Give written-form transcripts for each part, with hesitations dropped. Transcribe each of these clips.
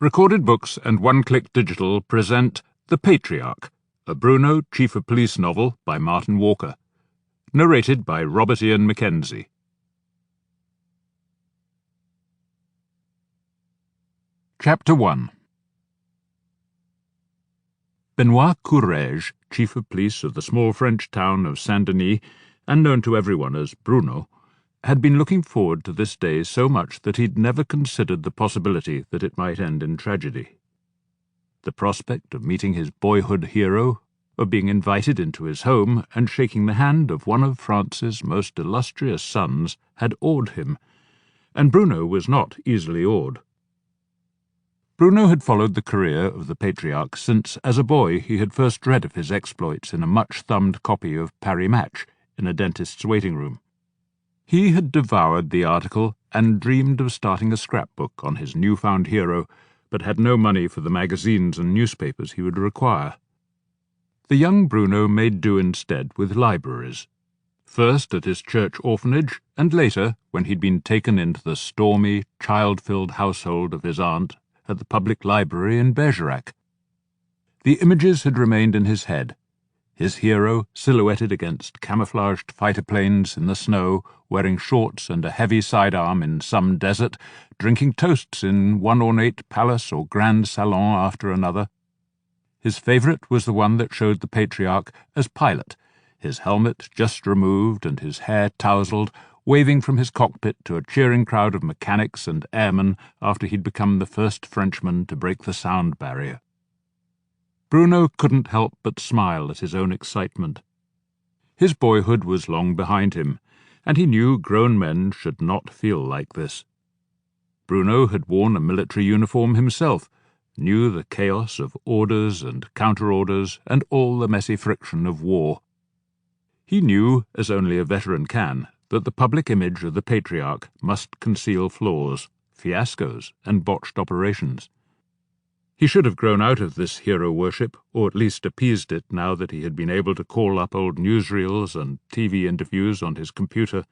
Recorded Books and One Click Digital present The Patriarch, a Bruno Chief of Police novel by Martin Walker. Narrated by Robert Ian Mackenzie. Chapter 1. Benoit Courrèges, Chief of Police of the small French town of Saint-Denis, and known to everyone as Bruno, had been looking forward to this day so much that he'd never considered the possibility that it might end in tragedy. The prospect of meeting his boyhood hero, of being invited into his home and shaking the hand of one of France's most illustrious sons, had awed him, and Bruno was not easily awed. Bruno had followed the career of the Patriarch since, as a boy, he had first read of his exploits in a much-thumbed copy of Paris Match in a dentist's waiting room. He had devoured the article and dreamed of starting a scrapbook on his newfound hero, but had no money for the magazines and newspapers he would require. The young Bruno made do instead with libraries, first at his church orphanage, and later, when he'd been taken into the stormy, child-filled household of his aunt, at the public library in Bergerac. The images had remained in his head. His hero, silhouetted against camouflaged fighter planes in the snow, wearing shorts and a heavy sidearm in some desert, drinking toasts in one ornate palace or grand salon after another. His favourite was the one that showed the Patriarch as pilot, his helmet just removed and his hair tousled, waving from his cockpit to a cheering crowd of mechanics and airmen after he'd become the first Frenchman to break the sound barrier. Bruno couldn't help but smile at his own excitement. His boyhood was long behind him, and he knew grown men should not feel like this. Bruno had worn a military uniform himself, knew the chaos of orders and counter-orders and all the messy friction of war. He knew, as only a veteran can, that the public image of the Patriarch must conceal flaws, fiascos, and botched operations. He should have grown out of this hero worship, or at least appeased it now that he had been able to call up old newsreels and TV interviews on his computer.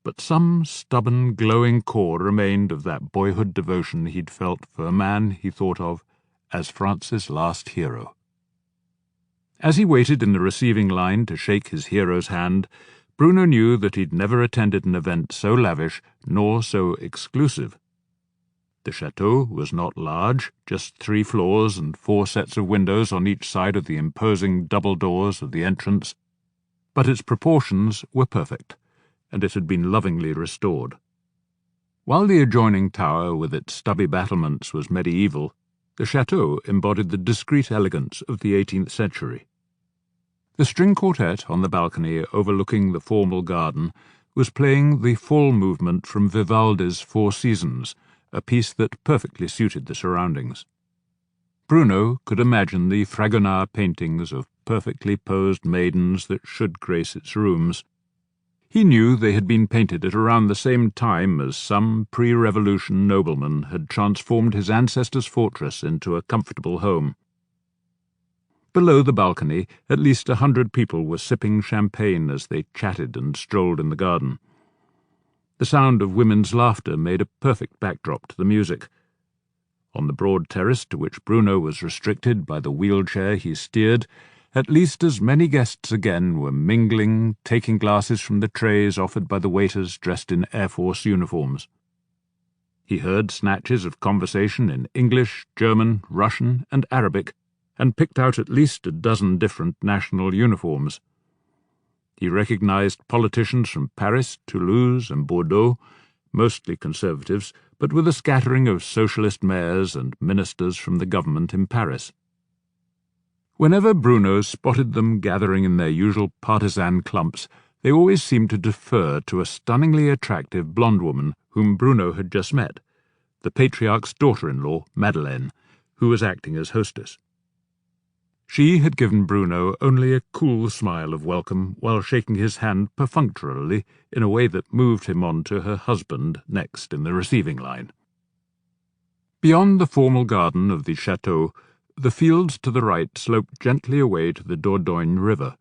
But some stubborn, glowing core remained of that boyhood devotion he'd felt for a man he thought of as France's last hero. As he waited in the receiving line to shake his hero's hand, Bruno knew that he'd never attended an event so lavish nor so exclusive. The chateau was not large, just 3 floors and 4 sets of windows on each side of the imposing double doors of the entrance, but its proportions were perfect, and it had been lovingly restored. While the adjoining tower with its stubby battlements was medieval, the chateau embodied the discreet elegance of the 18th century. The string quartet on the balcony overlooking the formal garden was playing the fall movement from Vivaldi's Four Seasons, a piece that perfectly suited the surroundings. Bruno could imagine the Fragonard paintings of perfectly posed maidens that should grace its rooms. He knew they had been painted at around the same time as some pre-revolution nobleman had transformed his ancestor's fortress into a comfortable home. Below the balcony, at least 100 people were sipping champagne as they chatted and strolled in the garden. The sound of women's laughter made a perfect backdrop to the music. On the broad terrace to which Bruno was restricted by the wheelchair he steered, at least as many guests again were mingling, taking glasses from the trays offered by the waiters dressed in Air Force uniforms. He heard snatches of conversation in English, German, Russian, and Arabic, and picked out at least a dozen different national uniforms. He recognized politicians from Paris, Toulouse, and Bordeaux, mostly conservatives, but with a scattering of socialist mayors and ministers from the government in Paris. Whenever Bruno spotted them gathering in their usual partisan clumps, they always seemed to defer to a stunningly attractive blonde woman whom Bruno had just met, the Patriarch's daughter-in-law, Madeleine, who was acting as hostess. She had given Bruno only a cool smile of welcome while shaking his hand perfunctorily in a way that moved him on to her husband next in the receiving line. Beyond the formal garden of the chateau, the fields to the right sloped gently away to the Dordogne River,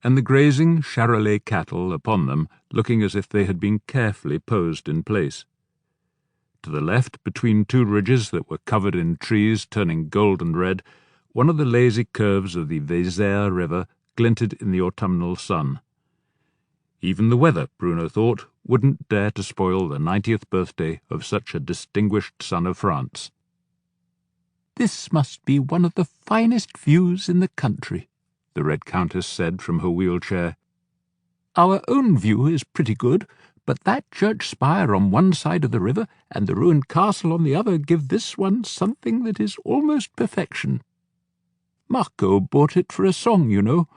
and the grazing Charolais cattle upon them looking as if they had been carefully posed in place. To the left, between two ridges that were covered in trees turning gold and red, one of the lazy curves of the Vézère River glinted in the autumnal sun. Even the weather, Bruno thought, wouldn't dare to spoil the 90th birthday of such a distinguished son of France. "This must be one of the finest views in the country," the Red Countess said from her wheelchair. "Our own view is pretty good, but that church spire on one side of the river and the ruined castle on the other give this one something that is almost perfection. Marco bought it for a song, you know.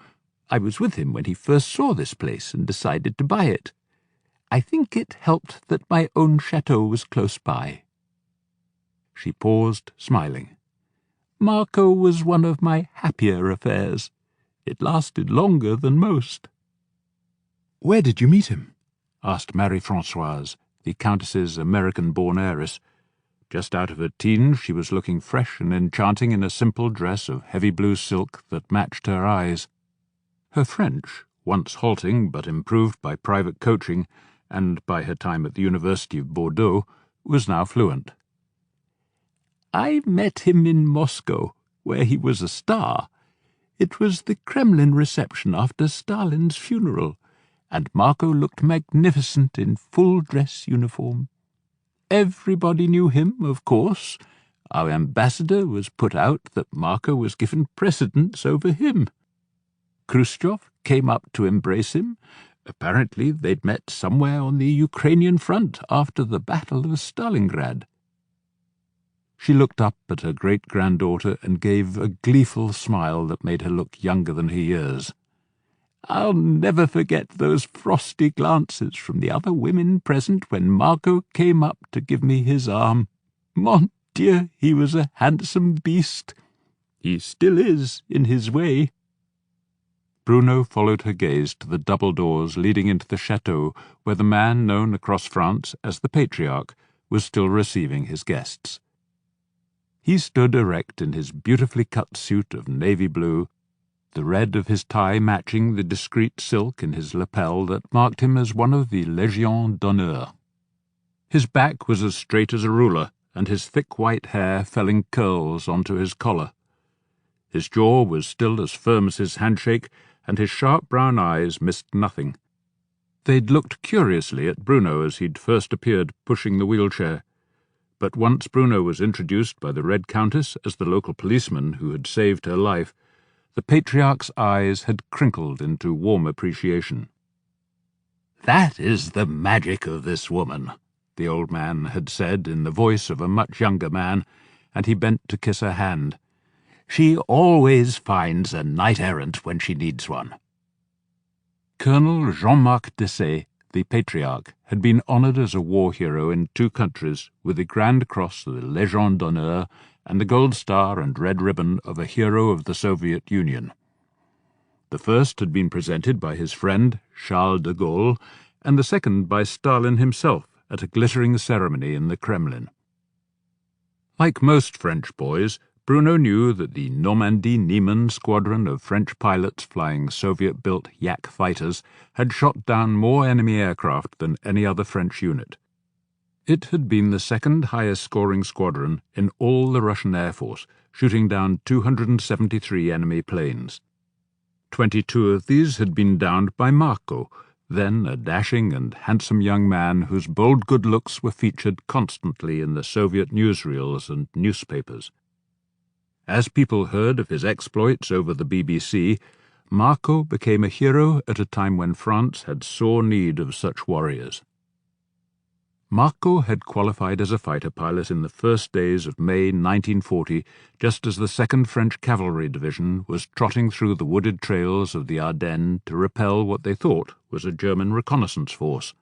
I was with him when he first saw this place and decided to buy it. I think it helped that my own chateau was close by." She paused, smiling. "Marco was one of my happier affairs. It lasted longer than most." "Where did you meet him?" asked Marie-Françoise, the Countess's American-born heiress. Just out of her teens, she was looking fresh and enchanting in a simple dress of heavy blue silk that matched her eyes. Her French, once halting but improved by private coaching and by her time at the University of Bordeaux, was now fluent. "I met him in Moscow, where he was a star. It was the Kremlin reception after Stalin's funeral, and Marco looked magnificent in full-dress uniform. Everybody knew him, of course. Our ambassador was put out that Marco was given precedence over him. Khrushchev came up to embrace him. Apparently they'd met somewhere on the Ukrainian front after the Battle of Stalingrad." She looked up at her great-granddaughter and gave a gleeful smile that made her look younger than her years. "I'll never forget those frosty glances from the other women present when Marco came up to give me his arm. Mon Dieu, he was a handsome beast. He still is, in his way." Bruno followed her gaze to the double doors leading into the chateau, where the man known across France as the Patriarch was still receiving his guests. He stood erect in his beautifully cut suit of navy blue, the red of his tie matching the discreet silk in his lapel that marked him as one of the Légion d'honneur. His back was as straight as a ruler, and his thick white hair fell in curls onto his collar. His jaw was still as firm as his handshake, and his sharp brown eyes missed nothing. They'd looked curiously at Bruno as he'd first appeared pushing the wheelchair, but once Bruno was introduced by the Red Countess as the local policeman who had saved her life, the Patriarch's eyes had crinkled into warm appreciation. "That is the magic of this woman," the old man had said in the voice of a much younger man, and he bent to kiss her hand. "She always finds a knight-errant when she needs one." Colonel Jean-Marc Desaix, the Patriarch, had been honoured as a war hero in 2 countries with the Grand Cross of the Légion d'honneur and the Gold Star and Red Ribbon of a hero of the Soviet Union. The first had been presented by his friend Charles de Gaulle, and the second by Stalin himself at a glittering ceremony in the Kremlin. Like most French boys, Bruno knew that the Normandy-Niemen squadron of French pilots flying Soviet-built Yak fighters had shot down more enemy aircraft than any other French unit. It had been the second highest-scoring squadron in all the Russian Air Force, shooting down 273 enemy planes. 22 of these had been downed by Marco, then a dashing and handsome young man whose bold good looks were featured constantly in the Soviet newsreels and newspapers. As people heard of his exploits over the BBC, Marco became a hero at a time when France had sore need of such warriors. Marco had qualified as a fighter pilot in the first days of May 1940, just as the 2nd French Cavalry Division was trotting through the wooded trails of the Ardennes to repel what they thought was a German reconnaissance force.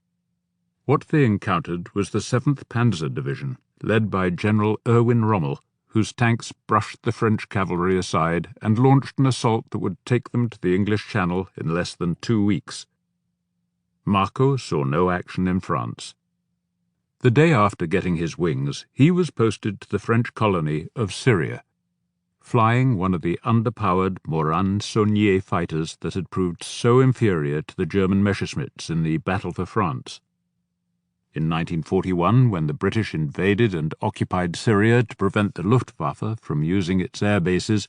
What they encountered was the 7th Panzer Division, led by General Erwin Rommel, whose tanks brushed the French cavalry aside and launched an assault that would take them to the English Channel in less than 2 weeks. Marco saw no action in France. The day after getting his wings, he was posted to the French colony of Syria, flying one of the underpowered Morane-Saulnier fighters that had proved so inferior to the German Messerschmitts in the Battle for France. In 1941, when the British invaded and occupied Syria to prevent the Luftwaffe from using its air bases,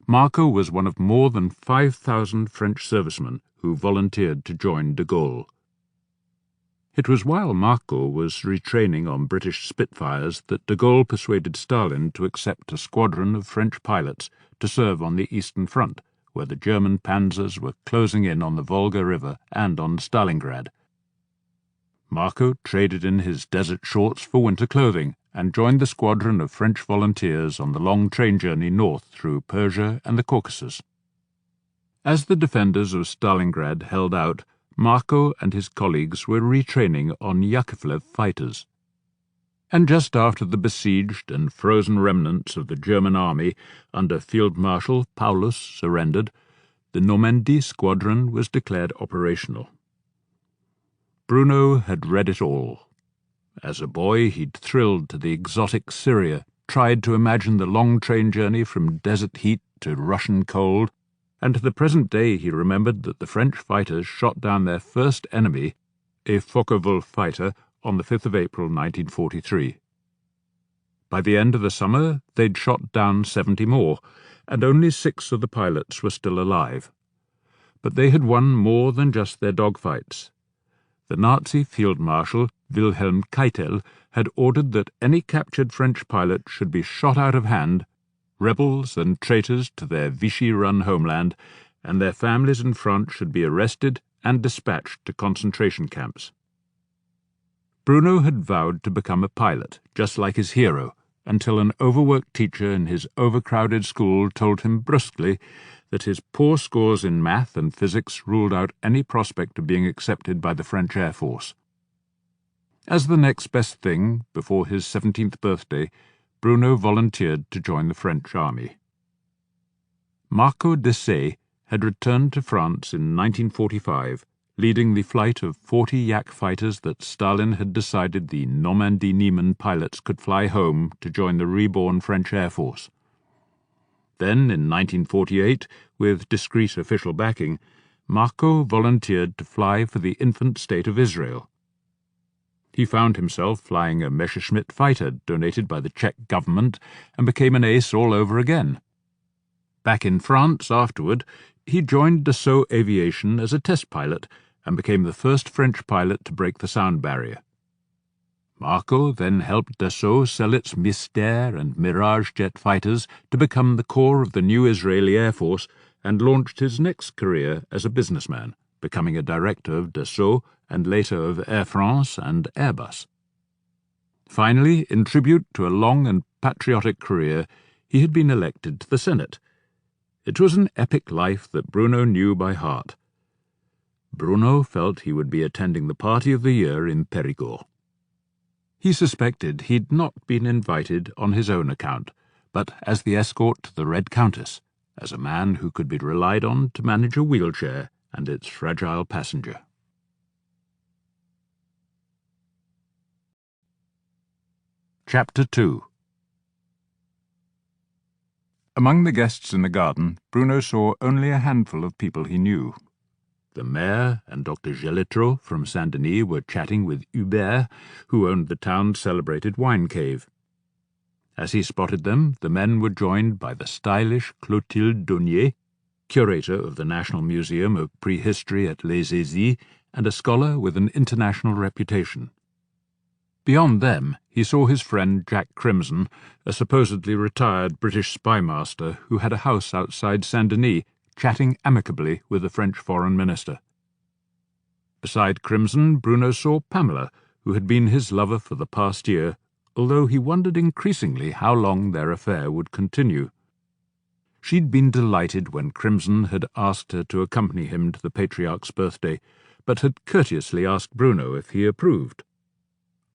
Marco was one of more than 5,000 French servicemen who volunteered to join de Gaulle. It was while Marco was retraining on British Spitfires that de Gaulle persuaded Stalin to accept a squadron of French pilots to serve on the Eastern Front, where the German panzers were closing in on the Volga River and on Stalingrad. Marco traded in his desert shorts for winter clothing and joined the squadron of French volunteers on the long train journey north through Persia and the Caucasus. As the defenders of Stalingrad held out, Marco and his colleagues were retraining on Yakovlev fighters. And just after the besieged and frozen remnants of the German army under Field Marshal Paulus surrendered, the Normandy squadron was declared operational. Bruno had read it all. As a boy, he'd thrilled to the exotic Syria, tried to imagine the long train journey from desert heat to Russian cold, and to the present day he remembered that the French fighters shot down their first enemy, a Focke-Wulf fighter, on the 5th of April 1943. By the end of the summer, they'd shot down 70 more, and only 6 of the pilots were still alive. But they had won more than just their dogfights. The Nazi Field Marshal, Wilhelm Keitel, had ordered that any captured French pilot should be shot out of hand, rebels and traitors to their Vichy-run homeland, and their families in France should be arrested and dispatched to concentration camps. Bruno had vowed to become a pilot, just like his hero, until an overworked teacher in his overcrowded school told him brusquely that his poor scores in math and physics ruled out any prospect of being accepted by the French Air Force. As the next best thing, before his 17th birthday, Bruno volunteered to join the French army. Marco Desaix had returned to France in 1945, leading the flight of 40 Yak fighters that Stalin had decided the Normandy Niemen pilots could fly home to join the reborn French Air Force. Then, in 1948, with discreet official backing, Marco volunteered to fly for the infant state of Israel. He found himself flying a Messerschmitt fighter donated by the Czech government and became an ace all over again. Back in France afterward, he joined Dassault Aviation as a test pilot and became the first French pilot to break the sound barrier. Marco then helped Dassault sell its Mystère and Mirage jet fighters to become the core of the new Israeli Air Force and launched his next career as a businessman, becoming a director of Dassault and later of Air France and Airbus. Finally, in tribute to a long and patriotic career, he had been elected to the Senate. It was an epic life that Bruno knew by heart. Bruno felt he would be attending the party of the year in Périgord. He suspected he'd not been invited on his own account, but as the escort to the Red Countess, as a man who could be relied on to manage a wheelchair and its fragile passenger. Chapter 2. Among the guests in the garden, Bruno saw only a handful of people he knew. The mayor and Dr. Gelitro from Saint-Denis were chatting with Hubert, who owned the town's celebrated wine cave. As he spotted them, the men were joined by the stylish Clotilde Daunier, curator of the National Museum of Prehistory at Les Aisies, and a scholar with an international reputation. Beyond them, he saw his friend Jack Crimson, a supposedly retired British spymaster who had a house outside Saint-Denis, chatting amicably with the French foreign minister. Beside Crimson, Bruno saw Pamela, who had been his lover for the past year, although he wondered increasingly how long their affair would continue. She'd been delighted when Crimson had asked her to accompany him to the Patriarch's birthday, but had courteously asked Bruno if he approved.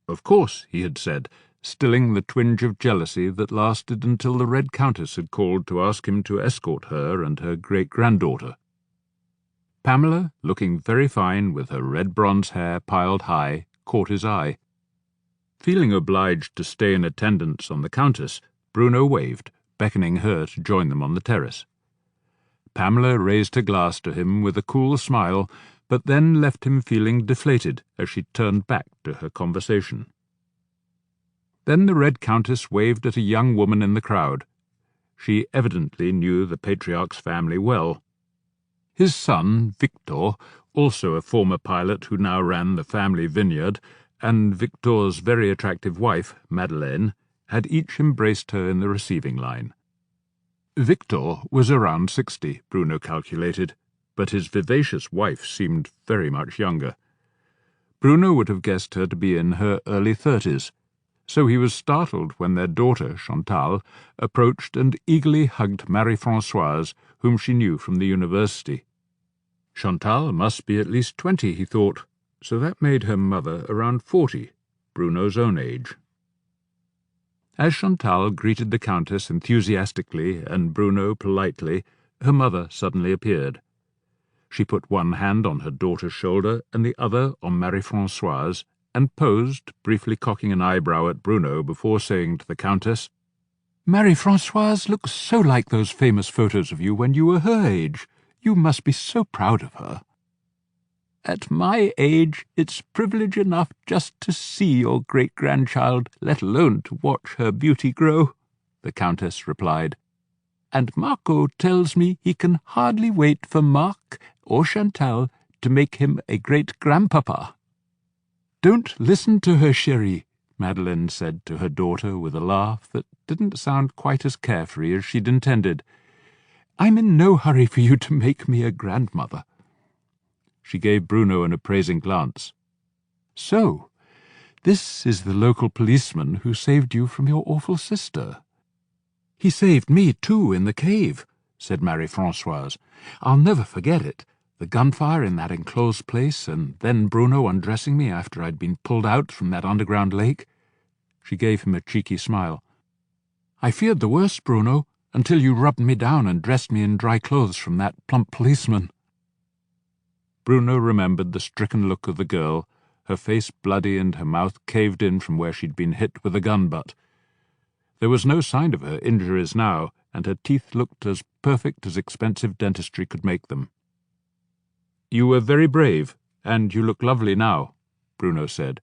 Of course, he had said, stilling the twinge of jealousy that lasted until the Red Countess had called to ask him to escort her and her great-granddaughter. Pamela, looking very fine with her red bronze hair piled high, caught his eye. Feeling obliged to stay in attendance on the Countess, Bruno waved, beckoning her to join them on the terrace. Pamela raised her glass to him with a cool smile, but then left him feeling deflated as she turned back to her conversation. Then the Red Countess waved at a young woman in the crowd. She evidently knew the Patriarch's family well. His son, Victor, also a former pilot who now ran the family vineyard, and Victor's very attractive wife, Madeleine, had each embraced her in the receiving line. Victor was around 60, Bruno calculated, but his vivacious wife seemed very much younger. Bruno would have guessed her to be in her early 30s, so he was startled when their daughter, Chantal, approached and eagerly hugged Marie-Françoise, whom she knew from the university. Chantal must be at least 20, he thought, so that made her mother around 40, Bruno's own age. As Chantal greeted the Countess enthusiastically and Bruno politely, her mother suddenly appeared. She put one hand on her daughter's shoulder and the other on Marie-Françoise, and posed, briefly cocking an eyebrow at Bruno before saying to the Countess, "Marie-Françoise looks so like those famous photos of you when you were her age. You must be so proud of her." "At my age, it's privilege enough just to see your great-grandchild, let alone to watch her beauty grow," the Countess replied. "And Marco tells me he can hardly wait for Marc or Chantal to make him a great-grandpapa." "Don't listen to her, chérie," Madeleine said to her daughter with a laugh that didn't sound quite as carefree as she'd intended. "I'm in no hurry for you to make me a grandmother." She gave Bruno an appraising glance. "So, this is the local policeman who saved you from your awful sister." "He saved me, too, in the cave," said Marie-Françoise. "I'll never forget it. The gunfire in that enclosed place, and then Bruno undressing me after I'd been pulled out from that underground lake." She gave him a cheeky smile. "I feared the worst, Bruno, until you rubbed me down and dressed me in dry clothes from that plump policeman." Bruno remembered the stricken look of the girl, her face bloody and her mouth caved in from where she'd been hit with a gun butt. There was no sign of her injuries now, and her teeth looked as perfect as expensive dentistry could make them. "You were very brave, and you look lovely now," Bruno said.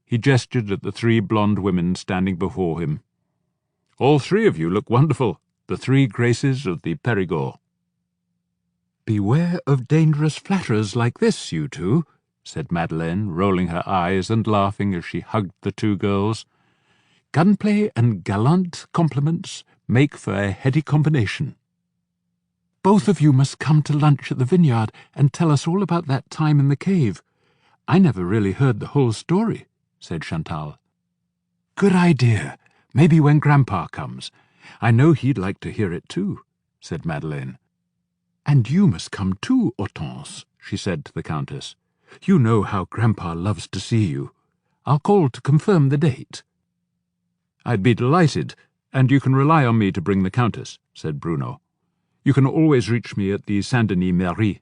He gestured at the 3 blonde women standing before him. "All 3 of you look wonderful, the 3 graces of the Périgord." "Beware of dangerous flatterers like this, you two," said Madeleine, rolling her eyes and laughing as she hugged the 2 girls. "Gunplay and gallant compliments make for a heady combination." "Both of you must come to lunch at the vineyard and tell us all about that time in the cave. I never really heard the whole story," said Chantal. "Good idea. Maybe when Grandpa comes. I know he'd like to hear it too," said Madeleine. "And you must come too, Hortense," she said to the Countess. "You know how Grandpa loves to see you. I'll call to confirm the date." "I'd be delighted, and you can rely on me to bring the Countess," said Bruno. "You can always reach me at the Saint-Denis Mairie."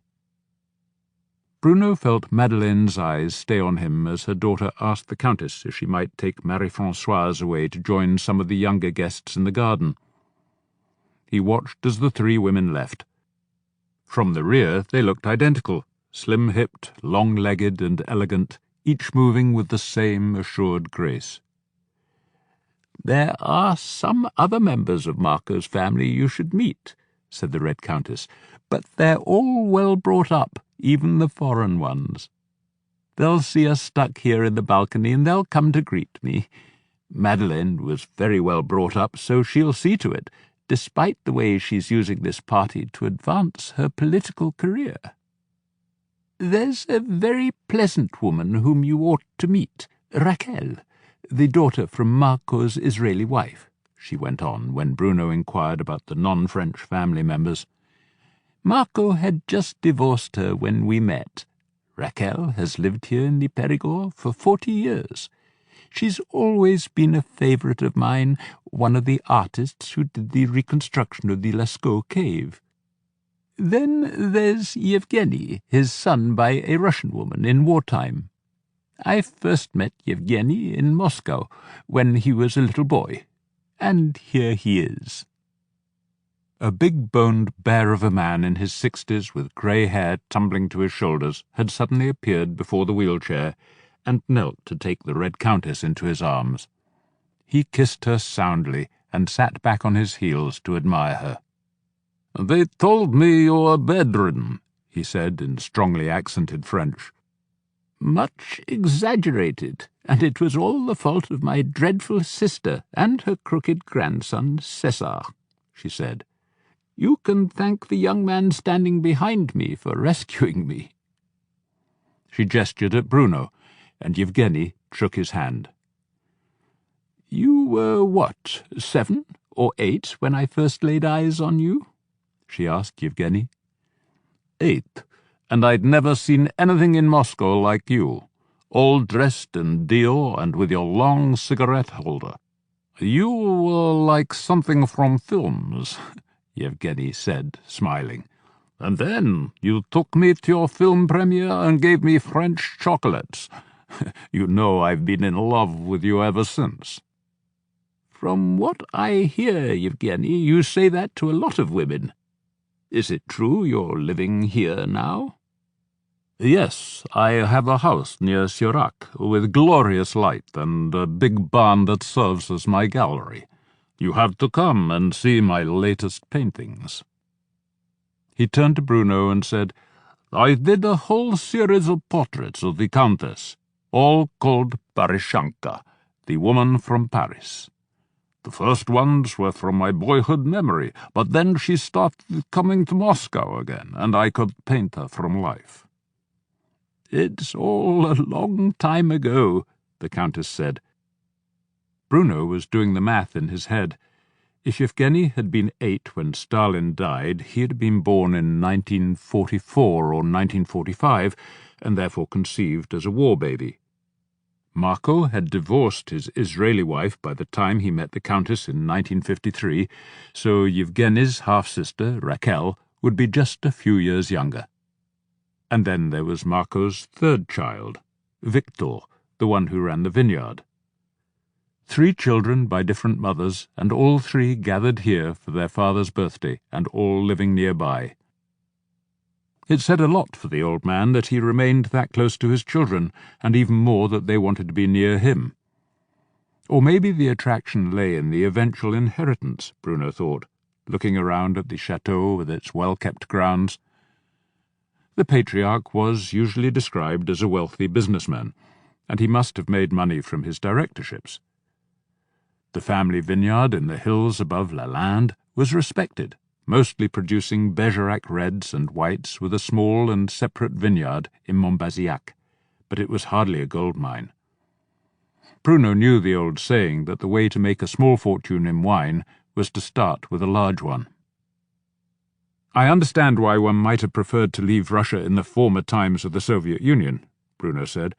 Bruno felt Madeleine's eyes stay on him as her daughter asked the Countess if she might take Marie-Françoise away to join some of the younger guests in the garden. He watched as the 3 women left. From the rear they looked identical, slim-hipped, long-legged and elegant, each moving with the same assured grace. "There are some other members of Marco's family you should meet," said the Red Countess, "but they're all well brought up, even the foreign ones. They'll see us stuck here in the balcony and they'll come to greet me. Madeleine was very well brought up, so she'll see to it, despite the way she's using this party to advance her political career. There's a very pleasant woman whom you ought to meet, Raquel, the daughter from Marco's Israeli wife," she went on when Bruno inquired about the non-French family members. "Marco had just divorced her when we met. Raquel has lived here in the Périgord for 40 years. She's always been a favourite of mine, one of the artists who did the reconstruction of the Lascaux cave. Then there's Yevgeny, his son by a Russian woman in wartime. I first met Yevgeny in Moscow when he was a little boy, and here he is." A big-boned bear of a man in his 60s with grey hair tumbling to his shoulders had suddenly appeared before the wheelchair and knelt to take the Red Countess into his arms. He kissed her soundly and sat back on his heels to admire her. "They told me you were bedridden," he said in strongly accented French. "Much exaggerated, and it was all the fault of my dreadful sister and her crooked grandson César," she said. "You can thank the young man standing behind me for rescuing me." She gestured at Bruno, and Yevgeny shook his hand. "You were what, 7 or 8 when I first laid eyes on you?" she asked Yevgeny. 8, and I'd never seen anything in Moscow like you, all dressed in Dior and with your long cigarette holder. You were like something from films," Yevgeny said, smiling. "And then you took me to your film premiere and gave me French chocolates. You know I've been in love with you ever since." "From what I hear, Yevgeny, you say that to a lot of women. Is it true you're living here now?" "Yes, I have a house near Sirac, with glorious light and a big barn that serves as my gallery. You have to come and see my latest paintings." He turned to Bruno and said, "I did a whole series of portraits of the Countess, all called Parishanka, the woman from Paris. The first ones were from my boyhood memory, but then she started coming to Moscow again, and I could paint her from life." "It's all a long time ago," the Countess said. Bruno was doing the math in his head. If Yevgeny had been 8 when Stalin died, he had been born in 1944 or 1945, and therefore conceived as a war baby. Marco had divorced his Israeli wife by the time he met the Countess in 1953, so Yevgeny's half-sister, Raquel, would be just a few years younger. And then there was Marco's third child, Victor, the one who ran the vineyard. 3 children by different mothers, and all 3 gathered here for their father's birthday, and all living nearby. It said a lot for the old man that he remained that close to his children, and even more that they wanted to be near him. Or maybe the attraction lay in the eventual inheritance, Bruno thought, looking around at the chateau with its well-kept grounds. The Patriarch was usually described as a wealthy businessman, and he must have made money from his directorships. The family vineyard in the hills above Lalande was respected, mostly producing Bergerac reds and whites with a small and separate vineyard in Montbazillac, but it was hardly a gold mine. Bruno knew the old saying that the way to make a small fortune in wine was to start with a large one. "I understand why one might have preferred to leave Russia in the former times of the Soviet Union," Bruno said,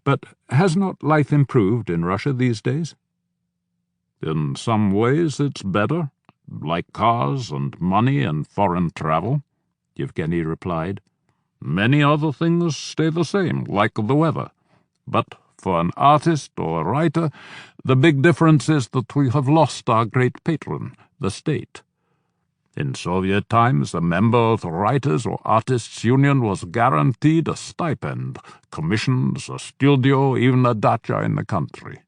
"but has not life improved in Russia these days?" "In some ways it's better, like cars and money and foreign travel," Yevgeny replied. "Many other things stay the same, like the weather. But for an artist or a writer, the big difference is that we have lost our great patron, the state. In Soviet times, a member of the Writers' or Artists' Union was guaranteed a stipend, commissions, a studio, even a dacha in the country.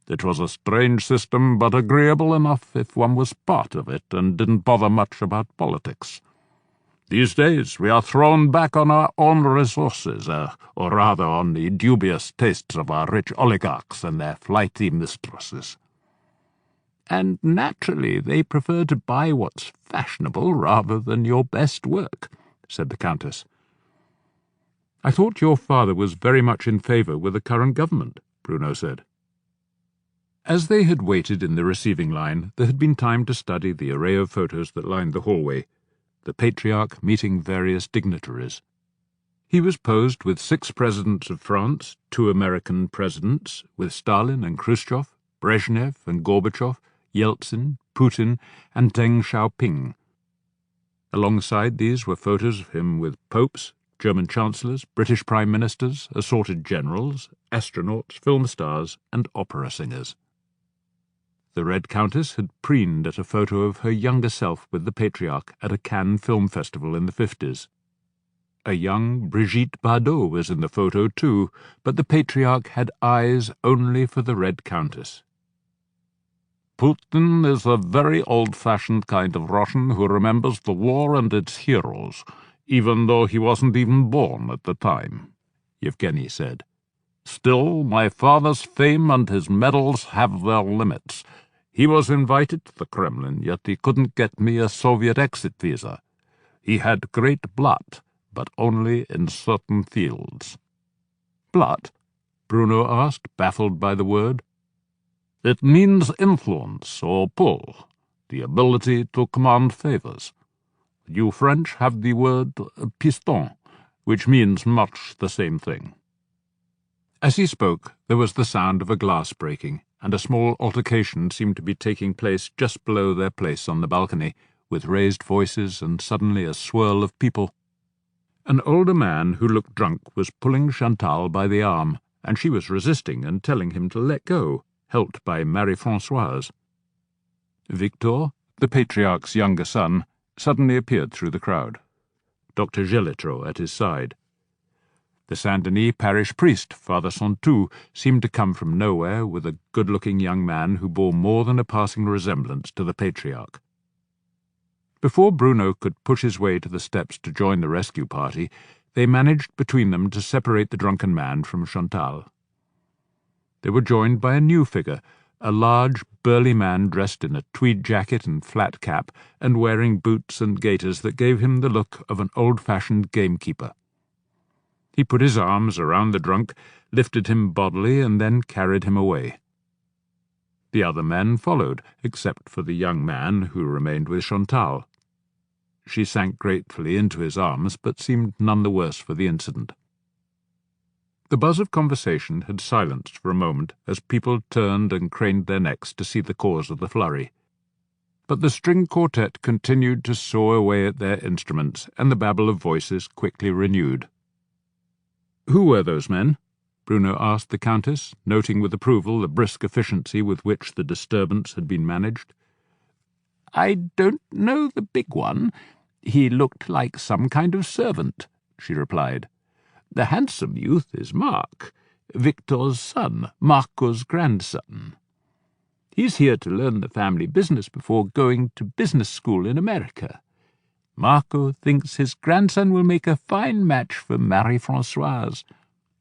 It was a strange system, but agreeable enough if one was part of it and didn't bother much about politics. These days we are thrown back on our own resources, or rather on the dubious tastes of our rich oligarchs and their flighty mistresses." "And naturally they prefer to buy what's fashionable rather than your best work," said the Countess. "I thought your father was very much in favour with the current government," Bruno said. As they had waited in the receiving line, there had been time to study the array of photos that lined the hallway, the Patriarch meeting various dignitaries. He was posed with 6 presidents of France, 2 American presidents, with Stalin and Khrushchev, Brezhnev and Gorbachev, Yeltsin, Putin, and Deng Xiaoping. Alongside these were photos of him with popes, German chancellors, British prime ministers, assorted generals, astronauts, film stars, and opera singers. The Red Countess had preened at a photo of her younger self with the Patriarch at a Cannes Film Festival in the 50s. A young Brigitte Bardot was in the photo too, but the Patriarch had eyes only for the Red Countess. "Putin is a very old-fashioned kind of Russian who remembers the war and its heroes, even though he wasn't even born at the time," Yevgeny said. "Still, my father's fame and his medals have their limits. He was invited to the Kremlin, yet he couldn't get me a Soviet exit visa. He had great blood, but only in certain fields." "Blood?" Bruno asked, baffled by the word. "It means influence or pull, the ability to command favors. You French have the word piston, which means much the same thing." As he spoke, there was the sound of a glass breaking, and a small altercation seemed to be taking place just below their place on the balcony, with raised voices and suddenly a swirl of people. An older man who looked drunk was pulling Chantal by the arm, and she was resisting and telling him to let go, helped by Marie-Françoise. Victor, the Patriarch's younger son, suddenly appeared through the crowd, Dr. Gelitro at his side. The Saint-Denis parish priest, Father Santou, seemed to come from nowhere with a good-looking young man who bore more than a passing resemblance to the Patriarch. Before Bruno could push his way to the steps to join the rescue party, they managed between them to separate the drunken man from Chantal. They were joined by a new figure, a large, burly man dressed in a tweed jacket and flat cap, and wearing boots and gaiters that gave him the look of an old-fashioned gamekeeper. He put his arms around the drunk, lifted him bodily, and then carried him away. The other men followed, except for the young man who remained with Chantal. She sank gratefully into his arms, but seemed none the worse for the incident. The buzz of conversation had silenced for a moment as people turned and craned their necks to see the cause of the flurry. But the string quartet continued to saw away at their instruments, and the babble of voices quickly renewed. "Who were those men?" Bruno asked the Countess, noting with approval the brisk efficiency with which the disturbance had been managed. "I don't know the big one. He looked like some kind of servant," she replied. "The handsome youth is Marc, Victor's son, Marco's grandson. He's here to learn the family business before going to business school in America. Marco thinks his grandson will make a fine match for Marie-Françoise.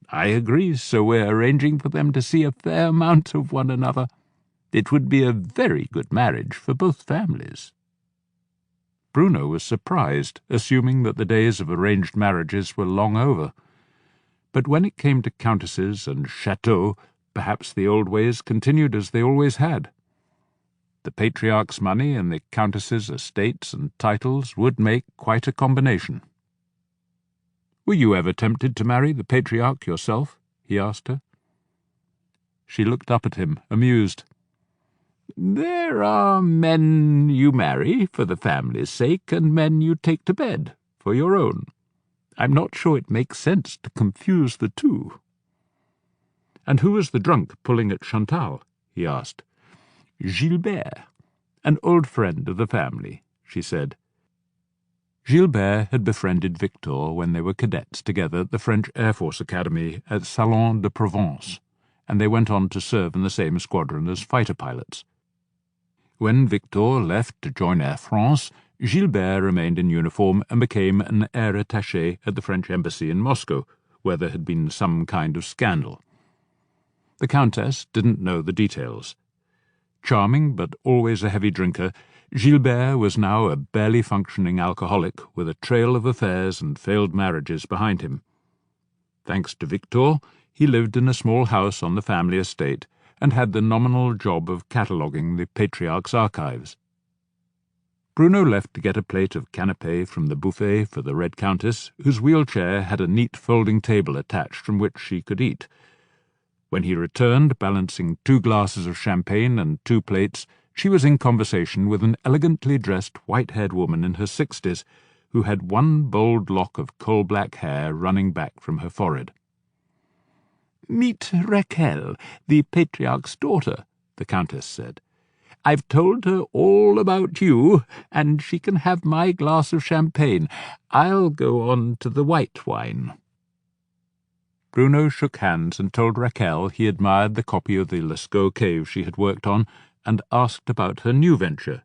I agree, so we're arranging for them to see a fair amount of one another. It would be a very good marriage for both families." Bruno was surprised, assuming that the days of arranged marriages were long over. But when it came to countesses and chateaux, perhaps the old ways continued as they always had. The Patriarch's money and the Countess's estates and titles would make quite a combination. "Were you ever tempted to marry the Patriarch yourself?" he asked her. She looked up at him, amused. "There are men you marry for the family's sake, and men you take to bed for your own. I'm not sure it makes sense to confuse the two." "And who was the drunk pulling at Chantal?" he asked. "Gilbert, an old friend of the family," she said. Gilbert had befriended Victor when they were cadets together at the French Air Force Academy at Salon de Provence, and they went on to serve in the same squadron as fighter pilots. When Victor left to join Air France, Gilbert remained in uniform and became an air attaché at the French embassy in Moscow, where there had been some kind of scandal. The Countess didn't know the details. Charming, but always a heavy drinker, Gilbert was now a barely functioning alcoholic with a trail of affairs and failed marriages behind him. Thanks to Victor, he lived in a small house on the family estate and had the nominal job of cataloguing the Patriarch's archives. Bruno left to get a plate of canapé from the buffet for the Red Countess, whose wheelchair had a neat folding table attached from which she could eat. When he returned, balancing 2 glasses of champagne and 2 plates, she was in conversation with an elegantly dressed white-haired woman in her 60s, who had one bold lock of coal-black hair running back from her forehead. "Meet Raquel, the Patriarch's daughter," the Countess said. I've told her all about you, and she can have my glass of champagne. I'll go on to the white wine." Bruno shook hands and told Raquel he admired the copy of the Lascaux cave she had worked on, and asked about her new venture.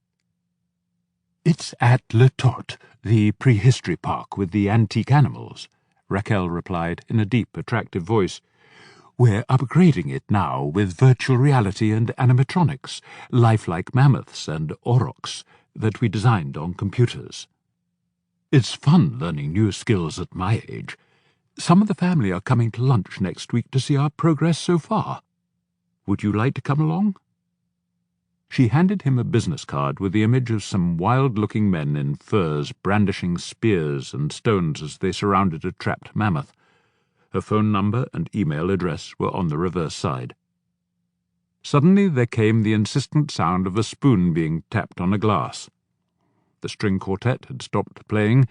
"It's at Le Tot, the prehistory park with the antique animals," Raquel replied in a deep, attractive voice. "We're upgrading it now with virtual reality and animatronics, lifelike mammoths and aurochs that we designed on computers. It's fun learning new skills at my age. Some of the family are coming to lunch next week to see our progress so far. Would you like to come along?" She handed him a business card with the image of some wild-looking men in furs brandishing spears and stones as they surrounded a trapped mammoth. Her phone number and email address were on the reverse side. Suddenly there came the insistent sound of a spoon being tapped on a glass. The string quartet had stopped playing,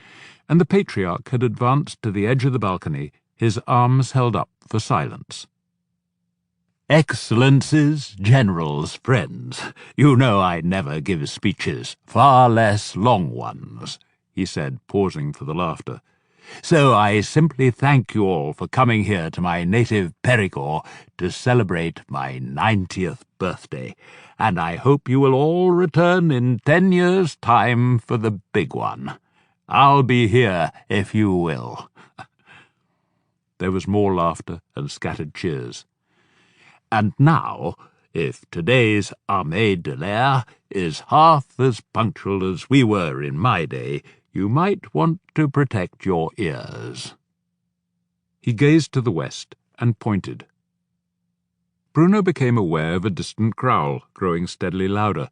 and the Patriarch had advanced to the edge of the balcony, his arms held up for silence. "Excellencies, generals, friends, you know I never give speeches, far less long ones," he said, pausing for the laughter. "So I simply thank you all for coming here to my native Périgord to celebrate my 90th birthday, and I hope you will all return in 10 years' time for the big one. I'll be here if you will." There was more laughter and scattered cheers. "And now, if today's Armée de l'Air is half as punctual as we were in my day, you might want to protect your ears." He gazed to the west and pointed. Bruno became aware of a distant growl, growing steadily louder,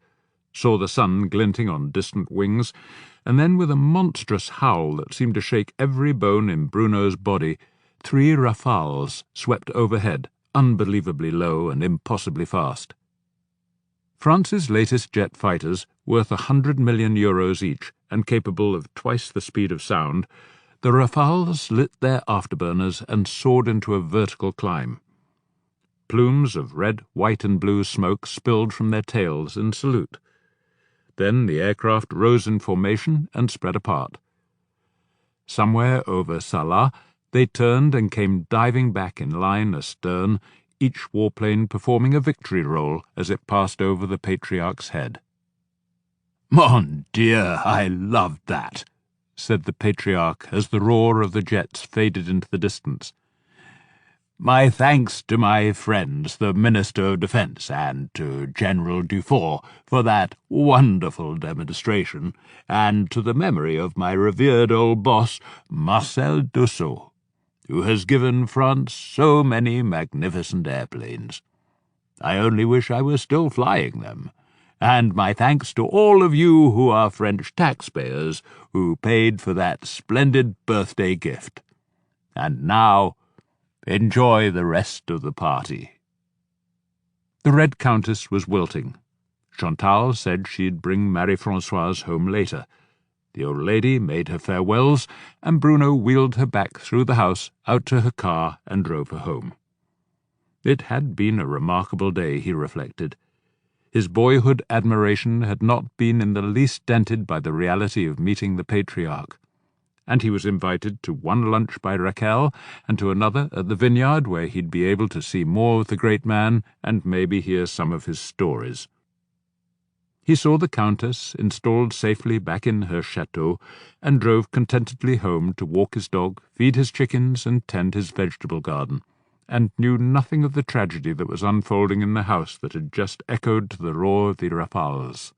saw the sun glinting on distant wings, and then, with a monstrous howl that seemed to shake every bone in Bruno's body, 3 rafales swept overhead, unbelievably low and impossibly fast. France's latest jet fighters, worth 100 million euros each and capable of twice the speed of sound, the Rafales lit their afterburners and soared into a vertical climb. Plumes of red, white and blue smoke spilled from their tails in salute. Then the aircraft rose in formation and spread apart. Somewhere over Salah, they turned and came diving back in line astern, each warplane performing a victory roll as it passed over the Patriarch's head. "Mon Dieu, I loved that," said the Patriarch as the roar of the jets faded into the distance. "My thanks to my friends, the Minister of Defence, and to General Dufour for that wonderful demonstration, and to the memory of my revered old boss, Marcel Dussault, who has given France so many magnificent airplanes. I only wish I were still flying them. And my thanks to all of you who are French taxpayers who paid for that splendid birthday gift. And now, enjoy the rest of the party." The Red Countess was wilting. Chantal said she'd bring Marie-Françoise home later. The old lady made her farewells, and Bruno wheeled her back through the house, out to her car, and drove her home. It had been a remarkable day, he reflected. His boyhood admiration had not been in the least dented by the reality of meeting the Patriarch, and he was invited to one lunch by Raquel and to another at the vineyard, where he'd be able to see more of the great man and maybe hear some of his stories. He saw the Countess installed safely back in her chateau and drove contentedly home to walk his dog, feed his chickens and tend his vegetable garden, and knew nothing of the tragedy that was unfolding in the house that had just echoed to the roar of the Rafales.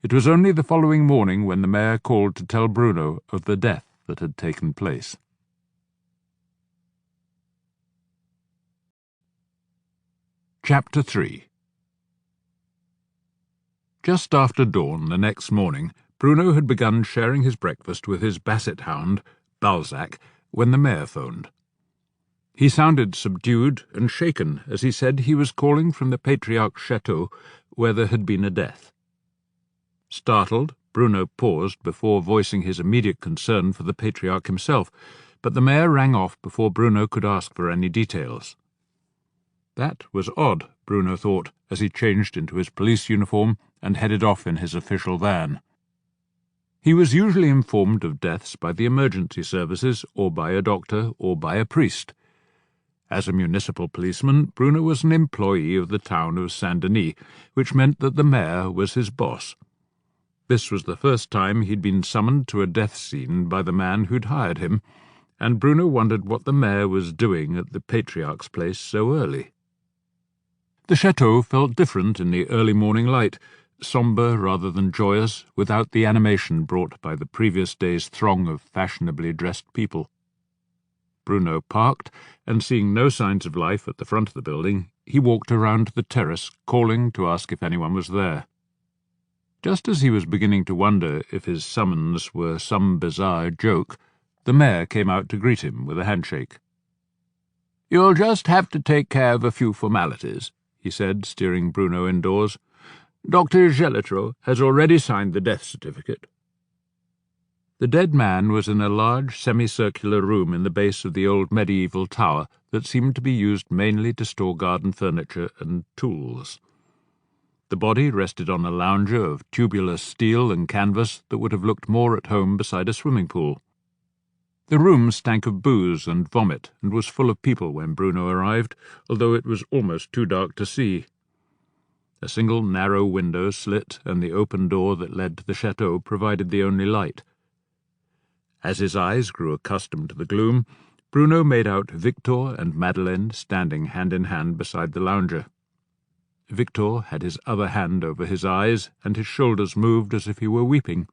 It was only the following morning when the mayor called to tell Bruno of the death that had taken place. Chapter 3. Just after dawn the next morning, Bruno had begun sharing his breakfast with his basset hound, Balzac, when the mayor phoned. He sounded subdued and shaken as he said he was calling from the Patriarch's chateau, where there had been a death. Startled, Bruno paused before voicing his immediate concern for the Patriarch himself, but the mayor rang off before Bruno could ask for any details. That was odd, Bruno thought, as he changed into his police uniform and headed off in his official van. He was usually informed of deaths by the emergency services, or by a doctor, or by a priest. As a municipal policeman, Bruno was an employee of the town of Saint-Denis, which meant that the mayor was his boss. This was the first time he'd been summoned to a death scene by the man who'd hired him, and Bruno wondered what the mayor was doing at the Patriarch's place so early. The chateau felt different in the early morning light, sombre rather than joyous, without the animation brought by the previous day's throng of fashionably dressed people. Bruno parked, and seeing no signs of life at the front of the building, he walked around the terrace, calling to ask if anyone was there. Just as he was beginning to wonder if his summons were some bizarre joke, the mayor came out to greet him with a handshake. "You'll just have to take care of a few formalities," he said, steering Bruno indoors. "Dr. Gelitro has already signed the death certificate." The dead man was in a large semicircular room in the base of the old medieval tower that seemed to be used mainly to store garden furniture and tools. The body rested on a lounger of tubular steel and canvas that would have looked more at home beside a swimming pool. The room stank of booze and vomit and was full of people when Bruno arrived, although it was almost too dark to see. A single narrow window slit and the open door that led to the chateau provided the only light. As his eyes grew accustomed to the gloom, Bruno made out Victor and Madeleine standing hand in hand beside the lounger. Victor had his other hand over his eyes, and his shoulders moved as if he were weeping.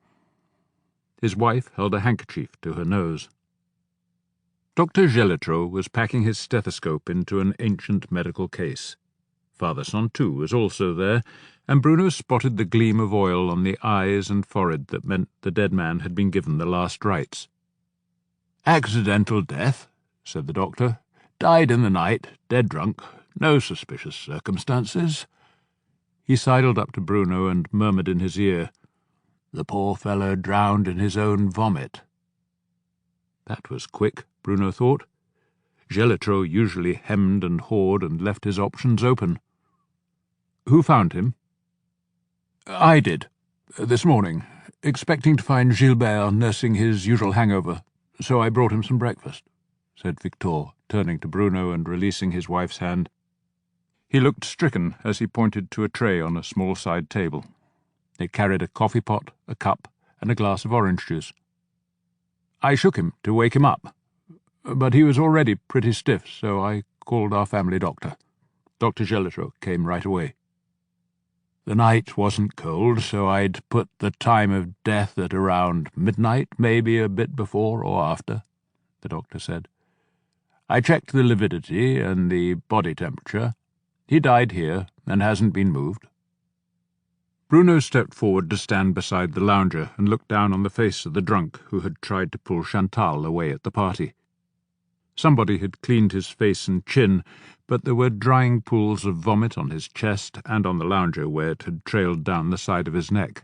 His wife held a handkerchief to her nose. Dr. Gelitro was packing his stethoscope into an ancient medical case. Father Santou was also there, and Bruno spotted the gleam of oil on the eyes and forehead that meant the dead man had been given the last rites. "Accidental death," said the doctor. "Died in the night, dead drunk, no suspicious circumstances." He sidled up to Bruno and murmured in his ear, "The poor fellow drowned in his own vomit." That was quick, Bruno thought. Gelitro usually hemmed and hawed and left his options open. "Who found him?" "I did, this morning, expecting to find Gilbert nursing his usual hangover, so I brought him some breakfast," said Victor, turning to Bruno and releasing his wife's hand. He looked stricken as he pointed to a tray on a small side table. It carried a coffee pot, a cup, and a glass of orange juice. "I shook him to wake him up, but he was already pretty stiff, so I called our family doctor. Dr. Gelitro came right away. The night wasn't cold, so I'd put the time of death at around midnight, maybe a bit before or after," the doctor said. "I checked the lividity and the body temperature. He died here and hasn't been moved." Bruno stepped forward to stand beside the lounger and looked down on the face of the drunk who had tried to pull Chantal away at the party. Somebody had cleaned his face and chin, but there were drying pools of vomit on his chest and on the lounger where it had trailed down the side of his neck.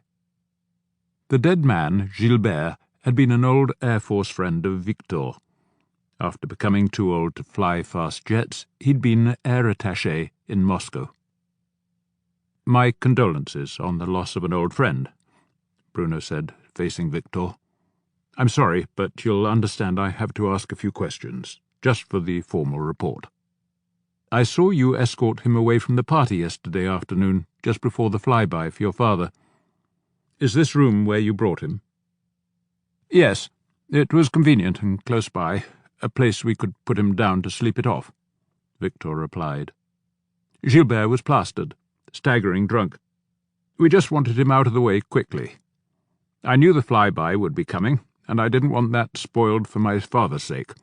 The dead man, Gilbert, had been an old Air Force friend of Victor. After becoming too old to fly fast jets, he'd been air attaché in Moscow. "My condolences on the loss of an old friend," Bruno said, facing Victor. "I'm sorry, but you'll understand I have to ask a few questions, just for the formal report. I saw you escort him away from the party yesterday afternoon, just before the flyby for your father. Is this room where you brought him?" "Yes, it was convenient and close by, a place we could put him down to sleep it off," Victor replied. "Gilbert was plastered, staggering drunk. We just wanted him out of the way quickly. I knew the flyby would be coming, and I didn't want that spoiled for my father's sake.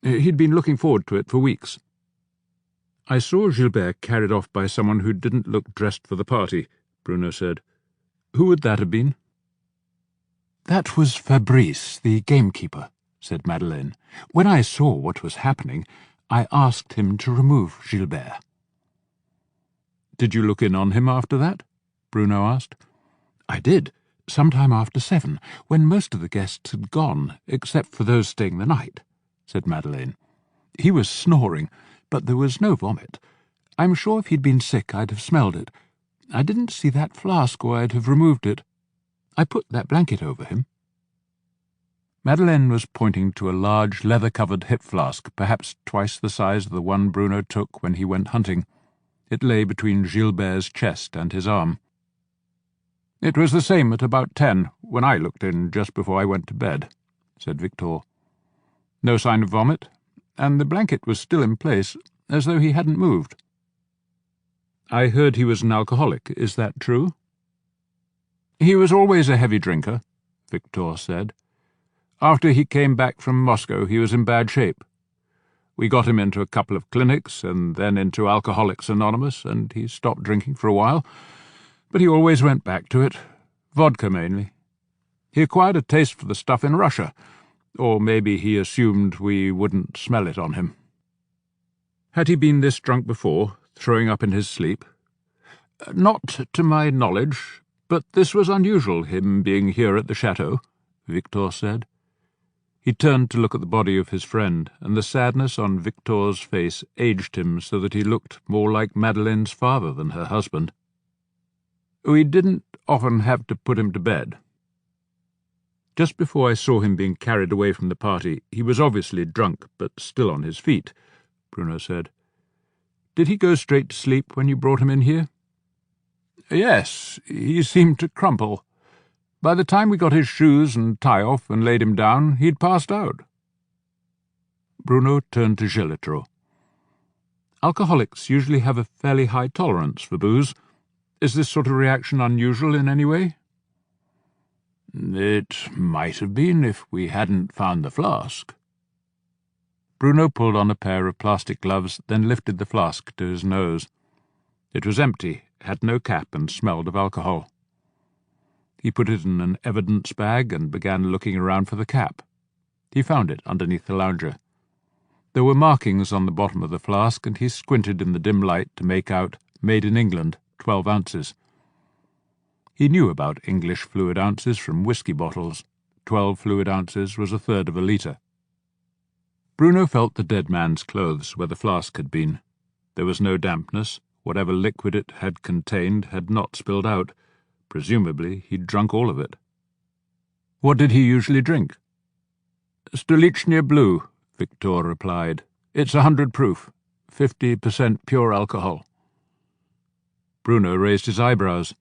He'd been looking forward to it for weeks." "I saw Gilbert carried off by someone who didn't look dressed for the party," Bruno said. "Who would that have been?" "That was Fabrice, the gamekeeper," said Madeleine. "When I saw what was happening, I asked him to remove Gilbert." "Did you look in on him after that?" Bruno asked. "I did, sometime after 7, when most of the guests had gone, except for those staying the night," said Madeleine. "He was snoring, but there was no vomit. I'm sure if he'd been sick I'd have smelled it. I didn't see that flask or I'd have removed it. I put that blanket over him." Madeleine was pointing to a large leather-covered hip flask, perhaps twice the size of the one Bruno took when he went hunting. It lay between Gilbert's chest and his arm. "It was the same at about 10, when I looked in just before I went to bed," said Victor. "No sign of vomit, and the blanket was still in place, as though he hadn't moved." "I heard he was an alcoholic. Is that true?" "He was always a heavy drinker," Victor said. "After he came back from Moscow he was in bad shape. We got him into a couple of clinics and then into Alcoholics Anonymous, and he stopped drinking for a while, but he always went back to it. Vodka mainly. He acquired a taste for the stuff in Russia, or maybe he assumed we wouldn't smell it on him." "Had he been this drunk before, throwing up in his sleep?" "Not to my knowledge, but this was unusual, him being here at the chateau," Victor said. He turned to look at the body of his friend, and the sadness on Victor's face aged him so that he looked more like Madeleine's father than her husband. "We didn't often have to put him to bed. Just before I saw him being carried away from the party, he was obviously drunk, but still on his feet," Bruno said. "Did he go straight to sleep when you brought him in here?" "Yes, he seemed to crumple. By the time we got his shoes and tie off and laid him down, he'd passed out." Bruno turned to Gelitro. "Alcoholics usually have a fairly high tolerance for booze. Is this sort of reaction unusual in any way?" "It might have been if we hadn't found the flask." Bruno pulled on a pair of plastic gloves, then lifted the flask to his nose. It was empty, had no cap, and smelled of alcohol. He put it in an evidence bag and began looking around for the cap. He found it underneath the lounger. There were markings on the bottom of the flask, and he squinted in the dim light to make out "Made in England, 12 ounces." He knew about English fluid ounces from whisky bottles. 12 fluid ounces was a third of a litre. Bruno felt the dead man's clothes where the flask had been. There was no dampness. Whatever liquid it had contained had not spilled out. Presumably he'd drunk all of it. "What did he usually drink?" "Stolichnaya Blue," Victor replied. "It's 100 proof, 50% pure alcohol." Bruno raised his eyebrows.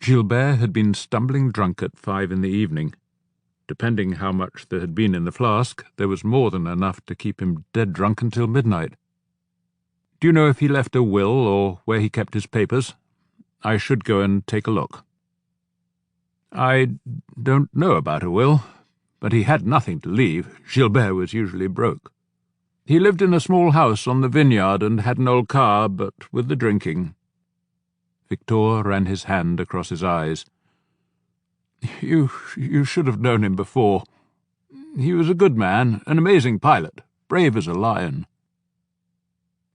Gilbert had been stumbling drunk at 5 in the evening. Depending how much there had been in the flask, there was more than enough to keep him dead drunk until midnight. "Do you know if he left a will or where he kept his papers? I should go and take a look." "I don't know about a will, but he had nothing to leave. Gilbert was usually broke. He lived in a small house on the vineyard and had an old car, but with the drinking." Victor ran his hand across his eyes. You should have known him before. He was a good man, an amazing pilot, brave as a lion."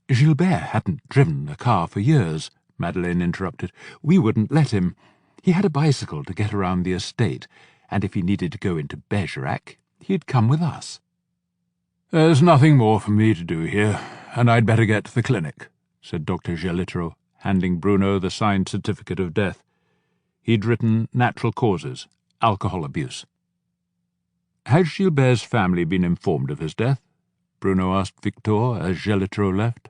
"Gilbert hadn't driven a car for years," Madeleine interrupted. "We wouldn't let him. He had a bicycle to get around the estate, and if he needed to go into Bergerac, he'd come with us." "There's nothing more for me to do here, and I'd better get to the clinic," said Dr. Gelitro, handing Bruno the signed certificate of death. He'd written natural causes, alcohol abuse. "Has Gilbert's family been informed of his death?" Bruno asked Victor as Gelitro left.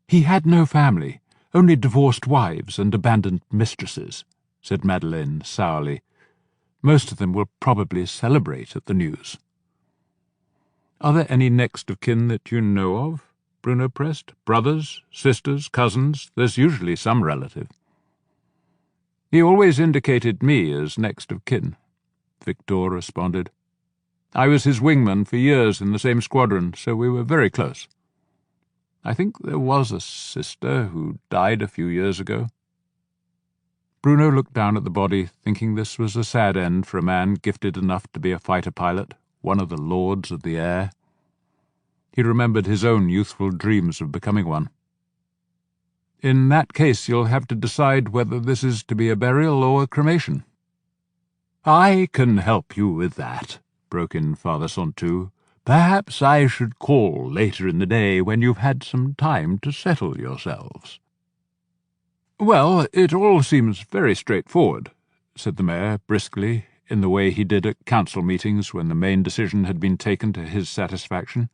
"He had no family, only divorced wives and abandoned mistresses," said Madeleine sourly. "Most of them will probably celebrate at the news." "Are there any next of kin that you know of?" Bruno pressed. "Brothers, sisters, cousins? There's usually some relative." "He always indicated me as next of kin," Victor responded. "I was his wingman for years in the same squadron, so we were very close. I think there was a sister who died a few years ago." Bruno looked down at the body, thinking this was a sad end for a man gifted enough to be a fighter pilot, one of the lords of the air. He remembered his own youthful dreams of becoming one. "In that case you'll have to decide whether this is to be a burial or a cremation." "I can help you with that," broke in Father Sontou, Perhaps I should call later in the day when you've had some time to settle yourselves." "Well, it all seems very straightforward," said the mayor briskly, in the way he did at council meetings when the main decision had been taken to his satisfaction.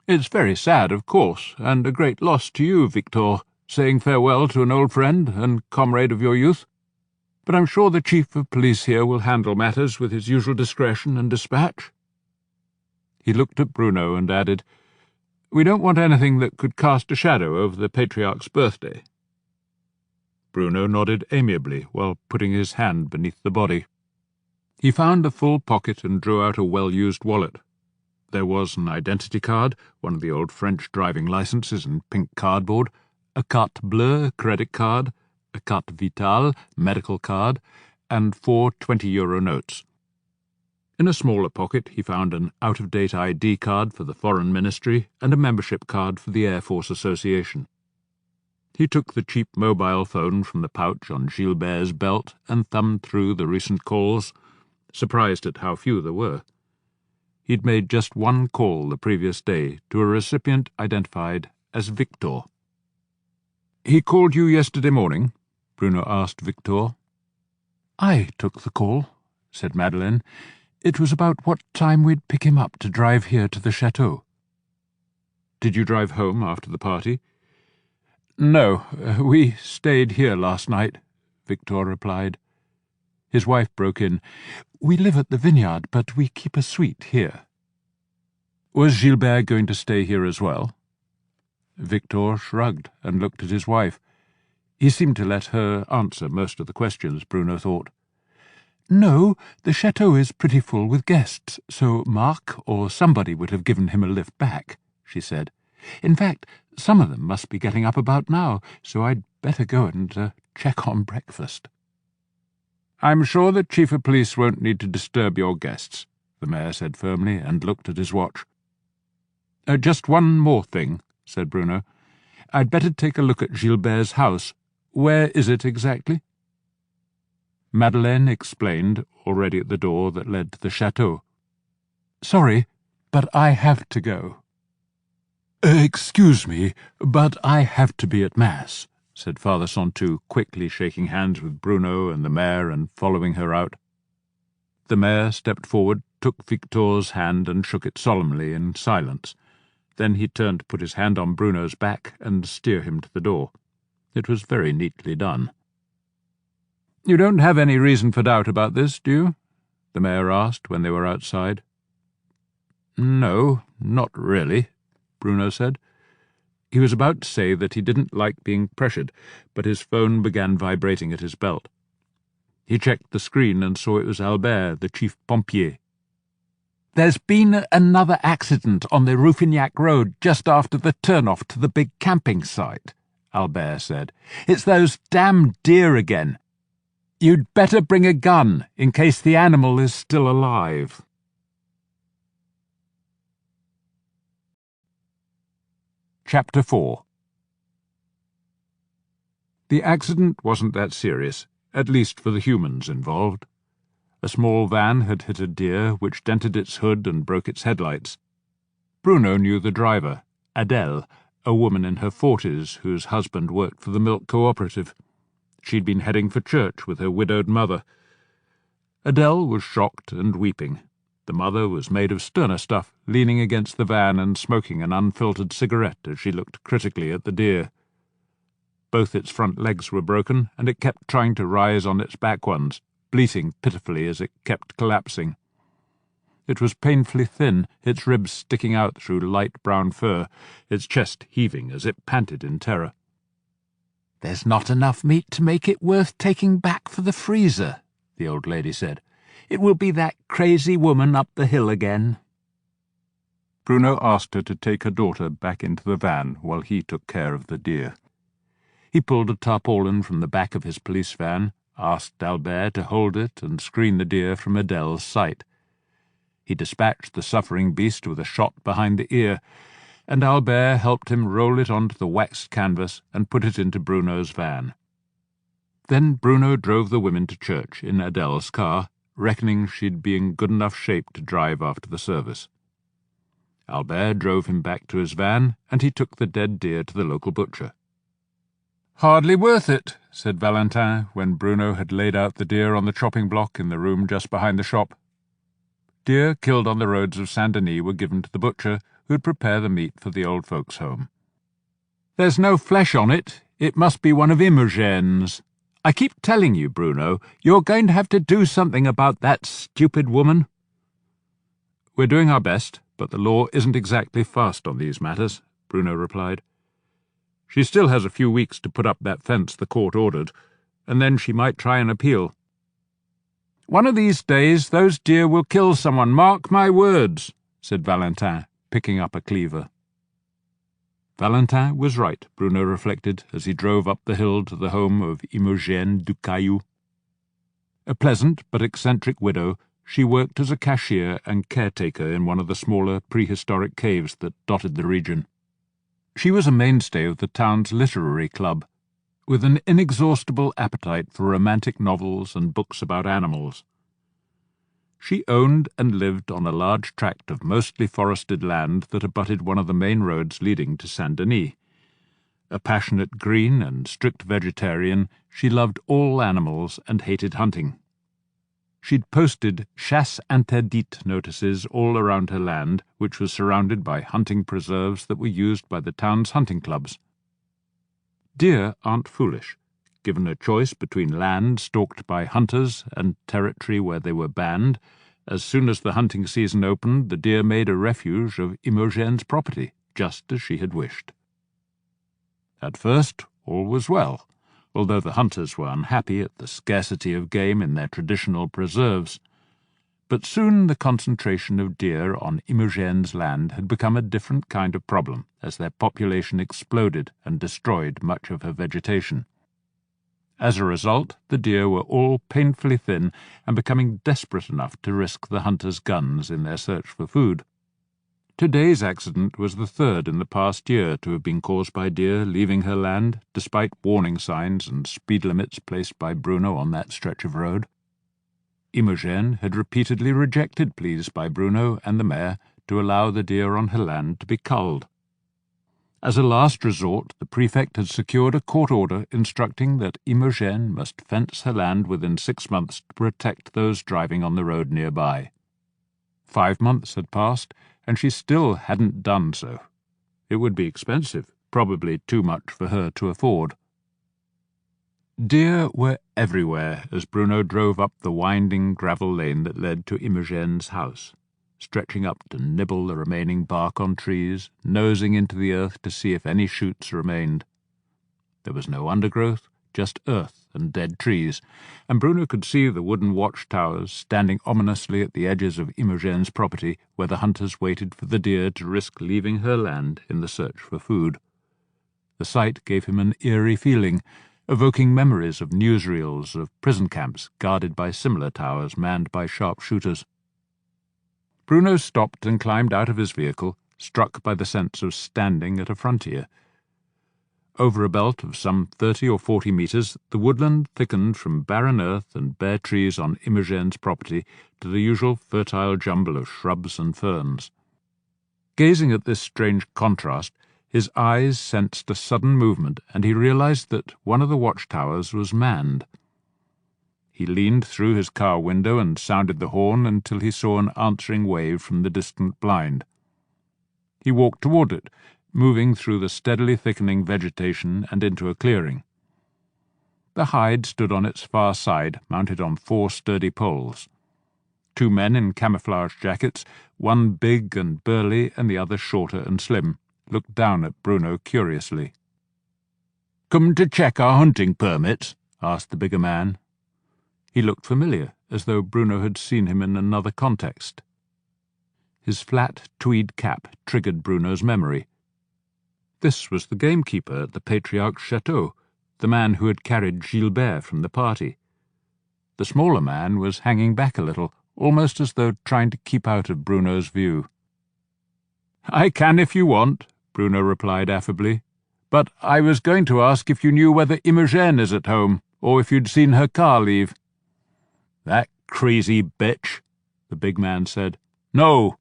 "It's very sad, of course, and a great loss to you, Victor, saying farewell to an old friend and comrade of your youth. But I'm sure the chief of police here will handle matters with his usual discretion and dispatch." He looked at Bruno and added, "We don't want anything that could cast a shadow over the Patriarch's birthday." Bruno nodded amiably while putting his hand beneath the body. He found a full pocket and drew out a well-used wallet. There was an identity card, one of the old French driving licenses in pink cardboard, a carte bleue credit card, a carte vitale medical card, and 4 20-euro notes. In a smaller pocket he found an out-of-date ID card for the Foreign Ministry and a membership card for the Air Force Association. He took the cheap mobile phone from the pouch on Gilbert's belt and thumbed through the recent calls, surprised at how few there were. He'd made just one call the previous day to a recipient identified as Victor. "He called you yesterday morning?" Bruno asked Victor. "I took the call," said Madeleine. "It was about what time we'd pick him up to drive here to the chateau." "Did you drive home after the party?" "No, we stayed here last night," Victor replied. His wife broke in. "We live at the vineyard, but we keep a suite here." "Was Gilbert going to stay here as well?" Victor shrugged and looked at his wife. He seemed to let her answer most of the questions, Bruno thought. "No, the chateau is pretty full with guests, so Marc or somebody would have given him a lift back," she said. "In fact, some of them must be getting up about now, so I'd better go and check on breakfast." "I'm sure the chief of police won't need to disturb your guests," the mayor said firmly, and looked at his watch. "Just one more thing," said Bruno. "I'd better take a look at Gilbert's house. Where is it exactly?" Madeleine explained, already at the door that led to the chateau. "Sorry, but I have to go." "Excuse me, but I have to be at Mass," said Father Santou, quickly shaking hands with Bruno and the mayor and following her out. The mayor stepped forward, took Victor's hand and shook it solemnly in silence. Then he turned to put his hand on Bruno's back and steer him to the door. It was very neatly done. "You don't have any reason for doubt about this, do you?" the mayor asked when they were outside. "No, not really," Bruno said. He was about to say that he didn't like being pressured, but his phone began vibrating at his belt. He checked the screen and saw it was Albert, the chief pompier. "There's been another accident on the Rouffignac Road just after the turn-off to the big camping site," Albert said. "It's those damn deer again. You'd better bring a gun in case the animal is still alive." Chapter 4. The accident wasn't that serious, at least for the humans involved. A small van had hit a deer, which dented its hood and broke its headlights. Bruno knew the driver, Adele, a woman in her 40s whose husband worked for the milk cooperative. She'd been heading for church with her widowed mother. Adele was shocked and weeping. The mother was made of sterner stuff, leaning against the van and smoking an unfiltered cigarette as she looked critically at the deer. Both its front legs were broken, and it kept trying to rise on its back ones, bleating pitifully as it kept collapsing. It was painfully thin, its ribs sticking out through light brown fur, its chest heaving as it panted in terror. "There's not enough meat to make it worth taking back for the freezer," the old lady said. "It will be that crazy woman up the hill again." Bruno asked her to take her daughter back into the van while he took care of the deer. He pulled a tarpaulin from the back of his police van, asked Albert to hold it and screen the deer from Adele's sight. He dispatched the suffering beast with a shot behind the ear, and Albert helped him roll it onto the waxed canvas and put it into Bruno's van. Then Bruno drove the women to church in Adele's car, reckoning she'd be in good enough shape to drive after the service. Albert drove him back to his van, and he took the dead deer to the local butcher. "Hardly worth it," said Valentin, when Bruno had laid out the deer on the chopping block in the room just behind the shop. Deer killed on the roads of Saint-Denis were given to the butcher, who'd prepare the meat for the old folks' home. "There's no flesh on it. It must be one of Imogen's. I keep telling you, Bruno, you're going to have to do something about that stupid woman." "We're doing our best, but the law isn't exactly fast on these matters," Bruno replied. "She still has a few weeks to put up that fence the court ordered, and then she might try an appeal." "One of these days those deer will kill someone, mark my words," said Valentin, picking up a cleaver. Valentin was right, Bruno reflected, as he drove up the hill to the home of Imogen du Caillou. A pleasant but eccentric widow, she worked as a cashier and caretaker in one of the smaller prehistoric caves that dotted the region. She was a mainstay of the town's literary club, with an inexhaustible appetite for romantic novels and books about animals. She owned and lived on a large tract of mostly forested land that abutted one of the main roads leading to Saint-Denis. A passionate green and strict vegetarian, she loved all animals and hated hunting. She'd posted chasse interdite notices all around her land, which was surrounded by hunting preserves that were used by the town's hunting clubs. Deer aren't foolish. Given a choice between land stalked by hunters and territory where they were banned, as soon as the hunting season opened, the deer made a refuge of Imogen's property, just as she had wished. At first, all was well, although the hunters were unhappy at the scarcity of game in their traditional preserves. But soon the concentration of deer on Imogen's land had become a different kind of problem, as their population exploded and destroyed much of her vegetation. As a result, the deer were all painfully thin and becoming desperate enough to risk the hunters' guns in their search for food. Today's accident was the third in the past year to have been caused by deer leaving her land, despite warning signs and speed limits placed by Bruno on that stretch of road. Imogen had repeatedly rejected pleas by Bruno and the mayor to allow the deer on her land to be culled. As a last resort, the prefect had secured a court order instructing that Imogen must fence her land within 6 months to protect those driving on the road nearby. 5 months had passed, and she still hadn't done so. It would be expensive, probably too much for her to afford. Deer were everywhere as Bruno drove up the winding gravel lane that led to Imogen's house, stretching up to nibble the remaining bark on trees, nosing into the earth to see if any shoots remained. There was no undergrowth, just earth and dead trees, and Bruno could see the wooden watchtowers standing ominously at the edges of Imogen's property, where the hunters waited for the deer to risk leaving her land in the search for food. The sight gave him an eerie feeling, evoking memories of newsreels of prison camps guarded by similar towers manned by sharpshooters. Bruno stopped and climbed out of his vehicle, struck by the sense of standing at a frontier. Over a belt of some 30 or 40 metres, the woodland thickened from barren earth and bare trees on Imogen's property to the usual fertile jumble of shrubs and ferns. Gazing at this strange contrast, his eyes sensed a sudden movement, and he realized that one of the watchtowers was manned. He leaned through his car window and sounded the horn until he saw an answering wave from the distant blind. He walked toward it, moving through the steadily thickening vegetation and into a clearing. The hide stood on its far side, mounted on 4 sturdy poles. 2 men in camouflage jackets, one big and burly and the other shorter and slim, looked down at Bruno curiously. "Come to check our hunting permits?" asked the bigger man. He looked familiar, as though Bruno had seen him in another context. His flat tweed cap triggered Bruno's memory. This was the gamekeeper at the Patriarch's chateau, the man who had carried Gilbert from the party. The smaller man was hanging back a little, almost as though trying to keep out of Bruno's view. "I can if you want," Bruno replied affably. "But I was going to ask if you knew whether Imogen is at home, or if you'd seen her car leave." "That crazy bitch," the big man said. "No,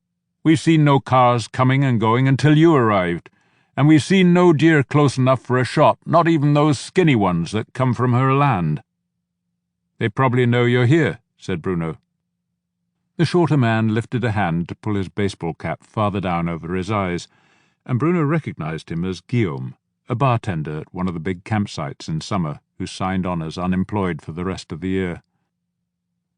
We've seen no cars coming and going until you arrived, and we've seen no deer close enough for a shot, not even those skinny ones that come from her land." "They probably know you're here," said Bruno. The shorter man lifted a hand to pull his baseball cap farther down over his eyes, and Bruno recognized him as Guillaume, a bartender at one of the big campsites in summer, who signed on as unemployed for the rest of the year.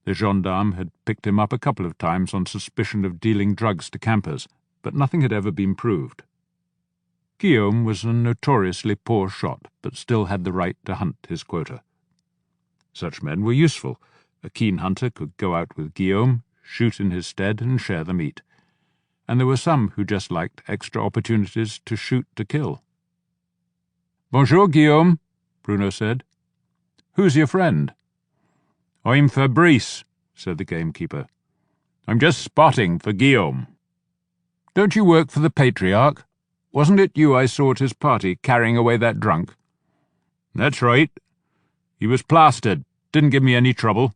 The gendarme had picked him up a couple of times on suspicion of dealing drugs to campers, but nothing had ever been proved. Guillaume was a notoriously poor shot, but still had the right to hunt his quota. Such men were useful. A keen hunter could go out with Guillaume, shoot in his stead, and share the meat. And there were some who just liked extra opportunities to shoot to kill. "Bonjour, Guillaume," Bruno said. "Who's your friend?" "I'm Fabrice," said the gamekeeper. "I'm just spotting for Guillaume." "Don't you work for the Patriarch? Wasn't it you I saw at his party carrying away that drunk?" "That's right. He was plastered, didn't give me any trouble.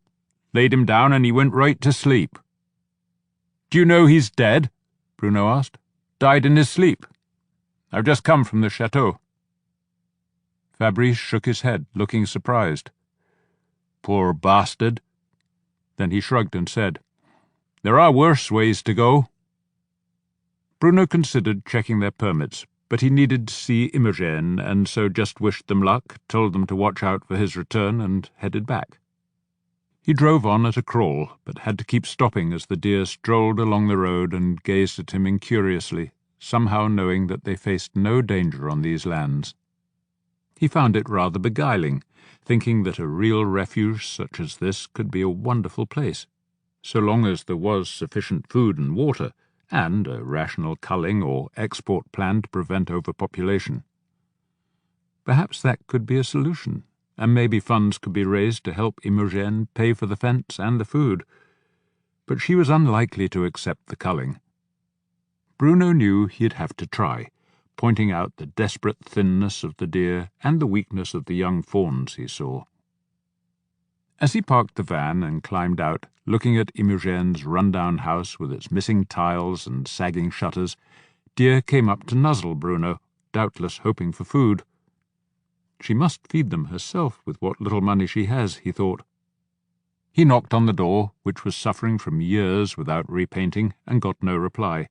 Laid him down and he went right to sleep." "Do you know he's dead?" Bruno asked. "Died in his sleep?" "I've just come from the chateau." Fabrice shook his head, looking surprised. "Poor bastard." Then he shrugged and said, "There are worse ways to go." Bruno considered checking their permits, but he needed to see Imogen, and so just wished them luck, told them to watch out for his return, and headed back. He drove on at a crawl, but had to keep stopping as the deer strolled along the road and gazed at him incuriously, somehow knowing that they faced no danger on these lands. He found it rather beguiling, thinking that a real refuge such as this could be a wonderful place, so long as there was sufficient food and water, and a rational culling or export plan to prevent overpopulation. Perhaps that could be a solution, and maybe funds could be raised to help Imogen pay for the fence and the food. But she was unlikely to accept the culling. Bruno knew he'd have to try, pointing out the desperate thinness of the deer and the weakness of the young fawns he saw. As he parked the van and climbed out, looking at Imogen's run-down house with its missing tiles and sagging shutters, Deer came up to nuzzle Bruno, doubtless hoping for food. She must feed them herself with what little money she has, he thought. He knocked on the door, which was suffering from years without repainting, and got no reply.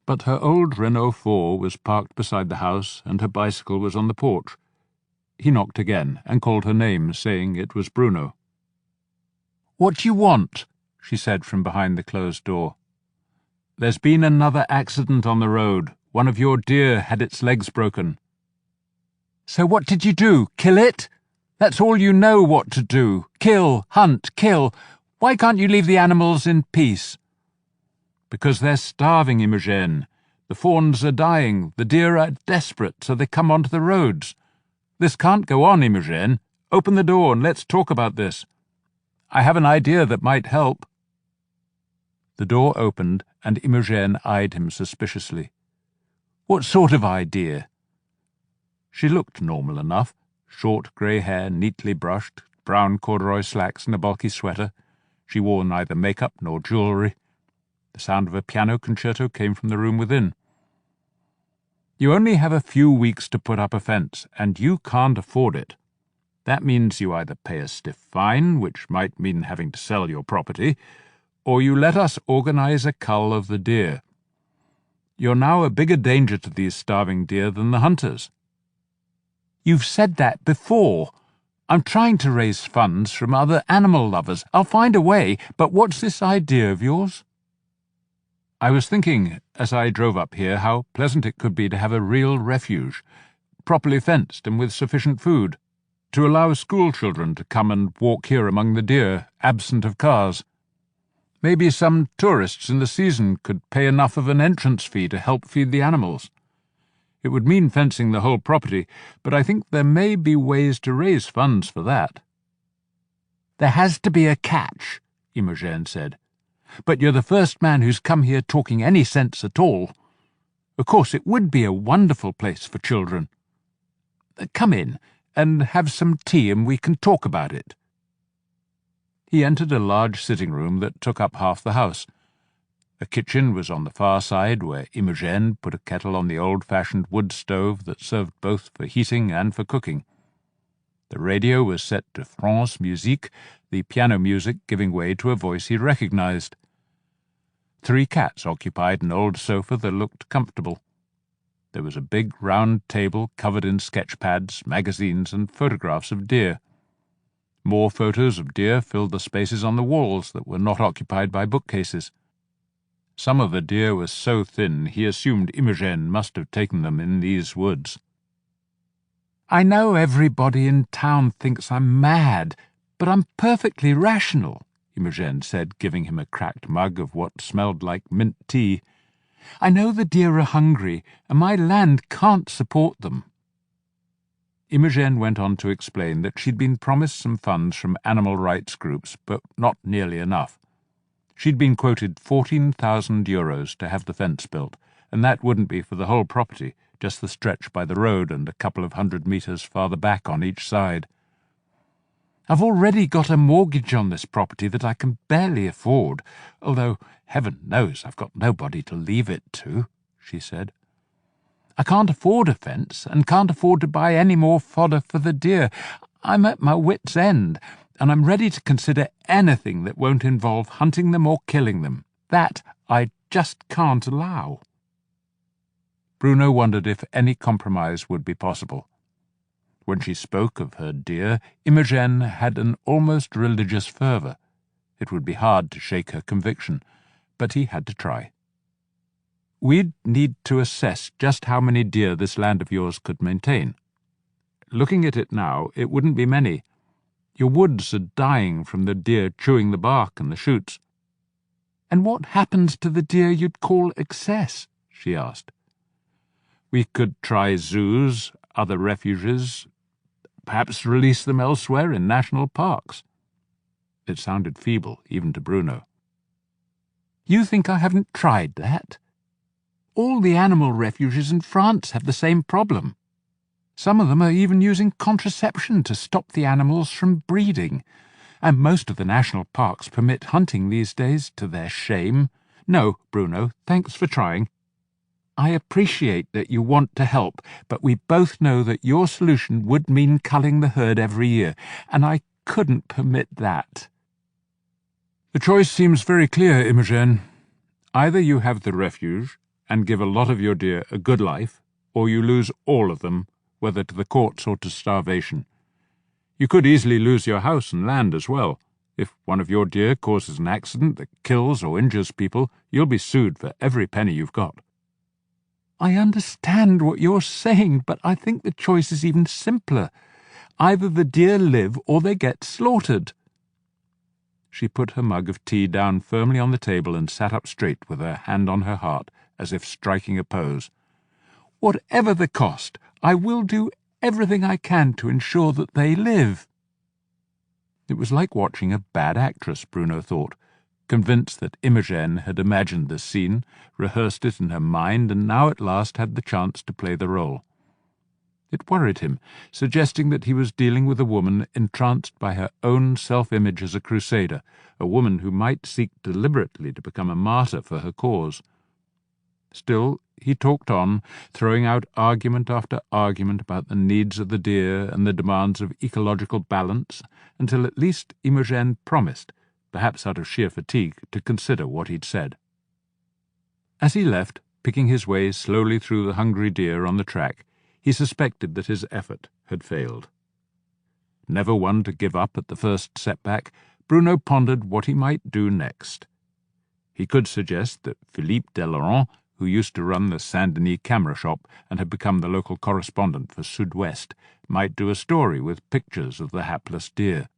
But her old Renault 4 was parked beside the house, and her bicycle was on the porch. He knocked again, and called her name, saying it was Bruno. "What do you want?" she said from behind the closed door. "There's been another accident on the road. One of your deer had its legs broken." "So what did you do? Kill it? That's all you know what to do. Kill, hunt, kill. Why can't you leave the animals in peace?" "Because they're starving, Imogen. The fawns are dying. The deer are desperate, so they come onto the roads. This can't go on, Imogen. Open the door and let's talk about this. I have an idea that might help." The door opened, and Imogen eyed him suspiciously. "What sort of idea?" She looked normal enough. Short grey hair, neatly brushed, brown corduroy slacks and a bulky sweater. She wore neither makeup nor jewellery. The sound of a piano concerto came from the room within. "You only have a few weeks to put up a fence, and you can't afford it. That means you either pay a stiff fine, which might mean having to sell your property, or you let us organise a cull of the deer. You're now a bigger danger to these starving deer than the hunters." "You've said that before. I'm trying to raise funds from other animal lovers. I'll find a way, but what's this idea of yours?" "I was thinking, as I drove up here, how pleasant it could be to have a real refuge, properly fenced and with sufficient food, to allow school children to come and walk here among the deer, absent of cars. Maybe some tourists in the season could pay enough of an entrance fee to help feed the animals. It would mean fencing the whole property, but I think there may be ways to raise funds for that." "There has to be a catch," Imogen said. "But you're the first man who's come here talking any sense at all. Of course, it would be a wonderful place for children. Come in and have some tea and we can talk about it." He entered a large sitting room that took up half the house. A kitchen was on the far side, where Imogen put a kettle on the old-fashioned wood stove that served both for heating and for cooking. The radio was set to France Musique, the piano music giving way to a voice he recognized. 3 cats occupied an old sofa that looked comfortable. There was a big round table covered in sketch pads, magazines, and photographs of deer. More photos of deer filled the spaces on the walls that were not occupied by bookcases. Some of the deer were so thin he assumed Imogen must have taken them in these woods. "I know everybody in town thinks I'm mad, but I'm perfectly rational," Imogen said, giving him a cracked mug of what smelled like mint tea. "I know the deer are hungry, and my land can't support them." Imogen went on to explain that she'd been promised some funds from animal rights groups, but not nearly enough. She'd been quoted 14,000 euros to have the fence built, and that wouldn't be for the whole property, just the stretch by the road and a couple of 100 metres farther back on each side. "I've already got a mortgage on this property that I can barely afford, although heaven knows I've got nobody to leave it to," she said. "I can't afford a fence and can't afford to buy any more fodder for the deer. I'm at my wit's end, and I'm ready to consider anything that won't involve hunting them or killing them. That I just can't allow." Bruno wondered if any compromise would be possible. When she spoke of her deer, Imogen had an almost religious fervour. It would be hard to shake her conviction, but he had to try. "We'd need to assess just how many deer this land of yours could maintain. Looking at it now, it wouldn't be many. Your woods are dying from the deer chewing the bark and the shoots." "And what happens to the deer you'd call excess?" she asked. "We could try zoos, other refuges, perhaps release them elsewhere in national parks." It sounded feeble, even to Bruno. "You think I haven't tried that? All the animal refuges in France have the same problem. Some of them are even using contraception to stop the animals from breeding, and most of the national parks permit hunting these days, to their shame. No, Bruno, thanks for trying. I appreciate that you want to help, but we both know that your solution would mean culling the herd every year, and I couldn't permit that." "The choice seems very clear, Imogen. Either you have the refuge and give a lot of your deer a good life, or you lose all of them, whether to the courts or to starvation. You could easily lose your house and land as well. If one of your deer causes an accident that kills or injures people, you'll be sued for every penny you've got." "I understand what you're saying, but I think the choice is even simpler. Either the deer live or they get slaughtered." She put her mug of tea down firmly on the table and sat up straight with her hand on her heart, as if striking a pose. "Whatever the cost, I will do everything I can to ensure that they live." It was like watching a bad actress, Bruno thought, convinced that Imogen had imagined this scene, rehearsed it in her mind, and now at last had the chance to play the role. It worried him, suggesting that he was dealing with a woman entranced by her own self-image as a crusader, a woman who might seek deliberately to become a martyr for her cause. Still, he talked on, throwing out argument after argument about the needs of the deer and the demands of ecological balance, until at least Imogen promised, perhaps out of sheer fatigue, to consider what he'd said. As he left, picking his way slowly through the hungry deer on the track, he suspected that his effort had failed. Never one to give up at the first setback, Bruno pondered what he might do next. He could suggest that Philippe Delaurent, who used to run the Saint-Denis camera shop and had become the local correspondent for Sud-Ouest, might do a story with pictures of the hapless deer.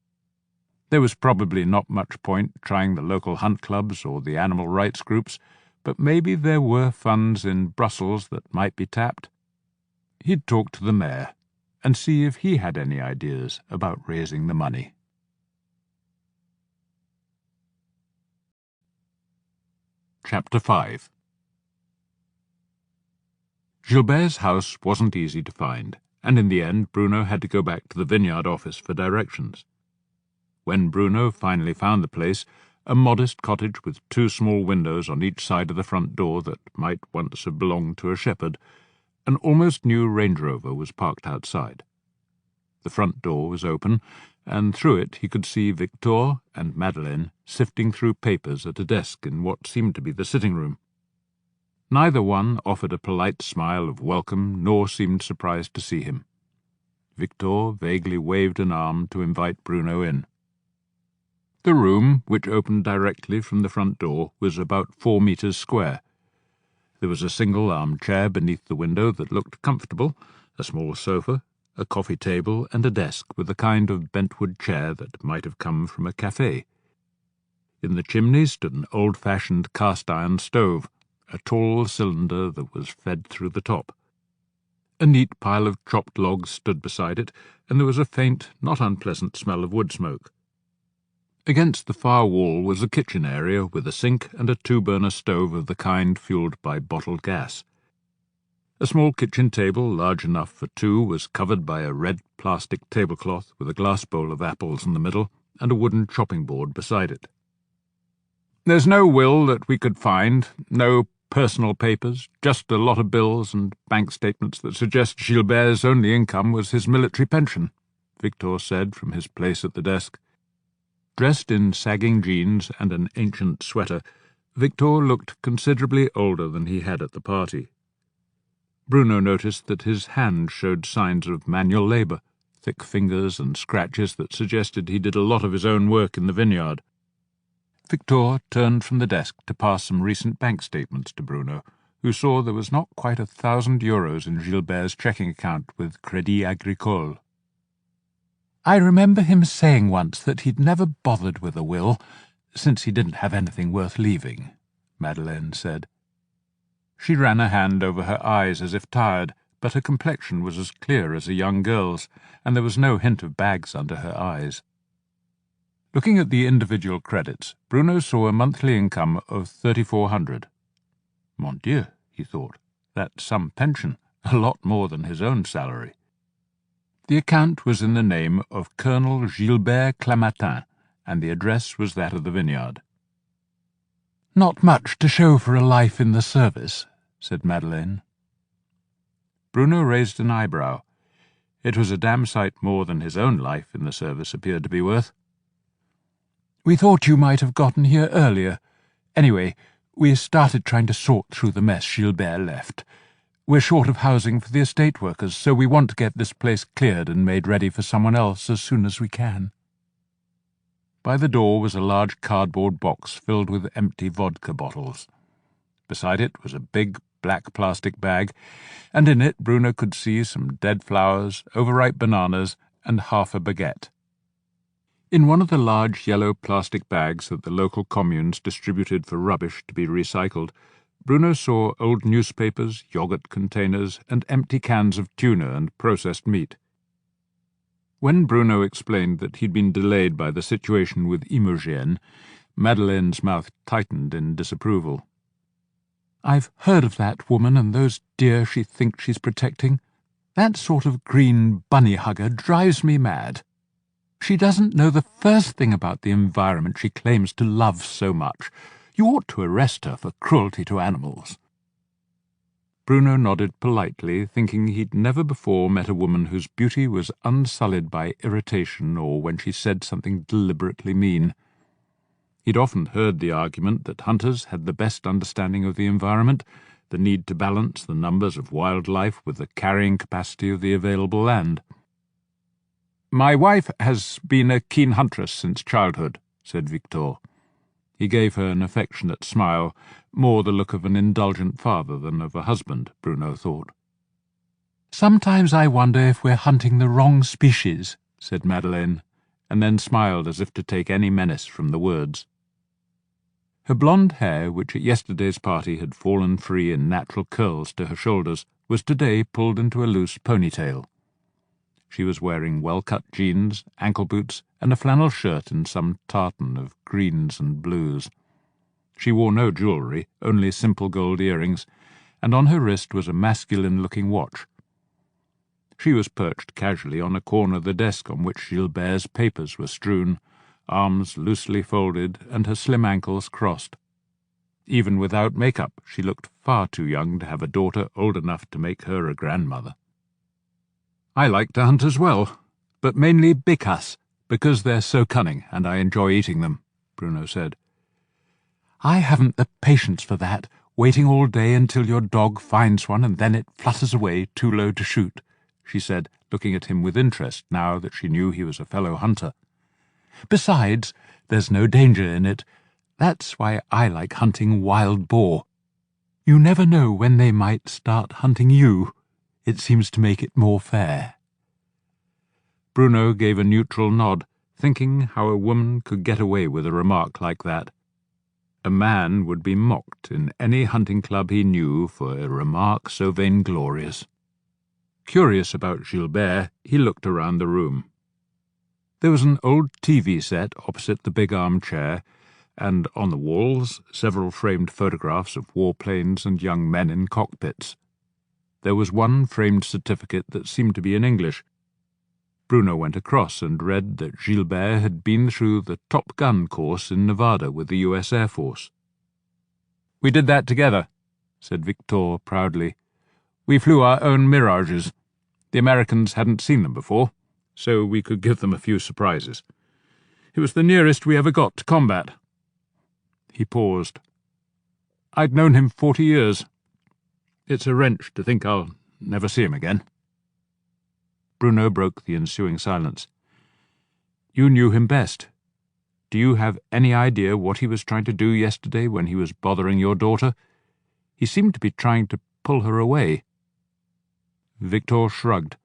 There was probably not much point trying the local hunt clubs or the animal rights groups, but maybe there were funds in Brussels that might be tapped. He'd talk to the mayor and see if he had any ideas about raising the money. Chapter 5. Gilbert's house wasn't easy to find, and in the end Bruno had to go back to the vineyard office for directions. When Bruno finally found the place, a modest cottage with 2 small windows on each side of the front door that might once have belonged to a shepherd. An almost new Range Rover was parked outside. The front door was open, and through it he could see Victor and Madeleine sifting through papers at a desk in what seemed to be the sitting-room. Neither one offered a polite smile of welcome nor seemed surprised to see him. Victor vaguely waved an arm to invite Bruno in. The room, which opened directly from the front door, was about 4 meters square. There was a single armchair beneath the window that looked comfortable, a small sofa, a coffee table, and a desk with a kind of bentwood chair that might have come from a cafe. In the chimney stood an old-fashioned cast-iron stove, a tall cylinder that was fed through the top. A neat pile of chopped logs stood beside it, and there was a faint, not unpleasant smell of wood smoke. Against the far wall was a kitchen area with a sink and a 2-burner stove of the kind fueled by bottled gas. A small kitchen table, large enough for 2, was covered by a red plastic tablecloth with a glass bowl of apples in the middle and a wooden chopping board beside it. "There's no will that we could find, no personal papers, just a lot of bills and bank statements that suggest Gilbert's only income was his military pension," Victor said from his place at the desk. Dressed in sagging jeans and an ancient sweater, Victor looked considerably older than he had at the party. Bruno noticed that his hand showed signs of manual labour, thick fingers and scratches that suggested he did a lot of his own work in the vineyard. Victor turned from the desk to pass some recent bank statements to Bruno, who saw there was not quite 1,000 euros in Gilbert's checking account with Crédit Agricole. "I remember him saying once that he'd never bothered with a will, since he didn't have anything worth leaving," Madeleine said. She ran a hand over her eyes as if tired, but her complexion was as clear as a young girl's, and there was no hint of bags under her eyes. Looking at the individual credits, Bruno saw a monthly income of 3,400. Mon Dieu, he thought, that's some pension, a lot more than his own salary. The account was in the name of Colonel Gilbert Clamatin, and the address was that of the vineyard. "Not much to show for a life in the service," said Madeleine. Bruno raised an eyebrow. It was a damn sight more than his own life in the service appeared to be worth. "We thought you might have gotten here earlier. Anyway, we started trying to sort through the mess Gilbert left. We're short of housing for the estate workers, so we want to get this place cleared and made ready for someone else as soon as we can." By the door was a large cardboard box filled with empty vodka bottles. Beside it was a big black plastic bag, and in it Bruno could see some dead flowers, overripe bananas, and half a baguette. In one of the large yellow plastic bags that the local communes distributed for rubbish to be recycled, Bruno saw old newspapers, yogurt containers, and empty cans of tuna and processed meat. When Bruno explained that he'd been delayed by the situation with Imogen, Madeleine's mouth tightened in disapproval. "I've heard of that woman and those deer she thinks she's protecting. That sort of green bunny-hugger drives me mad. She doesn't know the first thing about the environment she claims to love so much. You ought to arrest her for cruelty to animals." Bruno nodded politely, thinking he'd never before met a woman whose beauty was unsullied by irritation or when she said something deliberately mean. He'd often heard the argument that hunters had the best understanding of the environment, the need to balance the numbers of wildlife with the carrying capacity of the available land. "My wife has been a keen huntress since childhood," said Victor. He gave her an affectionate smile, more the look of an indulgent father than of a husband, Bruno thought. "Sometimes I wonder if we're hunting the wrong species," said Madeleine, and then smiled as if to take any menace from the words. Her blonde hair, which at yesterday's party had fallen free in natural curls to her shoulders, was today pulled into a loose ponytail. She was wearing well-cut jeans, ankle boots, and a flannel shirt in some tartan of greens and blues. She wore no jewellery, only simple gold earrings, and on her wrist was a masculine-looking watch. She was perched casually on a corner of the desk on which Gilbert's papers were strewn, arms loosely folded and her slim ankles crossed. Even without makeup, she looked far too young to have a daughter old enough to make her a grandmother. "I like to hunt as well, but mainly bikas, because they're so cunning and I enjoy eating them," Bruno said. "I haven't the patience for that, waiting all day until your dog finds one and then it flutters away too low to shoot," she said, looking at him with interest now that she knew he was a fellow hunter. "Besides, there's no danger in it. That's why I like hunting wild boar. You never know when they might start hunting you. It seems to make it more fair." Bruno gave a neutral nod, thinking how a woman could get away with a remark like that. A man would be mocked in any hunting club he knew for a remark so vainglorious. Curious about Gilbert, he looked around the room. There was an old TV set opposite the big armchair, and on the walls several framed photographs of warplanes and young men in cockpits. There was one framed certificate that seemed to be in English. Bruno went across and read that Gilbert had been through the Top Gun course in Nevada with the U.S. Air Force. "We did that together," said Victor proudly. "We flew our own Mirages. The Americans hadn't seen them before, so we could give them a few surprises. It was the nearest we ever got to combat." He paused. "I'd known him 40 years. It's a wrench to think I'll never see him again." Bruno broke the ensuing silence. "You knew him best. Do you have any idea what he was trying to do yesterday when he was bothering your daughter? He seemed to be trying to pull her away." Victor shrugged.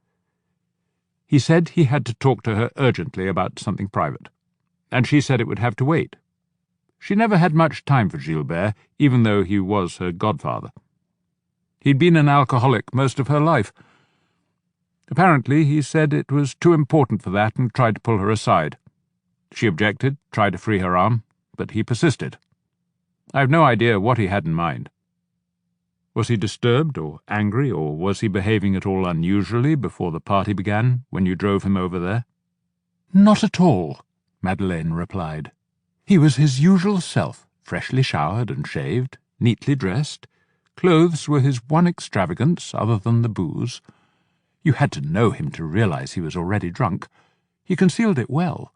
"He said he had to talk to her urgently about something private, and she said it would have to wait. She never had much time for Gilbert, even though he was her godfather. He'd been an alcoholic most of her life. Apparently he said it was too important for that and tried to pull her aside. She objected, tried to free her arm, but he persisted. I've no idea what he had in mind. Was he disturbed or angry, or was he behaving at all unusually before the party began, when you drove him over there?" "Not at all," Madeleine replied. "He was his usual self, freshly showered and shaved, neatly dressed. Clothes were his one extravagance other than the booze. You had to know him to realize he was already drunk. He concealed it well.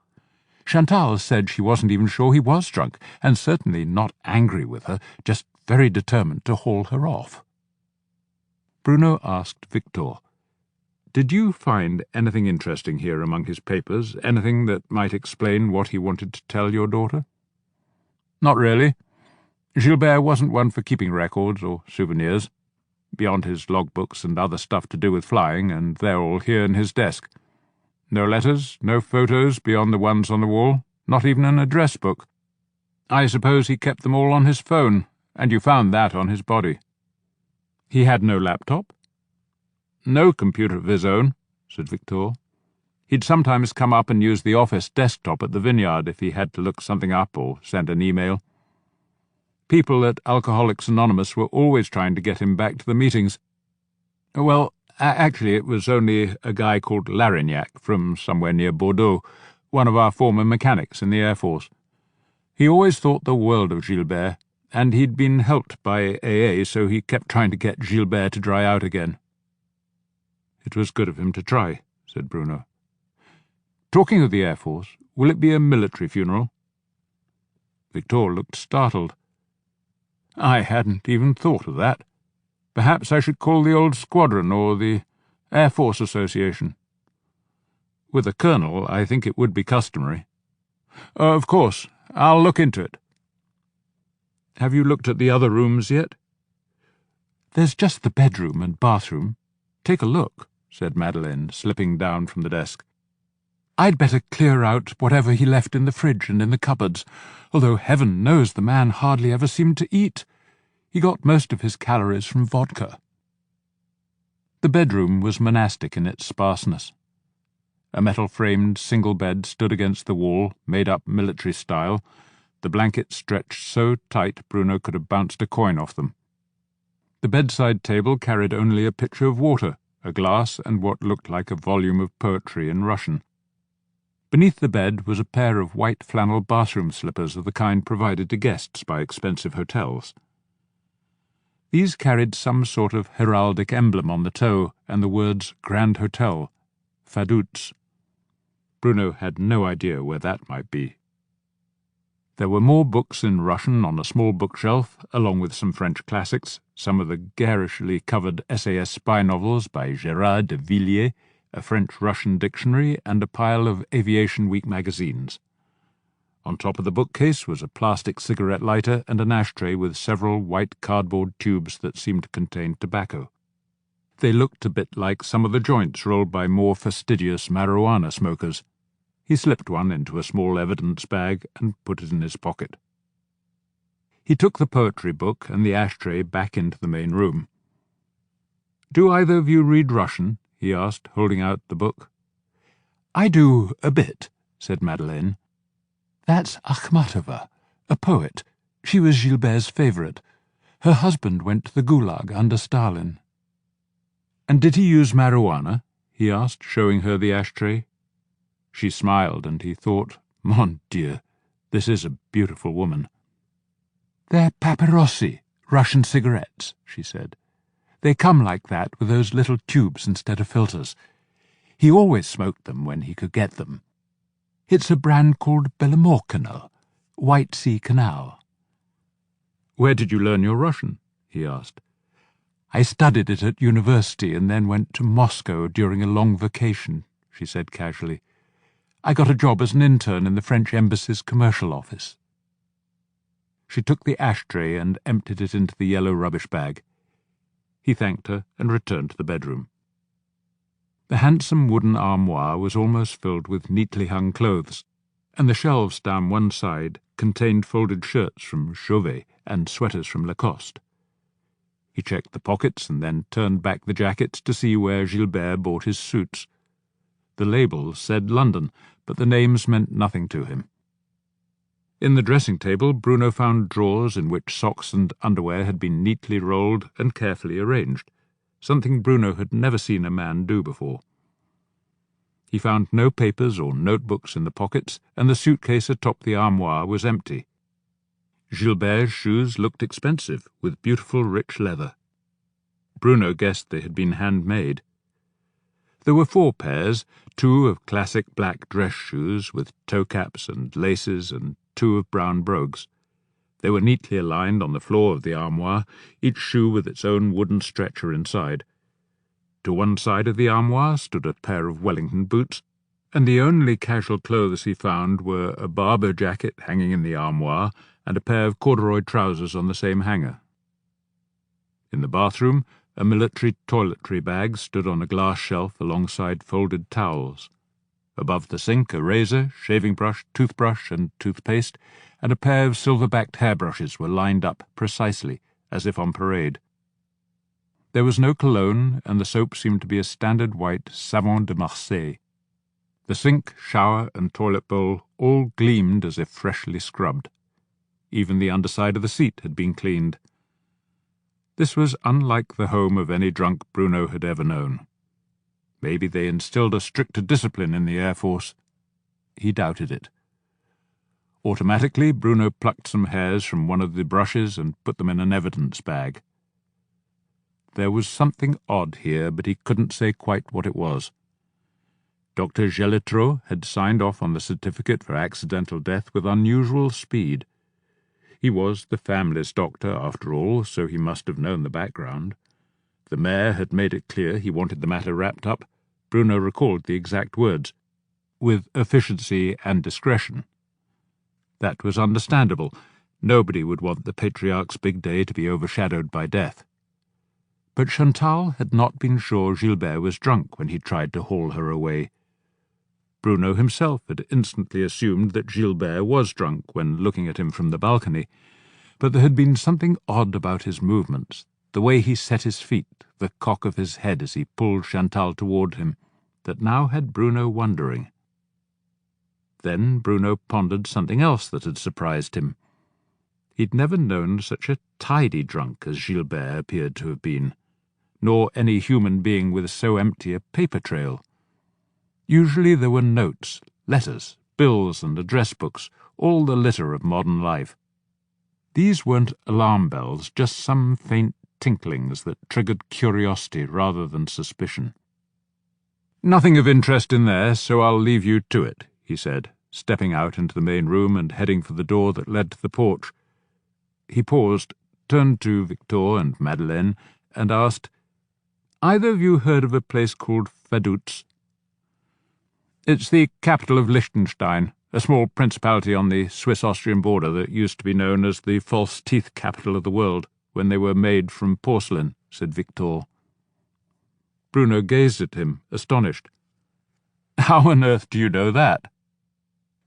Chantal said she wasn't even sure he was drunk, and certainly not angry with her, just very determined to haul her off." Bruno asked Victor, "Did you find anything interesting here among his papers, anything that might explain what he wanted to tell your daughter?" "Not really. Gilbert wasn't one for keeping records or souvenirs, beyond his logbooks and other stuff to do with flying, and they're all here in his desk. No letters, no photos beyond the ones on the wall, not even an address book. I suppose he kept them all on his phone, and you found that on his body." "He had no laptop?" "No computer of his own," said Victor. "He'd sometimes come up and use the office desktop at the Vineyard if he had to look something up or send an email. People at Alcoholics Anonymous were always trying to get him back to the meetings. Well, actually it was only a guy called Larignac from somewhere near Bordeaux, one of our former mechanics in the Air Force. He always thought the world of Gilbert, and he'd been helped by AA, so he kept trying to get Gilbert to dry out again." "It was good of him to try," said Bruno. "Talking of the Air Force, will it be a military funeral?" Victor looked startled. "I hadn't even thought of that. Perhaps I should call the old squadron or the Air Force Association." "With a colonel, I think it would be customary." "Of course. I'll look into it." "Have you looked at the other rooms yet?" "There's just the bedroom and bathroom. Take a look," said Madeleine, slipping down from the desk. "I'd better clear out whatever he left in the fridge and in the cupboards, although heaven knows the man hardly ever seemed to eat. He got most of his calories from vodka." The bedroom was monastic in its sparseness. A metal-framed single bed stood against the wall, made up military style, the blankets stretched so tight Bruno could have bounced a coin off them. The bedside table carried only a pitcher of water, a glass, and what looked like a volume of poetry in Russian. Beneath the bed was a pair of white flannel bathroom slippers of the kind provided to guests by expensive hotels. These carried some sort of heraldic emblem on the toe and the words Grand Hotel, Vaduz. Bruno had no idea where that might be. There were more books in Russian on a small bookshelf, along with some French classics, some of the garishly covered SAS spy novels by Gérard de Villiers, a French-Russian dictionary, and a pile of Aviation Week magazines. On top of the bookcase was a plastic cigarette lighter and an ashtray with several white cardboard tubes that seemed to contain tobacco. They looked a bit like some of the joints rolled by more fastidious marijuana smokers. He slipped one into a small evidence bag and put it in his pocket. He took the poetry book and the ashtray back into the main room. "Do either of you read Russian?" he asked, holding out the book. "I do a bit," said Madeleine. "That's Akhmatova, a poet. She was Gilbert's favourite. Her husband went to the Gulag under Stalin." "And did he use marijuana?" he asked, showing her the ashtray. She smiled, and he thought, "Mon Dieu, this is a beautiful woman." "They're paparosi, Russian cigarettes," she said. "They come like that with those little tubes instead of filters. He always smoked them when he could get them. It's a brand called Belomorkanal, White Sea Canal." "Where did you learn your Russian?" he asked. "I studied it at university and then went to Moscow during a long vacation," she said casually. "I got a job as an intern in the French Embassy's commercial office." She took the ashtray and emptied it into the yellow rubbish bag. He thanked her and returned to the bedroom. The handsome wooden armoire was almost filled with neatly hung clothes, and the shelves down one side contained folded shirts from Chauvet and sweaters from Lacoste. He checked the pockets and then turned back the jackets to see where Gilbert bought his suits. The labels said London, but the names meant nothing to him. In the dressing-table, Bruno found drawers in which socks and underwear had been neatly rolled and carefully arranged, something Bruno had never seen a man do before. He found no papers or notebooks in the pockets, and the suitcase atop the armoire was empty. Gilbert's shoes looked expensive, with beautiful rich leather. Bruno guessed they had been handmade. There were 4 pairs, 2 of classic black dress shoes with toe caps and laces, and 2 of brown brogues. They were neatly aligned on the floor of the armoire, each shoe with its own wooden stretcher inside. To one side of the armoire stood a pair of Wellington boots, and the only casual clothes he found were a Barber jacket hanging in the armoire and a pair of corduroy trousers on the same hanger. In the bathroom, a military toiletry bag stood on a glass shelf alongside folded towels. Above the sink, a razor, shaving brush, toothbrush, and toothpaste, and a pair of silver-backed hairbrushes were lined up precisely, as if on parade. There was no cologne, and the soap seemed to be a standard white Savon de Marseille. The sink, shower, and toilet bowl all gleamed as if freshly scrubbed. Even the underside of the seat had been cleaned. This was unlike the home of any drunk Bruno had ever known. Maybe they instilled a stricter discipline in the Air Force. He doubted it. Automatically, Bruno plucked some hairs from one of the brushes and put them in an evidence bag. There was something odd here, but he couldn't say quite what it was. Dr. Gelitreau had signed off on the certificate for accidental death with unusual speed. He was the family's doctor, after all, so he must have known the background. The mayor had made it clear he wanted the matter wrapped up. Bruno recalled the exact words, "with efficiency and discretion." That was understandable. Nobody would want the Patriarch's big day to be overshadowed by death. But Chantal had not been sure Gilbert was drunk when he tried to haul her away. Bruno himself had instantly assumed that Gilbert was drunk when looking at him from the balcony, but there had been something odd about his movements, the way he set his feet, the cock of his head as he pulled Chantal toward him, that now had Bruno wondering. Then Bruno pondered something else that had surprised him. He'd never known such a tidy drunk as Gilbert appeared to have been, nor any human being with so empty a paper trail. Usually there were notes, letters, bills and address books, all the litter of modern life. These weren't alarm bells, just some faint tinklings that triggered curiosity rather than suspicion. "Nothing of interest in there, so I'll leave you to it," he said, stepping out into the main room and heading for the door that led to the porch. He paused, turned to Victor and Madeleine, and asked, "Either of you heard of a place called Vaduz?" "It's the capital of Liechtenstein, a small principality on the Swiss-Austrian border that used to be known as the false teeth capital of the world when they were made from porcelain," said Victor. Bruno gazed at him, astonished. "How on earth do you know that?"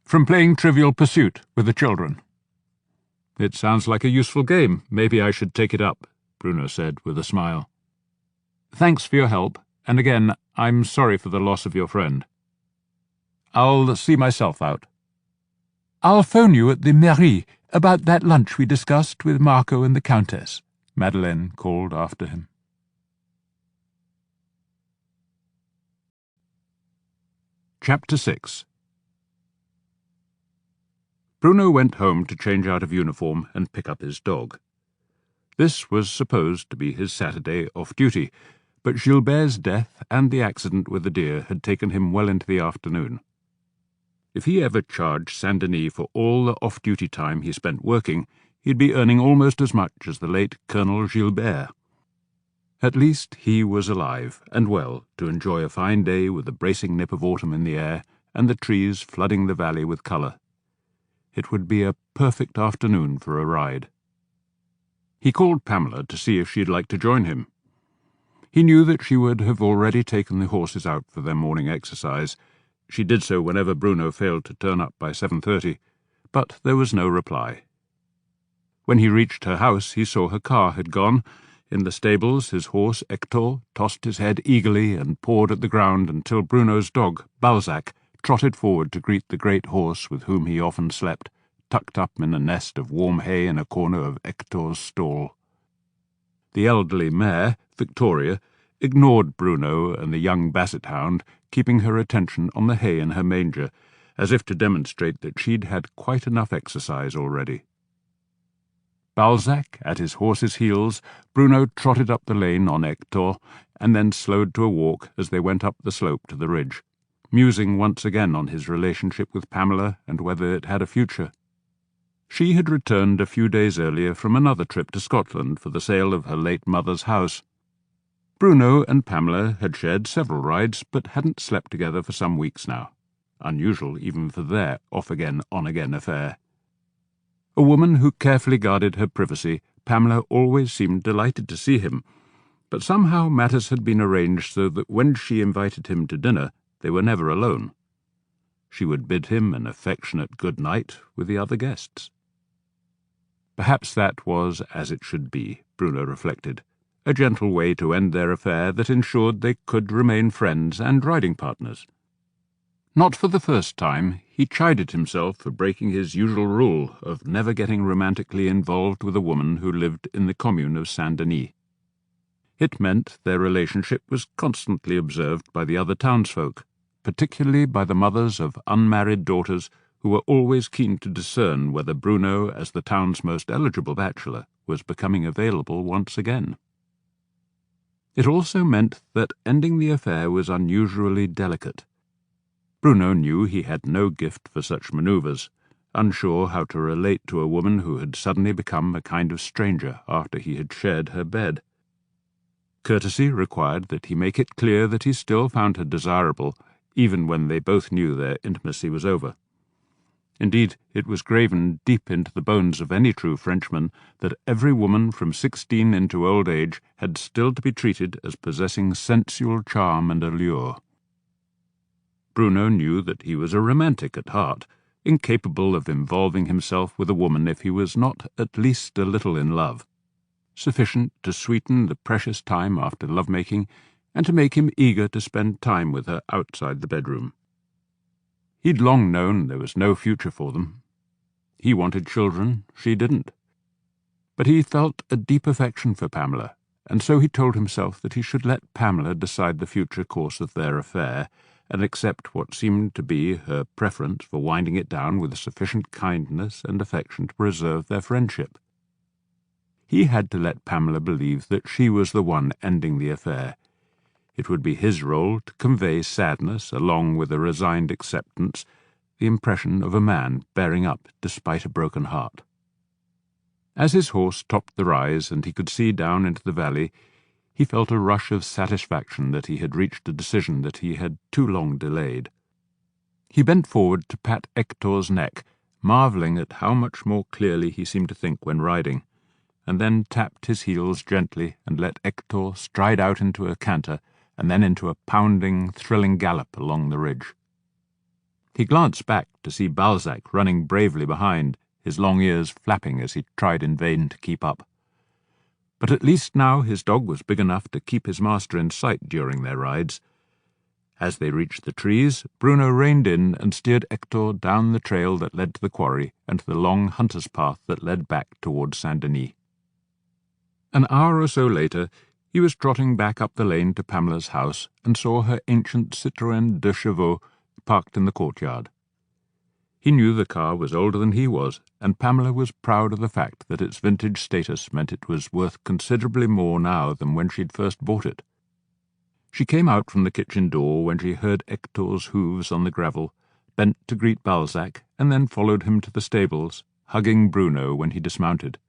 "From playing Trivial Pursuit with the children." "It sounds like a useful game. Maybe I should take it up," Bruno said with a smile. "Thanks for your help, and again, I'm sorry for the loss of your friend. I'll see myself out." "I'll phone you at the mairie about that lunch we discussed with Marco and the Countess," Madeleine called after him. Chapter 6. Bruno went home to change out of uniform and pick up his dog. This was supposed to be his Saturday off-duty, but Gilbert's death and the accident with the deer had taken him well into the afternoon. If he ever charged Saint-Denis for all the off-duty time he spent working, he'd be earning almost as much as the late Colonel Gilbert. At least he was alive and well to enjoy a fine day with the bracing nip of autumn in the air and the trees flooding the valley with colour. It would be a perfect afternoon for a ride. He called Pamela to see if she'd like to join him. He knew that she would have already taken the horses out for their morning exercise. She did so whenever Bruno failed to turn up by 7:30, but there was no reply. When he reached her house, he saw her car had gone. In the stables, his horse, Hector, tossed his head eagerly and pawed at the ground until Bruno's dog, Balzac, trotted forward to greet the great horse with whom he often slept, tucked up in a nest of warm hay in a corner of Hector's stall. The elderly mare, Victoria, ignored Bruno and the young basset hound, keeping her attention on the hay in her manger, as if to demonstrate that she'd had quite enough exercise already. Balzac at his horse's heels, Bruno trotted up the lane on Hector, and then slowed to a walk as they went up the slope to the ridge, musing once again on his relationship with Pamela and whether it had a future. She had returned a few days earlier from another trip to Scotland for the sale of her late mother's house. Bruno and Pamela had shared several rides, but hadn't slept together for some weeks now, unusual even for their off-again, on-again affair. A woman who carefully guarded her privacy, Pamela always seemed delighted to see him, but somehow matters had been arranged so that when she invited him to dinner, they were never alone. She would bid him an affectionate good night with the other guests. Perhaps that was as it should be, Bruno reflected, a gentle way to end their affair that ensured they could remain friends and riding partners. Not for the first time, he chided himself for breaking his usual rule of never getting romantically involved with a woman who lived in the commune of Saint-Denis. It meant their relationship was constantly observed by the other townsfolk, particularly by the mothers of unmarried daughters who were always keen to discern whether Bruno, as the town's most eligible bachelor, was becoming available once again. It also meant that ending the affair was unusually delicate. Bruno knew he had no gift for such manoeuvres, unsure how to relate to a woman who had suddenly become a kind of stranger after he had shared her bed. Courtesy required that he make it clear that he still found her desirable, even when they both knew their intimacy was over. Indeed, it was graven deep into the bones of any true Frenchman that every woman from 16 into old age had still to be treated as possessing sensual charm and allure. Bruno knew that he was a romantic at heart, incapable of involving himself with a woman if he was not at least a little in love, sufficient to sweeten the precious time after love-making and to make him eager to spend time with her outside the bedroom. He'd long known there was no future for them. He wanted children, she didn't. But he felt a deep affection for Pamela, and so he told himself that he should let Pamela decide the future course of their affair, and accept what seemed to be her preference for winding it down with sufficient kindness and affection to preserve their friendship. He had to let Pamela believe that she was the one ending the affair. It would be his role to convey sadness along with a resigned acceptance, the impression of a man bearing up despite a broken heart. As his horse topped the rise and he could see down into the valley, he felt a rush of satisfaction that he had reached a decision that he had too long delayed. He bent forward to pat Hector's neck, marvelling at how much more clearly he seemed to think when riding, and then tapped his heels gently and let Hector stride out into a canter and then into a pounding, thrilling gallop along the ridge. He glanced back to see Balzac running bravely behind, his long ears flapping as he tried in vain to keep up. But at least now his dog was big enough to keep his master in sight during their rides. As they reached the trees, Bruno reined in and steered Hector down the trail that led to the quarry and to the long hunter's path that led back towards Saint-Denis. An hour or so later, he was trotting back up the lane to Pamela's house and saw her ancient Citroën de Chevaux parked in the courtyard. He knew the car was older than he was, and Pamela was proud of the fact that its vintage status meant it was worth considerably more now than when she'd first bought it. She came out from the kitchen door when she heard Hector's hooves on the gravel, bent to greet Balzac, and then followed him to the stables, hugging Bruno when he dismounted.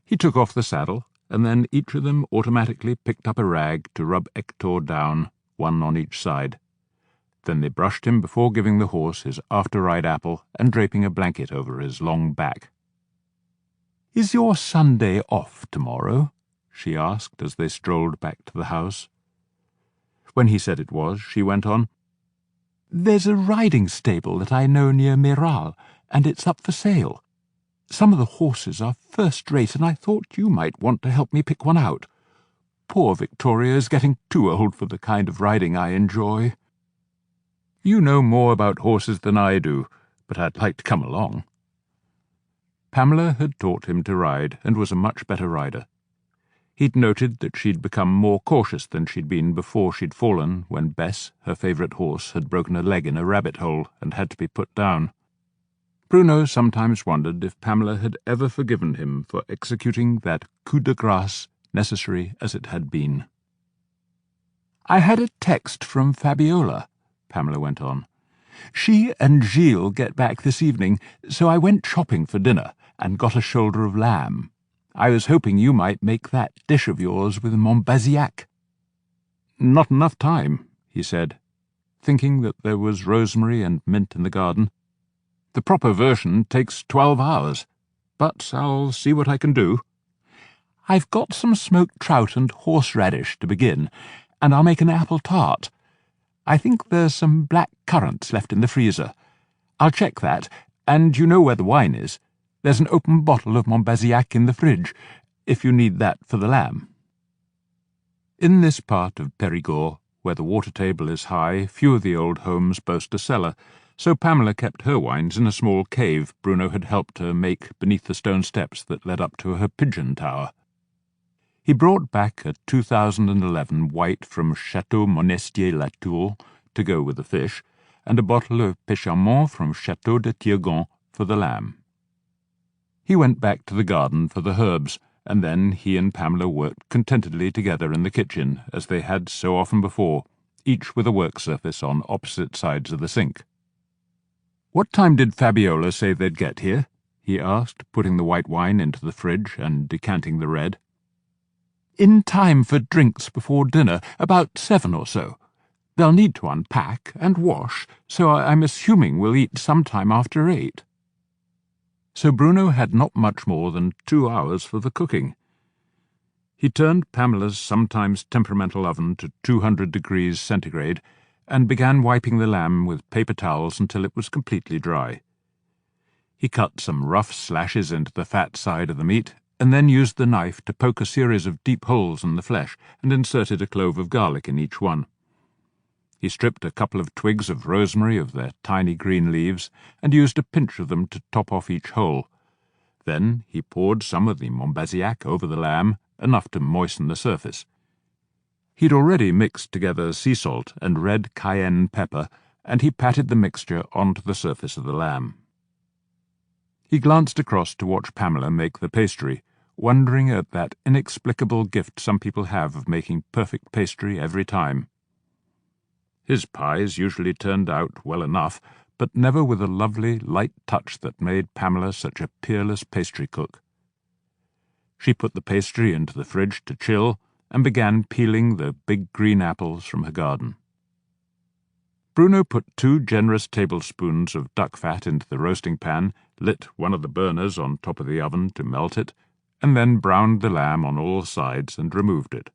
He took off the saddle, and then each of them automatically picked up a rag to rub Hector down, one on each side. Then they brushed him before giving the horse his after-ride apple and draping a blanket over his long back. "Is your Sunday off tomorrow?" she asked as they strolled back to the house. When he said it was, she went on, "There's a riding stable that I know near Miral, and it's up for sale. Some of the horses are first-rate, and I thought you might want to help me pick one out. Poor Victoria is getting too old for the kind of riding I enjoy." "You know more about horses than I do, but I'd like to come along." Pamela had taught him to ride and was a much better rider. He'd noted that she'd become more cautious than she'd been before she'd fallen when Bess, her favourite horse, had broken a leg in a rabbit hole and had to be put down. Bruno sometimes wondered if Pamela had ever forgiven him for executing that coup de grâce, necessary as it had been. "I had a text from Fabiola," Pamela went on. "She and Gilles get back this evening, so I went shopping for dinner and got a shoulder of lamb. I was hoping you might make that dish of yours with Montbazillac." "Not enough time," he said, thinking that there was rosemary and mint in the garden. "The proper version takes 12 hours, but I'll see what I can do." "I've got some smoked trout and horseradish to begin, and I'll make an apple tart. I think there's some black currants left in the freezer. I'll check that, and you know where the wine is. There's an open bottle of Montbazillac in the fridge, if you need that for the lamb." In this part of Périgord, where the water table is high, few of the old homes boast a cellar, so Pamela kept her wines in a small cave Bruno had helped her make beneath the stone steps that led up to her pigeon tower. He brought back a 2011 white from Château Monestier-la-Tour to go with the fish, and a bottle of Péchamont from Château de Tirgon for the lamb. He went back to the garden for the herbs, and then he and Pamela worked contentedly together in the kitchen, as they had so often before, each with a work surface on opposite sides of the sink. "What time did Fabiola say they'd get here?" he asked, putting the white wine into the fridge and decanting the red. "In time for drinks before dinner, about 7 or so. They'll need to unpack and wash, so I'm assuming we'll eat sometime after 8. So Bruno had not much more than 2 hours for the cooking. He turned Pamela's sometimes temperamental oven to 200 degrees centigrade and began wiping the lamb with paper towels until it was completely dry. He cut some rough slashes into the fat side of the meat, and then used the knife to poke a series of deep holes in the flesh and inserted a clove of garlic in each one. He stripped a couple of twigs of rosemary of their tiny green leaves and used a pinch of them to top off each hole. Then he poured some of the Montbazillac over the lamb, enough to moisten the surface. He'd already mixed together sea salt and red cayenne pepper, and he patted the mixture onto the surface of the lamb. He glanced across to watch Pamela make the pastry, wondering at that inexplicable gift some people have of making perfect pastry every time. His pies usually turned out well enough, but never with a lovely, light touch that made Pamela such a peerless pastry cook. She put the pastry into the fridge to chill and began peeling the big green apples from her garden. Bruno put 2 generous tablespoons of duck fat into the roasting pan, lit one of the burners on top of the oven to melt it, and then browned the lamb on all sides and removed it.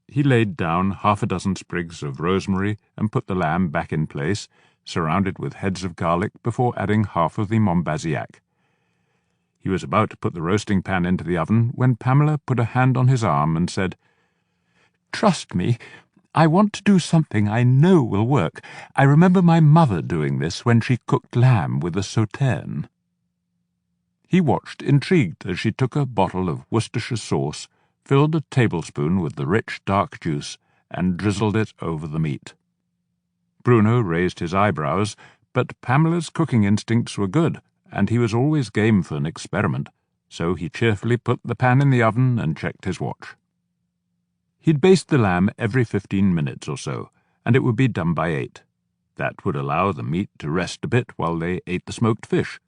He laid down 6 sprigs of rosemary and put the lamb back in place, surrounded with heads of garlic, before adding half of the Montbazillac. He was about to put the roasting pan into the oven when Pamela put a hand on his arm and said, "Trust me, I want to do something I know will work. I remember my mother doing this when she cooked lamb with a sauterne." He watched, intrigued, as she took a bottle of Worcestershire sauce, filled a tablespoon with the rich dark juice, and drizzled it over the meat. Bruno raised his eyebrows, but Pamela's cooking instincts were good, and he was always game for an experiment, so he cheerfully put the pan in the oven and checked his watch. He'd baste the lamb every 15 minutes or so, and it would be done by 8. That would allow the meat to rest a bit while they ate the smoked fish.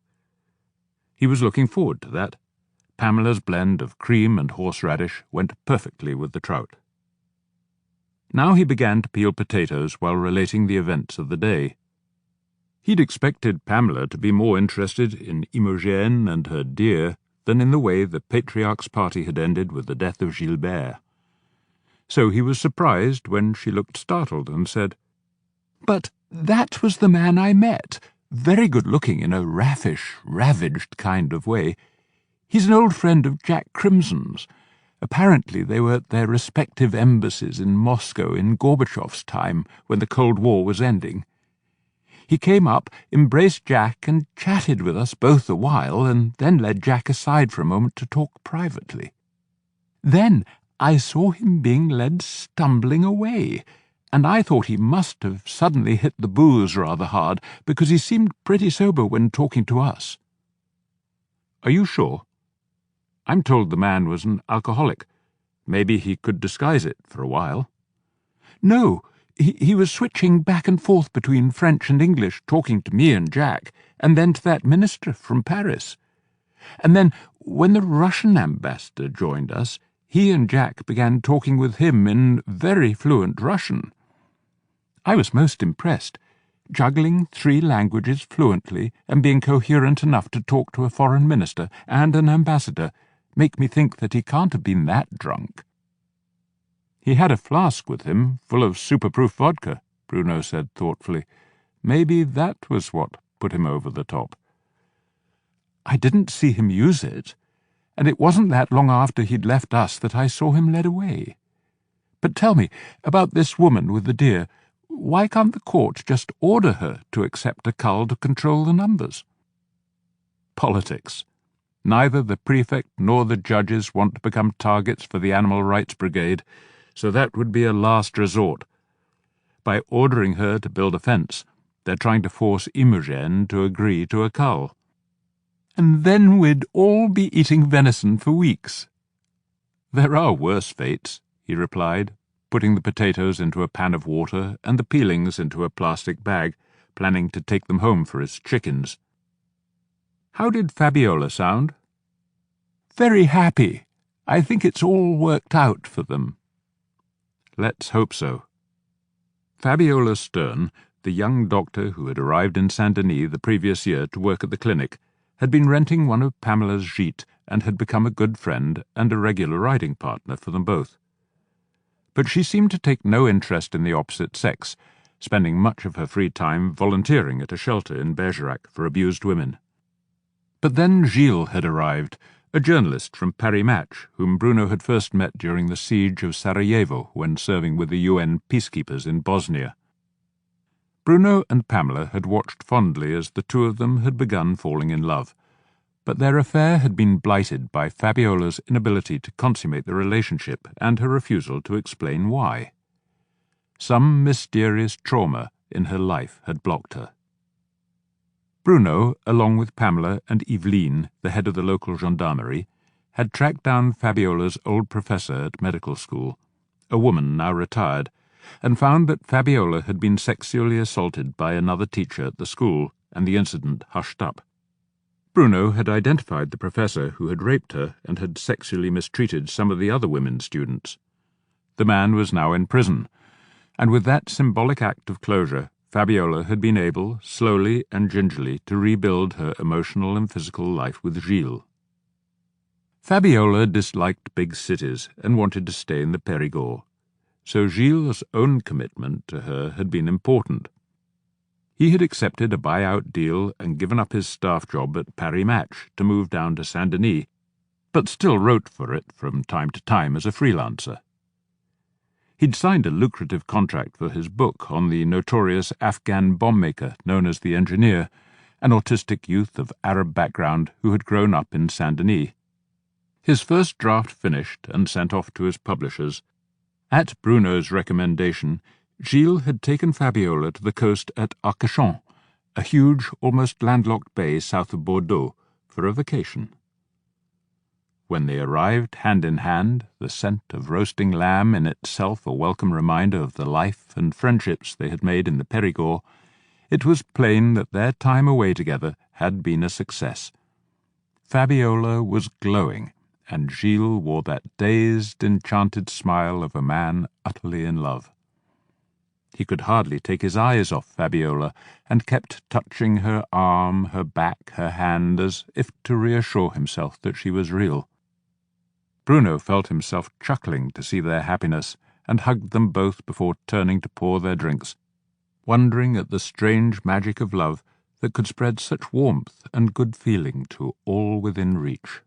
He was looking forward to that. Pamela's blend of cream and horseradish went perfectly with the trout. Now he began to peel potatoes while relating the events of the day. He'd expected Pamela to be more interested in Imogen and her deer than in the way the Patriarch's party had ended with the death of Gilbert. So he was surprised when she looked startled and said, "But that was the man I met, very good-looking in a raffish, ravaged kind of way. He's an old friend of Jack Crimson's. Apparently they were at their respective embassies in Moscow in Gorbachev's time, when the Cold War was ending. He came up, embraced Jack, and chatted with us both a while, and then led Jack aside for a moment to talk privately. Then I saw him being led stumbling away, and I thought he must have suddenly hit the booze rather hard, because he seemed pretty sober when talking to us." "Are you sure? I'm told the man was an alcoholic. Maybe he could disguise it for a while." "No, he was switching back and forth between French and English, talking to me and Jack, and then to that minister from Paris. And then, when the Russian ambassador joined us, he and Jack began talking with him in very fluent Russian. I was most impressed, juggling 3 languages fluently and being coherent enough to talk to a foreign minister and an ambassador make me think that he can't have been that drunk." "He had a flask with him, full of superproof vodka," Bruno said thoughtfully. "Maybe that was what put him over the top." "I didn't see him use it, and it wasn't that long after he'd left us that I saw him led away. But tell me, about this woman with the deer, why can't the court just order her to accept a cull to control the numbers?" "Politics. Neither the prefect nor the judges want to become targets for the Animal Rights Brigade, so that would be a last resort. By ordering her to build a fence, they're trying to force Imogen to agree to a cull." "And then we'd all be eating venison for weeks." "There are worse fates," he replied, putting the potatoes into a pan of water and the peelings into a plastic bag, planning to take them home for his chickens. "How did Fabiola sound?" "Very happy. I think it's all worked out for them." "Let's hope so." Fabiola Stern, the young doctor who had arrived in Saint-Denis the previous year to work at the clinic, had been renting one of Pamela's gîtes and had become a good friend and a regular riding partner for them both. But she seemed to take no interest in the opposite sex, spending much of her free time volunteering at a shelter in Bergerac for abused women. But then Gilles had arrived, a journalist from Paris Match, whom Bruno had first met during the siege of Sarajevo when serving with the UN peacekeepers in Bosnia. Bruno and Pamela had watched fondly as the 2 of them had begun falling in love, But their affair had been blighted by Fabiola's inability to consummate the relationship and her refusal to explain why. Some mysterious trauma in her life had blocked her. Bruno, along with Pamela and Eveline, the head of the local gendarmerie, had tracked down Fabiola's old professor at medical school, a woman now retired, and found that Fabiola had been sexually assaulted by another teacher at the school, and the incident hushed up. Bruno had identified the professor who had raped her and had sexually mistreated some of the other women students. The man was now in prison, and with that symbolic act of closure, Fabiola had been able, slowly and gingerly, to rebuild her emotional and physical life with Gilles. Fabiola disliked big cities and wanted to stay in the Périgord, so Gilles' own commitment to her had been important. He had accepted a buyout deal and given up his staff job at Paris Match to move down to Saint-Denis, but still wrote for it from time to time as a freelancer. He'd signed a lucrative contract for his book on the notorious Afghan bomb-maker known as the Engineer, an autistic youth of Arab background who had grown up in Saint-Denis. His first draft finished and sent off to his publishers, at Bruno's recommendation, Gilles had taken Fabiola to the coast at Arcachon, a huge, almost landlocked bay south of Bordeaux, for a vacation. When they arrived hand in hand, the scent of roasting lamb in itself a welcome reminder of the life and friendships they had made in the Périgord, it was plain that their time away together had been a success. Fabiola was glowing, and Gilles wore that dazed, enchanted smile of a man utterly in love. He could hardly take his eyes off Fabiola, and kept touching her arm, her back, her hand, as if to reassure himself that she was real. Bruno felt himself chuckling to see their happiness, and hugged them both before turning to pour their drinks, wondering at the strange magic of love that could spread such warmth and good feeling to all within reach.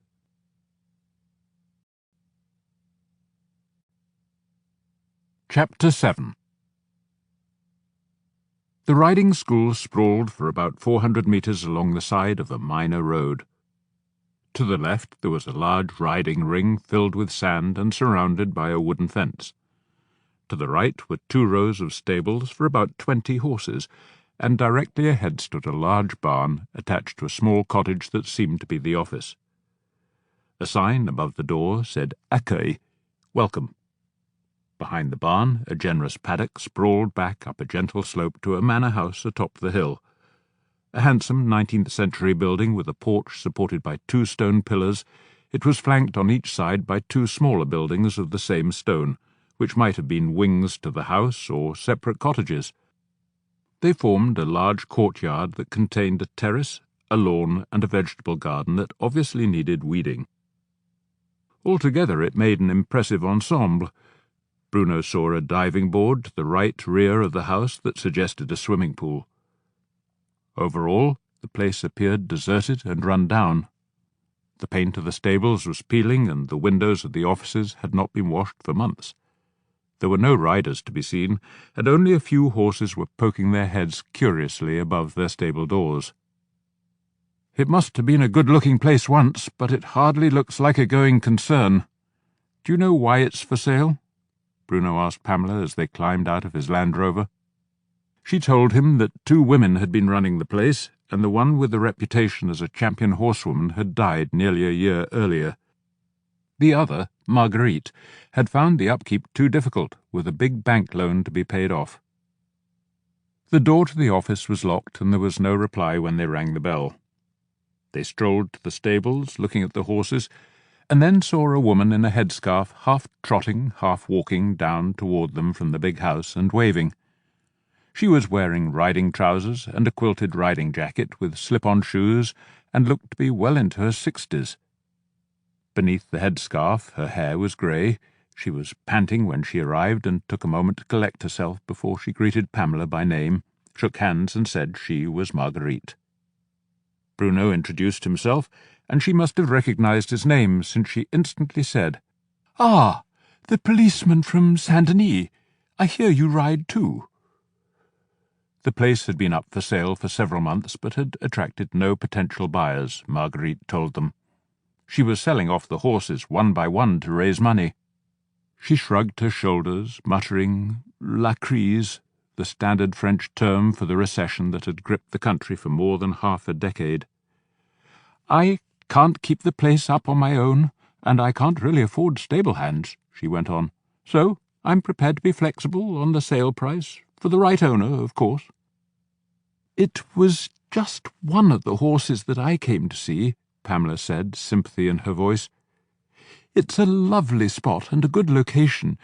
Chapter 7. The riding school sprawled for about 400 metres along the side of a minor road. To the left there was a large riding ring filled with sand and surrounded by a wooden fence. To the right were 2 rows of stables for about 20 horses, and directly ahead stood a large barn attached to a small cottage that seemed to be the office. A sign above the door said "Accueil," welcome. Behind the barn, a generous paddock sprawled back up a gentle slope to a manor house atop the hill. A handsome 19th-century building with a porch supported by 2 stone pillars, it was flanked on each side by 2 smaller buildings of the same stone, which might have been wings to the house or separate cottages. They formed a large courtyard that contained a terrace, a lawn, and a vegetable garden that obviously needed weeding. Altogether it made an impressive ensemble. Bruno saw a diving board to the right rear of the house that suggested a swimming pool. Overall, the place appeared deserted and run down. The paint of the stables was peeling, and the windows of the offices had not been washed for months. There were no riders to be seen, and only a few horses were poking their heads curiously above their stable doors. "It must have been a good-looking place once, but it hardly looks like a going concern. Do you know why it's for sale?" Bruno asked Pamela as they climbed out of his Land Rover. She told him that 2 women had been running the place, and the one with the reputation as a champion horsewoman had died nearly a year earlier. The other, Marguerite, had found the upkeep too difficult, with a big bank loan to be paid off. The door to the office was locked, and there was no reply when they rang the bell. They strolled to the stables, looking at the horses, and then saw a woman in a headscarf half trotting, half walking down toward them from the big house and waving. She was wearing riding trousers and a quilted riding jacket with slip-on shoes, and looked to be well into her 60s. Beneath the headscarf her hair was grey. She was panting when she arrived, and took a moment to collect herself before she greeted Pamela by name, shook hands, and said she was Marguerite. Bruno introduced himself, and she must have recognized his name, since she instantly said, "Ah, the policeman from Saint-Denis. I hear you ride too." The place had been up for sale for several months, but had attracted no potential buyers, Marguerite told them. She was selling off the horses one by one to raise money. She shrugged her shoulders, muttering "la crise," the standard French term for the recession that had gripped the country for more than half a decade. "I can't keep the place up on my own, and I can't really afford stable hands," she went on. "So I'm prepared to be flexible on the sale price, for the right owner, of course." "It was just one of the horses that I came to see," Pamela said, sympathy in her voice. "It's a lovely spot and a good location.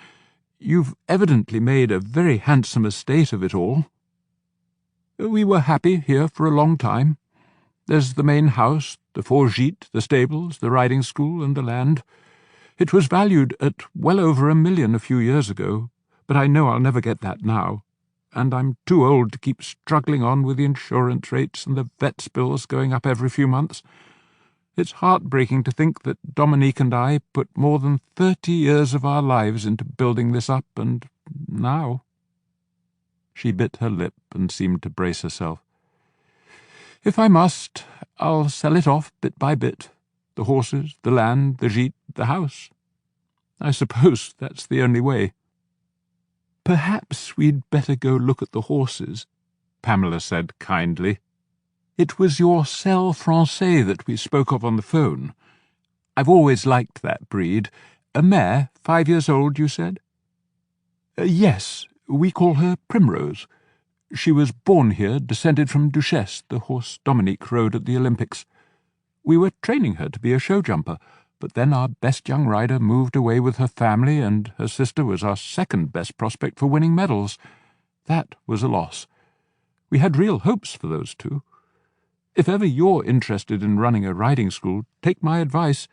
You've evidently made a very handsome estate of it all." "We were happy here for a long time. There's the main house, the 4 gîtes, the stables, the riding school, and the land. It was valued at well over $1 million a few years ago, but I know I'll never get that now, and I'm too old to keep struggling on with the insurance rates and the vet's bills going up every few months. It's heartbreaking to think that Dominique and I put more than 30 years of our lives into building this up, and now—" She bit her lip and seemed to brace herself. "If I must, I'll sell it off bit by bit. The horses, the land, the gîte, the house. I suppose that's the only way." "Perhaps we'd better go look at the horses," Pamela said kindly. "It was your Selle Francais that we spoke of on the phone. I've always liked that breed. A mare, 5 years old, you said?" "Yes, we call her Primrose. She was born here, descended from Duchesse, the horse Dominique rode at the Olympics. We were training her to be a show jumper, but then our best young rider moved away with her family, and her sister was our second best prospect for winning medals. That was a loss. We had real hopes for those two. If ever you're interested in running a riding school, take my advice.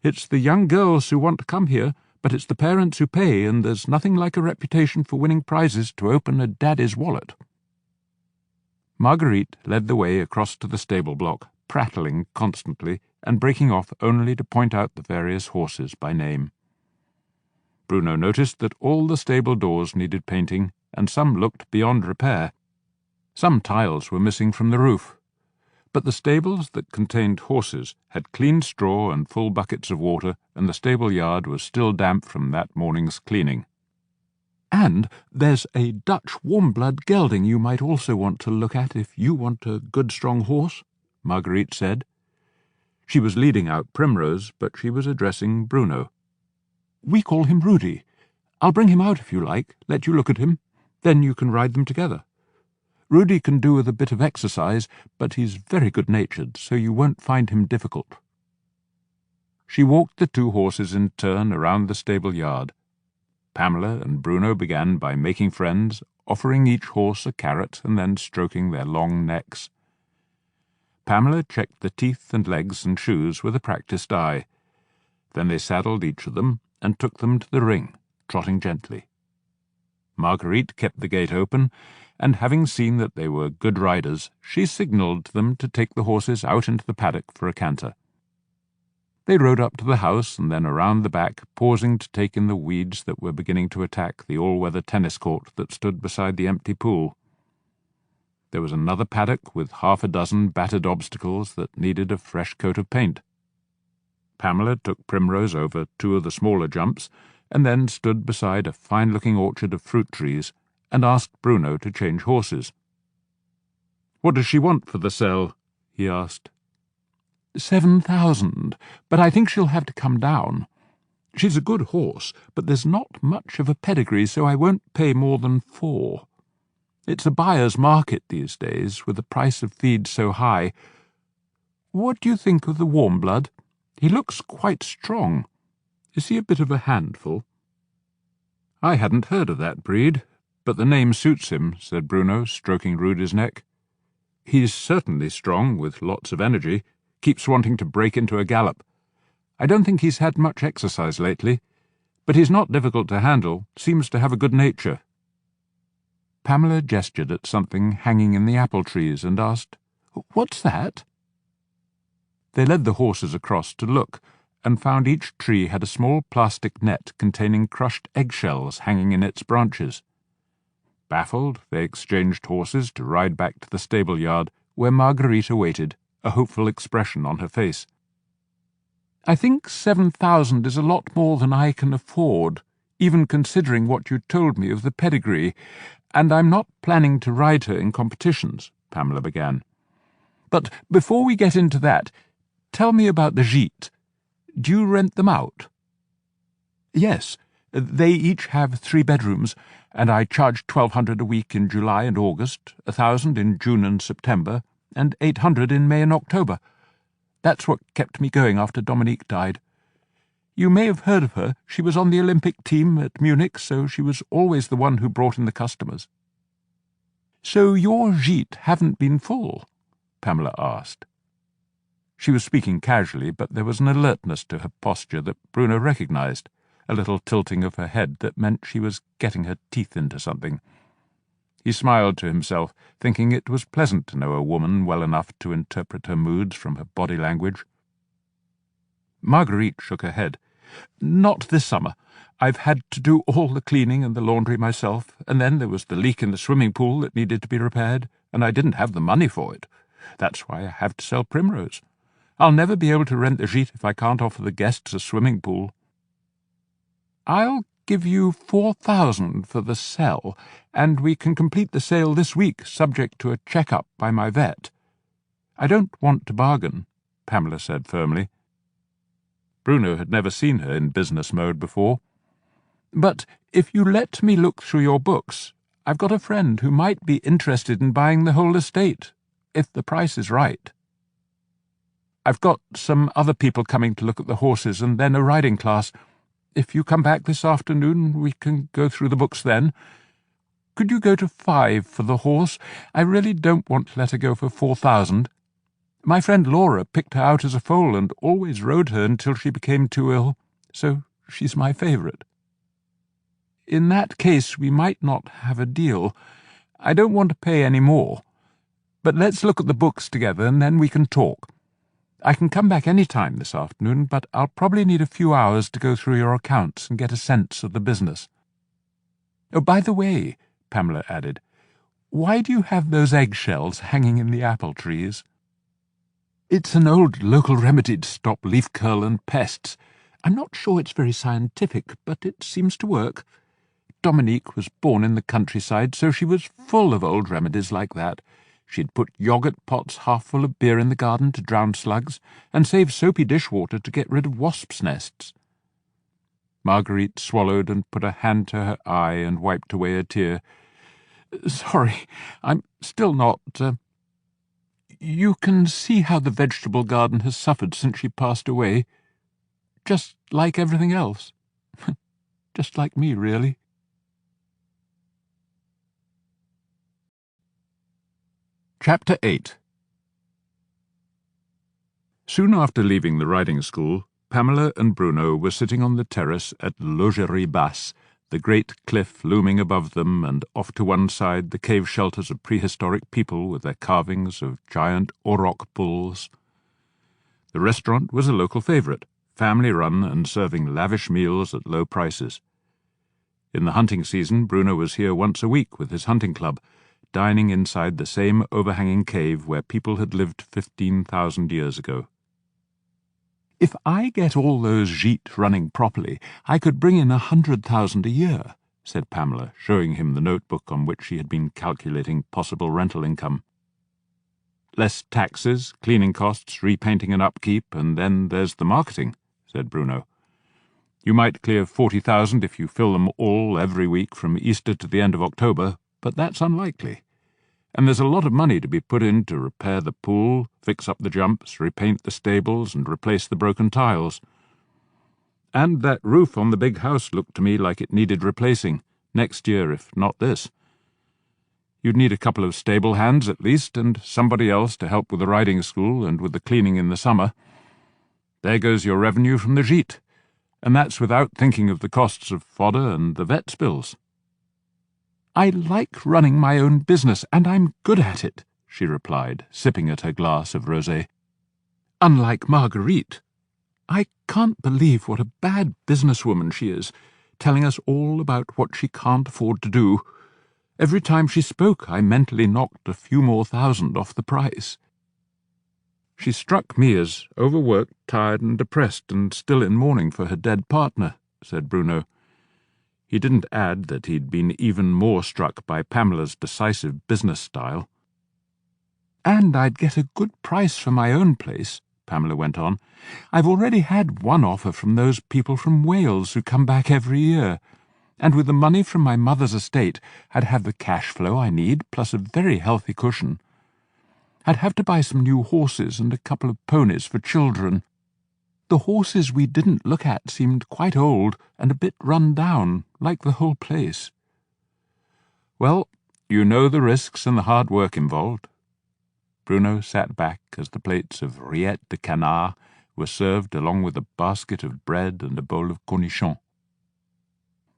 It's the young girls who want to come here, but it's the parents who pay, and there's nothing like a reputation for winning prizes to open a daddy's wallet." Marguerite led the way across to the stable block, prattling constantly, and breaking off only to point out the various horses by name. Bruno noticed that all the stable doors needed painting, and some looked beyond repair. Some tiles were missing from the roof, but the stables that contained horses had clean straw and full buckets of water, and the stable yard was still damp from that morning's cleaning. "And there's a Dutch warm-blood gelding you might also want to look at if you want a good strong horse," Marguerite said. She was leading out Primrose, but she was addressing Bruno. "We call him Rudy. I'll bring him out if you like, let you look at him. Then you can ride them together. Rudy can do with a bit of exercise, but he's very good-natured, so you won't find him difficult." She walked the 2 horses in turn around the stable yard. Pamela and Bruno began by making friends, offering each horse a carrot and then stroking their long necks. Pamela checked the teeth and legs and shoes with a practised eye. Then they saddled each of them and took them to the ring, trotting gently. Marguerite kept the gate open, and having seen that they were good riders, she signalled them to take the horses out into the paddock for a canter. They rode up to the house and then around the back, pausing to take in the weeds that were beginning to attack the all-weather tennis court that stood beside the empty pool. There was another paddock with 6 battered obstacles that needed a fresh coat of paint. Pamela took Primrose over 2 of the smaller jumps, and then stood beside a fine-looking orchard of fruit trees, and asked Bruno to change horses. "What does she want for the sale?" he asked. 7,000, but I think she'll have to come down. She's a good horse, but there's not much of a pedigree, so I won't pay more than 4. It's a buyer's market these days, with the price of feed so high. What do you think of the warm blood? He looks quite strong. Is he a bit of a handful?" "I hadn't heard of that breed, but the name suits him," said Bruno, stroking Rudy's neck. "He's certainly strong, with lots of energy, keeps wanting to break into a gallop. I don't think he's had much exercise lately, but he's not difficult to handle, seems to have a good nature." Pamela gestured at something hanging in the apple trees and asked, "What's that?" They led the horses across to look, and found each tree had a small plastic net containing crushed eggshells hanging in its branches. Baffled, they exchanged horses to ride back to the stable yard, where Marguerite awaited, a hopeful expression on her face. "I think 7,000 is a lot more than I can afford, even considering what you told me of the pedigree, and I'm not planning to ride her in competitions," Pamela began. "But before we get into that, tell me about the gîtes. Do you rent them out?" "Yes. They each have 3 bedrooms, and I charge 1,200 a week in July and August, 1,000 in June and September, and 800 in May and October. That's what kept me going after Dominique died. You may have heard of her. She was on the Olympic team at Munich, so she was always the one who brought in the customers." "So your gîtes haven't been full?" Pamela asked. She was speaking casually, but there was an alertness to her posture that Bruno recognized, a little tilting of her head that meant she was getting her teeth into something. He smiled to himself, thinking it was pleasant to know a woman well enough to interpret her moods from her body language. Marguerite shook her head. "Not this summer. I've had to do all the cleaning and the laundry myself, and then there was the leak in the swimming pool that needed to be repaired, and I didn't have the money for it. That's why I have to sell Primrose. I'll never be able to rent the gîte if I can't offer the guests a swimming pool." "I'll give you 4,000 for the sell, and we can complete the sale this week, subject to a check-up by my vet." "I don't want to bargain," Pamela said firmly. Bruno had never seen her in business mode before. "But if you let me look through your books, I've got a friend who might be interested in buying the whole estate, if the price is right. I've got some other people coming to look at the horses and then a riding class. If you come back this afternoon, we can go through the books then. Could you go to 5 for the horse? I really don't want to let her go for 4,000. My friend Laura picked her out as a foal and always rode her until she became too ill, so she's my favourite. In that case, we might not have a deal. I don't want to pay any more. But let's look at the books together and then we can talk. I can come back any time this afternoon, but I'll probably need a few hours to go through your accounts and get a sense of the business. Oh, by the way," Pamela added, "why do you have those eggshells hanging in the apple trees?" "It's an old local remedy to stop leaf curl and pests. I'm not sure it's very scientific, but it seems to work. Dominique was born in the countryside, so she was full of old remedies like that. She'd put yoghurt pots half full of beer in the garden to drown slugs, and save soapy dishwater to get rid of wasps' nests." Marguerite swallowed and put a hand to her eye and wiped away a tear. "Sorry, I'm still not... You can see how the vegetable garden has suffered since she passed away. Just like everything else. Just like me, really." Chapter 8. Soon after leaving the riding school, Pamela and Bruno were sitting on the terrace at Logerie Basse, the great cliff looming above them, and off to one side the cave shelters of prehistoric people with their carvings of giant auroch bulls. The restaurant was a local favourite, family-run and serving lavish meals at low prices. In the hunting season, Bruno was here once a week with his hunting club, dining inside the same overhanging cave where people had lived 15,000 years ago. "If I get all those gîtes running properly, I could bring in 100,000 a year," said Pamela, showing him the notebook on which she had been calculating possible rental income. "Less taxes, cleaning costs, repainting and upkeep, and then there's the marketing," said Bruno. "You might clear 40,000 if you fill them all every week from Easter to the end of October, but that's unlikely. And there's a lot of money to be put in to repair the pool, fix up the jumps, repaint the stables, and replace the broken tiles. And that roof on the big house looked to me like it needed replacing, next year if not this. You'd need a couple of stable hands at least, and somebody else to help with the riding school and with the cleaning in the summer. There goes your revenue from the gîte, and that's without thinking of the costs of fodder and the vet's bills." "I like running my own business, and I'm good at it," she replied, sipping at her glass of rosé. "Unlike Marguerite. I can't believe what a bad businesswoman she is, telling us all about what she can't afford to do. Every time she spoke, I mentally knocked a few more thousand off the price. She struck me as overworked, tired and depressed, and still in mourning for her dead partner, said Bruno. He didn't add that he'd been even more struck by Pamela's decisive business style. "And I'd get a good price for my own place," Pamela went on. "I've already had one offer from those people from Wales who come back every year, and with the money from my mother's estate I'd have the cash flow I need, plus a very healthy cushion. I'd have to buy some new horses and a couple of ponies for children. The horses we didn't look at seemed quite old and a bit run down, like the whole place." "Well, you know the risks and the hard work involved." Bruno sat back as the plates of rillettes de canard were served along with a basket of bread and a bowl of cornichons.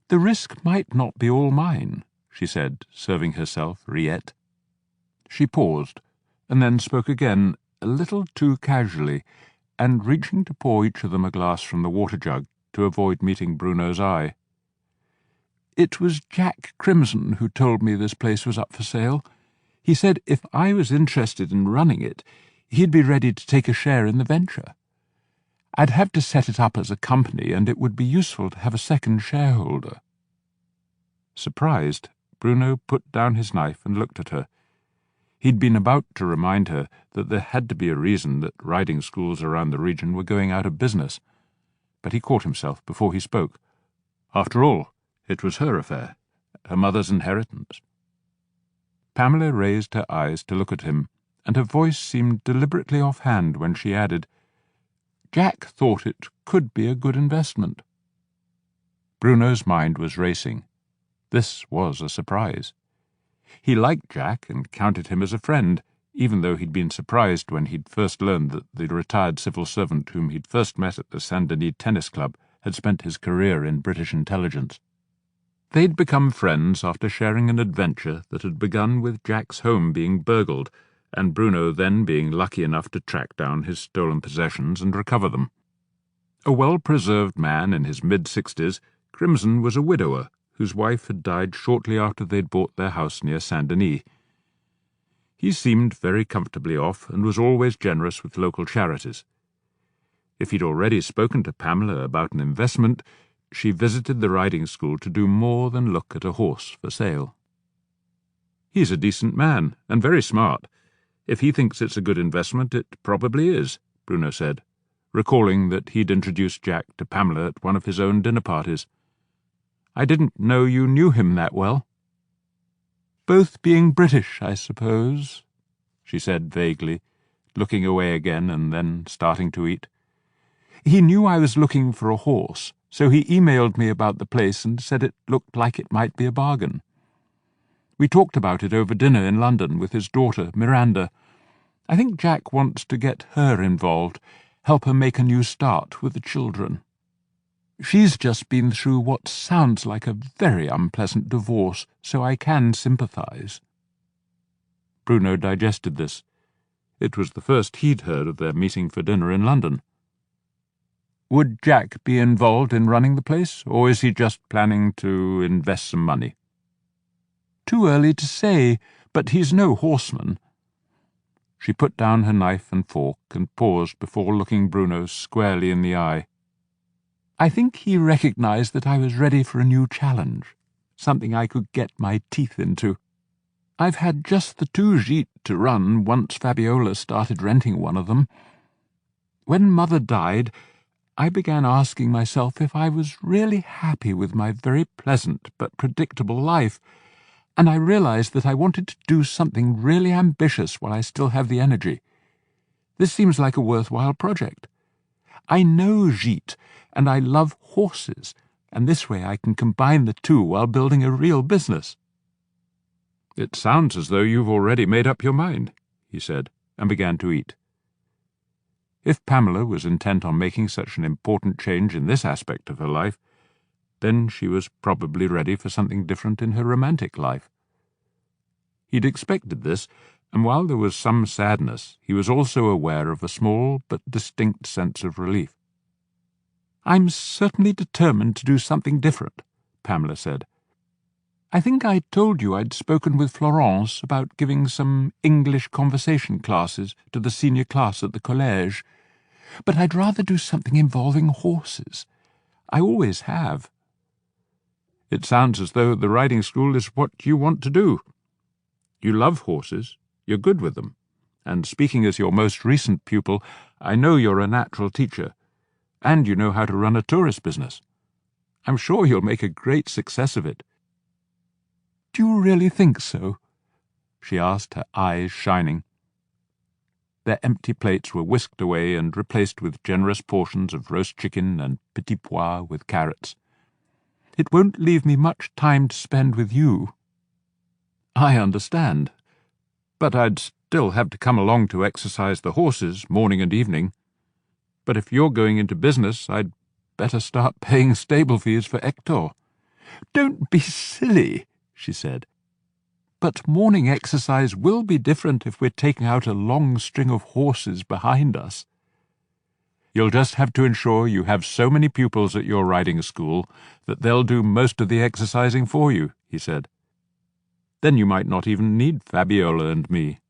"The risk might not be all mine," she said, serving herself rillette. She paused, and then spoke again, a little too casually, and reaching to pour each of them a glass from the water-jug to avoid meeting Bruno's eye. "It was Jack Crimson who told me this place was up for sale. He said if I was interested in running it, he'd be ready to take a share in the venture. I'd have to set it up as a company, and it would be useful to have a second shareholder." Surprised, Bruno put down his knife and looked at her. He'd been about to remind her that there had to be a reason that riding schools around the region were going out of business, but he caught himself before he spoke. After all, it was her affair, her mother's inheritance. Pamela raised her eyes to look at him, and her voice seemed deliberately offhand when she added, "Jack thought it could be a good investment." Bruno's mind was racing. This was a surprise. He liked Jack and counted him as a friend, even though he'd been surprised when he'd first learned that the retired civil servant whom he'd first met at the Saint-Denis Tennis Club had spent his career in British intelligence. They'd become friends after sharing an adventure that had begun with Jack's home being burgled, and Bruno then being lucky enough to track down his stolen possessions and recover them. A well-preserved man in his mid-60s, Crimson was a widower whose wife had died shortly after they'd bought their house near Saint-Denis. He seemed very comfortably off and was always generous with local charities. If he'd already spoken to Pamela about an investment, she visited the riding school to do more than look at a horse for sale. "He's a decent man, and very smart. If he thinks it's a good investment, it probably is," Bruno said, recalling that he'd introduced Jack to Pamela at one of his own dinner parties. "I didn't know you knew him that well." "Both being British, I suppose," she said vaguely, looking away again and then starting to eat. "He knew I was looking for a horse, so he emailed me about the place and said it looked like it might be a bargain. We talked about it over dinner in London with his daughter, Miranda. I think Jack wants to get her involved, help her make a new start with the children. She's just been through what sounds like a very unpleasant divorce, so I can sympathise." Bruno digested this. It was the first he'd heard of their meeting for dinner in London. "Would Jack be involved in running the place, or is he just planning to invest some money?" "Too early to say, but he's no horseman." She put down her knife and fork and paused before looking Bruno squarely in the eye. "I think he recognised that I was ready for a new challenge, something I could get my teeth into. I've had just the 2 gîtes to run once Fabiola started renting one of them. When Mother died, I began asking myself if I was really happy with my very pleasant but predictable life, and I realised that I wanted to do something really ambitious while I still have the energy. This seems like a worthwhile project. I know gîtes, and I love horses, and this way I can combine the two while building a real business." "It sounds as though you've already made up your mind," he said, and began to eat. If Pamela was intent on making such an important change in this aspect of her life, then she was probably ready for something different in her romantic life. He'd expected this, and while there was some sadness, he was also aware of a small but distinct sense of relief. "I'm certainly determined to do something different," Pamela said. I think I told you I'd spoken with Florence about giving some English conversation classes to the senior class at the collège, but I'd rather do something involving horses. I always have. It sounds as though the riding school is what you want to do. You love horses, you're good with them, and speaking as your most recent pupil, I know you're a natural teacher, and you know how to run a tourist business. I'm sure you'll make a great success of it. Do you really think so? She asked, her eyes shining. Their empty plates were whisked away and replaced with generous portions of roast chicken and petit pois with carrots. It won't leave me much time to spend with you. I understand, but I'd still have to come along to exercise the horses morning and evening. But if you're going into business, I'd better start paying stable fees for Hector. Don't be silly, she said. But morning exercise will be different if we're taking out a long string of horses behind us. You'll just have to ensure you have so many pupils at your riding school that they'll do most of the exercising for you, he said. Then you might not even need Fabiola and me.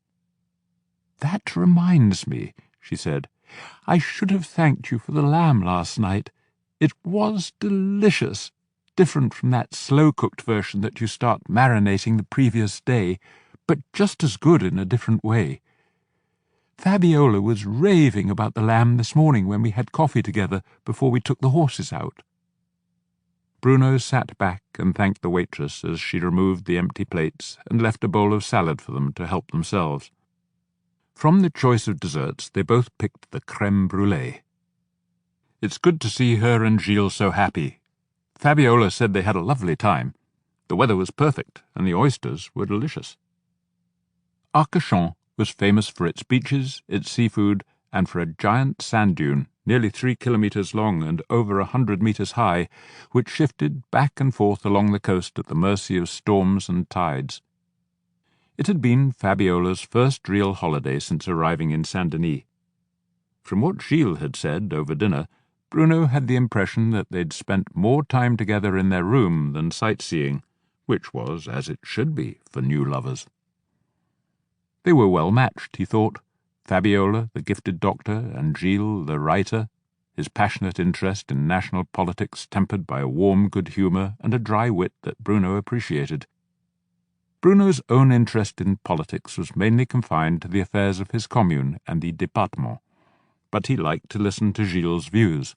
That reminds me, she said. I should have thanked you for the lamb last night. It was delicious, different from that slow-cooked version that you start marinating the previous day, but just as good in a different way. Fabiola was raving about the lamb this morning when we had coffee together before we took the horses out. Bruno sat back and thanked the waitress as she removed the empty plates and left a bowl of salad for them to help themselves. From the choice of desserts, they both picked the crème brûlée. It's good to see her and Gilles so happy. Fabiola said they had a lovely time. The weather was perfect, and the oysters were delicious. Arcachon was famous for its beaches, its seafood, and for a giant sand dune, nearly 3 kilometres long and over 100 metres high, which shifted back and forth along the coast at the mercy of storms and tides. It had been Fabiola's first real holiday since arriving in Saint-Denis. From what Gilles had said over dinner, Bruno had the impression that they'd spent more time together in their room than sightseeing, which was as it should be for new lovers. They were well matched, he thought. Fabiola, the gifted doctor, and Gilles, the writer, his passionate interest in national politics tempered by a warm good humour and a dry wit that Bruno appreciated. Bruno's own interest in politics was mainly confined to the affairs of his commune and the département, but he liked to listen to Gilles' views.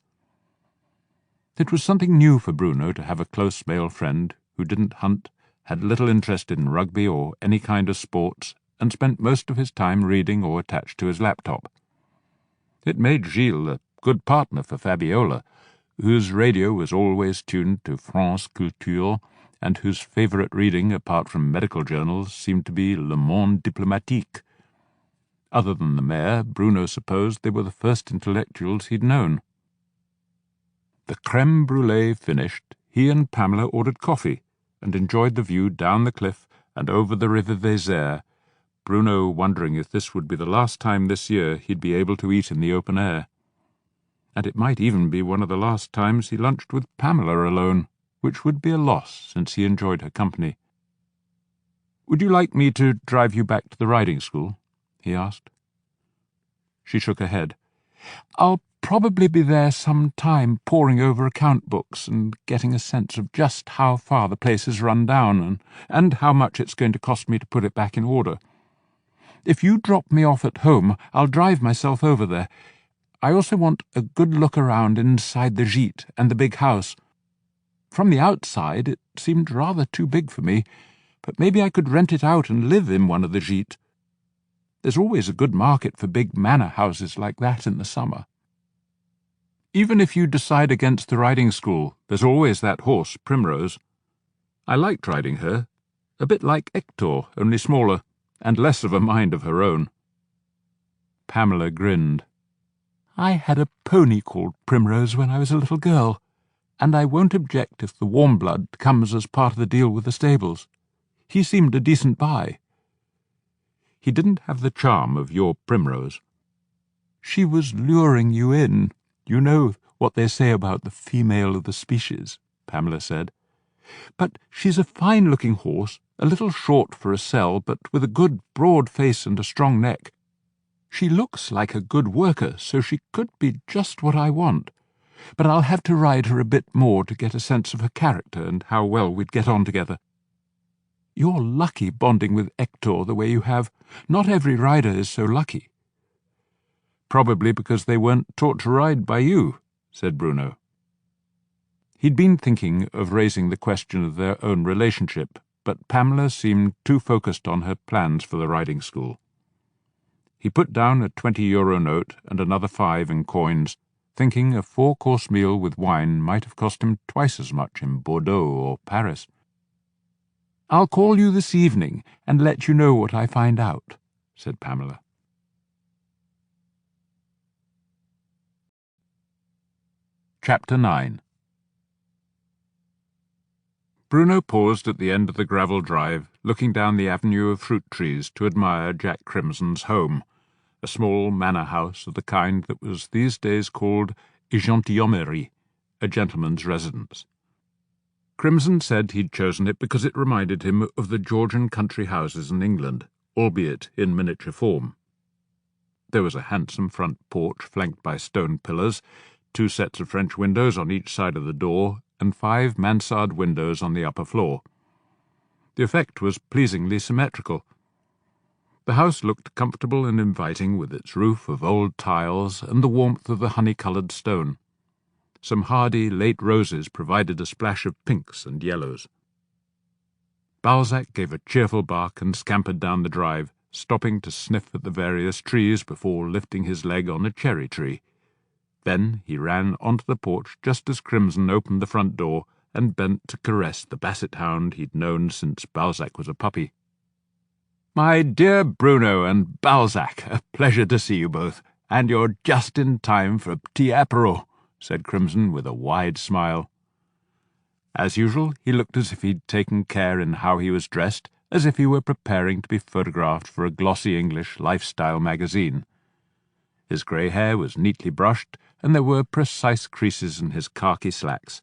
It was something new for Bruno to have a close male friend who didn't hunt, had little interest in rugby or any kind of sports, and spent most of his time reading or attached to his laptop. It made Gilles a good partner for Fabiola, whose radio was always tuned to France Culture, and whose favourite reading, apart from medical journals, seemed to be Le Monde Diplomatique. Other than the mayor, Bruno supposed they were the first intellectuals he'd known. The crème brûlée finished, he and Pamela ordered coffee, and enjoyed the view down the cliff and over the river Vézère, Bruno wondering if this would be the last time this year he'd be able to eat in the open air. And it might even be one of the last times he lunched with Pamela alone, which would be a loss since he enjoyed her company. "Would you like me to drive you back to the riding school?" he asked. She shook her head. "I'll probably be there some time poring over account books and getting a sense of just how far the place has run down and how much it's going to cost me to put it back in order. If you drop me off at home, I'll drive myself over there. I also want a good look around inside the gîte and the big house. From the outside, it seemed rather too big for me, but maybe I could rent it out and live in one of the gîtes. There's always a good market for big manor houses like that in the summer. Even if you decide against the riding school, there's always that horse, Primrose. I liked riding her, a bit like Hector, only smaller, and less of a mind of her own." Pamela grinned. "I had a pony called Primrose when I was a little girl, and I won't object if the warm blood comes as part of the deal with the stables. He seemed a decent buy." "He didn't have the charm of your Primrose." "She was luring you in. You know what they say about the female of the species," Pamela said. But she's a fine-looking horse, a little short for a sell, but with a good broad face and a strong neck. She looks like a good worker, so she could be just what I want. But I'll have to ride her a bit more to get a sense of her character and how well we'd get on together. You're lucky bonding with Hector the way you have. Not every rider is so lucky." "Probably because they weren't taught to ride by you," said Bruno. He'd been thinking of raising the question of their own relationship, but Pamela seemed too focused on her plans for the riding school. He put down a 20-euro note and another 5 in coins, thinking a 4-course meal with wine might have cost him twice as much in Bordeaux or Paris. "I'll call you this evening and let you know what I find out," said Pamela. Chapter 9. Bruno paused at the end of the gravel drive, looking down the avenue of fruit trees to admire Jack Crimson's home, a small manor house of the kind that was these days called a gentilhommerie, a gentleman's residence. Crimson said he'd chosen it because it reminded him of the Georgian country houses in England, albeit in miniature form. There was a handsome front porch flanked by stone pillars, 2 sets of French windows on each side of the door, and 5 mansard windows on the upper floor. The effect was pleasingly symmetrical. The house looked comfortable and inviting with its roof of old tiles and the warmth of the honey-coloured stone. Some hardy late roses provided a splash of pinks and yellows. Balzac gave a cheerful bark and scampered down the drive, stopping to sniff at the various trees before lifting his leg on a cherry tree. Then he ran onto the porch just as Crimson opened the front door and bent to caress the basset hound he'd known since Balzac was a puppy. "My dear Bruno and Balzac, a pleasure to see you both, and you're just in time for a petit apéro," said Crimson with a wide smile. As usual, he looked as if he'd taken care in how he was dressed, as if he were preparing to be photographed for a glossy English lifestyle magazine. His grey hair was neatly brushed, and there were precise creases in his khaki slacks.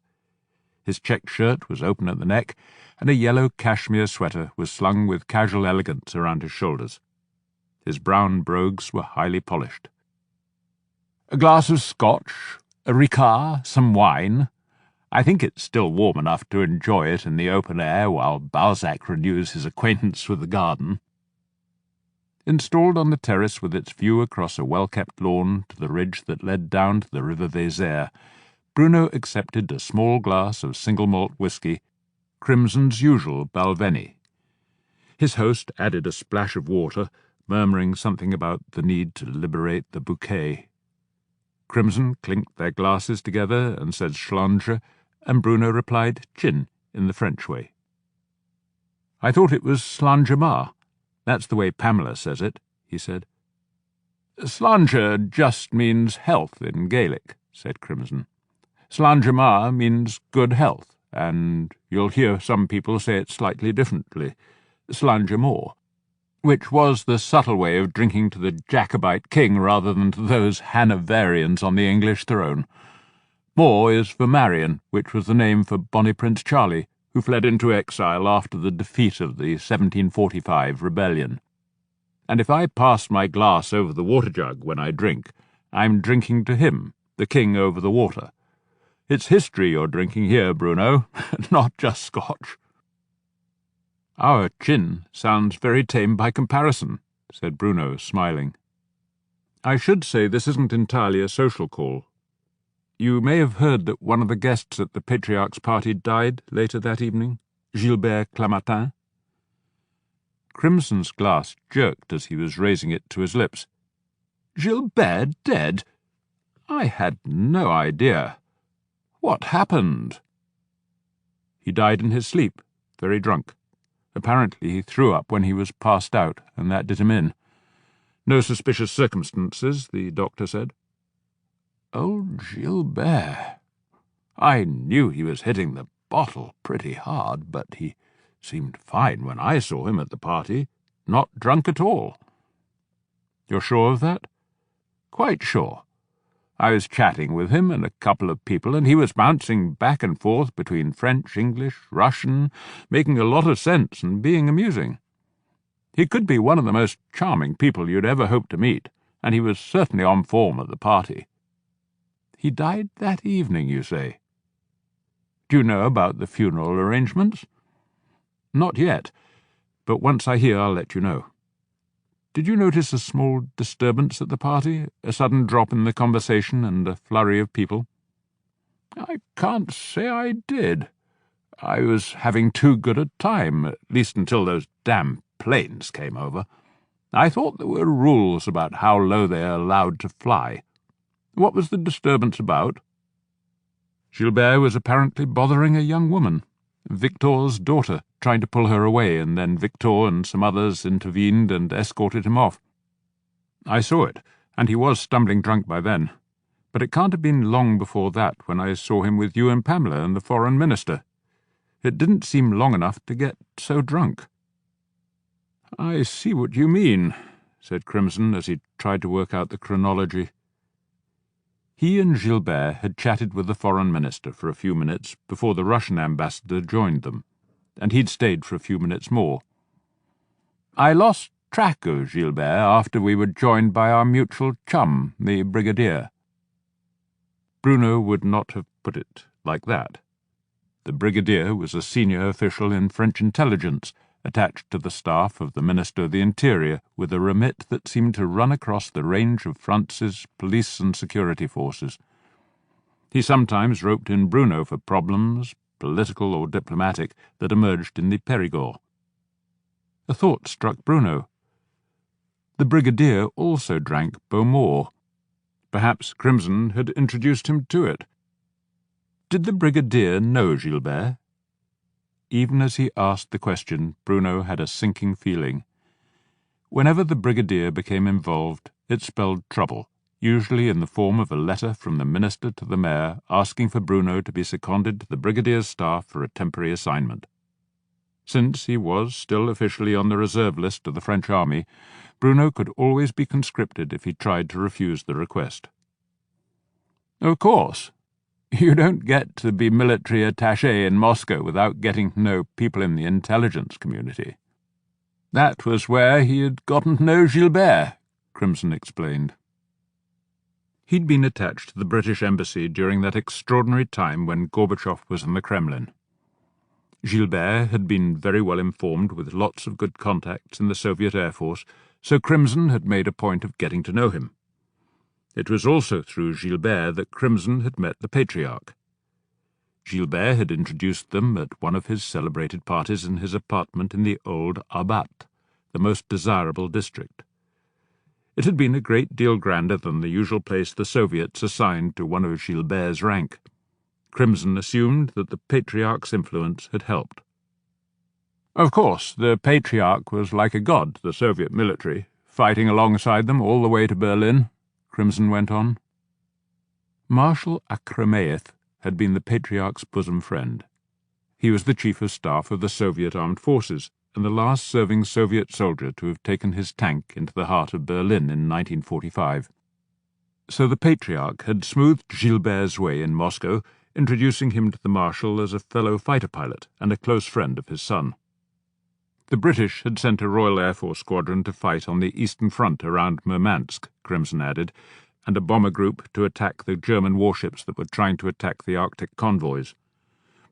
His checked shirt was open at the neck, and a yellow cashmere sweater was slung with casual elegance around his shoulders. His brown brogues were highly polished. "A glass of scotch, a ricard, some wine. I think it's still warm enough to enjoy it in the open air while Balzac renews his acquaintance with the garden." Installed on the terrace with its view across a well-kept lawn to the ridge that led down to the River Vézère, Bruno accepted a small glass of single-malt whisky, Crimson's usual Balvenie. His host added a splash of water, murmuring something about the need to liberate the bouquet. Crimson clinked their glasses together and said Schlange, and Bruno replied gin in the French way. "I thought it was Slangema. That's the way Pamela says it," he said. "Slàinte just means health in Gaelic," said Crimson. "Slàinte means good health, and you'll hear some people say it slightly differently, Slàinte more, which was the subtle way of drinking to the Jacobite king rather than to those Hanoverians on the English throne. More is for Marion, which was the name for Bonnie Prince Charlie, who fled into exile after the defeat of the 1745 rebellion. And if I pass my glass over the water jug when I drink, I'm drinking to him, the king over the water. It's history you're drinking here, Bruno, not just Scotch." "Our gin sounds very tame by comparison," said Bruno, smiling. "I should say this isn't entirely a social call. You may have heard that one of the guests at the Patriarch's party died later that evening, Gilbert Clamatin." Crimson's glass jerked as he was raising it to his lips. "Gilbert dead? I had no idea. What happened?" "He died in his sleep, very drunk. Apparently he threw up when he was passed out, and that did him in. No suspicious circumstances, the doctor said." "Old Gilbert. I knew he was hitting the bottle pretty hard, but he seemed fine when I saw him at the party, not drunk at all." "You're sure of that?" "Quite sure. I was chatting with him and a couple of people, and he was bouncing back and forth between French, English, Russian, making a lot of sense and being amusing. He could be one of the most charming people you'd ever hope to meet, and he was certainly on form at the party. He died that evening, you say? Do you know about the funeral arrangements? Not yet, but once I hear I'll let you know. Did you notice a small disturbance at the party, a sudden drop in the conversation and a flurry of people? I can't say I did. I was having too good a time, at least until those damn planes came over. I thought there were rules about how low they are allowed to fly. What was the disturbance about? Gilbert was apparently bothering a young woman, Victor's daughter, trying to pull her away, and then Victor and some others intervened and escorted him off. I saw it, and he was stumbling drunk by then. But it can't have been long before that when I saw him with you and Pamela and the foreign minister. It didn't seem long enough to get so drunk. I see what you mean, said Crimson as he tried to work out the chronology. He and Gilbert had chatted with the foreign minister for a few minutes before the Russian ambassador joined them, and he'd stayed for a few minutes more. I lost track of Gilbert after we were joined by our mutual chum, the brigadier. Bruno would not have put it like that. The brigadier was a senior official in French intelligence, attached to the staff of the Minister of the Interior, with a remit that seemed to run across the range of France's police and security forces. He sometimes roped in Bruno for problems, political or diplomatic, that emerged in the Périgord. A thought struck Bruno. The brigadier also drank Beaumont. Perhaps Crimson had introduced him to it. Did the brigadier know Gilbert? Even as he asked the question, Bruno had a sinking feeling. Whenever the brigadier became involved, it spelled trouble, usually in the form of a letter from the minister to the mayor asking for Bruno to be seconded to the brigadier's staff for a temporary assignment. Since he was still officially on the reserve list of the French army, Bruno could always be conscripted if he tried to refuse the request. Of course. You don't get to be military attaché in Moscow without getting to know people in the intelligence community. That was where he had gotten to know Gilbert, Crimson explained. He'd been attached to the British embassy during that extraordinary time when Gorbachev was in the Kremlin. Gilbert had been very well informed with lots of good contacts in the Soviet Air Force, so Crimson had made a point of getting to know him. It was also through Gilbert that Crimson had met the Patriarch. Gilbert had introduced them at one of his celebrated parties in his apartment in the old Arbat, the most desirable district. It had been a great deal grander than the usual place the Soviets assigned to one of Gilbert's rank. Crimson assumed that the Patriarch's influence had helped. Of course, the Patriarch was like a god to the Soviet military, fighting alongside them all the way to Berlin, Crimson went on. Marshal Akrameyev had been the Patriarch's bosom friend. He was the chief of staff of the Soviet armed forces, and the last serving Soviet soldier to have taken his tank into the heart of Berlin in 1945. So the Patriarch had smoothed Gilbert's way in Moscow, introducing him to the Marshal as a fellow fighter pilot and a close friend of his son. The British had sent a Royal Air Force squadron to fight on the Eastern Front around Murmansk, Crimson added, and a bomber group to attack the German warships that were trying to attack the Arctic convoys.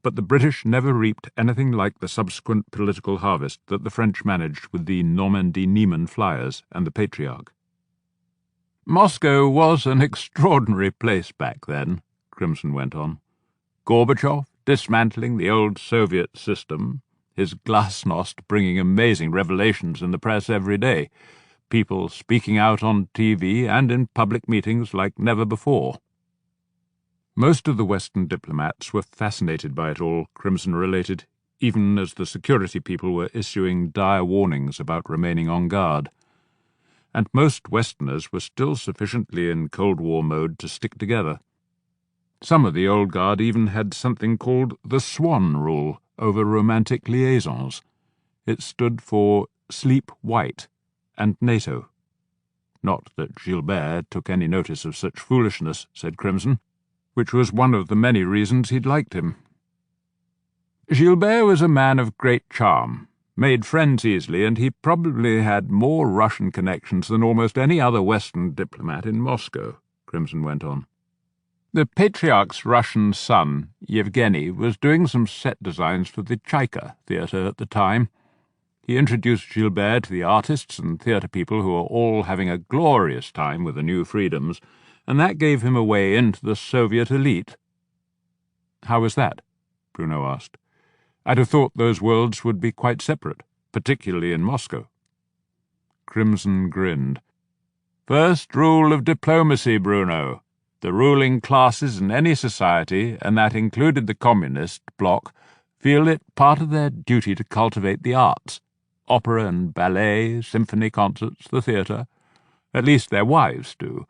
But the British never reaped anything like the subsequent political harvest that the French managed with the Normandy-Niemen flyers and the Patriarch. Moscow was an extraordinary place back then, Crimson went on. Gorbachev dismantling the old Soviet system, his glasnost bringing amazing revelations in the press every day, people speaking out on TV and in public meetings like never before. Most of the Western diplomats were fascinated by it all, Crimson related, even as the security people were issuing dire warnings about remaining on guard. And most Westerners were still sufficiently in Cold War mode to stick together. Some of the old guard even had something called the Swan Rule over romantic liaisons. It stood for Sleep White and NATO. Not that Gilbert took any notice of such foolishness, said Crimson, which was one of the many reasons he'd liked him. Gilbert was a man of great charm, made friends easily, and he probably had more Russian connections than almost any other Western diplomat in Moscow, Crimson went on. The Patriarch's Russian son, Yevgeny, was doing some set designs for the Chaika theatre at the time. He introduced Gilbert to the artists and theatre people who were all having a glorious time with the new freedoms, and that gave him a way into the Soviet elite. How was that? Bruno asked. I'd have thought those worlds would be quite separate, particularly in Moscow. Crimson grinned. First rule of diplomacy, Bruno. The ruling classes in any society, and that included the communist bloc, feel it part of their duty to cultivate the arts. Opera and ballet, symphony concerts, the theatre. At least their wives do.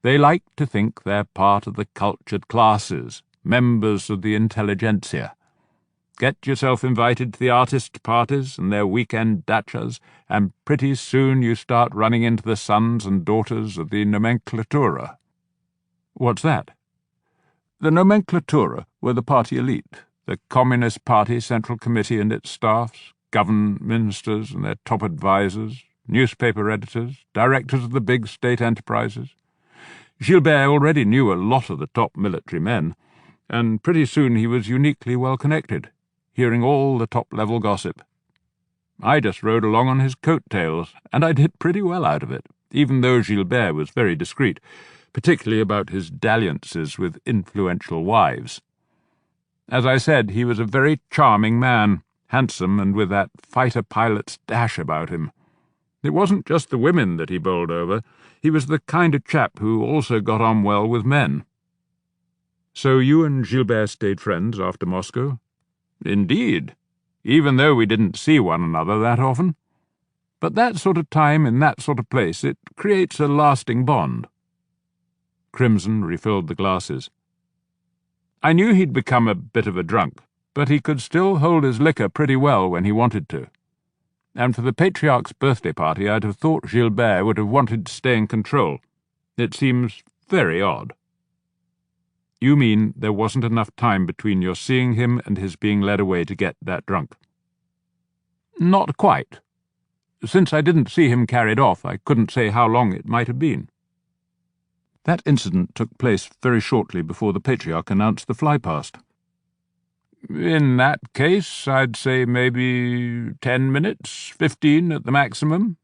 They like to think they're part of the cultured classes, members of the intelligentsia. Get yourself invited to the artist parties and their weekend dachas, and pretty soon you start running into the sons and daughters of the nomenklatura. What's that? The nomenklatura were the party elite, the Communist Party Central Committee and its staffs, government ministers and their top advisers, newspaper editors, directors of the big state enterprises. Gilbert already knew a lot of the top military men, and pretty soon he was uniquely well connected, hearing all the top-level gossip. I just rode along on his coat-tails, and I did pretty well out of it, even though Gilbert was very discreet, particularly about his dalliances with influential wives. As I said, he was a very charming man, handsome and with that fighter pilot's dash about him. It wasn't just the women that he bowled over. He was the kind of chap who also got on well with men. So you and Gilbert stayed friends after Moscow? Indeed, even though we didn't see one another that often. But that sort of time in that sort of place, it creates a lasting bond. Crimson refilled the glasses. I knew he'd become a bit of a drunk, but he could still hold his liquor pretty well when he wanted to. And for the Patriarch's birthday party, I'd have thought Gilbert would have wanted to stay in control. It seems very odd. You mean there wasn't enough time between your seeing him and his being led away to get that drunk? Not quite. Since I didn't see him carried off, I couldn't say how long it might have been. That incident took place very shortly before the Patriarch announced the flypast. In that case, I'd say maybe 10 minutes, 15 at the maximum.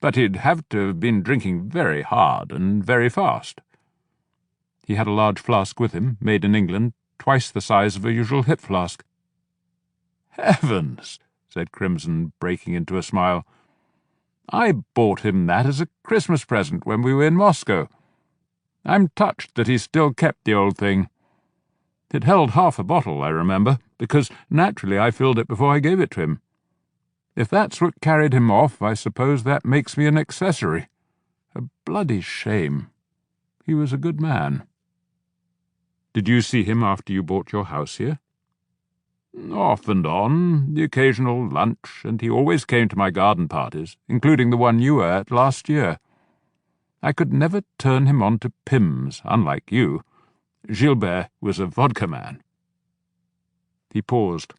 But he'd have to have been drinking very hard and very fast. He had a large flask with him, made in England, twice the size of a usual hip flask. Heavens, said Crimson, breaking into a smile. I bought him that as a Christmas present when we were in Moscow. I'm touched that he still kept the old thing. It held half a bottle, I remember, because naturally I filled it before I gave it to him. If that's what carried him off, I suppose that makes me an accessory. A bloody shame. He was a good man. Did you see him after you bought your house here? Off and on, the occasional lunch, and he always came to my garden parties, including the one you were at last year. I could never turn him on to Pimm's, unlike you. Gilbert was a vodka man. He paused.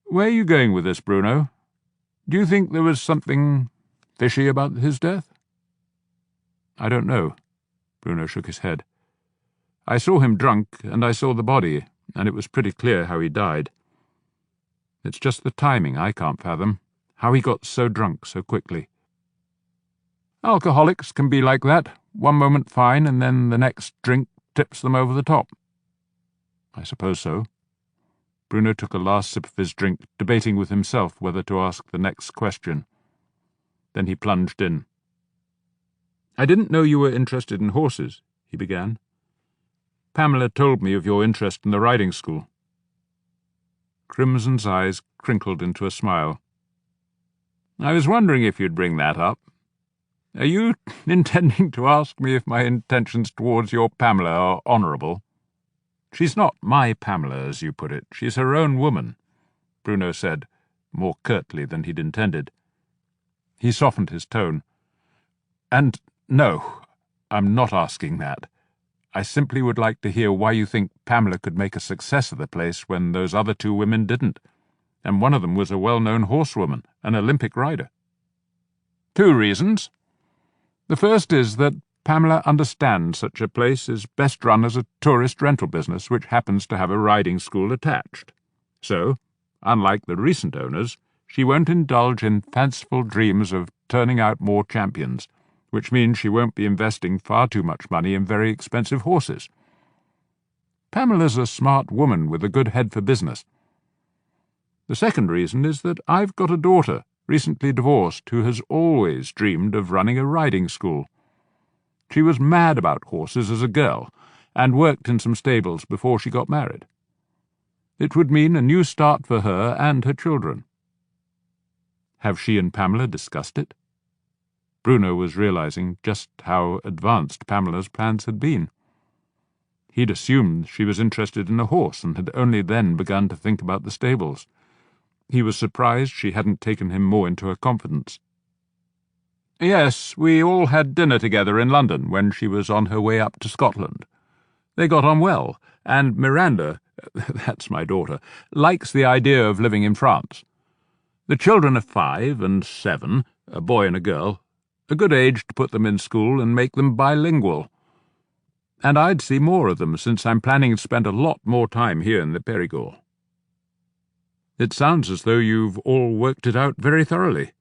Where are you going with this, Bruno? Do you think there was something fishy about his death? I don't know. Bruno shook his head. I saw him drunk, and I saw the body, and it was pretty clear how he died. It's just the timing I can't fathom, how he got so drunk so quickly. Alcoholics can be like that, one moment fine, and then the next drink tips them over the top. I suppose so. Bruno took a last sip of his drink, debating with himself whether to ask the next question. Then he plunged in. I didn't know you were interested in horses, he began. Pamela told me of your interest in the riding school. Crimson's eyes crinkled into a smile. I was wondering if you'd bring that up. Are you intending to ask me if my intentions towards your Pamela are honourable? She's not my Pamela, as you put it. She's her own woman, Bruno said, more curtly than he'd intended. He softened his tone. And no, I'm not asking that. I simply would like to hear why you think Pamela could make a success of the place when those other two women didn't, and one of them was a well-known horsewoman, an Olympic rider. 2 reasons. The first is that Pamela understands such a place is best run as a tourist rental business which happens to have a riding school attached. So, unlike the recent owners, she won't indulge in fanciful dreams of turning out more champions, which means she won't be investing far too much money in very expensive horses. Pamela's a smart woman with a good head for business. The second reason is that I've got a daughter, recently divorced, who has always dreamed of running a riding school. She was mad about horses as a girl, and worked in some stables before she got married. It would mean a new start for her and her children. Have she and Pamela discussed it? Bruno was realizing just how advanced Pamela's plans had been. He'd assumed she was interested in a horse and had only then begun to think about the stables. He was surprised she hadn't taken him more into her confidence. Yes, we all had dinner together in London when she was on her way up to Scotland. They got on well, and Miranda, that's my daughter, likes the idea of living in France. The children are 5 and 7, a boy and a girl, a good age to put them in school and make them bilingual. And I'd see more of them, since I'm planning to spend a lot more time here in the Périgord. It sounds as though you've all worked it out very thoroughly.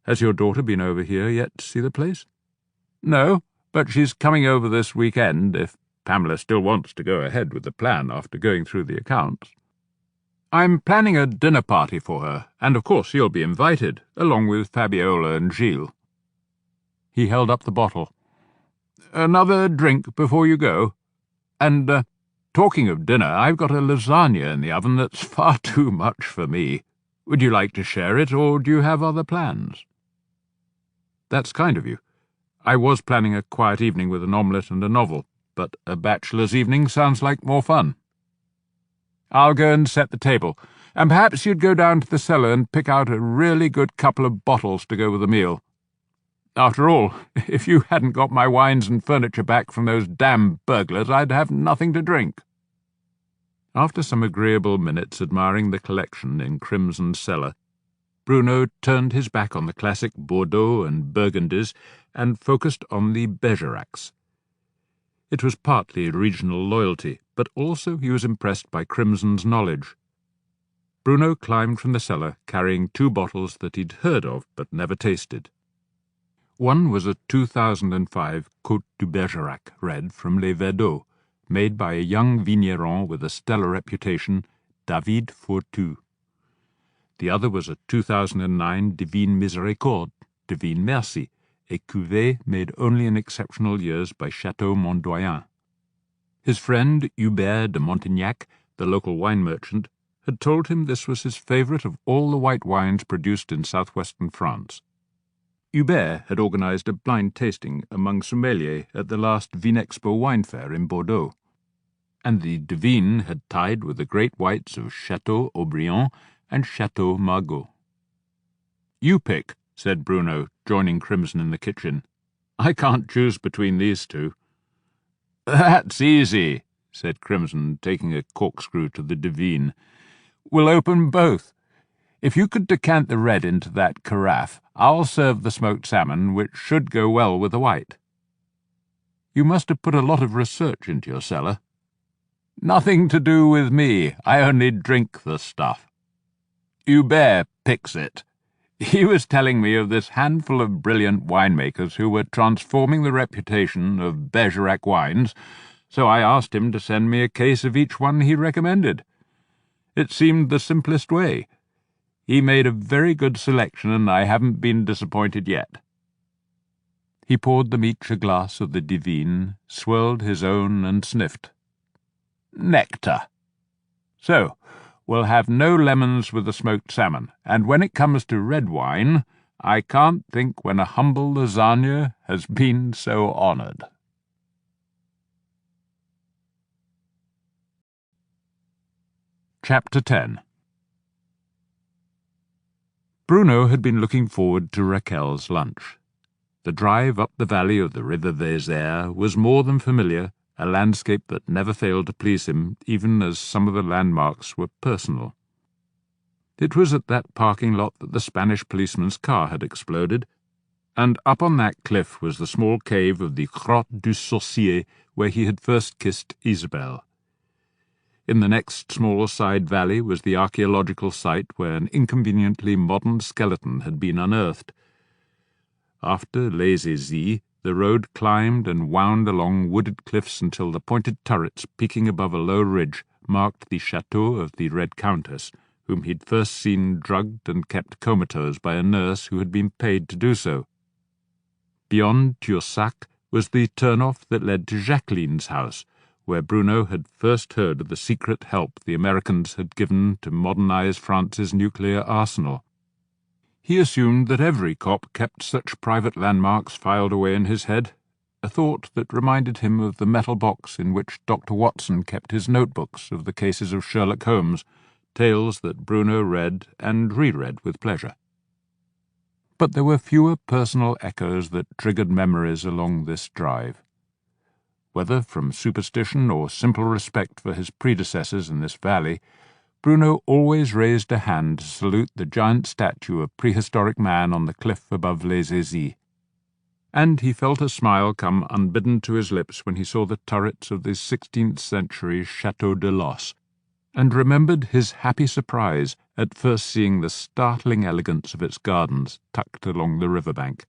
Has your daughter been over here yet to see the place? No, but she's coming over this weekend, if Pamela still wants to go ahead with the plan after going through the accounts. I'm planning a dinner party for her, and of course you'll be invited, along with Fabiola and Gilles. He held up the bottle. Another drink before you go? And, talking of dinner, I've got a lasagna in the oven that's far too much for me. Would you like to share it, or do you have other plans? That's kind of you. I was planning a quiet evening with an omelette and a novel, but a bachelor's evening sounds like more fun. I'll go and set the table, and perhaps you'd go down to the cellar and pick out a really good couple of bottles to go with the meal. After all, if you hadn't got my wines and furniture back from those damn burglars, I'd have nothing to drink. After some agreeable minutes admiring the collection in Crimson's cellar, Bruno turned his back on the classic Bordeaux and Burgundies and focused on the Bergeracs. It was partly regional loyalty, but also he was impressed by Crimson's knowledge. Bruno climbed from the cellar, carrying 2 bottles that he'd heard of but never tasted. One was a 2005 Côte du Bergerac red from Les Verdot, made by a young vigneron with a stellar reputation, David Fortu. The other was a 2009 Divine Miséricorde, Divine Merci, a cuvée made only in exceptional years by Chateau Mondoyen. His friend Hubert de Montignac, the local wine merchant, had told him this was his favourite of all the white wines produced in southwestern France. Hubert had organised a blind tasting among sommeliers at the last Vinexpo wine fair in Bordeaux, and the Divine had tied with the great whites of Chateau Aubriand and Chateau Margaux. "You pick," said Bruno, joining Crimson in the kitchen. "I can't choose between these 2. "That's easy," said Crimson, taking a corkscrew to the Divine. "We'll open both. If you could decant the red into that carafe, I'll serve the smoked salmon, which should go well with the white." "You must have put a lot of research into your cellar." "Nothing to do with me. I only drink the stuff. Hubert picks it. He was telling me of this handful of brilliant winemakers who were transforming the reputation of Bergerac wines, so I asked him to send me a case of each one he recommended. It seemed the simplest way. He made a very good selection, and I haven't been disappointed yet." He poured them each a glass of the Divine, swirled his own, and sniffed. "Nectar. So, we'll have no lemons with the smoked salmon, and when it comes to red wine, I can't think when a humble lasagna has been so honoured." Chapter 10. Bruno had been looking forward to Raquel's lunch. The drive up the valley of the River Vézère was more than familiar, a landscape that never failed to please him, even as some of the landmarks were personal. It was at that parking lot that the Spanish policeman's car had exploded, and up on that cliff was the small cave of the Grotte du Sorcier, where he had first kissed Isabelle. In the next small side valley was the archaeological site where an inconveniently modern skeleton had been unearthed. After Les Aisies, the road climbed and wound along wooded cliffs until the pointed turrets peeking above a low ridge marked the chateau of the Red Countess, whom he'd first seen drugged and kept comatose by a nurse who had been paid to do so. Beyond Tursac was the turn-off that led to Jacqueline's house, where Bruno had first heard of the secret help the Americans had given to modernize France's nuclear arsenal. He assumed that every cop kept such private landmarks filed away in his head, a thought that reminded him of the metal box in which Dr. Watson kept his notebooks of the cases of Sherlock Holmes, tales that Bruno read and reread with pleasure. But there were fewer personal echoes that triggered memories along this drive. Whether from superstition or simple respect for his predecessors in this valley, Bruno always raised a hand to salute the giant statue of prehistoric man on the cliff above Les Aisies. And he felt a smile come unbidden to his lips when he saw the turrets of the 16th century Chateau de Los, and remembered his happy surprise at first seeing the startling elegance of its gardens tucked along the riverbank.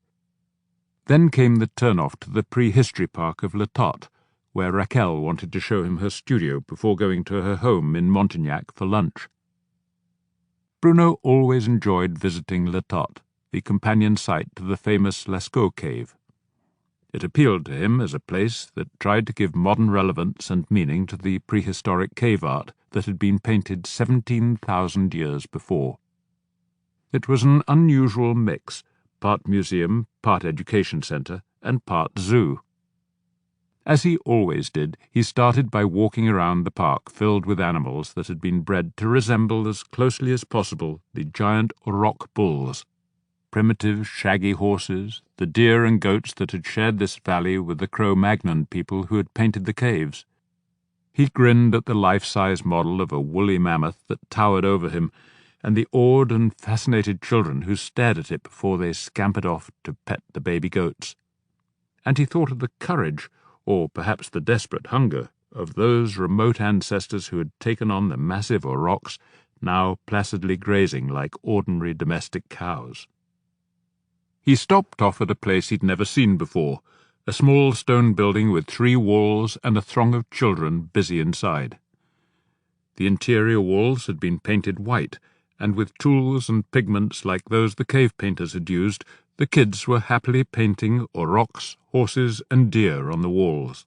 Then came the turn-off to the prehistory park of Le Tot, where Raquel wanted to show him her studio before going to her home in Montignac for lunch. Bruno always enjoyed visiting Le Tot, the companion site to the famous Lascaux cave. It appealed to him as a place that tried to give modern relevance and meaning to the prehistoric cave art that had been painted 17,000 years before. It was an unusual mix, part museum, part education centre, and part zoo. As he always did, he started by walking around the park filled with animals that had been bred to resemble as closely as possible the giant auroch bulls, primitive shaggy horses, the deer and goats that had shared this valley with the Cro-Magnon people who had painted the caves. He grinned at the life-size model of a woolly mammoth that towered over him, and the awed and fascinated children who stared at it before they scampered off to pet the baby goats. And he thought of the courage, or perhaps the desperate hunger, of those remote ancestors who had taken on the massive aurochs, now placidly grazing like ordinary domestic cows. He stopped off at a place he'd never seen before, a small stone building with 3 walls and a throng of children busy inside. The interior walls had been painted white, and with tools and pigments like those the cave painters had used, the kids were happily painting aurochs, horses, and deer on the walls.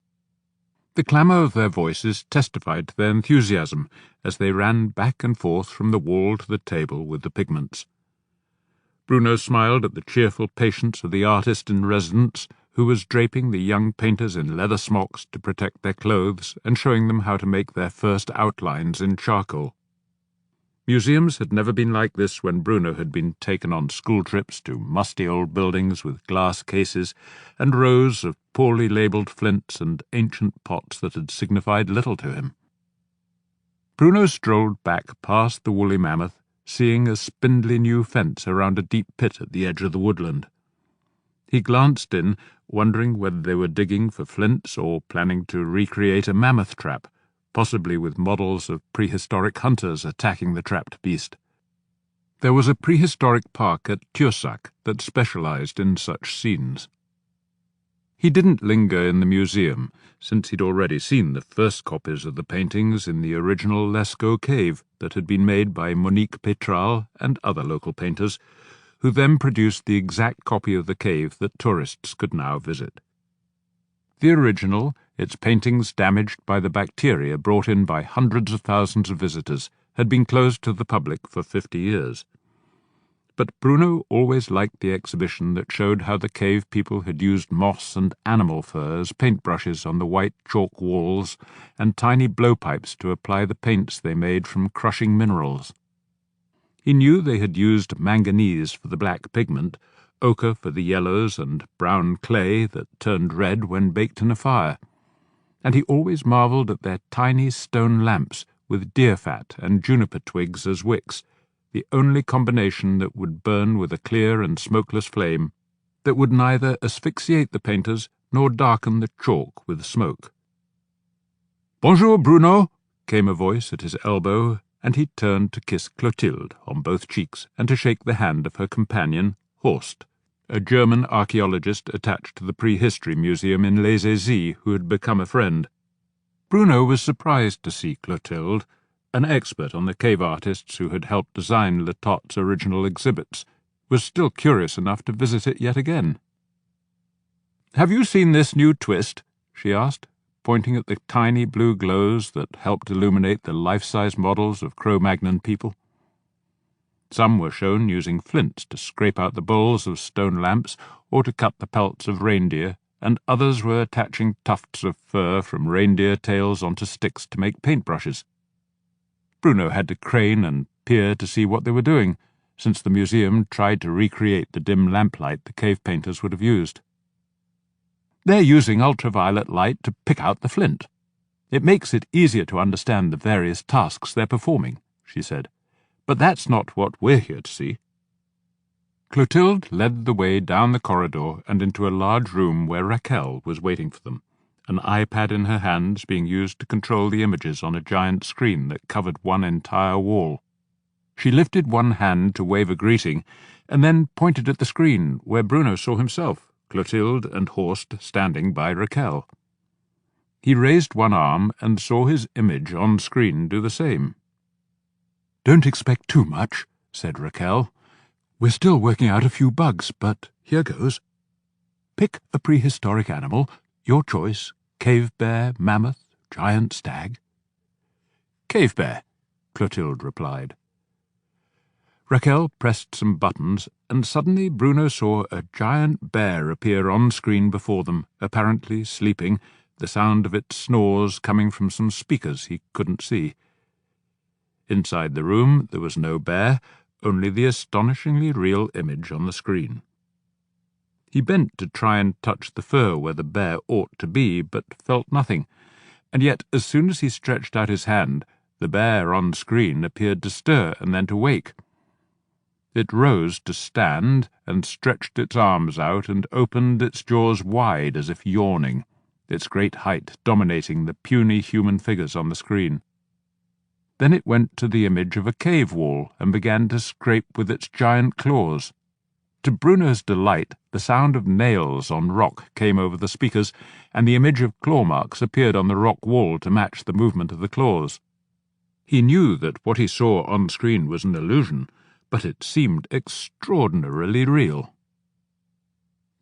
The clamour of their voices testified to their enthusiasm as they ran back and forth from the wall to the table with the pigments. Bruno smiled at the cheerful patience of the artist in residence, who was draping the young painters in leather smocks to protect their clothes and showing them how to make their first outlines in charcoal. Museums had never been like this when Bruno had been taken on school trips to musty old buildings with glass cases and rows of poorly labelled flints and ancient pots that had signified little to him. Bruno strolled back past the woolly mammoth, seeing a spindly new fence around a deep pit at the edge of the woodland. He glanced in, wondering whether they were digging for flints or planning to recreate a mammoth trap, possibly with models of prehistoric hunters attacking the trapped beast. There was a prehistoric park at Tursac that specialized in such scenes. He didn't linger in the museum, since he'd already seen the first copies of the paintings in the original Lascaux cave that had been made by Monique Pétral and other local painters, who then produced the exact copy of the cave that tourists could now visit. The original, its paintings damaged by the bacteria brought in by hundreds of thousands of visitors, had been closed to the public for 50 years. But Bruno always liked the exhibition that showed how the cave people had used moss and animal fur as paintbrushes on the white chalk walls and tiny blowpipes to apply the paints they made from crushing minerals. He knew they had used manganese for the black pigment, ochre for the yellows and brown clay that turned red when baked in a fire, and he always marvelled at their tiny stone lamps with deer fat and juniper twigs as wicks, the only combination that would burn with a clear and smokeless flame, that would neither asphyxiate the painters nor darken the chalk with smoke. "Bonjour, Bruno," came a voice at his elbow, and he turned to kiss Clotilde on both cheeks and to shake the hand of her companion, Horst, a German archaeologist attached to the Prehistory Museum in Les Aisies, who had become a friend. Bruno was surprised to see Clotilde, an expert on the cave artists who had helped design Letot's original exhibits, was still curious enough to visit it yet again. "Have you seen this new twist?" she asked, pointing at the tiny blue glows that helped illuminate the life-size models of Cro-Magnon people. Some were shown using flints to scrape out the bowls of stone lamps or to cut the pelts of reindeer, and others were attaching tufts of fur from reindeer tails onto sticks to make paintbrushes. Bruno had to crane and peer to see what they were doing, since the museum tried to recreate the dim lamplight the cave painters would have used. "They're using ultraviolet light to pick out the flint. It makes it easier to understand the various tasks they're performing," she said. "But that's not what we're here to see." Clotilde led the way down the corridor and into a large room where Raquel was waiting for them, an iPad in her hands being used to control the images on a giant screen that covered one entire wall. She lifted one hand to wave a greeting, and then pointed at the screen where Bruno saw himself, Clotilde and Horst standing by Raquel. He raised one arm and saw his image on screen do the same. "Don't expect too much," said Raquel. "We're still working out a few bugs, but here goes. Pick a prehistoric animal, your choice, cave bear, mammoth, giant stag." "Cave bear," Clotilde replied. Raquel pressed some buttons, and suddenly Bruno saw a giant bear appear on screen before them, apparently sleeping, the sound of its snores coming from some speakers he couldn't see. Inside the room there was no bear, only the astonishingly real image on the screen. He bent to try and touch the fur where the bear ought to be, but felt nothing, and yet as soon as he stretched out his hand, the bear on screen appeared to stir and then to wake. It rose to stand and stretched its arms out and opened its jaws wide as if yawning, its great height dominating the puny human figures on the screen. Then it went to the image of a cave wall and began to scrape with its giant claws. To Bruno's delight, the sound of nails on rock came over the speakers, and the image of claw marks appeared on the rock wall to match the movement of the claws. He knew that what he saw on screen was an illusion, but it seemed extraordinarily real.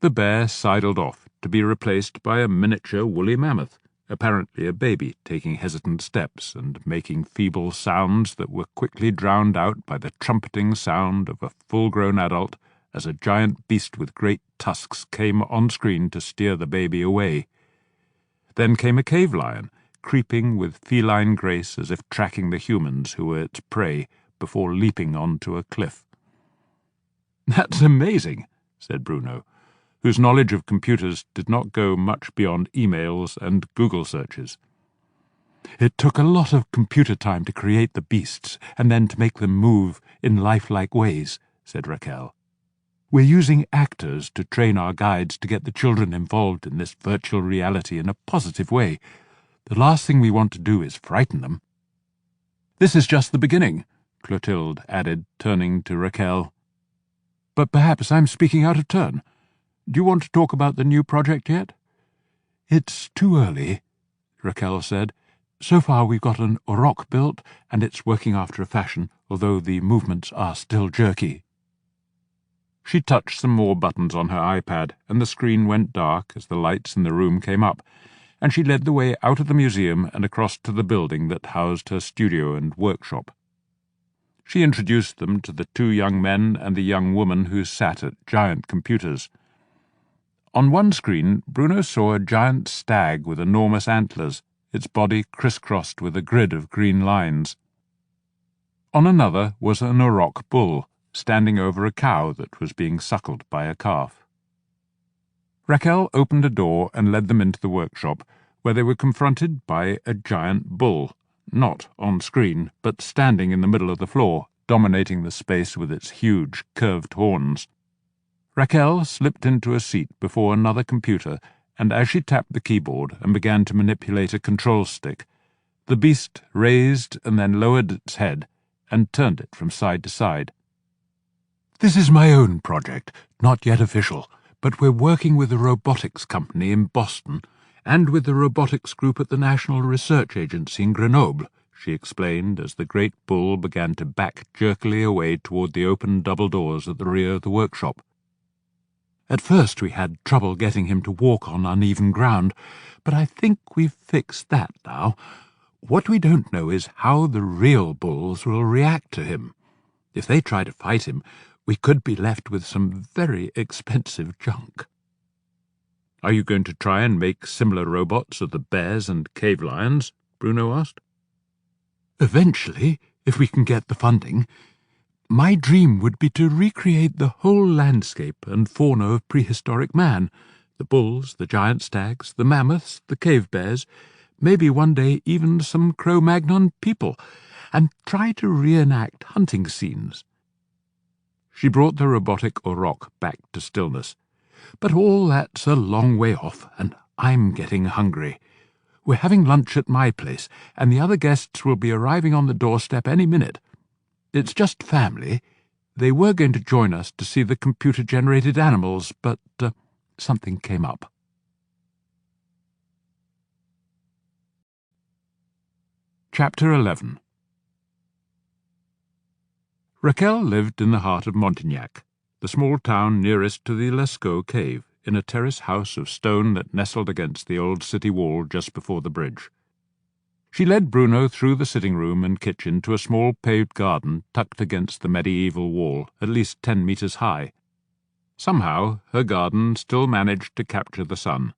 The bear sidled off, to be replaced by a miniature woolly mammoth, apparently a baby, taking hesitant steps and making feeble sounds that were quickly drowned out by the trumpeting sound of a full-grown adult as a giant beast with great tusks came on screen to steer the baby away. Then came a cave lion, creeping with feline grace as if tracking the humans who were its prey, before leaping onto a cliff. "That's amazing," said Bruno, whose knowledge of computers did not go much beyond emails and Google searches. "It took a lot of computer time to create the beasts and then to make them move in lifelike ways," said Raquel. "We're using actors to train our guides to get the children involved in this virtual reality in a positive way. The last thing we want to do is frighten them." "This is just the beginning," Clotilde added, turning to Raquel. "But perhaps I'm speaking out of turn. Do you want to talk about the new project yet?" "It's too early," Raquel said. "So far we've got an auroch built, and it's working after a fashion, although the movements are still jerky." She touched some more buttons on her iPad, and the screen went dark as the lights in the room came up, and she led the way out of the museum and across to the building that housed her studio and workshop. She introduced them to the two young men and the young woman who sat at giant computers. On one screen, Bruno saw a giant stag with enormous antlers, its body crisscrossed with a grid of green lines. On another was an auroch bull, standing over a cow that was being suckled by a calf. Raquel opened a door and led them into the workshop, where they were confronted by a giant bull, not on screen, but standing in the middle of the floor, dominating the space with its huge, curved horns. Raquel slipped into a seat before another computer, and as she tapped the keyboard and began to manipulate a control stick, the beast raised and then lowered its head and turned it from side to side. "This is my own project, not yet official, but we're working with a robotics company in Boston and with the robotics group at the National Research Agency in Grenoble," she explained as the great bull began to back jerkily away toward the open double doors at the rear of the workshop. "At first we had trouble getting him to walk on uneven ground, but I think we've fixed that now. What we don't know is how the real bulls will react to him. If they try to fight him, we could be left with some very expensive junk." "Are you going to try and make similar robots of the bears and cave lions?" Bruno asked. "Eventually, if we can get the funding. My dream would be to recreate the whole landscape and fauna of prehistoric man, the bulls, the giant stags, the mammoths, the cave bears, maybe one day even some Cro-Magnon people, and try to reenact hunting scenes." She brought the robotic auroch back to stillness. "But all that's a long way off, and I'm getting hungry. We're having lunch at my place, and the other guests will be arriving on the doorstep any minute. It's just family. They were going to join us to see the computer-generated animals, but something came up." Chapter 11. Raquel lived in the heart of Montignac, the small town nearest to the Lescaut cave, in a terrace house of stone that nestled against the old city wall just before the bridge. She led Bruno through the sitting room and kitchen to a small paved garden tucked against the medieval wall, at least 10 meters high. Somehow her garden still managed to capture the sun.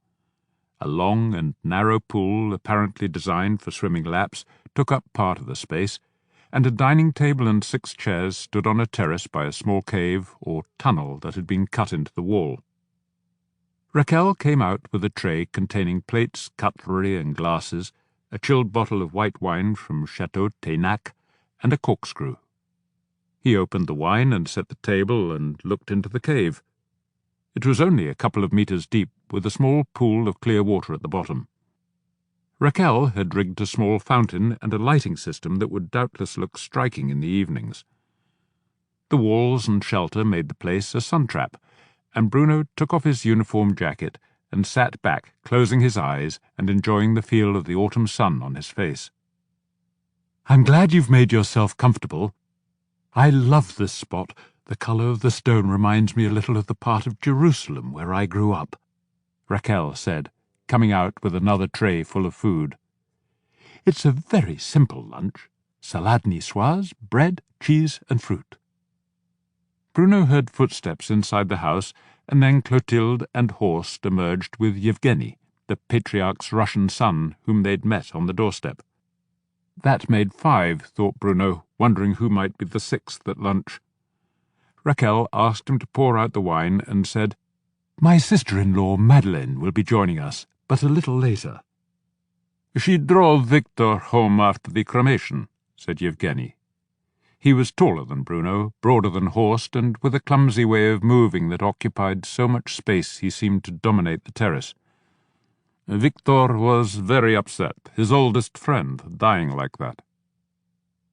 A long and narrow pool, apparently designed for swimming laps, took up part of the space, and a dining table and 6 chairs stood on a terrace by a small cave or tunnel that had been cut into the wall. Raquel came out with a tray containing plates, cutlery, and glasses, a chilled bottle of white wine from Chateau Teynac, and a corkscrew. He opened the wine and set the table and looked into the cave. It was only a couple of meters deep, with a small pool of clear water at the bottom. Raquel had rigged a small fountain and a lighting system that would doubtless look striking in the evenings. The walls and shelter made the place a sun-trap, and Bruno took off his uniform jacket and sat back, closing his eyes and enjoying the feel of the autumn sun on his face. "I'm glad you've made yourself comfortable. I love this spot. The colour of the stone reminds me a little of the part of Jerusalem where I grew up," Raquel said, coming out with another tray full of food. "It's a very simple lunch. Salade niçoise, bread, cheese, and fruit." Bruno heard footsteps inside the house, and then Clotilde and Horst emerged with Yevgeny, the Patriarch's Russian son, whom they'd met on the doorstep. That made 5, thought Bruno, wondering who might be the 6th at lunch. Raquel asked him to pour out the wine and said, "My sister-in-law, Madeleine, will be joining us, but a little later." "She drove Victor home after the cremation," said Yevgeny. He was taller than Bruno, broader than Horst, and with a clumsy way of moving that occupied so much space he seemed to dominate the terrace. "Victor was very upset, his oldest friend, dying like that."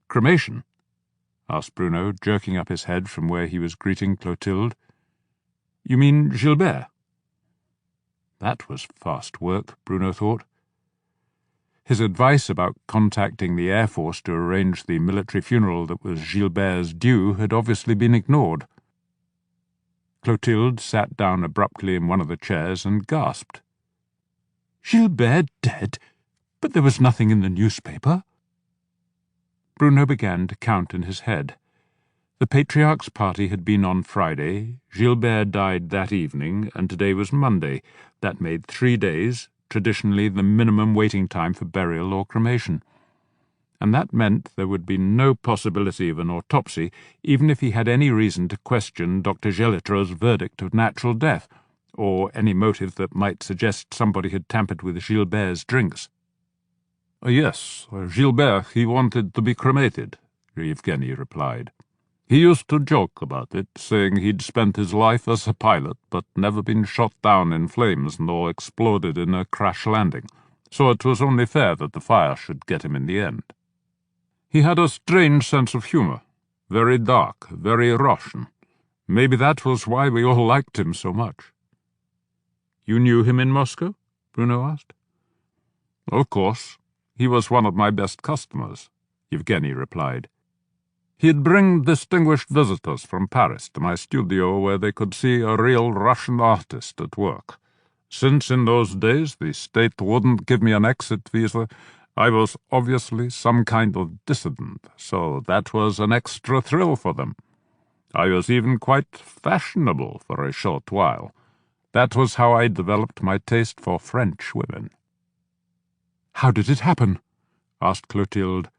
"Cremation?" asked Bruno, jerking up his head from where he was greeting Clotilde. "You mean Gilbert?" That was fast work, Bruno thought. His advice about contacting the Air Force to arrange the military funeral that was Gilbert's due had obviously been ignored. Clotilde sat down abruptly in one of the chairs and gasped. "Gilbert dead? But there was nothing in the newspaper." Bruno began to count in his head. The Patriarch's party had been on Friday, Gilbert died that evening, and today was Monday. That made 3 days, traditionally the minimum waiting time for burial or cremation. and that meant there would be no possibility of an autopsy, even if he had any reason to question Dr. Gelitreau's verdict of natural death, or any motive that might suggest somebody had tampered with Gilbert's drinks. "Yes, Gilbert, he wanted to be cremated," Yevgeny replied. "He used to joke about it, saying he'd spent his life as a pilot, but never been shot down in flames nor exploded in a crash landing, so it was only fair that the fire should get him in the end. He had a strange sense of humor, very dark, very Russian. Maybe that was why we all liked him so much." "You knew him in Moscow?" Bruno asked. "Of course. He was one of my best customers," Yevgeny replied. "He'd bring distinguished visitors from Paris to my studio where they could see a real Russian artist at work. Since in those days the state wouldn't give me an exit visa, I was obviously some kind of dissident, so that was an extra thrill for them. I was even quite fashionable for a short while. That was how I developed my taste for French women." "How did it happen?" asked Clotilde.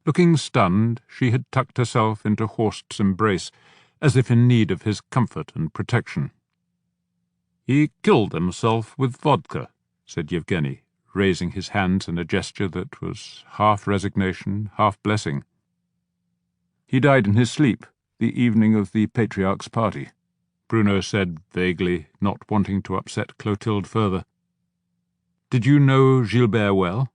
Looking stunned, she had tucked herself into Horst's embrace, as if in need of his comfort and protection. "He killed himself with vodka," said Yevgeny, raising his hands in a gesture that was half resignation, half blessing. "He died in his sleep, the evening of the Patriarch's party," Bruno said vaguely, not wanting to upset Clotilde further. "Did you know Gilbert well?"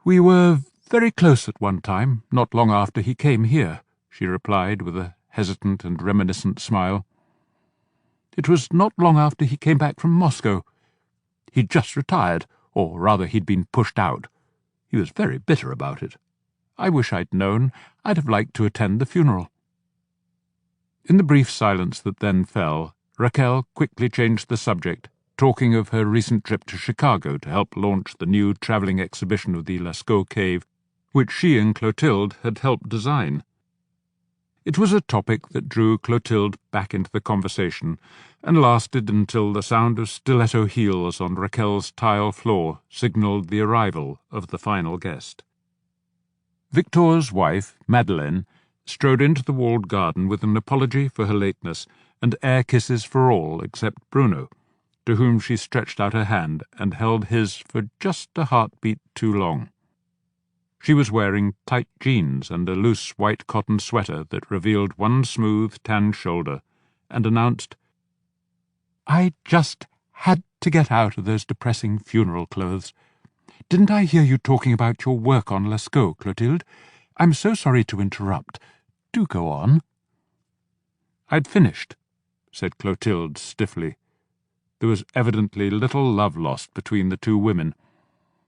"We were very close at one time, not long after he came here," she replied with a hesitant and reminiscent smile. "It was not long after he came back from Moscow. He'd just retired, or rather he'd been pushed out. He was very bitter about it. I wish I'd known. I'd have liked to attend the funeral." In the brief silence that then fell, Raquel quickly changed the subject, talking of her recent trip to Chicago to help launch the new travelling exhibition of the Lascaux cave, which she and Clotilde had helped design. It was a topic that drew Clotilde back into the conversation, and lasted until the sound of stiletto heels on Raquel's tile floor signalled the arrival of the final guest. Victor's wife, Madeleine, strode into the walled garden with an apology for her lateness and air kisses for all except Bruno, to whom she stretched out her hand and held his for just a heartbeat too long. She was wearing tight jeans and a loose white cotton sweater that revealed one smooth tan shoulder, and announced, "I just had to get out of those depressing funeral clothes. Didn't I hear you talking about your work on Lascaux, Clotilde? I'm so sorry to interrupt. Do go on." "I'd finished," said Clotilde stiffly. There was evidently little love lost between the two women.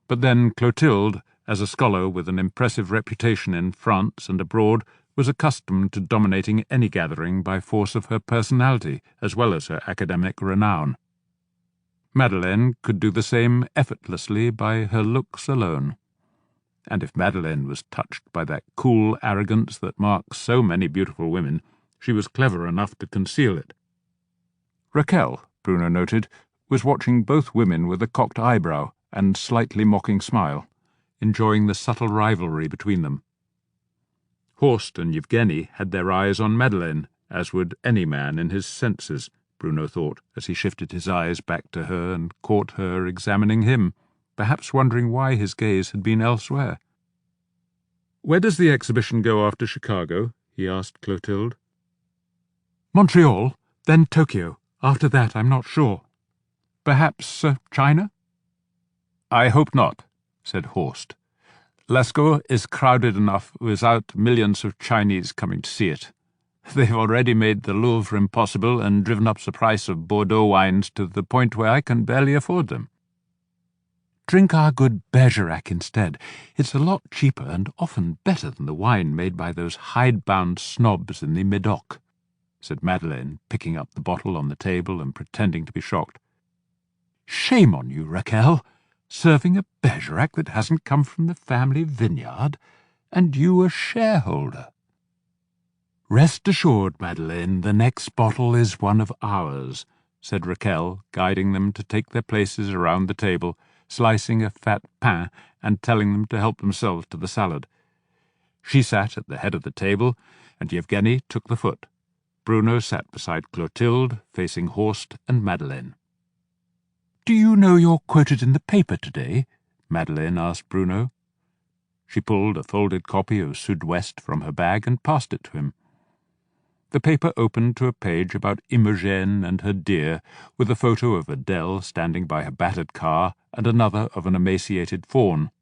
But then Clotilde, as a scholar with an impressive reputation in France and abroad, was accustomed to dominating any gathering by force of her personality as well as her academic renown. Madeleine could do the same effortlessly by her looks alone. And if Madeleine was touched by that cool arrogance that marks so many beautiful women, she was clever enough to conceal it. Raquel, Bruno noted, was watching both women with a cocked eyebrow and slightly mocking smile, enjoying the subtle rivalry between them. Horst and Yevgeny had their eyes on Madeleine, as would any man in his senses, Bruno thought, as he shifted his eyes back to her and caught her examining him, perhaps wondering why his gaze had been elsewhere. "Where does the exhibition go after Chicago?" he asked Clotilde. "Montreal, then Tokyo. After that, I'm not sure. Perhaps China?" "I hope not," said Horst. "Lascaux is crowded enough without millions of Chinese coming to see it. They've already made the Louvre impossible and driven up the price of Bordeaux wines to the point where I can barely afford them." "Drink our good Bergerac instead. It's a lot cheaper and often better than the wine made by those hidebound snobs in the Médoc," said Madeleine, picking up the bottle on the table and pretending to be shocked. "Shame on you, Raquel, serving a Bergerac that hasn't come from the family vineyard, and you a shareholder." "Rest assured, Madeleine, the next bottle is one of ours," said Raquel, guiding them to take their places around the table, slicing a fat pain and telling them to help themselves to the salad. She sat at the head of the table, and Yevgeny took the foot. Bruno sat beside Clotilde, facing Horst and Madeleine. "Do you know you're quoted in the paper today?" Madeleine asked Bruno. She pulled a folded copy of Sud-Ouest from her bag and passed it to him. The paper opened to a page about Imogen and her deer, with a photo of Adele standing by her battered car and another of an emaciated fawn.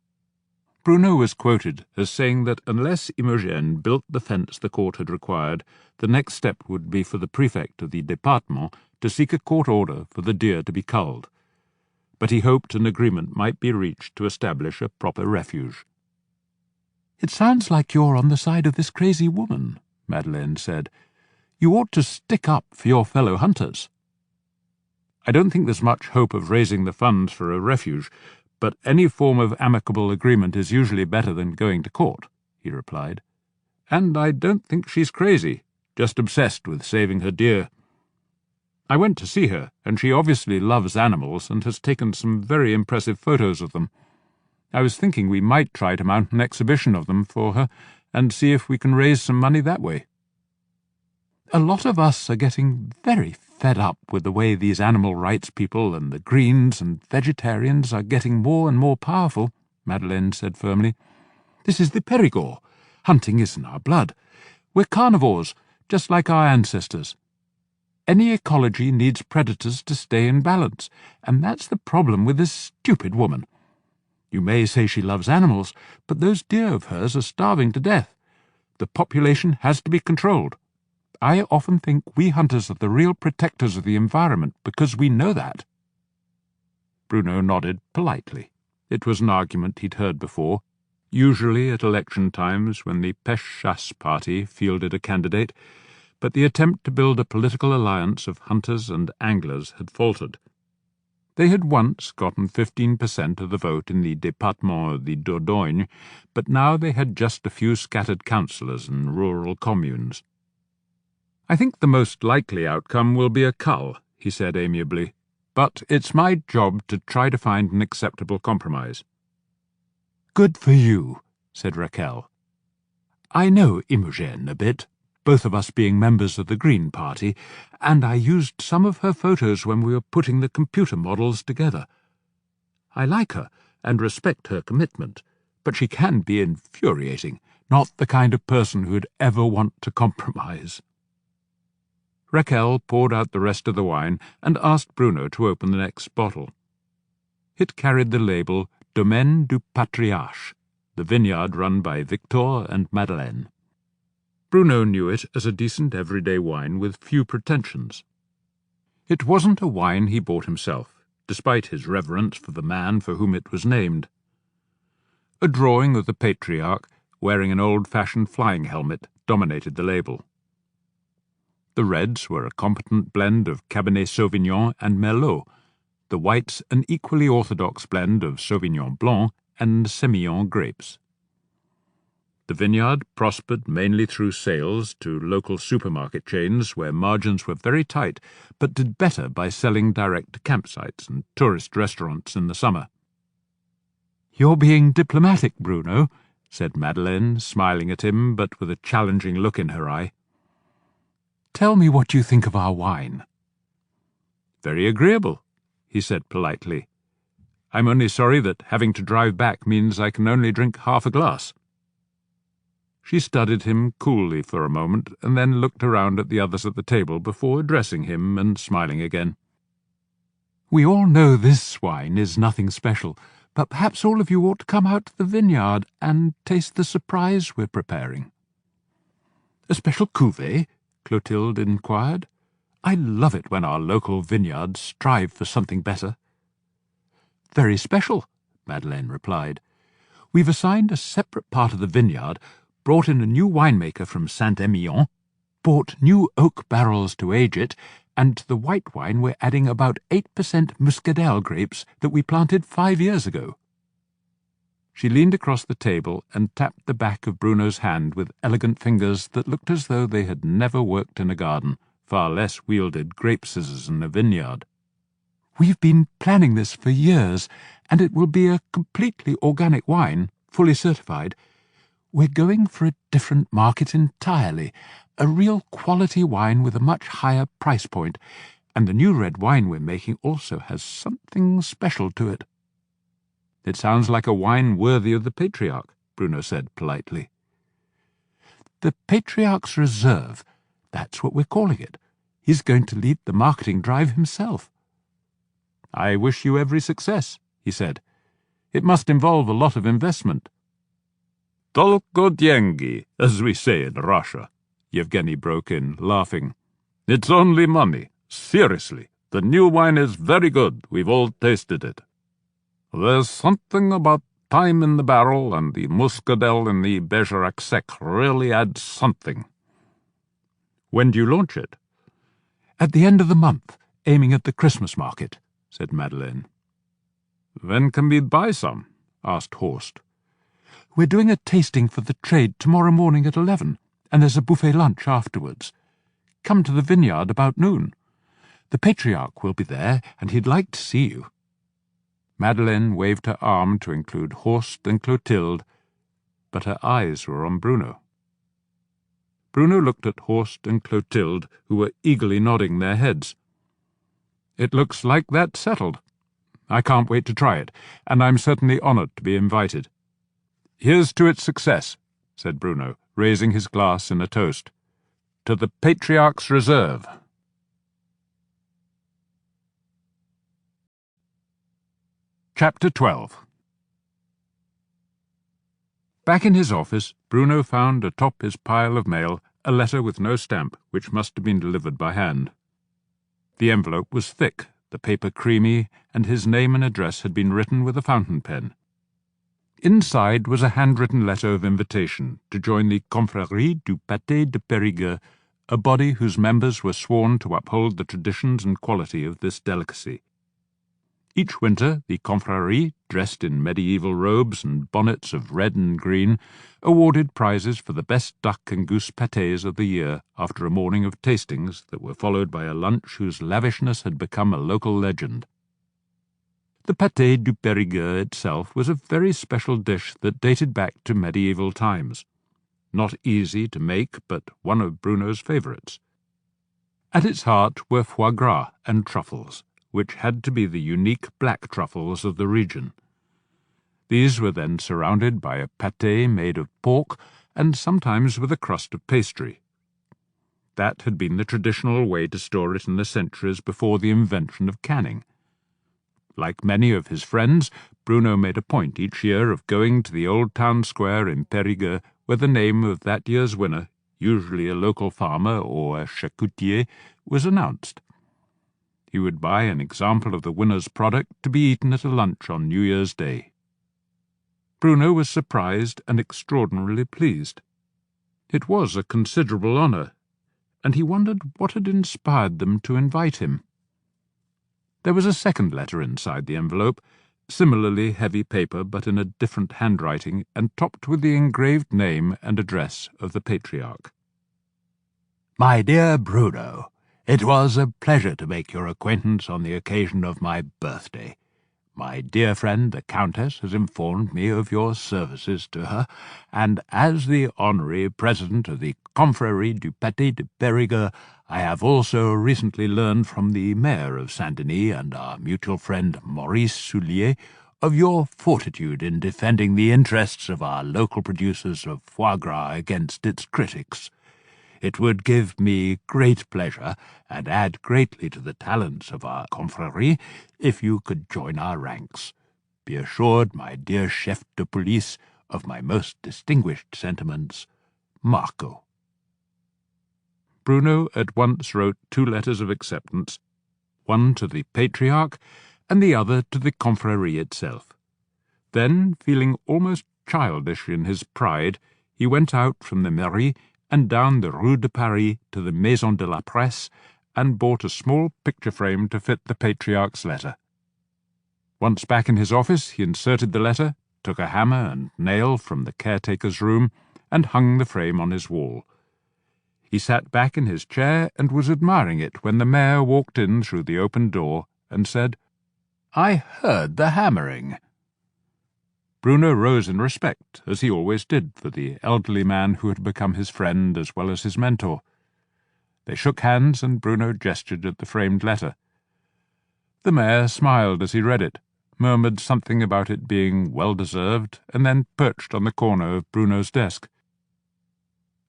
Bruno was quoted as saying that unless Imogen built the fence the court had required, the next step would be for the prefect of the département to seek a court order for the deer to be culled. But he hoped an agreement might be reached to establish a proper refuge. "It sounds like you're on the side of this crazy woman," Madeleine said. "You ought to stick up for your fellow hunters." "I don't think there's much hope of raising the funds for a refuge, but any form of amicable agreement is usually better than going to court," he replied. "And I don't think she's crazy, just obsessed with saving her deer. I went to see her, and she obviously loves animals and has taken some very impressive photos of them. I was thinking we might try to mount an exhibition of them for her and see if we can raise some money that way." "A lot of us are getting very fed up with the way these animal rights people and the Greens and vegetarians are getting more and more powerful," Madeleine said firmly. "This is the Périgord. Hunting is in our blood. We're carnivores, just like our ancestors. Any ecology needs predators to stay in balance, and that's the problem with this stupid woman. You may say she loves animals, but those deer of hers are starving to death. The population has to be controlled. I often think we hunters are the real protectors of the environment because we know that." Bruno nodded politely. It was an argument he'd heard before, usually at election times when the Pêche-Chasse party fielded a candidate, but the attempt to build a political alliance of hunters and anglers had faltered. They had once gotten 15% of the vote in the département of the Dordogne, but now they had just a few scattered councillors in rural communes. "I think the most likely outcome will be a cull," he said amiably, "but it's my job to try to find an acceptable compromise." "Good for you," said Raquel. "I know Imogen a bit, both of us being members of the Green Party, and I used some of her photos when we were putting the computer models together. I like her and respect her commitment, but she can be infuriating, not the kind of person who'd ever want to compromise." Raquel poured out the rest of the wine and asked Bruno to open the next bottle. It carried the label Domaine du Patriarche, the vineyard run by Victor and Madeleine. Bruno knew it as a decent everyday wine with few pretensions. It wasn't a wine he bought himself, despite his reverence for the man for whom it was named. A drawing of the Patriarch, wearing an old-fashioned flying helmet, dominated the label. The reds were a competent blend of Cabernet Sauvignon and Merlot, the whites an equally orthodox blend of Sauvignon Blanc and Semillon grapes. The vineyard prospered mainly through sales to local supermarket chains where margins were very tight, but did better by selling direct to campsites and tourist restaurants in the summer. "You're being diplomatic, Bruno," said Madeleine, smiling at him, but with a challenging look in her eye. "Tell me what you think of our wine." "Very agreeable," he said politely. "I'm only sorry that having to drive back means I can only drink half a glass." She studied him coolly for a moment, and then looked around at the others at the table before addressing him and smiling again. "We all know this wine is nothing special, but perhaps all of you ought to come out to the vineyard and taste the surprise we're preparing." "A special cuvée?" Clotilde inquired. "I love it when our local vineyards strive for something better." "Very special," Madeleine replied. "We've assigned a separate part of the vineyard, brought in a new winemaker from Saint-Émilion, bought new oak barrels to age it, and to the white wine we're adding about 8% muscadelle grapes that we planted 5 years ago." She leaned across the table and tapped the back of Bruno's hand with elegant fingers that looked as though they had never worked in a garden, far less wielded grape scissors in a vineyard. We've been planning this for years, and it will be a completely organic wine, fully certified. We're going for a different market entirely, a real quality wine with a much higher price point, and the new red wine we're making also has something special to it." "It sounds like a wine worthy of the Patriarch," Bruno said politely. "The Patriarch's Reserve, that's what we're calling it. He's going to lead the marketing drive himself." "I wish you every success," he said. "It must involve a lot of investment." "Tolko деньги, as we say in Russia," Yevgeny broke in, laughing. "It's only money. Seriously, the new wine is very good. We've all tasted it. There's something about time in the barrel, and the muscadel in the Bergerac Sec really adds something." "When do you launch it?" "At the end of the month, aiming at the Christmas market," said Madeleine. "When can we buy some?" asked Horst. "We're doing a tasting for the trade tomorrow morning at 11, and there's a buffet lunch afterwards. Come to the vineyard about noon. The Patriarch will be there, and he'd like to see you." Madeleine waved her arm to include Horst and Clotilde, but her eyes were on Bruno. Bruno looked at Horst and Clotilde, who were eagerly nodding their heads. "It looks like that's settled. I can't wait to try it, and I'm certainly honoured to be invited. Here's to its success," said Bruno, raising his glass in a toast. "To the Patriarch's Reserve." Chapter 12. Back in his office, Bruno found atop his pile of mail a letter with no stamp, which must have been delivered by hand. The envelope was thick, the paper creamy, and his name and address had been written with a fountain pen. Inside was a handwritten letter of invitation to join the Confrérie du Pâté de Périgueux, a body whose members were sworn to uphold the traditions and quality of this delicacy. Each winter, the confrérie, dressed in medieval robes and bonnets of red and green, awarded prizes for the best duck and goose pâtés of the year after a morning of tastings that were followed by a lunch whose lavishness had become a local legend. The pâté du Périgueux itself was a very special dish that dated back to medieval times. Not easy to make, but one of Bruno's favourites. At its heart were foie gras and truffles, which had to be the unique black truffles of the region. These were then surrounded by a pâté made of pork and sometimes with a crust of pastry. That had been the traditional way to store it in the centuries before the invention of canning. Like many of his friends, Bruno made a point each year of going to the old town square in Périgueux, where the name of that year's winner, usually a local farmer or a charcutier, was announced. He would buy an example of the winner's product to be eaten at a lunch on New Year's Day. Bruno was surprised and extraordinarily pleased. It was a considerable honour, and he wondered what had inspired them to invite him. There was a second letter inside the envelope, similarly heavy paper but in a different handwriting, and topped with the engraved name and address of the Patriarch. My dear Bruno, it was a pleasure to make your acquaintance on the occasion of my birthday. My dear friend the Countess has informed me of your services to her, and as the honorary president of the Confrérie du Pâté de Périgueux, I have also recently learned from the mayor of Saint-Denis and our mutual friend Maurice Soulier of your fortitude in defending the interests of our local producers of foie gras against its critics. It would give me great pleasure, and add greatly to the talents of our confrérie, if you could join our ranks. Be assured, my dear chef de police, of my most distinguished sentiments, Marco. Bruno at once wrote 2 letters of acceptance, one to the Patriarch and the other to the confrérie itself. Then, feeling almost childish in his pride, he went out from the mairie and down the Rue de Paris to the Maison de la Presse, and bought a small picture frame to fit the Patriarch's letter. Once back in his office, he inserted the letter, took a hammer and nail from the caretaker's room, and hung the frame on his wall. He sat back in his chair and was admiring it when the mayor walked in through the open door and said, I heard the hammering." Bruno rose in respect, as he always did, for the elderly man who had become his friend as well as his mentor. They shook hands, and Bruno gestured at the framed letter. The mayor smiled as he read it, murmured something about it being well-deserved, and then perched on the corner of Bruno's desk.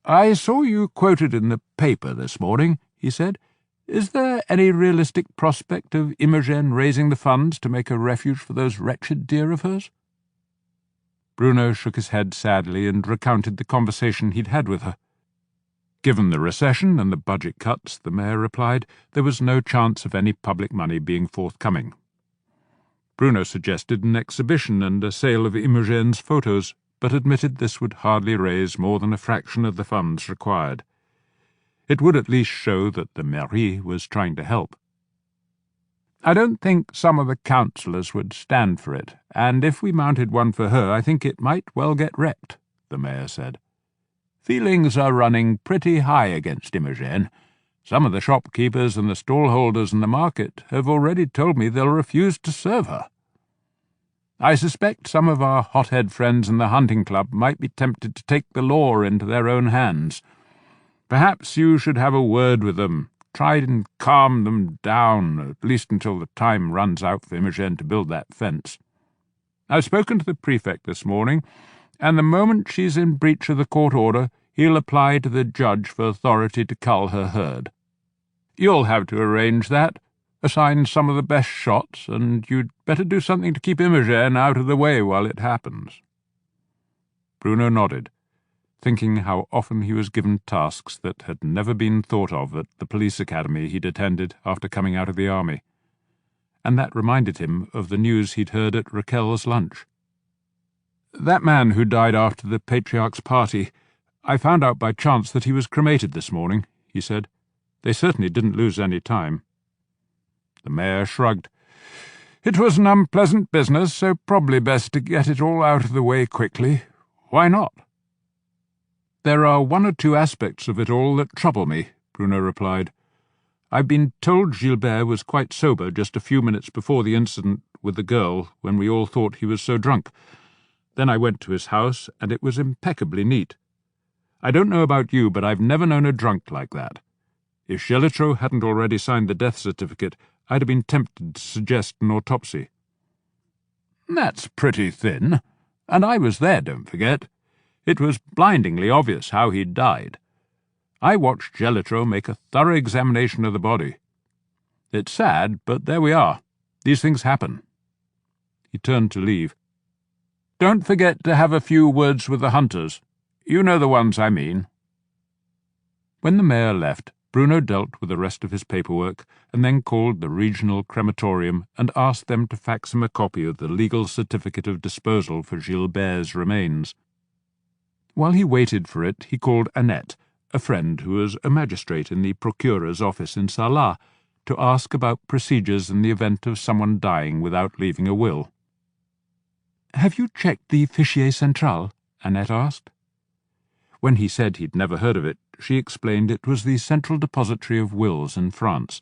"I saw you quoted in the paper this morning," he said. "Is there any realistic prospect of Imogen raising the funds to make a refuge for those wretched deer of hers?" Bruno shook his head sadly and recounted the conversation he'd had with her. Given the recession and the budget cuts, the mayor replied, there was no chance of any public money being forthcoming. Bruno suggested an exhibition and a sale of Imogen's photos, but admitted this would hardly raise more than a fraction of the funds required. It would at least show that the mairie was trying to help. "I don't think some of the councillors would stand for it, and if we mounted one for her, I think it might well get wrecked," the mayor said. "Feelings are running pretty high against Imogen. Some of the shopkeepers and the stallholders in the market have already told me they'll refuse to serve her. I suspect some of our hothead friends in the hunting club might be tempted to take the law into their own hands. Perhaps you should have a word with them. Try and calm them down, at least until the time runs out for Imogen to build that fence. I've spoken to the prefect this morning, and the moment she's in breach of the court order, he'll apply to the judge for authority to cull her herd. You'll have to arrange that, assign some of the best shots, and you'd better do something to keep Imogen out of the way while it happens." Bruno nodded, thinking how often he was given tasks that had never been thought of at the police academy he'd attended after coming out of the army. And that reminded him of the news he'd heard at Raquel's lunch. "That man who died after the Patriarch's party, I found out by chance that he was cremated this morning," he said. "They certainly didn't lose any time." The mayor shrugged. "It was an unpleasant business, so probably best to get it all out of the way quickly. Why not?" "There are one or two aspects of it all that trouble me," Bruno replied. "I've been told Gilbert was quite sober just a few minutes before the incident with the girl, when we all thought he was so drunk. Then I went to his house, and it was impeccably neat. I don't know about you, but I've never known a drunk like that. If Gelitro hadn't already signed the death certificate, I'd have been tempted to suggest an autopsy." "That's pretty thin. And I was there, don't forget. It was blindingly obvious how he'd died. I watched Gelitro make a thorough examination of the body. It's sad, but there we are. These things happen." He turned to leave. "Don't forget to have a few words with the hunters. You know the ones I mean." When the mayor left, Bruno dealt with the rest of his paperwork and then called the regional crematorium and asked them to fax him a copy of the legal certificate of disposal for Gilbert's remains. While he waited for it, he called Annette, a friend who was a magistrate in the procurer's office in Salat, to ask about procedures in the event of someone dying without leaving a will. "Have you checked the Fichier Central?" Annette asked. When he said he'd never heard of it, she explained it was the central depository of wills in France,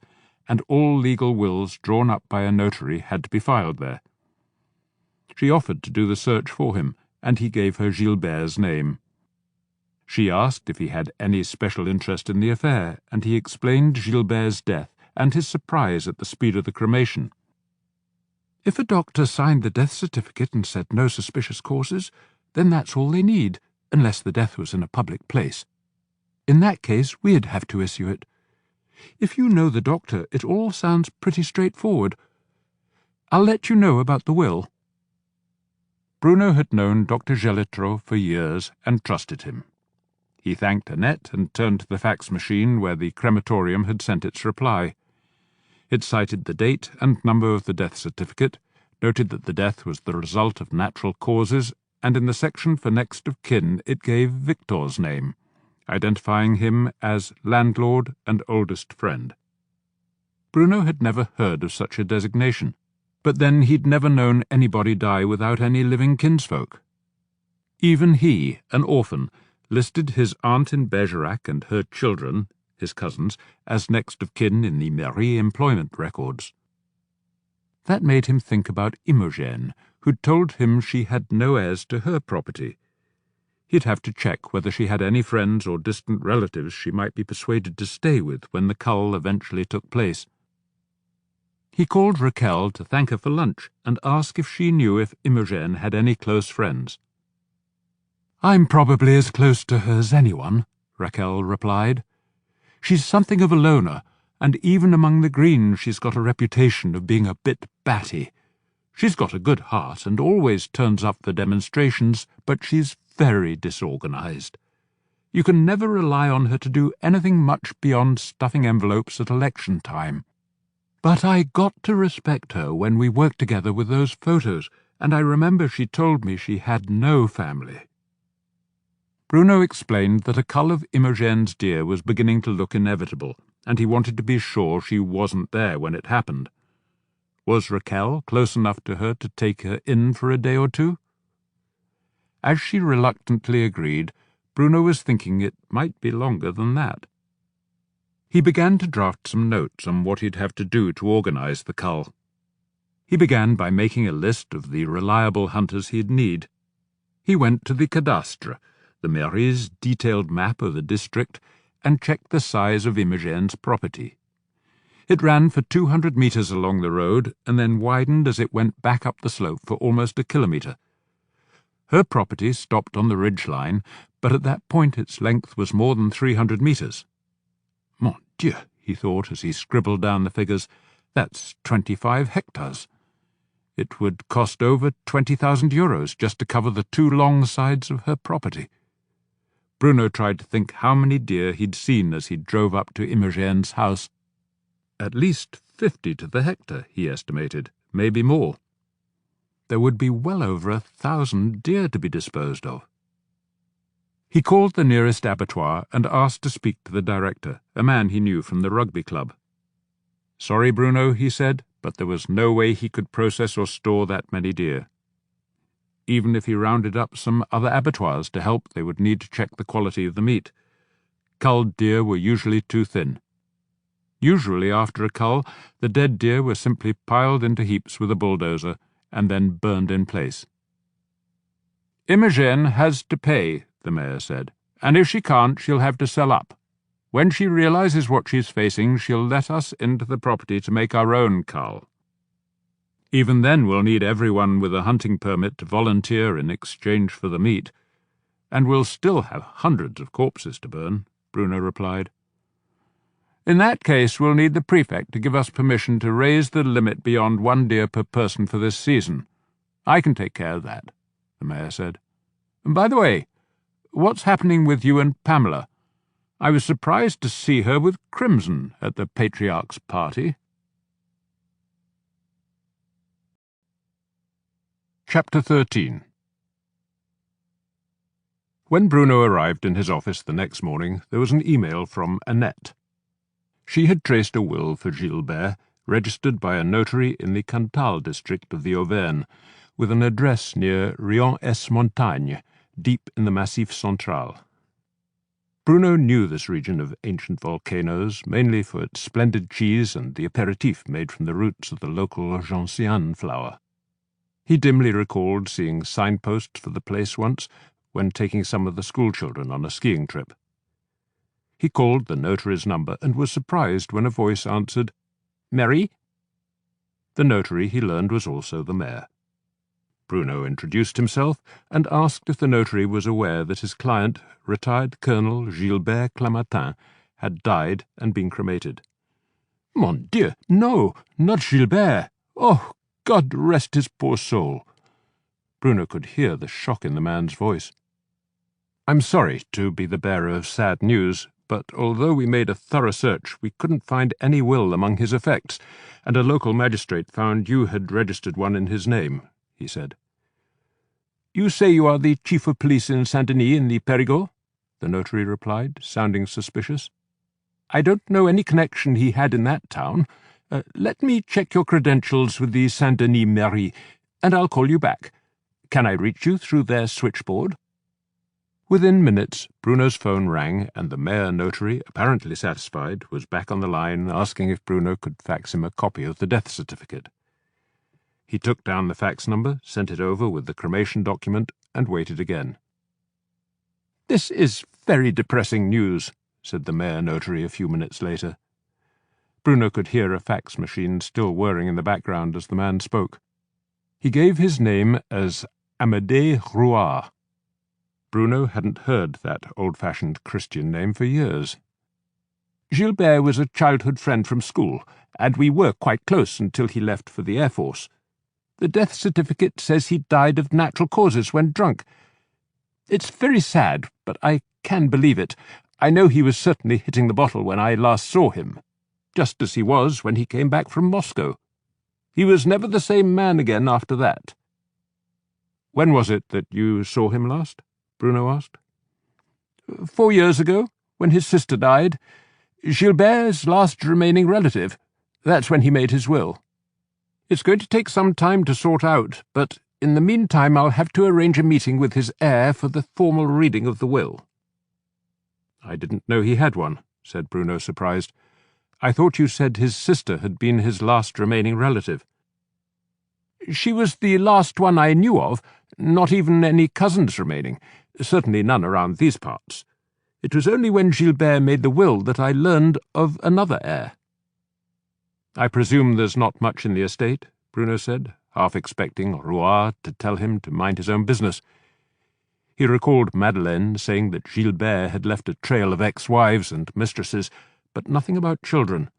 and all legal wills drawn up by a notary had to be filed there. She offered to do the search for him, and he gave her Gilbert's name. She asked if he had any special interest in the affair, and he explained Gilbert's death and his surprise at the speed of the cremation. "If a doctor signed the death certificate and said no suspicious causes, then that's all they need, unless the death was in a public place. In that case, we'd have to issue it. If you know the doctor, it all sounds pretty straightforward. I'll let you know about the will." Bruno had known Dr. Gelitro for years and trusted him. He thanked Annette and turned to the fax machine where the crematorium had sent its reply. It cited the date and number of the death certificate, noted that the death was the result of natural causes, and in the section for next of kin it gave Victor's name, identifying him as landlord and oldest friend. Bruno had never heard of such a designation, but then he'd never known anybody die without any living kinsfolk. Even he, an orphan, listed his aunt in Bergerac and her children, his cousins, as next of kin in the mairie employment records. That made him think about Imogen, who'd told him she had no heirs to her property. He'd have to check whether she had any friends or distant relatives she might be persuaded to stay with when the cull eventually took place. He called Raquel to thank her for lunch and ask if she knew if Imogen had any close friends. "I'm probably as close to her as anyone," Raquel replied. "She's something of a loner, and even among the Greens she's got a reputation of being a bit batty. She's got a good heart and always turns up for demonstrations, but she's very disorganized. You can never rely on her to do anything much beyond stuffing envelopes at election time. But I got to respect her when we worked together with those photos, and I remember she told me she had no family." Bruno explained that a cull of Imogen's deer was beginning to look inevitable, and he wanted to be sure she wasn't there when it happened. Was Raquel close enough to her to take her in for a day or two? As she reluctantly agreed, Bruno was thinking it might be longer than that. He began to draft some notes on what he'd have to do to organize the cull. He began by making a list of the reliable hunters he'd need. He went to the cadastre, the mairie's detailed map of the district, and checked the size of Imogen's property. It ran for 200 metres along the road and then widened as it went back up the slope for almost a kilometre. Her property stopped on the ridge line, but at that point its length was more than 300 metres. Mon Dieu, he thought as he scribbled down the figures, that's 25 hectares. It would cost over 20,000 euros just to cover the two long sides of her property. Bruno tried to think how many deer he'd seen as he drove up to Imogen's house. At least 50 to the hectare, he estimated, maybe more. There would be well over 1,000 deer to be disposed of. He called the nearest abattoir and asked to speak to the director, a man he knew from the rugby club. "Sorry, Bruno," he said, but there was no way he could process or store that many deer. Even if he rounded up some other abattoirs to help, they would need to check the quality of the meat. Culled deer were usually too thin. Usually after a cull, the dead deer were simply piled into heaps with a bulldozer and then burned in place. "Imogen has to pay," the mayor said, "and if she can't, she'll have to sell up. When she realizes what she's facing, she'll let us into the property to make our own cull. Even then we'll need everyone with a hunting permit to volunteer in exchange for the meat. And we'll still have hundreds of corpses to burn," Bruno replied. "In that case, we'll need the prefect to give us permission to raise the limit beyond 1 deer per person for this season. I can take care of that," the mayor said. "And by the way, what's happening with you and Pamela? I was surprised to see her with crimson at the Patriarch's party." Chapter 13. When Bruno arrived in his office the next morning, there was an email from Annette. She had traced a will for Gilbert, registered by a notary in the Cantal district of the Auvergne, with an address near Rion-es-Montagne, deep in the Massif Central. Bruno knew this region of ancient volcanoes, mainly for its splendid cheese and the aperitif made from the roots of the local gentiane flower. He dimly recalled seeing signposts for the place once, when taking some of the schoolchildren on a skiing trip. He called the notary's number and was surprised when a voice answered, "Mary?" The notary, he learned, was also the mayor. Bruno introduced himself and asked if the notary was aware that his client, retired Colonel Gilbert Clamatin, had died and been cremated. "Mon Dieu, no, not Gilbert! Oh, God rest his poor soul!" Bruno could hear the shock in the man's voice. "I'm sorry to be the bearer of sad news, but although we made a thorough search, we couldn't find any will among his effects, and a local magistrate found you had registered one in his name," he said. "You say you are the chief of police in Saint-Denis in the Périgord?" the notary replied, sounding suspicious. "I don't know any connection he had in that town. Let me check your credentials with the Saint-Denis Mairie, and I'll call you back. Can I reach you through their switchboard?" Within minutes, Bruno's phone rang, and the mayor notary, apparently satisfied, was back on the line asking if Bruno could fax him a copy of the death certificate. He took down the fax number, sent it over with the cremation document, and waited again. "This is very depressing news," said the mayor notary a few minutes later. Bruno could hear a fax machine still whirring in the background as the man spoke. He gave his name as Amédée Rouard. Bruno hadn't heard that old-fashioned Christian name for years. "Gilbert was a childhood friend from school, and we were quite close until he left for the Air Force. The death certificate says he died of natural causes when drunk. It's very sad, but I can believe it. I know he was certainly hitting the bottle when I last saw him, just as he was when he came back from Moscow. He was never the same man again after that." "When was it that you saw him last?" Bruno asked. 4 years ago, when his sister died. Gilbert's last remaining relative. That's when he made his will. It's going to take some time to sort out, but in the meantime I'll have to arrange a meeting with his heir for the formal reading of the will." "I didn't know he had one," said Bruno, surprised. "I thought you said his sister had been his last remaining relative." "She was the last one I knew of, not even any cousins remaining, certainly none around these parts. It was only when Gilbert made the will that I learned of another heir." "I presume there's not much in the estate," Bruno said, half expecting Rouard to tell him to mind his own business. He recalled Madeleine saying that Gilbert had left a trail of ex-wives and mistresses, but nothing about children.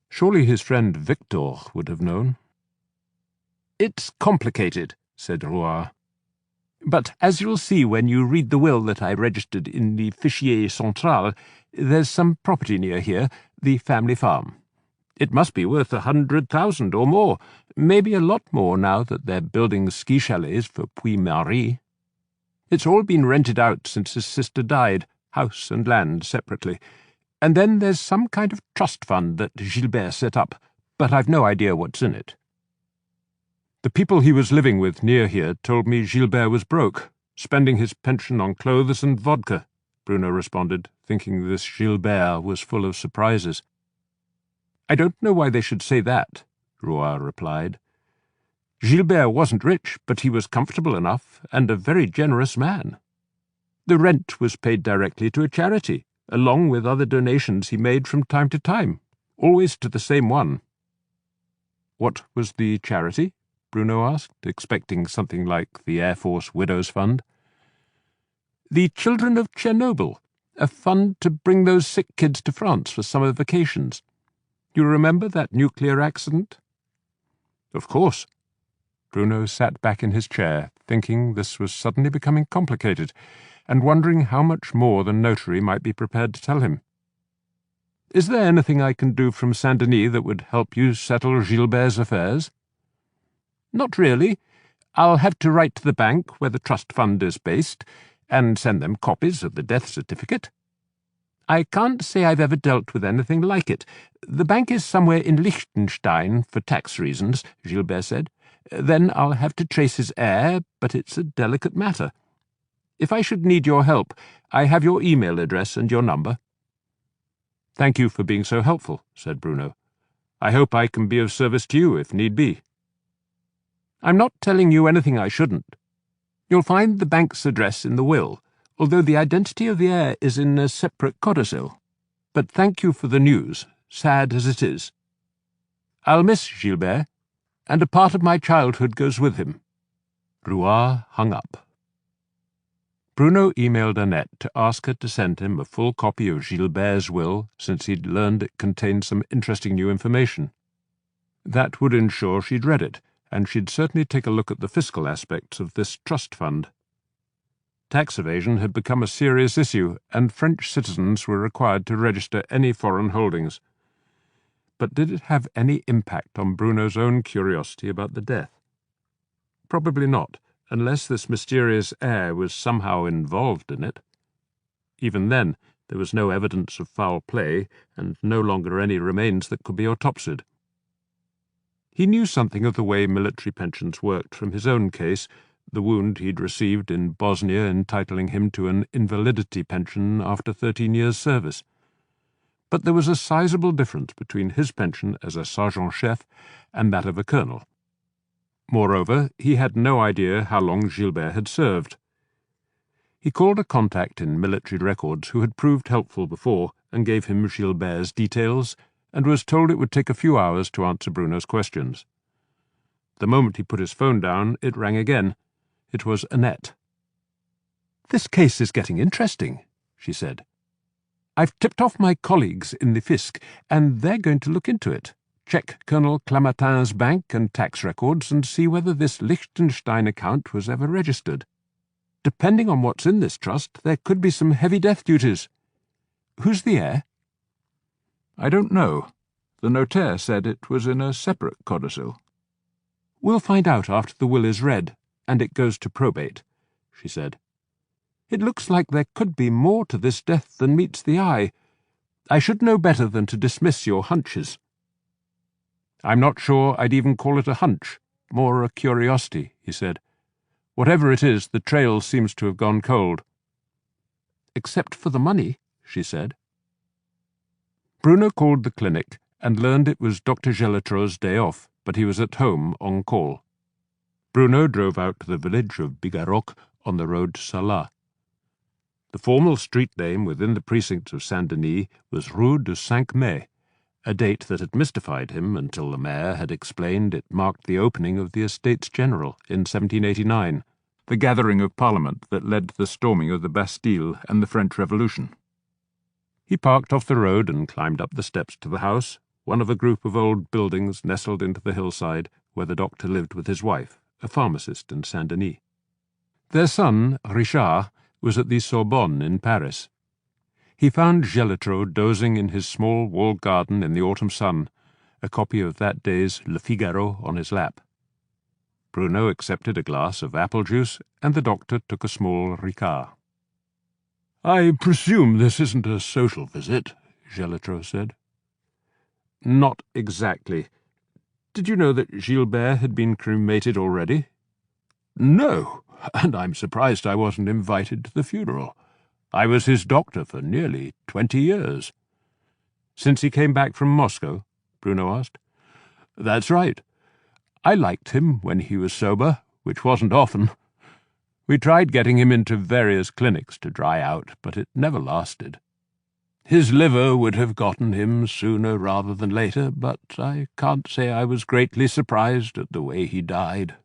Surely his friend Victor would have known. "It's complicated," said Rouard. "But as you'll see when you read the will that I registered in the Fichier Central, there's some property near here, the family farm. It must be worth 100,000 or more, maybe a lot more now that they're building ski chalets for Puy-Marie. It's all been rented out since his sister died, house and land separately. And then there's some kind of trust fund that Gilbert set up, but I've no idea what's in it." "The people he was living with near here told me Gilbert was broke, spending his pension on clothes and vodka," Bruno responded, thinking this Gilbert was full of surprises. "I don't know why they should say that," Rouard replied. "Gilbert wasn't rich, but he was comfortable enough, and a very generous man. The rent was paid directly to a charity, along with other donations he made from time to time, always to the same one." "What was the charity?" Bruno asked, expecting something like the Air Force Widows' Fund. "The Children of Chernobyl, a fund to bring those sick kids to France for summer vacations. You remember that nuclear accident?" "Of course." Bruno sat back in his chair, thinking this was suddenly becoming complicated, and wondering how much more the notary might be prepared to tell him. "Is there anything I can do from Saint-Denis that would help you settle Gilbert's affairs?" "Not really. I'll have to write to the bank where the trust fund is based, and send them copies of the death certificate. I can't say I've ever dealt with anything like it. The bank is somewhere in Liechtenstein for tax reasons, Gilbert said. Then I'll have to trace his heir, but it's a delicate matter. If I should need your help, I have your email address and your number." "Thank you for being so helpful," said Bruno. "I hope I can be of service to you if need be." "I'm not telling you anything I shouldn't. You'll find the bank's address in the will, although the identity of the heir is in a separate codicil. But thank you for the news, sad as it is. I'll miss Gilbert, and a part of my childhood goes with him." Rouard hung up. Bruno emailed Annette to ask her to send him a full copy of Gilbert's will, since he'd learned it contained some interesting new information. That would ensure she'd read it, and she'd certainly take a look at the fiscal aspects of this trust fund. Tax evasion had become a serious issue, and French citizens were required to register any foreign holdings. But did it have any impact on Bruno's own curiosity about the death? Probably not, unless this mysterious heir was somehow involved in it. Even then, there was no evidence of foul play, and no longer any remains that could be autopsied. He knew something of the way military pensions worked from his own case, the wound he'd received in Bosnia entitling him to an invalidity pension after 13 years' service. But there was a sizable difference between his pension as a sergeant-chef and that of a colonel. Moreover, he had no idea how long Gilbert had served. He called a contact in military records who had proved helpful before and gave him Gilbert's details, and was told it would take a few hours to answer Bruno's questions. The moment he put his phone down, it rang again. It was Annette. "This case is getting interesting," she said. "I've tipped off my colleagues in the Fisc, and they're going to look into it. Check Colonel Clamatin's bank and tax records and see whether this Liechtenstein account was ever registered. Depending on what's in this trust, there could be some heavy death duties. Who's the heir?" "I don't know. The notaire said it was in a separate codicil." "We'll find out after the will is read, and it goes to probate," she said. "It looks like there could be more to this death than meets the eye. I should know better than to dismiss your hunches." "I'm not sure I'd even call it a hunch, more a curiosity," he said. "Whatever it is, the trail seems to have gone cold." "Except for the money," she said. Bruno called the clinic and learned it was Dr. Gelatro's day off, but he was at home on call. Bruno drove out to the village of Bigarroc on the road to Salat. The formal street name within the precincts of Saint-Denis was Rue du 5 Mai, a date that had mystified him until the mayor had explained it marked the opening of the Estates General in 1789, the gathering of Parliament that led to the storming of the Bastille and the French Revolution. He parked off the road and climbed up the steps to the house, one of a group of old buildings nestled into the hillside where the doctor lived with his wife, a pharmacist in Saint-Denis. Their son, Richard, was at the Sorbonne in Paris. He found Gelatro dozing in his small walled garden in the autumn sun, a copy of that day's Le Figaro on his lap. Bruno accepted a glass of apple juice, and the doctor took a small Ricard. "I presume this isn't a social visit," Gelatro said. "Not exactly. Did you know that Gilbert had been cremated already?" "No, and I'm surprised I wasn't invited to the funeral. I was his doctor for nearly 20 years. "Since he came back from Moscow?" Bruno asked. "That's right. I liked him when he was sober, which wasn't often. We tried getting him into various clinics to dry out, but it never lasted. His liver would have gotten him sooner rather than later, but I can't say I was greatly surprised at the way he died.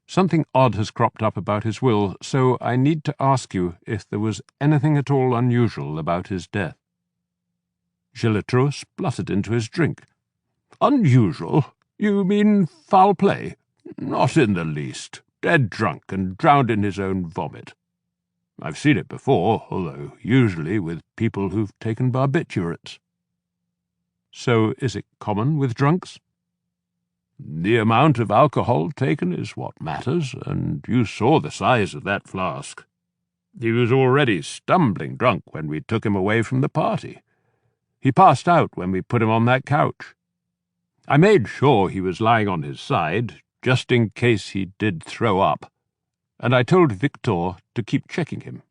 Something odd has cropped up about his will, so I need to ask you if there was anything at all unusual about his death." Gelatro spluttered into his drink. "Unusual? You mean foul play? Not in the least. Dead drunk and drowned in his own vomit. I've seen it before, although usually with people who've taken barbiturates." "So is it common with drunks?" "The amount of alcohol taken is what matters, and you saw the size of that flask. He was already stumbling drunk when we took him away from the party. He passed out when we put him on that couch. I made sure he was lying on his side, just in case he did throw up, and I told Victor to keep checking him."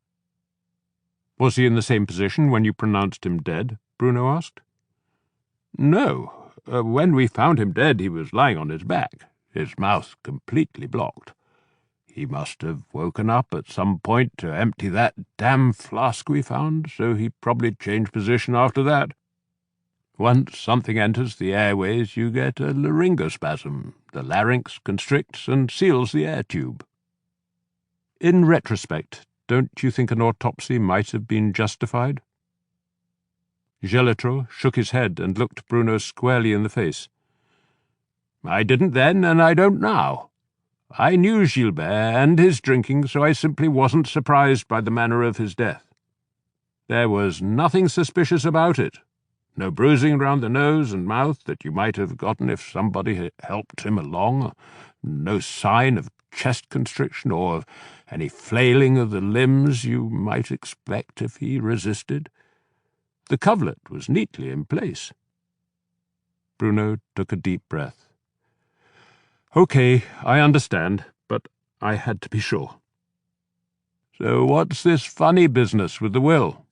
"Was he in the same position when you pronounced him dead?" Bruno asked. "No. When we found him dead, he was lying on his back, his mouth completely blocked. He must have woken up at some point to empty that damn flask we found, so he probably changed position after that. Once something enters the airways, you get a laryngospasm. The larynx constricts and seals the air tube." "In retrospect, don't you think an autopsy might have been justified?" Gelatro shook his head and looked Bruno squarely in the face. "I didn't then, and I don't now. I knew Gilbert and his drinking, so I simply wasn't surprised by the manner of his death. There was nothing suspicious about it. No bruising round the nose and mouth that you might have gotten if somebody had helped him along. No sign of chest constriction or of any flailing of the limbs you might expect if he resisted. The coverlet was neatly in place." Bruno took a deep breath. "Okay, I understand, but I had to be sure." "So what's this funny business with the will?"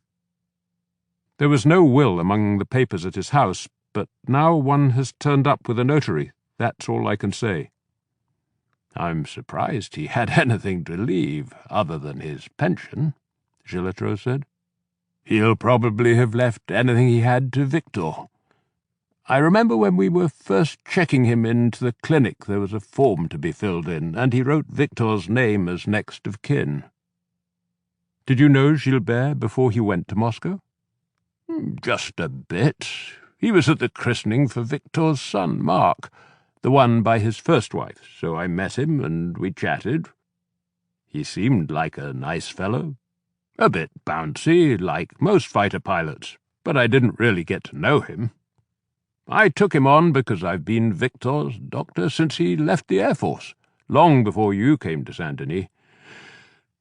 "There was no will among the papers at his house, but now one has turned up with a notary. That's all I can say." I'm surprised he had anything to leave other than his pension, Gilletreau said. He'll probably have left anything he had to Victor. I remember when we were first checking him into the clinic there was a form to be filled in, and he wrote Victor's name as next of kin. Did you know Gilbert before he went to Moscow? Just a bit. He was at the christening for Victor's son, Mark, the one by his first wife, so I met him and we chatted. He seemed like a nice fellow. A bit bouncy, like most fighter pilots, but I didn't really get to know him. I took him on because I've been Victor's doctor since he left the Air Force, long before you came to Saint-Denis.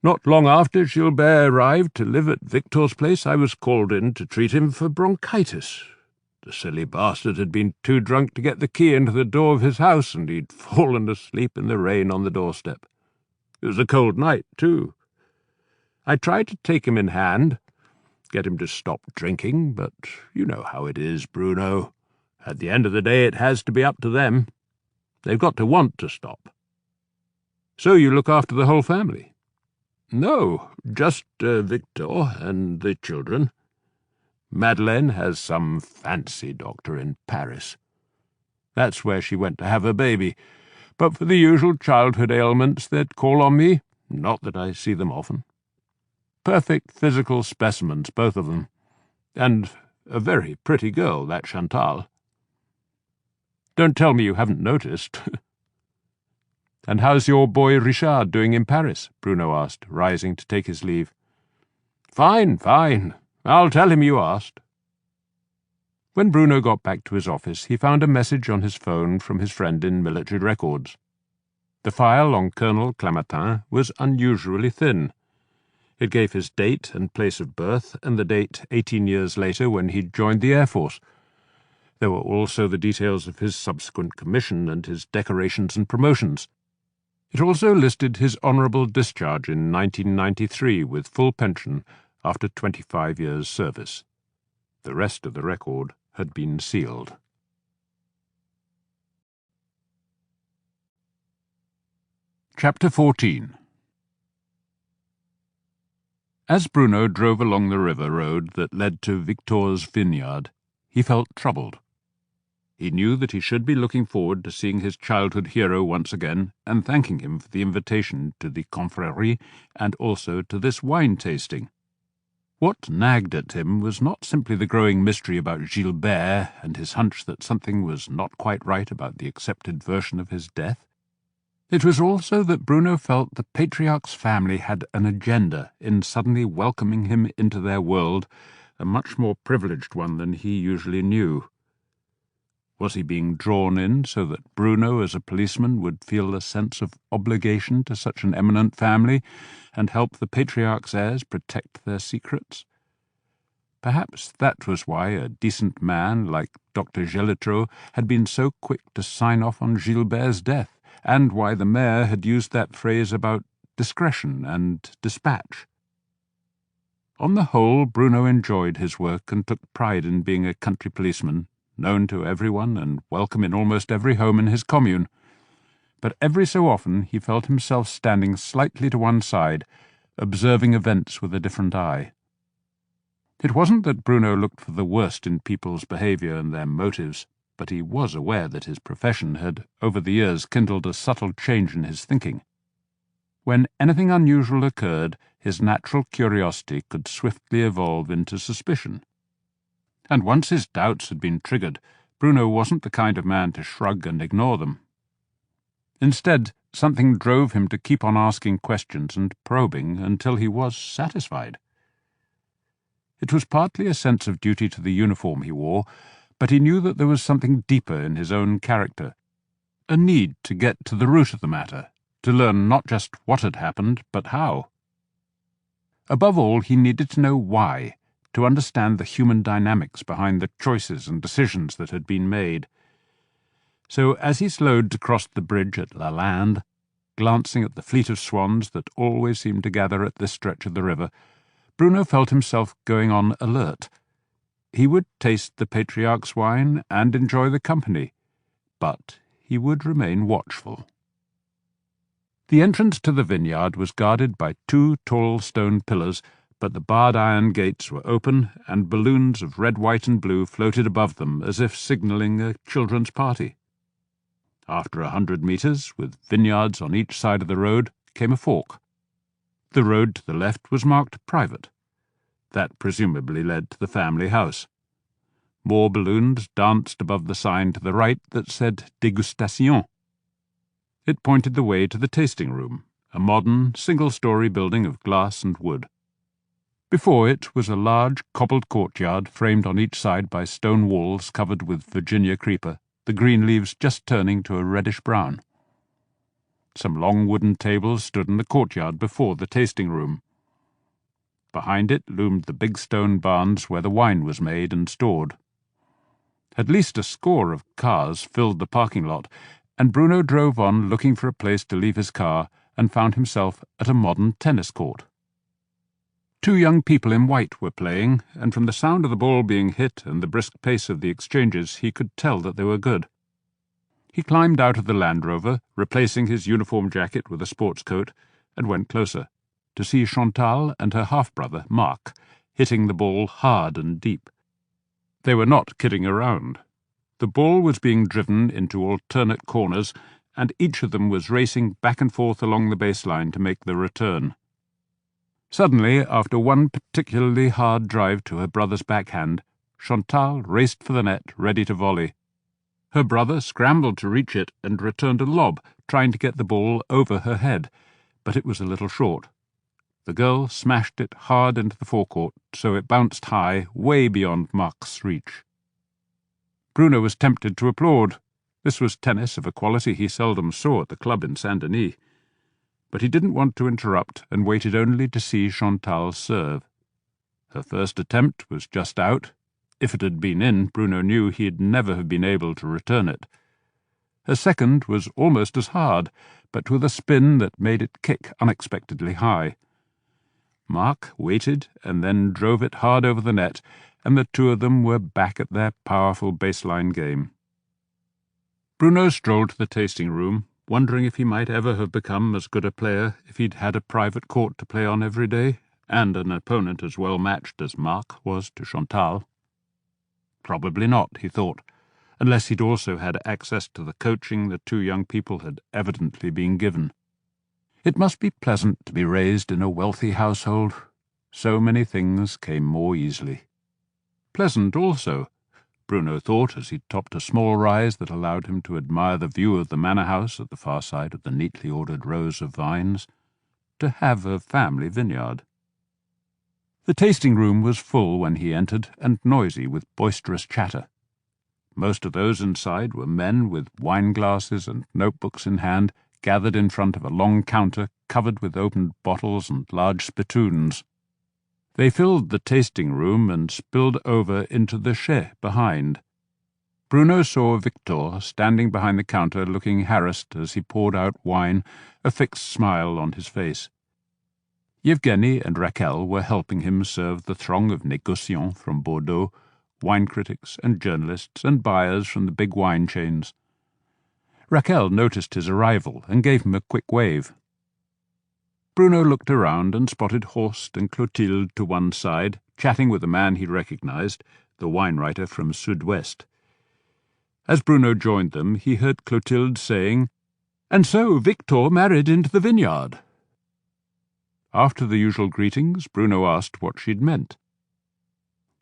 Not long after Gilbert arrived to live at Victor's place, I was called in to treat him for bronchitis. The silly bastard had been too drunk to get the key into the door of his house, and he'd fallen asleep in the rain on the doorstep. It was a cold night, too. I tried to take him in hand, get him to stop drinking, but you know how it is, Bruno. At the end of the day, it has to be up to them. They've got to want to stop. So you look after the whole family? No, just Victor and the children. Madeleine has some fancy doctor in Paris. That's where she went to have her baby. But for the usual childhood ailments, they'd call on me. Not that I see them often. Perfect physical specimens, both of them. And a very pretty girl, that Chantal. Don't tell me you haven't noticed. And how's your boy Richard doing in Paris? Bruno asked, rising to take his leave. Fine, fine. I'll tell him you asked. When Bruno got back to his office, he found a message on his phone from his friend in military records. The file on Colonel Clammatin was unusually thin. It gave his date and place of birth and the date 18 years later when he'd joined the Air Force. There were also the details of his subsequent commission and his decorations and promotions. It also listed his honourable discharge in 1993 with full pension after 25 years' service. The rest of the record had been sealed. Chapter 14. As Bruno drove along the river road that led to Victor's vineyard, he felt troubled. He knew that he should be looking forward to seeing his childhood hero once again and thanking him for the invitation to the confrérie and also to this wine tasting. What nagged at him was not simply the growing mystery about Gilbert and his hunch that something was not quite right about the accepted version of his death. It was also that Bruno felt the Patriarch's family had an agenda in suddenly welcoming him into their world, a much more privileged one than he usually knew. Was he being drawn in so that Bruno, as a policeman, would feel a sense of obligation to such an eminent family and help the Patriarch's heirs protect their secrets? Perhaps that was why a decent man like Dr. Gilletreau had been so quick to sign off on Gilbert's death, and why the mayor had used that phrase about discretion and dispatch. On the whole, Bruno enjoyed his work and took pride in being a country policeman, known to everyone and welcome in almost every home in his commune. But every so often he felt himself standing slightly to one side, observing events with a different eye. It wasn't that Bruno looked for the worst in people's behaviour and their motives, but he was aware that his profession had, over the years, kindled a subtle change in his thinking. When anything unusual occurred, his natural curiosity could swiftly evolve into suspicion. And once his doubts had been triggered, Bruno wasn't the kind of man to shrug and ignore them. Instead, something drove him to keep on asking questions and probing until he was satisfied. It was partly a sense of duty to the uniform he wore, but he knew that there was something deeper in his own character, a need to get to the root of the matter, to learn not just what had happened, but how. Above all, he needed to know why, to understand the human dynamics behind the choices and decisions that had been made. So as he slowed to cross the bridge at Lalande, glancing at the fleet of swans that always seemed to gather at this stretch of the river, Bruno felt himself going on alert. He would taste the Patriarch's wine and enjoy the company, but he would remain watchful. The entrance to the vineyard was guarded by 2 tall stone pillars, but the barred iron gates were open, and balloons of red, white, and blue floated above them as if signalling a children's party. After 100 metres, with vineyards on each side of the road, came a fork. The road to the left was marked private. That presumably led to the family house. More balloons danced above the sign to the right that said Dégustation. It pointed the way to the tasting room, a modern, single-story building of glass and wood. Before it was a large, cobbled courtyard framed on each side by stone walls covered with Virginia creeper, the green leaves just turning to a reddish-brown. Some long wooden tables stood in the courtyard before the tasting room. Behind it loomed the big stone barns where the wine was made and stored. At least a score of cars filled the parking lot, and Bruno drove on looking for a place to leave his car and found himself at a modern tennis court. 2 young people in white were playing, and from the sound of the ball being hit and the brisk pace of the exchanges he could tell that they were good. He climbed out of the Land Rover, replacing his uniform jacket with a sports coat, and went closer, to see Chantal and her half-brother, Marc, hitting the ball hard and deep. They were not kidding around. The ball was being driven into alternate corners, and each of them was racing back and forth along the baseline to make the return. Suddenly, after one particularly hard drive to her brother's backhand, Chantal raced for the net, ready to volley. Her brother scrambled to reach it and returned a lob, trying to get the ball over her head, but it was a little short. The girl smashed it hard into the forecourt, so it bounced high, way beyond Marc's reach. Bruno was tempted to applaud. This was tennis of a quality he seldom saw at the club in Saint-Denis. But he didn't want to interrupt and waited only to see Chantal serve. Her first attempt was just out. If it had been in, Bruno knew he'd never have been able to return it. Her second was almost as hard, but with a spin that made it kick unexpectedly high. Marc waited and then drove it hard over the net, and the 2 of them were back at their powerful baseline game. Bruno strolled to the tasting room, wondering if he might ever have become as good a player if he'd had a private court to play on every day, and an opponent as well matched as Marc was to Chantal. Probably not, he thought, unless he'd also had access to the coaching the 2 young people had evidently been given. It must be pleasant to be raised in a wealthy household. So many things came more easily. Pleasant also, Bruno thought as he topped a small rise that allowed him to admire the view of the manor house at the far side of the neatly ordered rows of vines, to have a family vineyard. The tasting room was full when he entered, and noisy with boisterous chatter. Most of those inside were men with wine-glasses and notebooks in hand, gathered in front of a long counter covered with opened bottles and large spittoons. They filled the tasting room and spilled over into the chais behind. Bruno saw Victor standing behind the counter looking harassed as he poured out wine, a fixed smile on his face. Yevgeny and Raquel were helping him serve the throng of négociants from Bordeaux, wine critics and journalists and buyers from the big wine chains. Raquel noticed his arrival and gave him a quick wave. Bruno looked around and spotted Horst and Clotilde to one side, chatting with a man he recognized, the wine-writer from Sud-West. As Bruno joined them, he heard Clotilde saying, "And so Victor married into the vineyard." After the usual greetings, Bruno asked what she'd meant.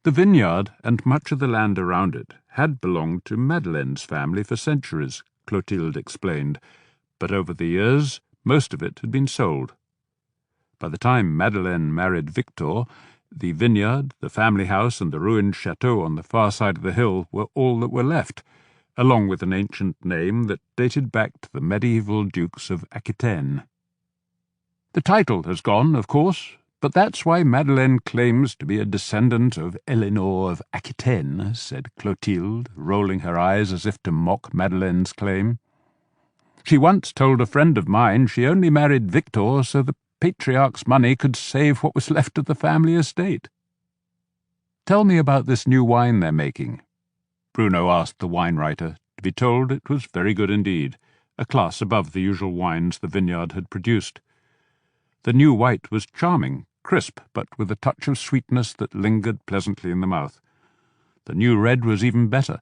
The vineyard and much of the land around it had belonged to Madeleine's family for centuries, Clotilde explained, but over the years most of it had been sold. By the time Madeleine married Victor, the vineyard, the family house, and the ruined chateau on the far side of the hill were all that were left, along with an ancient name that dated back to the medieval dukes of Aquitaine. The title has gone, of course, but that's why Madeleine claims to be a descendant of Eleanor of Aquitaine, said Clotilde, rolling her eyes as if to mock Madeleine's claim. She once told a friend of mine she only married Victor so the Patriarch's money could save what was left of the family estate. "Tell me about this new wine they're making," Bruno asked the wine-writer, to be told it was very good indeed, a class above the usual wines the vineyard had produced. The new white was charming, crisp, but with a touch of sweetness that lingered pleasantly in the mouth. The new red was even better.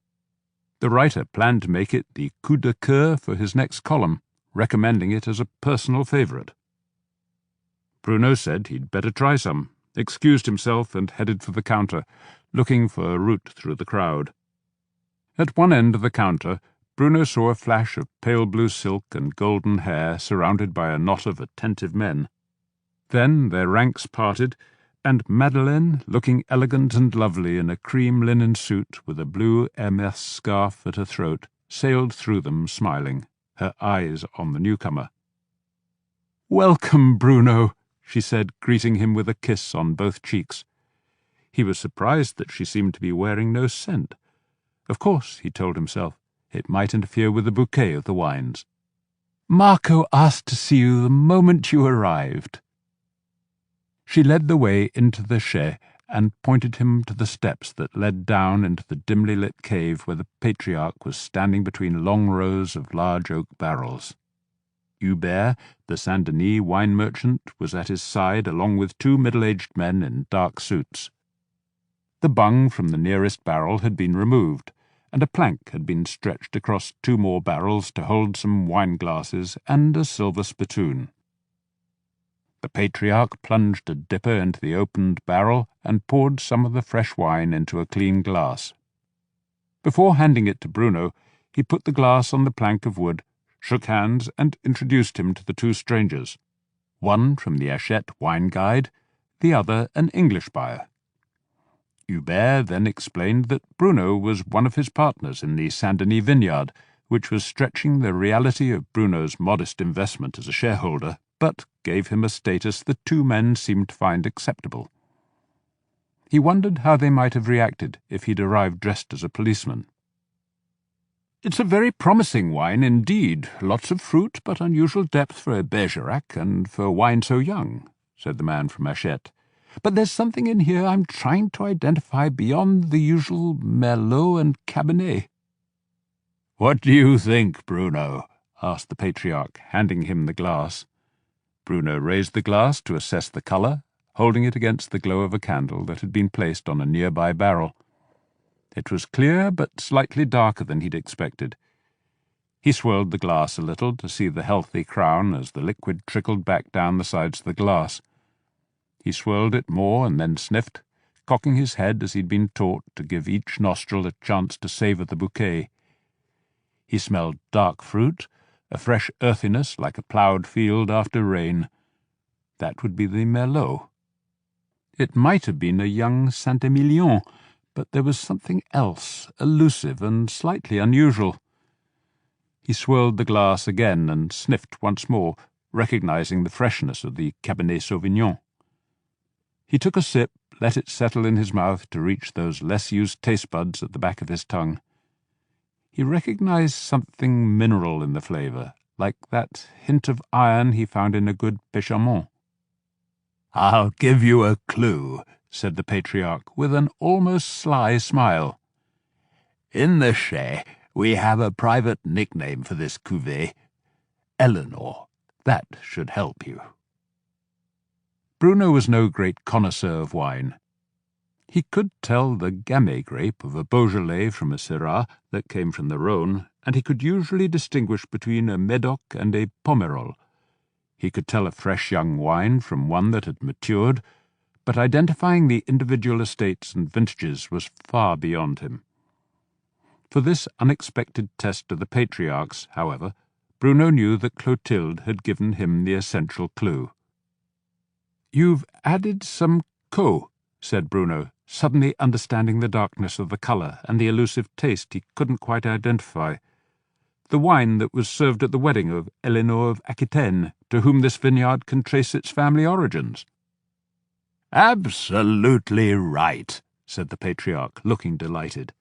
The writer planned to make it the coup de cœur for his next column, recommending it as a personal favourite. Bruno said he'd better try some, excused himself and headed for the counter, looking for a route through the crowd. At one end of the counter, Bruno saw a flash of pale blue silk and golden hair surrounded by a knot of attentive men. Then their ranks parted, and Madeleine, looking elegant and lovely in a cream linen suit with a blue Hermès scarf at her throat, sailed through them smiling, her eyes on the newcomer. "Welcome, Bruno," she said, greeting him with a kiss on both cheeks. He was surprised that she seemed to be wearing no scent. Of course, he told himself, it might interfere with the bouquet of the wines. "Marco asked to see you the moment you arrived." She led the way into the chaise and pointed him to the steps that led down into the dimly lit cave where the Patriarch was standing between long rows of large oak barrels. Hubert, the Saint-Denis wine merchant, was at his side along with two middle-aged men in dark suits. The bung from the nearest barrel had been removed, and a plank had been stretched across two more barrels to hold some wine-glasses and a silver spittoon. The Patriarch plunged a dipper into the opened barrel and poured some of the fresh wine into a clean glass. Before handing it to Bruno, he put the glass on the plank of wood, shook hands, and introduced him to the two strangers, one from the Hachette wine guide, the other an English buyer. Hubert then explained that Bruno was one of his partners in the Saint-Denis vineyard, which was stretching the reality of Bruno's modest investment as a shareholder, but gave him a status the two men seemed to find acceptable. He wondered how they might have reacted if he'd arrived dressed as a policeman. "It's a very promising wine indeed, lots of fruit, but unusual depth for a Bergerac and for wine so young," said the man from Hachette. "But there's something in here I'm trying to identify beyond the usual Merlot and Cabernet." "What do you think, Bruno?" asked the Patriarch, handing him the glass. Bruno raised the glass to assess the colour, holding it against the glow of a candle that had been placed on a nearby barrel. It was clear, but slightly darker than he'd expected. He swirled the glass a little to see the healthy crown as the liquid trickled back down the sides of the glass. He swirled it more and then sniffed, cocking his head as he'd been taught to give each nostril a chance to savour the bouquet. He smelled dark fruit, a fresh earthiness like a ploughed field after rain. That would be the Merlot. It might have been a young Saint-Emilion, but there was something else, elusive and slightly unusual. He swirled the glass again and sniffed once more, recognizing the freshness of the Cabernet Sauvignon. He took a sip, let it settle in his mouth to reach those less-used taste buds at the back of his tongue. He recognized something mineral in the flavour, like that hint of iron he found in a good Péchamon. "I'll give you a clue," said the Patriarch, with an almost sly smile. "In the chaise we have a private nickname for this cuvée. Eleanor. That should help you." Bruno was no great connoisseur of wine. He could tell the Gamay grape of a Beaujolais from a Syrah that came from the Rhône, and he could usually distinguish between a Médoc and a Pomerol. He could tell a fresh young wine from one that had matured, but identifying the individual estates and vintages was far beyond him. For this unexpected test of the Patriarch's, however, Bruno knew that Clotilde had given him the essential clue. "You've added some co," said Bruno, suddenly understanding the darkness of the colour and the elusive taste he couldn't quite identify. "The wine that was served at the wedding of Eleanor of Aquitaine, to whom this vineyard can trace its family origins." "Absolutely right," said the Patriarch, looking delighted.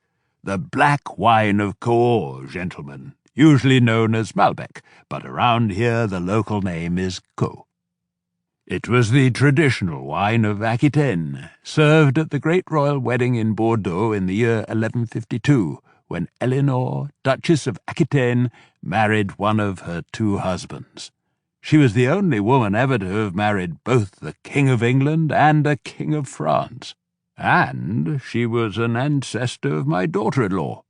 "The black wine of Cahors, gentlemen, usually known as Malbec, but around here the local name is Co. It was the traditional wine of Aquitaine, served at the great royal wedding in Bordeaux in the year 1152, when Eleanor, Duchess of Aquitaine, married one of her 2 husbands. She was the only woman ever to have married both the King of England and a King of France, and she was an ancestor of my daughter-in-law.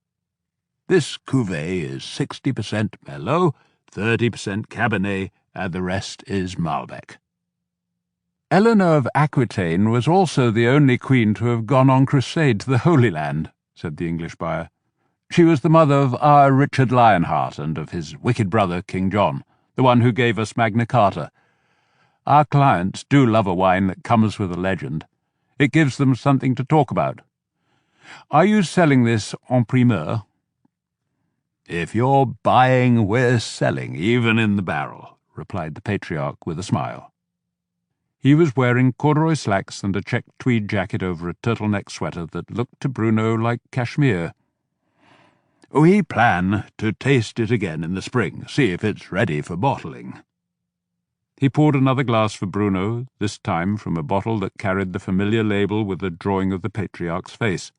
This cuvée is 60% Merlot, 30% Cabernet, and the rest is Malbec. Eleanor of Aquitaine was also the only queen to have gone on crusade to the Holy Land, said the English buyer. She was the mother of our Richard Lionheart and of his wicked brother King John, the one who gave us Magna Carta. Our clients do love a wine that comes with a legend. It gives them something to talk about. Are you selling this en primeur? If you're buying, we're selling, even in the barrel, replied the Patriarch with a smile. He was wearing corduroy slacks and a checked tweed jacket over a turtleneck sweater that looked to Bruno like cashmere. We plan to taste it again in the spring, see if it's ready for bottling. He poured another glass for Bruno, this time from a bottle that carried the familiar label with a drawing of the Patriarch's face.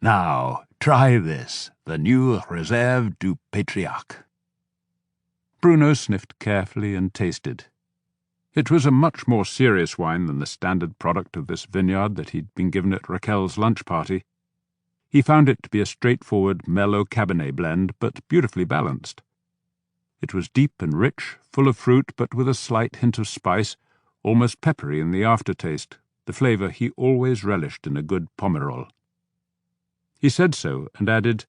Now, try this, the new Réserve du Patriarche. Bruno sniffed carefully and tasted. It was a much more serious wine than the standard product of this vineyard that he'd been given at Raquel's lunch party. He found it to be a straightforward mellow Cabernet blend, but beautifully balanced. It was deep and rich, full of fruit, but with a slight hint of spice, almost peppery in the aftertaste, the flavour he always relished in a good pomerol. He said so, and added,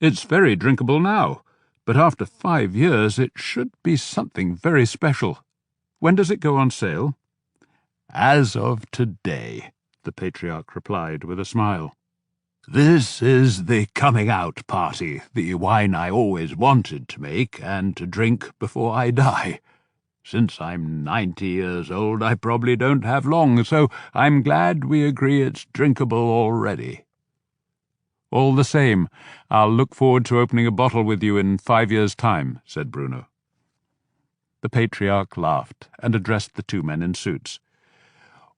"It's very drinkable now, but after 5 years it should be something very special. When does it go on sale?" "As of today," the Patriarch replied with a smile. "This is the coming-out party, the wine I always wanted to make and to drink before I die. Since I'm 90 years old, I probably don't have long, so I'm glad we agree it's drinkable already." "All the same, I'll look forward to opening a bottle with you in 5 years' time," said Bruno. The Patriarch laughed and addressed the 2 men in suits.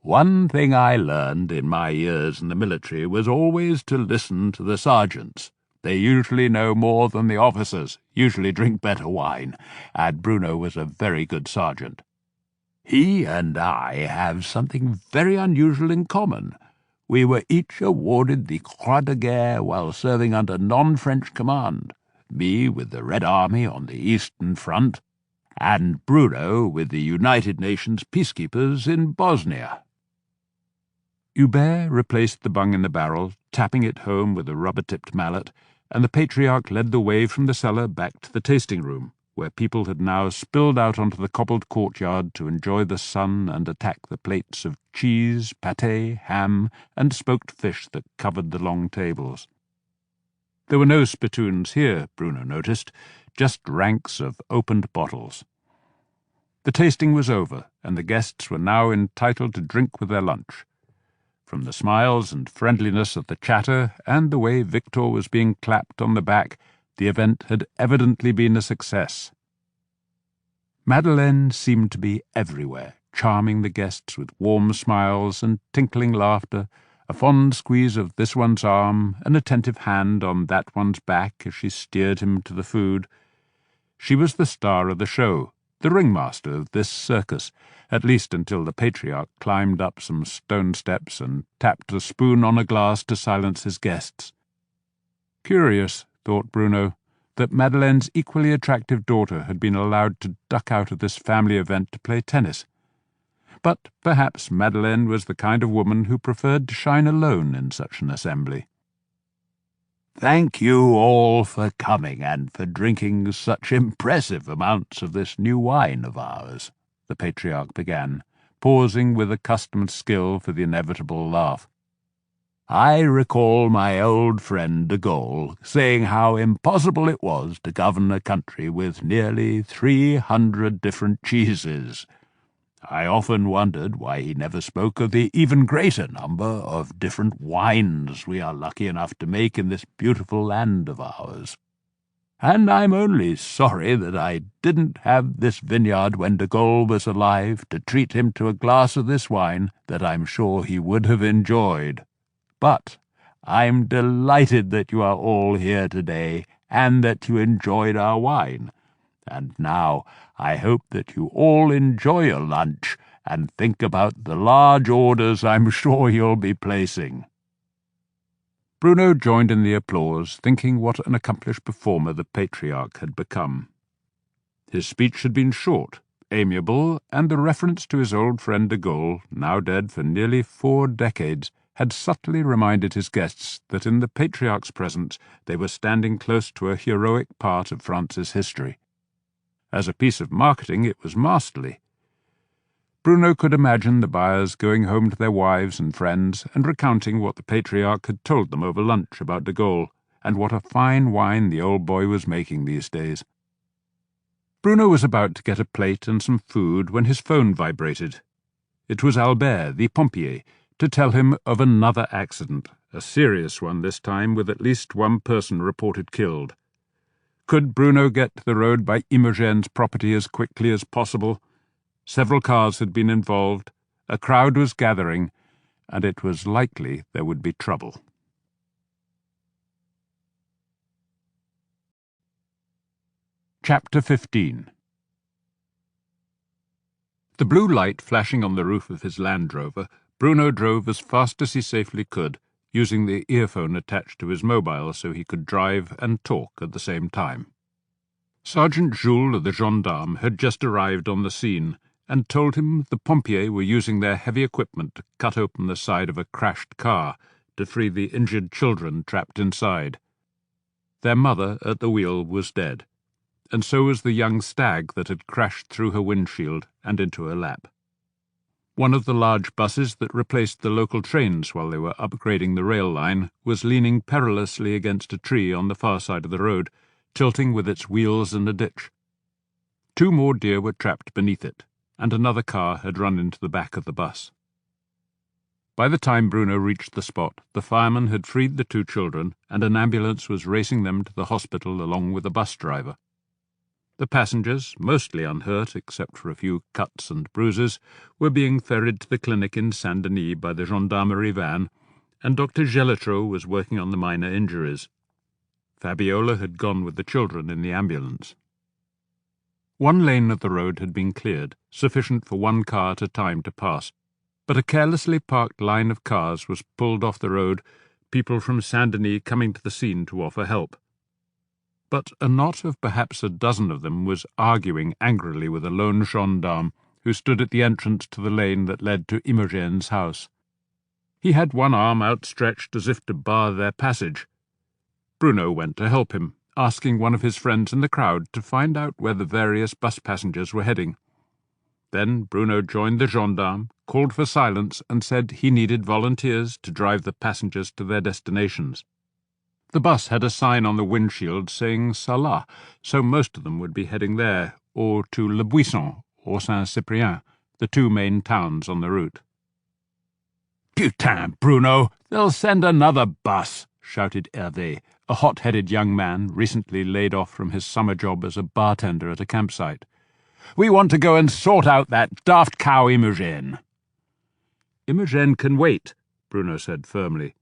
"One thing I learned in my years in the military was always to listen to the sergeants. They usually know more than the officers, usually drink better wine, and Bruno was a very good sergeant. He and I have something very unusual in common. We were each awarded the Croix de Guerre while serving under non-French command, me with the Red Army on the Eastern Front, and Bruno with the United Nations peacekeepers in Bosnia." Hubert replaced the bung in the barrel, tapping it home with a rubber-tipped mallet, and the Patriarch led the way from the cellar back to the tasting room, where people had now spilled out onto the cobbled courtyard to enjoy the sun and attack the plates of cheese, pâté, ham, and smoked fish that covered the long tables. There were no spittoons here, Bruno noticed, just ranks of opened bottles. The tasting was over, and the guests were now entitled to drink with their lunch. From the smiles and friendliness of the chatter and the way Victor was being clapped on the back, the event had evidently been a success. Madeleine seemed to be everywhere, charming the guests with warm smiles and tinkling laughter, a fond squeeze of this one's arm, an attentive hand on that one's back as she steered him to the food. She was the star of the show, the ringmaster of this circus, at least until the Patriarch climbed up some stone steps and tapped a spoon on a glass to silence his guests. Curious, thought Bruno, that Madeleine's equally attractive daughter had been allowed to duck out of this family event to play tennis. But perhaps Madeleine was the kind of woman who preferred to shine alone in such an assembly. "Thank you all for coming and for drinking such impressive amounts of this new wine of ours," the Patriarch began, pausing with accustomed skill for the inevitable laugh. "I recall my old friend de Gaulle saying how impossible it was to govern a country with nearly 300 different cheeses. I often wondered why he never spoke of the even greater number of different wines we are lucky enough to make in this beautiful land of ours. And I'm only sorry that I didn't have this vineyard when de Gaulle was alive to treat him to a glass of this wine that I'm sure he would have enjoyed. But I'm delighted that you are all here today, and that you enjoyed our wine. And now I hope that you all enjoy your lunch, and think about the large orders I'm sure you'll be placing." Bruno joined in the applause, thinking what an accomplished performer the Patriarch had become. His speech had been short, amiable, and the reference to his old friend de Gaulle, now dead for nearly 4 decades, had subtly reminded his guests that in the Patriarch's presence they were standing close to a heroic part of France's history. As a piece of marketing, it was masterly. Bruno could imagine the buyers going home to their wives and friends and recounting what the Patriarch had told them over lunch about de Gaulle, and what a fine wine the old boy was making these days. Bruno was about to get a plate and some food when his phone vibrated. It was Albert, the pompier, to tell him of another accident, a serious one this time, with at least 1 person reported killed. Could Bruno get to the road by Imogen's property as quickly as possible? Several cars had been involved, a crowd was gathering, and it was likely there would be trouble. Chapter 15. The blue light flashing on the roof of his Land Rover, Bruno drove as fast as he safely could, using the earphone attached to his mobile so he could drive and talk at the same time. Sergeant Jules, the gendarme, had just arrived on the scene, and told him the pompiers were using their heavy equipment to cut open the side of a crashed car to free the injured children trapped inside. Their mother, at the wheel, was dead, and so was the young stag that had crashed through her windshield and into her lap. One of the large buses that replaced the local trains while they were upgrading the rail line was leaning perilously against a tree on the far side of the road, tilting with its wheels in a ditch. 2 more deer were trapped beneath it, and another car had run into the back of the bus. By the time Bruno reached the spot, the fireman had freed the 2 children, and an ambulance was racing them to the hospital along with the bus driver. The passengers, mostly unhurt except for a few cuts and bruises, were being ferried to the clinic in Saint-Denis by the gendarmerie van, and Dr. Gelotreau was working on the minor injuries. Fabiola had gone with the children in the ambulance. 1 lane of the road had been cleared, sufficient for 1 car at a time to pass, but a carelessly parked line of cars was pulled off the road, people from Saint-Denis coming to the scene to offer help. But a knot of perhaps a dozen of them was arguing angrily with a lone gendarme who stood at the entrance to the lane that led to Imogen's house. He had 1 arm outstretched as if to bar their passage. Bruno went to help him, asking one of his friends in the crowd to find out where the various bus passengers were heading. Then Bruno joined the gendarme, called for silence, and said he needed volunteers to drive the passengers to their destinations. The bus had a sign on the windshield saying Salat, so most of them would be heading there, or to Le Buisson or Saint-Cyprien, the 2 main towns on the route. "Putain, Bruno, they'll send another bus," shouted Hervé, a hot-headed young man recently laid off from his summer job as a bartender at a campsite. "We want to go and sort out that daft cow Imogen." "Imogen can wait," Bruno said firmly.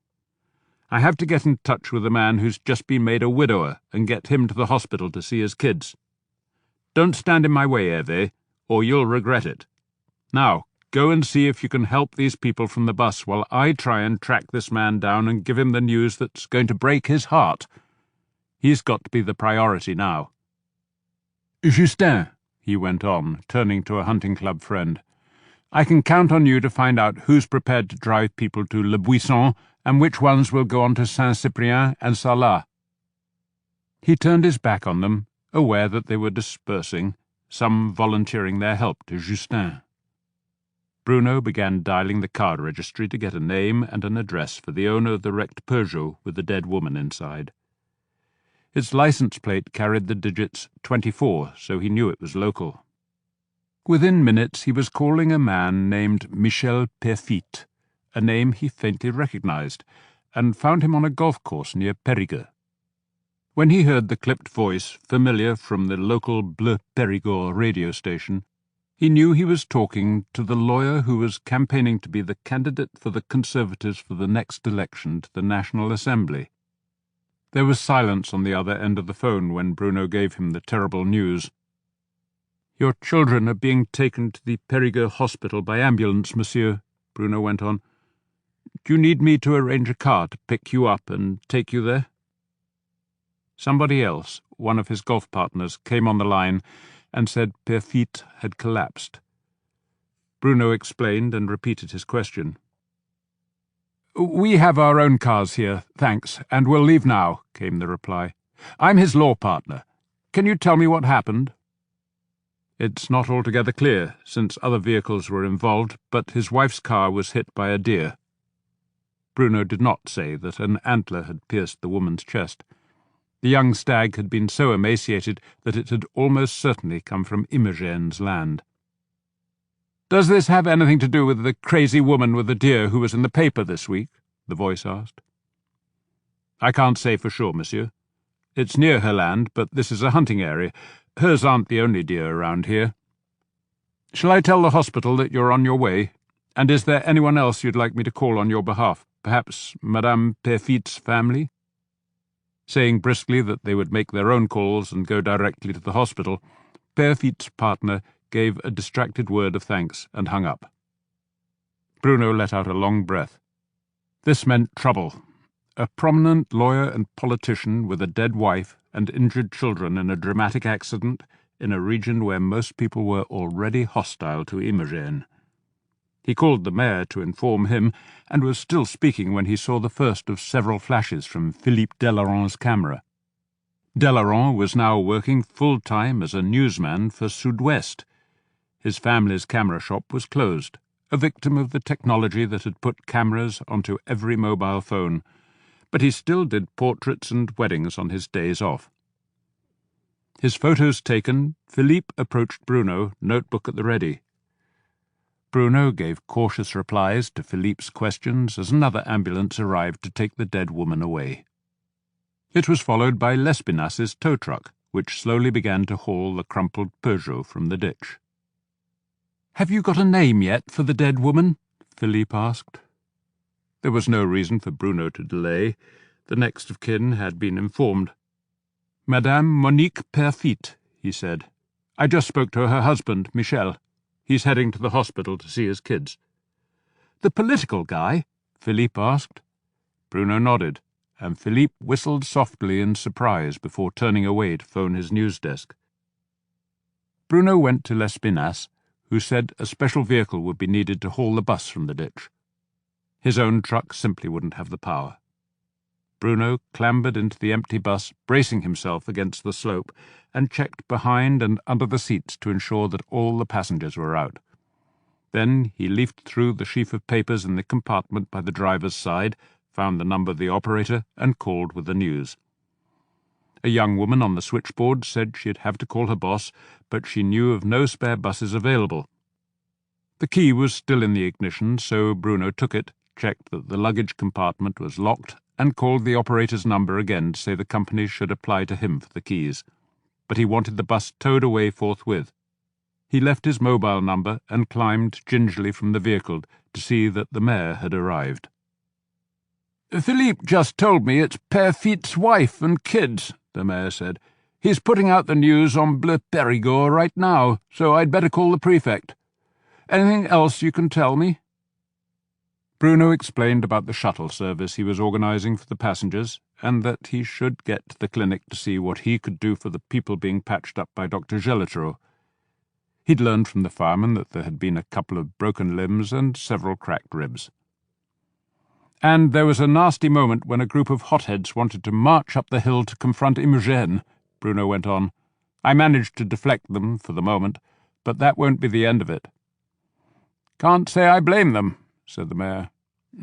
"I have to get in touch with a man who's just been made a widower and get him to the hospital to see his kids. Don't stand in my way, Hervé, or you'll regret it. Now, go and see if you can help these people from the bus while I try and track this man down and give him the news that's going to break his heart. He's got to be the priority now." "Justin," he went on, turning to a hunting club friend, "I can count on you to find out who's prepared to drive people to Le Buisson and which ones will go on to Saint-Cyprien and Salat." He turned his back on them, aware that they were dispersing, some volunteering their help to Justin. Bruno began dialing the car registry to get a name and an address for the owner of the wrecked Peugeot with the dead woman inside. Its license plate carried the digits 24, so he knew it was local. Within minutes he was calling a man named Michel Perfit, a name he faintly recognized, and found him on a golf course near Périgueux. When he heard the clipped voice, familiar from the local Bleu Périgord radio station, He knew he was talking to the lawyer who was campaigning to be the candidate for the Conservatives for the next election to the National Assembly. There was silence on the other end of the phone when Bruno gave him the terrible news. "Your children are being taken to the Périgueux hospital by ambulance, monsieur," Bruno went on. "Do you need me to arrange a car to pick you up and take you there?" Somebody else, one of his golf partners, came on the line and said Perfit had collapsed. Bruno explained and repeated his question. "We have our own cars here, thanks, and we'll leave now," came the reply. "I'm his law partner. Can you tell me what happened?" "It's not altogether clear, since other vehicles were involved, but his wife's car was hit by a deer." Bruno did not say that an antler had pierced the woman's chest. The young stag had been so emaciated that it had almost certainly come from Imogene's land. "Does this have anything to do with the crazy woman with the deer who was in the paper this week?" the voice asked. "I can't say for sure, monsieur. It's near her land, but this is a hunting area. Hers aren't the only deer around here. Shall I tell the hospital that you're on your way? And is there anyone else you'd like me to call on your behalf? Perhaps Madame Perfit's family?" Saying briskly that they would make their own calls and go directly to the hospital, Perfit's partner gave a distracted word of thanks and hung up. Bruno let out a long breath. This meant trouble. A prominent lawyer and politician with a dead wife and injured children in a dramatic accident in a region where most people were already hostile to Imogene. He called the mayor to inform him, and was still speaking when he saw the first of several flashes from Philippe Delaron's camera. Delaron was now working full-time as a newsman for Sud-Ouest. His family's camera shop was closed, a victim of the technology that had put cameras onto every mobile phone, but he still did portraits and weddings on his days off. His photos taken, Philippe approached Bruno, notebook at the ready. Bruno gave cautious replies to Philippe's questions as another ambulance arrived to take the dead woman away. It was followed by Lespinas's tow truck, which slowly began to haul the crumpled Peugeot from the ditch. "Have you got a name yet for the dead woman?" Philippe asked. There was no reason for Bruno to delay. The next of kin had been informed. "Madame Monique Perfit," he said. "I just spoke to her husband, Michel. He's heading to the hospital to see his kids." "The political guy?" Philippe asked. Bruno nodded, and Philippe whistled softly in surprise before turning away to phone his news desk. Bruno went to Lespinasse, who said a special vehicle would be needed to haul the bus from the ditch. His own truck simply wouldn't have the power. Bruno clambered into the empty bus, bracing himself against the slope, and checked behind and under the seats to ensure that all the passengers were out. Then he leafed through the sheaf of papers in the compartment by the driver's side, found the number of the operator, and called with the news. A young woman on the switchboard said she'd have to call her boss, but she knew of no spare buses available. The key was still in the ignition, so Bruno took it, checked that the luggage compartment was locked, and called the operator's number again to say the company should apply to him for the keys. But he wanted the bus towed away forthwith. He left his mobile number and climbed gingerly from the vehicle to see that the mayor had arrived. "Philippe just told me it's Perfit's wife and kids," the mayor said. "He's putting out the news on Bleu Périgord right now, so I'd better call the prefect. Anything else you can tell me?" Bruno explained about the shuttle service he was organising for the passengers, and that he should get to the clinic to see what he could do for the people being patched up by Dr. Gelotreau. He'd learned from the fireman that there had been a couple of broken limbs and several cracked ribs. "And there was a nasty moment when a group of hotheads wanted to march up the hill to confront Imogene," Bruno went on. "I managed to deflect them for the moment, but that won't be the end of it." "Can't say I blame them," said the mayor.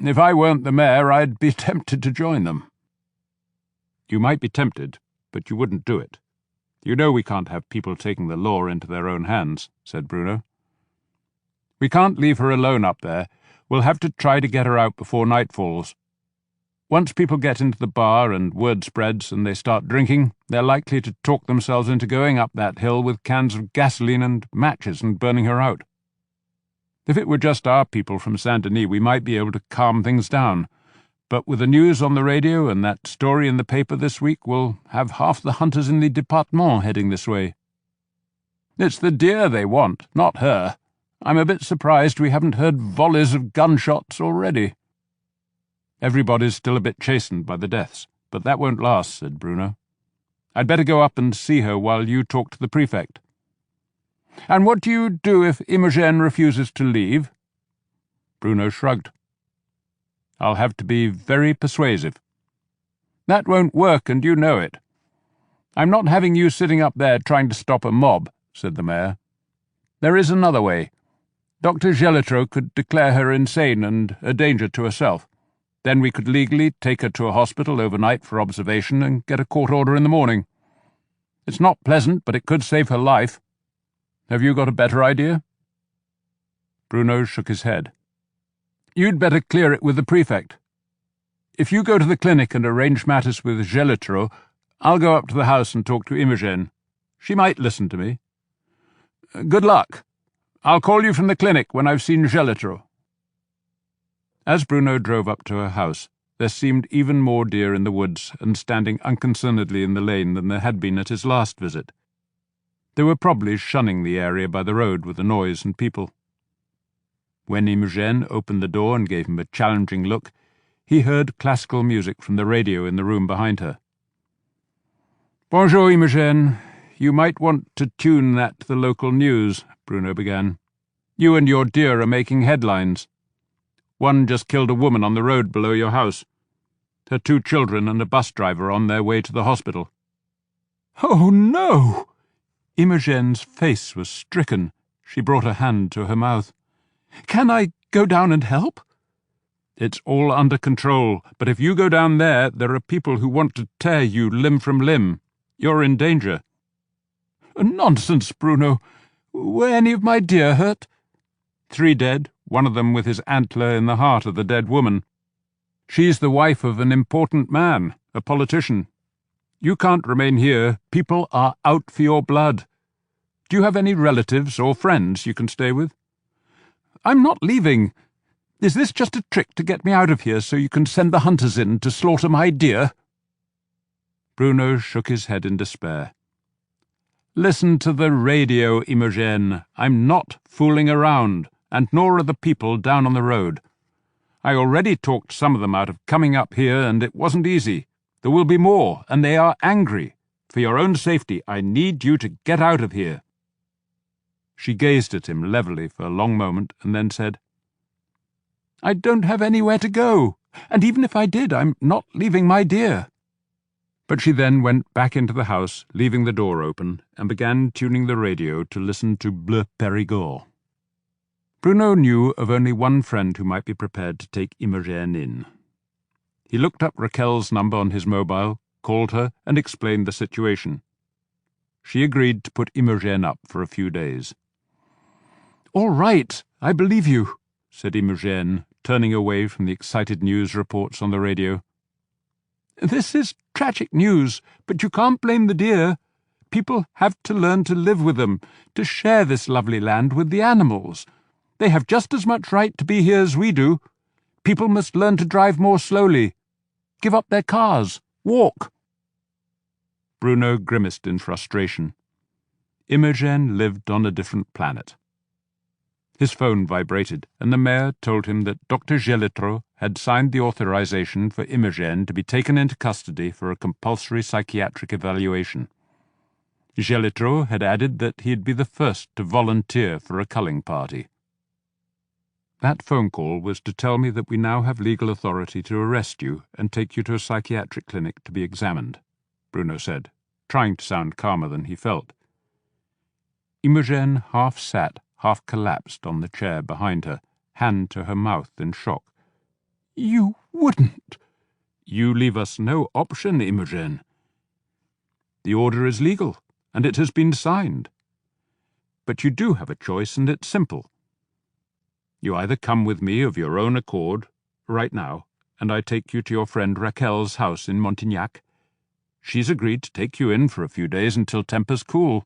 "If I weren't the mayor, I'd be tempted to join them." "You might be tempted, but you wouldn't do it. You know we can't have people taking the law into their own hands," said Bruno. "We can't leave her alone up there. We'll have to try to get her out before night falls." Once people get into the bar and word spreads and they start drinking, they're likely to talk themselves into going up that hill with cans of gasoline and matches and burning her out. If it were just our people from Saint-Denis, we might be able to calm things down. But with the news on the radio and that story in the paper this week, we'll have half the hunters in the département heading this way. It's the deer they want, not her. I'm a bit surprised we haven't heard volleys of gunshots already." "Everybody's still a bit chastened by the deaths, but that won't last," said Bruno. "I'd better go up and see her while you talk to the prefect." "And what do you do if Imogen refuses to leave?" Bruno shrugged. "I'll have to be very persuasive." "That won't work, and you know it. I'm not having you sitting up there trying to stop a mob," said the mayor. "There is another way. Dr. Gelitro could declare her insane and a danger to herself. Then we could legally take her to a hospital overnight for observation and get a court order in the morning. It's not pleasant, but it could save her life. Have you got a better idea?" Bruno shook his head. "You'd better clear it with the prefect. If you go to the clinic and arrange matters with Gelitro, I'll go up to the house and talk to Imogen. She might listen to me. Good luck. I'll call you from the clinic when I've seen Gelitro." As Bruno drove up to her house, there seemed even more deer in the woods and standing unconcernedly in the lane than there had been at his last visit. They were probably shunning the area by the road with the noise and people. When Imogen opened the door and gave him a challenging look, he heard classical music from the radio in the room behind her. "Bonjour, Imogen. You might want to tune that to the local news," Bruno began. "You and your deer are making headlines. One just killed a woman on the road below your house. Her 2 children and a bus driver on their way to the hospital." "Oh, no!" Imogen's face was stricken. She brought her hand to her mouth. "Can I go down and help?" "It's all under control, but if you go down there are people who want to tear you limb from limb. You're in danger." "Nonsense, Bruno. Were any of my deer hurt?" 3 dead, one of them with his antler in the heart of the dead woman. She's the wife of an important man, a politician. You can't remain here. People are out for your blood. Do you have any relatives or friends you can stay with?" "I'm not leaving. Is this just a trick to get me out of here so you can send the hunters in to slaughter my deer?" Bruno shook his head in despair. "Listen to the radio, Imogen. I'm not fooling around, and nor are the people down on the road. I already talked some of them out of coming up here, and it wasn't easy. There will be more, and they are angry. For your own safety, I need you to get out of here." She gazed at him levelly for a long moment, and then said, "I don't have anywhere to go, and even if I did, I'm not leaving my deer." But she then went back into the house, leaving the door open, and began tuning the radio to listen to Bleu Périgord. Bruno knew of only one friend who might be prepared to take Imogen in. He looked up Raquel's number on his mobile, called her, and explained the situation. She agreed to put Imogen up for a few days. "All right, I believe you," said Imogen, turning away from the excited news reports on the radio. "This is tragic news, but you can't blame the deer. People have to learn to live with them, to share this lovely land with the animals. They have just as much right to be here as we do. People must learn to drive more slowly, give up their cars, walk." Bruno grimaced in frustration. Imogen lived on a different planet. His phone vibrated, and the mayor told him that Dr. Gelitro had signed the authorization for Imogen to be taken into custody for a compulsory psychiatric evaluation. Gelitro had added that he'd be the first to volunteer for a culling party. "That phone call was to tell me that we now have legal authority to arrest you and take you to a psychiatric clinic to be examined," Bruno said, trying to sound calmer than he felt. Imogen half sat, half collapsed on the chair behind her, hand to her mouth in shock. "You wouldn't." "You leave us no option, Imogen. The order is legal, and it has been signed. But you do have a choice, and it's simple. You either come with me of your own accord, right now, and I take you to your friend Raquel's house in Montignac, she's agreed to take you in for a few days until tempers cool.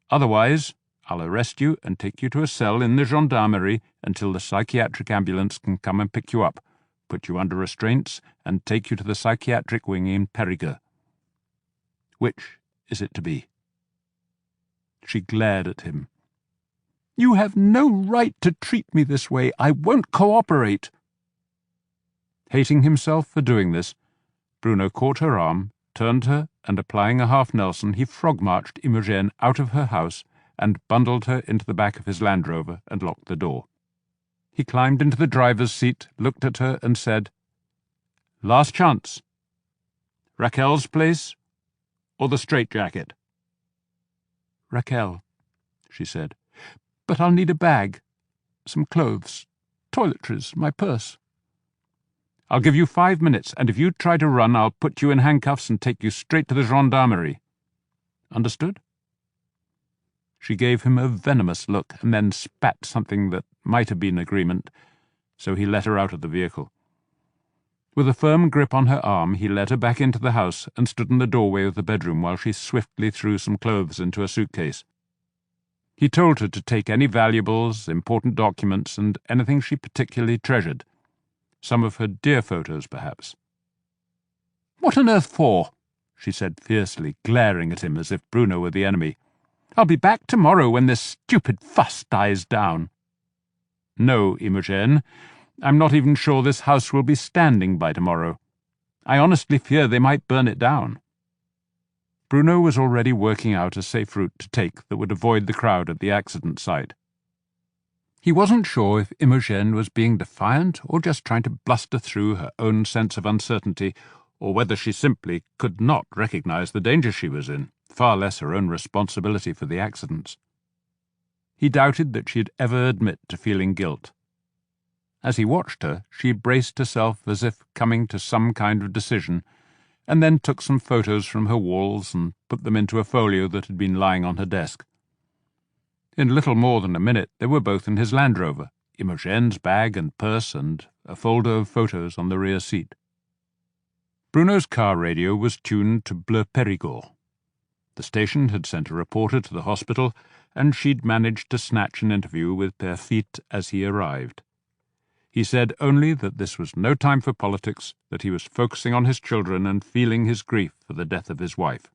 Otherwise, I'll arrest you and take you to a cell in the gendarmerie until the psychiatric ambulance can come and pick you up, put you under restraints, and take you to the psychiatric wing in Périgueux. Which is it to be?" She glared at him. "You have no right to treat me this way. I won't cooperate." Hating himself for doing this, Bruno caught her arm, turned her, and applying a half-Nelson, he frog-marched Imogen out of her house and bundled her into the back of his Land Rover and locked the door. He climbed into the driver's seat, looked at her, and said, "Last chance. Raquel's place or the straitjacket?" "Raquel," she said. "But I'll need a bag, some clothes, toiletries, my purse." "I'll give you 5 minutes, and if you try to run, I'll put you in handcuffs and take you straight to the gendarmerie. Understood?" She gave him a venomous look and then spat something that might have been agreement, so he let her out of the vehicle. With a firm grip on her arm, he led her back into the house and stood in the doorway of the bedroom while she swiftly threw some clothes into a suitcase. He told her to take any valuables, important documents, and anything she particularly treasured. Some of her dear photos, perhaps. "What on earth for?" she said fiercely, glaring at him as if Bruno were the enemy. "I'll be back tomorrow when this stupid fuss dies down." "No, Imogen, I'm not even sure this house will be standing by tomorrow. I honestly fear they might burn it down." Bruno was already working out a safe route to take that would avoid the crowd at the accident site. He wasn't sure if Imogen was being defiant or just trying to bluster through her own sense of uncertainty, or whether she simply could not recognize the danger she was in, far less her own responsibility for the accidents. He doubted that she'd ever admit to feeling guilt. As he watched her, she braced herself as if coming to some kind of decision, and then took some photos from her walls and put them into a folio that had been lying on her desk. In little more than a minute they were both in his Land Rover, Imogen's bag and purse, and a folder of photos on the rear seat. Bruno's car radio was tuned to Bleu Périgord. The station had sent a reporter to the hospital, and she'd managed to snatch an interview with Père Fite as he arrived. He said only that this was no time for politics, that he was focusing on his children and feeling his grief for the death of his wife.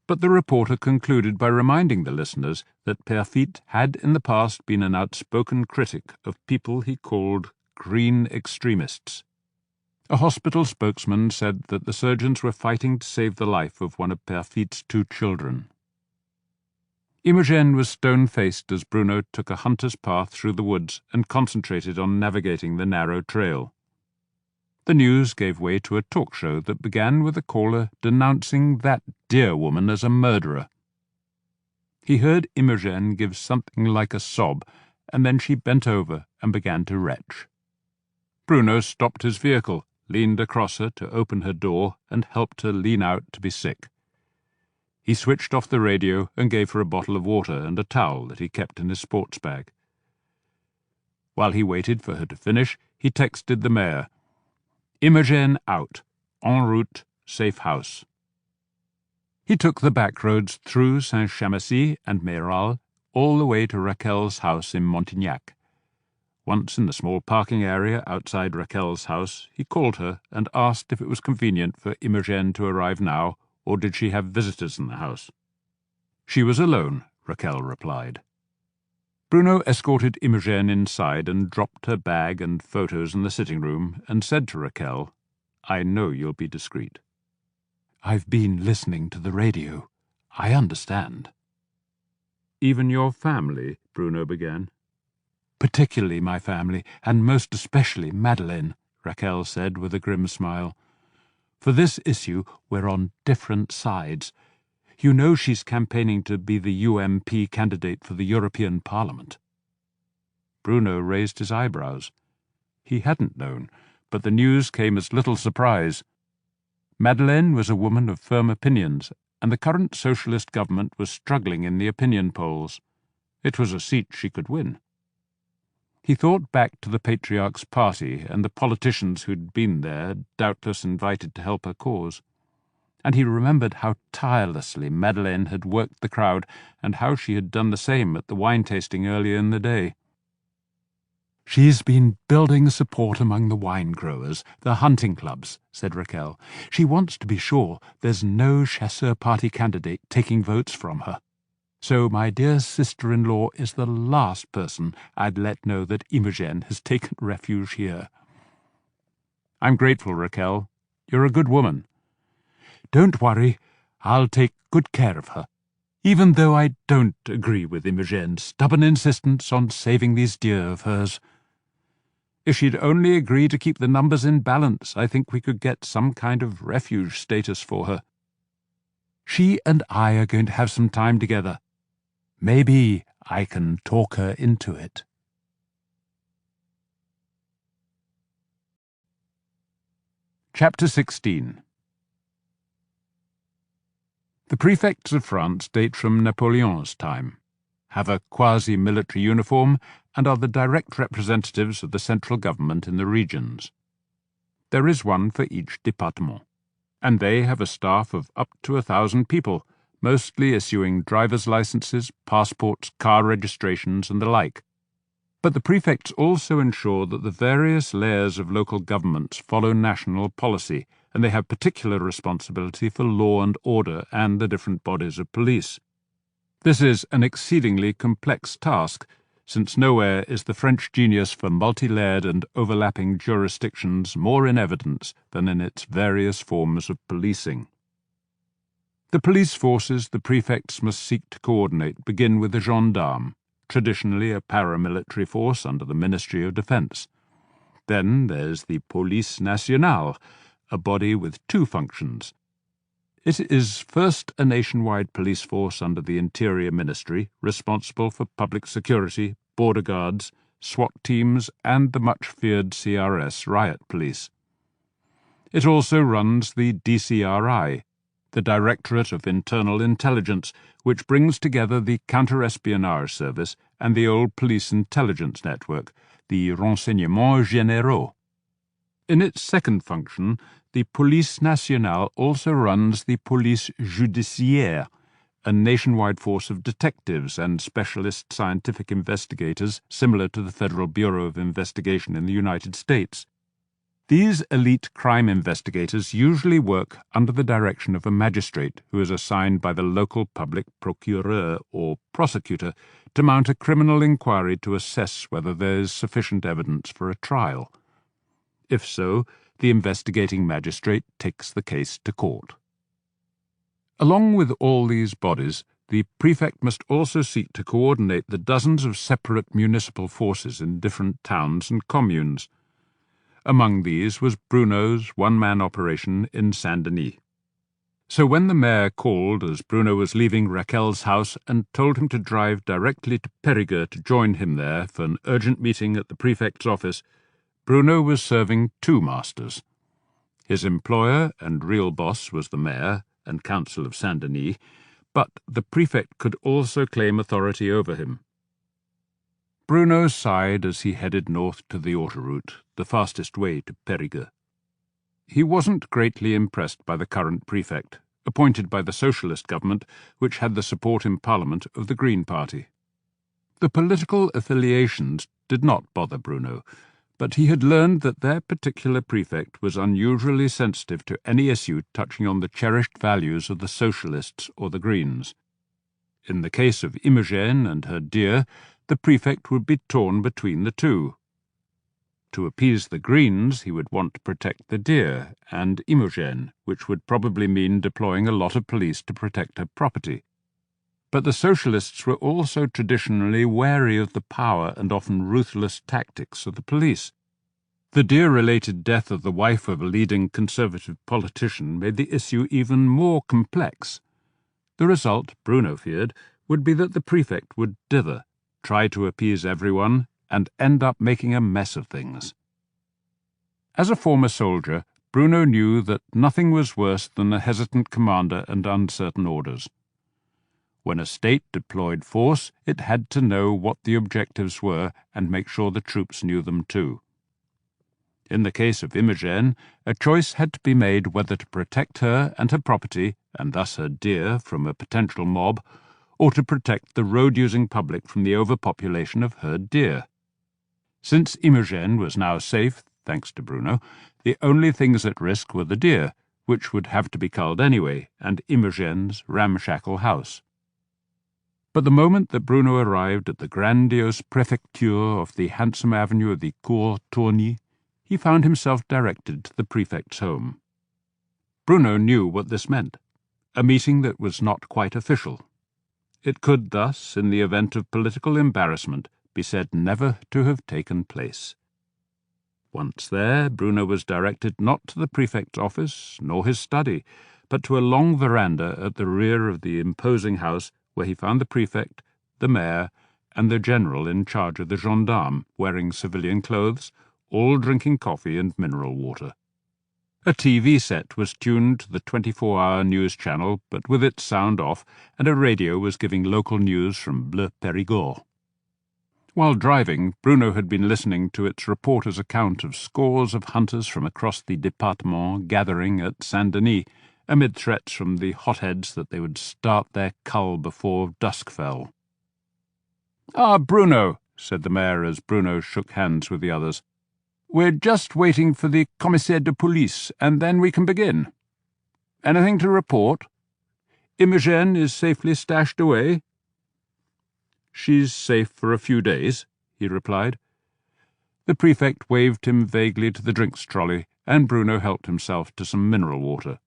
But the reporter concluded by reminding the listeners that Père Fite had in the past been an outspoken critic of people he called green extremists. A hospital spokesman said that the surgeons were fighting to save the life of one of Père Fite's 2 children. Imogen was stone-faced as Bruno took a hunter's path through the woods and concentrated on navigating the narrow trail. The news gave way to a talk show that began with a caller denouncing that dear woman as a murderer. He heard Imogen give something like a sob, and then she bent over and began to retch. Bruno stopped his vehicle, leaned across her to open her door, and helped her lean out to be sick. He switched off the radio and gave her a bottle of water and a towel that he kept in his sports bag. While he waited for her to finish, he texted the mayor, "Imogen out. En route. Safe house." He took the back roads through Saint-Chamassis and Méral all the way to Raquel's house in Montignac. Once in the small parking area outside Raquel's house, he called her and asked if it was convenient for Imogen to arrive now, or did she have visitors in the house. She was alone, Raquel replied. Bruno escorted Imogen inside and dropped her bag and photos in the sitting room and said to Raquel, "I know you'll be discreet." "I've been listening to the radio. I understand." "Even your family?" Bruno began. "Particularly my family, and most especially Madeleine," Raquel said with a grim smile. "For this issue, we're on different sides. You know she's campaigning to be the UMP candidate for the European Parliament." Bruno raised his eyebrows. He hadn't known, but the news came as little surprise. Madeleine was a woman of firm opinions, and the current socialist government was struggling in the opinion polls. It was a seat she could win. He thought back to the Patriarch's party and the politicians who'd been there, doubtless invited to help her cause. And he remembered how tirelessly Madeleine had worked the crowd and how she had done the same at the wine-tasting earlier in the day. "She's been building support among the wine-growers, the hunting clubs," said Raquel. "She wants to be sure there's no chasseur party candidate taking votes from her. So my dear sister-in-law is the last person I'd let know that Imogen has taken refuge here." "I'm grateful, Raquel. You're a good woman." "Don't worry. I'll take good care of her, even though I don't agree with Imogen's stubborn insistence on saving these deer of hers. If she'd only agree to keep the numbers in balance, I think we could get some kind of refuge status for her." "She and I are going to have some time together. Maybe I can talk her into it." Chapter 16. The prefects of France date from Napoleon's time, have a quasi-military uniform, and are the direct representatives of the central government in the regions. There is one for each département, and they have a staff of up to 1,000 people, mostly issuing driver's licenses, passports, car registrations, and the like. But the prefects also ensure that the various layers of local governments follow national policy, and they have particular responsibility for law and order and the different bodies of police. This is an exceedingly complex task, since nowhere is the French genius for multi-layered and overlapping jurisdictions more in evidence than in its various forms of policing. The police forces the prefects must seek to coordinate begin with the gendarmes, traditionally a paramilitary force under the Ministry of Defence. Then there's the Police Nationale, a body with two functions. It is first a nationwide police force under the Interior Ministry, responsible for public security, border guards, SWAT teams, and the much-feared CRS riot police. It also runs the DCRI, the Directorate of Internal Intelligence, which brings together the counter-espionage service and the old police intelligence network, the Renseignements Généraux. In its second function, the Police Nationale also runs the Police Judiciaire, a nationwide force of detectives and specialist scientific investigators similar to the Federal Bureau of Investigation in the United States. These elite crime investigators usually work under the direction of a magistrate who is assigned by the local public procureur or prosecutor to mount a criminal inquiry to assess whether there is sufficient evidence for a trial. If so, the investigating magistrate takes the case to court. Along with all these bodies, the prefect must also seek to coordinate the dozens of separate municipal forces in different towns and communes. Among these was Bruno's one-man operation in Saint-Denis. So when the mayor called as Bruno was leaving Raquel's house and told him to drive directly to Périgueux to join him there for an urgent meeting at the prefect's office, Bruno was serving two masters. His employer and real boss was the mayor and council of Saint-Denis, but the prefect could also claim authority over him. Bruno sighed as he headed north to the autoroute, the fastest way to Périgueux. He wasn't greatly impressed by the current prefect, appointed by the socialist government, which had the support in Parliament of the Green Party. The political affiliations did not bother Bruno, but he had learned that their particular prefect was unusually sensitive to any issue touching on the cherished values of the socialists or the Greens. In the case of Imogen and her deer, the prefect would be torn between the two. To appease the Greens, he would want to protect the deer and Imogen, which would probably mean deploying a lot of police to protect her property. But the socialists were also traditionally wary of the power and often ruthless tactics of the police. The deer-related death of the wife of a leading conservative politician made the issue even more complex. The result, Bruno feared, would be that the prefect would dither, try to appease everyone, and end up making a mess of things. As a former soldier, Bruno knew that nothing was worse than a hesitant commander and uncertain orders. When a state deployed force, it had to know what the objectives were and make sure the troops knew them too. In the case of Imogen, a choice had to be made whether to protect her and her property, and thus her deer, from a potential mob, or to protect the road-using public from the overpopulation of herd deer. Since Imogen was now safe, thanks to Bruno, the only things at risk were the deer, which would have to be culled anyway, and Imogen's ramshackle house. But the moment that Bruno arrived at the grandiose prefecture of the handsome avenue of the Cours Tourny, he found himself directed to the prefect's home. Bruno knew what this meant, a meeting that was not quite official. It could thus, in the event of political embarrassment, be said never to have taken place. Once there, Bruno was directed not to the prefect's office, nor his study, but to a long veranda at the rear of the imposing house, where he found the prefect, the mayor, and the general in charge of the gendarmes, wearing civilian clothes, all drinking coffee and mineral water. A TV set was tuned to the 24-hour news channel, but with its sound off, and a radio was giving local news from Bleu Périgord. While driving, Bruno had been listening to its reporter's account of scores of hunters from across the département gathering at Saint-Denis, amid threats from the hotheads that they would start their cull before dusk fell. "Ah, Bruno," said the mayor as Bruno shook hands with the others. "We're just waiting for the commissaire de police, and then we can begin. Anything to report? Imogen is safely stashed away?" "She's safe for a few days," he replied. The prefect waved him vaguely to the drinks trolley, and Bruno helped himself to some mineral water.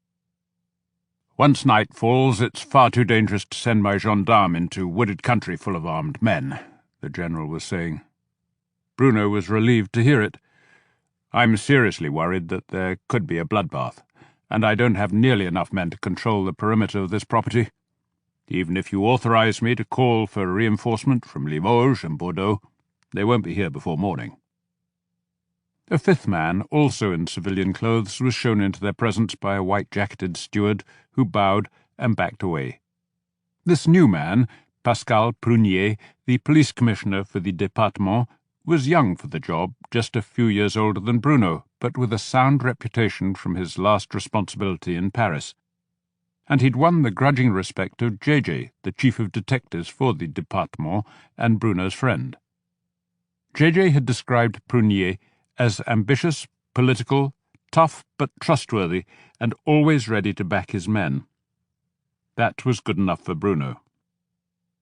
"Once night falls, it's far too dangerous to send my gendarme into wooded country full of armed men," the general was saying. Bruno was relieved to hear it. "I'm seriously worried that there could be a bloodbath, and I don't have nearly enough men to control the perimeter of this property. Even if you authorize me to call for reinforcement from Limoges and Bordeaux, they won't be here before morning." A fifth man, also in civilian clothes, was shown into their presence by a white-jacketed steward, who bowed and backed away. This new man, Pascal Prunier, the police commissioner for the département, was young for the job, just a few years older than Bruno, but with a sound reputation from his last responsibility in Paris. And he'd won the grudging respect of JJ, the chief of detectives for the département and Bruno's friend. JJ had described Prunier as ambitious, political, tough but trustworthy, and always ready to back his men. That was good enough for Bruno.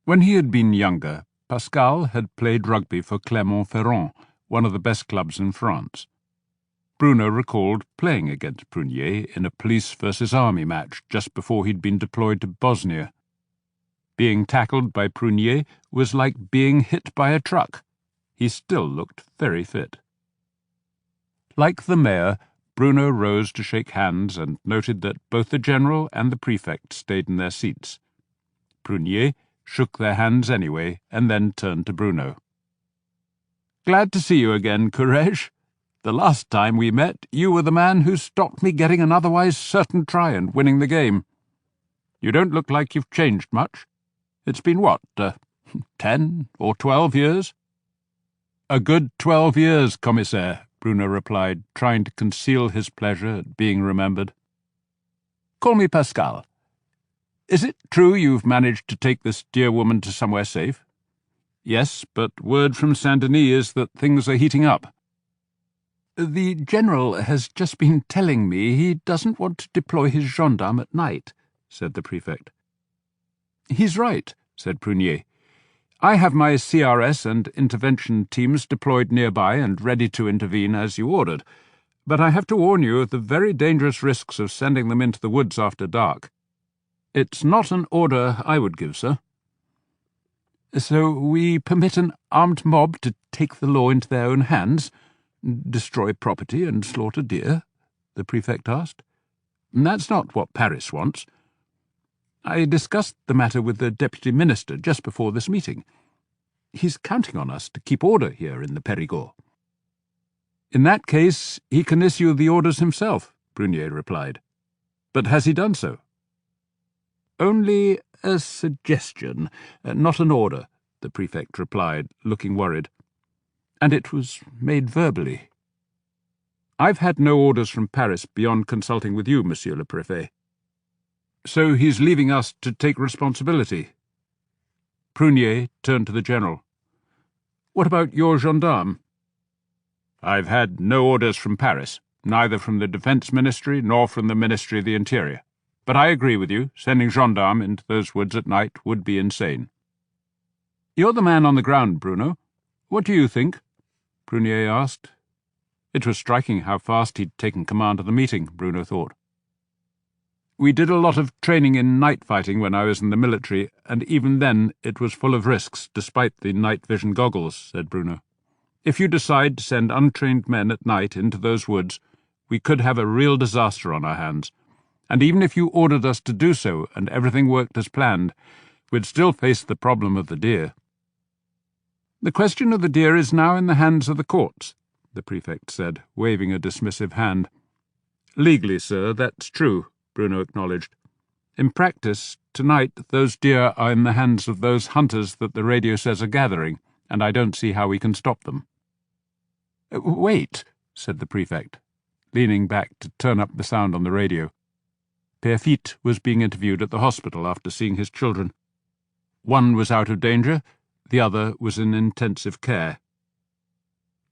When he had been younger, Pascal had played rugby for Clermont-Ferrand, one of the best clubs in France. Bruno recalled playing against Prunier in a police versus army match just before he'd been deployed to Bosnia. Being tackled by Prunier was like being hit by a truck. He still looked very fit. Like the mayor, Bruno rose to shake hands and noted that both the general and the prefect stayed in their seats. Prunier shook their hands anyway, and then turned to Bruno. "Glad to see you again, Courage. The last time we met, you were the man who stopped me getting an otherwise certain try and winning the game. You don't look like you've changed much. It's been what, 10 or 12 years?" "A good 12 years, commissaire," Bruno replied, trying to conceal his pleasure at being remembered. "Call me Pascal. Is it true you've managed to take this dear woman to somewhere safe?" "Yes, but word from Saint-Denis is that things are heating up." "The general has just been telling me he doesn't want to deploy his gendarme at night," said the prefect. "He's right," said Prunier. "I have my CRS and intervention teams deployed nearby and ready to intervene as you ordered, but I have to warn you of the very dangerous risks of sending them into the woods after dark. It's not an order I would give, sir." "So we permit an armed mob to take the law into their own hands, destroy property and slaughter deer?" the prefect asked. "That's not what Paris wants. I discussed the matter with the deputy minister just before this meeting. He's counting on us to keep order here in the Périgord." "In that case, he can issue the orders himself," Prunier replied. "But has he done so?" "Only a suggestion, not an order," the prefect replied, looking worried. "And it was made verbally." "I've had no orders from Paris beyond consulting with you, Monsieur le Préfet." "So he's leaving us to take responsibility." Prunier turned to the general. "What about your gendarme?" "I've had no orders from Paris, neither from the Defence Ministry nor from the Ministry of the Interior. But I agree with you, sending gendarmes into those woods at night would be insane." "You're the man on the ground, Bruno. What do you think?" Prunier asked. It was striking how fast he'd taken command of the meeting, Bruno thought. "We did a lot of training in night fighting when I was in the military, and even then it was full of risks, despite the night vision goggles," said Bruno. "If you decide to send untrained men at night into those woods, we could have a real disaster on our hands. And even if you ordered us to do so and everything worked as planned, we'd still face the problem of the deer." "The question of the deer is now in the hands of the courts," the prefect said, waving a dismissive hand. "Legally, sir, that's true," Bruno acknowledged. "In practice, tonight those deer are in the hands of those hunters that the radio says are gathering, and I don't see how we can stop them." "Wait," said the prefect, leaning back to turn up the sound on the radio. Pierrefitte was being interviewed at the hospital after seeing his children. One was out of danger, the other was in intensive care.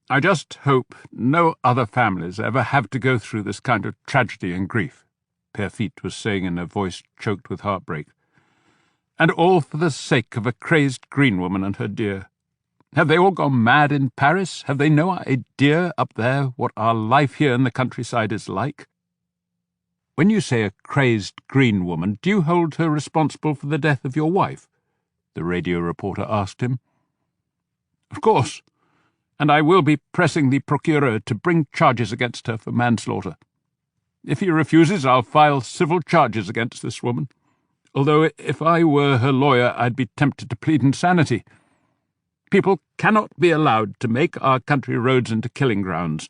"I just hope no other families ever have to go through this kind of tragedy and grief," Pierrefitte was saying in a voice choked with heartbreak. "And all for the sake of a crazed green woman and her deer. Have they all gone mad in Paris? Have they no idea up there what our life here in the countryside is like?" "When you say a crazed green woman, do you hold her responsible for the death of your wife?" the radio reporter asked him. "Of course, and I will be pressing the procureur to bring charges against her for manslaughter. If he refuses, I'll file civil charges against this woman, although if I were her lawyer I'd be tempted to plead insanity. People cannot be allowed to make our country roads into killing grounds.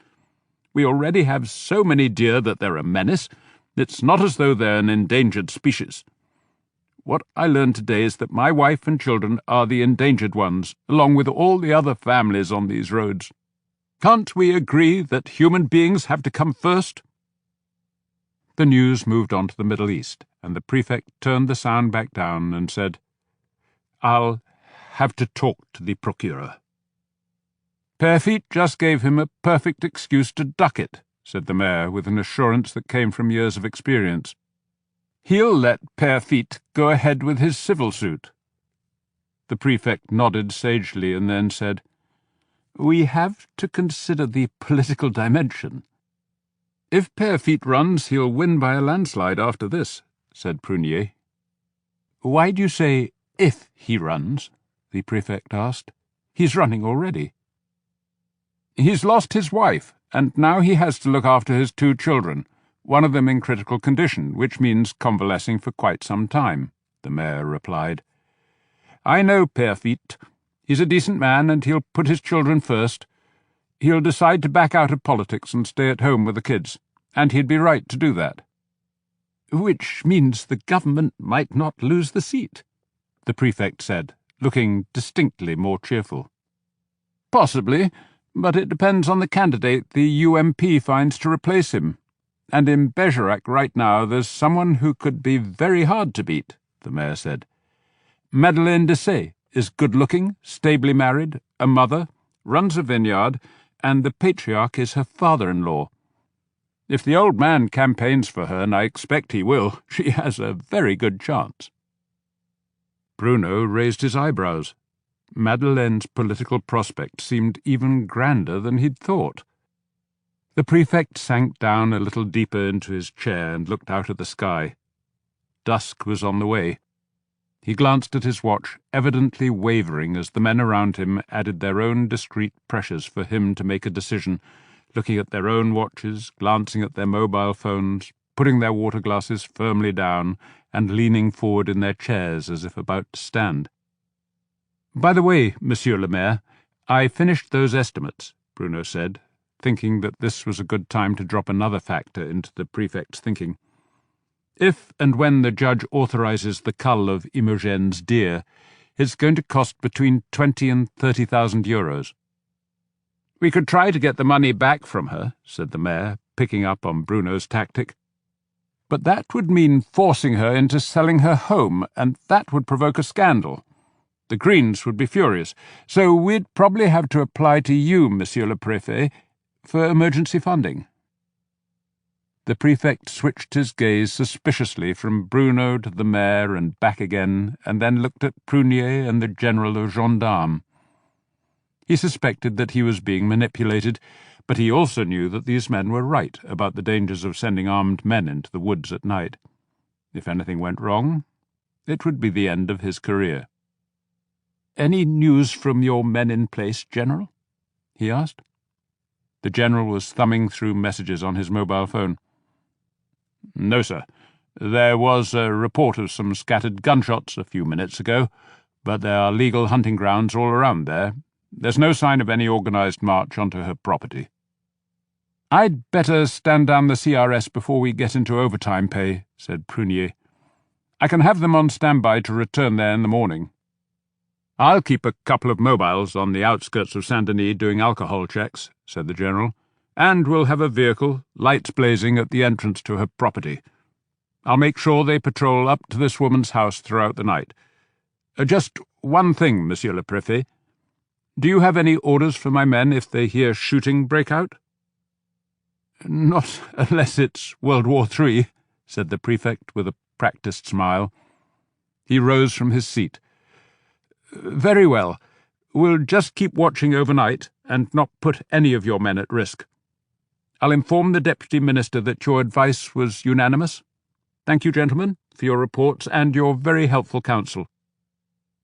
We already have so many deer that they're a menace. It's not as though they're an endangered species. What I learned today is that my wife and children are the endangered ones, along with all the other families on these roads. Can't we agree that human beings have to come first?" The news moved on to the Middle East, and the prefect turned the sound back down and said, "I'll have to talk to the procureur." "Pierrefitte just gave him a perfect excuse to duck it," said the mayor, with an assurance that came from years of experience. "He'll let Pierrefitte go ahead with his civil suit." The prefect nodded sagely and then said, "We have to consider the political dimension." "If Pierrefitte runs, he'll win by a landslide after this," said Prunier. "Why do you say, 'if he runs'?" the prefect asked. "He's running already." "He's lost his wife, and now he has to look after his 2 children, one of them in critical condition, which means convalescing for quite some time," the mayor replied. "I know Pierrefitte. He's a decent man, and he'll put his children first. He'll decide to back out of politics and stay at home with the kids, and he'd be right to do that." "Which means the government might not lose the seat," the prefect said, looking distinctly more cheerful. "Possibly, but it depends on the candidate the UMP finds to replace him. And in Bergerac right now there's someone who could be very hard to beat," the mayor said. "Madeleine de Sey is good-looking, stably married, a mother, runs a vineyard, and the Patriarch is her father-in-law. If the old man campaigns for her, and I expect he will, she has a very good chance." Bruno raised his eyebrows. Madeleine's political prospect seemed even grander than he'd thought. The prefect sank down a little deeper into his chair and looked out at the sky. Dusk was on the way. He glanced at his watch, evidently wavering as the men around him added their own discreet pressures for him to make a decision, looking at their own watches, glancing at their mobile phones, putting their water glasses firmly down, and leaning forward in their chairs as if about to stand. "By the way, Monsieur le Maire, I finished those estimates," Bruno said, thinking that this was a good time to drop another factor into the prefect's thinking. If and when the judge authorises the cull of Imogen's deer, it's going to cost between 20 and 30,000 euros. We could try to get the money back from her, said the mayor, picking up on Bruno's tactic. But that would mean forcing her into selling her home, and that would provoke a scandal. The Greens would be furious, so we'd probably have to apply to you, Monsieur le Préfet, for emergency funding. The prefect switched his gaze suspiciously from Bruno to the mayor and back again, and then looked at Prunier and the general of gendarmes. He suspected that he was being manipulated, but he also knew that these men were right about the dangers of sending armed men into the woods at night. If anything went wrong, it would be the end of his career. "Any news from your men in place, General?" he asked. The general was thumbing through messages on his mobile phone. "No, sir. There was a report of some scattered gunshots a few minutes ago, but there are legal hunting grounds all around there. There's no sign of any organised march onto her property." "I'd better stand down the CRS before we get into overtime pay," said Prunier. "I can have them on standby to return there in the morning." "I'll keep a couple of mobiles on the outskirts of Saint-Denis doing alcohol checks," said the general, "and we'll have a vehicle, lights blazing, at the entrance to her property. I'll make sure they patrol up to this woman's house throughout the night. Just one thing, Monsieur le Préfet. Do you have any orders for my men if they hear shooting break out?" "Not unless it's World War III," said the prefect with a practised smile. He rose from his seat. "Very well. We'll just keep watching overnight and not put any of your men at risk. I'll inform the Deputy Minister that your advice was unanimous. Thank you, gentlemen, for your reports and your very helpful counsel.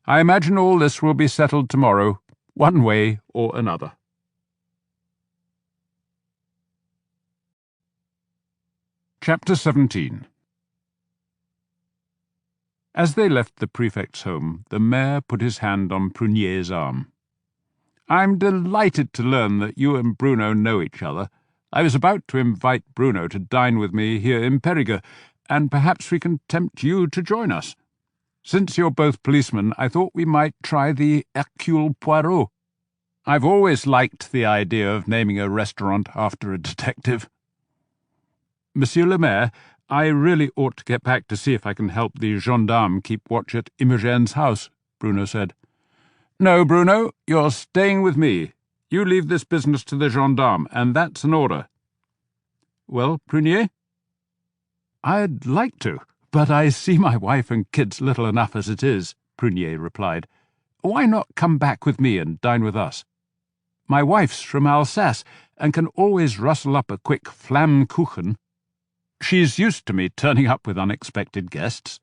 I imagine all this will be settled tomorrow, one way or another." Chapter 17. As they left the prefect's home, the mayor put his hand on Prunier's arm. "I'm delighted to learn that you and Bruno know each other. I was about to invite Bruno to dine with me here in Périgueux, and perhaps we can tempt you to join us. Since you're both policemen, I thought we might try the Hercule Poirot. I've always liked the idea of naming a restaurant after a detective." "Monsieur le Maire, I really ought to get back to see if I can help the gendarmes keep watch at Imogen's house," Bruno said. "No, Bruno, you're staying with me. You leave this business to the gendarmes, and that's an order." "Well, Prunier?" "I'd like to, but I see my wife and kids little enough as it is," Prunier replied. "Why not come back with me and dine with us? My wife's from Alsace, and can always rustle up a quick Flammkuchen. She's used to me turning up with unexpected guests."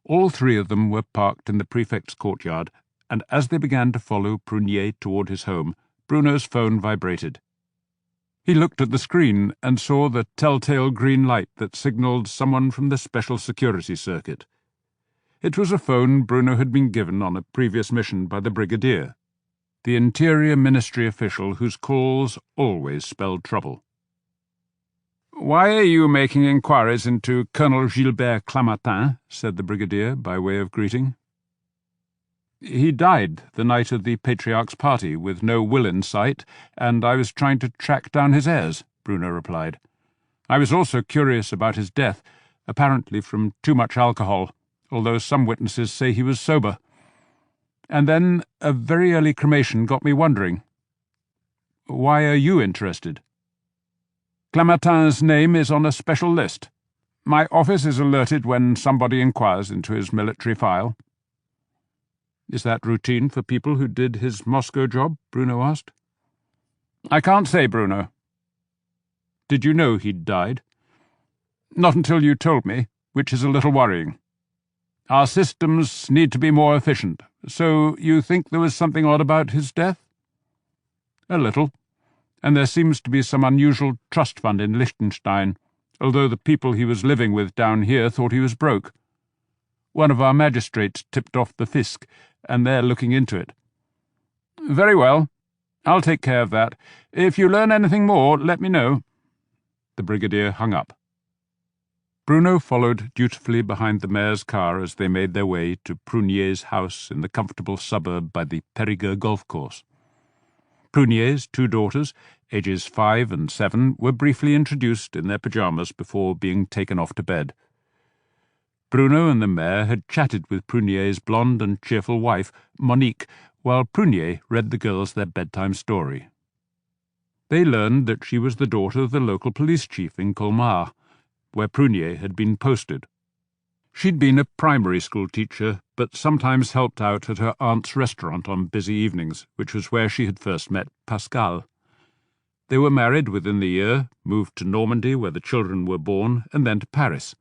All three of them were parked in the prefect's courtyard, and as they began to follow Prunier toward his home, Bruno's phone vibrated. He looked at the screen and saw the telltale green light that signalled someone from the Special Security Circuit. It was a phone Bruno had been given on a previous mission by the Brigadier, the Interior Ministry official whose calls always spelled trouble. "Why are you making inquiries into Colonel Gilbert Clamatin?" said the Brigadier, by way of greeting. "He died the night of the Patriarch's party, with no will in sight, and I was trying to track down his heirs," Bruno replied. "I was also curious about his death, apparently from too much alcohol, although some witnesses say he was sober. And then a very early cremation got me wondering. Why are you interested?" "Clamatin's name is on a special list. My office is alerted when somebody inquires into his military file." "Is that routine for people who did his Moscow job?" Bruno asked. "I can't say, Bruno." "Did you know he'd died?" "Not until you told me, which is a little worrying. Our systems need to be more efficient. So you think there was something odd about his death?" "A little. And there seems to be some unusual trust fund in Liechtenstein, although the people he was living with down here thought he was broke. One of our magistrates tipped off the Fisc, and they're looking into it." "Very well. I'll take care of that. If you learn anything more, let me know." The Brigadier hung up. Bruno followed dutifully behind the mayor's car as they made their way to Prunier's house in the comfortable suburb by the Périgueux golf course. Prunier's 2 daughters, ages 5 and 7, were briefly introduced in their pyjamas before being taken off to bed. Bruno and the mayor had chatted with Prunier's blonde and cheerful wife, Monique, while Prunier read the girls their bedtime story. They learned that she was the daughter of the local police chief in Colmar, where Prunier had been posted. She'd been a primary school teacher, but sometimes helped out at her aunt's restaurant on busy evenings, which was where she had first met Pascal. They were married within the year, moved to Normandy where the children were born, and then to Paris.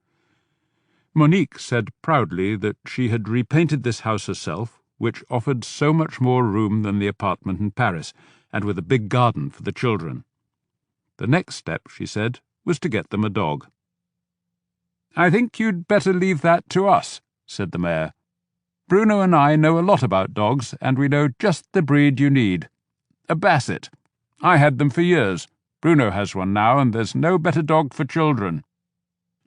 Monique said proudly that she had repainted this house herself, which offered so much more room than the apartment in Paris, and with a big garden for the children. The next step, she said, was to get them a dog. "I think you'd better leave that to us," said the mayor. "Bruno and I know a lot about dogs, and we know just the breed you need. A Basset. I had them for years. Bruno has one now, and there's no better dog for children.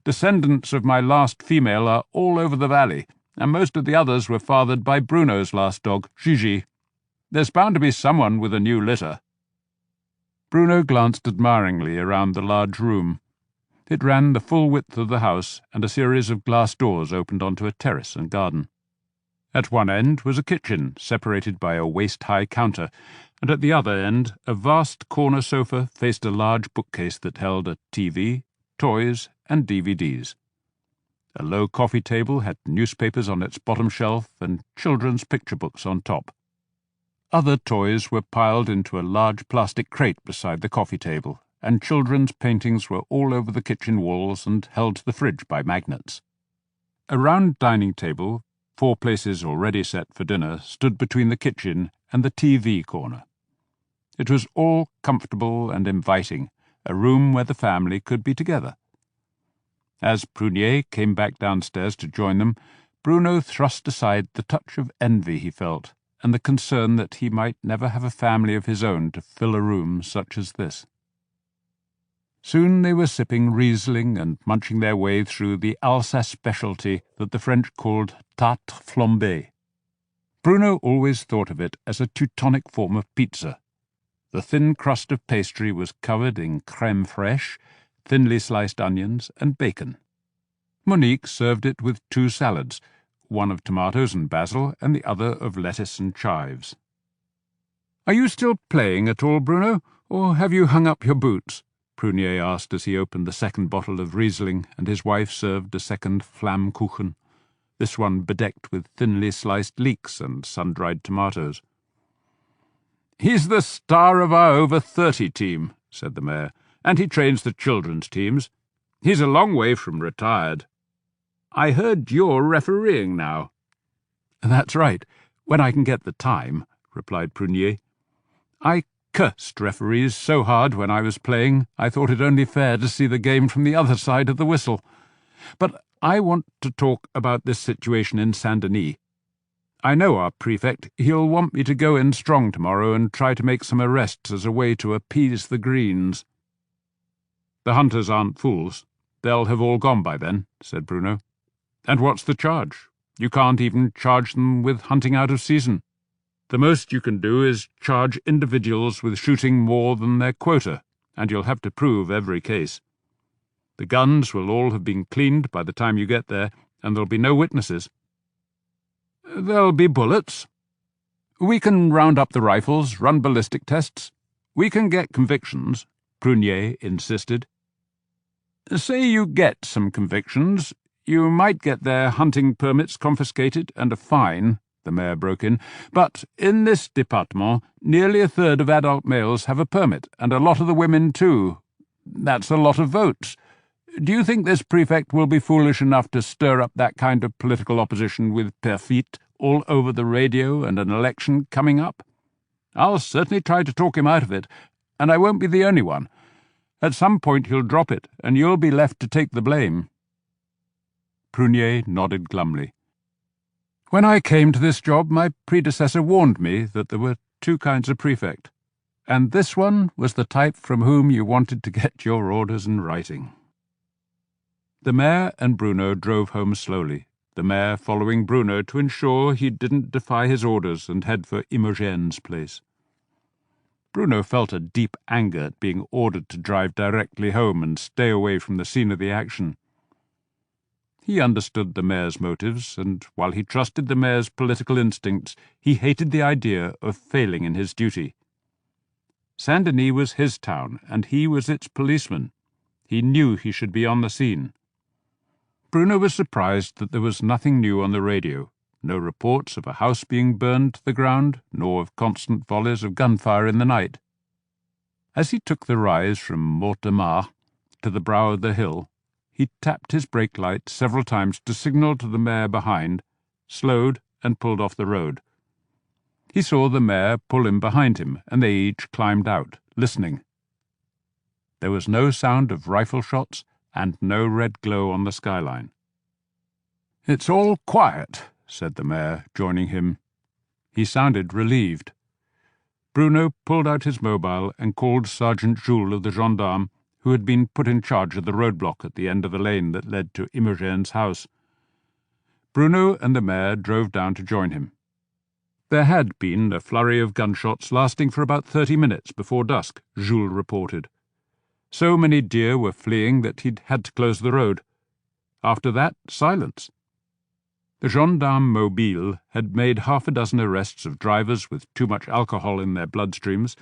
Descendants of my last female are all over the valley, and most of the others were fathered by Bruno's last dog, Gigi. There's bound to be someone with a new litter." Bruno glanced admiringly around the large room. It ran the full width of the house, and a series of glass doors opened onto a terrace and garden. At one end was a kitchen, separated by a waist-high counter, and at the other end a vast corner sofa faced a large bookcase that held a TV, toys, and DVDs. A low coffee table had newspapers on its bottom shelf and children's picture books on top. Other toys were piled into a large plastic crate beside the coffee table, and children's paintings were all over the kitchen walls and held to the fridge by magnets. A round dining table, 4 places already set for dinner, stood between the kitchen and the TV corner. It was all comfortable and inviting, a room where the family could be together. As Prunier came back downstairs to join them, Bruno thrust aside the touch of envy he felt, and the concern that he might never have a family of his own to fill a room such as this. Soon they were sipping Riesling and munching their way through the Alsace specialty that the French called tarte flambée. Bruno always thought of it as a Teutonic form of pizza. The thin crust of pastry was covered in crème fraîche, thinly sliced onions, and bacon. Monique served it with 2 salads, one of tomatoes and basil, and the other of lettuce and chives. "Are you still playing at all, Bruno, or have you hung up your boots?" Prunier asked as he opened the second bottle of Riesling, and his wife served a second Flammkuchen, this one bedecked with thinly sliced leeks and sun-dried tomatoes. "He's the star of our over-30 team," said the mayor, "and he trains the children's teams. He's a long way from retired. I heard you're refereeing now." "That's right, when I can get the time," replied Prunier. "I cursed referees so hard when I was playing, I thought it only fair to see the game from the other side of the whistle. But I want to talk about this situation in Saint-Denis. I know our prefect. He'll want me to go in strong tomorrow and try to make some arrests as a way to appease the Greens." "The hunters aren't fools. They'll have all gone by then," said Bruno. "And what's the charge? You can't even charge them with hunting out of season. The most you can do is charge individuals with shooting more than their quota, and you'll have to prove every case. The guns will all have been cleaned by the time you get there, and there'll be no witnesses." "There'll be bullets. We can round up the rifles, run ballistic tests. We can get convictions," Prunier insisted. "Say you get some convictions, you might get their hunting permits confiscated and a fine," the mayor broke in, "but in this département nearly a third of adult males have a permit, and a lot of the women too. That's a lot of votes. Do you think this prefect will be foolish enough to stir up that kind of political opposition with Perfit all over the radio and an election coming up? I'll certainly try to talk him out of it, and I won't be the only one. At some point he'll drop it, and you'll be left to take the blame." Prunier nodded glumly. "When I came to this job, my predecessor warned me that there were 2 kinds of prefect, and this one was the type from whom you wanted to get your orders in writing." The mayor and Bruno drove home slowly, the mayor following Bruno to ensure he didn't defy his orders and head for Imogen's place. Bruno felt a deep anger at being ordered to drive directly home and stay away from the scene of the action. He understood the mayor's motives, and while he trusted the mayor's political instincts, he hated the idea of failing in his duty. Saint-Denis was his town, and he was its policeman. He knew he should be on the scene. Bruno was surprised that there was nothing new on the radio, no reports of a house being burned to the ground, nor of constant volleys of gunfire in the night. As he took the rise from Mortemart to the brow of the hill, he tapped his brake light several times to signal to the mare behind, slowed, and pulled off the road. He saw the mare pull in behind him, and they each climbed out, listening. There was no sound of rifle shots, and no red glow on the skyline. "It's all quiet," said the mayor, joining him. He sounded relieved. Bruno pulled out his mobile and called Sergeant Jules of the gendarmes, who had been put in charge of the roadblock at the end of the lane that led to Imogen's house. Bruno and the mayor drove down to join him. There had been a flurry of gunshots lasting for about 30 minutes before dusk, Jules reported. So many deer were fleeing that he'd had to close the road. After that, silence. The gendarme mobile had made half a dozen arrests of drivers with too much alcohol in their bloodstreams,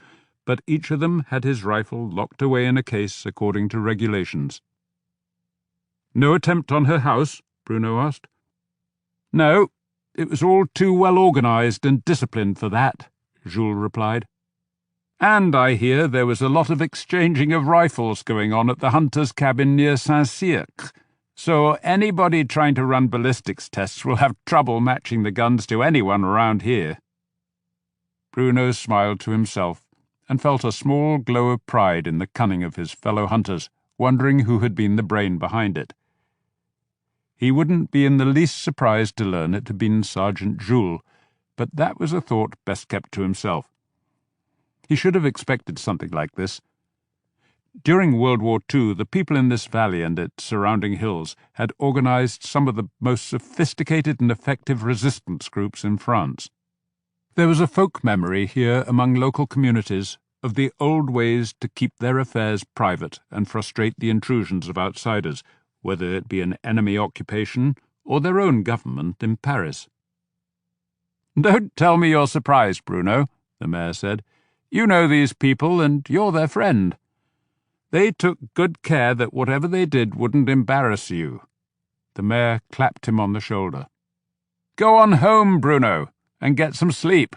but each of them had his rifle locked away in a case according to regulations. "No attempt on her house?" Bruno asked. "No, it was all too well organised and disciplined for that," Jules replied. "And I hear there was a lot of exchanging of rifles going on at the hunter's cabin near Saint-Cirque, so anybody trying to run ballistics tests will have trouble matching the guns to anyone around here." Bruno smiled to himself and felt a small glow of pride in the cunning of his fellow hunters, wondering who had been the brain behind it. He wouldn't be in the least surprised to learn it had been Sergeant Jules, but that was a thought best kept to himself. He should have expected something like this. During World War II, the people in this valley and its surrounding hills had organised some of the most sophisticated and effective resistance groups in France. There was a folk memory here among local communities of the old ways to keep their affairs private and frustrate the intrusions of outsiders, whether it be an enemy occupation or their own government in Paris. "Don't tell me you're surprised, Bruno," the mayor said. "You know these people, and you're their friend. They took good care that whatever they did wouldn't embarrass you." The mayor clapped him on the shoulder. "Go on home, Bruno, and get some sleep.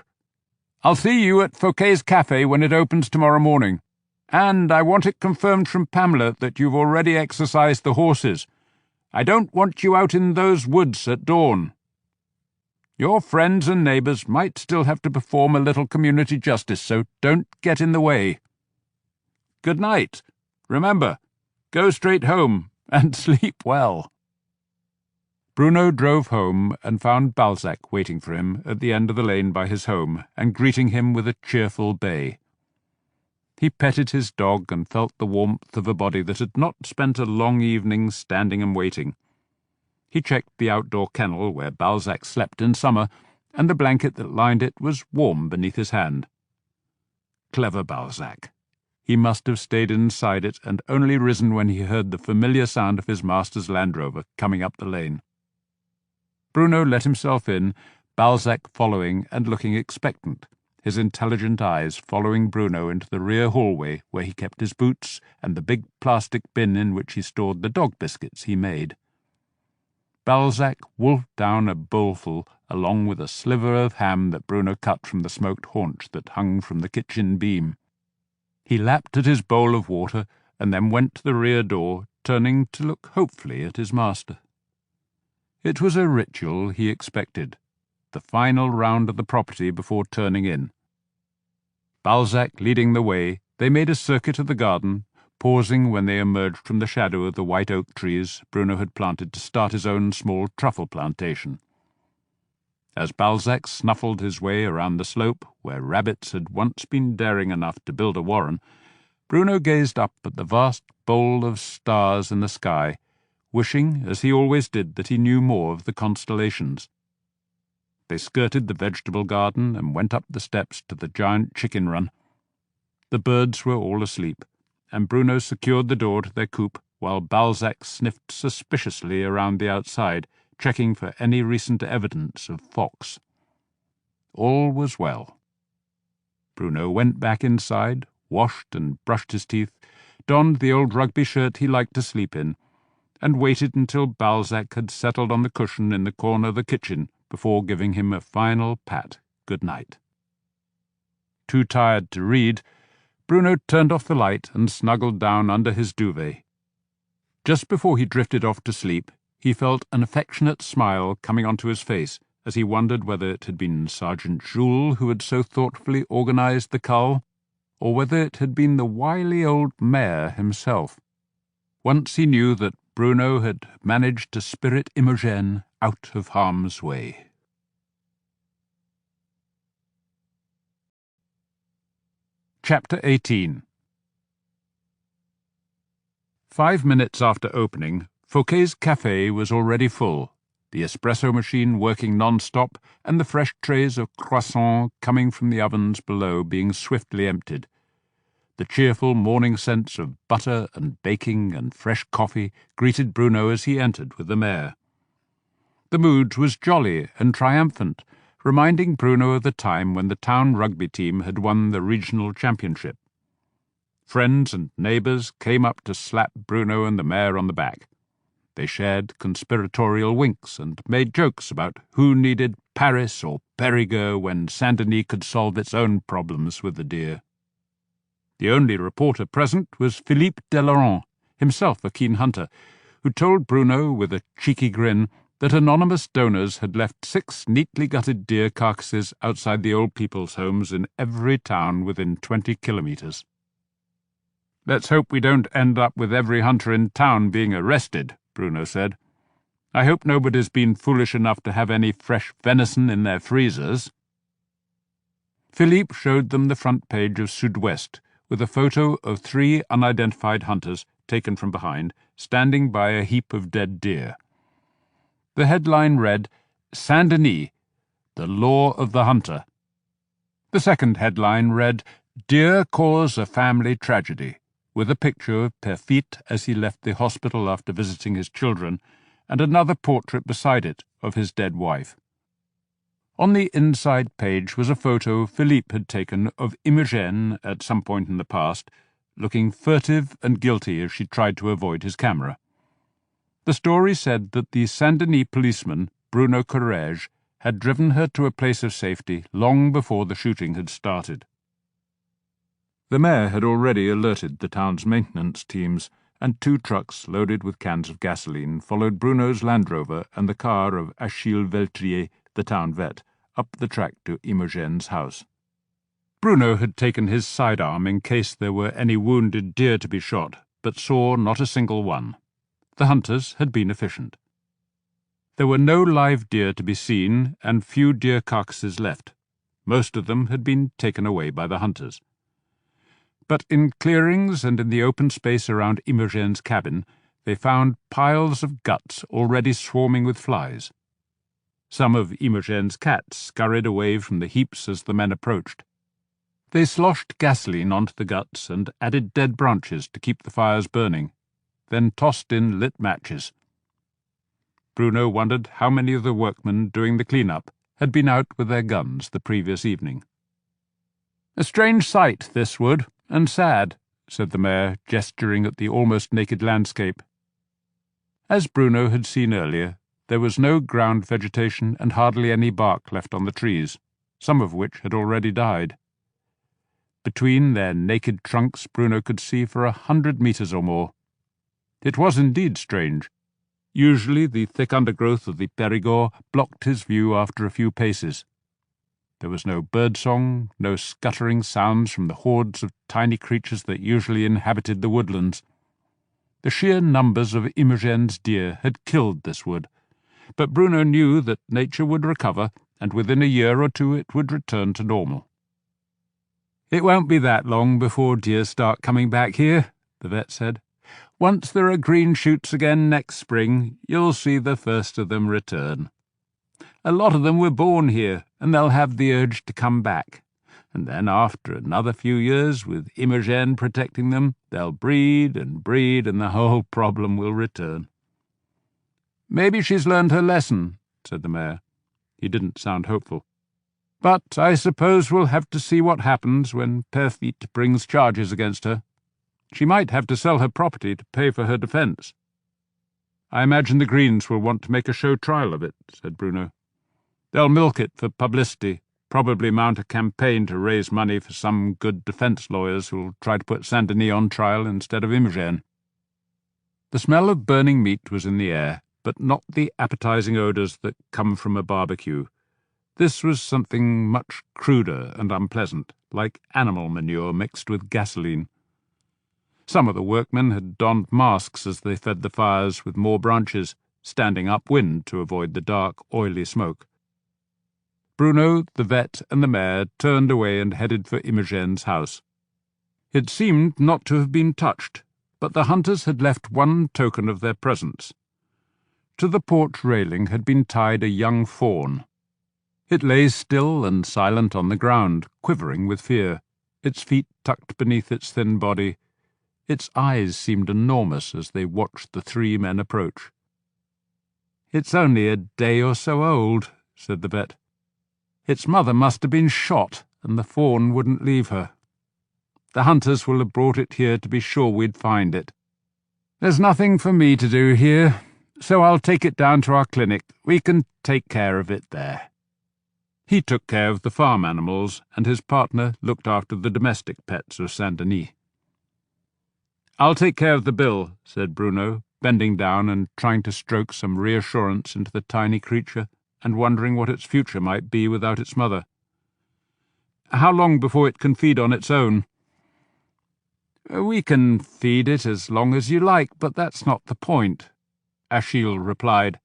I'll see you at Fouquet's Café when it opens tomorrow morning. And I want it confirmed from Pamela that you've already exercised the horses. I don't want you out in those woods at dawn. Your friends and neighbours might still have to perform a little community justice, so don't get in the way. Good night. Remember, go straight home and sleep well." Bruno drove home and found Balzac waiting for him at the end of the lane by his home and greeting him with a cheerful bay. He petted his dog and felt the warmth of a body that had not spent a long evening standing and waiting. He checked the outdoor kennel where Balzac slept in summer, and the blanket that lined it was warm beneath his hand. Clever Balzac. He must have stayed inside it and only risen when he heard the familiar sound of his master's Land Rover coming up the lane. Bruno let himself in, Balzac following and looking expectant, his intelligent eyes following Bruno into the rear hallway where he kept his boots and the big plastic bin in which he stored the dog biscuits he made. Balzac wolfed down a bowlful along with a sliver of ham that Bruno cut from the smoked haunch that hung from the kitchen beam. He lapped at his bowl of water and then went to the rear door, turning to look hopefully at his master. It was a ritual he expected, the final round of the property before turning in. Balzac leading the way, they made a circuit of the garden, pausing when they emerged from the shadow of the white oak trees Bruno had planted to start his own small truffle plantation. As Balzac snuffled his way around the slope, where rabbits had once been daring enough to build a warren, Bruno gazed up at the vast bowl of stars in the sky, wishing, as he always did, that he knew more of the constellations. They skirted the vegetable garden and went up the steps to the giant chicken run. The birds were all asleep, and Bruno secured the door to their coop while Balzac sniffed suspiciously around the outside, checking for any recent evidence of fox. All was well. Bruno went back inside, washed and brushed his teeth, donned the old rugby shirt he liked to sleep in, and waited until Balzac had settled on the cushion in the corner of the kitchen before giving him a final pat good night. Too tired to read, Bruno turned off the light and snuggled down under his duvet. Just before he drifted off to sleep, he felt an affectionate smile coming onto his face as he wondered whether it had been Sergeant Jules who had so thoughtfully organised the cull, or whether it had been the wily old mayor himself. Once he knew that Bruno had managed to spirit Imogen out of harm's way. Chapter 18. 5 minutes after opening, Fouquet's café was already full, the espresso machine working non-stop and the fresh trays of croissants coming from the ovens below being swiftly emptied. The cheerful morning scents of butter and baking and fresh coffee greeted Bruno as he entered with the mayor. The mood was jolly and triumphant, reminding Bruno of the time when the town rugby team had won the regional championship. Friends and neighbours came up to slap Bruno and the mayor on the back. They shared conspiratorial winks and made jokes about who needed Paris or Périgueux when Saint-Denis could solve its own problems with the deer. The only reporter present was Philippe Delaurent, himself a keen hunter, who told Bruno with a cheeky grin that anonymous donors had left 6 neatly gutted deer carcasses outside the old people's homes in every town within 20 kilometres. "Let's hope we don't end up with every hunter in town being arrested," Bruno said. "I hope nobody's been foolish enough to have any fresh venison in their freezers." Philippe showed them the front page of Sud-Ouest, with a photo of 3 unidentified hunters, taken from behind, standing by a heap of dead deer. The headline read, "Saint-Denis, the law of the hunter." The second headline read, "Deer cause a family tragedy," with a picture of Perfit as he left the hospital after visiting his children, and another portrait beside it of his dead wife. On the inside page was a photo Philippe had taken of Imogen at some point in the past, looking furtive and guilty as she tried to avoid his camera. The story said that the Saint-Denis policeman, Bruno Courrèges, had driven her to a place of safety long before the shooting had started. The mayor had already alerted the town's maintenance teams, and 2 trucks loaded with cans of gasoline followed Bruno's Land Rover and the car of Achille Veltrier, the town vet, up the track to Imogen's house. Bruno had taken his sidearm in case there were any wounded deer to be shot, but saw not a single one. The hunters had been efficient. There were no live deer to be seen, and few deer carcasses left. Most of them had been taken away by the hunters. But in clearings and in the open space around Imogen's cabin, they found piles of guts already swarming with flies. Some of Imogen's cats scurried away from the heaps as the men approached. They sloshed gasoline onto the guts and added dead branches to keep the fires burning, then tossed in lit matches. Bruno wondered how many of the workmen doing the clean-up had been out with their guns the previous evening. "A strange sight, this wood, and sad," said the mayor, gesturing at the almost naked landscape. As Bruno had seen earlier, there was no ground vegetation and hardly any bark left on the trees, some of which had already died. Between their naked trunks Bruno could see for 100 metres or more. It was indeed strange. Usually the thick undergrowth of the Périgord blocked his view after a few paces. There was no birdsong, no scuttering sounds from the hordes of tiny creatures that usually inhabited the woodlands. The sheer numbers of Imogen's deer had killed this wood, but Bruno knew that nature would recover, and within a year or 2 it would return to normal. "It won't be that long before deer start coming back here," the vet said. Once there are green shoots again next spring, you'll see the first of them return. A lot of them were born here, and they'll have the urge to come back. And then after another few years, with Imogen protecting them, they'll breed, and the whole problem will return." "Maybe she's learned her lesson," said the mayor. He didn't sound hopeful. "But I suppose we'll have to see what happens when Perfit brings charges against her. She might have to sell her property to pay for her defence." "I imagine the Greens will want to make a show trial of it," said Bruno. "They'll milk it for publicity, probably mount a campaign to raise money for some good defence lawyers who'll try to put Saint-Denis on trial instead of Imogen." The smell of burning meat was in the air, but not the appetizing odours that come from a barbecue. This was something much cruder and unpleasant, like animal manure mixed with gasoline. Some of the workmen had donned masks as they fed the fires with more branches, standing upwind to avoid the dark, oily smoke. Bruno, the vet, and the mayor turned away and headed for Imogen's house. It seemed not to have been touched, but the hunters had left one token of their presence. To the porch railing had been tied a young fawn. It lay still and silent on the ground, quivering with fear, its feet tucked beneath its thin body. Its eyes seemed enormous as they watched the three men approach. "It's only a day or so old," said the vet. "Its mother must have been shot, and the fawn wouldn't leave her. The hunters will have brought it here to be sure we'd find it. There's nothing for me to do here, so I'll take it down to our clinic. We can take care of it there." He took care of the farm animals, and his partner looked after the domestic pets of Saint-Denis. "I'll take care of the bill," said Bruno, bending down and trying to stroke some reassurance into the tiny creature, and wondering what its future might be without its mother. "How long before it can feed on its own?" "We can feed it as long as you like, but that's not the point," Achille replied.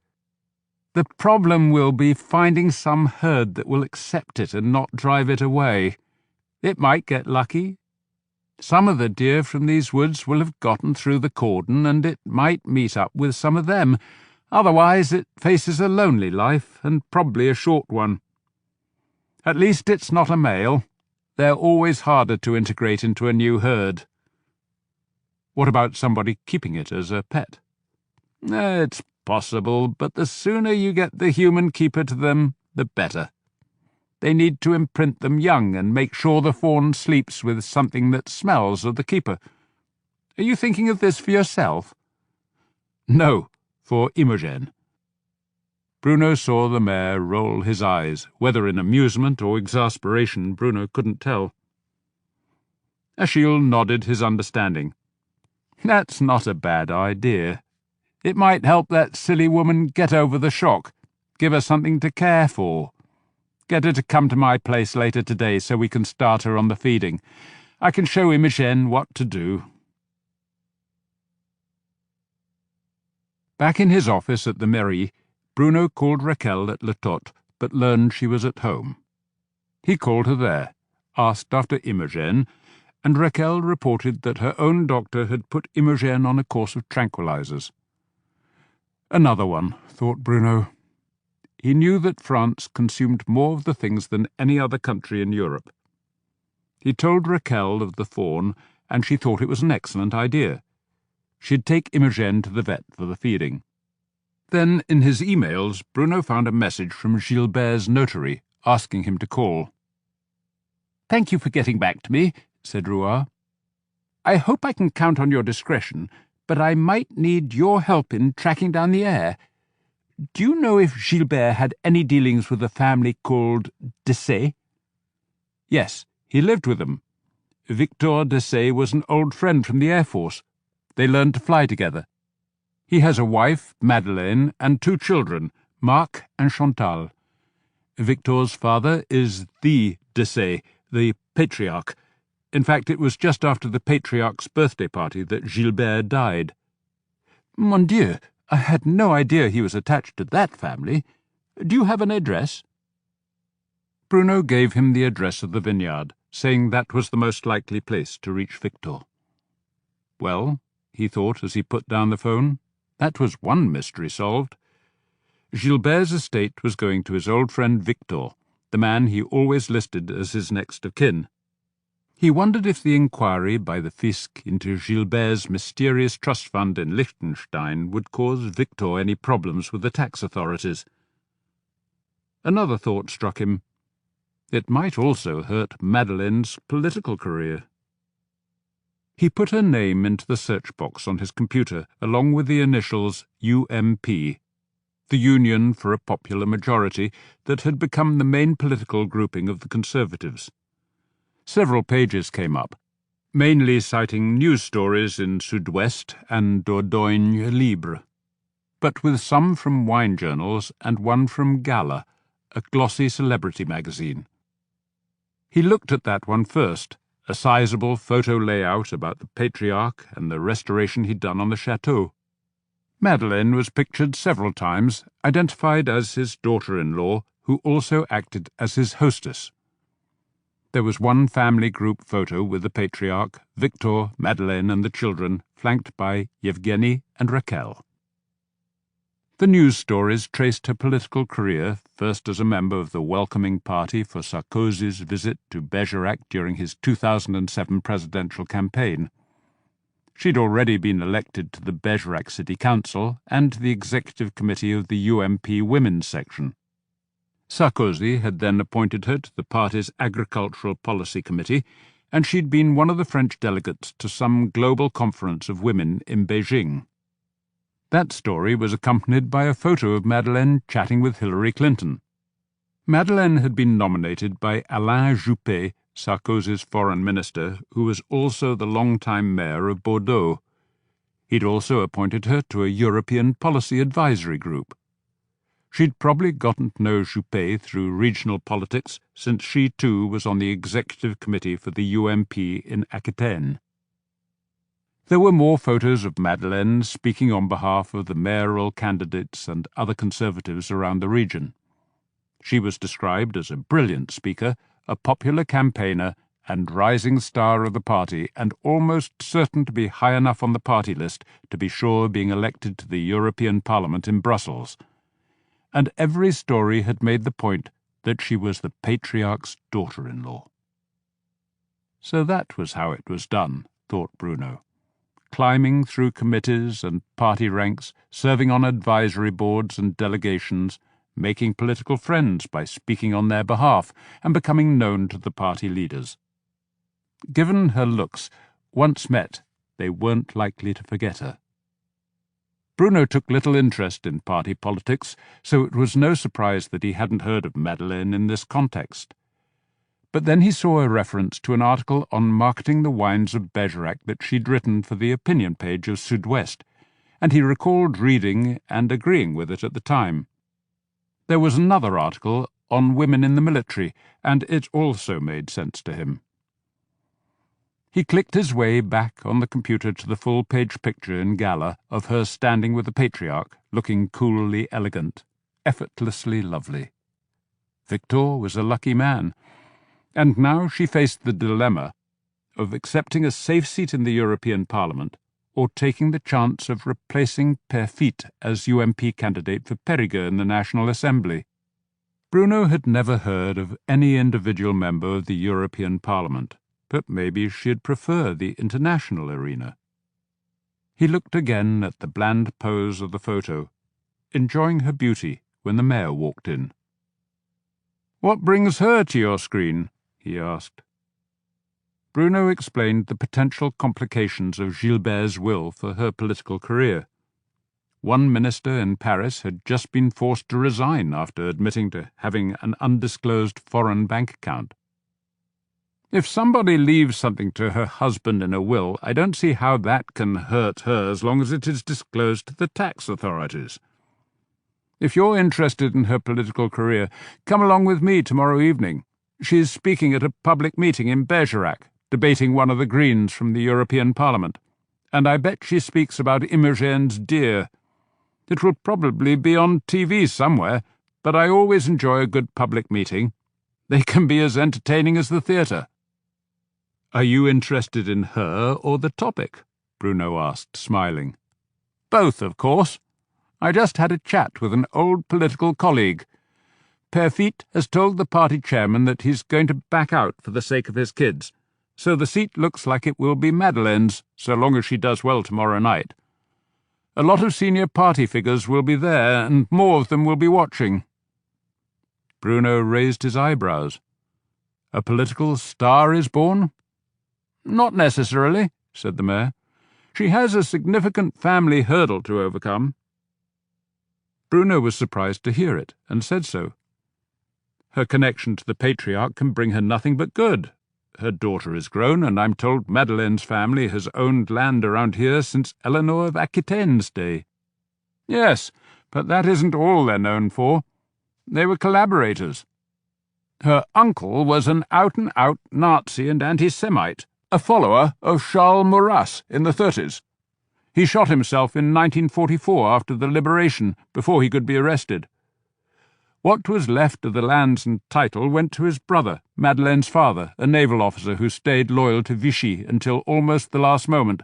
"The problem will be finding some herd that will accept it and not drive it away. It might get lucky. Some of the deer from these woods will have gotten through the cordon, and it might meet up with some of them. Otherwise it faces a lonely life, and probably a short one. At least it's not a male. They're always harder to integrate into a new herd." "What about somebody keeping it as a pet?" "It's possible, but the sooner you get the human keeper to them, the better. They need to imprint them young and make sure the fawn sleeps with something that smells of the keeper. Are you thinking of this for yourself?" "No, for Imogen." Bruno saw the mayor roll his eyes, whether in amusement or exasperation Bruno couldn't tell. Achille nodded his understanding. "That's not a bad idea. It might help that silly woman get over the shock, give her something to care for. Get her to come to my place later today so we can start her on the feeding. I can show Imogen what to do." Back in his office at the mairie, Bruno called Raquel at Le Tot, but learned she was at home. He called her there, asked after Imogen, and Raquel reported that her own doctor had put Imogen on a course of tranquilizers. Another one, thought Bruno. He knew that France consumed more of the things than any other country in Europe. He told Raquel of the fawn, and she thought it was an excellent idea. She'd take Imogen to the vet for the feeding. Then, in his emails, Bruno found a message from Gilbert's notary, asking him to call. "Thank you for getting back to me," said Rouard. "I hope I can count on your discretion, but I might need your help in tracking down the heir. Do you know if Gilbert had any dealings with a family called Dessay?" "Yes, he lived with them. Victor Dessay was an old friend from the Air Force. They learned to fly together. He has a wife, Madeleine, and 2 children, Marc and Chantal. Victor's father is the Dessay, the Patriarch. In fact, it was just after the Patriarch's birthday party that Gilbert died." "Mon Dieu, I had no idea he was attached to that family. Do you have an address?" Bruno gave him the address of the vineyard, saying that was the most likely place to reach Victor. "Well?" he thought as he put down the phone. That was one mystery solved. Gilbert's estate was going to his old friend Victor, the man he always listed as his next of kin. He wondered if the inquiry by the Fisc into Gilbert's mysterious trust fund in Liechtenstein would cause Victor any problems with the tax authorities. Another thought struck him. It might also hurt Madeleine's political career. He put her name into the search box on his computer, along with the initials UMP, the Union for a Popular Majority that had become the main political grouping of the Conservatives. Several pages came up, mainly citing news stories in Sud-Ouest and Dordogne Libre, but with some from wine journals and one from Gala, a glossy celebrity magazine. He looked at that one first, a sizable photo layout about the Patriarch and the restoration he'd done on the chateau. Madeleine was pictured several times, identified as his daughter-in-law, who also acted as his hostess. There was one family group photo with the Patriarch, Victor, Madeleine and the children, flanked by Yevgeny and Raquel. The news stories traced her political career, first as a member of the welcoming party for Sarkozy's visit to Bergerac during his 2007 presidential campaign. She'd already been elected to the Bergerac City Council and the Executive Committee of the UMP Women's Section. Sarkozy had then appointed her to the party's Agricultural Policy Committee, and she'd been one of the French delegates to some global conference of women in Beijing. That story was accompanied by a photo of Madeleine chatting with Hillary Clinton. Madeleine had been nominated by Alain Juppé, Sarkozy's foreign minister, who was also the longtime mayor of Bordeaux. He'd also appointed her to a European policy advisory group. She'd probably gotten to know Juppé through regional politics, since she too was on the executive committee for the UMP in Aquitaine. There were more photos of Madeleine speaking on behalf of the mayoral candidates and other Conservatives around the region. She was described as a brilliant speaker, a popular campaigner and rising star of the party, and almost certain to be high enough on the party list to be sure being elected to the European Parliament in Brussels. And every story had made the point that she was the Patriarch's daughter-in-law. So that was how it was done, thought Bruno. Climbing through committees and party ranks, serving on advisory boards and delegations, making political friends by speaking on their behalf, and becoming known to the party leaders. Given her looks, once met, they weren't likely to forget her. Bruno took little interest in party politics, so it was no surprise that he hadn't heard of Madeleine in this context. But then he saw a reference to an article on marketing the wines of Bergerac that she'd written for the opinion page of Sud-Ouest, and he recalled reading and agreeing with it at the time. There was another article on women in the military, and it also made sense to him. He clicked his way back on the computer to the full-page picture in Gala of her standing with the Patriarch, looking coolly elegant, effortlessly lovely. Victor was a lucky man. And now she faced the dilemma of accepting a safe seat in the European Parliament or taking the chance of replacing Perfit as UMP candidate for Périgueux in the National Assembly. Bruno had never heard of any individual member of the European Parliament, but maybe she'd prefer the international arena. He looked again at the bland pose of the photo, enjoying her beauty when the mayor walked in. "What brings her to your screen?" he asked. Bruno explained the potential complications of Gilbert's will for her political career. One minister in Paris had just been forced to resign after admitting to having an undisclosed foreign bank account. "If somebody leaves something to her husband in a will, I don't see how that can hurt her as long as it is disclosed to the tax authorities. If you're interested in her political career, come along with me tomorrow evening. She's speaking at a public meeting in Bergerac, debating one of the Greens from the European Parliament, and I bet she speaks about Imogen's deer. It will probably be on TV somewhere, but I always enjoy a good public meeting. They can be as entertaining as the theatre." "Are you interested in her or the topic?" Bruno asked, smiling. "Both, of course. I just had a chat with an old political colleague. Perfit has told the party chairman that he's going to back out for the sake of his kids, so the seat looks like it will be Madeleine's, so long as she does well tomorrow night. A lot of senior party figures will be there, and more of them will be watching." Bruno raised his eyebrows. "A political star is born?" "Not necessarily," said the mayor. "She has a significant family hurdle to overcome." Bruno was surprised to hear it, and said so. "Her connection to the Patriarch can bring her nothing but good. Her daughter is grown, and I'm told Madeleine's family has owned land around here since Eleanor of Aquitaine's day." "Yes, but that isn't all they're known for. They were collaborators. Her uncle was an out-and-out Nazi and anti-Semite, a follower of Charles Maurras in the 30s. He shot himself in 1944 after the liberation, before he could be arrested. What was left of the lands and title went to his brother, Madeleine's father, a naval officer who stayed loyal to Vichy until almost the last moment.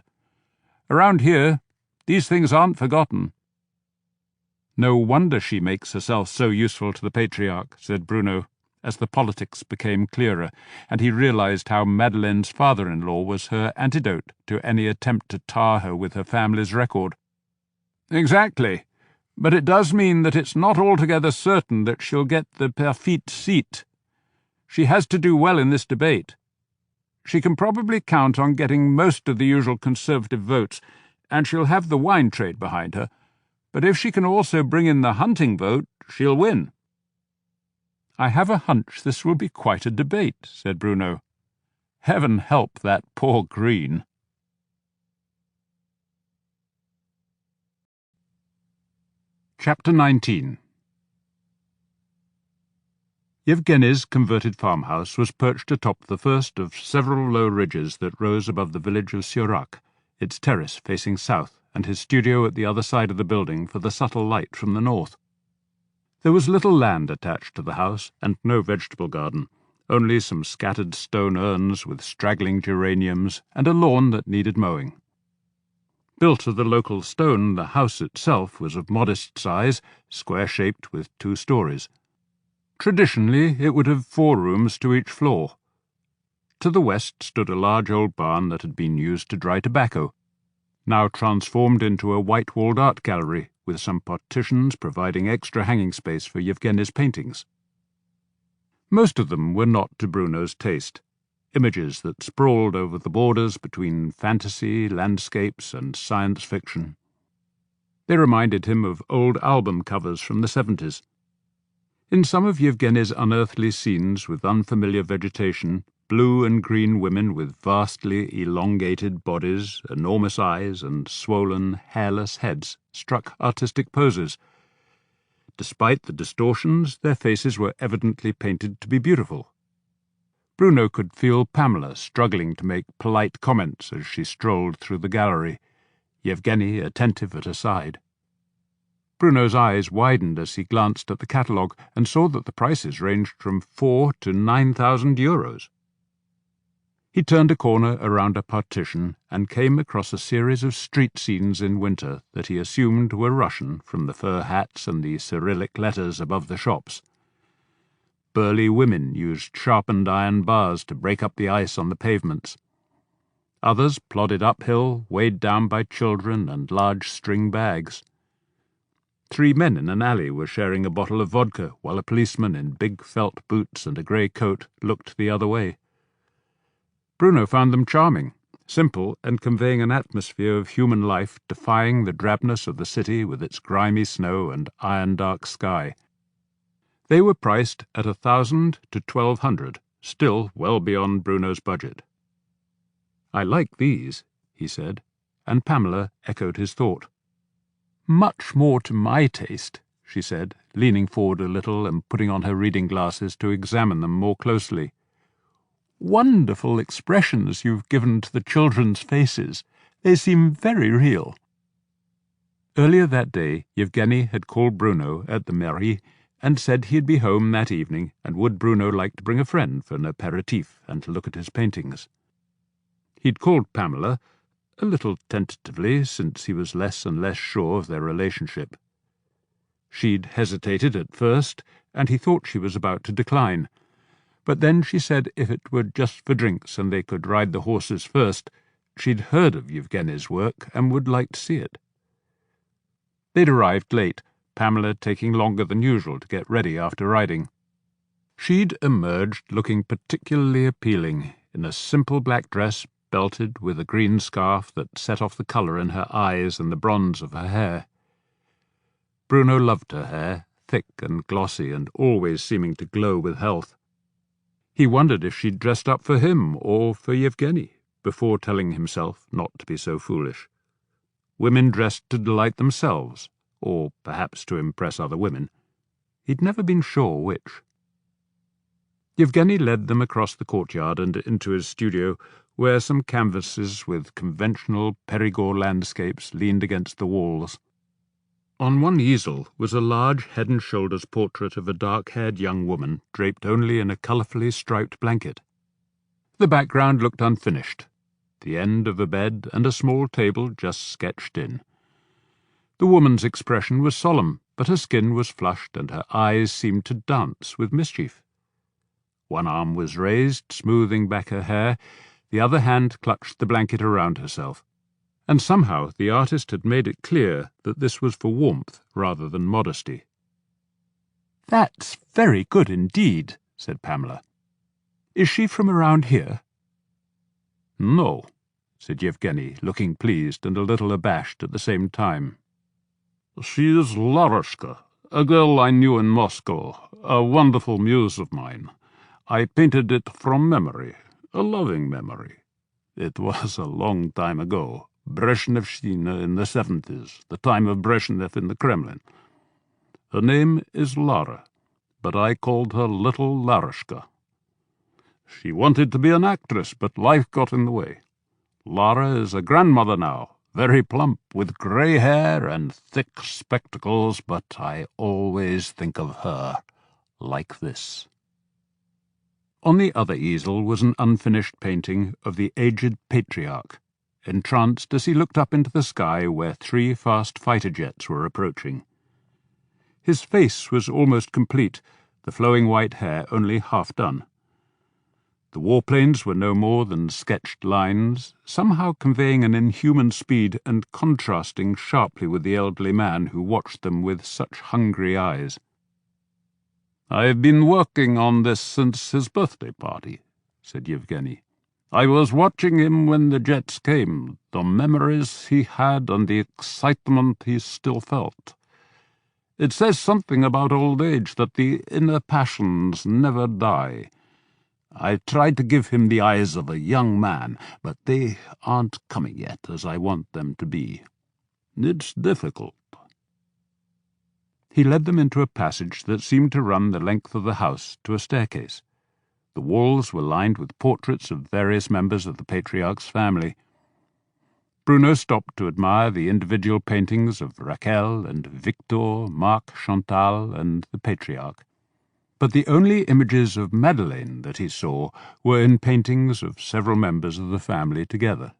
Around here, these things aren't forgotten." "No wonder she makes herself so useful to the Patriarch," said Bruno, as the politics became clearer, and he realized how Madeleine's father-in-law was her antidote to any attempt to tar her with her family's record. "Exactly. But it does mean that it's not altogether certain that she'll get the Perfit seat. She has to do well in this debate. She can probably count on getting most of the usual Conservative votes, and she'll have the wine trade behind her. But if she can also bring in the hunting vote, she'll win." "I have a hunch this will be quite a debate," said Bruno. "Heaven help that poor Green." Chapter 19. Yevgeny's converted farmhouse was perched atop the first of several low ridges that rose above the village of Surac, its terrace facing south, and his studio at the other side of the building for the subtle light from the north. There was little land attached to the house, and no vegetable garden, only some scattered stone urns with straggling geraniums, and a lawn that needed mowing. Built of the local stone, the house itself was of modest size, square-shaped with 2 stories. Traditionally, it would have 4 rooms to each floor. To the west stood a large old barn that had been used to dry tobacco, now transformed into a white-walled art gallery, with some partitions providing extra hanging space for Yevgeny's paintings. Most of them were not to Bruno's taste. Images that sprawled over the borders between fantasy, landscapes, and science fiction. They reminded him of old album covers from the 70s. In some of Yevgeny's unearthly scenes with unfamiliar vegetation, blue and green women with vastly elongated bodies, enormous eyes, and swollen, hairless heads struck artistic poses. Despite the distortions, their faces were evidently painted to be beautiful. Bruno could feel Pamela struggling to make polite comments as she strolled through the gallery, Yevgeny attentive at her side. Bruno's eyes widened as he glanced at the catalogue and saw that the prices ranged from 4 to 9,000 euros. He turned a corner around a partition and came across a series of street scenes in winter that he assumed were Russian from the fur hats and the Cyrillic letters above the shops. Burly women used sharpened iron bars to break up the ice on the pavements. Others plodded uphill, weighed down by children and large string bags. 3 men in an alley were sharing a bottle of vodka, while a policeman in big felt boots and a grey coat looked the other way. Bruno found them charming, simple, and conveying an atmosphere of human life defying the drabness of the city with its grimy snow and iron-dark sky. They were priced at 1,000 to 1,200, still well beyond Bruno's budget. "I like these," he said, and Pamela echoed his thought. "Much more to my taste," she said, leaning forward a little and putting on her reading glasses to examine them more closely. "Wonderful expressions you've given to the children's faces. They seem very real." Earlier that day, Yevgeny had called Bruno at the mairie and said he'd be home that evening, and would Bruno like to bring a friend for an aperitif and to look at his paintings. He'd called Pamela, a little tentatively, since he was less and less sure of their relationship. She'd hesitated at first, and he thought she was about to decline. But then she said if it were just for drinks and they could ride the horses first, she'd heard of Yevgeny's work and would like to see it. They'd arrived late, Pamela taking longer than usual to get ready after riding. She'd emerged looking particularly appealing, in a simple black dress belted with a green scarf that set off the colour in her eyes and the bronze of her hair. Bruno loved her hair, thick and glossy and always seeming to glow with health. He wondered if she'd dressed up for him or for Yevgeny, before telling himself not to be so foolish. Women dressed to delight themselves, or perhaps to impress other women. He'd never been sure which. Yevgeny led them across the courtyard and into his studio, where some canvases with conventional Perigord landscapes leaned against the walls. On one easel was a large head-and-shoulders portrait of a dark-haired young woman draped only in a colourfully striped blanket. The background looked unfinished, the end of a bed and a small table just sketched in. The woman's expression was solemn, but her skin was flushed and her eyes seemed to dance with mischief. One arm was raised, smoothing back her hair, the other hand clutched the blanket around herself. And somehow the artist had made it clear that this was for warmth rather than modesty. "That's very good indeed," said Pamela. "Is she from around here?" "No," said Yevgeny, looking pleased and a little abashed at the same time. "She is Laroshka, a girl I knew in Moscow, a wonderful muse of mine. I painted it from memory, a loving memory. It was a long time ago. Brezhnevshchina in the 70s, the time of Brezhnev in the Kremlin. Her name is Lara, but I called her Little Laroshka. She wanted to be an actress, but life got in the way. Lara is a grandmother now, very plump, with grey hair and thick spectacles, but I always think of her like this." On the other easel was an unfinished painting of the aged Patriarch, entranced as he looked up into the sky where 3 fast fighter jets were approaching. His face was almost complete, the flowing white hair only half done. The warplanes were no more than sketched lines, somehow conveying an inhuman speed and contrasting sharply with the elderly man who watched them with such hungry eyes. "I've been working on this since his birthday party," said Yevgeny. "I was watching him when the jets came, the memories he had and the excitement he still felt. It says something about old age that the inner passions never die. I tried to give him the eyes of a young man, but they aren't coming yet as I want them to be. It's difficult." He led them into a passage that seemed to run the length of the house to a staircase. The walls were lined with portraits of various members of the Patriarch's family. Bruno stopped to admire the individual paintings of Raquel and Victor, Marc, Chantal, and the Patriarch. But the only images of Madeleine that he saw were in paintings of several members of the family together.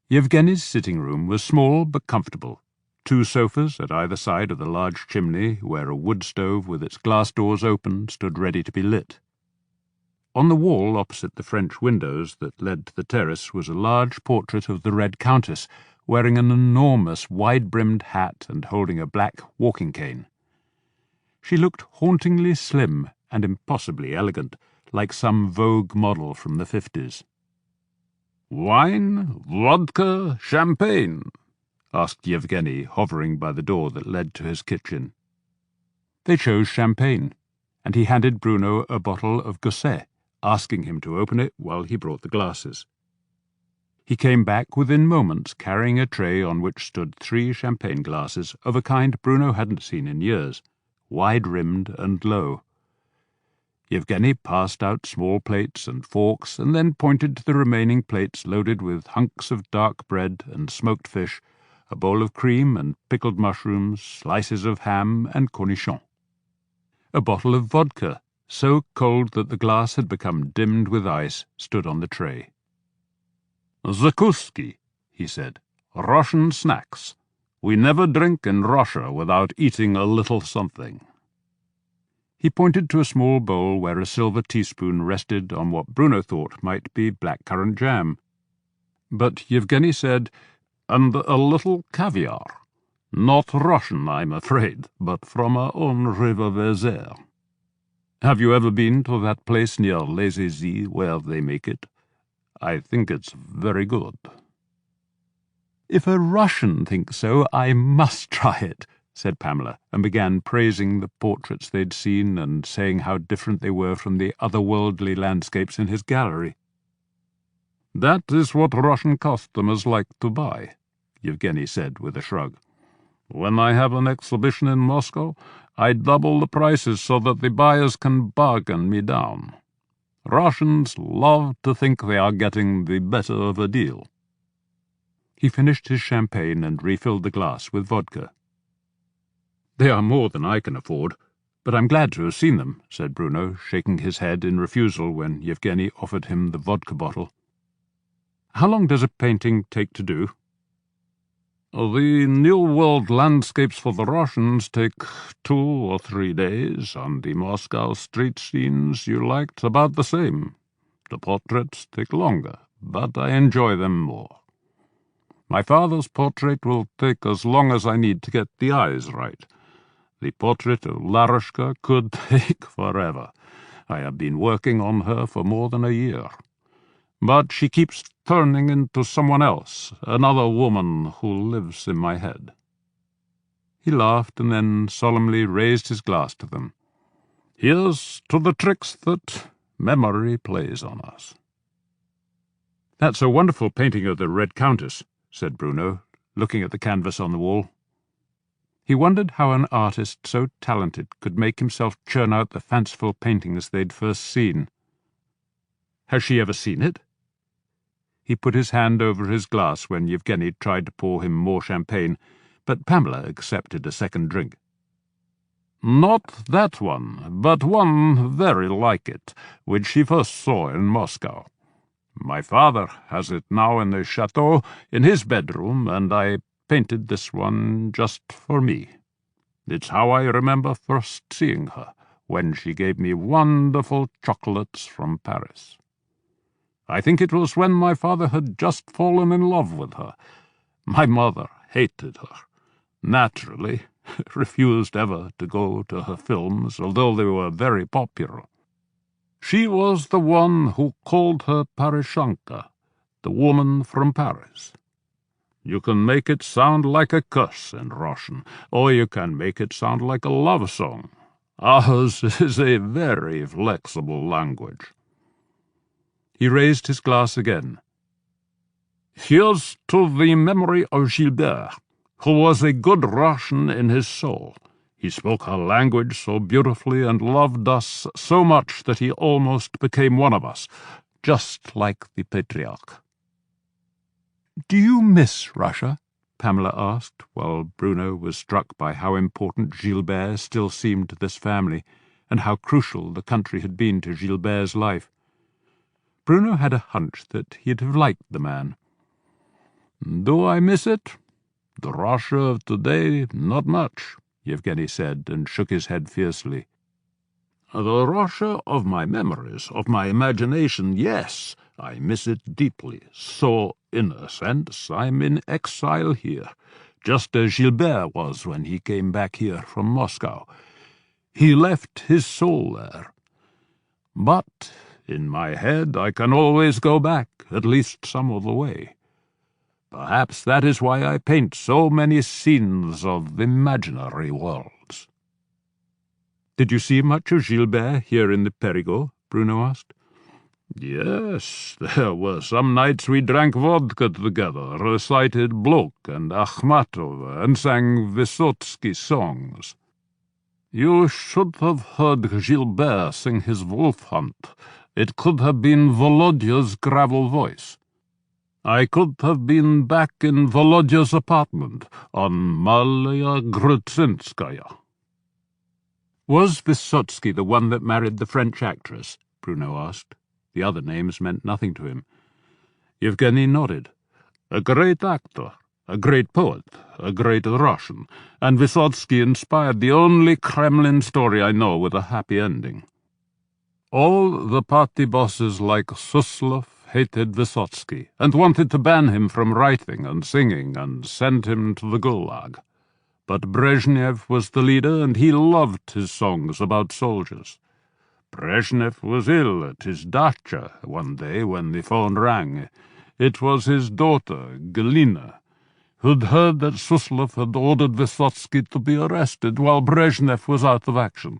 Yevgeny's sitting room was small but comfortable. 2 sofas at either side of the large chimney, where a wood stove with its glass doors open stood ready to be lit. On the wall opposite the French windows that led to the terrace was a large portrait of the Red Countess, wearing an enormous wide-brimmed hat and holding a black walking cane. She looked hauntingly slim and impossibly elegant, like some Vogue model from the 50s. "Wine, vodka, champagne?" asked Yevgeny, hovering by the door that led to his kitchen. They chose champagne, and he handed Bruno a bottle of Gosset, asking him to open it while he brought the glasses. He came back within moments, carrying a tray on which stood 3 champagne glasses of a kind Bruno hadn't seen in years, wide-rimmed and low. Yevgeny passed out small plates and forks, and then pointed to the remaining plates loaded with hunks of dark bread and smoked fish, a bowl of cream and pickled mushrooms, slices of ham and cornichons. A bottle of vodka, so cold that the glass had become dimmed with ice, stood on the tray. "Zakuski," he said. "Russian snacks. We never drink in Russia without eating a little something." He pointed to a small bowl where a silver teaspoon rested on what Bruno thought might be blackcurrant jam. But Yevgeny said, "And a little caviar. Not Russian, I'm afraid, but from our own River Vézère. Have you ever been to that place near Les Aisies where they make it? I think it's very good." "If a Russian thinks so, I must try it," said Pamela, and began praising the portraits they'd seen and saying how different they were from the otherworldly landscapes in his gallery. "That is what Russian customers like to buy," Yevgeny said with a shrug. "When I have an exhibition in Moscow, I double the prices so that the buyers can bargain me down. Russians love to think they are getting the better of a deal." He finished his champagne and refilled the glass with vodka. "They are more than I can afford, but I'm glad to have seen them," said Bruno, shaking his head in refusal when Yevgeny offered him the vodka bottle. "How long does a painting take to do?" "The New World landscapes for the Russians take 2 or 3 days, and the Moscow street scenes you liked about the same. The portraits take longer, but I enjoy them more. My father's portrait will take as long as I need to get the eyes right. The portrait of Larushka could take forever. I have been working on her for more than a year. But she keeps turning into someone else, another woman who lives in my head." He laughed and then solemnly raised his glass to them. "Here's to the tricks that memory plays on us." "That's a wonderful painting of the Red Countess," said Bruno, looking at the canvas on the wall. He wondered how an artist so talented could make himself churn out the fanciful paintings they'd first seen. "Has she ever seen it?" He put his hand over his glass when Yevgeny tried to pour him more champagne, but Pamela accepted a second drink. "Not that one, but one very like it, which she first saw in Moscow. My father has it now in the chateau in his bedroom, and I painted this one just for me. It's how I remember first seeing her, when she gave me wonderful chocolates from Paris. I think it was when my father had just fallen in love with her. My mother hated her. Naturally, refused ever to go to her films, although they were very popular. She was the one who called her Parishanka, the woman from Paris. You can make it sound like a curse in Russian, or you can make it sound like a love song. Ours is a very flexible language." He raised his glass again. "Here's to the memory of Gilbert, who was a good Russian in his soul. He spoke our language so beautifully and loved us so much that he almost became one of us, just like the Patriarch." "Do you miss Russia?" Pamela asked, while Bruno was struck by how important Gilbert still seemed to this family, and how crucial the country had been to Gilbert's life. Bruno had a hunch that he'd have liked the man. "Do I miss it? The Russia of today, not much," Yevgeny said, and shook his head fiercely. "The Russia of my memories, of my imagination, yes, I miss it deeply. So, in a sense, I'm in exile here, just as Gilbert was when he came back here from Moscow. He left his soul there. But in my head I can always go back, at least some of the way. Perhaps that is why I paint so many scenes of imaginary worlds." "Did you see much of Gilbert here in the Perigord?" Bruno asked. "Yes, there were some nights we drank vodka together, recited Blok and Akhmatova, and sang Vysotsky songs. You should have heard Gilbert sing his wolf hunt. It could have been Volodya's gravel voice. I could have been back in Volodya's apartment on Malaya Grudzinskaya." "Was Vysotsky the one that married the French actress?" Bruno asked. The other names meant nothing to him. Yevgeny nodded. "A great actor, a great poet, a great Russian, and Vysotsky inspired the only Kremlin story I know with a happy ending. All the party bosses like Suslov hated Vysotsky and wanted to ban him from writing and singing and send him to the Gulag. But Brezhnev was the leader, and he loved his songs about soldiers. Brezhnev was ill at his dacha one day when the phone rang. It was his daughter, Galina, who'd heard that Suslov had ordered Vysotsky to be arrested while Brezhnev was out of action.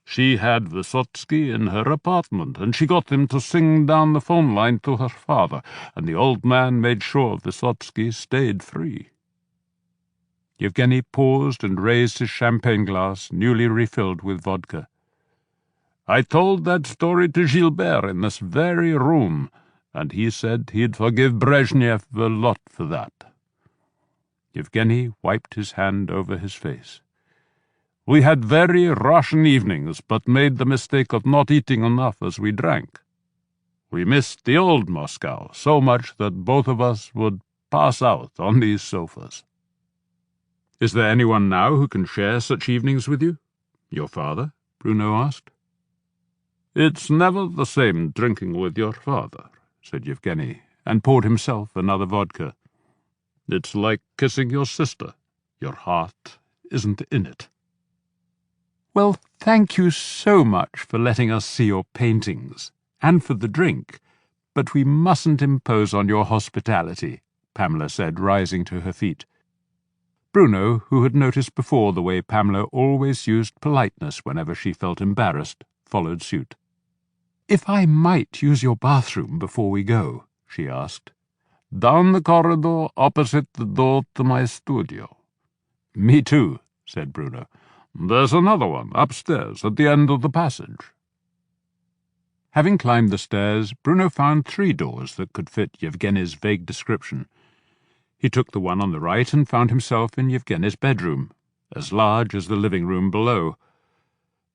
She had Vysotsky in her apartment, and she got him to sing down the phone line to her father, and the old man made sure Vysotsky stayed free." Yevgeny paused and raised his champagne glass, newly refilled with vodka. "I told that story to Gilbert in this very room, and he said he'd forgive Brezhnev a lot for that." Yevgeny wiped his hand over his face. "We had very Russian evenings, but made the mistake of not eating enough as we drank. We missed the old Moscow so much that both of us would pass out on these sofas." "Is there anyone now who can share such evenings with you? Your father?" Bruno asked. "It's never the same drinking with your father," said Yevgeny, and poured himself another vodka. "It's like kissing your sister. Your heart isn't in it." "Well, thank you so much for letting us see your paintings, and for the drink, but we mustn't impose on your hospitality," Pamela said, rising to her feet. Bruno, who had noticed before the way Pamela always used politeness whenever she felt embarrassed, followed suit. "If I might use your bathroom before we go," she asked. "Down the corridor opposite the door to my studio." "Me too," said Bruno. "There's another one upstairs at the end of the passage." Having climbed the stairs, Bruno found 3 doors that could fit Yevgeny's vague description. He took the one on the right and found himself in Yevgeny's bedroom, as large as the living room below.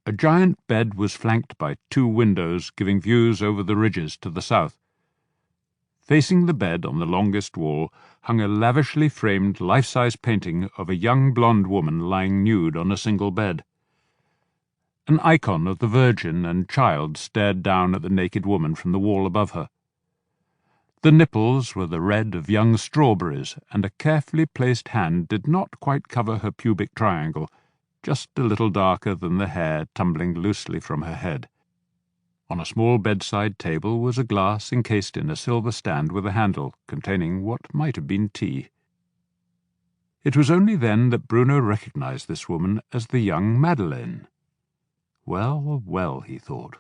A giant bed was flanked by 2 windows giving views over the ridges to the south. Facing the bed on the longest wall hung a lavishly framed life-size painting of a young blonde woman lying nude on a single bed. An icon of the Virgin and Child stared down at the naked woman from the wall above her. The nipples were the red of young strawberries, and a carefully placed hand did not quite cover her pubic triangle, just a little darker than the hair tumbling loosely from her head. On a small bedside table was a glass encased in a silver stand with a handle, containing what might have been tea. It was only then that Bruno recognized this woman as the young Madeleine. Well, well, he thought.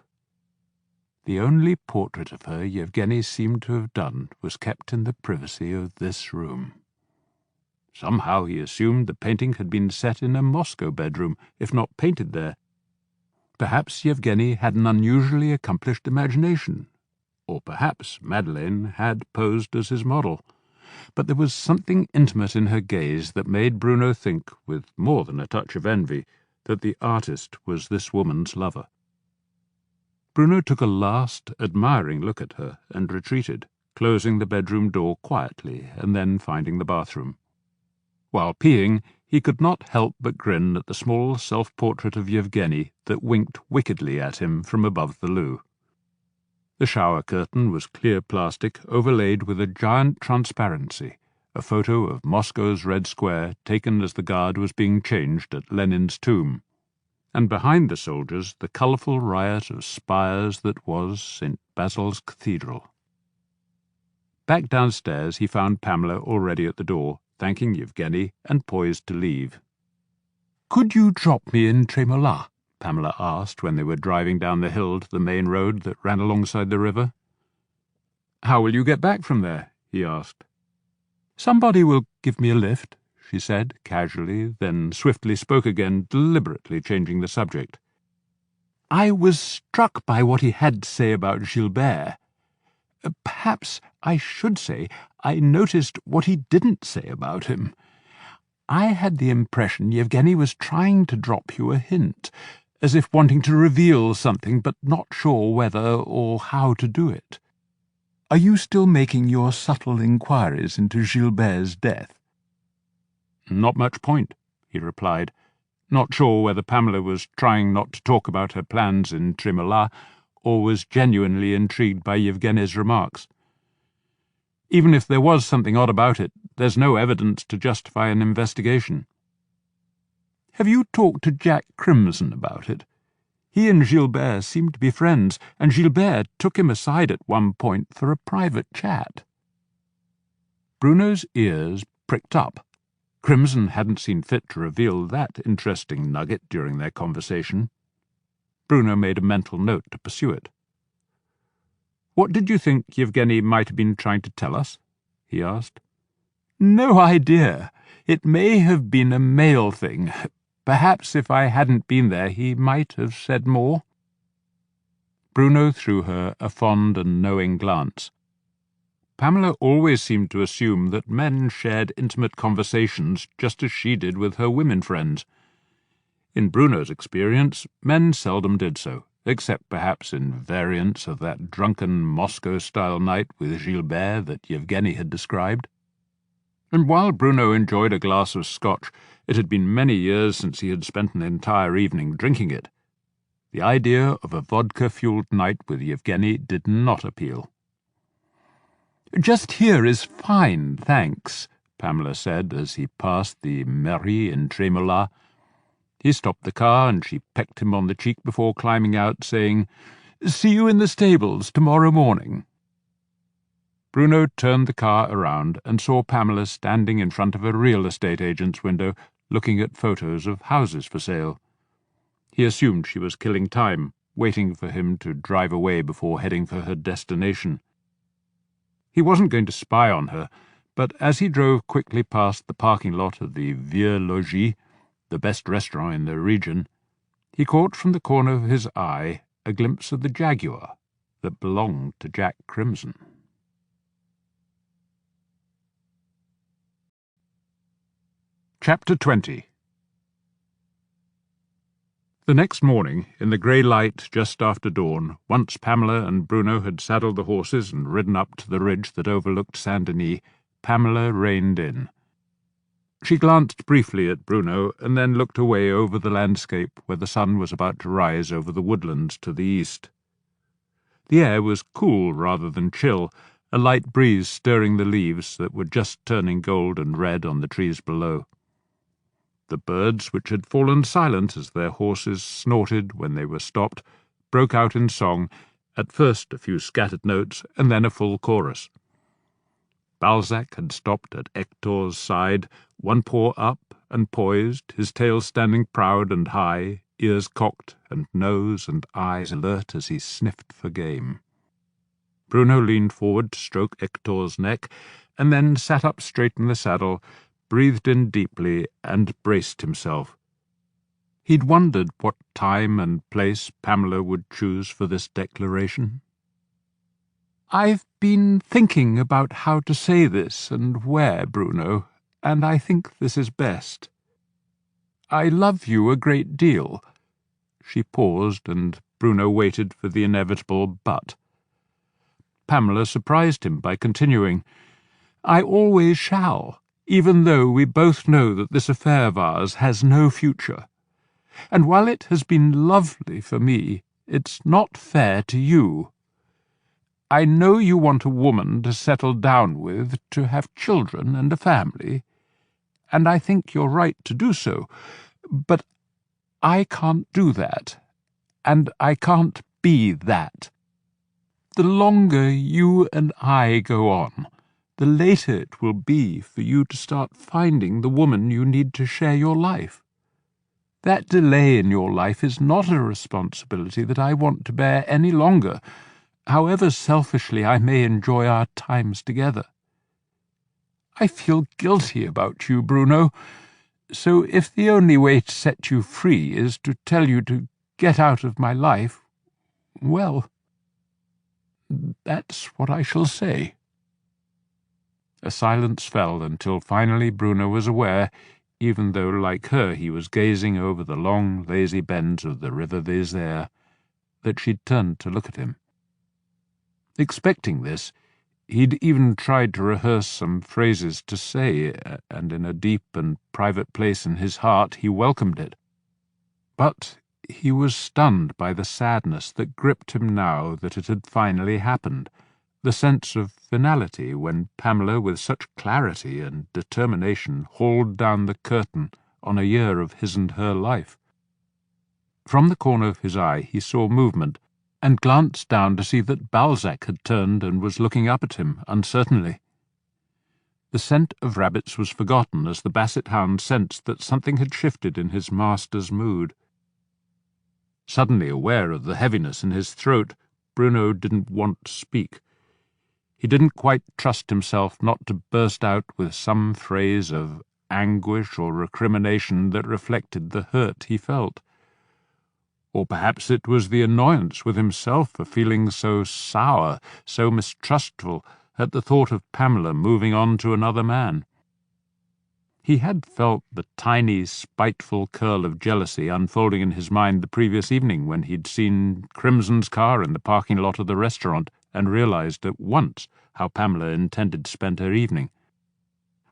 The only portrait of her Yevgeny seemed to have done was kept in the privacy of this room. Somehow he assumed the painting had been set in a Moscow bedroom, if not painted there. Perhaps Yevgeny had an unusually accomplished imagination, or perhaps Madeleine had posed as his model. But there was something intimate in her gaze that made Bruno think, with more than a touch of envy, that the artist was this woman's lover. Bruno took a last, admiring look at her and retreated, closing the bedroom door quietly and then finding the bathroom. While peeing, he could not help but grin at the small self-portrait of Yevgeny that winked wickedly at him from above the loo. The shower curtain was clear plastic, overlaid with a giant transparency, a photo of Moscow's Red Square taken as the guard was being changed at Lenin's tomb, and behind the soldiers the colourful riot of spires that was St. Basil's Cathedral. Back downstairs he found Pamela already at the door, thanking Yevgeny and poised to leave. "Could you drop me in Tremola?" Pamela asked when they were driving down the hill to the main road that ran alongside the river. "How will you get back from there?" he asked. "Somebody will give me a lift," she said, casually, then swiftly spoke again, deliberately changing the subject. "I was struck by what he had to say about Gilbert. Perhaps I should say I noticed what he didn't say about him. I had the impression Yevgeny was trying to drop you a hint, as if wanting to reveal something but not sure whether or how to do it. Are you still making your subtle inquiries into Gilbert's death?" "Not much point," he replied, not sure whether Pamela was trying not to talk about her plans in Trimola or was genuinely intrigued by Yevgeny's remarks. "Even if there was something odd about it, there's no evidence to justify an investigation." "Have you talked to Jack Crimson about it? He and Gilbert seemed to be friends, and Gilbert took him aside at one point for a private chat." Bruno's ears pricked up. Crimson hadn't seen fit to reveal that interesting nugget during their conversation. Bruno made a mental note to pursue it. "What did you think Yevgeny might have been trying to tell us?" he asked. "No idea. It may have been a male thing. Perhaps if I hadn't been there he might have said more." Bruno threw her a fond and knowing glance. Pamela always seemed to assume that men shared intimate conversations just as she did with her women friends. In Bruno's experience, men seldom did so, except perhaps in variants of that drunken Moscow-style night with Gilbert that Yevgeny had described. And while Bruno enjoyed a glass of scotch, it had been many years since he had spent an entire evening drinking it. The idea of a vodka-fueled night with Yevgeny did not appeal. "Just here is fine, thanks," Pamela said as he passed the Mairie in Trimola. He stopped the car and she pecked him on the cheek before climbing out, saying, "See you in the stables tomorrow morning." Bruno turned the car around and saw Pamela standing in front of a real estate agent's window looking at photos of houses for sale. He assumed she was killing time, waiting for him to drive away before heading for her destination. He wasn't going to spy on her, but as he drove quickly past the parking lot of the Vieux Logis, the best restaurant in the region, he caught from the corner of his eye a glimpse of the Jaguar that belonged to Jack Crimson. Chapter 20. The next morning, in the grey light just after dawn, once Pamela and Bruno had saddled the horses and ridden up to the ridge that overlooked Saint-Denis, Pamela reined in. She glanced briefly at Bruno and then looked away over the landscape where the sun was about to rise over the woodlands to the east. The air was cool rather than chill, a light breeze stirring the leaves that were just turning gold and red on the trees below. The birds, which had fallen silent as their horses snorted when they were stopped, broke out in song, at first a few scattered notes and then a full chorus. Balzac had stopped at Hector's side, one paw up and poised, his tail standing proud and high, ears cocked and nose and eyes alert as he sniffed for game. Bruno leaned forward to stroke Hector's neck, and then sat up straight in the saddle, breathed in deeply, and braced himself. He'd wondered what time and place Pamela would choose for this declaration. "I've been thinking about how to say this and where, Bruno, and I think this is best. I love you a great deal." She paused, and Bruno waited for the inevitable but. Pamela surprised him by continuing, "I always shall, even though we both know that this affair of ours has no future. And while it has been lovely for me, it's not fair to you. I know you want a woman to settle down with, to have children and a family, and I think you're right to do so, but I can't do that, and I can't be that. The longer you and I go on, the later it will be for you to start finding the woman you need to share your life. That delay in your life is not a responsibility that I want to bear any longer, however selfishly I may enjoy our times together. I feel guilty about you, Bruno, so if the only way to set you free is to tell you to get out of my life, well, that's what I shall say." A silence fell until finally Bruno was aware, even though like her he was gazing over the long, lazy bends of the River Vézère, that she'd turned to look at him. Expecting this, He'd even tried to rehearse some phrases to say, and in a deep and private place in his heart he welcomed it. But he was stunned by the sadness that gripped him now that it had finally happened, the sense of finality when Pamela, with such clarity and determination, hauled down the curtain on a year of his and her life. From the corner of his eye he saw movement, and glanced down to see that Balzac had turned and was looking up at him uncertainly. The scent of rabbits was forgotten as the basset hound sensed that something had shifted in his master's mood. Suddenly aware of the heaviness in his throat, Bruno didn't want to speak. He didn't quite trust himself not to burst out with some phrase of anguish or recrimination that reflected the hurt he felt. Or perhaps it was the annoyance with himself for feeling so sour, so mistrustful, at the thought of Pamela moving on to another man. He had felt the tiny, spiteful curl of jealousy unfolding in his mind the previous evening when he'd seen Crimson's car in the parking lot of the restaurant and realized at once how Pamela intended to spend her evening.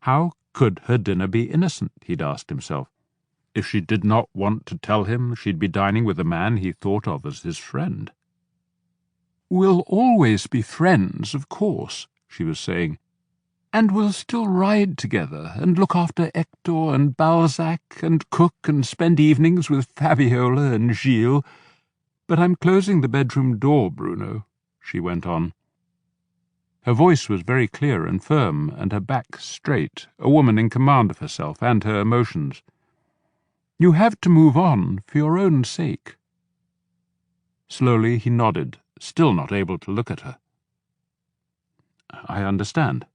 How could her dinner be innocent, he'd asked himself. If she did not want to tell him she'd be dining with a man he thought of as his friend. "We'll always be friends, of course," she was saying. "And we'll still ride together, and look after Hector and Balzac, and cook and spend evenings with Fabiola and Gilles. But I'm closing the bedroom door, Bruno," she went on. Her voice was very clear and firm, and her back straight, a woman in command of herself and her emotions. "You have to move on for your own sake." Slowly he nodded, still not able to look at her. "I understand,"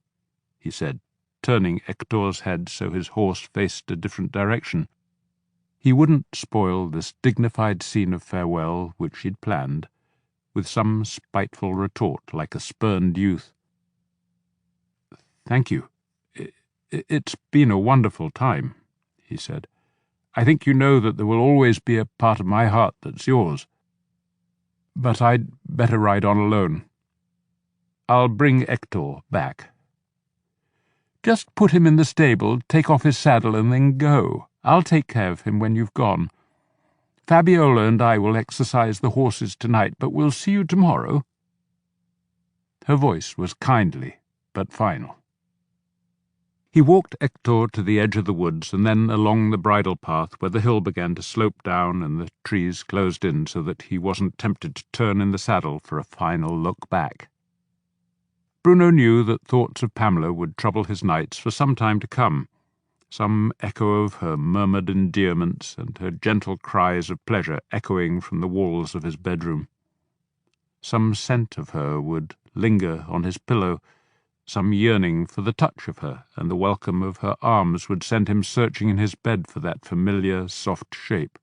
he said, turning Hector's head so his horse faced a different direction. He wouldn't spoil this dignified scene of farewell which he'd planned, with some spiteful retort like a spurned youth. "Thank you. It's been a wonderful time," he said. "I think you know that there will always be a part of my heart that's yours. But I'd better ride on alone. I'll bring Hector back." "Just put him in the stable, take off his saddle, and then go. I'll take care of him when you've gone. Fabiola and I will exercise the horses tonight, but we'll see you tomorrow." Her voice was kindly, but final. He walked Hector to the edge of the woods and then along the bridle path where the hill began to slope down and the trees closed in so that he wasn't tempted to turn in the saddle for a final look back. Bruno knew that thoughts of Pamela would trouble his nights for some time to come, some echo of her murmured endearments and her gentle cries of pleasure echoing from the walls of his bedroom. Some scent of her would linger on his pillow. Some yearning for the touch of her and the welcome of her arms would send him searching in his bed for that familiar, soft shape.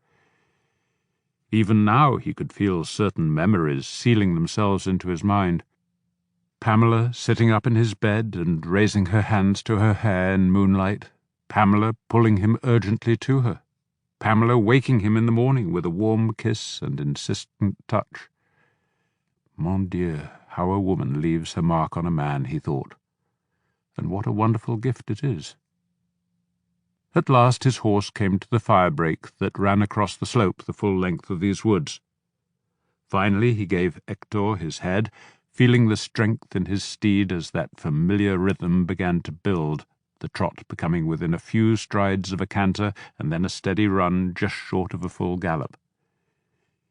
Even now he could feel certain memories sealing themselves into his mind. Pamela sitting up in his bed and raising her hands to her hair in moonlight, Pamela pulling him urgently to her, Pamela waking him in the morning with a warm kiss and insistent touch. Mon Dieu, how a woman leaves her mark on a man, he thought. And what a wonderful gift it is. At last his horse came to the fire-break that ran across the slope the full length of these woods. Finally he gave Hector his head, feeling the strength in his steed as that familiar rhythm began to build, the trot becoming within a few strides of a canter and then a steady run just short of a full gallop.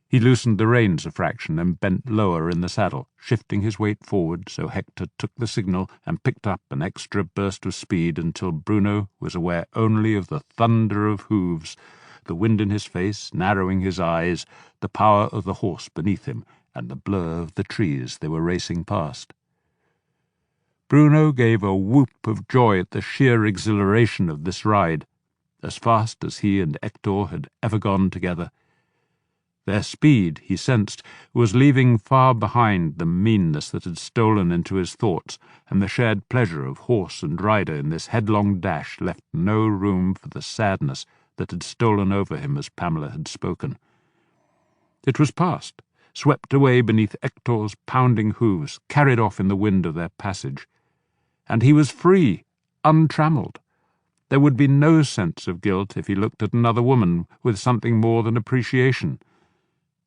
He loosened the reins a fraction and bent lower in the saddle, shifting his weight forward so Hector took the signal and picked up an extra burst of speed until Bruno was aware only of the thunder of hooves, the wind in his face narrowing his eyes, the power of the horse beneath him, and the blur of the trees they were racing past. Bruno gave a whoop of joy at the sheer exhilaration of this ride, as fast as he and Hector had ever gone together. Their speed, he sensed, was leaving far behind the meanness that had stolen into his thoughts, and the shared pleasure of horse and rider in this headlong dash left no room for the sadness that had stolen over him as Pamela had spoken. It was past, swept away beneath Hector's pounding hooves, carried off in the wind of their passage. And he was free, untrammelled. There would be no sense of guilt if he looked at another woman with something more than appreciation.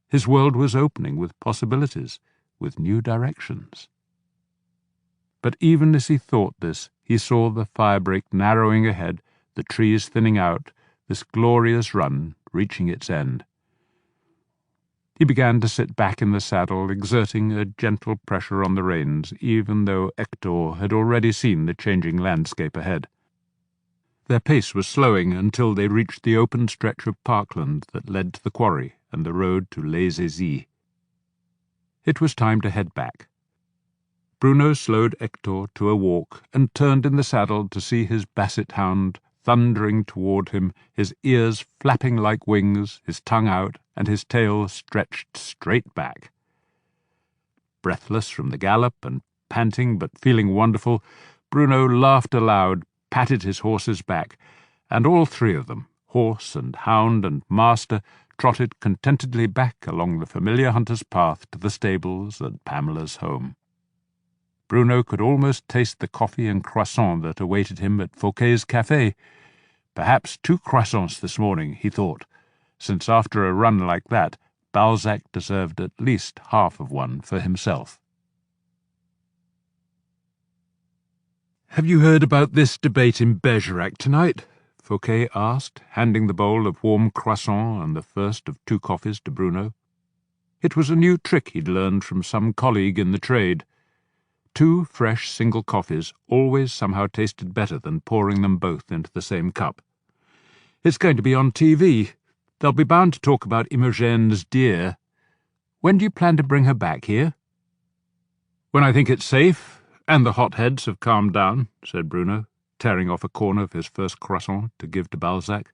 His world was opening with possibilities, with new directions. But even as he thought this, he saw the firebreak narrowing ahead, the trees thinning out, this glorious run reaching its end. He began to sit back in the saddle, exerting a gentle pressure on the reins, even though Hector had already seen the changing landscape ahead. Their pace was slowing until they reached the open stretch of parkland that led to the quarry and the road to Les Aisies. It was time to head back. Bruno slowed Hector to a walk and turned in the saddle to see his basset hound thundering toward him, his ears flapping like wings, his tongue out, and his tail stretched straight back. Breathless from the gallop and panting but feeling wonderful, Bruno laughed aloud, patted his horse's back, and all three of them, horse and hound and master, trotted contentedly back along the familiar hunter's path to the stables at Pamela's home. Bruno could almost taste the coffee and croissant that awaited him at Fouquet's café. Perhaps 2 croissants this morning, he thought, since after a run like that, Balzac deserved at least half of one for himself. "Have you heard about this debate in Bergerac tonight?" Fouquet asked, handing the bowl of warm croissant and the first of 2 coffees to Bruno. It was a new trick he'd learned from some colleague in the trade. 2 fresh single coffees always somehow tasted better than pouring them both into the same cup. "It's going to be on TV. They'll be bound to talk about Imogene's deer. When do you plan to bring her back here?" "When I think it's safe, and the hotheads have calmed down," said Bruno, tearing off a corner of his first croissant to give to Balzac.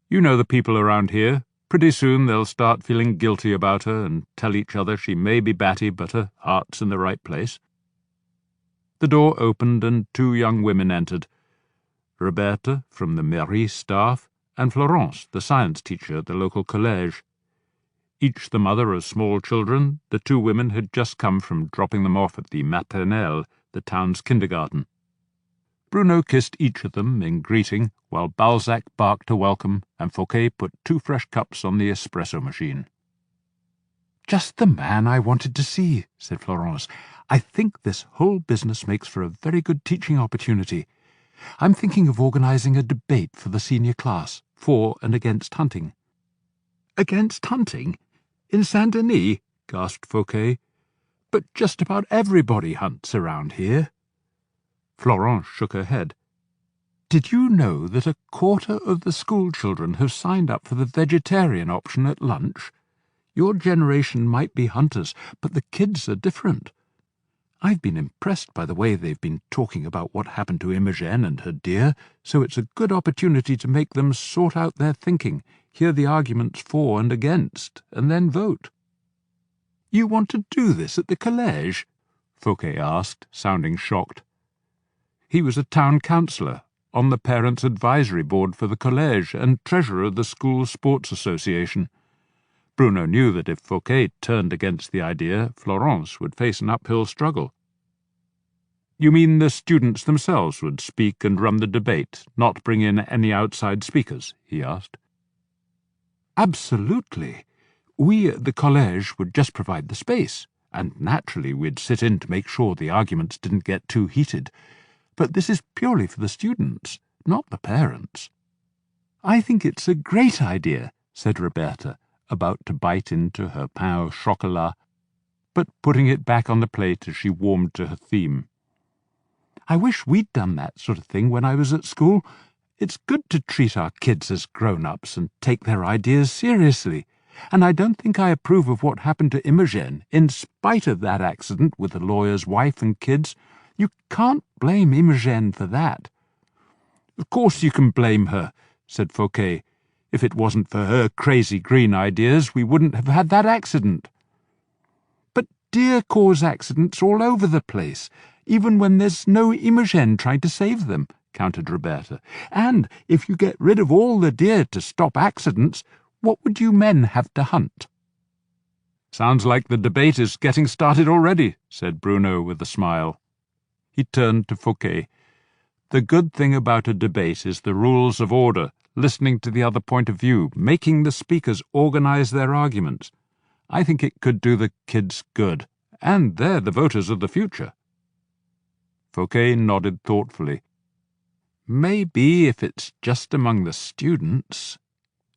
"You know the people around here. Pretty soon they'll start feeling guilty about her and tell each other she may be batty, but her heart's in the right place." The door opened and 2 young women entered. Roberta, from the mairie staff, and Florence, the science teacher at the local collège. Each the mother of small children, the 2 women had just come from dropping them off at the maternelle, the town's kindergarten. Bruno kissed each of them in greeting, while Balzac barked a welcome, and Fouquet put 2 fresh cups on the espresso machine. "Just the man I wanted to see," said Florence. "I think this whole business makes for a very good teaching opportunity. I'm thinking of organizing a debate for the senior class, for and against hunting." "Against hunting? In Saint-Denis?" gasped Fouquet. "But just about everybody hunts around here." Florence shook her head. "Did you know that 1/4 of the school children have signed up for the vegetarian option at lunch? Your generation might be hunters, but the kids are different. I've been impressed by the way they've been talking about what happened to Imogen and her deer, so it's a good opportunity to make them sort out their thinking, hear the arguments for and against, and then vote." "You want to do this at the collège?" Fouquet asked, sounding shocked. He was a town councillor, on the Parents' Advisory Board for the collège, and treasurer of the School Sports Association. Bruno knew that if Fouquet turned against the idea, Florence would face an uphill struggle. "You mean the students themselves would speak and run the debate, not bring in any outside speakers?" he asked. "Absolutely. We at the collège would just provide the space, and naturally we'd sit in to make sure the arguments didn't get too heated. But this is purely for the students, not the parents." "I think it's a great idea," said Roberta, about to bite into her pain au chocolat, but putting it back on the plate as she warmed to her theme. "I wish we'd done that sort of thing when I was at school. It's good to treat our kids as grown-ups and take their ideas seriously. And I don't think I approve of what happened to Imogen, in spite of that accident with the lawyer's wife and kids. You can't blame Imogen for that." "Of course you can blame her," said Fouquet. "If it wasn't for her crazy green ideas, we wouldn't have had that accident." "But deer cause accidents all over the place, even when there's no Imogen trying to save them," countered Roberta. "And if you get rid of all the deer to stop accidents, what would you men have to hunt?" "Sounds like the debate is getting started already," said Bruno with a smile. He turned to Fouquet. "The good thing about a debate is the rules of order, listening to the other point of view, making the speakers organize their arguments. I think it could do the kids good, and they're the voters of the future." Fouquet nodded thoughtfully. "Maybe if it's just among the students.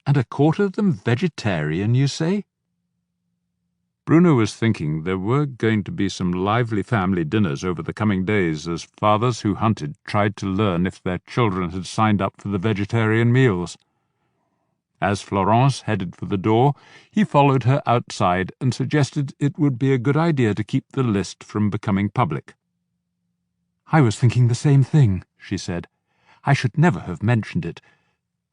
And a quarter of them vegetarian, you say?" Bruno was thinking there were going to be some lively family dinners over the coming days as fathers who hunted tried to learn if their children had signed up for the vegetarian meals. As Florence headed for the door, he followed her outside and suggested it would be a good idea to keep the list from becoming public. "I was thinking the same thing," she said. "I should never have mentioned it.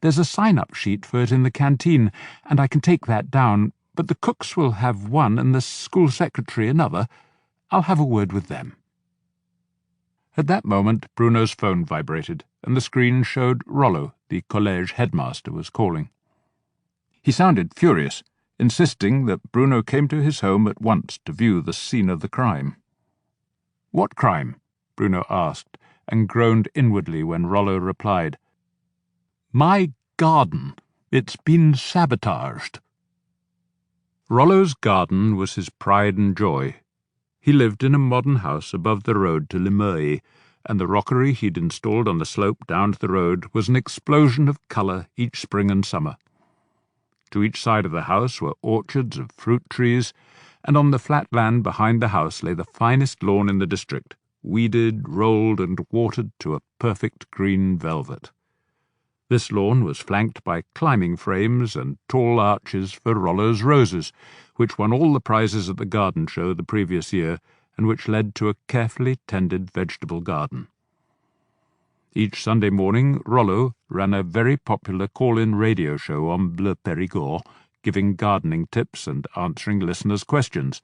There's a sign-up sheet for it in the canteen, and I can take that down, but the cooks will have one and the school secretary another. I'll have a word with them." At that moment Bruno's phone vibrated, and the screen showed Rollo, the collège headmaster, was calling. He sounded furious, insisting that Bruno came to his home at once to view the scene of the crime. "What crime?" Bruno asked, and groaned inwardly when Rollo replied, "My garden. It's been sabotaged." Rollo's garden was his pride and joy. He lived in a modern house above the road to Limeuil, and the rockery he'd installed on the slope down to the road was an explosion of colour each spring and summer. To each side of the house were orchards of fruit trees, and on the flat land behind the house lay the finest lawn in the district, weeded, rolled, and watered to a perfect green velvet. This lawn was flanked by climbing frames and tall arches for Rollo's roses, which won all the prizes at the garden show the previous year, and which led to a carefully tended vegetable garden. Each Sunday morning Rollo ran a very popular call-in radio show on Bleu Périgord, giving gardening tips and answering listeners' questions.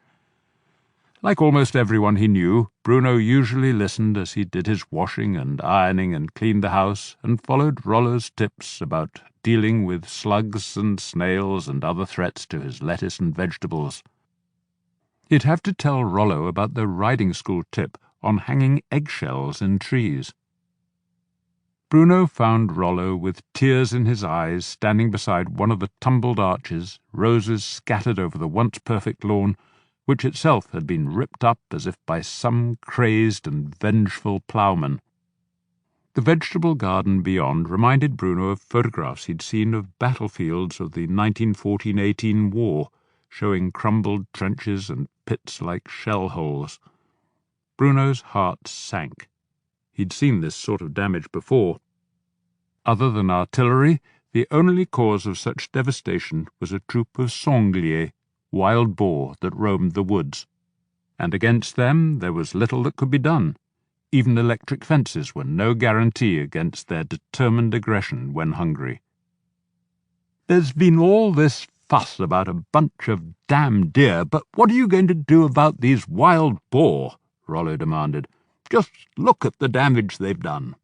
Like almost everyone he knew, Bruno usually listened as he did his washing and ironing and cleaned the house, and followed Rollo's tips about dealing with slugs and snails and other threats to his lettuce and vegetables. He'd have to tell Rollo about the riding school tip on hanging eggshells in trees. Bruno found Rollo with tears in his eyes, standing beside one of the tumbled arches, roses scattered over the once-perfect lawn, which itself had been ripped up as if by some crazed and vengeful ploughman. The vegetable garden beyond reminded Bruno of photographs he'd seen of battlefields of the 1914-18 war, showing crumbled trenches and pits like shell holes. Bruno's heart sank. He'd seen this sort of damage before. Other than artillery, the only cause of such devastation was a troop of sangliers, wild boar that roamed the woods, and against them there was little that could be done. Even electric fences were no guarantee against their determined aggression when hungry. "There's been all this fuss about a bunch of damn deer, but what are you going to do about these wild boar?" Rollo demanded. "Just look at the damage they've done."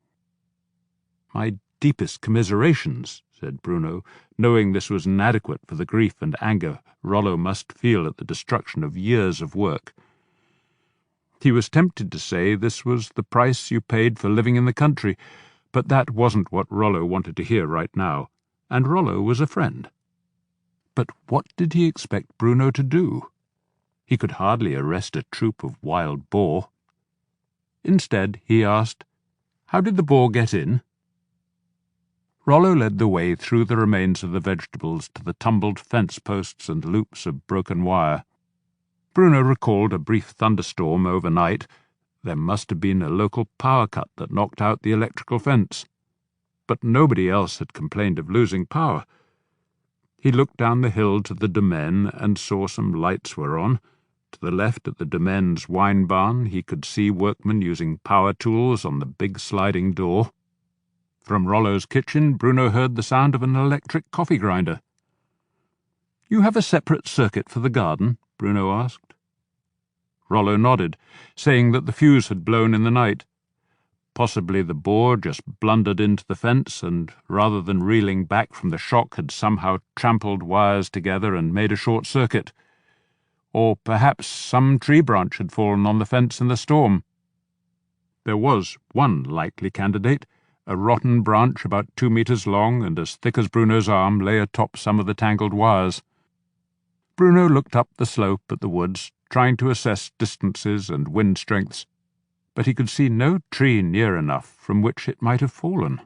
"My deepest commiserations," said Bruno, knowing this was inadequate for the grief and anger Rollo must feel at the destruction of years of work. He was tempted to say this was the price you paid for living in the country, but that wasn't what Rollo wanted to hear right now, and Rollo was a friend. But what did he expect Bruno to do? He could hardly arrest a troop of wild boar. Instead, he asked, "How did the boar get in?" Rollo led the way through the remains of the vegetables to the tumbled fence posts and loops of broken wire. Bruno recalled a brief thunderstorm overnight. There must have been a local power cut that knocked out the electrical fence. But nobody else had complained of losing power. He looked down the hill to the domain and saw some lights were on. To the left at the domain's wine barn he could see workmen using power tools on the big sliding door. From Rollo's kitchen Bruno heard the sound of an electric coffee grinder. "You have a separate circuit for the garden?" Bruno asked. Rollo nodded, saying that the fuse had blown in the night. Possibly the boar just blundered into the fence and, rather than reeling back from the shock, had somehow trampled wires together and made a short circuit. or perhaps some tree branch had fallen on the fence in the storm. There was one likely candidate. A rotten branch about 2 meters long and as thick as Bruno's arm lay atop some of the tangled wires. Bruno looked up the slope at the woods, trying to assess distances and wind strengths, but he could see no tree near enough from which it might have fallen.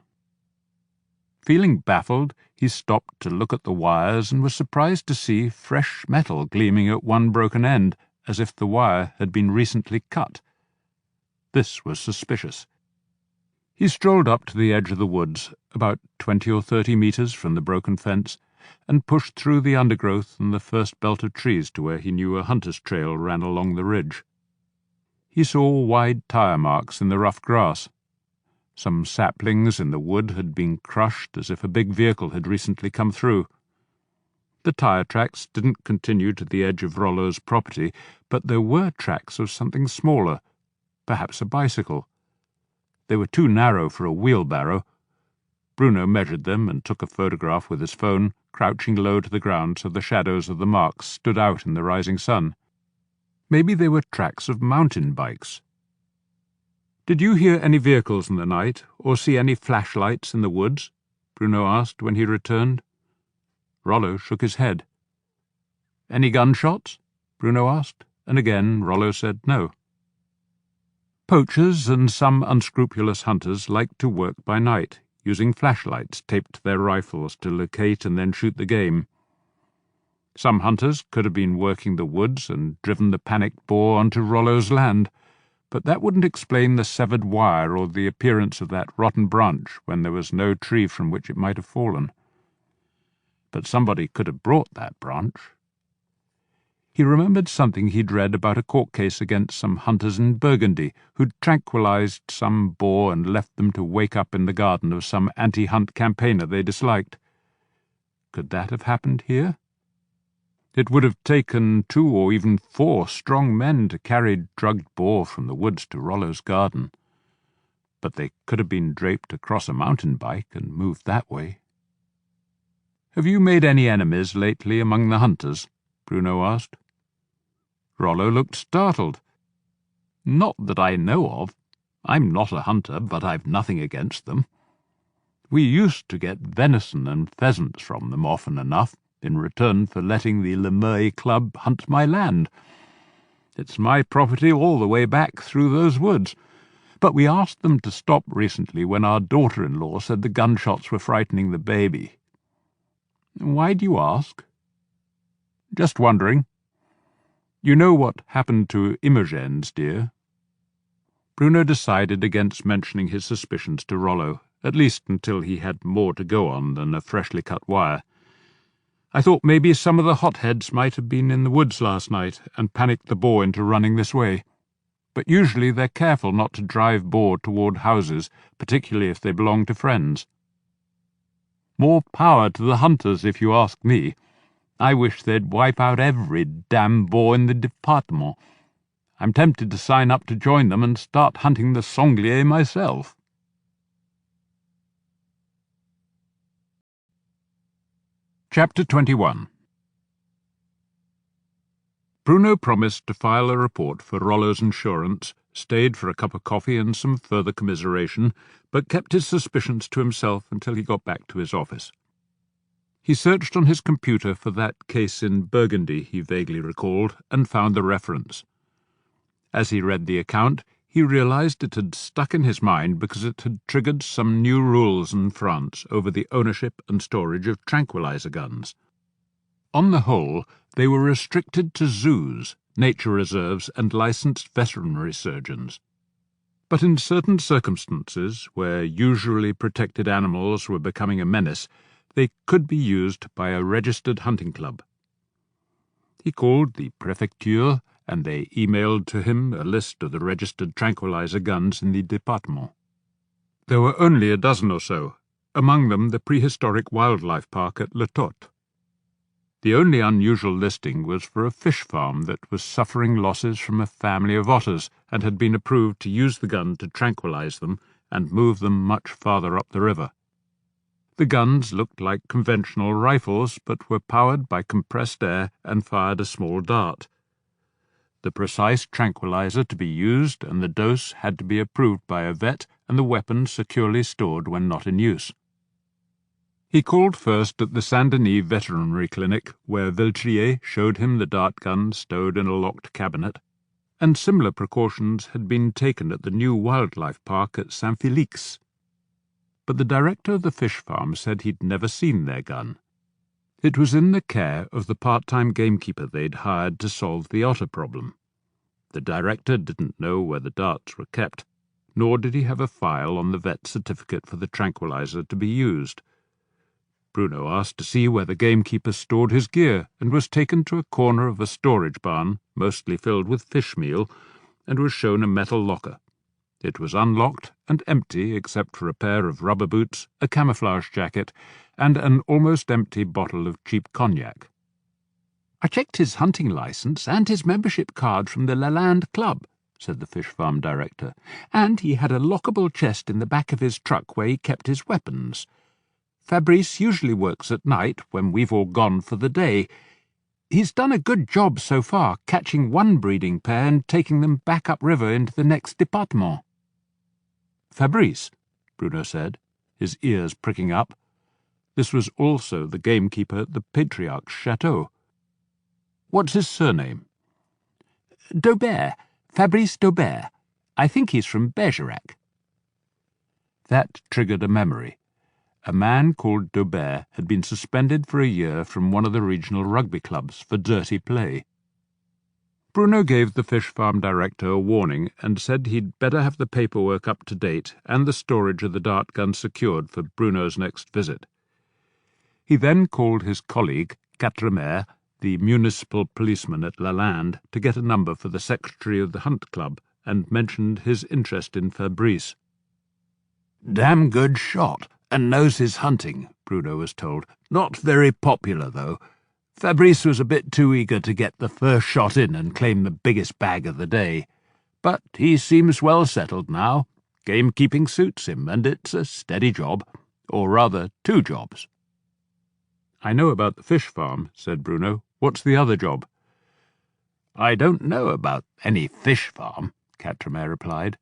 Feeling baffled, he stopped to look at the wires and was surprised to see fresh metal gleaming at one broken end, as if the wire had been recently cut. This was suspicious. He strolled up to the edge of the woods, about 20 or 30 meters from the broken fence, and pushed through the undergrowth and the first belt of trees to where he knew a hunter's trail ran along the ridge. He saw wide tire marks in the rough grass. Some saplings in the wood had been crushed as if a big vehicle had recently come through. The tire tracks didn't continue to the edge of Rollo's property, but there were tracks of something smaller, perhaps a bicycle. They were too narrow for a wheelbarrow. Bruno measured them and took a photograph with his phone, crouching low to the ground so the shadows of the marks stood out in the rising sun. Maybe they were tracks of mountain bikes. "Did you hear any vehicles in the night, or see any flashlights in the woods?" Bruno asked when he returned. Rollo shook his head. "Any gunshots?" Bruno asked, and again Rollo said no. Poachers and some unscrupulous hunters liked to work by night, using flashlights taped to their rifles to locate and then shoot the game. Some hunters could have been working the woods and driven the panicked boar onto Rollo's land, but that wouldn't explain the severed wire or the appearance of that rotten branch when there was no tree from which it might have fallen. But somebody could have brought that branch. He remembered something he'd read about a court case against some hunters in Burgundy who'd tranquilized some boar and left them to wake up in the garden of some anti-hunt campaigner they disliked. Could that have happened here? It would have taken 2 or even 4 strong men to carry drugged boar from the woods to Rollo's garden. But they could have been draped across a mountain bike and moved that way. "Have you made any enemies lately among the hunters?" Bruno asked. Rollo looked startled. "Not that I know of. I'm not a hunter, but I've nothing against them. We used to get venison and pheasants from them often enough, in return for letting the Le Meuil Club hunt my land. It's my property all the way back through those woods. But we asked them to stop recently when our daughter-in-law said the gunshots were frightening the baby." "Why do you ask?" "Just wondering. You know what happened to Imogen's dear?" Bruno decided against mentioning his suspicions to Rollo, at least until he had more to go on than a freshly cut wire. "I thought maybe some of the hotheads might have been in the woods last night and panicked the boar into running this way. But usually they're careful not to drive boar toward houses, particularly if they belong to friends." "More power to the hunters, if you ask me. I wish they'd wipe out every damn boar in the département. I'm tempted to sign up to join them and start hunting the sanglier myself." Chapter 21. Bruno promised to file a report for Rollo's insurance, stayed for a cup of coffee and some further commiseration, but kept his suspicions to himself until he got back to his office. He searched on his computer for that case in Burgundy he vaguely recalled, and found the reference. As he read the account, he realized it had stuck in his mind because it had triggered some new rules in France over the ownership and storage of tranquilizer guns. On the whole, they were restricted to zoos, nature reserves, and licensed veterinary surgeons. But in certain circumstances, where usually protected animals were becoming a menace, they could be used by a registered hunting club. He called the Préfecture, and they emailed to him a list of the registered tranquilizer guns in the département. There were only a dozen or so, among them the prehistoric wildlife park at Le Tot. The only unusual listing was for a fish farm that was suffering losses from a family of otters and had been approved to use the gun to tranquilize them and move them much farther up the river. The guns looked like conventional rifles, but were powered by compressed air and fired a small dart. the precise tranquilizer to be used, and the dose had to be approved by a vet and the weapon securely stored when not in use. He called first at the Saint-Denis Veterinary Clinic, where Viltrier showed him the dart gun stowed in a locked cabinet, and similar precautions had been taken at the new wildlife park at Saint-Félix. But the director of the fish farm said he'd never seen their gun. It was in the care of the part-time gamekeeper they'd hired to solve the otter problem. The director didn't know where the darts were kept, nor did he have a file on the vet certificate for the tranquilizer to be used. Bruno asked to see where the gamekeeper stored his gear, and was taken to a corner of a storage barn, mostly filled with fish meal, and was shown a metal locker. It was unlocked and empty except for a pair of rubber boots, a camouflage jacket, and an almost empty bottle of cheap cognac. "I checked his hunting licence and his membership card from the Lalande Club," said the fish farm director, "and he had a lockable chest in the back of his truck where he kept his weapons. Fabrice usually works at night when we've all gone for the day. He's done a good job so far, catching one breeding pair and taking them back upriver into the next département." "Fabrice," Bruno said, his ears pricking up. This was also the gamekeeper at the Patriarch's chateau. "What's his surname?" "Daubert. Fabrice Daubert. I think he's from Bergerac." That triggered a memory. A man called Daubert had been suspended for a year from one of the regional rugby clubs for dirty play. Bruno gave the fish farm director a warning and said he'd better have the paperwork up to date and the storage of the dart gun secured for Bruno's next visit. He then called his colleague, Quatremer, the municipal policeman at Lalande, to get a number for the secretary of the hunt club, and mentioned his interest in Fabrice. "Damn good shot, and knows his hunting," Bruno was told. "Not very popular, though. Fabrice was a bit too eager to get the first shot in and claim the biggest bag of the day. But he seems well settled now. Gamekeeping suits him, and it's a steady job. Or rather, two jobs." "I know about the fish farm," said Bruno. "What's the other job?" "I don't know about any fish farm," Quatremer replied.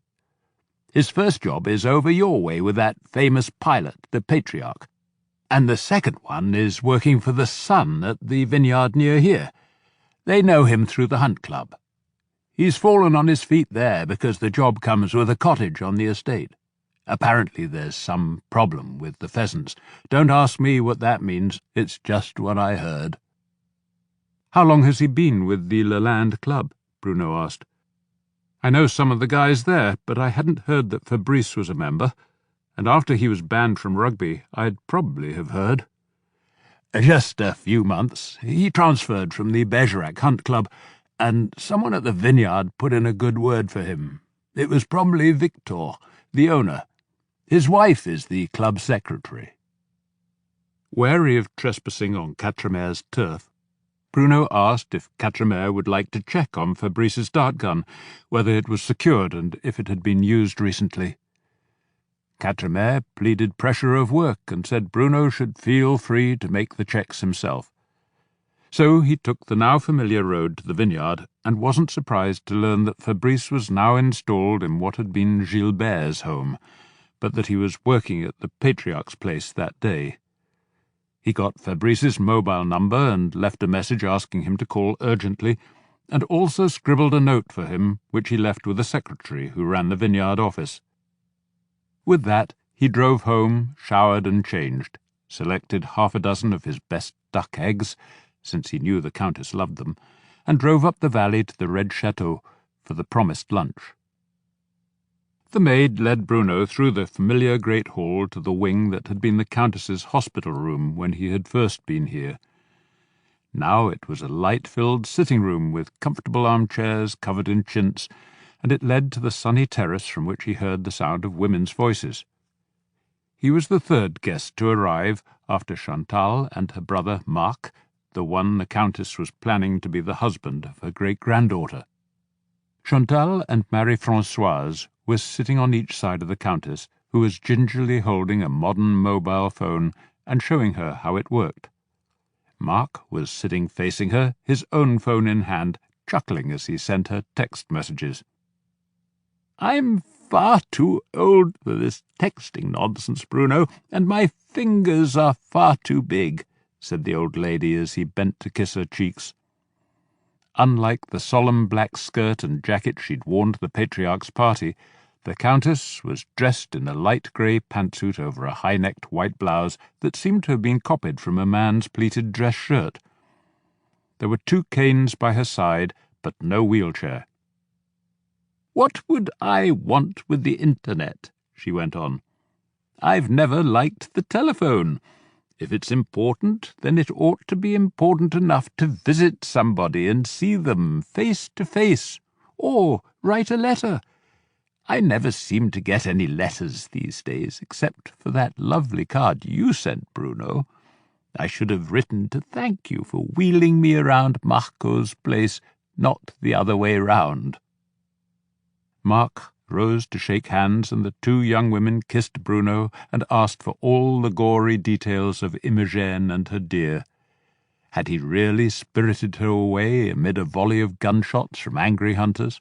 "His first job is over your way with that famous pilot, the Patriarch. And the second one is working for the Sun at the vineyard near here. They know him through the hunt club. He's fallen on his feet there because the job comes with a cottage on the estate. Apparently there's some problem with the pheasants. Don't ask me what that means. It's just what I heard." "How long has he been with the Lalande Club?" Bruno asked. "I know some of the guys there, but I hadn't heard that Fabrice was a member, and after he was banned from rugby, I'd probably have heard." "Just a few months. He transferred from the Bergerac Hunt Club, and someone at the vineyard put in a good word for him. It was probably Victor, the owner. His wife is the club secretary." Wary of trespassing on Quatremer's turf, Bruno asked if Quatremer would like to check on Fabrice's dart gun, whether it was secured and if it had been used recently. Quatremer pleaded pressure of work and said Bruno should feel free to make the checks himself. So he took the now familiar road to the vineyard and wasn't surprised to learn that Fabrice was now installed in what had been Gilbert's home, but that he was working at the Patriarch's place that day. He got Fabrice's mobile number and left a message asking him to call urgently, and also scribbled a note for him, which he left with a secretary who ran the vineyard office. With that, he drove home, showered and changed, selected half a dozen of his best duck eggs, since he knew the Countess loved them, and drove up the valley to the Red Chateau for the promised lunch. The maid led Bruno through the familiar great hall to the wing that had been the Countess's hospital room when he had first been here. Now it was a light-filled sitting-room with comfortable armchairs covered in chintz, and it led to the sunny terrace from which he heard the sound of women's voices. He was the third guest to arrive after Chantal and her brother Marc, the one the Countess was planning to be the husband of her great-granddaughter. Chantal and Marie-Françoise were sitting on each side of the Countess, who was gingerly holding a modern mobile phone and showing her how it worked. Marc was sitting facing her, his own phone in hand, chuckling as he sent her text messages. "I'm far too old for this texting nonsense, Bruno, and my fingers are far too big," said the old lady as he bent to kiss her cheeks. Unlike the solemn black skirt and jacket she'd worn to the Patriarch's party, the Countess was dressed in a light grey pantsuit over a high-necked white blouse that seemed to have been copied from a man's pleated dress shirt. There were 2 canes by her side, but no wheelchair. "What would I want with the internet?" she went on. "I've never liked the telephone. If it's important, then it ought to be important enough to visit somebody and see them face to face, or write a letter. I never seem to get any letters these days, except for that lovely card you sent, Bruno. I should have written to thank you for wheeling me around Marco's place, not the other way round." Marc rose to shake hands, and the 2 young women kissed Bruno and asked for all the gory details of Imogen and her deer. Had he really spirited her away amid a volley of gunshots from angry hunters?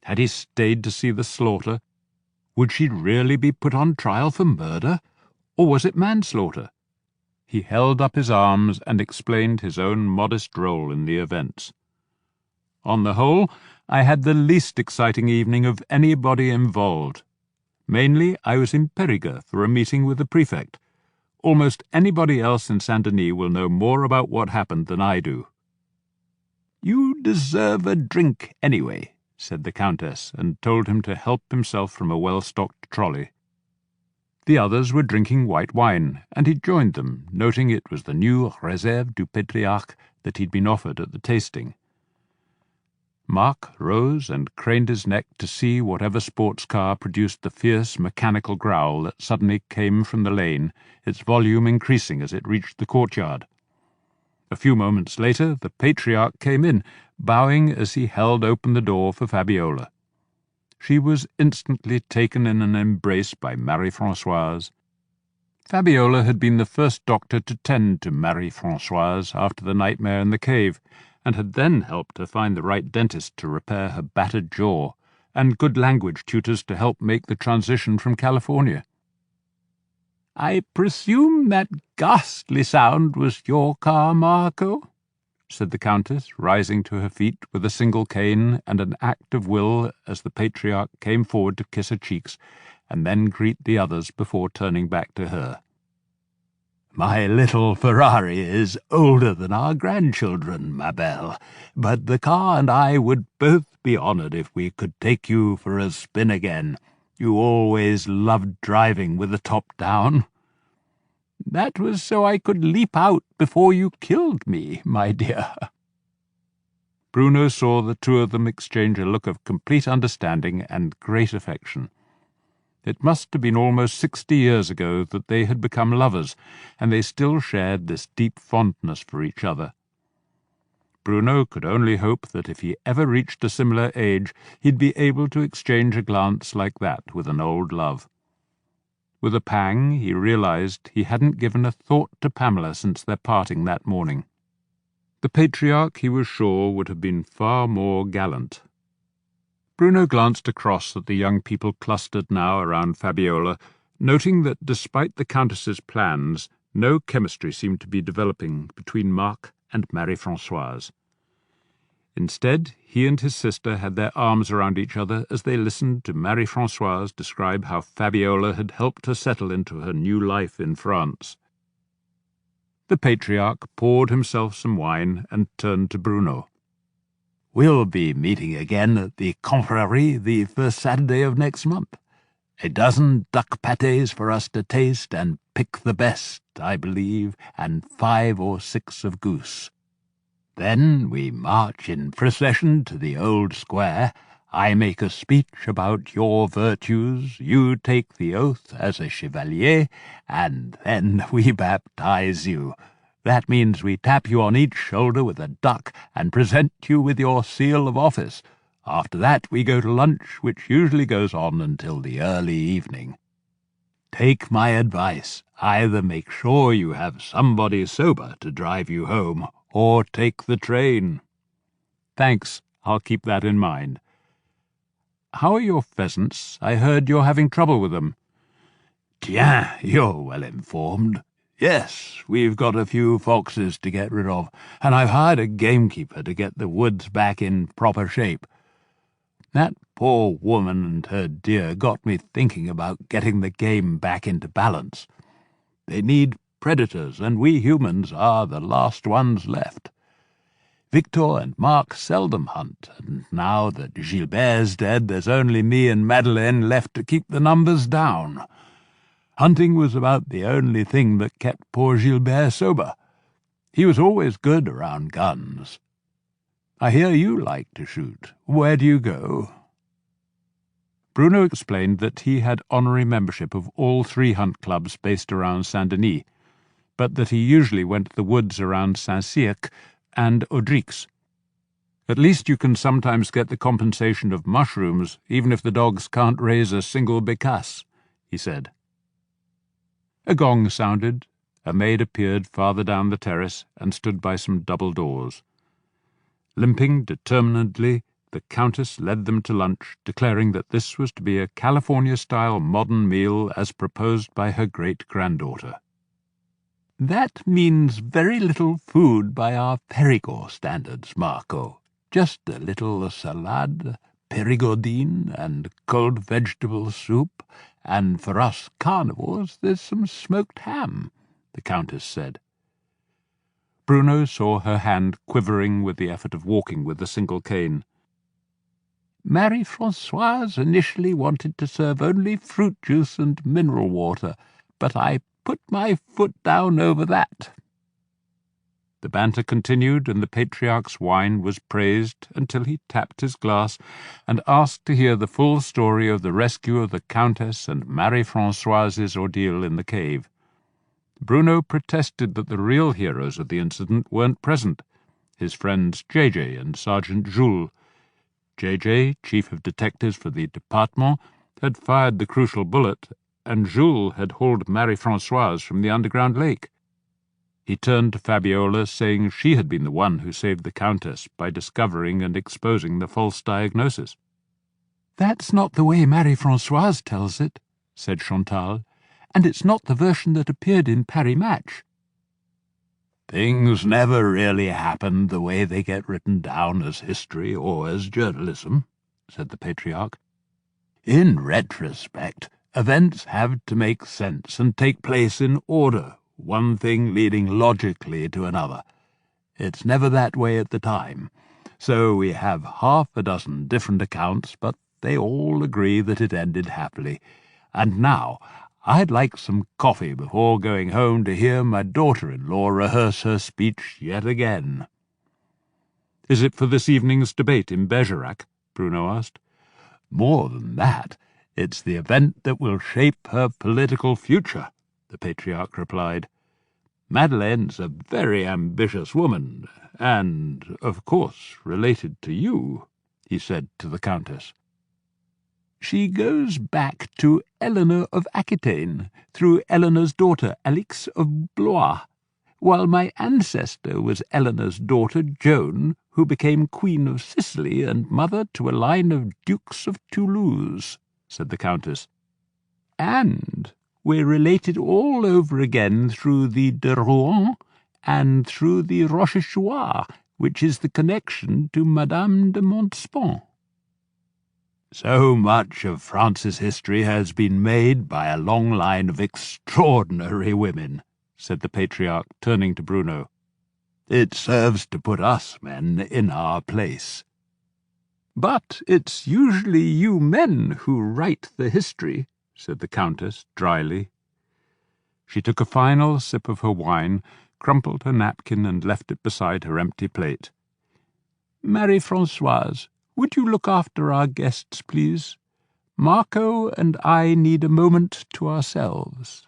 Had he stayed to see the slaughter? Would she really be put on trial for murder, or was it manslaughter? He held up his arms and explained his own modest role in the events. On the whole, I had the least exciting evening of anybody involved. Mainly, I was in Périgueux for a meeting with the prefect. Almost anybody else in Saint-Denis will know more about what happened than I do. "You deserve a drink anyway," said the Countess, and told him to help himself from a well-stocked trolley. The others were drinking white wine, and he joined them, noting it was the new Réserve du Patriarche that he'd been offered at the tasting. Marc rose and craned his neck to see whatever sports car produced the fierce mechanical growl that suddenly came from the lane, its volume increasing as it reached the courtyard. A few moments later the Patriarch came in, bowing as he held open the door for Fabiola. She was instantly taken in an embrace by Marie-Françoise. Fabiola had been the first doctor to tend to Marie-Françoise after the nightmare in the cave, and had then helped her find the right dentist to repair her battered jaw, and good language tutors to help make the transition from California. "I presume that ghastly sound was your car, Marco?" said the Countess, rising to her feet with a single cane and an act of will as the Patriarch came forward to kiss her cheeks, and then greet the others before turning back to her. "My little Ferrari is older than our grandchildren, ma belle, but the car and I would both be honoured if we could take you for a spin again. You always loved driving with the top down." "That was so I could leap out before you killed me, my dear." Bruno saw the 2 of them exchange a look of complete understanding and great affection. It must have been almost 60 years ago that they had become lovers, and they still shared this deep fondness for each other. Bruno could only hope that if he ever reached a similar age, he'd be able to exchange a glance like that with an old love. With a pang, he realized he hadn't given a thought to Pamela since their parting that morning. The Patriarch, he was sure, would have been far more gallant. Bruno glanced across at the young people clustered now around Fabiola, noting that despite the Countess's plans, no chemistry seemed to be developing between Marc and Marie-Françoise. Instead, he and his sister had their arms around each other as they listened to Marie-Françoise describe how Fabiola had helped her settle into her new life in France. The Patriarch poured himself some wine and turned to Bruno. "We'll be meeting again at the Confrérie the first Saturday of next month. A dozen duck pâtés for us to taste and pick the best, I believe, and 5 or 6 of goose. Then we march in procession to the old square. I make a speech about your virtues, you take the oath as a chevalier, and then we baptize you. That means we tap you on each shoulder with a duck and present you with your seal of office. After that we go to lunch, which usually goes on until the early evening. Take my advice. Either make sure you have somebody sober to drive you home, or take the train." "Thanks, I'll keep that in mind. How are your pheasants? I heard you're having trouble with them. Tiens, you're well informed. Yes, we've got a few foxes to get rid of, and I've hired a gamekeeper to get the woods back in proper shape. That poor woman and her deer got me thinking about getting the game back into balance. They need predators, and we humans are the last ones left. Victor and Marc seldom hunt, and now that Gilbert's dead, there's only me and Madeleine left to keep the numbers down. Hunting was about the only thing that kept poor Gilbert sober. He was always good around guns. I hear you like to shoot. Where do you go? Bruno explained that he had honorary membership of all 3 hunt clubs based around Saint-Denis, but that he usually went to the woods around Saint-Cirque and Audrix. At least you can sometimes get the compensation of mushrooms, even if the dogs can't raise a single bécasse, he said. A gong sounded. A maid appeared farther down the terrace and stood by some double doors. Limping determinedly, the Countess led them to lunch, declaring that this was to be a California-style modern meal as proposed by her great-granddaughter. That means very little food by our Périgord standards, Marco. Just a little salade, Périgourdine, and cold vegetable soup, and for us carnivores there's some smoked ham, the Countess said. Bruno saw her hand quivering with the effort of walking with a single cane. Marie-Françoise initially wanted to serve only fruit juice and mineral water, but I put my foot down over that. The banter continued, and the Patriarch's wine was praised until he tapped his glass and asked to hear the full story of the rescue of the Countess and Marie-Françoise's ordeal in the cave. Bruno protested that the real heroes of the incident weren't present, his friends J.J. and Sergeant Jules. J.J., chief of detectives for the Département, had fired the crucial bullet, and Jules had hauled Marie-Françoise from the underground lake. He turned to Fabiola, saying she had been the one who saved the Countess by discovering and exposing the false diagnosis. "That's not the way Marie-Françoise tells it," said Chantal, "and it's not the version that appeared in Paris Match." "Things never really happened the way they get written down as history or as journalism," said the Patriarch. "In retrospect, events have to make sense and take place in order, one thing leading logically to another. It's never that way at the time, so we have 6 different accounts, but they all agree that it ended happily. And now I'd like some coffee before going home to hear my daughter-in-law rehearse her speech yet again." "Is it for this evening's debate in Bergerac?" Bruno asked. "More than that, it's the event that will shape her political future," the Patriarch replied. "Madeleine's a very ambitious woman, and, of course, related to you," he said to the Countess. "She goes back to Eleanor of Aquitaine, through Eleanor's daughter Alix of Blois, while my ancestor was Eleanor's daughter Joan, who became Queen of Sicily and mother to a line of Dukes of Toulouse," said the Countess. "And we're related all over again through the de Rohan and through the Rochechouart, which is the connection to Madame de Montespan." "So much of France's history has been made by a long line of extraordinary women," said the Patriarch, turning to Bruno. "It serves to put us men in our place." "But it's usually you men who write the history," said the Countess dryly. She took a final sip of her wine, crumpled her napkin, and left it beside her empty plate. "Marie-Françoise, would you look after our guests, please? Marco and I need a moment to ourselves."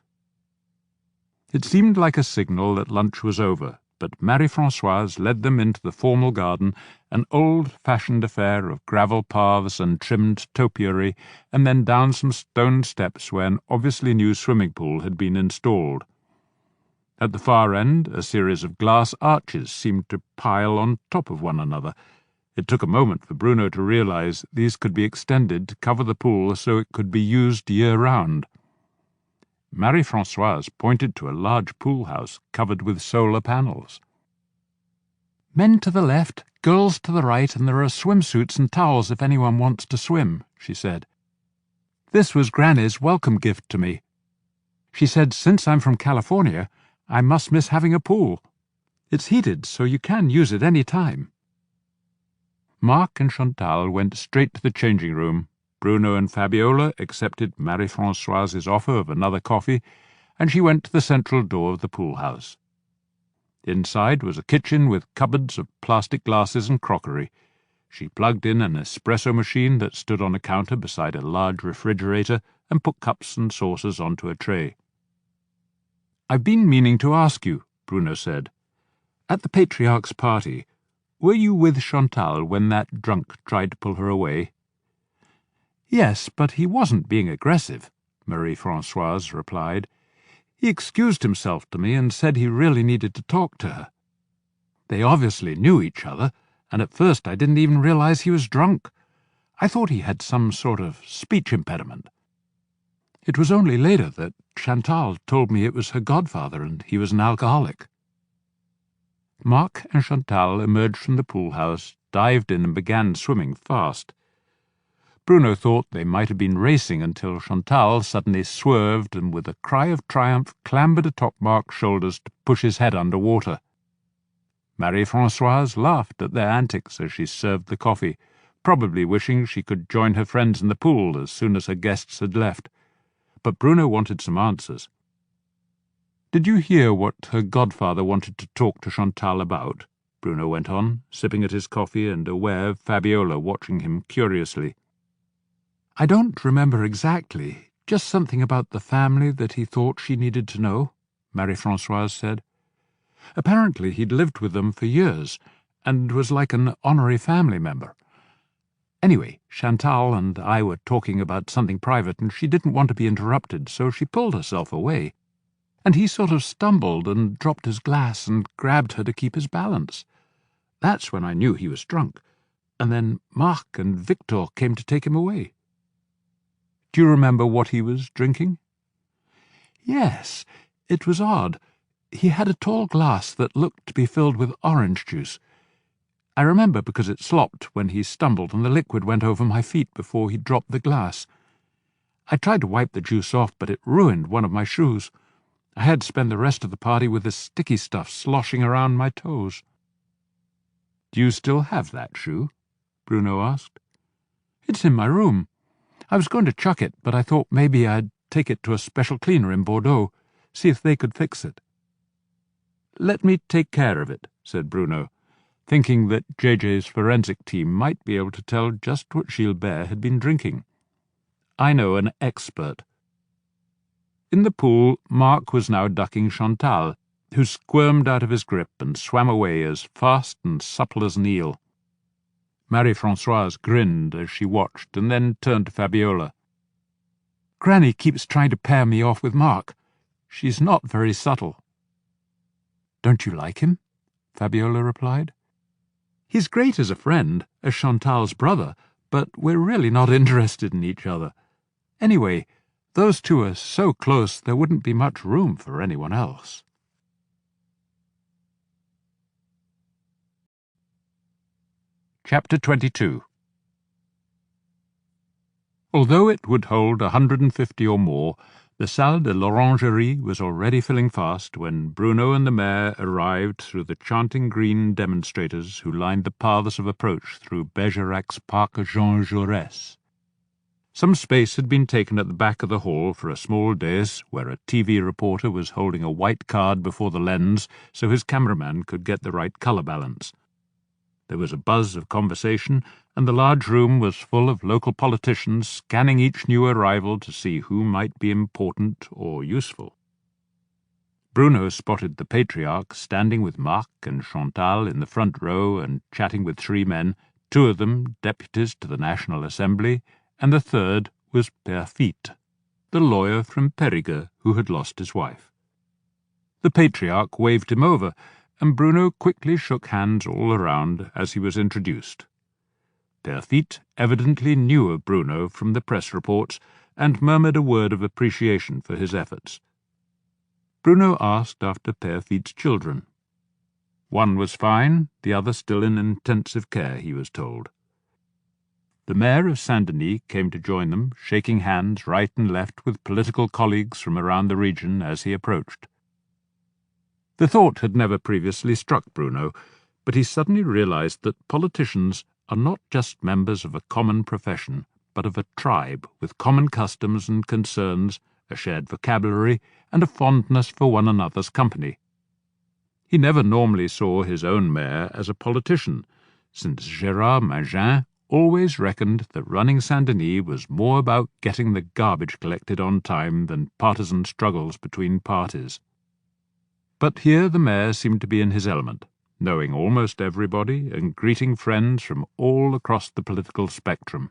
It seemed like a signal that lunch was over, but Marie-Françoise led them into the formal garden, an old-fashioned affair of gravel paths and trimmed topiary, and then down some stone steps where an obviously new swimming pool had been installed. At the far end, a series of glass arches seemed to pile on top of one another. It took a moment for Bruno to realize these could be extended to cover the pool so it could be used year-round. Marie-Françoise pointed to a large pool house covered with solar panels. "Men to the left, girls to the right, and there are swimsuits and towels if anyone wants to swim," she said. "This was Granny's welcome gift to me. She said since I'm from California, I must miss having a pool. It's heated, so you can use it any time." Marc and Chantal went straight to the changing room. Bruno and Fabiola accepted Marie-Françoise's offer of another coffee, and she went to the central door of the pool house. Inside was a kitchen with cupboards of plastic glasses and crockery. She plugged in an espresso machine that stood on a counter beside a large refrigerator and put cups and saucers onto a tray. "I've been meaning to ask you," Bruno said. "At the Patriarch's party, were you with Chantal when that drunk tried to pull her away?" "Yes, but he wasn't being aggressive," Marie-Françoise replied. "He excused himself to me and said he really needed to talk to her. They obviously knew each other, and at first I didn't even realize he was drunk. I thought he had some sort of speech impediment. It was only later that Chantal told me it was her godfather and he was an alcoholic." Marc and Chantal emerged from the pool house, dived in and began swimming fast. Bruno thought they might have been racing until Chantal suddenly swerved and with a cry of triumph clambered atop Marc's shoulders to push his head under water. Marie-Françoise laughed at their antics as she served the coffee, probably wishing she could join her friends in the pool as soon as her guests had left. But Bruno wanted some answers. "Did you hear what her godfather wanted to talk to Chantal about?" Bruno went on, sipping at his coffee and aware of Fabiola watching him curiously. "I don't remember exactly, just something about the family that he thought she needed to know," Marie-Françoise said. "Apparently he'd lived with them for years, and was like an honorary family member. Anyway, Chantal and I were talking about something private, and she didn't want to be interrupted, so she pulled herself away. And he sort of stumbled and dropped his glass and grabbed her to keep his balance. That's when I knew he was drunk, and then Marc and Victor came to take him away." "Do you remember what he was drinking?" "Yes, it was odd. He had a tall glass that looked to be filled with orange juice. I remember because it slopped when he stumbled and the liquid went over my feet before he dropped the glass. I tried to wipe the juice off, but it ruined one of my shoes. I had to spend the rest of the party with the sticky stuff sloshing around my toes." "Do you still have that shoe?" Bruno asked. "It's in my room. I was going to chuck it, but I thought maybe I'd take it to a special cleaner in Bordeaux, see if they could fix it." "Let me take care of it," said Bruno, thinking that JJ's forensic team might be able to tell just what Gilbert had been drinking. "I know an expert." In the pool, Marc was now ducking Chantal, who squirmed out of his grip and swam away as fast and supple as an eel. Marie-Françoise grinned as she watched and then turned to Fabiola. "Granny keeps trying to pair me off with Marc. She's not very subtle." "Don't you like him?" Fabiola replied. "He's great as a friend, as Chantal's brother, but we're really not interested in each other. Anyway, those two are so close there wouldn't be much room for anyone else." Chapter 22. Although it would hold 150 or more, the Salle de l'Orangerie was already filling fast when Bruno and the mayor arrived through the chanting green demonstrators who lined the paths of approach through Bergerac's Parc Jean Jaurès. Some space had been taken at the back of the hall for a small dais where a TV reporter was holding a white card before the lens so his cameraman could get the right colour balance. There was a buzz of conversation, and the large room was full of local politicians scanning each new arrival to see who might be important or useful. Bruno spotted the Patriarch standing with Marc and Chantal in the front row and chatting with three men, two of them deputies to the National Assembly, and the third was Père Fitte, the lawyer from Périgueux who had lost his wife. The Patriarch waved him over, and Bruno quickly shook hands all around as he was introduced. Perfit evidently knew of Bruno from the press reports and murmured a word of appreciation for his efforts. Bruno asked after Perfit's children. One was fine, the other still in intensive care, he was told. The mayor of Saint-Denis came to join them, shaking hands right and left with political colleagues from around the region as he approached. The thought had never previously struck Bruno, but he suddenly realized that politicians are not just members of a common profession, but of a tribe with common customs and concerns, a shared vocabulary, and a fondness for one another's company. He never normally saw his own mayor as a politician, since Gérard Mangin always reckoned that running Saint-Denis was more about getting the garbage collected on time than partisan struggles between parties. But here the mayor seemed to be in his element, knowing almost everybody and greeting friends from all across the political spectrum.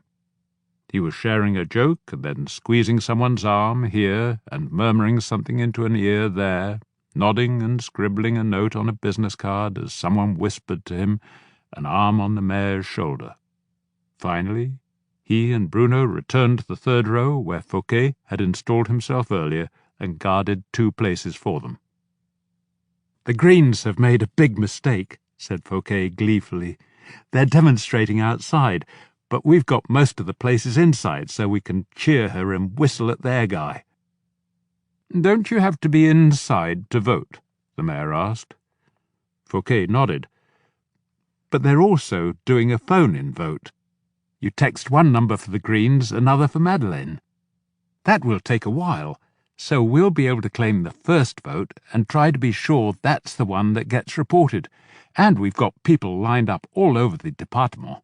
He was sharing a joke and then squeezing someone's arm here and murmuring something into an ear there, nodding and scribbling a note on a business card as someone whispered to him, an arm on the mayor's shoulder. Finally, he and Bruno returned to the third row where Fouquet had installed himself earlier and guarded 2 places for them. "The Greens have made a big mistake," said Fouquet gleefully. "They're demonstrating outside, but we've got most of the places inside so we can cheer her and whistle at their guy." "Don't you have to be inside to vote?" the mayor asked. Fouquet nodded. "But they're also doing a phone-in vote. You text one number for the Greens, another for Madeleine. That will take a while, so we'll be able to claim the first vote and try to be sure that's the one that gets reported, and we've got people lined up all over the département."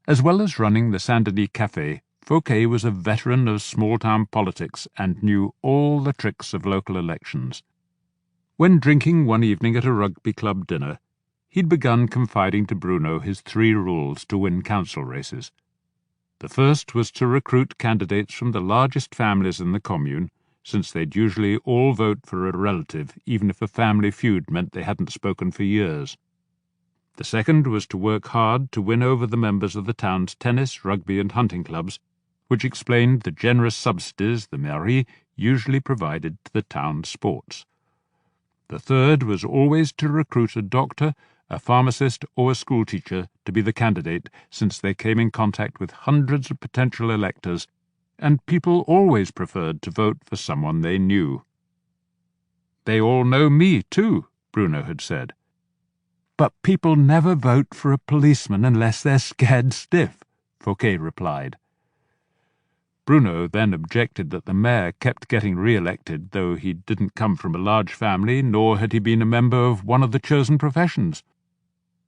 As well as running the Saint-Denis Café, Fouquet was a veteran of small-town politics and knew all the tricks of local elections. When drinking one evening at a rugby club dinner, he'd begun confiding to Bruno his 3 rules to win council races. The first was to recruit candidates from the largest families in the commune, since they'd usually all vote for a relative, even if a family feud meant they hadn't spoken for years. The second was to work hard to win over the members of the town's tennis, rugby and hunting clubs, which explained the generous subsidies the mairie usually provided to the town's sports. The third was always to recruit a doctor, a pharmacist or a schoolteacher to be the candidate, since they came in contact with hundreds of potential electors, and people always preferred to vote for someone they knew. "They all know me, too," Bruno had said. "But people never vote for a policeman unless they're scared stiff," Fouquet replied. Bruno then objected that the mayor kept getting re-elected, though he didn't come from a large family, nor had he been a member of one of the chosen professions.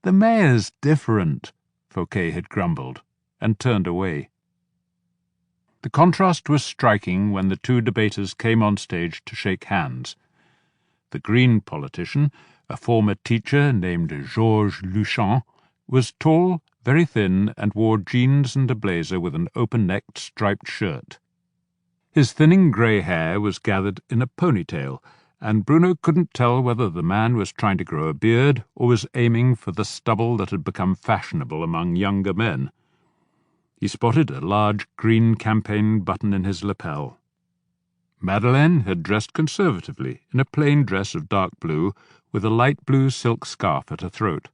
"The mayor's different," Fouquet had grumbled, and turned away. The contrast was striking when the 2 debaters came on stage to shake hands. The Green politician, a former teacher named Georges Luchon, was tall, very thin, and wore jeans and a blazer with an open-necked striped shirt. His thinning grey hair was gathered in a ponytail, and Bruno couldn't tell whether the man was trying to grow a beard or was aiming for the stubble that had become fashionable among younger men. He spotted a large green campaign button in his lapel. Madeleine had dressed conservatively in a plain dress of dark blue with a light blue silk scarf at her throat.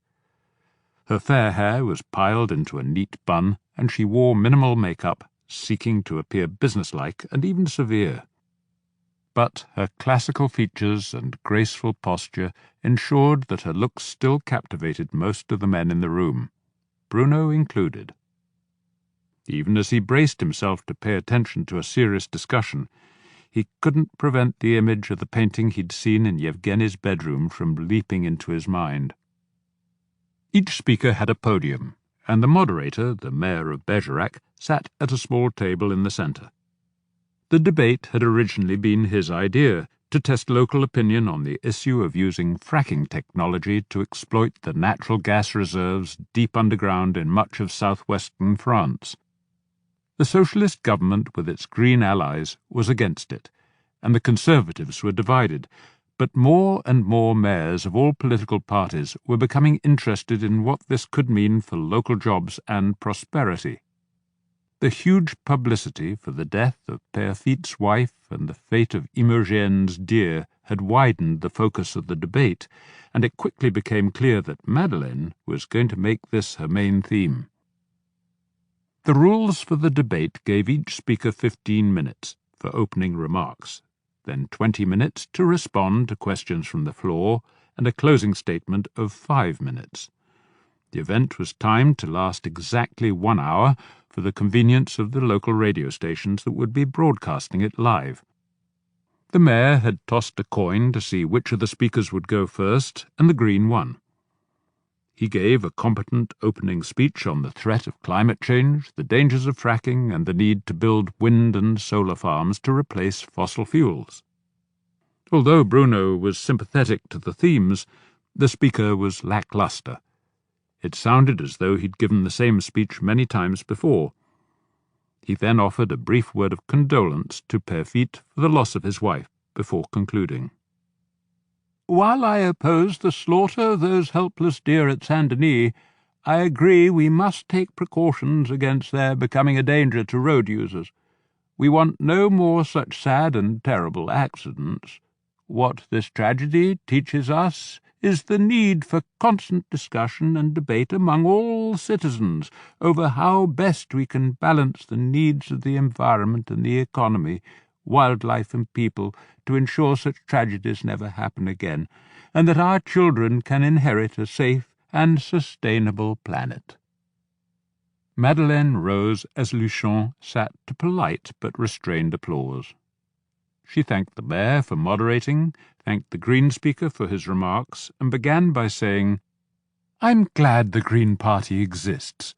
Her fair hair was piled into a neat bun, and she wore minimal makeup, seeking to appear businesslike and even severe. But her classical features and graceful posture ensured that her looks still captivated most of the men in the room, Bruno included. Even as he braced himself to pay attention to a serious discussion, he couldn't prevent the image of the painting he'd seen in Yevgeny's bedroom from leaping into his mind. Each speaker had a podium, and the moderator, the mayor of Bergerac, sat at a small table in the centre. The debate had originally been his idea, to test local opinion on the issue of using fracking technology to exploit the natural gas reserves deep underground in much of southwestern France. The socialist government with its green allies was against it, and the Conservatives were divided, But more and more mayors of all political parties were becoming interested in what this could mean for local jobs and prosperity. The huge publicity for the death of Perfit's wife and the fate of Imogène's deer had widened the focus of the debate, and it quickly became clear that Madeleine was going to make this her main theme. The rules for the debate gave each speaker 15 minutes for opening remarks, then 20 minutes to respond to questions from the floor, and a closing statement of 5 minutes. The event was timed to last exactly 1 hour for the convenience of the local radio stations that would be broadcasting it live. The mayor had tossed a coin to see which of the speakers would go first, and the green won. He gave a competent opening speech on the threat of climate change, the dangers of fracking, and the need to build wind and solar farms to replace fossil fuels. Although Bruno was sympathetic to the themes, the speaker was lackluster. It sounded as though he'd given the same speech many times before. He then offered a brief word of condolence to Perfit for the loss of his wife before concluding. "While I oppose the slaughter of those helpless deer at Saint-Denis, I agree we must take precautions against their becoming a danger to road users. We want no more such sad and terrible accidents. What this tragedy teaches us is the need for constant discussion and debate among all citizens over how best we can balance the needs of the environment and the economy, wildlife and people, to ensure such tragedies never happen again, and that our children can inherit a safe and sustainable planet." Madeleine rose as Luchon sat to polite but restrained applause. She thanked the mayor for moderating, thanked the Green speaker for his remarks, and began by saying, "I'm glad the Green Party exists,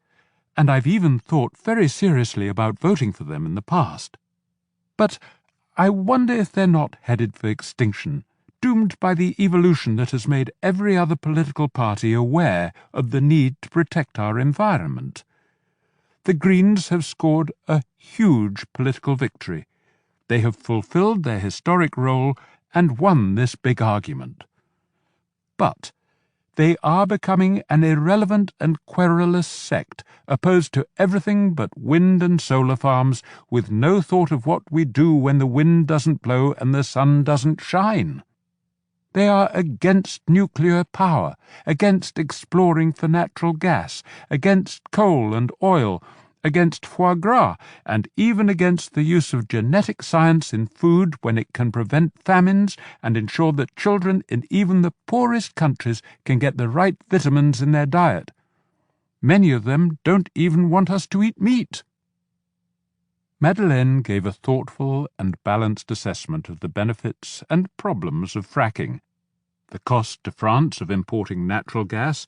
and I've even thought very seriously about voting for them in the past. But I wonder if they're not headed for extinction, doomed by the evolution that has made every other political party aware of the need to protect our environment. The Greens have scored a huge political victory. They have fulfilled their historic role and won this big argument. But they are becoming an irrelevant and querulous sect, opposed to everything but wind and solar farms, with no thought of what we do when the wind doesn't blow and the sun doesn't shine. They are against nuclear power, against exploring for natural gas, against coal and oil, against foie gras, and even against the use of genetic science in food when it can prevent famines and ensure that children in even the poorest countries can get the right vitamins in their diet. Many of them don't even want us to eat meat." Madeleine gave a thoughtful and balanced assessment of the benefits and problems of fracking, the cost to France of importing natural gas,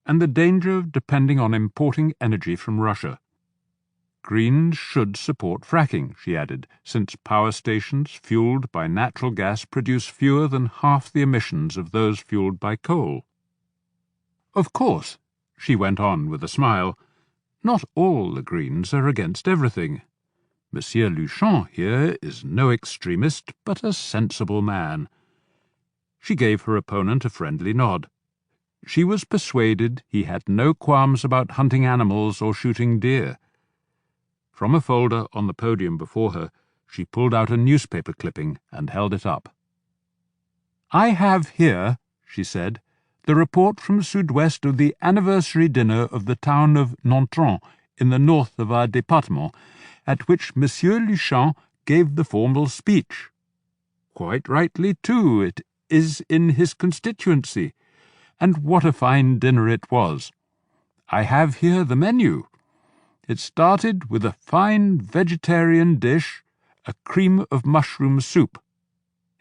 and the danger of depending on importing energy from Russia. Greens should support fracking, she added, since power stations fueled by natural gas produce fewer than half the emissions of those fueled by coal. "Of course," she went on with a smile, "not all the Greens are against everything. Monsieur Luchon here is no extremist, but a sensible man." She gave her opponent a friendly nod. She was persuaded he had no qualms about hunting animals or shooting deer. From a folder on the podium before her, she pulled out a newspaper clipping and held it up. "I have here," she said, "the report from Sud-Ouest of the anniversary dinner of the town of Nontron, in the north of our département, at which Monsieur Luchon gave the formal speech. Quite rightly, too, it is in his constituency. And what a fine dinner it was. I have here the menu. It started with a fine vegetarian dish, a cream of mushroom soup.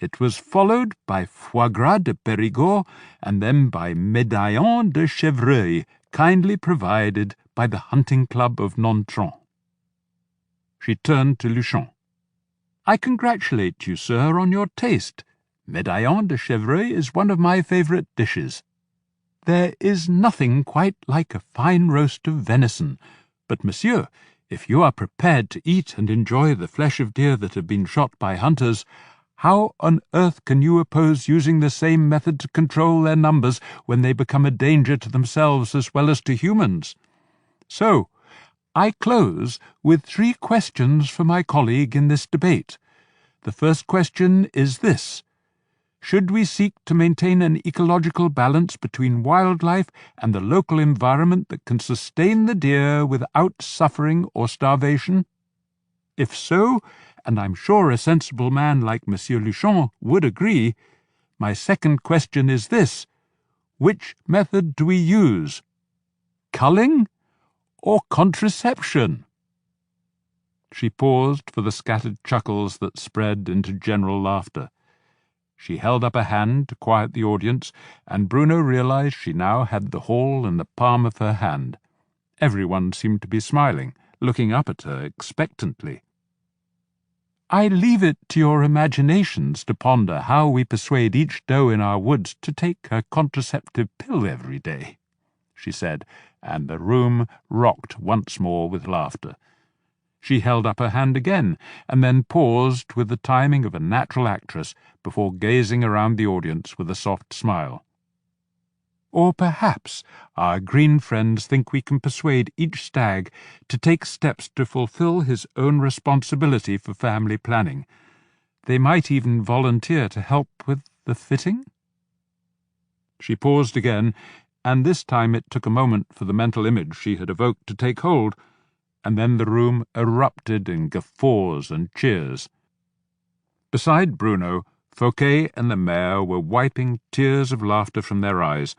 It was followed by foie gras de Périgord, and then by médaillon de chevreuil, kindly provided by the hunting club of Nontron." She turned to Luchon. "I congratulate you, sir, on your taste. Médaillon de chevreuil is one of my favourite dishes. There is nothing quite like a fine roast of venison. But, monsieur, if you are prepared to eat and enjoy the flesh of deer that have been shot by hunters, How on earth can you oppose using the same method to control their numbers when they become a danger to themselves as well as to humans? So, I close with 3 questions for my colleague in this debate. The first question is this: should we seek to maintain an ecological balance between wildlife and the local environment that can sustain the deer without suffering or starvation? If so, and I'm sure a sensible man like Monsieur Luchon would agree, my second question is this: which method do we use? Culling or contraception? She paused for the scattered chuckles that spread into general laughter. She held up a hand to quiet the audience, and Bruno realized she now had the hall in the palm of her hand. Everyone seemed to be smiling, looking up at her expectantly. I leave it to your imaginations to ponder how we persuade each doe in our woods to take her contraceptive pill every day, she said, and the room rocked once more with laughter. She held up her hand again, and then paused with the timing of a natural actress before gazing around the audience with a soft smile. Or perhaps our green friends think we can persuade each stag to take steps to fulfill his own responsibility for family planning. They might even volunteer to help with the fitting? She paused again, and this time it took a moment for the mental image she had evoked to take hold, and then the room erupted in guffaws and cheers. Beside Bruno, Fouquet and the mayor were wiping tears of laughter from their eyes,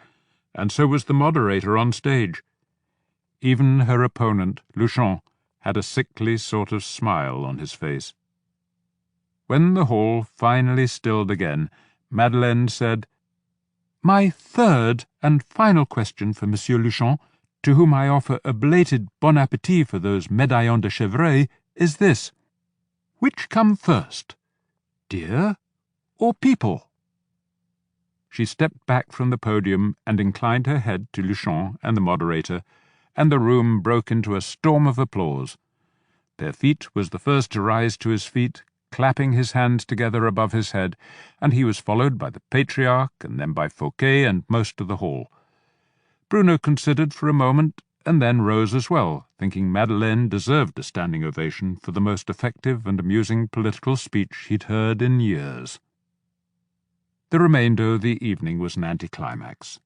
and so was the moderator on stage. Even her opponent, Luchon, had a sickly sort of smile on his face. When the hall finally stilled again, Madeleine said, My third and final question for Monsieur Luchon, to whom I offer a belated bon appétit for those médaillons de chevreuil, is this: which come first, deer or people? She stepped back from the podium and inclined her head to Luchon and the moderator, and the room broke into a storm of applause. Perfit was the first to rise to his feet, clapping his hands together above his head, and he was followed by the Patriarch and then by Fouquet and most of the hall. Bruno considered for a moment and then rose as well, thinking Madeleine deserved a standing ovation for the most effective and amusing political speech he'd heard in years. The remainder of the evening was an anticlimax.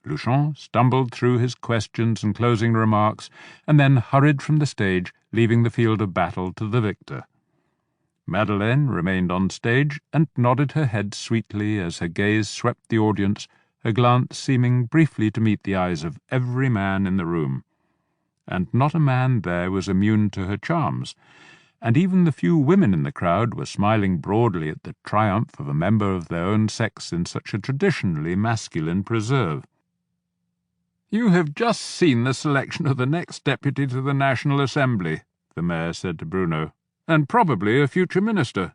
Luchon stumbled through his questions and closing remarks, and then hurried from the stage, leaving the field of battle to the victor. Madeleine remained on stage and nodded her head sweetly as her gaze swept the audience, her glance seeming briefly to meet the eyes of every man in the room. And not a man there was immune to her charms, and even the few women in the crowd were smiling broadly at the triumph of a member of their own sex in such a traditionally masculine preserve. "You have just seen the selection of the next deputy to the National Assembly," the mayor said to Bruno, "and probably a future minister."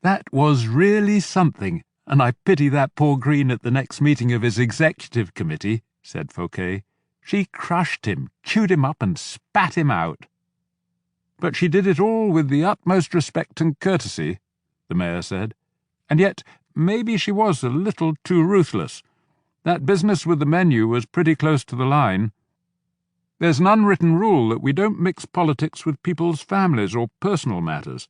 "That was really something, and I pity that poor Green at the next meeting of his executive committee," said Fouquet. "She crushed him, chewed him up, and spat him out." "But she did it all with the utmost respect and courtesy," the mayor said. "And yet maybe she was a little too ruthless. That business with the menu was pretty close to the line. There's an unwritten rule that we don't mix politics with people's families or personal matters,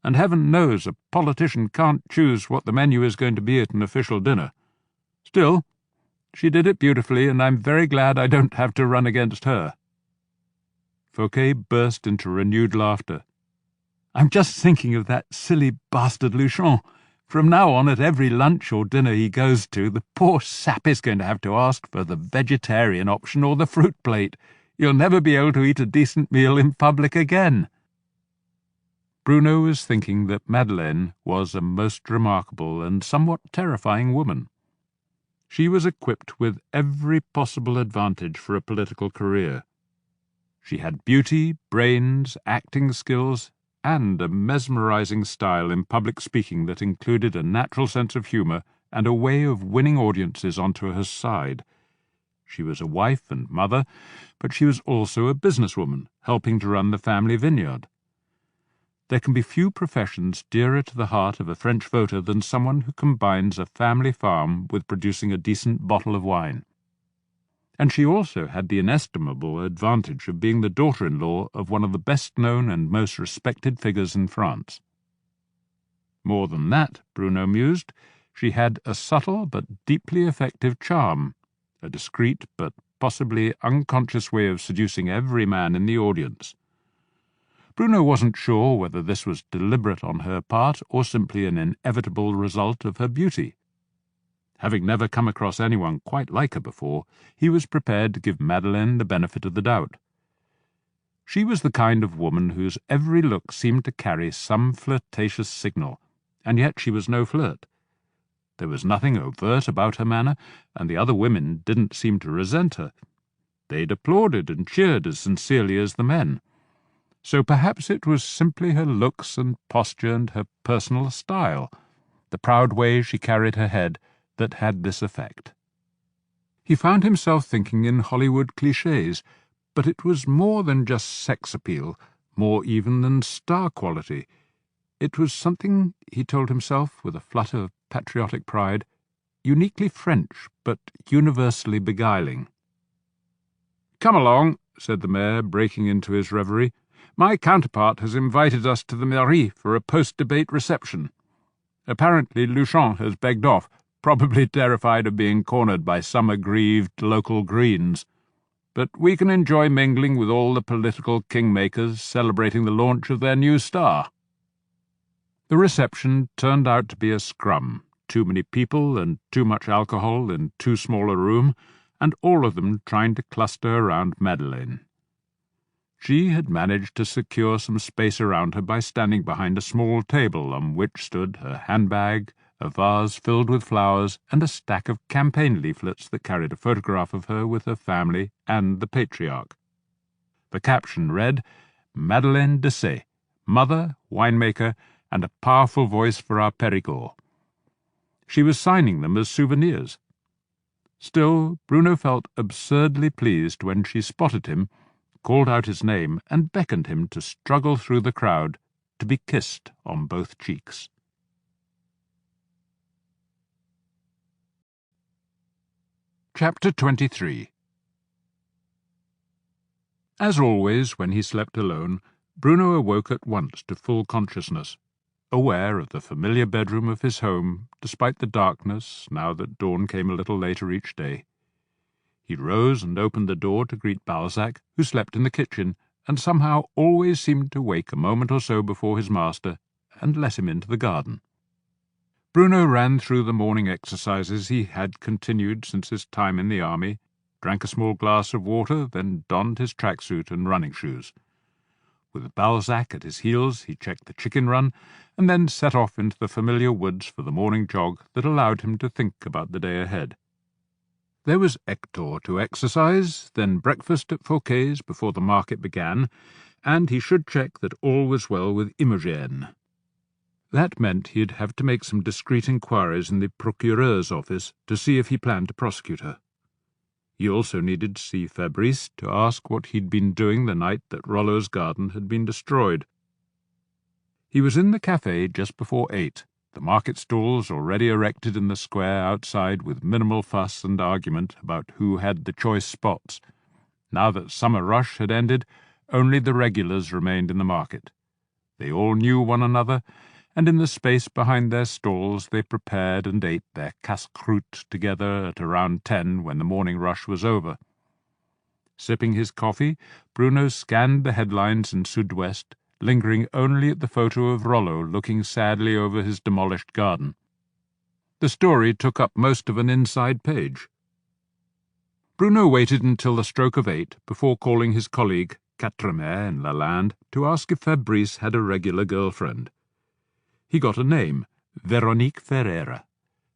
and heaven knows a politician can't choose what the menu is going to be at an official dinner. Still, she did it beautifully, and I'm very glad I don't have to run against her." Fouquet burst into renewed laughter. "I'm just thinking of that silly bastard Luchon. From now on, at every lunch or dinner he goes to, the poor sap is going to have to ask for the vegetarian option or the fruit plate. You'll never be able to eat a decent meal in public again." Bruno was thinking that Madeleine was a most remarkable and somewhat terrifying woman. She was equipped with every possible advantage for a political career. She had beauty, brains, acting skills, and a mesmerizing style in public speaking that included a natural sense of humor and a way of winning audiences onto her side. She was a wife and mother, but she was also a businesswoman, helping to run the family vineyard. There can be few professions dearer to the heart of a French voter than someone who combines a family farm with producing a decent bottle of wine. And she also had the inestimable advantage of being the daughter-in-law of one of the best-known and most respected figures in France. More than that, Bruno mused, she had a subtle but deeply effective charm, a discreet but possibly unconscious way of seducing every man in the audience. Bruno wasn't sure whether this was deliberate on her part or simply an inevitable result of her beauty. Having never come across anyone quite like her before, he was prepared to give Madeleine the benefit of the doubt. She was the kind of woman whose every look seemed to carry some flirtatious signal, and yet she was no flirt. There was nothing overt about her manner, and the other women didn't seem to resent her. They'd applauded and cheered as sincerely as the men. So perhaps it was simply her looks and posture and her personal style, the proud way she carried her head, that had this effect. He found himself thinking in Hollywood clichés, but it was more than just sex appeal, more even than star quality. It was something, he told himself with a flutter of patriotic pride, uniquely French, but universally beguiling. "Come along," said the mayor, breaking into his reverie. "My counterpart has invited us to the mairie for a post-debate reception. Apparently Luchon has begged off, probably terrified of being cornered by some aggrieved local Greens. But we can enjoy mingling with all the political kingmakers celebrating the launch of their new star." The reception turned out to be a scrum, too many people and too much alcohol in too small a room, and all of them trying to cluster around Madeleine. She had managed to secure some space around her by standing behind a small table on which stood her handbag, a vase filled with flowers, and a stack of campaign leaflets that carried a photograph of her with her family and the Patriarch. The caption read, "Madeleine de Sey, mother, winemaker, and a powerful voice for our Périgord." She was signing them as souvenirs. Still, Bruno felt absurdly pleased when she spotted him, called out his name, and beckoned him to struggle through the crowd, to be kissed on both cheeks. Chapter 23. As always, when he slept alone, Bruno awoke at once to full consciousness, aware of the familiar bedroom of his home, despite the darkness, now that dawn came a little later each day. He rose and opened the door to greet Balzac, who slept in the kitchen, and somehow always seemed to wake a moment or so before his master, and let him into the garden. Bruno ran through the morning exercises he had continued since his time in the army, drank a small glass of water, then donned his tracksuit and running shoes. With Balzac at his heels, he checked the chicken run, and then set off into the familiar woods for the morning jog that allowed him to think about the day ahead. There was Hector to exercise, then breakfast at Fouquet's before the market began, and he should check that all was well with Imogen. That meant he'd have to make some discreet inquiries in the procureur's office to see if he planned to prosecute her. He also needed to see Fabrice to ask what he'd been doing the night that Rollo's garden had been destroyed. He was in the café just before 8, the market stalls already erected in the square outside with minimal fuss and argument about who had the choice spots. Now that summer rush had ended, only the regulars remained in the market. They all knew one another, and in the space behind their stalls they prepared and ate their casse-croûte together at around 10 when the morning rush was over. Sipping his coffee, Bruno scanned the headlines in Sud-Ouest, lingering only at the photo of Rollo looking sadly over his demolished garden. The story took up most of an inside page. Bruno waited until the stroke of 8 before calling his colleague, Quatremer in Lalande, to ask if Fabrice had a regular girlfriend. He got a name, Veronique Ferreira,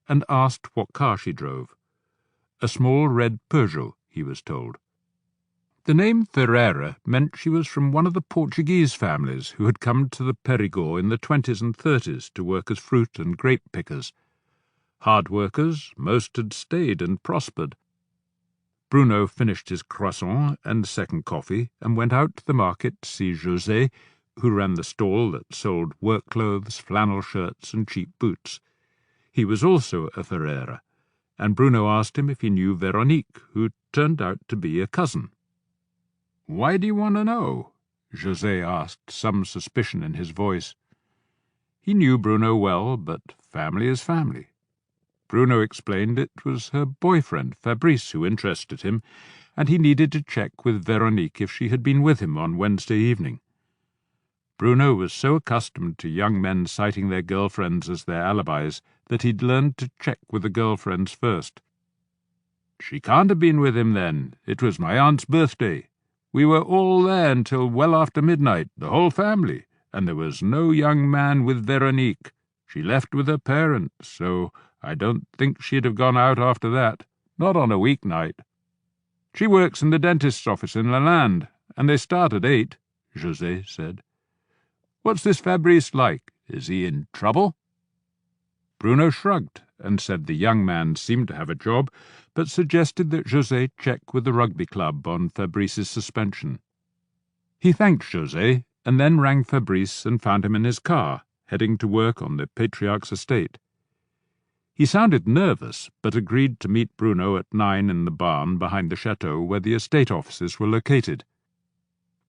and asked what car she drove. A small red Peugeot, he was told. The name Ferreira meant she was from one of the Portuguese families who had come to the Périgord in the 20s and 30s to work as fruit and grape pickers. Hard workers, most had stayed and prospered. Bruno finished his croissant and second coffee and went out to the market to see José, who ran the stall that sold work clothes, flannel shirts, and cheap boots. He was also a Ferreira, and Bruno asked him if he knew Veronique, who turned out to be a cousin. "Why do you want to know?" José asked, some suspicion in his voice. He knew Bruno well, but family is family. Bruno explained it was her boyfriend, Fabrice, who interested him, and he needed to check with Veronique if she had been with him on Wednesday evening. Bruno was so accustomed to young men citing their girlfriends as their alibis that he'd learned to check with the girlfriends first. "She can't have been with him then. It was my aunt's birthday. We were all there until well after midnight, the whole family, and there was no young man with Veronique. She left with her parents, so I don't think she'd have gone out after that, not on a weeknight. She works in the dentist's office in Lalande, and they start at 8, José said. What's this Fabrice like? Is he in trouble? Bruno shrugged and said the young man seemed to have a job, but suggested that José check with the rugby club on Fabrice's suspension. He thanked José and then rang Fabrice and found him in his car, heading to work on the Patriarch's estate. He sounded nervous, but agreed to meet Bruno at 9 in the barn behind the chateau where the estate offices were located.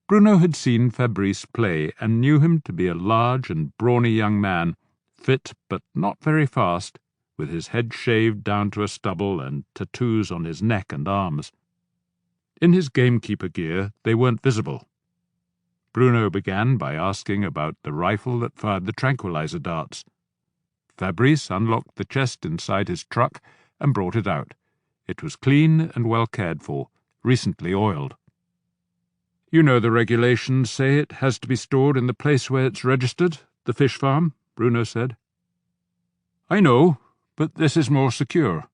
Bruno had seen Fabrice play and knew him to be a large and brawny young man, fit but not very fast, with his head shaved down to a stubble and tattoos on his neck and arms. In his gamekeeper gear they weren't visible. Bruno began by asking about the rifle that fired the tranquilizer darts. Fabrice unlocked the chest inside his truck and brought it out. It was clean and well cared for, recently oiled. You know the regulations say it has to be stored in the place where it's registered, the fish farm, Bruno said. I know, but this is more secure.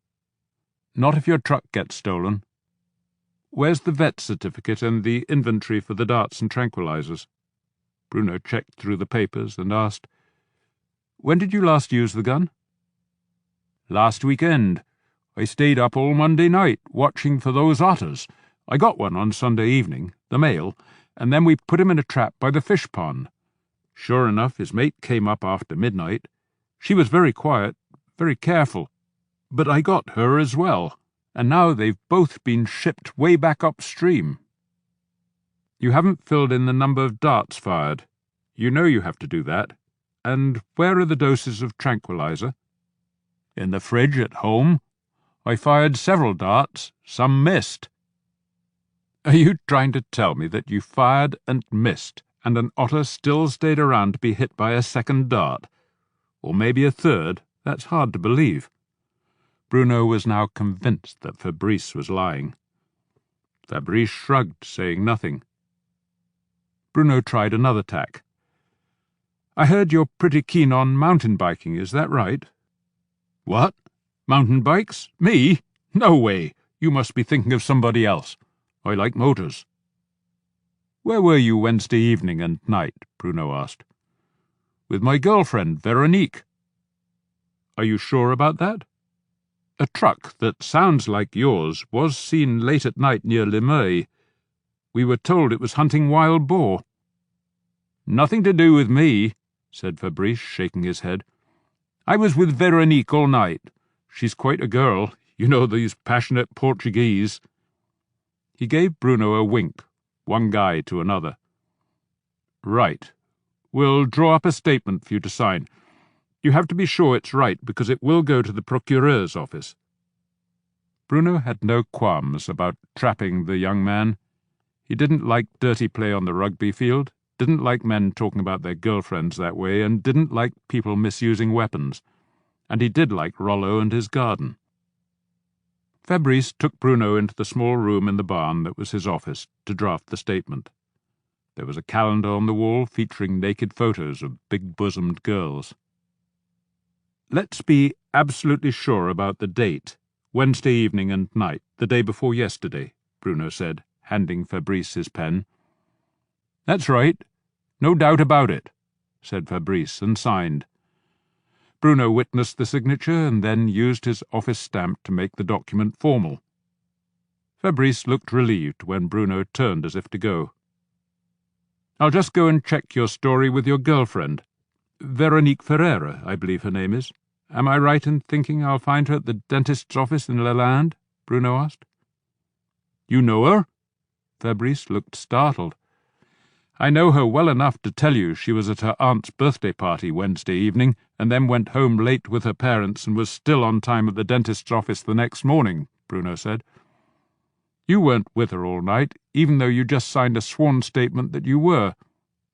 Not if your truck gets stolen. Where's the vet certificate and the inventory for the darts and tranquilizers? Bruno checked through the papers and asked, When did you last use the gun? Last weekend. I stayed up all Monday night, watching for those otters. I got one on Sunday evening, the male, and then we put him in a trap by the fish pond. Sure enough, his mate came up after midnight. She was very quiet, very careful, but I got her as well, and now they've both been shipped way back upstream. You haven't filled in the number of darts fired. You know you have to do that. And where are the doses of tranquilizer? In the fridge at home. I fired several darts, some missed. Are you trying to tell me that you fired and missed, and an otter still stayed around to be hit by a second dart? Or maybe a third? That's hard to believe. Bruno was now convinced that Fabrice was lying. Fabrice shrugged, saying nothing. Bruno tried another tack. I heard you're pretty keen on mountain biking, is that right? What? Mountain bikes? Me? No way. You must be thinking of somebody else. I like motors. Where were you Wednesday evening and night? Bruno asked. With my girlfriend, Veronique. Are you sure about that? A truck that sounds like yours was seen late at night near Limay. We were told it was hunting wild boar. Nothing to do with me, said Fabrice, shaking his head. I was with Veronique all night. She's quite a girl. You know these passionate Portuguese. He gave Bruno a wink, one guy to another. Right. We'll draw up a statement for you to sign. You have to be sure it's right, because it will go to the procureur's office. Bruno had no qualms about trapping the young man. He didn't like dirty play on the rugby field, didn't like men talking about their girlfriends that way, and didn't like people misusing weapons. And he did like Rollo and his garden. Fabrice took Bruno into the small room in the barn that was his office to draft the statement. There was a calendar on the wall featuring naked photos of big-bosomed girls. Let's be absolutely sure about the date, Wednesday evening and night, the day before yesterday, Bruno said, handing Fabrice his pen. That's right. No doubt about it, said Fabrice, and signed. Bruno witnessed the signature and then used his office stamp to make the document formal. Fabrice looked relieved when Bruno turned as if to go. I'll just go and check your story with your girlfriend. Veronique Ferreira, I believe her name is. Am I right in thinking I'll find her at the dentist's office in Lalande? Bruno asked. You know her? Fabrice looked startled. I know her well enough to tell you she was at her aunt's birthday party Wednesday evening, and then went home late with her parents and was still on time at the dentist's office the next morning, Bruno said. You weren't with her all night, even though you just signed a sworn statement that you were.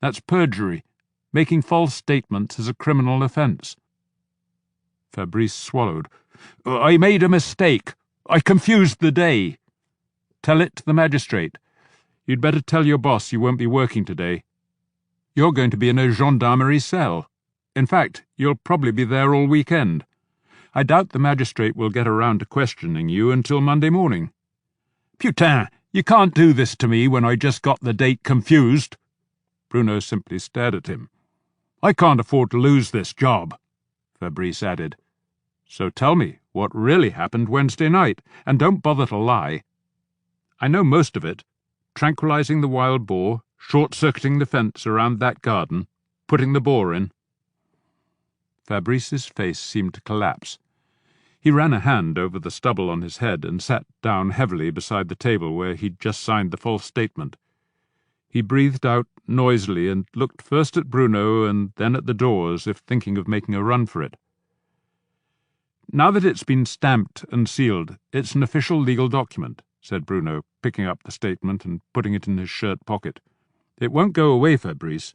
That's perjury. Making false statements is a criminal offence. Fabrice swallowed. I made a mistake. I confused the day. Tell it to the magistrate. You'd better tell your boss you won't be working today. You're going to be in a gendarmerie cell. In fact, you'll probably be there all weekend. I doubt the magistrate will get around to questioning you until Monday morning. Putain, you can't do this to me when I just got the date confused. Bruno simply stared at him. I can't afford to lose this job, Fabrice added. So tell me what really happened Wednesday night, and don't bother to lie. I know most of it. Tranquilizing the wild boar, short-circuiting the fence around that garden, putting the boar in. Fabrice's face seemed to collapse. He ran a hand over the stubble on his head and sat down heavily beside the table where he'd just signed the false statement. He breathed out noisily and looked first at Bruno and then at the door as if thinking of making a run for it. Now that it's been stamped and sealed, it's an official legal document, said Bruno, picking up the statement and putting it in his shirt pocket. It won't go away, Fabrice.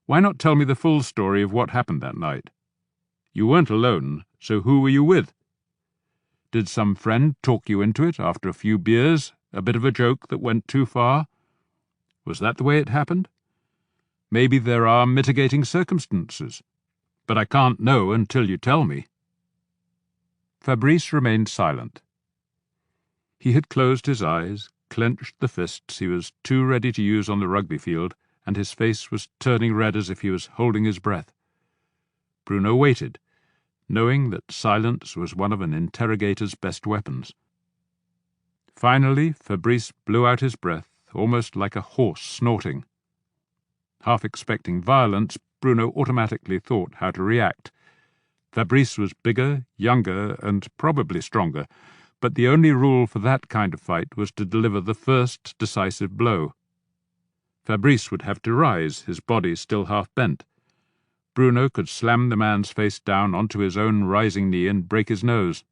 Why not tell me the full story of what happened that night? You weren't alone, so who were you with? Did some friend talk you into it after a few beers, a bit of a joke that went too far? Was that the way it happened? Maybe there are mitigating circumstances, but I can't know until you tell me. Fabrice remained silent. He had closed his eyes, clenched the fists he was too ready to use on the rugby field, and his face was turning red as if he was holding his breath. Bruno waited, knowing that silence was one of an interrogator's best weapons. Finally, Fabrice blew out his breath, almost like a horse snorting. Half expecting violence, Bruno automatically thought how to react. Fabrice was bigger, younger, and probably stronger, but the only rule for that kind of fight was to deliver the first decisive blow. Fabrice would have to rise, his body still half bent. Bruno could slam the man's face down onto his own rising knee and break his nose.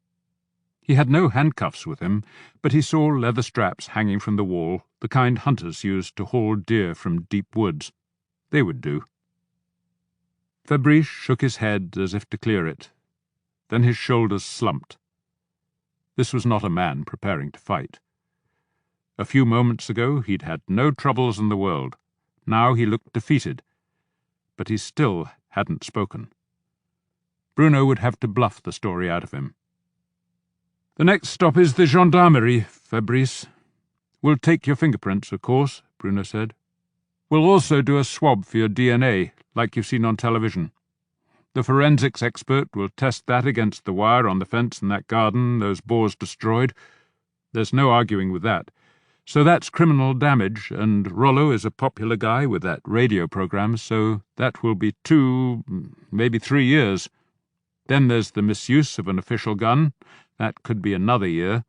He had no handcuffs with him, but he saw leather straps hanging from the wall, the kind hunters used to haul deer from deep woods. They would do. Fabrice shook his head as if to clear it. Then his shoulders slumped. This was not a man preparing to fight. A few moments ago he'd had no troubles in the world. Now he looked defeated. But he still hadn't spoken. Bruno would have to bluff the story out of him. The next stop is the gendarmerie, Fabrice. We'll take your fingerprints, of course, Bruno said. We'll also do a swab for your DNA, like you've seen on television. The forensics expert will test that against the wire on the fence in that garden those boars destroyed. There's no arguing with that. So that's criminal damage, and Rollo is a popular guy with that radio program, so that will be 2, maybe 3 years. Then there's the misuse of an official gun. That could be another year.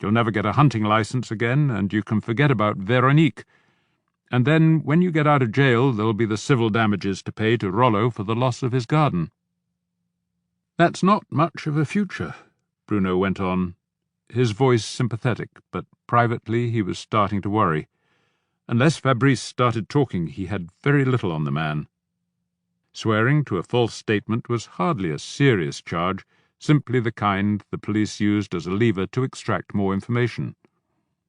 You'll never get a hunting license again, and you can forget about Veronique. And then, when you get out of jail, there'll be the civil damages to pay to Rollo for the loss of his garden. That's not much of a future, Bruno went on, his voice sympathetic, but privately he was starting to worry. Unless Fabrice started talking, he had very little on the man. Swearing to a false statement was hardly a serious charge, simply the kind the police used as a lever to extract more information.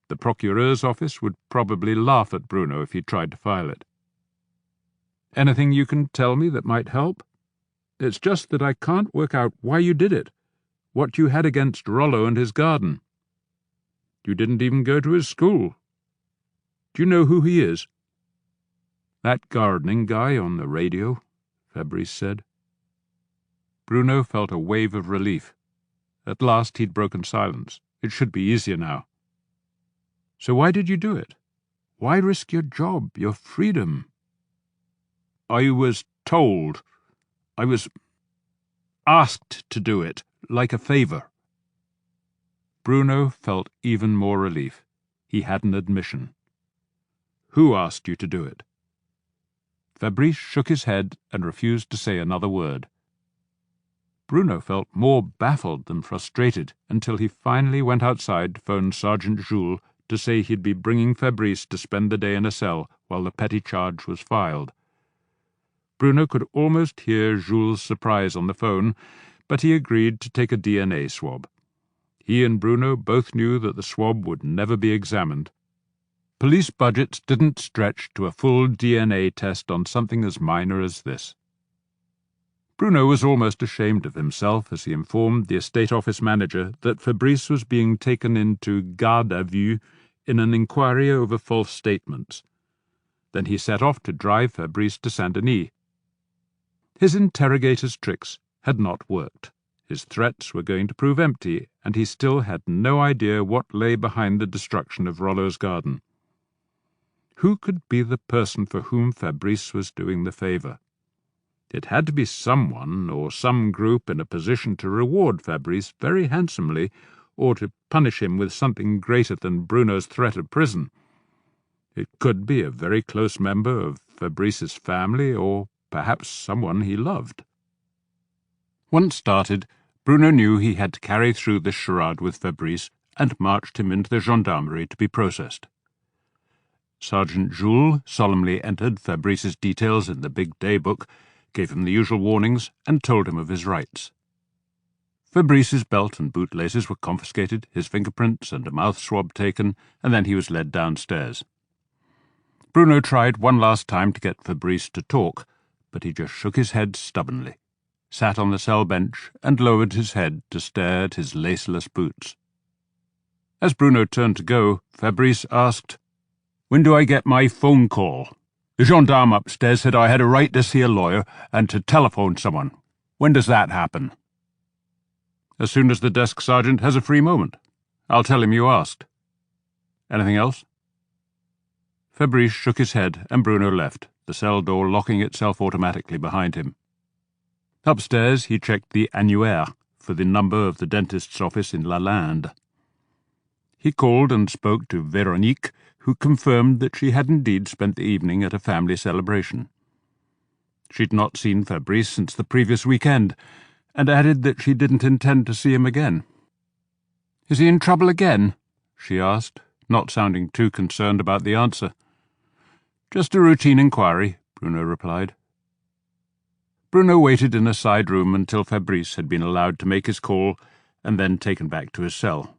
The procureur's office would probably laugh at Bruno if he tried to file it. Anything you can tell me that might help? It's just that I can't work out why you did it, what you had against Rollo and his garden. You didn't even go to his school. Do you know who he is? That gardening guy on the radio, Fabrice said. Bruno felt a wave of relief. At last he'd broken silence. It should be easier now. So why did you do it? Why risk your job, your freedom?" "I was told. I was asked to do it, like a favour." Bruno felt even more relief. He had an admission. "Who asked you to do it?" Fabrice shook his head and refused to say another word. Bruno felt more baffled than frustrated until he finally went outside to phone Sergeant Jules to say he'd be bringing Fabrice to spend the day in a cell while the petty charge was filed. Bruno could almost hear Jules' surprise on the phone, but he agreed to take a DNA swab. He and Bruno both knew that the swab would never be examined. Police budgets didn't stretch to a full DNA test on something as minor as this. Bruno was almost ashamed of himself as he informed the estate office manager that Fabrice was being taken into garde à vue in an inquiry over false statements. Then he set off to drive Fabrice to Saint-Denis. His interrogator's tricks had not worked. His threats were going to prove empty, and he still had no idea what lay behind the destruction of Rollo's garden. Who could be the person for whom Fabrice was doing the favour? It had to be someone or some group in a position to reward Fabrice very handsomely or to punish him with something greater than Bruno's threat of prison. It could be a very close member of Fabrice's family or perhaps someone he loved. Once started, Bruno knew he had to carry through this charade with Fabrice and marched him into the gendarmerie to be processed. Sergeant Jules solemnly entered Fabrice's details in the big day book, gave him the usual warnings, and told him of his rights. Fabrice's belt and bootlaces were confiscated, his fingerprints and a mouth swab taken, and then he was led downstairs. Bruno tried one last time to get Fabrice to talk, but he just shook his head stubbornly, sat on the cell bench, and lowered his head to stare at his laceless boots. As Bruno turned to go, Fabrice asked, "When do I get my phone call? The gendarme upstairs said I had a right to see a lawyer and to telephone someone. When does that happen?" "As soon as the desk sergeant has a free moment. I'll tell him you asked. Anything else?" Fabrice shook his head and Bruno left, the cell door locking itself automatically behind him. Upstairs he checked the annuaire for the number of the dentist's office in Lalande. He called and spoke to Véronique, who confirmed that she had indeed spent the evening at a family celebration. She'd not seen Fabrice since the previous weekend, and added that she didn't intend to see him again. "Is he in trouble again?" she asked, not sounding too concerned about the answer. "Just a routine inquiry," Bruno replied. Bruno waited in a side room until Fabrice had been allowed to make his call and then taken back to his cell.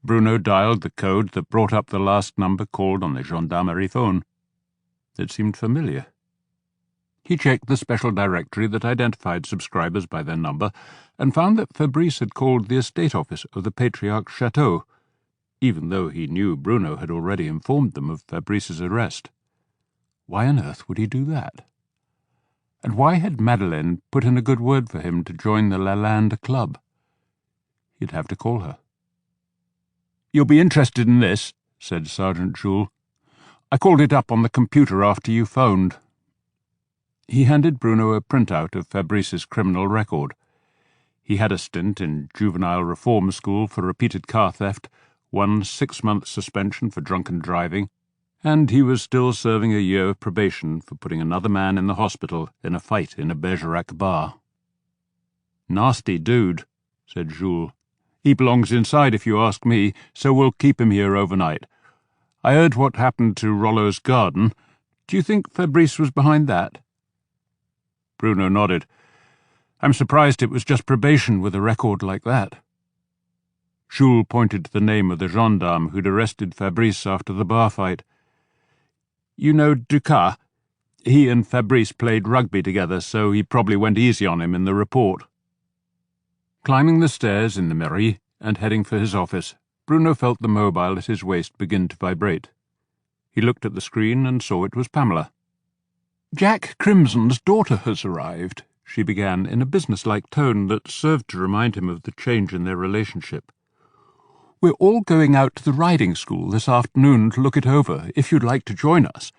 Bruno dialed the code that brought up the last number called on the gendarmerie phone. It seemed familiar. He checked the special directory that identified subscribers by their number and found that Fabrice had called the estate office of the Patriarch Chateau, even though he knew Bruno had already informed them of Fabrice's arrest. Why on earth would he do that? And why had Madeleine put in a good word for him to join the Lalande Club? He'd have to call her. "You'll be interested in this," said Sergeant Jules. "I called it up on the computer after you phoned." He handed Bruno a printout of Fabrice's criminal record. He had a stint in juvenile reform school for repeated car theft, 1 6-month suspension for drunken driving, and he was still serving a year of probation for putting another man in the hospital in a fight in a Bergerac bar. "Nasty dude," said Jules. "He belongs inside if you ask me, so we'll keep him here overnight. I heard what happened to Rollo's garden. Do you think Fabrice was behind that?" Bruno nodded. "I'm surprised it was just probation with a record like that." Jules pointed to the name of the gendarme who'd arrested Fabrice after the bar fight. "You know Ducat? He and Fabrice played rugby together, so he probably went easy on him in the report." Climbing the stairs in the mairie and heading for his office, Bruno felt the mobile at his waist begin to vibrate. He looked at the screen and saw it was Pamela. "Jack Crimson's daughter has arrived," she began in a businesslike tone that served to remind him of the change in their relationship. We're all going out to the riding school this afternoon to look it over, if you'd like to join us.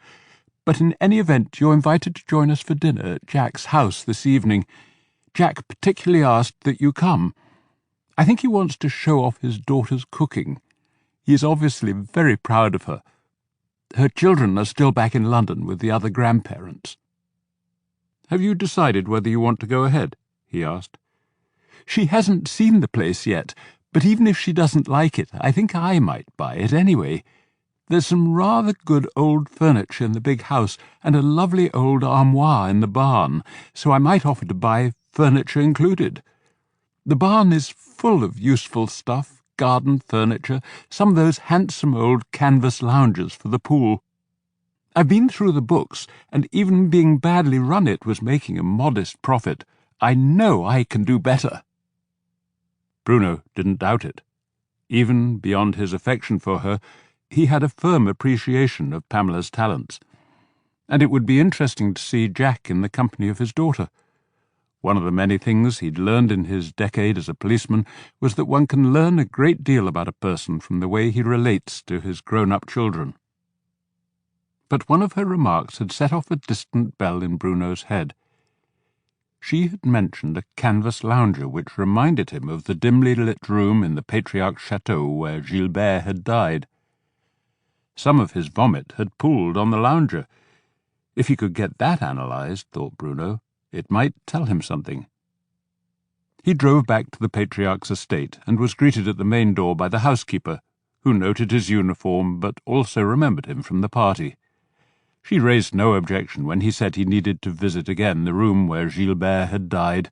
But in any event, you're invited to join us for dinner at Jack's house this evening. Jack particularly asked that you come. I think he wants to show off his daughter's cooking. He is obviously very proud of her. Her children are still back in London with the other grandparents." "Have you decided whether you want to go ahead?" he asked. "She hasn't seen the place yet, but even if she doesn't like it, I think I might buy it anyway. There's some rather good old furniture in the big house and a lovely old armoire in the barn, so I might offer to buy furniture included. The barn is full of useful stuff, garden furniture, some of those handsome old canvas lounges for the pool. I've been through the books, and even being badly run it was making a modest profit. I know I can do better." Bruno didn't doubt it. Even beyond his affection for her, he had a firm appreciation of Pamela's talents. And it would be interesting to see Jack in the company of his daughter. One of the many things he'd learned in his decade as a policeman was that one can learn a great deal about a person from the way he relates to his grown-up children. But one of her remarks had set off a distant bell in Bruno's head. She had mentioned a canvas lounger which reminded him of the dimly lit room in the Patriarch Chateau where Gilbert had died. Some of his vomit had pooled on the lounger. If he could get that analysed, thought Bruno, it might tell him something. He drove back to the Patriarch's estate and was greeted at the main door by the housekeeper, who noted his uniform but also remembered him from the party. She raised no objection when he said he needed to visit again the room where Gilbert had died.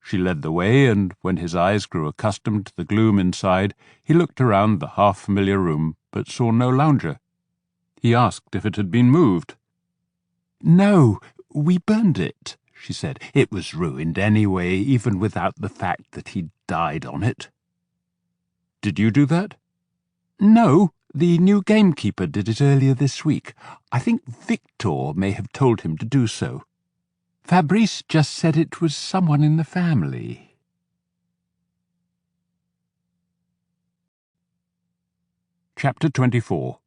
She led the way, and when his eyes grew accustomed to the gloom inside, he looked around the half-familiar room, but saw no lounger. He asked if it had been moved. "No, we burned it," she said. "It was ruined anyway, even without the fact that he died on it." "Did you do that?" "No. The new gamekeeper did it earlier this week. I think Victor may have told him to do so. Fabrice just said it was someone in the family." Chapter 24.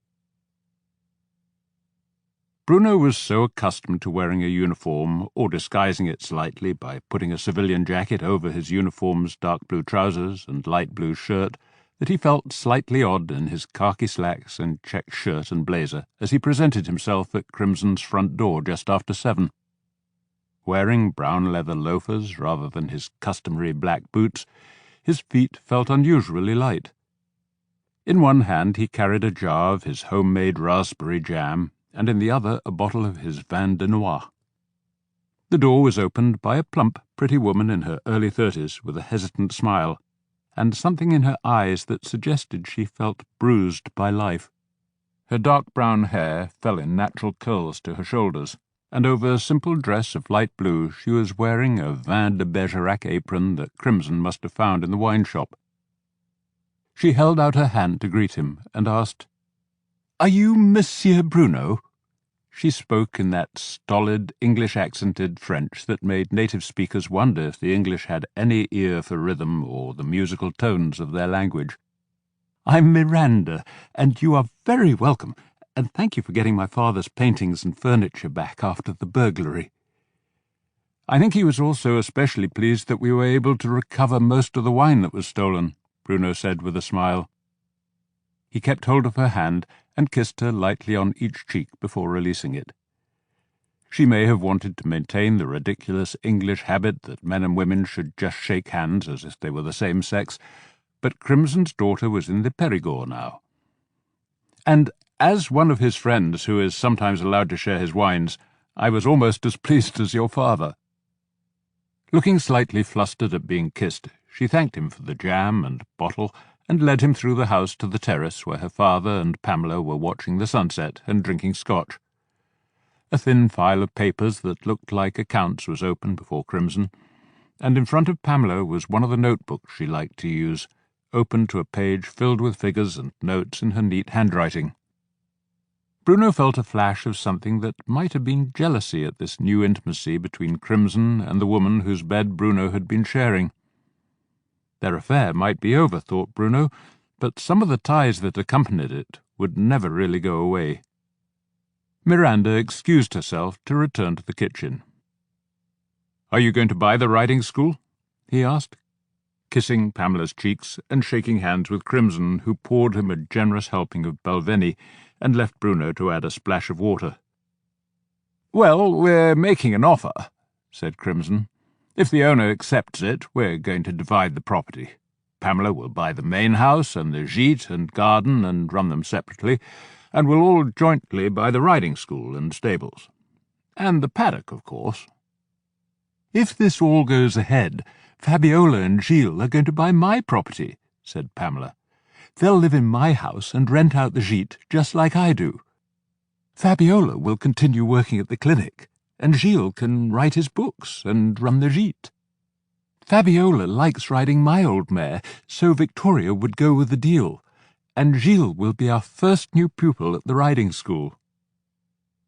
Bruno was so accustomed to wearing a uniform, or disguising it slightly by putting a civilian jacket over his uniform's dark blue trousers and light blue shirt, that he felt slightly odd in his khaki slacks and check shirt and blazer as he presented himself at Crimson's front door just after 7. Wearing brown leather loafers rather than his customary black boots, his feet felt unusually light. In one hand he carried a jar of his homemade raspberry jam, and in the other a bottle of his vin de noix. The door was opened by a plump, pretty woman in her early 30s with a hesitant smile, and something in her eyes that suggested she felt bruised by life. Her dark brown hair fell in natural curls to her shoulders, and over a simple dress of light blue she was wearing a vin de Bergerac apron that Crimson must have found in the wine shop. She held out her hand to greet him, and asked, "Are you Monsieur Bruno?" She spoke in that stolid, English-accented French that made native speakers wonder if the English had any ear for rhythm or the musical tones of their language. "I'm Miranda, and you are very welcome, and thank you for getting my father's paintings and furniture back after the burglary." "I think he was also especially pleased that we were able to recover most of the wine that was stolen," Bruno said with a smile. He kept hold of her hand and kissed her lightly on each cheek before releasing it. She may have wanted to maintain the ridiculous English habit that men and women should just shake hands as if they were the same sex, but Crimson's daughter was in the Perigord now. "And as one of his friends who is sometimes allowed to share his wines, I was almost as pleased as your father." Looking slightly flustered at being kissed, she thanked him for the jam and bottle, and led him through the house to the terrace where her father and Pamela were watching the sunset and drinking scotch. A thin file of papers that looked like accounts was open before Crimson, and in front of Pamela was one of the notebooks she liked to use, open to a page filled with figures and notes in her neat handwriting. Bruno felt a flash of something that might have been jealousy at this new intimacy between Crimson and the woman whose bed Bruno had been sharing. Their affair might be over, thought Bruno, but some of the ties that accompanied it would never really go away. Miranda excused herself to return to the kitchen. "Are you going to buy the riding school?" he asked, kissing Pamela's cheeks and shaking hands with Crimson, who poured him a generous helping of Balvenie and left Bruno to add a splash of water. "Well, we're making an offer," said Crimson. "If the owner accepts it, we're going to divide the property. Pamela will buy the main house and the gîte and garden and run them separately, and we'll all jointly buy the riding school and stables. And the paddock, of course." "If this all goes ahead, Fabiola and Gilles are going to buy my property," said Pamela. "They'll live in my house and rent out the gîte just like I do. Fabiola will continue working at the clinic, and Gilles can write his books and run the gîte. Fabiola likes riding my old mare, so Victoria would go with the deal, and Gilles will be our first new pupil at the riding school.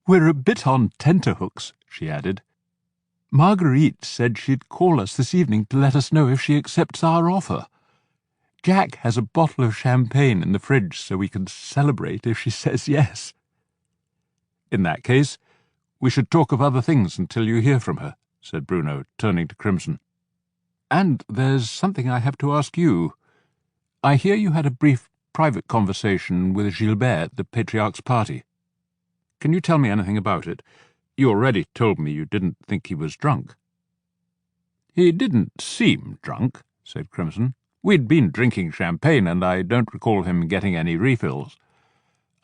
We're a bit on tenterhooks," she added. "Marguerite said she'd call us this evening to let us know if she accepts our offer. Jack has a bottle of champagne in the fridge so we can celebrate if she says yes." "In that case, we should talk of other things until you hear from her," said Bruno, turning to Crimson. "And there's something I have to ask you. I hear you had a brief private conversation with Gilbert at the Patriarch's party. Can you tell me anything about it? You already told me you didn't think he was drunk." "He didn't seem drunk," said Crimson. "We'd been drinking champagne, and I don't recall him getting any refills.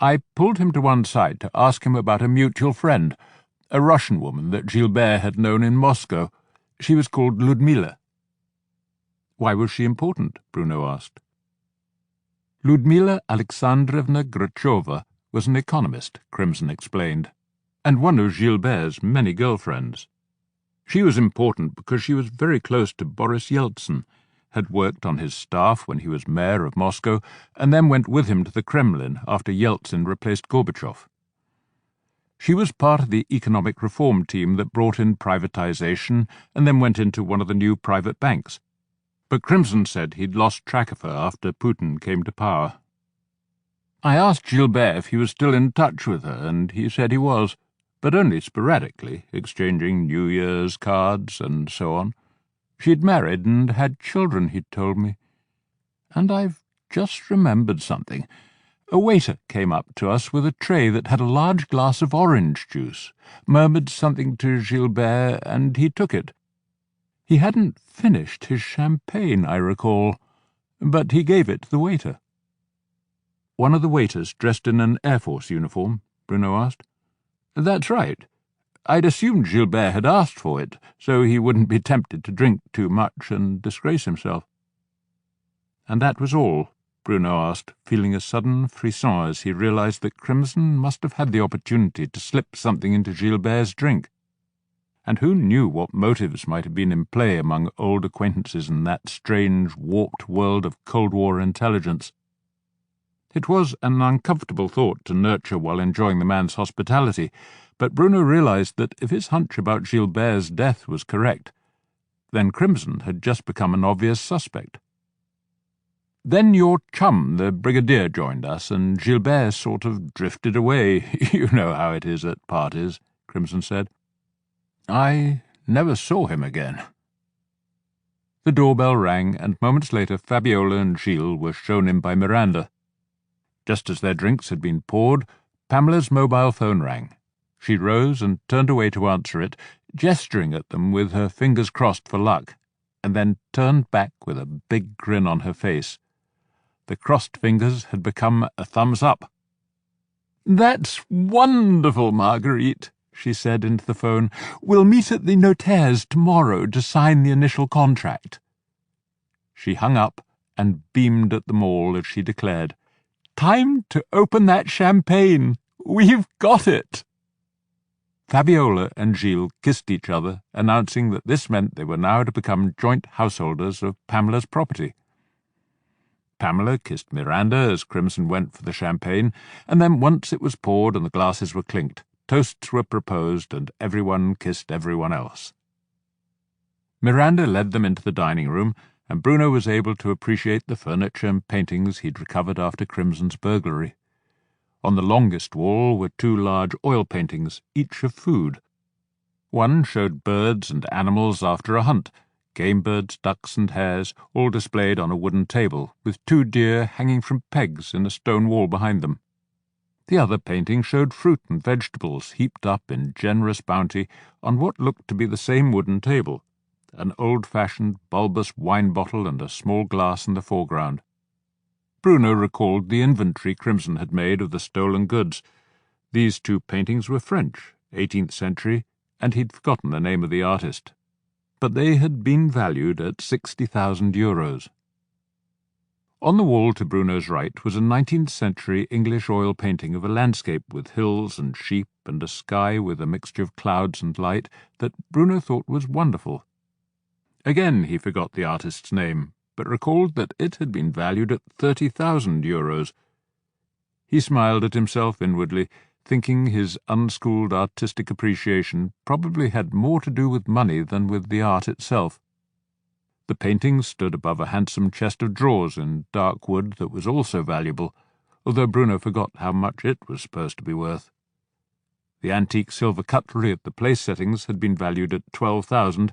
I pulled him to one side to ask him about a mutual friend, a Russian woman that Gilbert had known in Moscow. She was called Ludmila." "Why was she important?" Bruno asked. "Ludmila Alexandrovna Grachova was an economist," Crimson explained, "and one of Gilbert's many girlfriends. She was important because she was very close to Boris Yeltsin, had worked on his staff when he was mayor of Moscow, and then went with him to the Kremlin after Yeltsin replaced Gorbachev. She was part of the economic reform team that brought in privatization and then went into one of the new private banks. But Crimson said he'd lost track of her after Putin came to power. I asked Gilbert if he was still in touch with her, and he said he was, but only sporadically, exchanging New Year's cards and so on. She'd married and had children, he'd told me. And I've just remembered something. A waiter came up to us with a tray that had a large glass of orange juice, murmured something to Gilbert, and he took it. He hadn't finished his champagne, I recall, but he gave it to the waiter." "One of the waiters dressed in an Air Force uniform?" Bruno asked. "That's right. I'd assumed Gilbert had asked for it, so he wouldn't be tempted to drink too much and disgrace himself." "And that was all?" Bruno asked, feeling a sudden frisson as he realized that Crimson must have had the opportunity to slip something into Gilbert's drink. And who knew what motives might have been in play among old acquaintances in that strange, warped world of Cold War intelligence? It was an uncomfortable thought to nurture while enjoying the man's hospitality, but Bruno realized that if his hunch about Gilbert's death was correct, then Crimson had just become an obvious suspect. "Then your chum, the Brigadier, joined us, and Gilbert sort of drifted away. You know how it is at parties," Crimson said. "I never saw him again." The doorbell rang, and moments later Fabiola and Gilles were shown in by Miranda. Just as their drinks had been poured, Pamela's mobile phone rang. She rose and turned away to answer it, gesturing at them with her fingers crossed for luck, and then turned back with a big grin on her face. The crossed fingers had become a thumbs up. "That's wonderful, Marguerite," she said into the phone. "We'll meet at the notaire's tomorrow to sign the initial contract." She hung up and beamed at them all as she declared, "Time to open that champagne. We've got it." Fabiola and Gilles kissed each other, announcing that this meant they were now to become joint householders of Pamela's property. Pamela kissed Miranda as Crimson went for the champagne, and then once it was poured and the glasses were clinked, toasts were proposed and everyone kissed everyone else. Miranda led them into the dining room, and Bruno was able to appreciate the furniture and paintings he'd recovered after Crimson's burglary. On the longest wall were 2 large oil paintings, each of food. One showed birds and animals after a hunt, game birds, ducks and hares, all displayed on a wooden table, with 2 deer hanging from pegs in a stone wall behind them. The other painting showed fruit and vegetables heaped up in generous bounty on what looked to be the same wooden table, an old-fashioned bulbous wine bottle and a small glass in the foreground. Bruno recalled the inventory Crimson had made of the stolen goods. These 2 paintings were French, 18th century, and he'd forgotten the name of the artist. But they had been valued at €60,000. On the wall to Bruno's right was a 19th century English oil painting of a landscape with hills and sheep and a sky with a mixture of clouds and light that Bruno thought was wonderful. Again he forgot the artist's name, but recalled that it had been valued at €30,000. He smiled at himself inwardly, thinking his unschooled artistic appreciation probably had more to do with money than with the art itself. The painting stood above a handsome chest of drawers in dark wood that was also valuable, although Bruno forgot how much it was supposed to be worth. The antique silver cutlery at the place settings had been valued at $12,000,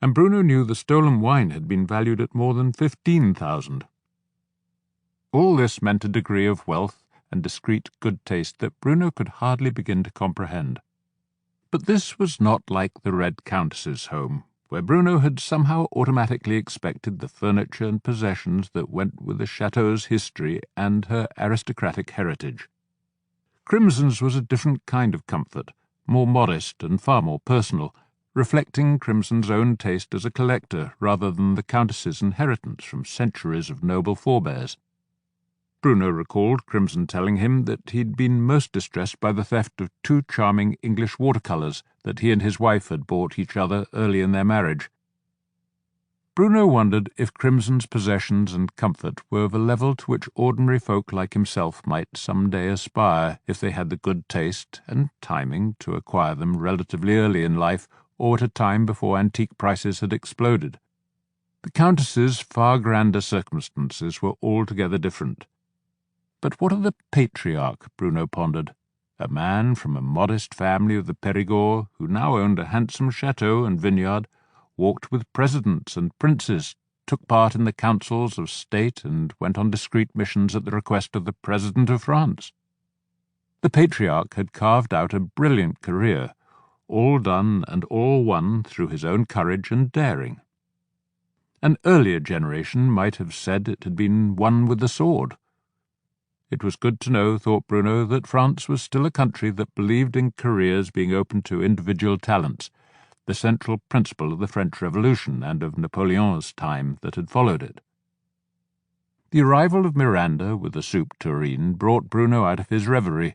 and Bruno knew the stolen wine had been valued at more than $15,000. All this meant a degree of wealth and discreet good taste that Bruno could hardly begin to comprehend. But this was not like the Red Countess's home, where Bruno had somehow automatically expected the furniture and possessions that went with the chateau's history and her aristocratic heritage. Crimson's was a different kind of comfort, more modest and far more personal, reflecting Crimson's own taste as a collector rather than the Countess's inheritance from centuries of noble forebears. Bruno recalled Crimson telling him that he'd been most distressed by the theft of 2 charming English watercolours that he and his wife had bought each other early in their marriage. Bruno wondered if Crimson's possessions and comfort were of a level to which ordinary folk like himself might some day aspire if they had the good taste and timing to acquire them relatively early in life or at a time before antique prices had exploded. The Countess's far grander circumstances were altogether different. But what of the Patriarch, Bruno pondered, a man from a modest family of the Périgord who now owned a handsome chateau and vineyard, walked with presidents and princes, took part in the councils of state and went on discreet missions at the request of the President of France. The Patriarch had carved out a brilliant career, all done and all won through his own courage and daring. An earlier generation might have said it had been won with the sword. It was good to know, thought Bruno, that France was still a country that believed in careers being open to individual talents, the central principle of the French Revolution and of Napoleon's time that had followed it. The arrival of Miranda with the soup tureen brought Bruno out of his reverie.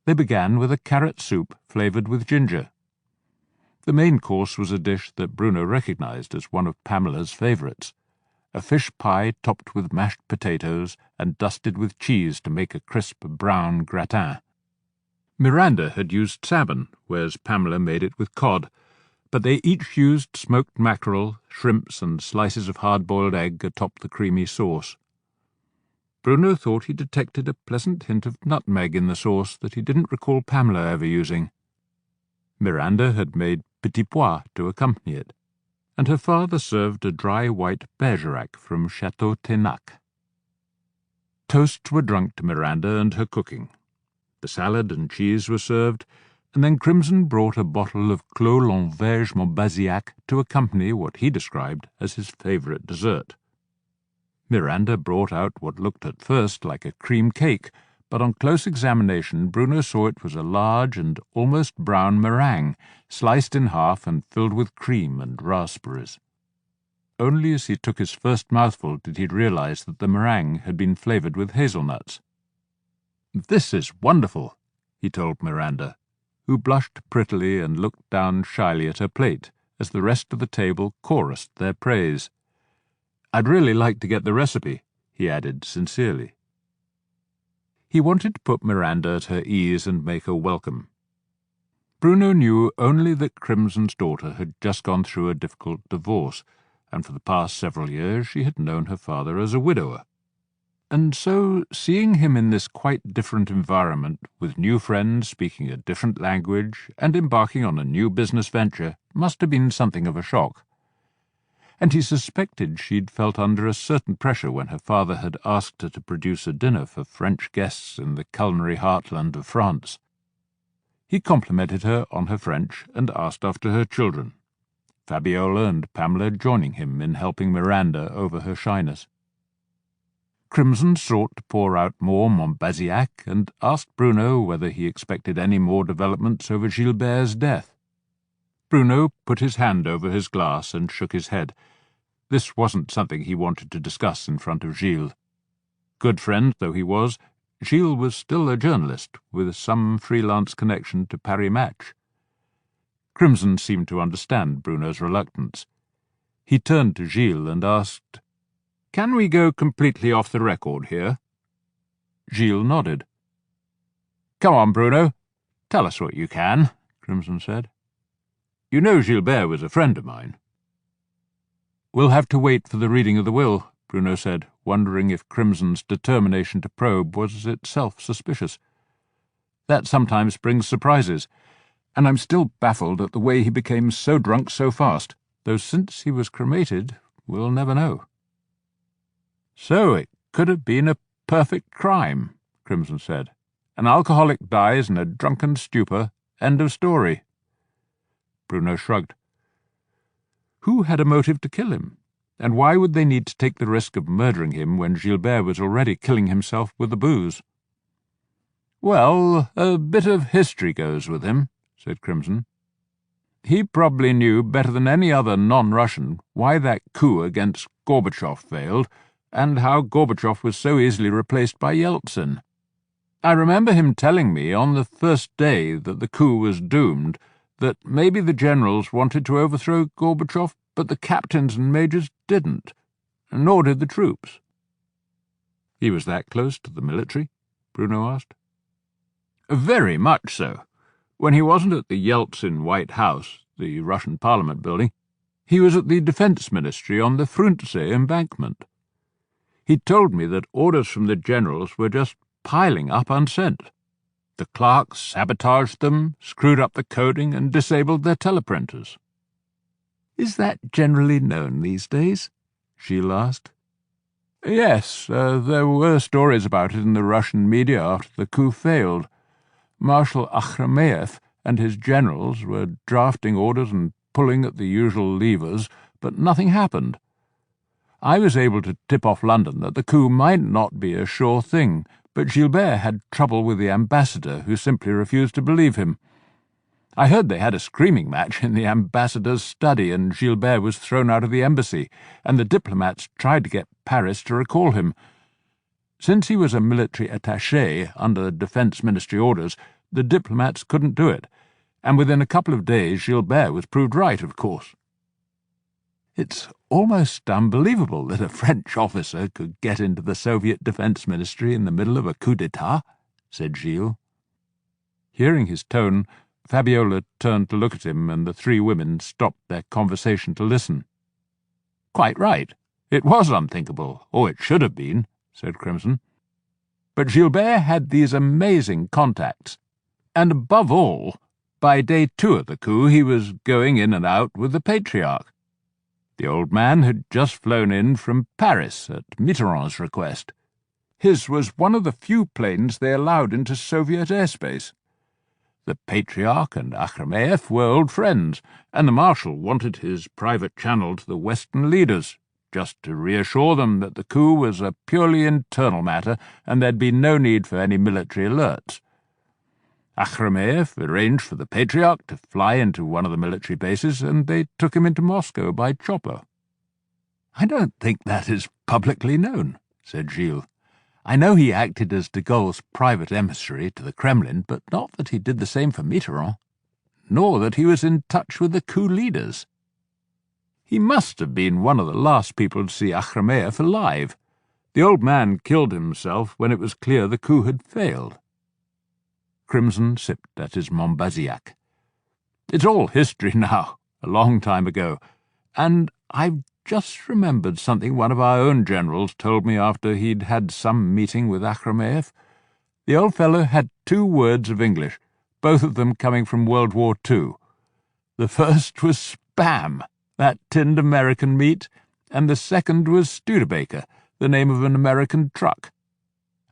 They began with a carrot soup flavoured with ginger. The main course was a dish that Bruno recognised as one of Pamela's favourites, a fish pie topped with mashed potatoes and dusted with cheese to make a crisp brown gratin. Miranda had used salmon, whereas Pamela made it with cod, but they each used smoked mackerel, shrimps, and slices of hard-boiled egg atop the creamy sauce. Bruno thought he detected a pleasant hint of nutmeg in the sauce that he didn't recall Pamela ever using. Miranda had made petit pois to accompany it, and her father served a dry white Bergerac from Chateau Tenac. Toasts were drunk to Miranda and her cooking. The salad and cheese were served, and then Crimson brought a bottle of Clos Lanverge Montbazillac to accompany what he described as his favourite dessert. Miranda brought out what looked at first like a cream cake, but on close examination Bruno saw it was a large and almost brown meringue, sliced in half and filled with cream and raspberries. Only as he took his first mouthful did he realize that the meringue had been flavoured with hazelnuts. "This is wonderful," he told Miranda, who blushed prettily and looked down shyly at her plate as the rest of the table chorused their praise. "I'd really like to get the recipe," he added sincerely. He wanted to put Miranda at her ease and make her welcome. Bruno knew only that Crimson's daughter had just gone through a difficult divorce, and for the past several years she had known her father as a widower. And so, seeing him in this quite different environment, with new friends speaking a different language and embarking on a new business venture, must have been something of a shock. And he suspected she'd felt under a certain pressure when her father had asked her to produce a dinner for French guests in the culinary heartland of France. He complimented her on her French and asked after her children, Fabiola and Pamela joining him in helping Miranda over her shyness. Crimson sought to pour out more Montbazillac and asked Bruno whether he expected any more developments over Gilbert's death. Bruno put his hand over his glass and shook his head. This wasn't something he wanted to discuss in front of Gilles. Good friend though he was, Gilles was still a journalist, with some freelance connection to Paris Match. Crimson seemed to understand Bruno's reluctance. He turned to Gilles and asked, "Can we go completely off the record here?" Gilles nodded. "Come on, Bruno. Tell us what you can," Crimson said. "You know Gilbert was a friend of mine." "We'll have to wait for the reading of the will," Bruno said, wondering if Crimson's determination to probe was itself suspicious. "That sometimes brings surprises, and I'm still baffled at the way he became so drunk so fast, though since he was cremated, we'll never know." "So it could have been a perfect crime," Crimson said. "An alcoholic dies in a drunken stupor. End of story." Bruno shrugged. Who had a motive to kill him? And why would they need to take the risk of murdering him when Gilbert was already killing himself with the booze? "Well, a bit of history goes with him," said Crimson. "He probably knew better than any other non-Russian why that coup against Gorbachev failed, and how Gorbachev was so easily replaced by Yeltsin. I remember him telling me on the first day that the coup was doomed that maybe the generals wanted to overthrow Gorbachev, but the captains and majors didn't, nor did the troops." "He was that close to the military?" Bruno asked. "Very much so. When he wasn't at the Yeltsin White House, the Russian Parliament building, he was at the Defense Ministry on the Frunze embankment. He told me that orders from the generals were just piling up unsent. The clerks sabotaged them, screwed up the coding, and disabled their teleprinters." "Is that generally known these days?" Gilles asked. "Yes, there were stories about it in the Russian media after the coup failed. Marshal Akhrameyev and his generals were drafting orders and pulling at the usual levers, but nothing happened. I was able to tip off London that the coup might not be a sure thing, but Gilbert had trouble with the ambassador, who simply refused to believe him. I heard they had a screaming match in the ambassador's study, and Gilbert was thrown out of the embassy, and the diplomats tried to get Paris to recall him. Since he was a military attaché under Defense Ministry orders, the diplomats couldn't do it, and within a couple of days Gilbert was proved right, of course." "It's almost unbelievable that a French officer could get into the Soviet Defense Ministry in the middle of a coup d'etat," said Gilles. Hearing his tone, Fabiola turned to look at him, and the three women stopped their conversation to listen. "Quite right. It was unthinkable, or it should have been," said Crimson. "But Gilbert had these amazing contacts, and above all, by day 2 of the coup he was going in and out with the Patriarch. The old man had just flown in from Paris at Mitterrand's request. His was one of the few planes they allowed into Soviet airspace. The Patriarch and Akhrameyev were old friends, and the Marshal wanted his private channel to the Western leaders, just to reassure them that the coup was a purely internal matter and there'd be no need for any military alerts. Akhrameyev arranged for the Patriarch to fly into one of the military bases, and they took him into Moscow by chopper." "I don't think that is publicly known," said Gilles. "I know he acted as de Gaulle's private emissary to the Kremlin, but not that he did the same for Mitterrand, nor that he was in touch with the coup leaders. He must have been one of the last people to see Akhrameyev alive. The old man killed himself when it was clear the coup had failed." Crimson sipped at his Montbazillac. "It's all history now, a long time ago, and I've just remembered something one of our own generals told me after he'd had some meeting with Akhrameyev. The old fellow had 2 words of English, both of them coming from World War II. The first was Spam, that tinned American meat, and the second was Studebaker, the name of an American truck.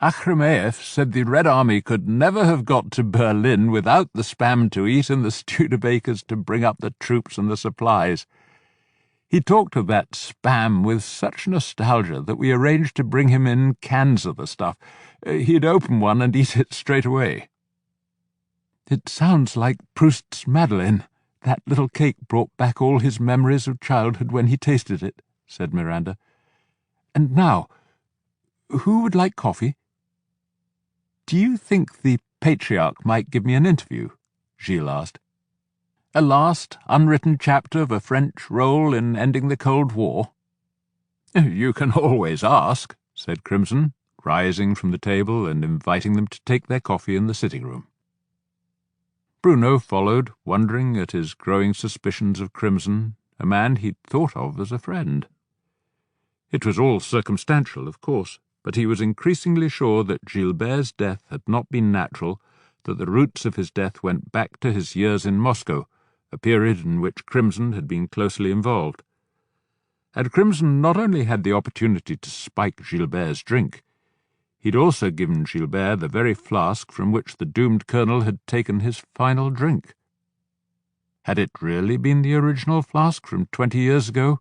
Akhrameyev said the Red Army could never have got to Berlin without the Spam to eat and the Studebakers to bring up the troops and the supplies. He talked of that Spam with such nostalgia that we arranged to bring him in cans of the stuff. He'd open one and eat it straight away. It sounds like Proust's Madeleine. That little cake brought back all his memories of childhood when he tasted it, said Miranda. And now, who would like coffee? Do you think the Patriarch might give me an interview? Gilles asked. A last, unwritten chapter of a French role in ending the Cold War? You can always ask, said Crimson, rising from the table and inviting them to take their coffee in the sitting-room. Bruno followed, wondering at his growing suspicions of Crimson, a man he'd thought of as a friend. It was all circumstantial, of course, but he was increasingly sure that Gilbert's death had not been natural, that the roots of his death went back to his years in Moscow, a period in which Crimson had been closely involved. And Crimson not only had the opportunity to spike Gilbert's drink, he'd also given Gilbert the very flask from which the doomed colonel had taken his final drink. Had it really been the original flask from 20 years ago,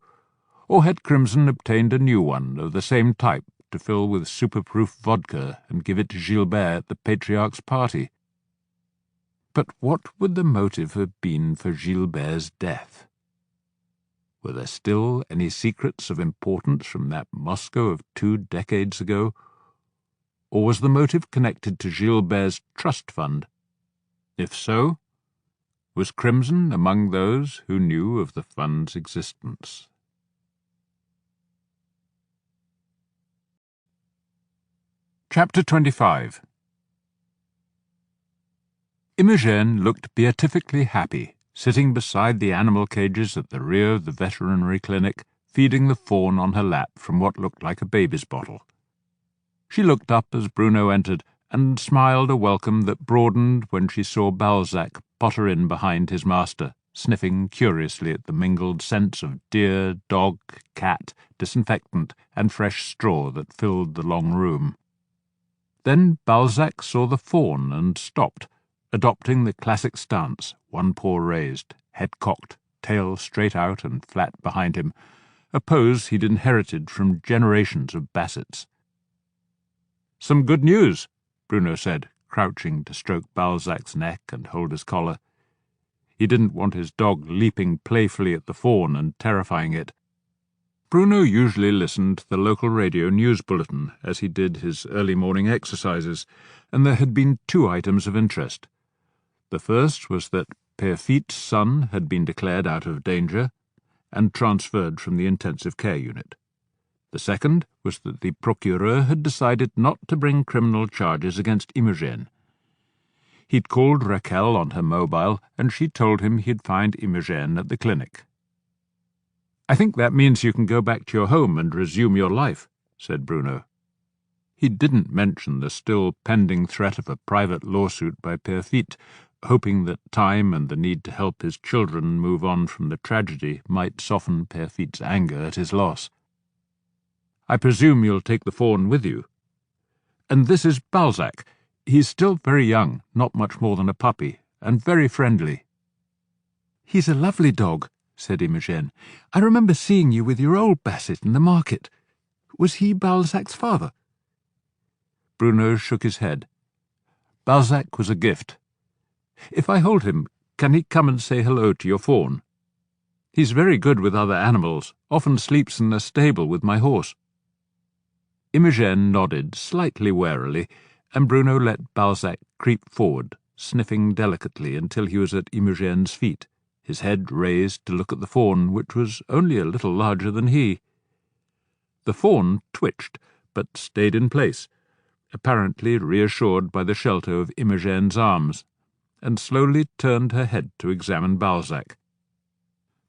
or had Crimson obtained a new one of the same type to fill with superproof vodka and give it to Gilbert at the Patriarch's party? But what would the motive have been for Gilbert's death? Were there still any secrets of importance from that Moscow of 2 decades ago? Or was the motive connected to Gilbert's trust fund? If so, was Crimson among those who knew of the fund's existence? Chapter 25. Imogen looked beatifically happy, sitting beside the animal cages at the rear of the veterinary clinic, feeding the fawn on her lap from what looked like a baby's bottle. She looked up as Bruno entered, and smiled a welcome that broadened when she saw Balzac potter in behind his master, sniffing curiously at the mingled scents of deer, dog, cat, disinfectant, and fresh straw that filled the long room. Then Balzac saw the fawn and stopped, adopting the classic stance, one paw raised, head cocked, tail straight out and flat behind him, a pose he'd inherited from generations of Bassets. "Some good news," Bruno said, crouching to stroke Balzac's neck and hold his collar. He didn't want his dog leaping playfully at the fawn and terrifying it. Bruno usually listened to the local radio news bulletin as he did his early morning exercises, and there had been 2 items of interest. The first was that Perfit's son had been declared out of danger and transferred from the intensive care unit. The second was that the procureur had decided not to bring criminal charges against Imogen. He'd called Raquel on her mobile, and she told him he'd find Imogen at the clinic. "I think that means you can go back to your home and resume your life," said Bruno. He didn't mention the still pending threat of a private lawsuit by Perfit, hoping that time and the need to help his children move on from the tragedy might soften Perfit's anger at his loss. "I presume you'll take the fawn with you. And this is Balzac. He's still very young, not much more than a puppy, and very friendly." "He's a lovely dog," said Imogen. "I remember seeing you with your old Basset in the market. Was he Balzac's father?" Bruno shook his head. "Balzac was a gift. If I hold him, can he come and say hello to your fawn? He's very good with other animals, often sleeps in a stable with my horse." Imogen nodded slightly warily, and Bruno let Balzac creep forward, sniffing delicately until he was at Imogen's feet, his head raised to look at the fawn, which was only a little larger than he. The fawn twitched, but stayed in place, apparently reassured by the shelter of Imogen's arms, and slowly turned her head to examine Balzac.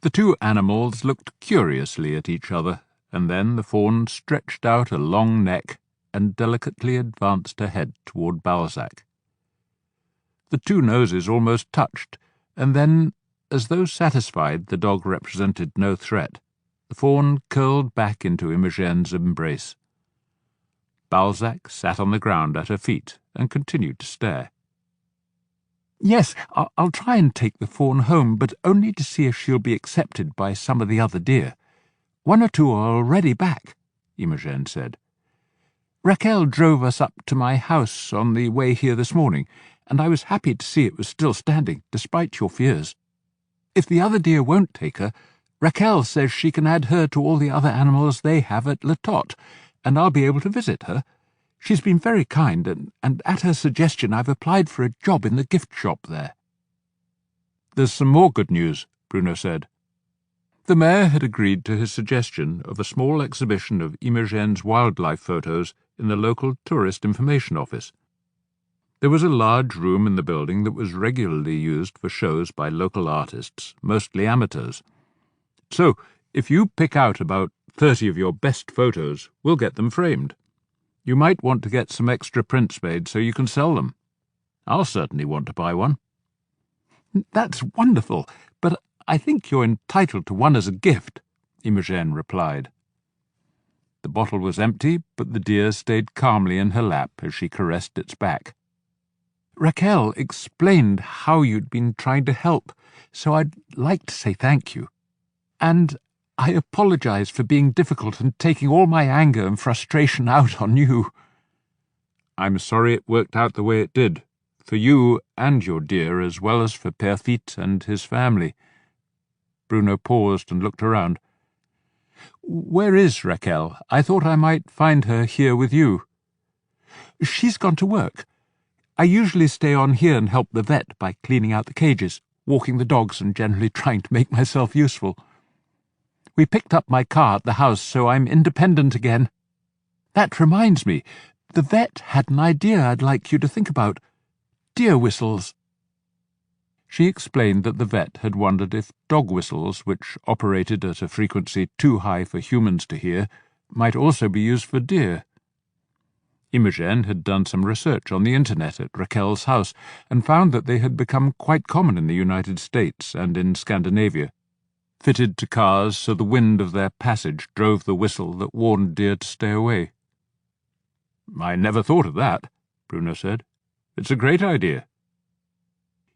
The two animals looked curiously at each other, and then the fawn stretched out a long neck and delicately advanced her head toward Balzac. The two noses almost touched, and then, as though satisfied the dog represented no threat, the fawn curled back into Imogene's embrace. Balzac sat on the ground at her feet and continued to stare. "Yes, I'll try and take the fawn home, but only to see if she'll be accepted by some of the other deer. One or two are already back," Imogen said. "Raquel drove us up to my house on the way here this morning, and I was happy to see it was still standing, despite your fears. If the other deer won't take her, Raquel says she can add her to all the other animals they have at Le Tot, and I'll be able to visit her. She's been very kind, and at her suggestion I've applied for a job in the gift shop there." "There's some more good news," Bruno said. The mayor had agreed to his suggestion of a small exhibition of Imogen's wildlife photos in the local tourist information office. There was a large room in the building that was regularly used for shows by local artists, mostly amateurs. "So, if you pick out about 30 of your best photos, we'll get them framed. You might want to get some extra prints made so you can sell them. I'll certainly want to buy one." "That's wonderful, but I think you're entitled to one as a gift," Imogen replied. The bottle was empty, but the deer stayed calmly in her lap as she caressed its back. "Raquel explained how you'd been trying to help, so I'd like to say thank you. And I apologize for being difficult and taking all my anger and frustration out on you." "I'm sorry it worked out the way it did, for you and your dear, as well as for Perfit and his family." Bruno paused and looked around. "Where is Raquel? I thought I might find her here with you." "She's gone to work. I usually stay on here and help the vet by cleaning out the cages, walking the dogs, and generally trying to make myself useful. We picked up my car at the house, so I'm independent again. That reminds me, the vet had an idea I'd like you to think about. Deer whistles." She explained that the vet had wondered if dog whistles, which operated at a frequency too high for humans to hear, might also be used for deer. Imogen had done some research on the internet at Raquel's house and found that they had become quite common in the United States and in Scandinavia, fitted to cars so the wind of their passage drove the whistle that warned deer to stay away. "I never thought of that," Bruno said. "It's a great idea."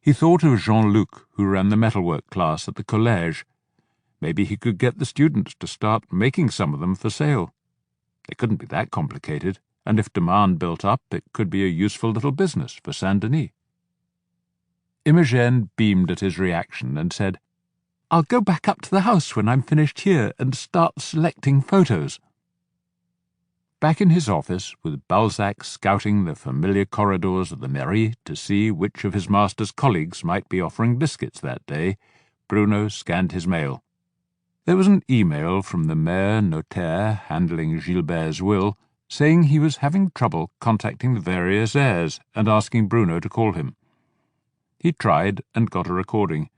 He thought of Jean-Luc, who ran the metalwork class at the collège. Maybe he could get the students to start making some of them for sale. It couldn't be that complicated, and if demand built up, it could be a useful little business for Saint-Denis. Imogen beamed at his reaction and said, "I'll go back up to the house when I'm finished here and start selecting photos." Back in his office, with Balzac scouting the familiar corridors of the mairie to see which of his master's colleagues might be offering biscuits that day, Bruno scanned his mail. There was an email from the maire notaire handling Gilbert's will, saying he was having trouble contacting the various heirs and asking Bruno to call him. He tried and got a recording.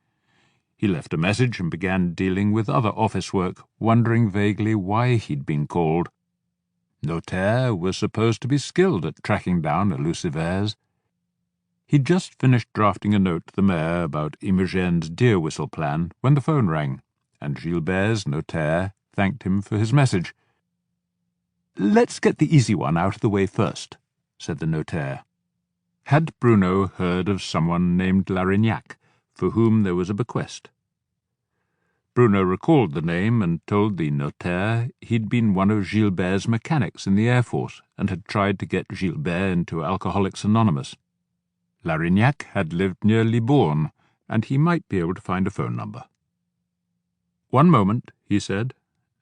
He left a message and began dealing with other office work, wondering vaguely why he'd been called. Notaire was supposed to be skilled at tracking down elusive heirs. He'd just finished drafting a note to the mayor about Imogen's deer whistle plan when the phone rang, and Gilbert's notaire thanked him for his message. "Let's get the easy one out of the way first," said the notaire. Had Bruno heard of someone named Larignac, for whom there was a bequest? Bruno recalled the name and told the notaire he'd been one of Gilbert's mechanics in the Air Force and had tried to get Gilbert into Alcoholics Anonymous. Larignac had lived near Libourne, and he might be able to find a phone number. "One moment," he said,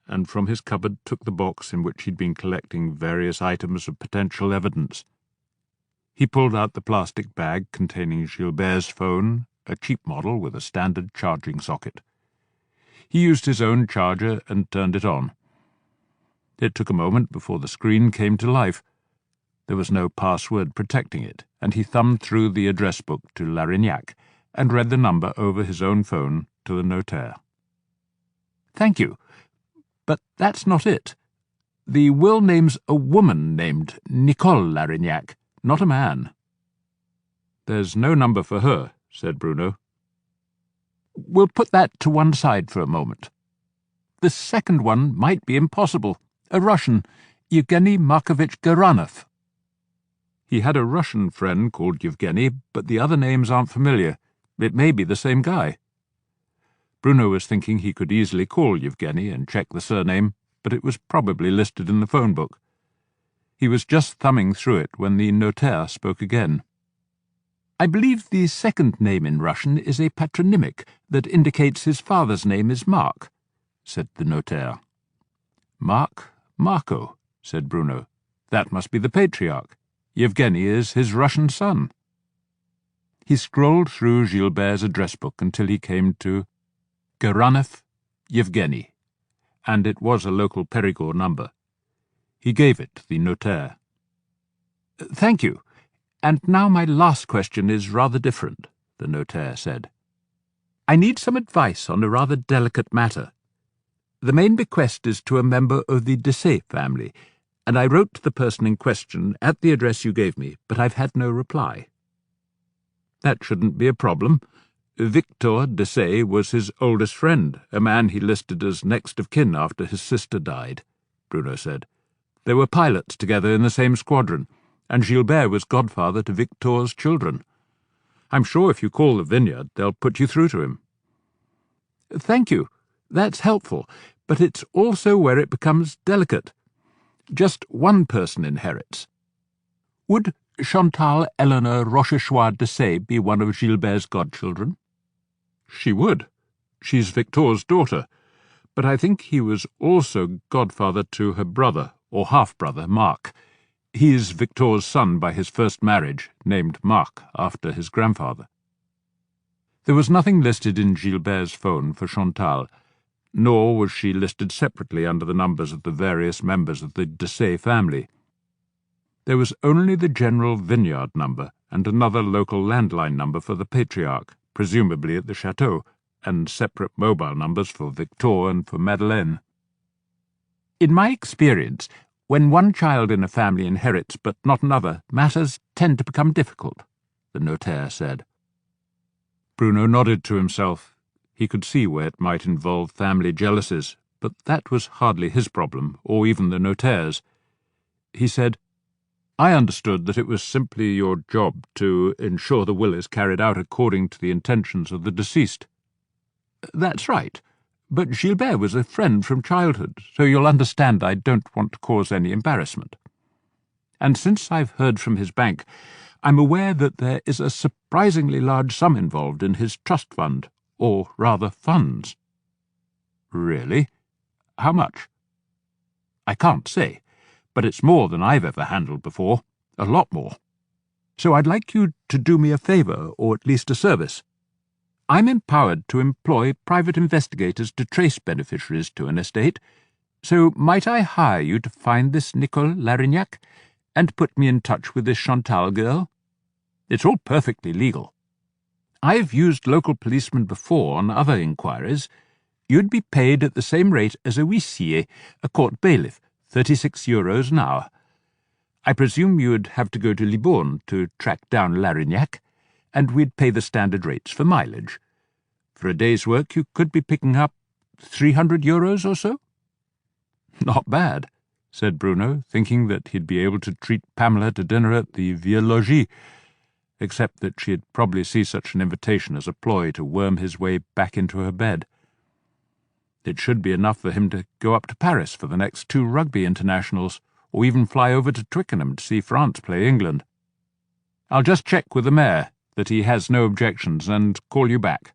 and from his cupboard took the box in which he'd been collecting various items of potential evidence. He pulled out the plastic bag containing Gilbert's phone, a cheap model with a standard charging socket. He used his own charger and turned it on. It took a moment before the screen came to life. There was no password protecting it, and he thumbed through the address book to Larignac and read the number over his own phone to the notaire. Thank you. But that's not it. The will names a woman named Nicole Larignac, not a man." "There's no number for her," said Bruno. "We'll put that to one side for a moment. The second one might be impossible. A Russian, Yevgeny Markovich Garanov." "He had a Russian friend called Yevgeny, but the other names aren't familiar. It may be the same guy." Bruno was thinking he could easily call Yevgeny and check the surname, but it was probably listed in the phone book. He was just thumbing through it when the notaire spoke again. "I believe the second name in Russian is a patronymic that indicates his father's name is Mark," said the notaire. "Marco," said Bruno. "That must be the Patriarch. Yevgeny is his Russian son." He scrolled through Gilbert's address book until he came to Garanov, Yevgeny, and it was a local Perigord number. He gave it to the notaire. "Thank you. And now my last question is rather different," the notaire said. "I need some advice on a rather delicate matter. The main bequest is to a member of the Dessay family, and I wrote to the person in question at the address you gave me, but I've had no reply." "That shouldn't be a problem. Victor Dessay was his oldest friend, a man he listed as next of kin after his sister died," Bruno said. "They were pilots together in the same squadron, and Gilbert was godfather to Victor's children. I'm sure if you call the vineyard, they'll put you through to him." "Thank you. That's helpful, but it's also where it becomes delicate. Just one person inherits. Would Chantal Eleanor Rochechouart Dessay be one of Gilbert's godchildren?" "She would. She's Victor's daughter, but I think he was also godfather to her brother, or half-brother, Marc. He's Victor's son by his first marriage, named Marc after his grandfather." There was nothing listed in Gilbert's phone for Chantal, nor was she listed separately under the numbers of the various members of the Dessay family. There was only the general vineyard number and another local landline number for the Patriarch, presumably at the chateau, and separate mobile numbers for Victor and for Madeleine. "In my experience, when one child in a family inherits but not another, matters tend to become difficult," the notaire said. Bruno nodded to himself. He could see where it might involve family jealousies, but that was hardly his problem, or even the notaire's. He said, "I understood that it was simply your job to ensure the will is carried out according to the intentions of the deceased." "That's right. But Gilbert was a friend from childhood, so you'll understand I don't want to cause any embarrassment. And since I've heard from his bank, I'm aware that there is a surprisingly large sum involved in his trust fund, or rather funds." "Really? How much?" "I can't say, but it's more than I've ever handled before, a lot more. So I'd like you to do me a favour, or at least a service. I'm empowered to employ private investigators to trace beneficiaries to an estate, so might I hire you to find this Nicole Larignac and put me in touch with this Chantal girl? It's all perfectly legal. I've used local policemen before on other inquiries. You'd be paid at the same rate as a huissier, a court bailiff, €36 an hour. I presume you'd have to go to Libourne to track down Larignac, and we'd pay the standard rates for mileage. For a day's work you could be picking up €300 or so." "Not bad," said Bruno, thinking that he'd be able to treat Pamela to dinner at the Vieux Logis, except that she'd probably see such an invitation as a ploy to worm his way back into her bed. It should be enough for him to go up to Paris for the next 2 rugby internationals, or even fly over to Twickenham to see France play England. "I'll just check with the mayor that he has no objections and call you back."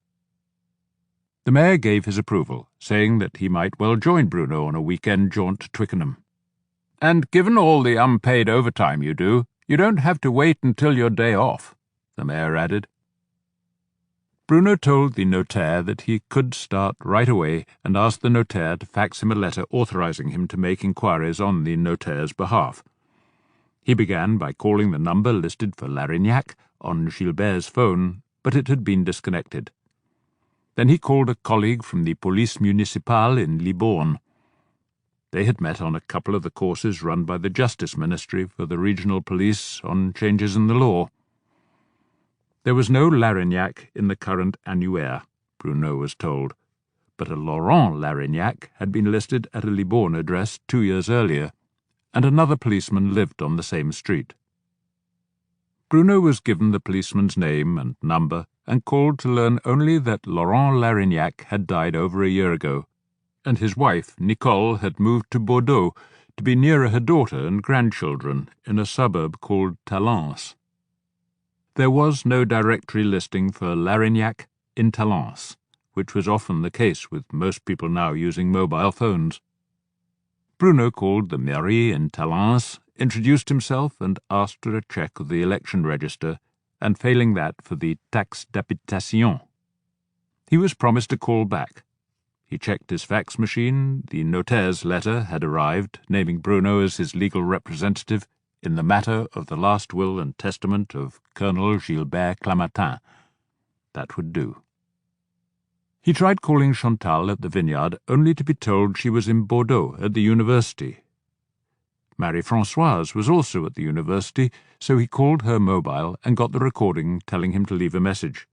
The mayor gave his approval, saying that he might well join Bruno on a weekend jaunt to Twickenham. "And given all the unpaid overtime you do, you don't have to wait until your day off," the mayor added. Bruno told the notaire that he could start right away and asked the notaire to fax him a letter authorizing him to make inquiries on the notaire's behalf. He began by calling the number listed for Larignac on Gilbert's phone, but it had been disconnected. Then he called a colleague from the Police Municipale in Libourne. They had met on a couple of the courses run by the Justice Ministry for the regional police on changes in the law. There was no Larignac in the current annuaire, Bruno was told, but a Laurent Larignac had been listed at a Libourne address 2 years earlier, and another policeman lived on the same street. Bruno was given the policeman's name and number and called to learn only that Laurent Larignac had died over a year ago, and his wife, Nicole, had moved to Bordeaux to be nearer her daughter and grandchildren in a suburb called Talence. There was no directory listing for Larignac in Talence, which was often the case with most people now using mobile phones. Bruno called the mairie in Talence, introduced himself and asked for a check of the election register, and failing that for the taxe d'habitation. He was promised a call back. He checked his fax machine. The notaire's letter had arrived, naming Bruno as his legal representative in the matter of the last will and testament of Colonel Gilbert Clamatin. That would do. He tried calling Chantal at the vineyard, only to be told she was in Bordeaux at the university. Marie-Françoise was also at the university, so he called her mobile and got the recording telling him to leave a message.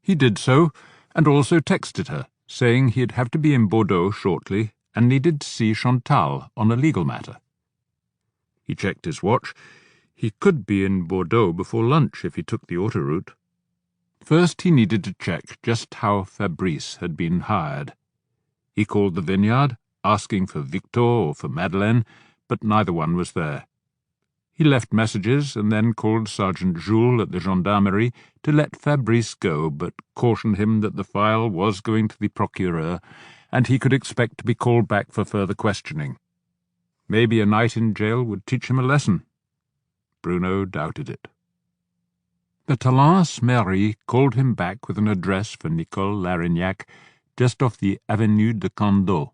He did so, and also texted her, saying he'd have to be in Bordeaux shortly and needed to see Chantal on a legal matter. He checked his watch. He could be in Bordeaux before lunch if he took the autoroute. First he needed to check just how Fabrice had been hired. He called the vineyard, asking for Victor or for Madeleine, but neither one was there. He left messages and then called Sergeant Jules at the gendarmerie to let Fabrice go, but cautioned him that the file was going to the procureur and he could expect to be called back for further questioning. Maybe a night in jail would teach him a lesson. Bruno doubted it. The Talence mairie called him back with an address for Nicole Larignac just off the Avenue de Candeau.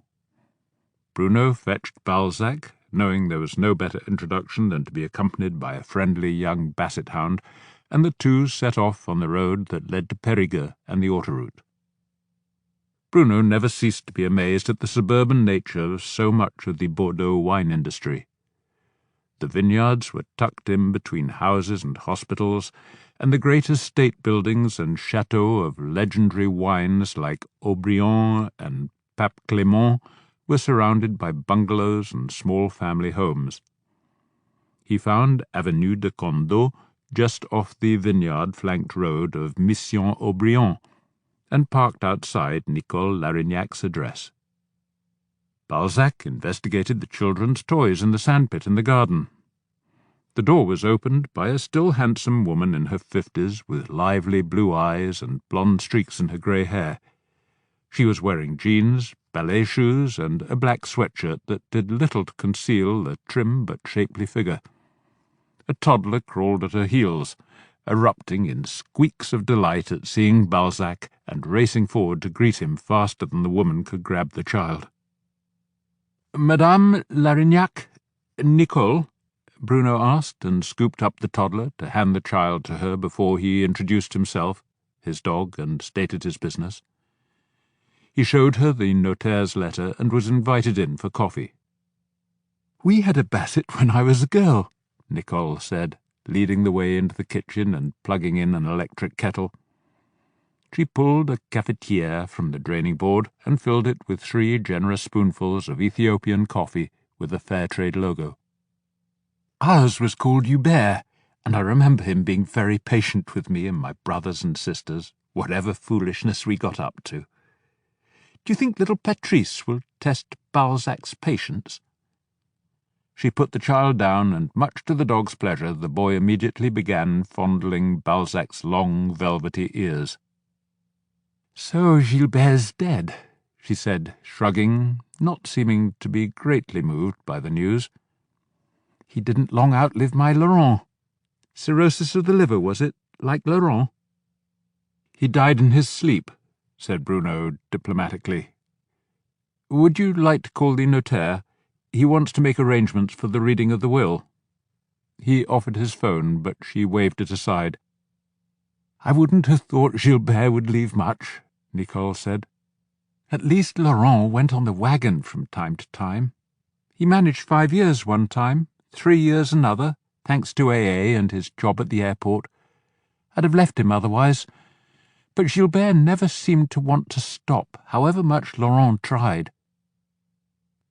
Bruno fetched Balzac, knowing there was no better introduction than to be accompanied by a friendly young basset hound, and the two set off on the road that led to Périgueux and the autoroute. Bruno never ceased to be amazed at the suburban nature of so much of the Bordeaux wine industry. The vineyards were tucked in between houses and hospitals, and the great estate buildings and chateaux of legendary wines like Aubryon and Pape Clément were surrounded by bungalows and small family homes. He found Avenue de Candeau just off the vineyard-flanked road of Mission Aubryon, and parked outside Nicole Larignac's address. Balzac investigated the children's toys in the sandpit in the garden. The door was opened by a still handsome woman in her 50s with lively blue eyes and blonde streaks in her grey hair. She was wearing jeans, ballet shoes, and a black sweatshirt that did little to conceal a trim but shapely figure. A toddler crawled at her heels, erupting in squeaks of delight at seeing Balzac and racing forward to greet him faster than the woman could grab the child. "Madame Larignac? Nicole?" Bruno asked, and scooped up the toddler to hand the child to her before he introduced himself, his dog, and stated his business. He showed her the notaire's letter and was invited in for coffee. "We had a basset when I was a girl," Nicole said, leading the way into the kitchen and plugging in an electric kettle. She pulled a cafetière from the draining board and filled it with 3 generous spoonfuls of Ethiopian coffee with a Fairtrade logo. "Ours was called Hubert, and I remember him being very patient with me and my brothers and sisters, whatever foolishness we got up to. Do you think little Patrice will test Balzac's patience?" She put the child down, and much to the dog's pleasure, the boy immediately began fondling Balzac's long, velvety ears. "So Gilbert's dead," she said, shrugging, not seeming to be greatly moved by the news. "He didn't long outlive my Laurent. Cirrhosis of the liver, was it, like Laurent?" "He died in his sleep," said Bruno diplomatically. "Would you like to call the notaire? He wants to make arrangements for the reading of the will." He offered his phone, but she waved it aside. "I wouldn't have thought Gilbert would leave much. Nicole said. "At least Laurent went on the wagon from time to time. He managed 5 years one time, 3 years another, thanks to AA and his job at the airport. I'd have left him otherwise, but Gilbert never seemed to want to stop, however much Laurent tried."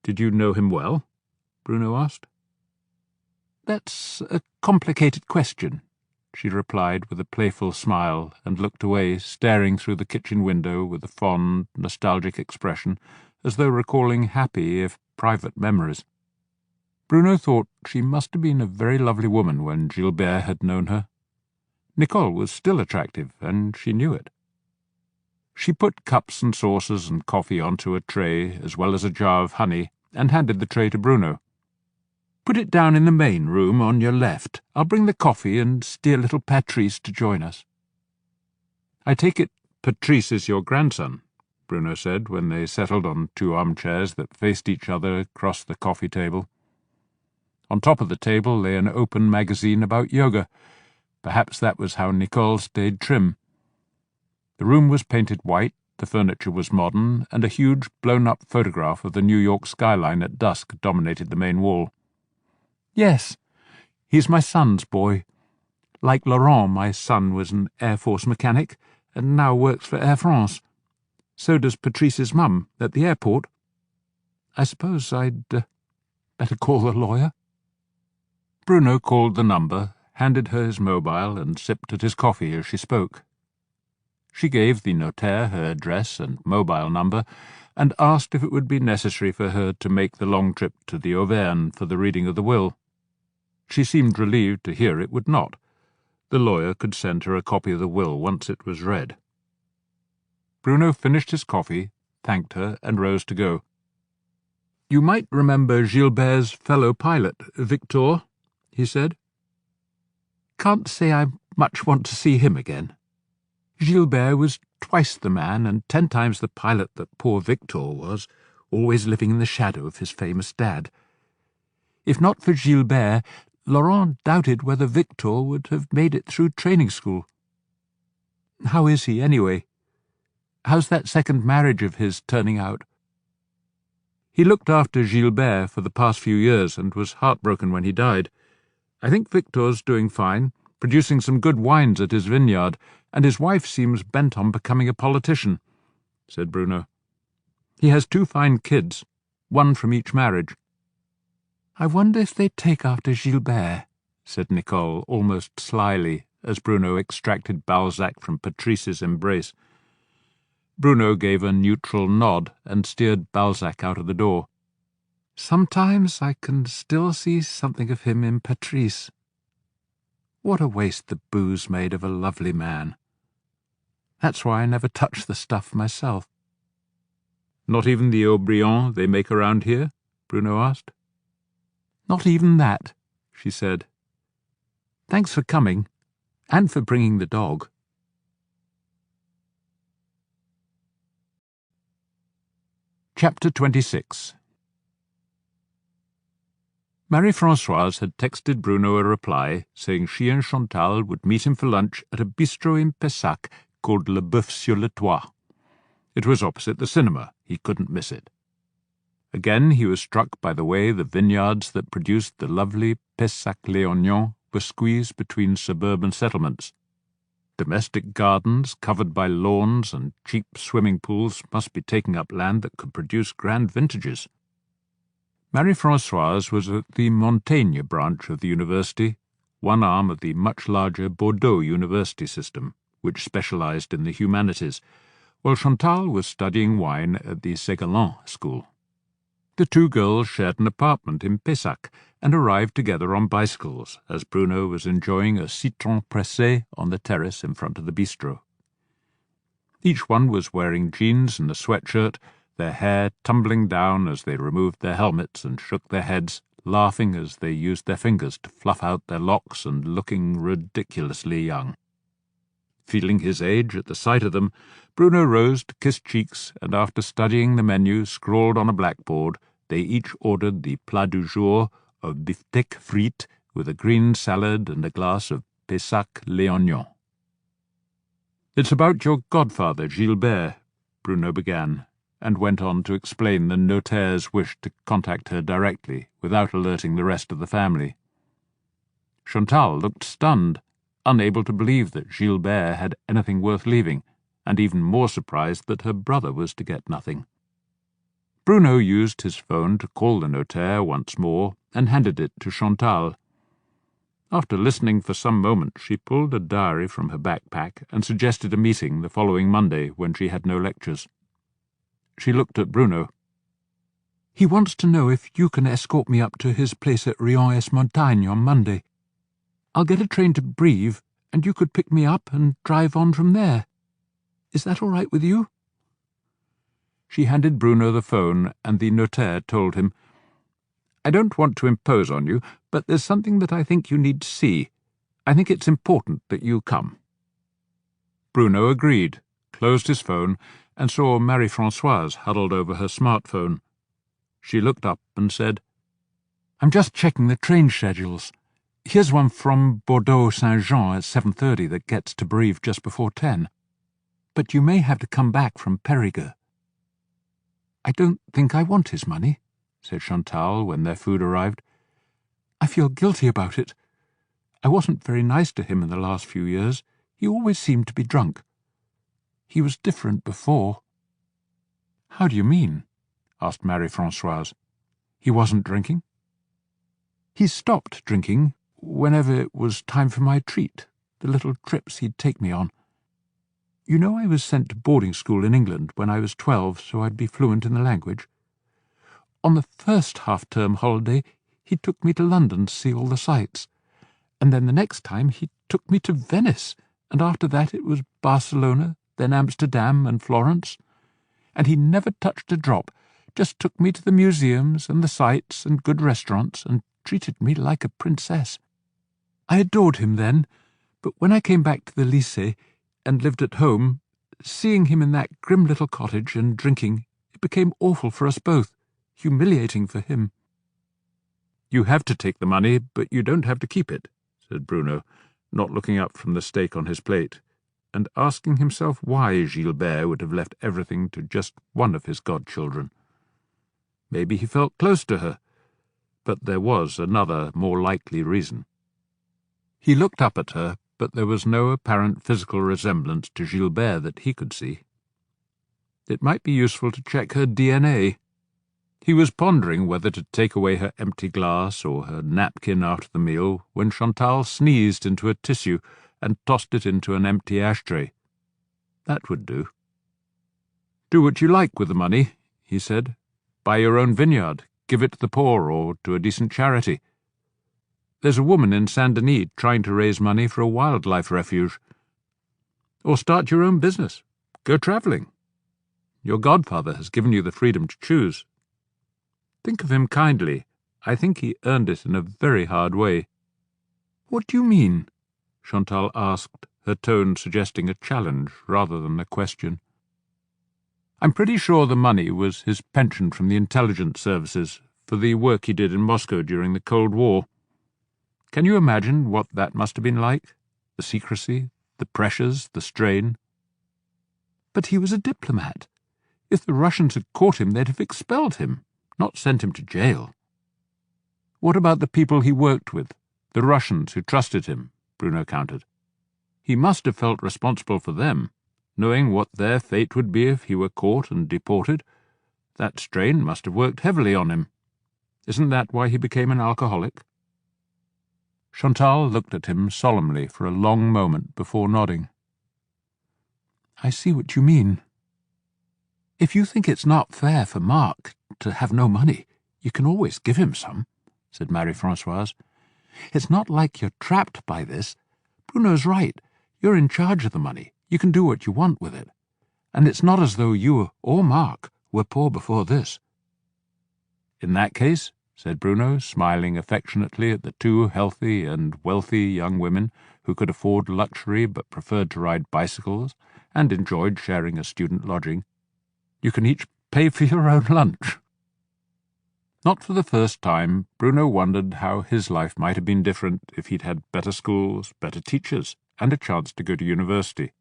"Did you know him well?" Bruno asked. "That's a complicated question," she replied with a playful smile, and looked away, staring through the kitchen window with a fond, nostalgic expression, as though recalling happy, if private, memories. Bruno thought she must have been a very lovely woman when Gilbert had known her. Nicole was still attractive, and she knew it. She put cups and saucers and coffee onto a tray, as well as a jar of honey, and handed the tray to Bruno. "Put it down in the main room on your left. I'll bring the coffee and steer little Patrice to join us." "I take it Patrice is your grandson," Bruno said, when they settled on 2 armchairs that faced each other across the coffee table. On top of the table lay an open magazine about yoga. Perhaps that was how Nicole stayed trim. The room was painted white, the furniture was modern, and a huge blown-up photograph of the New York skyline at dusk dominated the main wall. "Yes, he's my son's boy. Like Laurent, my son was an Air Force mechanic, and now works for Air France. So does Patrice's mum, at the airport. I suppose I'd better call the lawyer." Bruno called the number, handed her his mobile, and sipped at his coffee as she spoke. She gave the notaire her address and mobile number, and asked if it would be necessary for her to make the long trip to the Auvergne for the reading of the will. She seemed relieved to hear it would not. The lawyer could send her a copy of the will once it was read. Bruno finished his coffee, thanked her, and rose to go. "You might remember Gilbert's fellow pilot, Victor," he said. "Can't say I much want to see him again. Gilbert was twice the man and 10 times the pilot that poor Victor was, always living in the shadow of his famous dad. If not for Gilbert, Laurent doubted whether Victor would have made it through training school. How is he, anyway? How's that second marriage of his turning out?" "He looked after Gilbert for the past few years and was heartbroken when he died. I think Victor's doing fine, producing some good wines at his vineyard, and his wife seems bent on becoming a politician," said Bruno. "He has 2 fine kids, 1 from each marriage." "I wonder if they take after Gilbert," said Nicole, almost slyly, as Bruno extracted Balzac from Patrice's embrace. Bruno gave a neutral nod and steered Balzac out of the door. "Sometimes I can still see something of him in Patrice. What a waste the booze made of a lovely man. That's why I never touch the stuff myself." "Not even the Aubryon they make around here?" Bruno asked. "Not even that," she said. "Thanks for coming, and for bringing the dog." Chapter 26. Marie-Françoise had texted Bruno a reply saying she and Chantal would meet him for lunch at a bistro in Pessac called Le Boeuf sur le Toit. It was opposite the cinema. He couldn't miss it. Again he was struck by the way the vineyards that produced the lovely Pessac-les-Oignons were squeezed between suburban settlements. Domestic gardens covered by lawns and cheap swimming pools must be taking up land that could produce grand vintages. Marie-Françoise was at the Montaigne branch of the university, one arm of the much larger Bordeaux university system, which specialized in the humanities, while Chantal was studying wine at the Ségolène school. The 2 girls shared an apartment in Pessac and arrived together on bicycles as Bruno was enjoying a citron pressé on the terrace in front of the bistro. Each one was wearing jeans and a sweatshirt, their hair tumbling down as they removed their helmets and shook their heads, laughing as they used their fingers to fluff out their locks and looking ridiculously young. Feeling his age at the sight of them, Bruno rose to kiss cheeks, and after studying the menu scrawled on a blackboard, they each ordered the plat du jour of beefsteak frites with a green salad and a glass of Pessac-les-Oignons. "It's about your godfather, Gilbert," Bruno began, and went on to explain the notaire's wish to contact her directly, without alerting the rest of the family. Chantal looked stunned, unable to believe that Gilbert had anything worth leaving, and even more surprised that her brother was to get nothing. Bruno used his phone to call the notaire once more, and handed it to Chantal. After listening for some moments, she pulled a diary from her backpack and suggested a meeting the following Monday when she had no lectures. She looked at Bruno. "He wants to know if you can escort me up to his place at Rion-es-Montagne on Monday. I'll get a train to Brive, and you could pick me up and drive on from there. Is that all right with you?" She handed Bruno the phone, and the notaire told him, "I don't want to impose on you, but there's something that I think you need to see. I think it's important that you come." Bruno agreed, closed his phone, and saw Marie-Françoise huddled over her smartphone. She looked up and said, "I'm just checking the train schedules. Here's one from Bordeaux-Saint-Jean at 7:30 that gets to Brive just before 10. But you may have to come back from Périgueux." "I don't think I want his money," said Chantal when their food arrived. "I feel guilty about it. I wasn't very nice to him in the last few years. He always seemed to be drunk. He was different before." "How do you mean?" asked Marie-Françoise. "He wasn't drinking?" "He stopped drinking whenever it was time for my treat, the little trips he'd take me on. You know I was sent to boarding school in England when I was 12, so I'd be fluent in the language. On the first half-term holiday, he took me to London to see all the sights, and then the next time he took me to Venice, and after that it was Barcelona, then Amsterdam and Florence, and he never touched a drop, just took me to the museums and the sights and good restaurants, and treated me like a princess. I adored him then, but when I came back to the lycée and lived at home, seeing him in that grim little cottage and drinking, it became awful for us both, humiliating for him." "You have to take the money, but you don't have to keep it," said Bruno, not looking up from the steak on his plate, and asking himself why Gilbert would have left everything to just one of his godchildren. Maybe he felt close to her, but there was another, more likely reason. He looked up at her, but there was no apparent physical resemblance to Gilbert that he could see. It might be useful to check her DNA. He was pondering whether to take away her empty glass or her napkin after the meal when Chantal sneezed into a tissue and tossed it into an empty ashtray. That would do. "Do what you like with the money," he said. "Buy your own vineyard, give it to the poor or to a decent charity. There's a woman in Saint-Denis trying to raise money for a wildlife refuge. Or start your own business. Go travelling. Your godfather has given you the freedom to choose. Think of him kindly. I think he earned it in a very hard way." "What do you mean?" Chantal asked, her tone suggesting a challenge rather than a question. "I'm pretty sure the money was his pension from the intelligence services for the work he did in Moscow during the Cold War. Can you imagine what that must have been like? The secrecy, the pressures, the strain." "But he was a diplomat. If the Russians had caught him, they'd have expelled him, not sent him to jail." "What about the people he worked with, the Russians who trusted him?" Bruno countered. "He must have felt responsible for them, knowing what their fate would be if he were caught and deported. That strain must have worked heavily on him. Isn't that why he became an alcoholic?" Chantal looked at him solemnly for a long moment before nodding. "I see what you mean. If you think it's not fair for Marc to have no money, you can always give him some," said Marie-Françoise. "It's not like you're trapped by this. Bruno's right. You're in charge of the money. You can do what you want with it. And it's not as though you or Marc were poor before this." "In that case," said Bruno, smiling affectionately at the two healthy and wealthy young women who could afford luxury but preferred to ride bicycles and enjoyed sharing a student lodging, "you can each pay for your own lunch." Not for the first time, Bruno wondered how his life might have been different if he'd had better schools, better teachers, and a chance to go to university.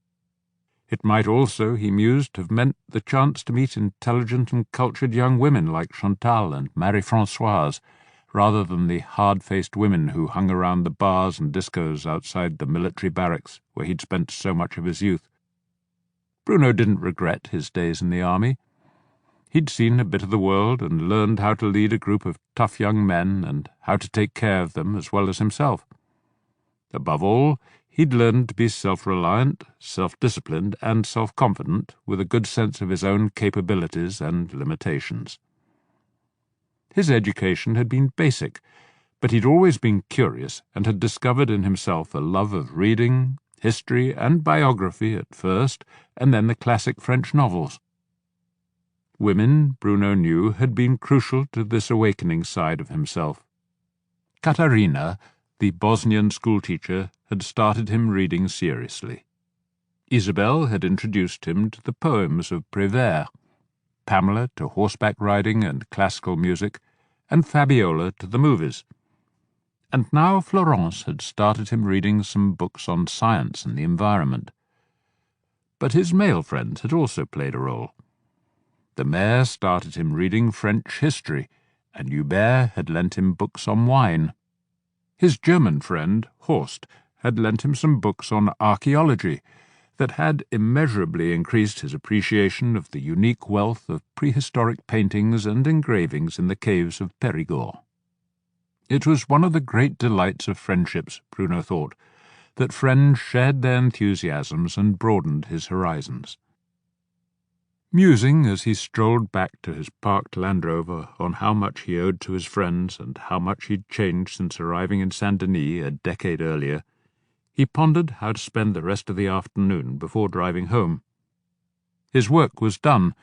It might also, he mused, have meant the chance to meet intelligent and cultured young women like Chantal and Marie-Françoise, rather than the hard-faced women who hung around the bars and discos outside the military barracks where he'd spent so much of his youth. Bruno didn't regret his days in the army. He'd seen a bit of the world and learned how to lead a group of tough young men and how to take care of them as well as himself. Above all, he'd learned to be self-reliant, self-disciplined, and self-confident, with a good sense of his own capabilities and limitations. His education had been basic, but he'd always been curious and had discovered in himself a love of reading, history, and biography at first, and then the classic French novels. Women, Bruno knew, had been crucial to this awakening side of himself. Katarina, the Bosnian schoolteacher, had started him reading seriously. Isabel had introduced him to the poems of Prévert, Pamela to horseback riding and classical music, and Fabiola to the movies. And now Florence had started him reading some books on science and the environment. But his male friends had also played a role. The mayor started him reading French history, and Hubert had lent him books on wine. His German friend, Horst, had lent him some books on archaeology that had immeasurably increased his appreciation of the unique wealth of prehistoric paintings and engravings in the caves of Périgord. It was one of the great delights of friendships, Bruno thought, that friends shared their enthusiasms and broadened his horizons. Musing as he strolled back to his parked Land Rover on how much he owed to his friends and how much he'd changed since arriving in Saint-Denis a decade earlier, he pondered how to spend the rest of the afternoon before driving home. His work was done.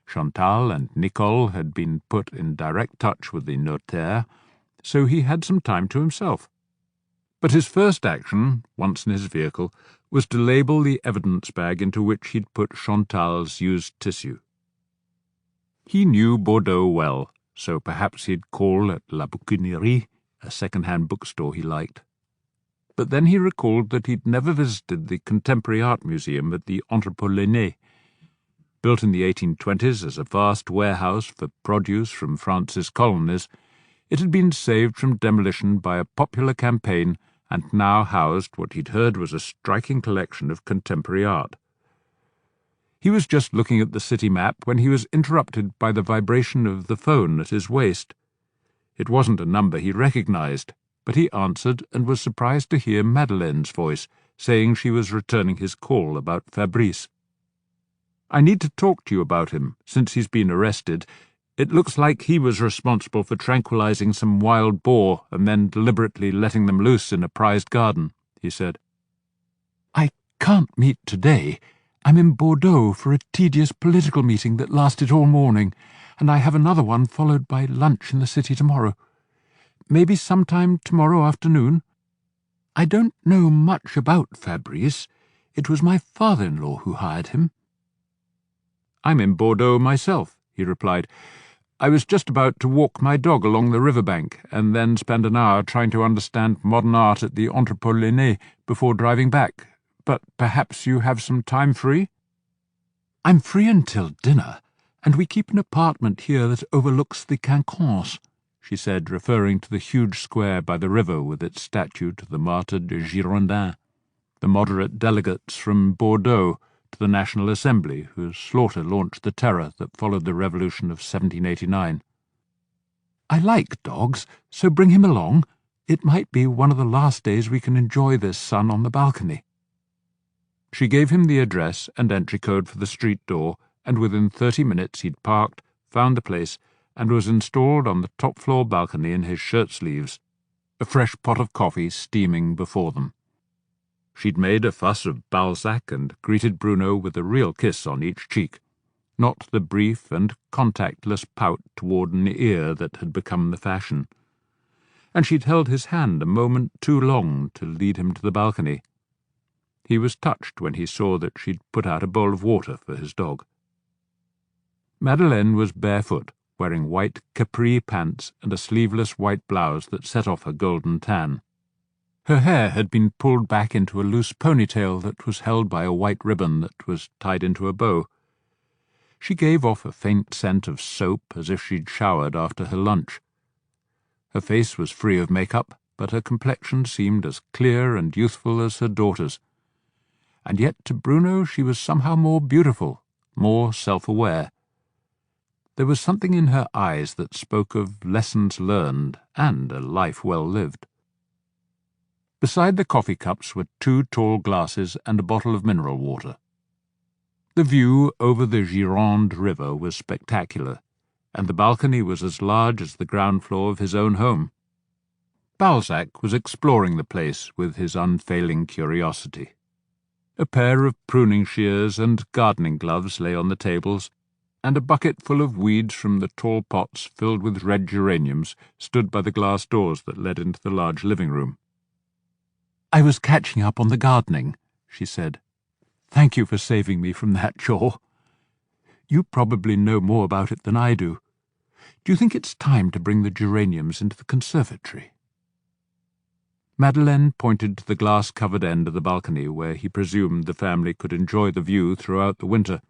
Chantal and Nicole had been put in direct touch with the notaire, so he had some time to himself. But his first action, once in his vehicle, was to label the evidence bag into which he'd put Chantal's used tissue. He knew Bordeaux well, so perhaps he'd call at La Bouquinerie, a second-hand bookstore he liked. But then he recalled that he'd never visited the Contemporary Art Museum at the Entrepôt Lenné. Built in the 1820s as a vast warehouse for produce from France's colonies, it had been saved from demolition by a popular campaign and now housed what he'd heard was a striking collection of contemporary art. He was just looking at the city map when he was interrupted by the vibration of the phone at his waist. It wasn't a number he recognized, but he answered and was surprised to hear Madeleine's voice, saying she was returning his call about Fabrice. "I need to talk to you about him, since he's been arrested. It looks like he was responsible for tranquilizing some wild boar and then deliberately letting them loose in a prized garden," he said. "I can't meet today. I'm in Bordeaux for a tedious political meeting that lasted all morning, and I have another one followed by lunch in the city tomorrow. Maybe sometime tomorrow afternoon. I don't know much about Fabrice. It was my father-in-law who hired him." "I'm in Bordeaux myself," he replied. "I was just about to walk my dog along the riverbank and then spend an hour trying to understand modern art at the Entrepôt Lenné before driving back. But perhaps you have some time free?" "I'm free until dinner, and we keep an apartment here that overlooks the Quinconce," she said, referring to the huge square by the river with its statue to the martyred Girondins, the moderate delegates from Bordeaux to the National Assembly, whose slaughter launched the terror that followed the Revolution of 1789. "I like dogs, so bring him along. It might be one of the last days we can enjoy this sun on the balcony." She gave him the address and entry code for the street door, and within 30 minutes he'd parked, found the place, and was installed on the top-floor balcony in his shirt-sleeves, a fresh pot of coffee steaming before them. She'd made a fuss of Balzac and greeted Bruno with a real kiss on each cheek, not the brief and contactless pout toward an ear that had become the fashion. And she'd held his hand a moment too long to lead him to the balcony. He was touched when he saw that she'd put out a bowl of water for his dog. Madeleine was barefoot, wearing white capri pants and a sleeveless white blouse that set off her golden tan. Her hair had been pulled back into a loose ponytail that was held by a white ribbon that was tied into a bow. She gave off a faint scent of soap as if she'd showered after her lunch. Her face was free of makeup, but her complexion seemed as clear and youthful as her daughter's. And yet to Bruno she was somehow more beautiful, more self-aware. There was something in her eyes that spoke of lessons learned and a life well lived. Beside the coffee cups were 2 tall glasses and a bottle of mineral water. The view over the Gironde River was spectacular, and the balcony was as large as the ground floor of his own home. Balzac was exploring the place with his unfailing curiosity. A pair of pruning shears and gardening gloves lay on the tables, and a bucket full of weeds from the tall pots filled with red geraniums stood by the glass doors that led into the large living room. "I was catching up on the gardening," she said. "Thank you for saving me from that chore. You probably know more about it than I do. Do you think it's time to bring the geraniums into the conservatory?" Madeleine pointed to the glass-covered end of the balcony where he presumed the family could enjoy the view throughout the winter.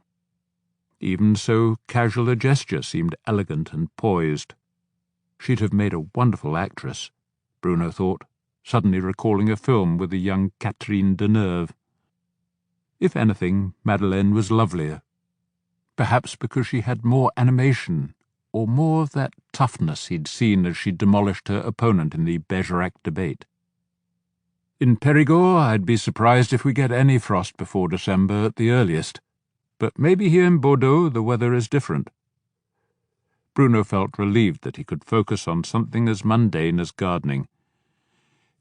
Even so casual a gesture seemed elegant and poised. She'd have made a wonderful actress, Bruno thought, suddenly recalling a film with the young Catherine Deneuve. If anything, Madeleine was lovelier, perhaps because she had more animation, or more of that toughness he'd seen as she demolished her opponent in the Bergerac debate. "In Périgord, I'd be surprised if we get any frost before December at the earliest, but maybe here in Bordeaux the weather is different." Bruno felt relieved that he could focus on something as mundane as gardening.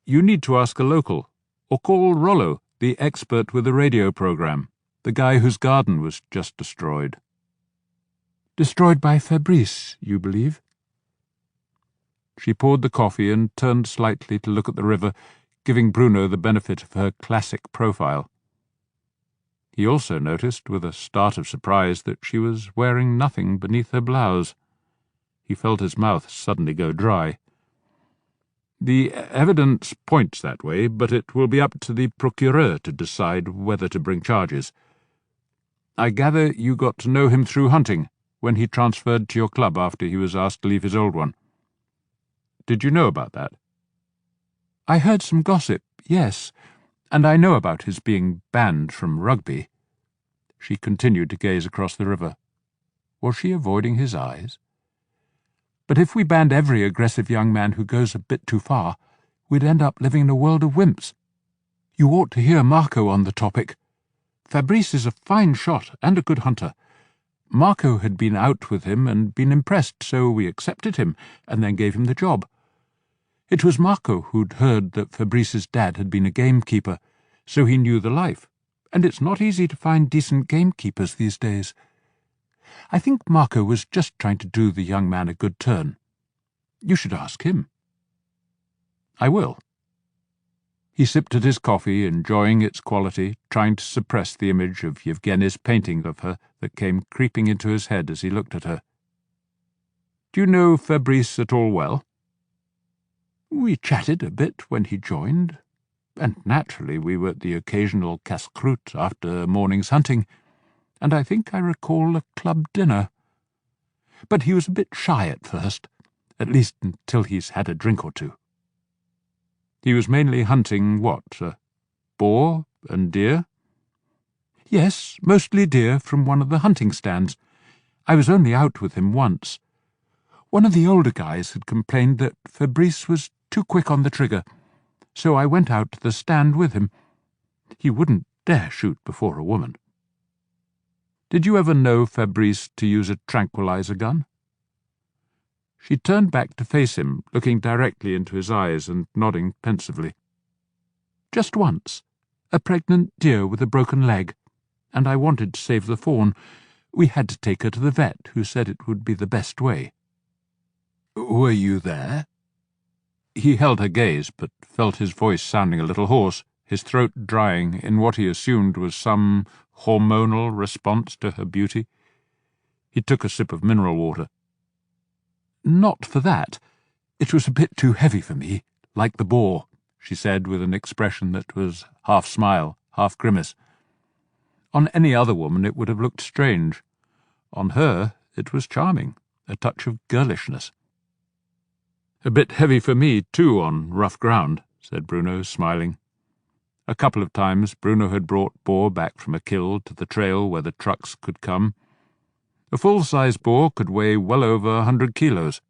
"You need to ask a local, or call Rollo, the expert with the radio program, the guy whose garden was just destroyed." "Destroyed by Fabrice, you believe?" She poured the coffee and turned slightly to look at the river, giving Bruno the benefit of her classic profile. He also noticed, with a start of surprise, that she was wearing nothing beneath her blouse. He felt his mouth suddenly go dry. "The evidence points that way, but it will be up to the procureur to decide whether to bring charges. I gather you got to know him through hunting, when he transferred to your club after he was asked to leave his old one. Did you know about that?" "I heard some gossip, yes, and I know about his being banned from rugby." She continued to gaze across the river. Was she avoiding his eyes? "But if we banned every aggressive young man who goes a bit too far, we'd end up living in a world of wimps. You ought to hear Marco on the topic. Fabrice is a fine shot and a good hunter. Marco had been out with him and been impressed, so we accepted him and then gave him the job. It was Marco who'd heard that Fabrice's dad had been a gamekeeper, so he knew the life, and it's not easy to find decent gamekeepers these days. I think Marco was just trying to do the young man a good turn. You should ask him." "I will." He sipped at his coffee, enjoying its quality, trying to suppress the image of Yevgeny's painting of her that came creeping into his head as he looked at her. "Do you know Fabrice at all well?" "We chatted a bit when he joined, and naturally we were at the occasional casse-croûte after a morning's hunting, and I think I recall a club dinner. But he was a bit shy at first, at least until he's had a drink or two." "He was mainly hunting what, boar and deer?" "Yes, mostly deer from one of the hunting stands. I was only out with him once. One of the older guys had complained that Fabrice was too quick on the trigger, so I went out to the stand with him. He wouldn't dare shoot before a woman." "Did you ever know Fabrice to use a tranquilizer gun?" She turned back to face him, looking directly into his eyes and nodding pensively. "Just once. A pregnant deer with a broken leg, and I wanted to save the fawn. We had to take her to the vet, who said it would be the best way." "Were you there?" He held her gaze, but felt his voice sounding a little hoarse, his throat drying in what he assumed was some hormonal response to her beauty. He took a sip of mineral water. "Not for that. It was a bit too heavy for me, like the boar, she said with an expression that was half smile, half grimace. On any other woman it would have looked strange. On her it was charming, a touch of girlishness. "A bit heavy for me, too, on rough ground," said Bruno, smiling. A couple of times Bruno had brought boar back from a kill to the trail where the trucks could come. A full-size boar could weigh well over 100 kilos.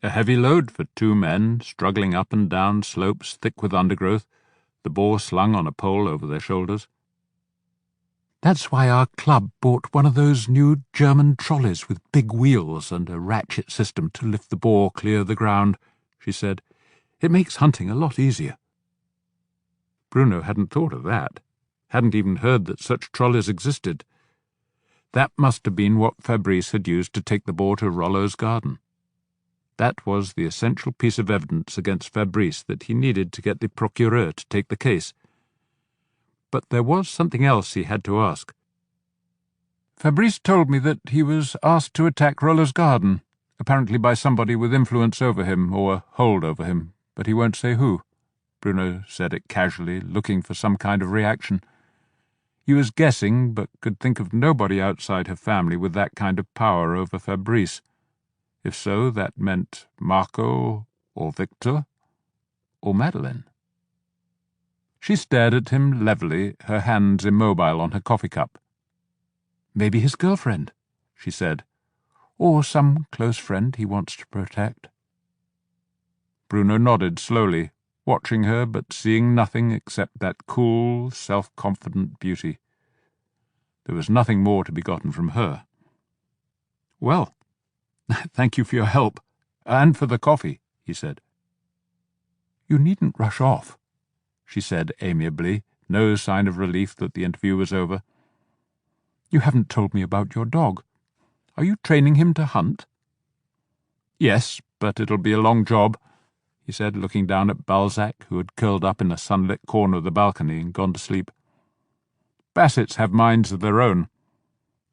A heavy load for 2 men, struggling up and down slopes thick with undergrowth, the boar slung on a pole over their shoulders. "That's why our club bought one of those new German trolleys with big wheels and a ratchet system to lift the boar clear of the ground," she said. "It makes hunting a lot easier." Bruno hadn't thought of that, hadn't even heard that such trolleys existed. That must have been what Fabrice had used to take the boar to Rollo's garden. That was the essential piece of evidence against Fabrice that he needed to get the procureur to take the case. But there was something else he had to ask. "Fabrice told me that he was asked to attack Rollo's garden, apparently by somebody with influence over him, or a hold over him, but he won't say who." Bruno said it casually, looking for some kind of reaction. He was guessing, but could think of nobody outside her family with that kind of power over Fabrice. If so, that meant Marco, or Victor, or Madeleine. She stared at him levelly, her hands immobile on her coffee cup. "Maybe his girlfriend," she said, "or some close friend he wants to protect." Bruno nodded slowly, watching her but seeing nothing except that cool, self-confident beauty. There was nothing more to be gotten from her. "Well, thank you for your help, and for the coffee," he said. "You needn't rush off," she said amiably, no sign of relief that the interview was over. "You haven't told me about your dog. Are you training him to hunt?" "Yes, but it'll be a long job," he said, looking down at Balzac, who had curled up in a sunlit corner of the balcony and gone to sleep. "Bassets have minds of their own.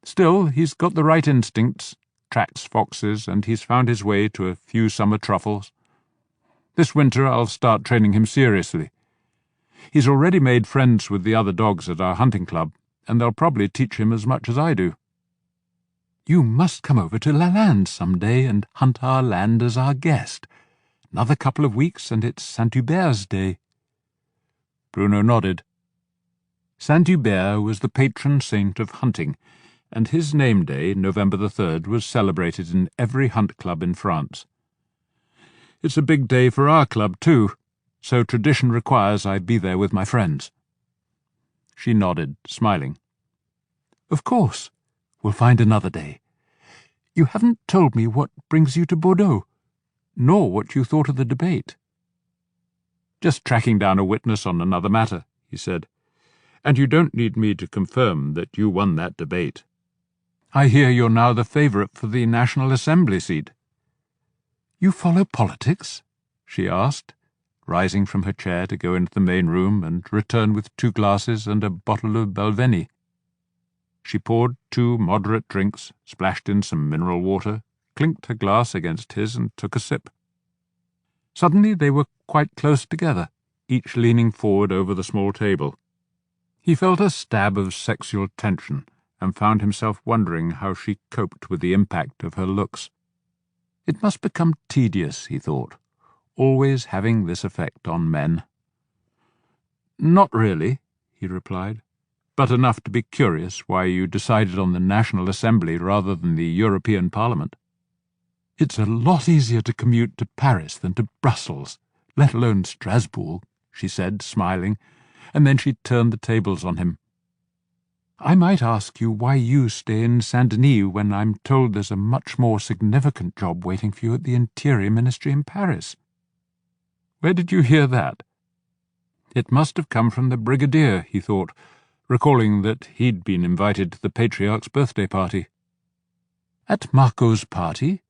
Still, he's got the right instincts, tracks foxes, and he's found his way to a few summer truffles. This winter I'll start training him seriously. He's already made friends with the other dogs at our hunting club, and they'll probably teach him as much as I do." "You must come over to Lalande some day and hunt our land as our guest. Another couple of weeks and it's Saint-Hubert's Day." Bruno nodded. Saint-Hubert was the patron saint of hunting, and his name day, November the 3rd, was celebrated in every hunt club in France. "It's a big day for our club, too, so tradition requires I be there with my friends." She nodded, smiling. "Of course. We'll find another day. You haven't told me what brings you to Bordeaux, nor what you thought of the debate." "Just tracking down a witness on another matter," he said. "And you don't need me to confirm that you won that debate. I hear you're now the favourite for the National Assembly seat." "You follow politics?" she asked, rising from her chair to go into the main room and return with 2 glasses and a bottle of Balvenie. She poured 2 moderate drinks, splashed in some mineral water, clinked her glass against his and took a sip. Suddenly they were quite close together, each leaning forward over the small table. He felt a stab of sexual tension and found himself wondering how she coped with the impact of her looks. It must become tedious, he thought, always having this effect on men. "Not really," he replied, "but enough to be curious why you decided on the National Assembly rather than the European Parliament." "It's a lot easier to commute to Paris than to Brussels, let alone Strasbourg," she said, smiling, and then she turned the tables on him. "I might ask you why you stay in Saint-Denis when I'm told there's a much more significant job waiting for you at the Interior Ministry in Paris." "Where did you hear that?" It must have come from the Brigadier, he thought, recalling that he'd been invited to the Patriarch's birthday party. "At Marco's party?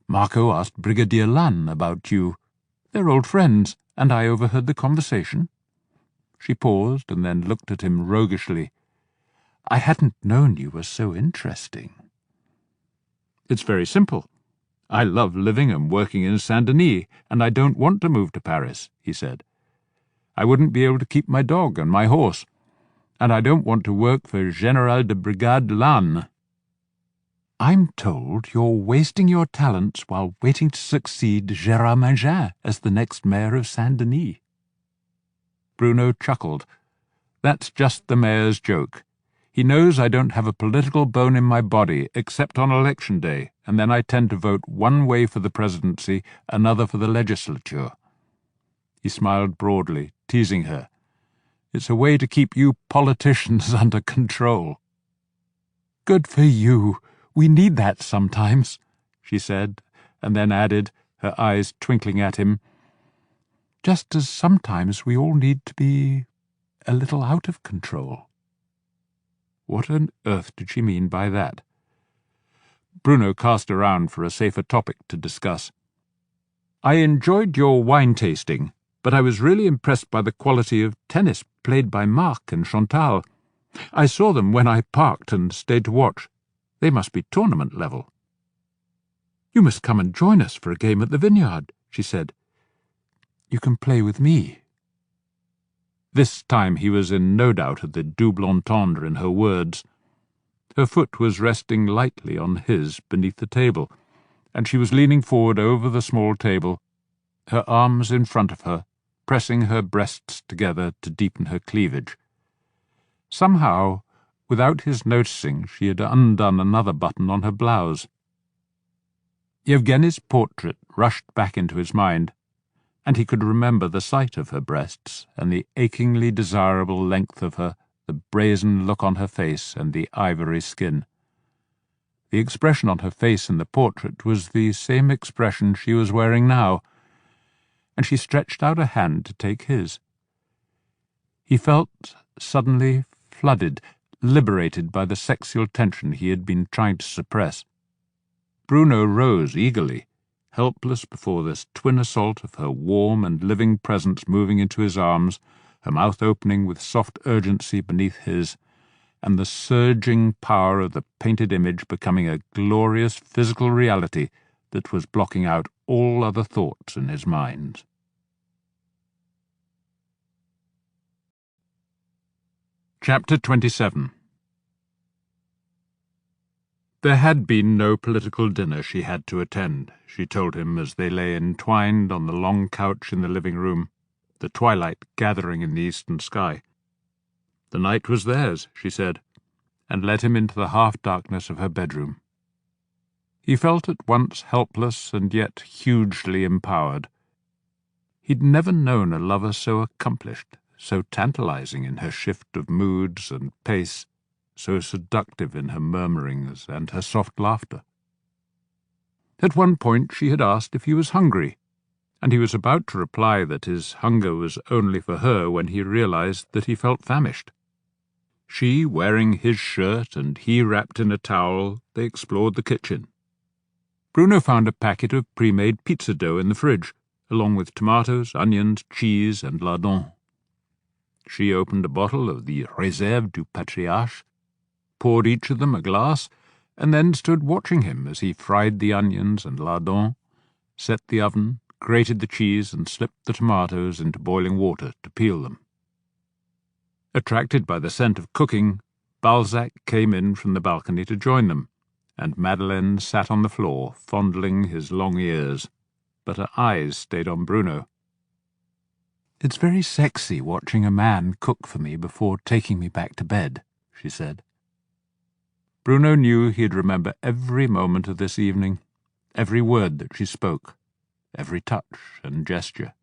Marco asked Brigadier Lannes about you. They're old friends, and I overheard the conversation." She paused and then looked at him roguishly. "I hadn't known you were so interesting." "It's very simple. I love living and working in Saint-Denis, and I don't want to move to Paris," he said. I wouldn't be able to keep my dog and my horse. And I don't want to work for General de Brigade Lannes." "I'm told you're wasting your talents while waiting to succeed Gérard Mangin as the next mayor of Saint-Denis." Bruno chuckled. "That's just the mayor's joke. He knows I don't have a political bone in my body except on election day, and then I tend to vote one way for the presidency, another for the legislature." He smiled broadly, teasing her. "It's a way to keep you politicians under control." "Good for you. We need that sometimes," she said, and then added, her eyes twinkling at him, "just as sometimes we all need to be a little out of control." What on earth did she mean by that? Bruno cast around for a safer topic to discuss. "I enjoyed your wine tasting, but I was really impressed by the quality of tennis played by Marc and Chantal. I saw them when I parked and stayed to watch. They must be tournament level." "You must come and join us for a game at the vineyard," she said. "You can play with me." This time he was in no doubt of the double entendre in her words. Her foot was resting lightly on his beneath the table, and she was leaning forward over the small table, her arms in front of her, pressing her breasts together to deepen her cleavage. Somehow, without his noticing, she had undone another button on her blouse. Yevgeny's portrait rushed back into his mind, and he could remember the sight of her breasts and the achingly desirable length of her, the brazen look on her face and the ivory skin. The expression on her face in the portrait was the same expression she was wearing now, and she stretched out a hand to take his. He felt suddenly flooded, liberated by the sexual tension he had been trying to suppress. Bruno rose eagerly, helpless before this twin assault of her warm and living presence moving into his arms, her mouth opening with soft urgency beneath his, and the surging power of the painted image becoming a glorious physical reality that was blocking out all other thoughts in his mind. Chapter 27. There had been no political dinner she had to attend, she told him as they lay entwined on the long couch in the living room, the twilight gathering in the eastern sky. The night was theirs, she said, and led him into the half-darkness of her bedroom. He felt at once helpless and yet hugely empowered. He'd never known a lover so accomplished, so tantalizing in her shift of moods and pace, so seductive in her murmurings and her soft laughter. At one point she had asked if he was hungry, and he was about to reply that his hunger was only for her when he realized that he felt famished. She wearing his shirt and he wrapped in a towel, they explored the kitchen. Bruno found a packet of pre-made pizza dough in the fridge, along with tomatoes, onions, cheese, and lardons. She opened a bottle of the Réserve du Patriarch, poured each of them a glass, and then stood watching him as he fried the onions and lardons, set the oven, grated the cheese, and slipped the tomatoes into boiling water to peel them. Attracted by the scent of cooking, Balzac came in from the balcony to join them, and Madeleine sat on the floor, fondling his long ears, but her eyes stayed on Bruno. "It's very sexy watching a man cook for me before taking me back to bed," she said. Bruno knew he'd remember every moment of this evening, every word that she spoke, every touch and gesture.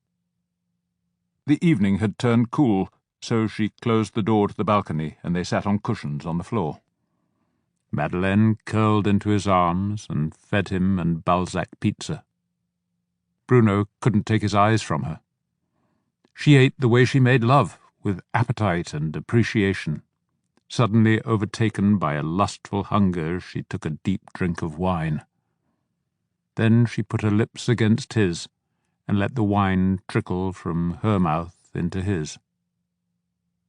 The evening had turned cool, so she closed the door to the balcony and they sat on cushions on the floor. Madeleine curled into his arms and fed him and Balzac pizza. Bruno couldn't take his eyes from her. She ate the way she made love, with appetite and appreciation. Suddenly overtaken by a lustful hunger, she took a deep drink of wine. Then she put her lips against his and let the wine trickle from her mouth into his.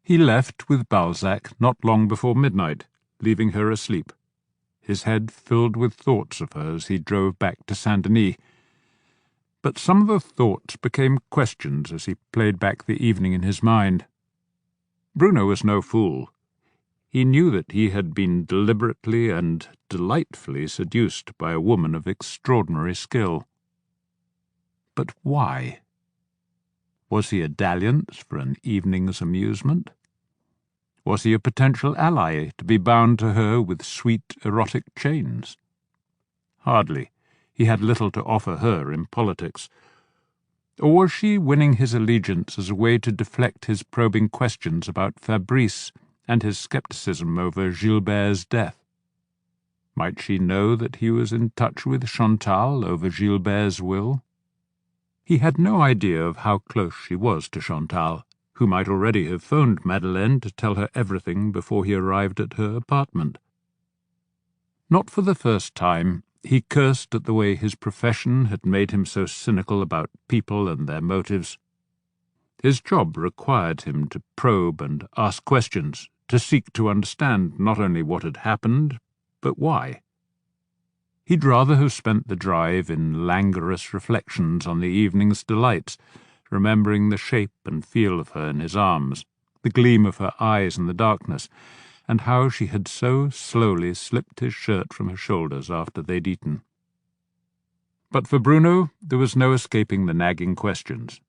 He left with Balzac not long before midnight, leaving her asleep, his head filled with thoughts of her as he drove back to Saint-Denis. But some of the thoughts became questions as he played back the evening in his mind. Bruno was no fool. He knew that he had been deliberately and delightfully seduced by a woman of extraordinary skill. But why? Was he a dalliance for an evening's amusement? Was he a potential ally to be bound to her with sweet erotic chains? Hardly. He had little to offer her in politics. Or was she winning his allegiance as a way to deflect his probing questions about Fabrice and his scepticism over Gilbert's death? Might she know that he was in touch with Chantal over Gilbert's will? He had no idea of how close she was to Chantal, who might already have phoned Madeleine to tell her everything before he arrived at her apartment. Not for the first time, he cursed at the way his profession had made him so cynical about people and their motives. His job required him to probe and ask questions, to seek to understand not only what had happened, but why. He'd rather have spent the drive in languorous reflections on the evening's delights, remembering the shape and feel of her in his arms, the gleam of her eyes in the darkness, and how she had so slowly slipped his shirt from her shoulders after they'd eaten. But for Bruno, there was no escaping the nagging questions.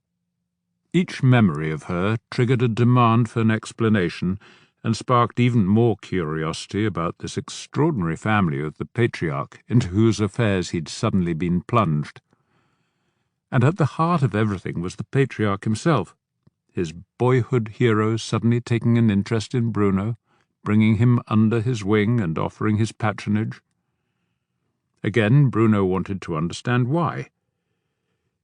Each memory of her triggered a demand for an explanation and sparked even more curiosity about this extraordinary family of the Patriarch into whose affairs he'd suddenly been plunged. And at the heart of everything was the Patriarch himself, his boyhood hero suddenly taking an interest in Bruno, bringing him under his wing and offering his patronage. Again, Bruno wanted to understand why.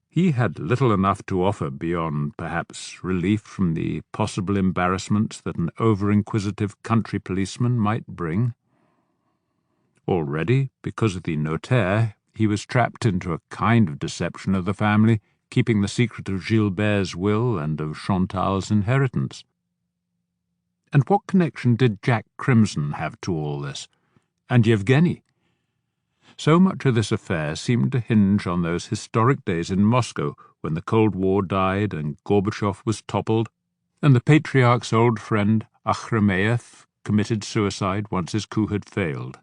He had little enough to offer beyond, perhaps, relief from the possible embarrassments that an over-inquisitive country policeman might bring. Already, because of the notaire, he was trapped into a kind of deception of the family, keeping the secret of Gilbert's will and of Chantal's inheritance. And what connection did Jack Crimson have to all this? And Yevgeny? So much of this affair seemed to hinge on those historic days in Moscow when the Cold War died and Gorbachev was toppled, and the Patriarch's old friend Akhrameyev committed suicide once his coup had failed.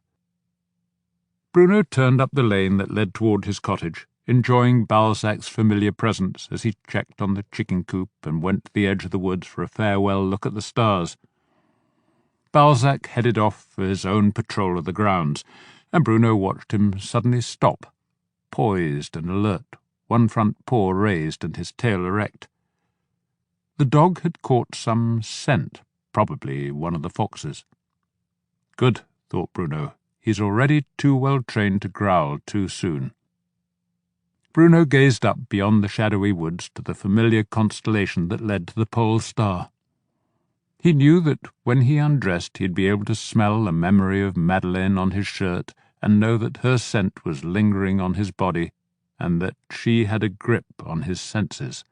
Bruno turned up the lane that led toward his cottage, enjoying Balzac's familiar presence as he checked on the chicken coop and went to the edge of the woods for a farewell look at the stars. Balzac headed off for his own patrol of the grounds, and Bruno watched him suddenly stop, poised and alert, one front paw raised and his tail erect. The dog had caught some scent, probably one of the foxes. Good, thought Bruno. He's already too well trained to growl too soon. Bruno gazed up beyond the shadowy woods to the familiar constellation that led to the pole star. He knew that when he undressed he'd be able to smell a memory of Madeleine on his shirt and know that her scent was lingering on his body and that she had a grip on his senses.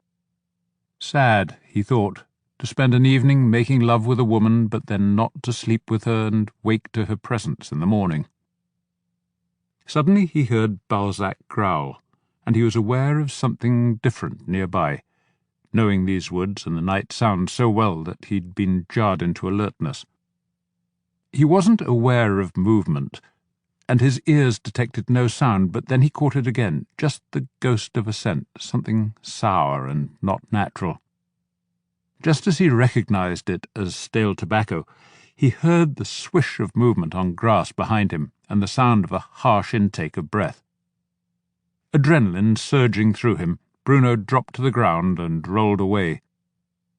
Sad, he thought, to spend an evening making love with a woman but then not to sleep with her and wake to her presence in the morning. Suddenly he heard Balzac growl, and he was aware of something different nearby, knowing these woods and the night sound so well that he'd been jarred into alertness. He wasn't aware of movement, and his ears detected no sound, but then he caught it again, just the ghost of a scent, something sour and not natural. Just as he recognized it as stale tobacco, he heard the swish of movement on grass behind him and the sound of a harsh intake of breath. Adrenaline surging through him, Bruno dropped to the ground and rolled away.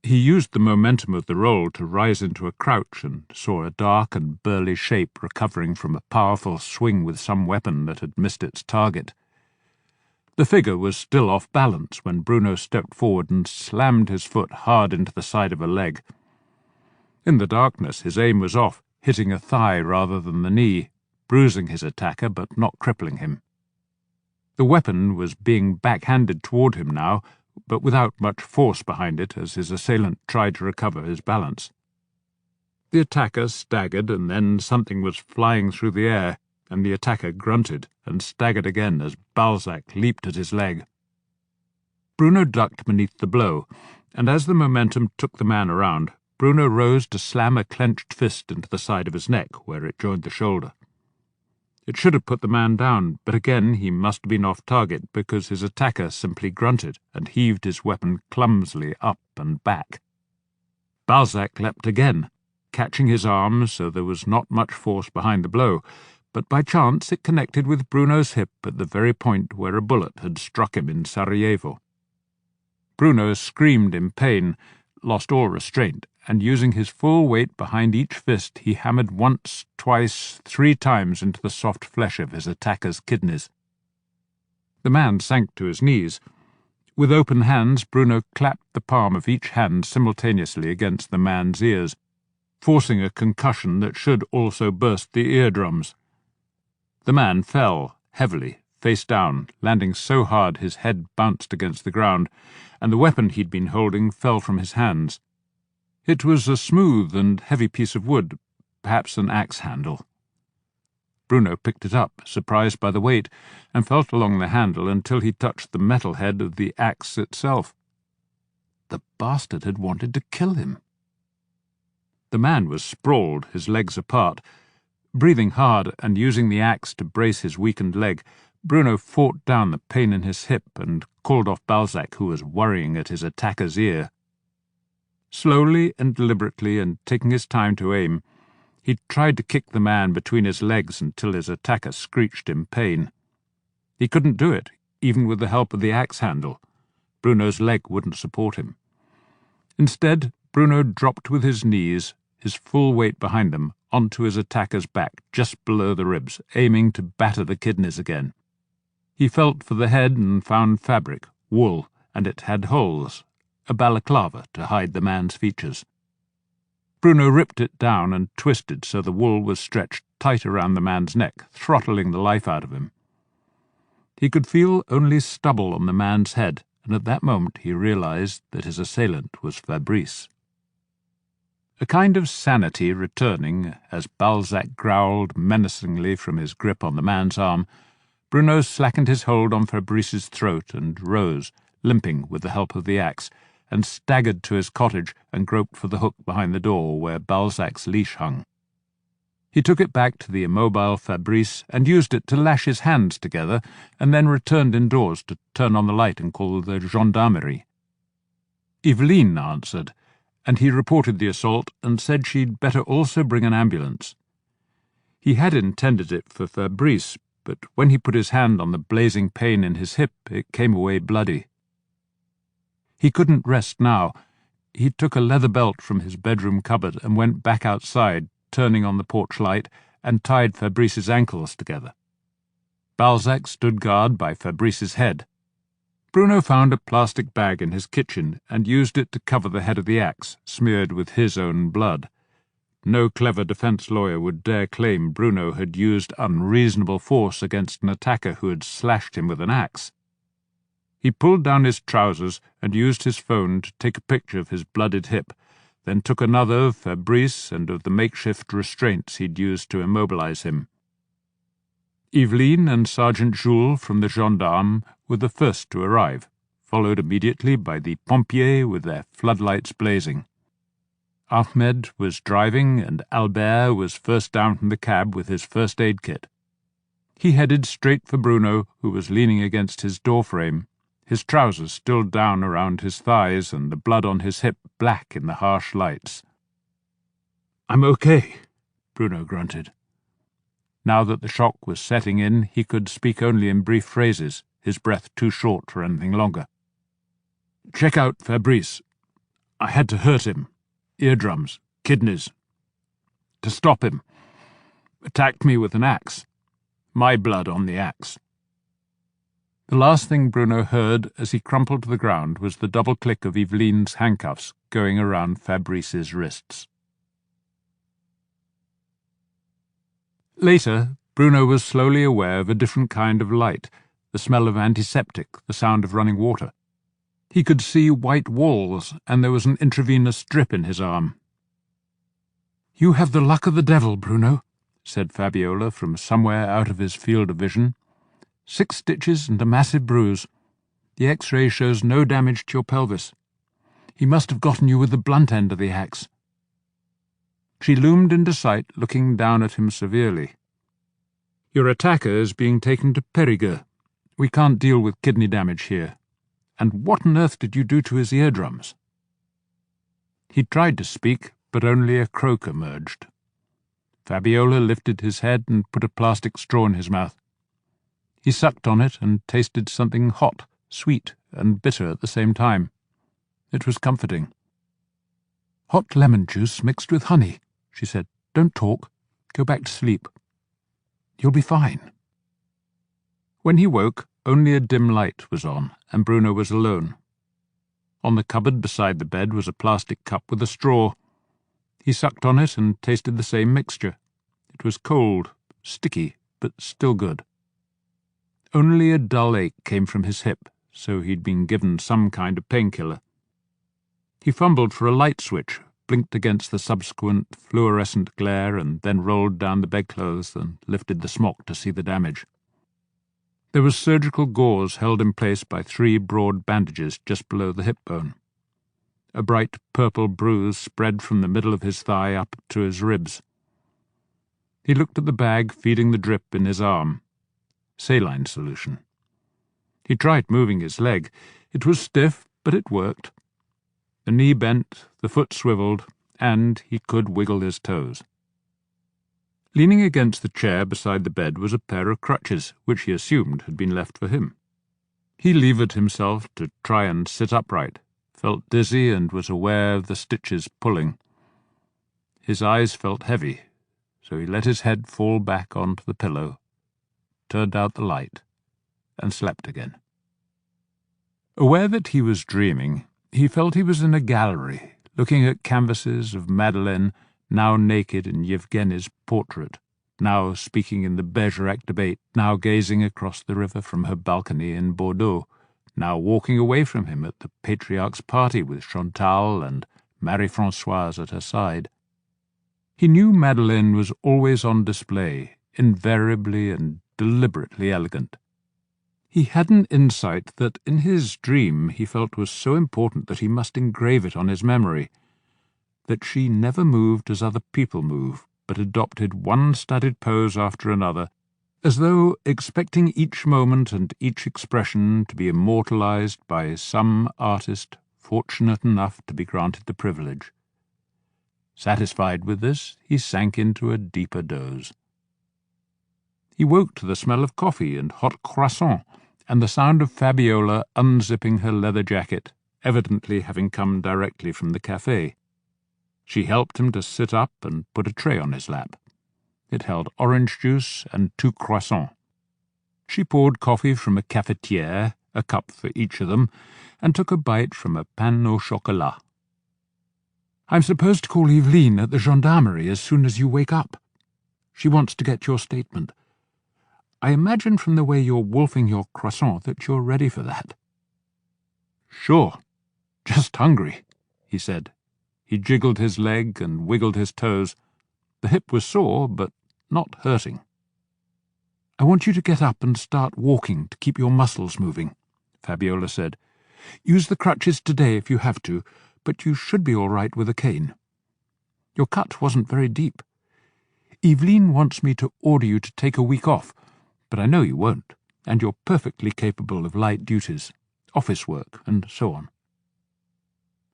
He used the momentum of the roll to rise into a crouch and saw a dark and burly shape recovering from a powerful swing with some weapon that had missed its target. The figure was still off balance when Bruno stepped forward and slammed his foot hard into the side of a leg. In the darkness his aim was off, hitting a thigh rather than the knee, bruising his attacker but not crippling him. The weapon was being backhanded toward him now, but without much force behind it as his assailant tried to recover his balance. The attacker staggered, and then something was flying through the air, and the attacker grunted and staggered again as Balzac leaped at his leg. Bruno ducked beneath the blow, and as the momentum took the man around, Bruno rose to slam a clenched fist into the side of his neck, where it joined the shoulder. It should have put the man down, but again he must have been off target because his attacker simply grunted and heaved his weapon clumsily up and back. Balzac leapt again, catching his arm so there was not much force behind the blow, but by chance it connected with Bruno's hip at the very point where a bullet had struck him in Sarajevo. Bruno screamed in pain, lost all restraint, and using his full weight behind each fist, he hammered once, twice, 3 times into the soft flesh of his attacker's kidneys. The man sank to his knees. With open hands, Bruno clapped the palm of each hand simultaneously against the man's ears, forcing a concussion that should also burst the eardrums. The man fell, heavily, face down, landing so hard his head bounced against the ground, and the weapon he'd been holding fell from his hands. It was a smooth and heavy piece of wood, perhaps an axe handle. Bruno picked it up, surprised by the weight, and felt along the handle until he touched the metal head of the axe itself. The bastard had wanted to kill him. The man was sprawled, his legs apart. Breathing hard and using the axe to brace his weakened leg, Bruno fought down the pain in his hip and called off Balzac, who was worrying at his attacker's ear. Slowly and deliberately, and taking his time to aim, he tried to kick the man between his legs until his attacker screeched in pain. He couldn't do it, even with the help of the axe handle. Bruno's leg wouldn't support him. Instead, Bruno dropped with his knees, his full weight behind them, onto his attacker's back, just below the ribs, aiming to batter the kidneys again. He felt for the head and found fabric, wool, and it had holes, a balaclava to hide the man's features. Bruno ripped it down and twisted so the wool was stretched tight around the man's neck, throttling the life out of him. He could feel only stubble on the man's head, and at that moment he realized that his assailant was Fabrice. A kind of sanity returning as Balzac growled menacingly from his grip on the man's arm, Bruno slackened his hold on Fabrice's throat and rose, limping with the help of the axe, and staggered to his cottage and groped for the hook behind the door where Balzac's leash hung. He took it back to the immobile Fabrice and used it to lash his hands together, and then returned indoors to turn on the light and call the gendarmerie. Eveline answered, and he reported the assault and said she'd better also bring an ambulance. He had intended it for Fabrice, but when he put his hand on the blazing pain in his hip, it came away bloody. He couldn't rest now. He took a leather belt from his bedroom cupboard and went back outside, turning on the porch light, and tied Fabrice's ankles together. Balzac stood guard by Fabrice's head. Bruno found a plastic bag in his kitchen and used it to cover the head of the axe, smeared with his own blood. No clever defense lawyer would dare claim Bruno had used unreasonable force against an attacker who had slashed him with an axe. He pulled down his trousers and used his phone to take a picture of his blooded hip, then took another of Fabrice and of the makeshift restraints he'd used to immobilize him. Eveline and Sergeant Jules from the gendarmes were the first to arrive, followed immediately by the pompiers with their floodlights blazing. Ahmed was driving, and Albert was first down from the cab with his first aid kit. He headed straight for Bruno, who was leaning against his doorframe, his trousers still down around his thighs and the blood on his hip black in the harsh lights. "I'm okay," Bruno grunted. Now that the shock was setting in, he could speak only in brief phrases, his breath too short for anything longer. "Check out Fabrice. I had to hurt him. Eardrums, kidneys. To stop him. Attacked me with an axe. My blood on the axe." The last thing Bruno heard as he crumpled to the ground was the double click of Eveline's handcuffs going around Fabrice's wrists. Later, Bruno was slowly aware of a different kind of light, the smell of antiseptic, the sound of running water. He could see white walls, and there was an intravenous drip in his arm. "You have the luck of the devil, Bruno," said Fabiola from somewhere out of his field of vision. 6 stitches and a massive bruise. The X-ray shows no damage to your pelvis. He must have gotten you with the blunt end of the axe." She loomed into sight, looking down at him severely. "Your attacker is being taken to Périgueux. We can't deal with kidney damage here. And what on earth did you do to his eardrums?" He tried to speak, but only a croak emerged. Fabiola lifted his head and put a plastic straw in his mouth. He sucked on it and tasted something hot, sweet, and bitter at the same time. It was comforting. "Hot lemon juice mixed with honey," she said. "Don't talk. Go back to sleep. You'll be fine." When he woke, only a dim light was on, and Bruno was alone. On the cupboard beside the bed was a plastic cup with a straw. He sucked on it and tasted the same mixture. It was cold, sticky, but still good. Only a dull ache came from his hip, so he'd been given some kind of painkiller. He fumbled for a light switch, blinked against the subsequent fluorescent glare, and then rolled down the bedclothes and lifted the smock to see the damage. There was surgical gauze held in place by 3 broad bandages just below the hip bone. A bright purple bruise spread from the middle of his thigh up to his ribs. He looked at the bag feeding the drip in his arm. Saline solution. He tried moving his leg. It was stiff, but it worked. The knee bent, the foot swiveled, and he could wiggle his toes. Leaning against the chair beside the bed was a pair of crutches, which he assumed had been left for him. He levered himself to try and sit upright, felt dizzy and was aware of the stitches pulling. His eyes felt heavy, so he let his head fall back onto the pillow, turned out the light, and slept again. Aware that he was dreaming, he felt he was in a gallery, looking at canvases of Madeleine, now naked in Yevgeny's portrait, now speaking in the Bergerac debate, now gazing across the river from her balcony in Bordeaux, now walking away from him at the Patriarch's party with Chantal and Marie-Françoise at her side. He knew Madeleine was always on display, invariably and deliberately elegant. He had an insight that in his dream he felt was so important that he must engrave it on his memory, that she never moved as other people move, but adopted one studied pose after another, as though expecting each moment and each expression to be immortalized by some artist fortunate enough to be granted the privilege. Satisfied with this, he sank into a deeper doze. He woke to the smell of coffee and hot croissant, and the sound of Fabiola unzipping her leather jacket, evidently having come directly from the café. She helped him to sit up and put a tray on his lap. It held orange juice and 2 croissants. She poured coffee from a cafetière, a cup for each of them, and took a bite from a pain au chocolat. "I'm supposed to call Eveline at the gendarmerie as soon as you wake up. She wants to get your statement. I imagine from the way you're wolfing your croissant that you're ready for that." "Sure. Just hungry," he said. He jiggled his leg and wiggled his toes. The hip was sore, but not hurting. "I want you to get up and start walking to keep your muscles moving," Fabiola said. "Use the crutches today if you have to, but you should be all right with a cane. Your cut wasn't very deep. Eveline wants me to order you to take a week off, but I know you won't, and you're perfectly capable of light duties, office work, and so on."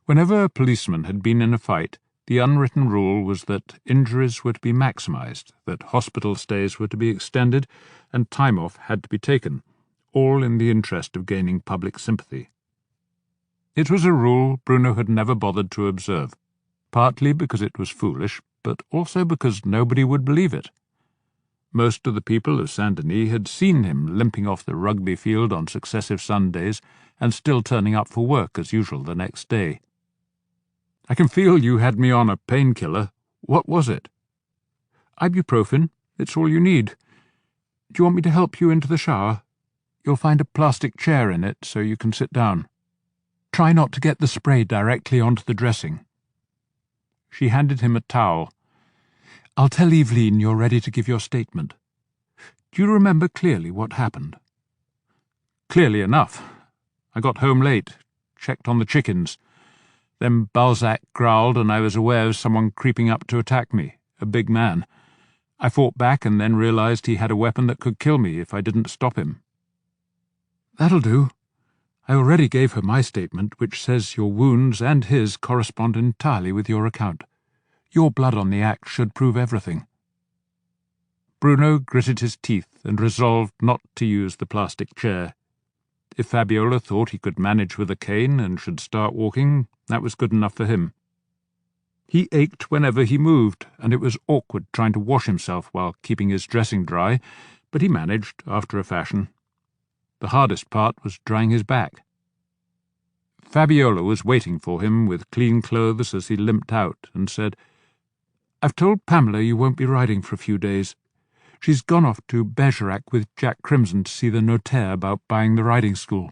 Whenever a policeman had been in a fight, the unwritten rule was that injuries were to be maximized, that hospital stays were to be extended, and time off had to be taken, all in the interest of gaining public sympathy. It was a rule Bruno had never bothered to observe, partly because it was foolish, but also because nobody would believe it. Most of the people of Saint-Denis had seen him limping off the rugby field on successive Sundays and still turning up for work as usual the next day. "I can feel you had me on a painkiller. What was it?" "Ibuprofen. It's all you need. Do you want me to help you into the shower? You'll find a plastic chair in it so you can sit down. Try not to get the spray directly onto the dressing." She handed him a towel. "I'll tell Eveline you're ready to give your statement. Do you remember clearly what happened?" "Clearly enough. I got home late, checked on the chickens. Then Balzac growled and I was aware of someone creeping up to attack me, a big man. I fought back and then realized he had a weapon that could kill me if I didn't stop him." "That'll do. I already gave her my statement, which says your wounds and his correspond entirely with your account. Your blood on the axe should prove everything." Bruno gritted his teeth and resolved not to use the plastic chair. If Fabiola thought he could manage with a cane and should start walking, that was good enough for him. He ached whenever he moved, and it was awkward trying to wash himself while keeping his dressing dry, but he managed after a fashion. The hardest part was drying his back. Fabiola was waiting for him with clean clothes as he limped out and said, "I've told Pamela you won't be riding for a few days. She's gone off to Bergerac with Jack Crimson to see the notaire about buying the riding school.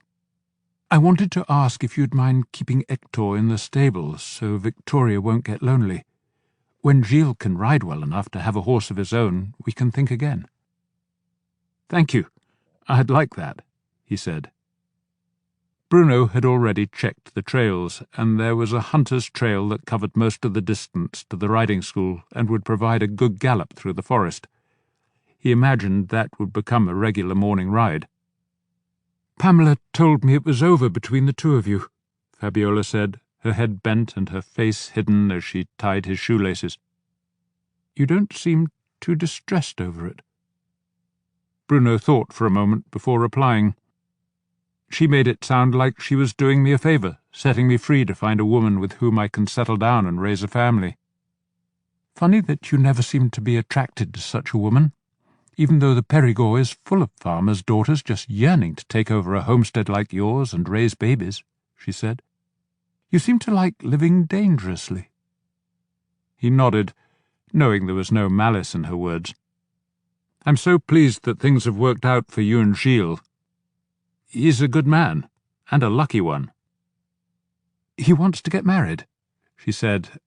I wanted to ask if you'd mind keeping Hector in the stables so Victoria won't get lonely. When Gilles can ride well enough to have a horse of his own, we can think again." "Thank you. I'd like that," he said. Bruno had already checked the trails, and there was a hunter's trail that covered most of the distance to the riding school and would provide a good gallop through the forest. He imagined that would become a regular morning ride. "Pamela told me it was over between the two of you," Fabiola said, her head bent and her face hidden as she tied his shoelaces. "You don't seem too distressed over it." Bruno thought for a moment before replying. "She made it sound like she was doing me a favour, setting me free to find a woman with whom I can settle down and raise a family." "Funny that you never seemed to be attracted to such a woman, even though the Périgord is full of farmers' daughters just yearning to take over a homestead like yours and raise babies," she said. "You seem to like living dangerously." He nodded, knowing there was no malice in her words. "I'm so pleased that things have worked out for you and Gilles. He's a good man, and a lucky one." "He wants to get married," she said,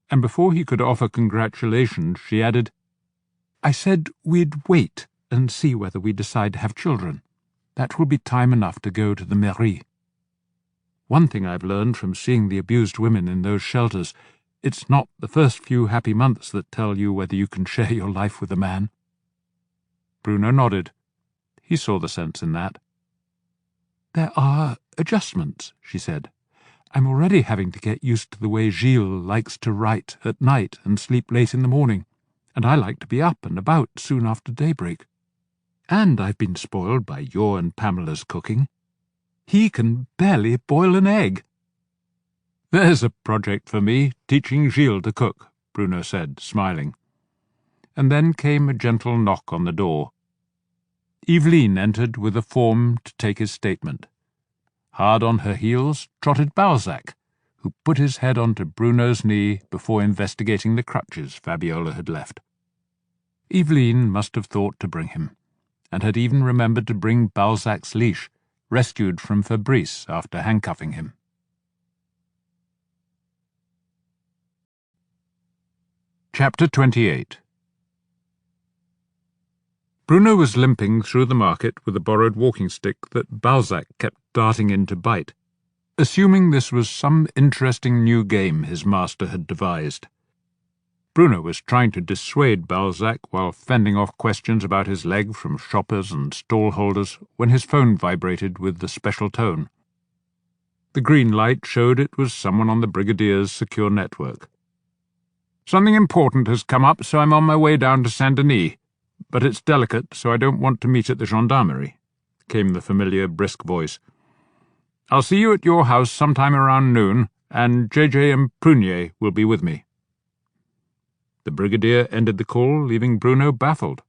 and before he could offer congratulations, she added, "I said we'd wait and see whether we decide to have children. That will be time enough to go to the mairie. One thing I've learned from seeing the abused women in those shelters, it's not the first few happy months that tell you whether you can share your life with a man." Bruno nodded. He saw the sense in that. "There are adjustments," she said. "I'm already having to get used to the way Gilles likes to write at night and sleep late in the morning, and I like to be up and about soon after daybreak. And I've been spoiled by your and Pamela's cooking. He can barely boil an egg." "There's a project for me, teaching Gilles to cook," Bruno said, smiling. And then came a gentle knock on the door. Eveline entered with a form to take his statement. Hard on her heels trotted Balzac, who put his head onto Bruno's knee before investigating the crutches Fabiola had left. Eveline must have thought to bring him, and had even remembered to bring Balzac's leash, rescued from Fabrice after handcuffing him. Chapter 28. Bruno was limping through the market with a borrowed walking stick that Balzac kept darting in to bite, assuming this was some interesting new game his master had devised. Bruno was trying to dissuade Balzac while fending off questions about his leg from shoppers and stall-holders when his phone vibrated with the special tone. The green light showed it was someone on the Brigadier's secure network. "Something important has come up, so I'm on my way down to Saint-Denis. But it's delicate, so I don't want to meet at the gendarmerie," came the familiar, brisk voice. "I'll see you at your house sometime around noon, and JJ and Prunier will be with me." The Brigadier ended the call, leaving Bruno baffled.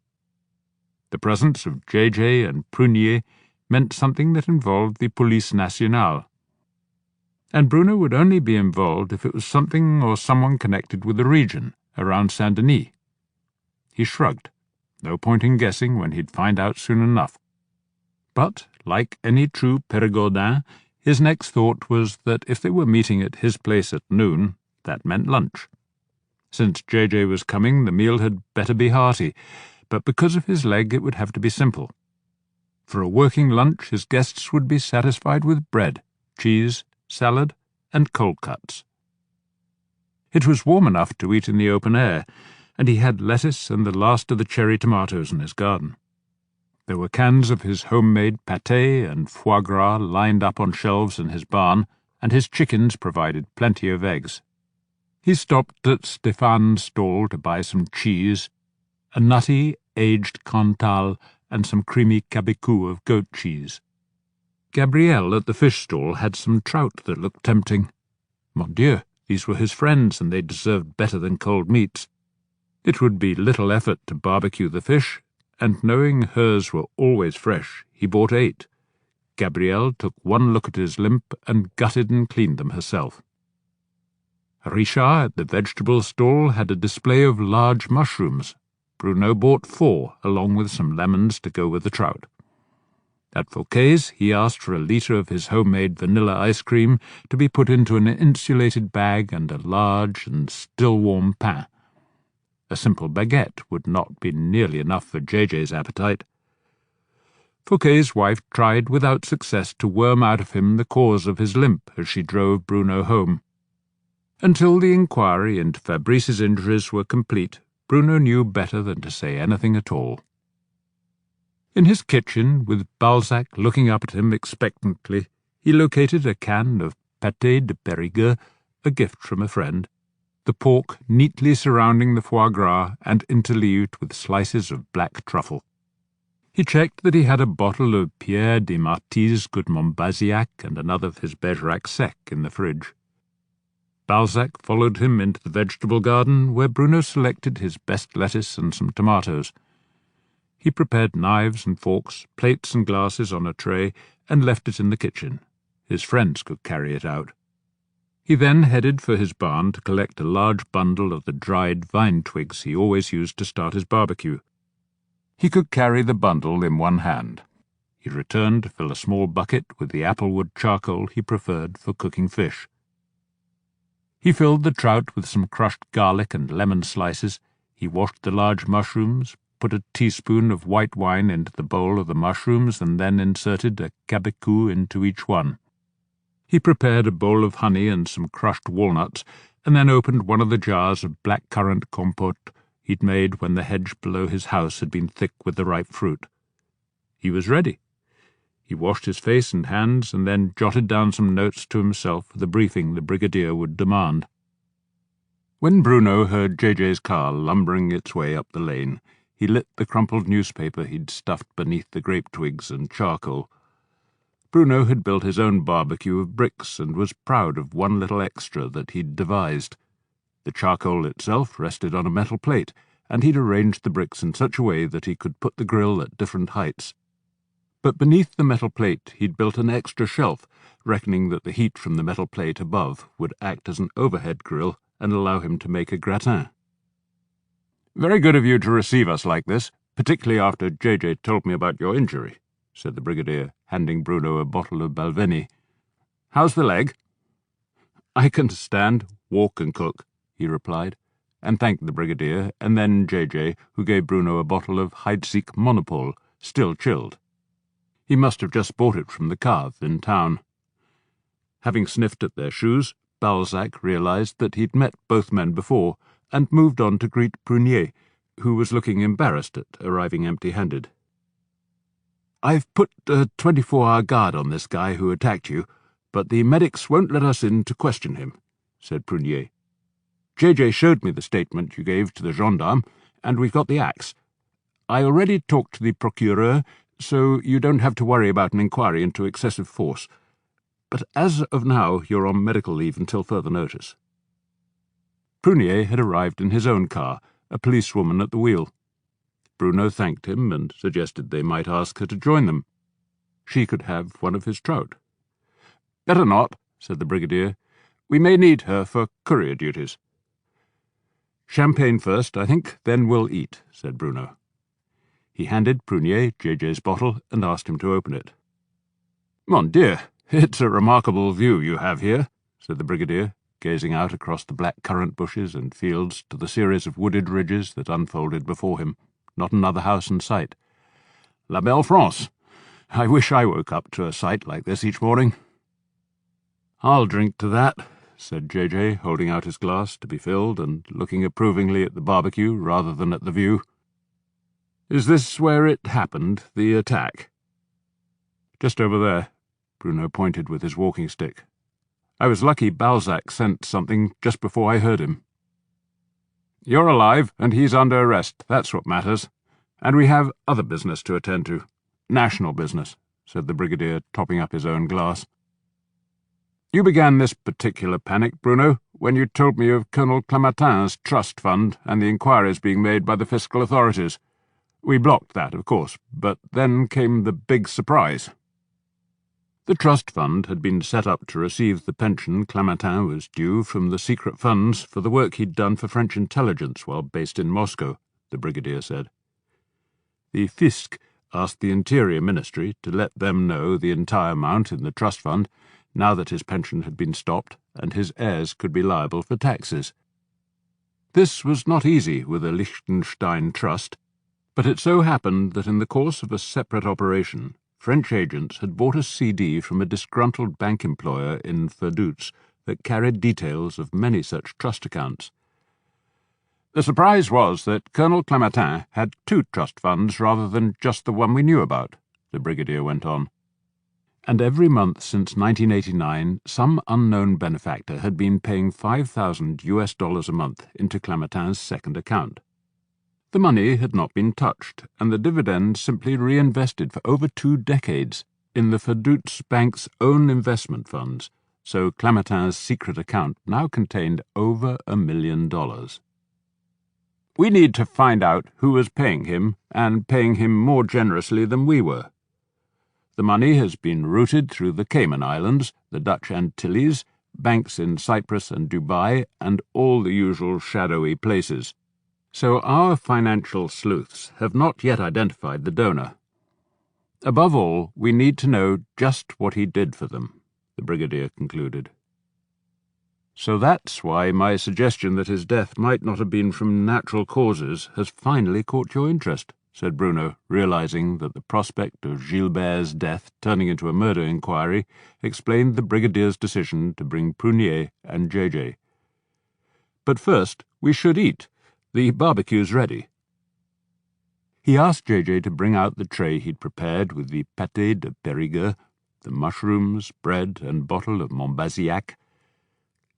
The presence of JJ and Prunier meant something that involved the Police Nationale. And Bruno would only be involved if it was something or someone connected with the region, around Saint-Denis. He shrugged. No point in guessing when he'd find out soon enough. But, like any true Périgordin, his next thought was that if they were meeting at his place at noon, that meant lunch. Since JJ was coming, the meal had better be hearty, but because of his leg it would have to be simple. For a working lunch, his guests would be satisfied with bread, cheese, salad, and cold cuts. It was warm enough to eat in the open air, and he had lettuce and the last of the cherry tomatoes in his garden. There were cans of his homemade pâté and foie gras lined up on shelves in his barn, and his chickens provided plenty of eggs. He stopped at Stéphane's stall to buy some cheese, a nutty, aged Cantal, and some creamy cabecou of goat cheese. Gabrielle at the fish stall had some trout that looked tempting. Mon Dieu, these were his friends, and they deserved better than cold meats. It would be little effort to barbecue the fish, and knowing hers were always fresh, he bought 8. Gabrielle took one look at his limp and gutted and cleaned them herself. Richard at the vegetable stall had a display of large mushrooms. Bruno bought 4, along with some lemons to go with the trout. At Fouquet's, he asked for a litre of his homemade vanilla ice cream to be put into an insulated bag and a large and still-warm pain. A simple baguette would not be nearly enough for JJ's appetite. Fouquet's wife tried without success to worm out of him the cause of his limp as she drove Bruno home. Until the inquiry into Fabrice's injuries were complete, Bruno knew better than to say anything at all. In his kitchen, with Balzac looking up at him expectantly, he located a can of pâté de Périgueux, a gift from a friend, the pork neatly surrounding the foie gras and interleaved with slices of black truffle. He checked that he had a bottle of Pierre de Marty's Good Montbazillac and another of his Bergerac Sec in the fridge. Balzac followed him into the vegetable garden, where Bruno selected his best lettuce and some tomatoes. He prepared knives and forks, plates and glasses on a tray, and left it in the kitchen. His friends could carry it out. He then headed for his barn to collect a large bundle of the dried vine twigs he always used to start his barbecue. He could carry the bundle in one hand. He returned to fill a small bucket with the applewood charcoal he preferred for cooking fish. He filled the trout with some crushed garlic and lemon slices. He washed the large mushrooms, put a teaspoon of white wine into the bowl of the mushrooms, and then inserted a cabecou into each one. He prepared a bowl of honey and some crushed walnuts, and then opened one of the jars of blackcurrant compote he'd made when the hedge below his house had been thick with the ripe fruit. He was ready. He washed his face and hands, and then jotted down some notes to himself for the briefing the brigadier would demand. When Bruno heard JJ's car lumbering its way up the lane, he lit the crumpled newspaper he'd stuffed beneath the grape twigs and charcoal. Bruno had built his own barbecue of bricks and was proud of one little extra that he'd devised. The charcoal itself rested on a metal plate, and he'd arranged the bricks in such a way that he could put the grill at different heights. But beneath the metal plate he'd built an extra shelf, reckoning that the heat from the metal plate above would act as an overhead grill and allow him to make a gratin. "Very good of you to receive us like this, particularly after JJ told me about your injury," said the brigadier, handing Bruno a bottle of Balvenie. "How's the leg?" "I can stand, walk and cook," he replied, and thanked the brigadier, and then JJ, who gave Bruno a bottle of Heidsieck Monopole, still chilled. He must have just bought it from the Cave in town. Having sniffed at their shoes, Balzac realized that he'd met both men before, and moved on to greet Prunier, who was looking embarrassed at arriving empty-handed. "I've put a 24-hour guard on this guy who attacked you, but the medics won't let us in to question him," said Prunier. "JJ showed me the statement you gave to the gendarme, and we've got the axe. I already talked to the procureur, so you don't have to worry about an inquiry into excessive force. But as of now, you're on medical leave until further notice." Prunier had arrived in his own car, a policewoman at the wheel. Bruno thanked him and suggested they might ask her to join them. She could have one of his trout. "Better not," said the brigadier. "We may need her for courier duties." "Champagne first, I think, then we'll eat," said Bruno. He handed Prunier JJ's bottle and asked him to open it. "Mon Dieu, it's a remarkable view you have here," said the brigadier, gazing out across the black currant bushes and fields to the series of wooded ridges that unfolded before him. Not another house in sight. "La belle France. I wish I woke up to a sight like this each morning." "I'll drink to that," said JJ, holding out his glass to be filled and looking approvingly at the barbecue rather than at the view. "Is this where it happened, the attack?" "Just over there," Bruno pointed with his walking stick. "I was lucky Balzac sent something just before I heard him." "You're alive, and he's under arrest. That's what matters. And we have other business to attend to. National business," said the Brigadier, topping up his own glass. "You began this particular panic, Bruno, when you told me of Colonel Clémentin's trust fund and the inquiries being made by the fiscal authorities. We blocked that, of course, but then came the big surprise." The trust fund had been set up to receive the pension Clémentin was due from the secret funds for the work he'd done for French intelligence while based in Moscow, the Brigadier said. The Fisc asked the Interior Ministry to let them know the entire amount in the trust fund now that his pension had been stopped and his heirs could be liable for taxes. This was not easy with a Liechtenstein trust, but it so happened that in the course of a separate operation, French agents had bought a CD from a disgruntled bank employer in Vaduz that carried details of many such trust accounts. "The surprise was that Colonel Clémentin had 2 trust funds rather than just the one we knew about," the Brigadier went on. "And every month since 1989, some unknown benefactor had been paying $5,000 a month into Clémentin's second account. The money had not been touched, and the dividends simply reinvested for over 2 decades in the Vaduz Bank's own investment funds, so Clémentin's secret account now contained over $1 million. We need to find out who was paying him, and paying him more generously than we were. The money has been routed through the Cayman Islands, the Dutch Antilles, banks in Cyprus and Dubai, and all the usual shadowy places. So our financial sleuths have not yet identified the donor. Above all, we need to know just what he did for them," the Brigadier concluded. "So that's why my suggestion that his death might not have been from natural causes has finally caught your interest," said Bruno, realizing that the prospect of Gilbert's death turning into a murder inquiry explained the Brigadier's decision to bring Prunier and JJ. "But first, we should eat. The barbecue's ready." He asked JJ to bring out the tray he'd prepared with the pâté de Périgueux, the mushrooms, bread, and bottle of Montbazillac.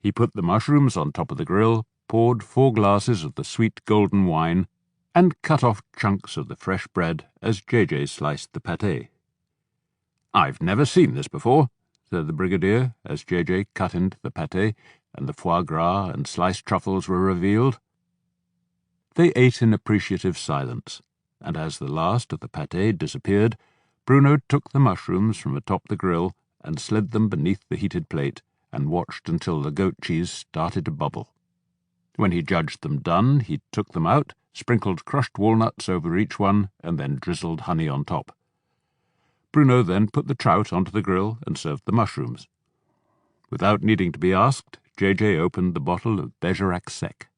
He put the mushrooms on top of the grill, poured 4 glasses of the sweet golden wine, and cut off chunks of the fresh bread as JJ sliced the pâté. "I've never seen this before," said the Brigadier, as JJ cut into the pâté, and the foie gras and sliced truffles were revealed. They ate in appreciative silence, and as the last of the pâté disappeared, Bruno took the mushrooms from atop the grill and slid them beneath the heated plate, and watched until the goat cheese started to bubble. When he judged them done, he took them out, sprinkled crushed walnuts over each one, and then drizzled honey on top. Bruno then put the trout onto the grill and served the mushrooms. Without needing to be asked, JJ opened the bottle of Bergerac Sec.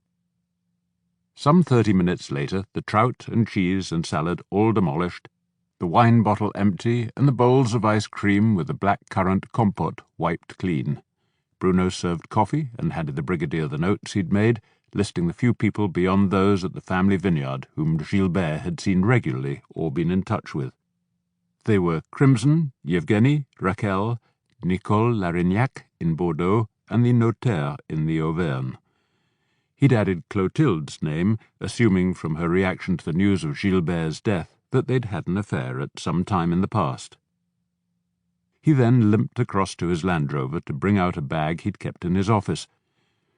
Some 30 minutes later, the trout and cheese and salad all demolished, the wine bottle empty, and the bowls of ice cream with the black-currant compote wiped clean. Bruno served coffee and handed the Brigadier the notes he'd made, listing the few people beyond those at the family vineyard whom Gilbert had seen regularly or been in touch with. They were Crimson, Yevgeny, Raquel, Nicole Larignac in Bordeaux, and the notaire in the Auvergne. He'd added Clotilde's name, assuming from her reaction to the news of Gilbert's death that they'd had an affair at some time in the past. He then limped across to his Land Rover to bring out a bag he'd kept in his office.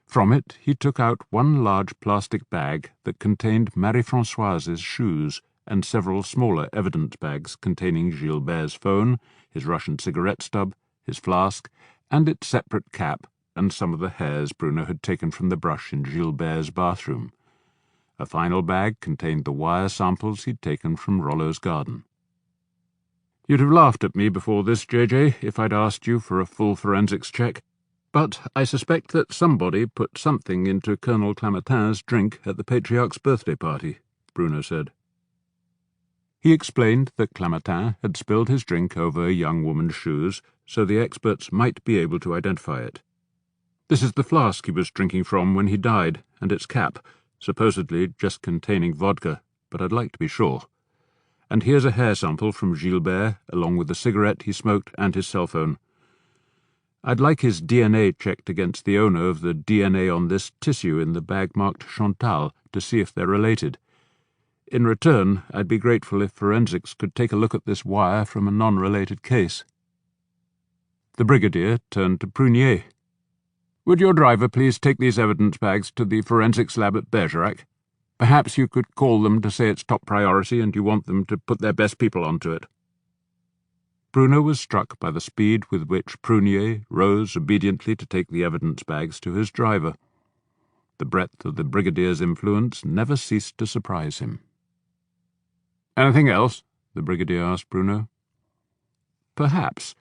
From it he took out one large plastic bag that contained Marie-Françoise's shoes and several smaller evidence bags containing Gilbert's phone, his Russian cigarette stub, his flask, and its separate cap, and some of the hairs Bruno had taken from the brush in Gilbert's bathroom. A final bag contained the wire samples he'd taken from Rollo's garden. "You'd have laughed at me before this, JJ, if I'd asked you for a full forensics check, but I suspect that somebody put something into Colonel Clémentin's drink at the Patriarch's birthday party," Bruno said. He explained that Clamatin had spilled his drink over a young woman's shoes, so the experts might be able to identify it. This is the flask he was drinking from when he died, and its cap, supposedly just containing vodka, but I'd like to be sure. And here's a hair sample from Gilbert, along with the cigarette he smoked and his cell phone. I'd like his DNA checked against the owner of the DNA on this tissue in the bag marked Chantal to see if they're related. In return, I'd be grateful if forensics could take a look at this wire from a non-related case. The brigadier turned to Prunier. Would your driver please take these evidence bags to the forensics lab at Bergerac? Perhaps you could call them to say it's top priority and you want them to put their best people onto it. Bruno was struck by the speed with which Prunier rose obediently to take the evidence bags to his driver. The breadth of the brigadier's influence never ceased to surprise him. "Anything else?" the brigadier asked Bruno. "Perhaps.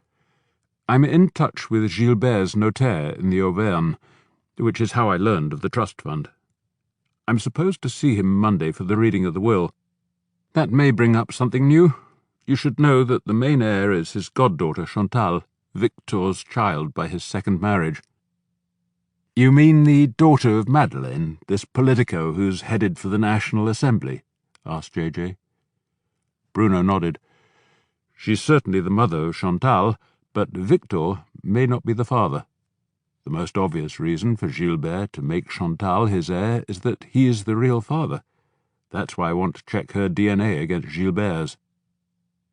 I'm in touch with Gilbert's notaire in the Auvergne, which is how I learned of the trust fund. I'm supposed to see him Monday for the reading of the will. That may bring up something new. You should know that the main heir is his goddaughter Chantal, Victor's child by his second marriage." "You mean the daughter of Madeleine, this politico who's headed for the National Assembly?" asked J.J. Bruno nodded. "She's certainly the mother of Chantal, but Victor may not be the father. The most obvious reason for Gilbert to make Chantal his heir is that he is the real father. That's why I want to check her DNA against Gilbert's."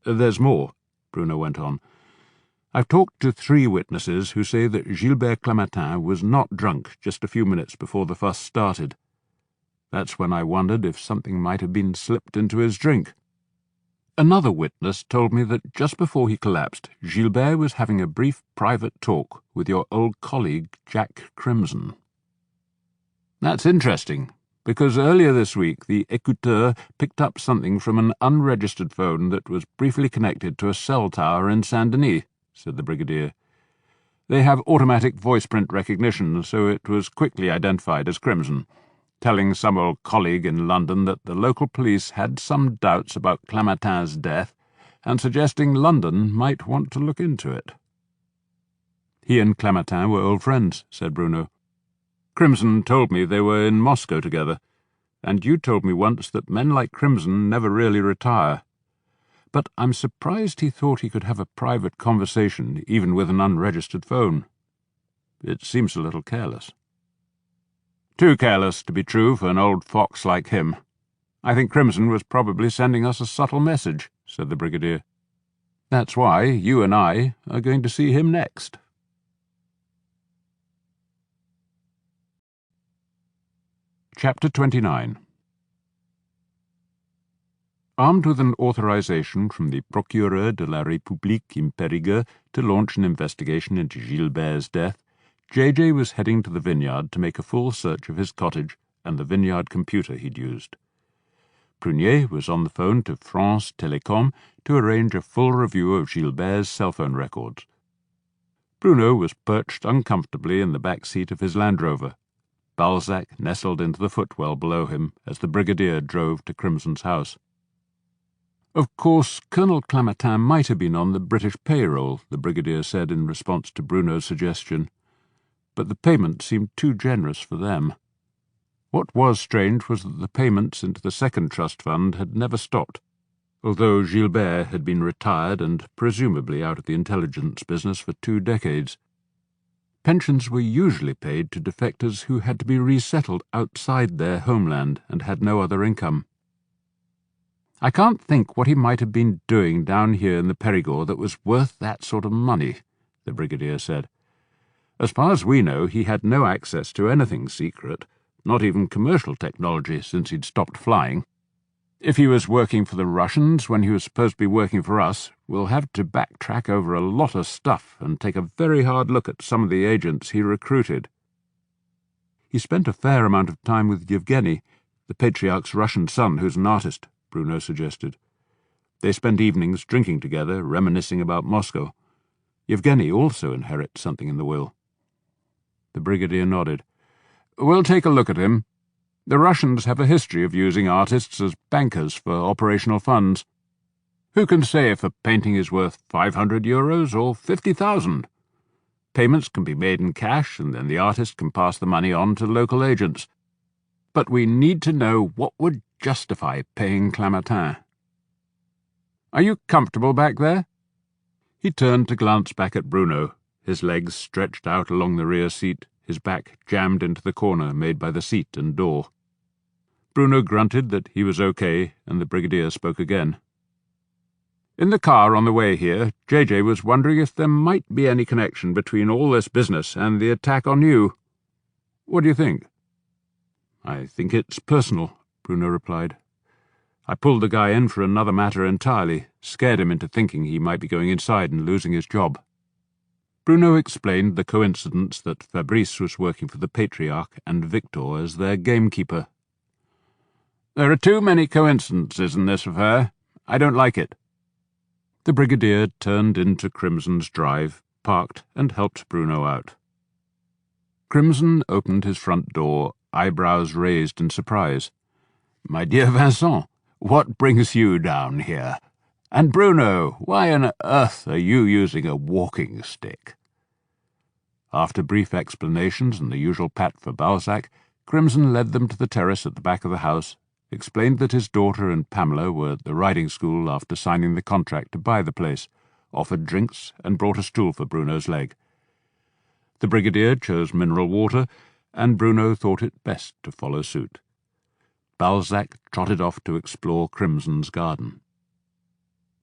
"There's more," Bruno went on. "I've talked to 3 witnesses who say that Gilbert Clamatin was not drunk just a few minutes before the fuss started. That's when I wondered if something might have been slipped into his drink. Another witness told me that just before he collapsed, Gilbert was having a brief private talk with your old colleague Jack Crimson." "That's interesting, because earlier this week the écouteur picked up something from an unregistered phone that was briefly connected to a cell tower in Saint-Denis," said the brigadier. "They have automatic voice print recognition, so it was quickly identified as Crimson, telling some old colleague in London that the local police had some doubts about Clamatin's death and suggesting London might want to look into it." "He and Clamatin were old friends," said Bruno. "Crimson told me they were in Moscow together, and you told me once that men like Crimson never really retire. But I'm surprised he thought he could have a private conversation even with an unregistered phone. It seems a little careless." "Too careless to be true for an old fox like him. I think Crimson was probably sending us a subtle message," said the brigadier. "That's why you and I are going to see him next." Chapter 29. Armed with an authorization from the Procureur de la République in Périgueux to launch an investigation into Gilbert's death, J.J. was heading to the vineyard to make a full search of his cottage and the vineyard computer he'd used. Prunier was on the phone to France Télécom to arrange a full review of Gilbert's cell phone records. Bruno was perched uncomfortably in the back seat of his Land Rover. Balzac nestled into the footwell below him as the brigadier drove to Crimson's house. "Of course, Colonel Clamatin might have been on the British payroll," the brigadier said in response to Bruno's suggestion, "but the payment seemed too generous for them. What was strange was that the payments into the second trust fund had never stopped, although Gilbert had been retired and presumably out of the intelligence business for 2 decades. Pensions were usually paid to defectors who had to be resettled outside their homeland and had no other income. I can't think what he might have been doing down here in the Périgord that was worth that sort of money," the brigadier said. "As far as we know, he had no access to anything secret, not even commercial technology since he'd stopped flying. If he was working for the Russians when he was supposed to be working for us, we'll have to backtrack over a lot of stuff and take a very hard look at some of the agents he recruited." "He spent a fair amount of time with Yevgeny, the Patriarch's Russian son who's an artist," Bruno suggested. "They spent evenings drinking together, reminiscing about Moscow. Yevgeny also inherits something in the will." The brigadier nodded. "We'll take a look at him. The Russians have a history of using artists as bankers for operational funds. Who can say if a painting is worth €500 or 50,000? Payments can be made in cash, and then the artist can pass the money on to local agents. But we need to know what would justify paying Clamatin. Are you comfortable back there? He turned to glance back at Bruno, his legs stretched out along the rear seat, his back jammed into the corner made by the seat and door. Bruno grunted that he was okay, and the Brigadier spoke again. In the car on the way here, JJ was wondering if there might be any connection between all this business and the attack on you. What do you think? I think it's personal, Bruno replied. I pulled the guy in for another matter entirely, scared him into thinking he might be going inside and losing his job. Bruno explained the coincidence that Fabrice was working for the Patriarch and Victor as their gamekeeper. There are too many coincidences in this affair. I don't like it. The Brigadier turned into Crimson's drive, parked, and helped Bruno out. Crimson opened his front door, eyebrows raised in surprise. My dear Vincent, what brings you down here? And Bruno, why on earth are you using a walking stick? After brief explanations and the usual pat for Balzac, Crimson led them to the terrace at the back of the house, explained that his daughter and Pamela were at the riding school after signing the contract to buy the place, offered drinks, and brought a stool for Bruno's leg. The Brigadier chose mineral water, and Bruno thought it best to follow suit. Balzac trotted off to explore Crimson's garden.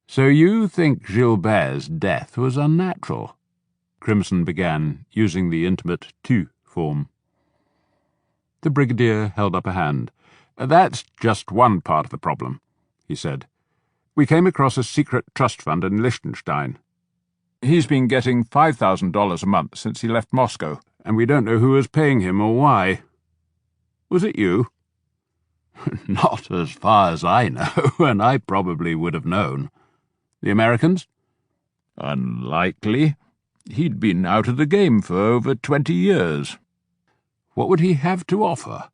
So you think Gilbert's death was unnatural? Crimson began, using the intimate tu form. The Brigadier held up a hand. That's just one part of the problem, he said. We came across a secret trust fund in Liechtenstein. He's been getting $5,000 a month since he left Moscow, and we don't know who is paying him or why. Was it you? Not as far as I know, and I probably would have known. The Americans? Unlikely. He'd been out of the game for over 20 years. What would he have to offer?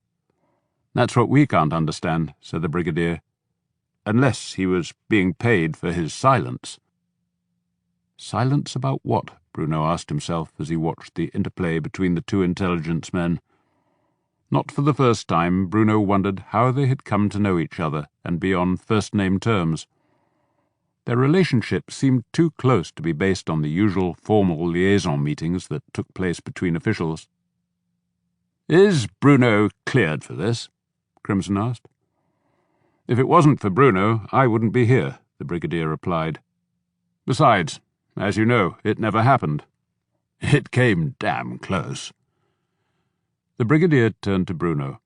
That's what we can't understand, said the Brigadier. Unless he was being paid for his silence. Silence about what? Bruno asked himself as he watched the interplay between the two intelligence men. Not for the first time, Bruno wondered how they had come to know each other and be on first-name terms. Their relationship seemed too close to be based on the usual formal liaison meetings that took place between officials. Is Bruno cleared for this? Crimson asked. If it wasn't for Bruno, I wouldn't be here, the Brigadier replied. Besides, as you know, it never happened. It came damn close. The Brigadier turned to Bruno.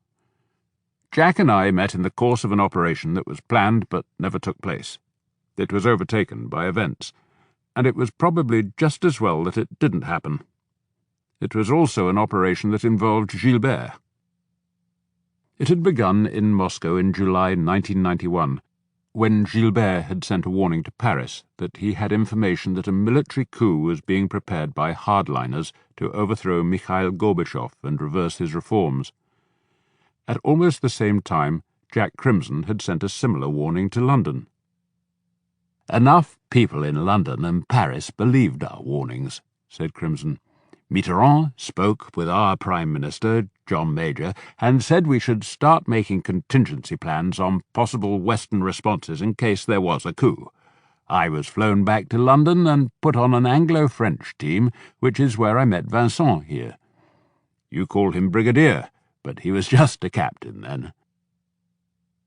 Jack and I met in the course of an operation that was planned but never took place. It was overtaken by events, and it was probably just as well that it didn't happen. It was also an operation that involved Gilbert. It had begun in Moscow in July 1991, when Gilbert had sent a warning to Paris that he had information that a military coup was being prepared by hardliners to overthrow Mikhail Gorbachev and reverse his reforms. At almost the same time, Jack Crimson had sent a similar warning to London. Enough people in London and Paris believed our warnings, said Crimson. Mitterrand spoke with our Prime Minister, John Major, and said we should start making contingency plans on possible Western responses in case there was a coup. I was flown back to London and put on an Anglo-French team, which is where I met Vincent here. You called him Brigadier, but he was just a captain then.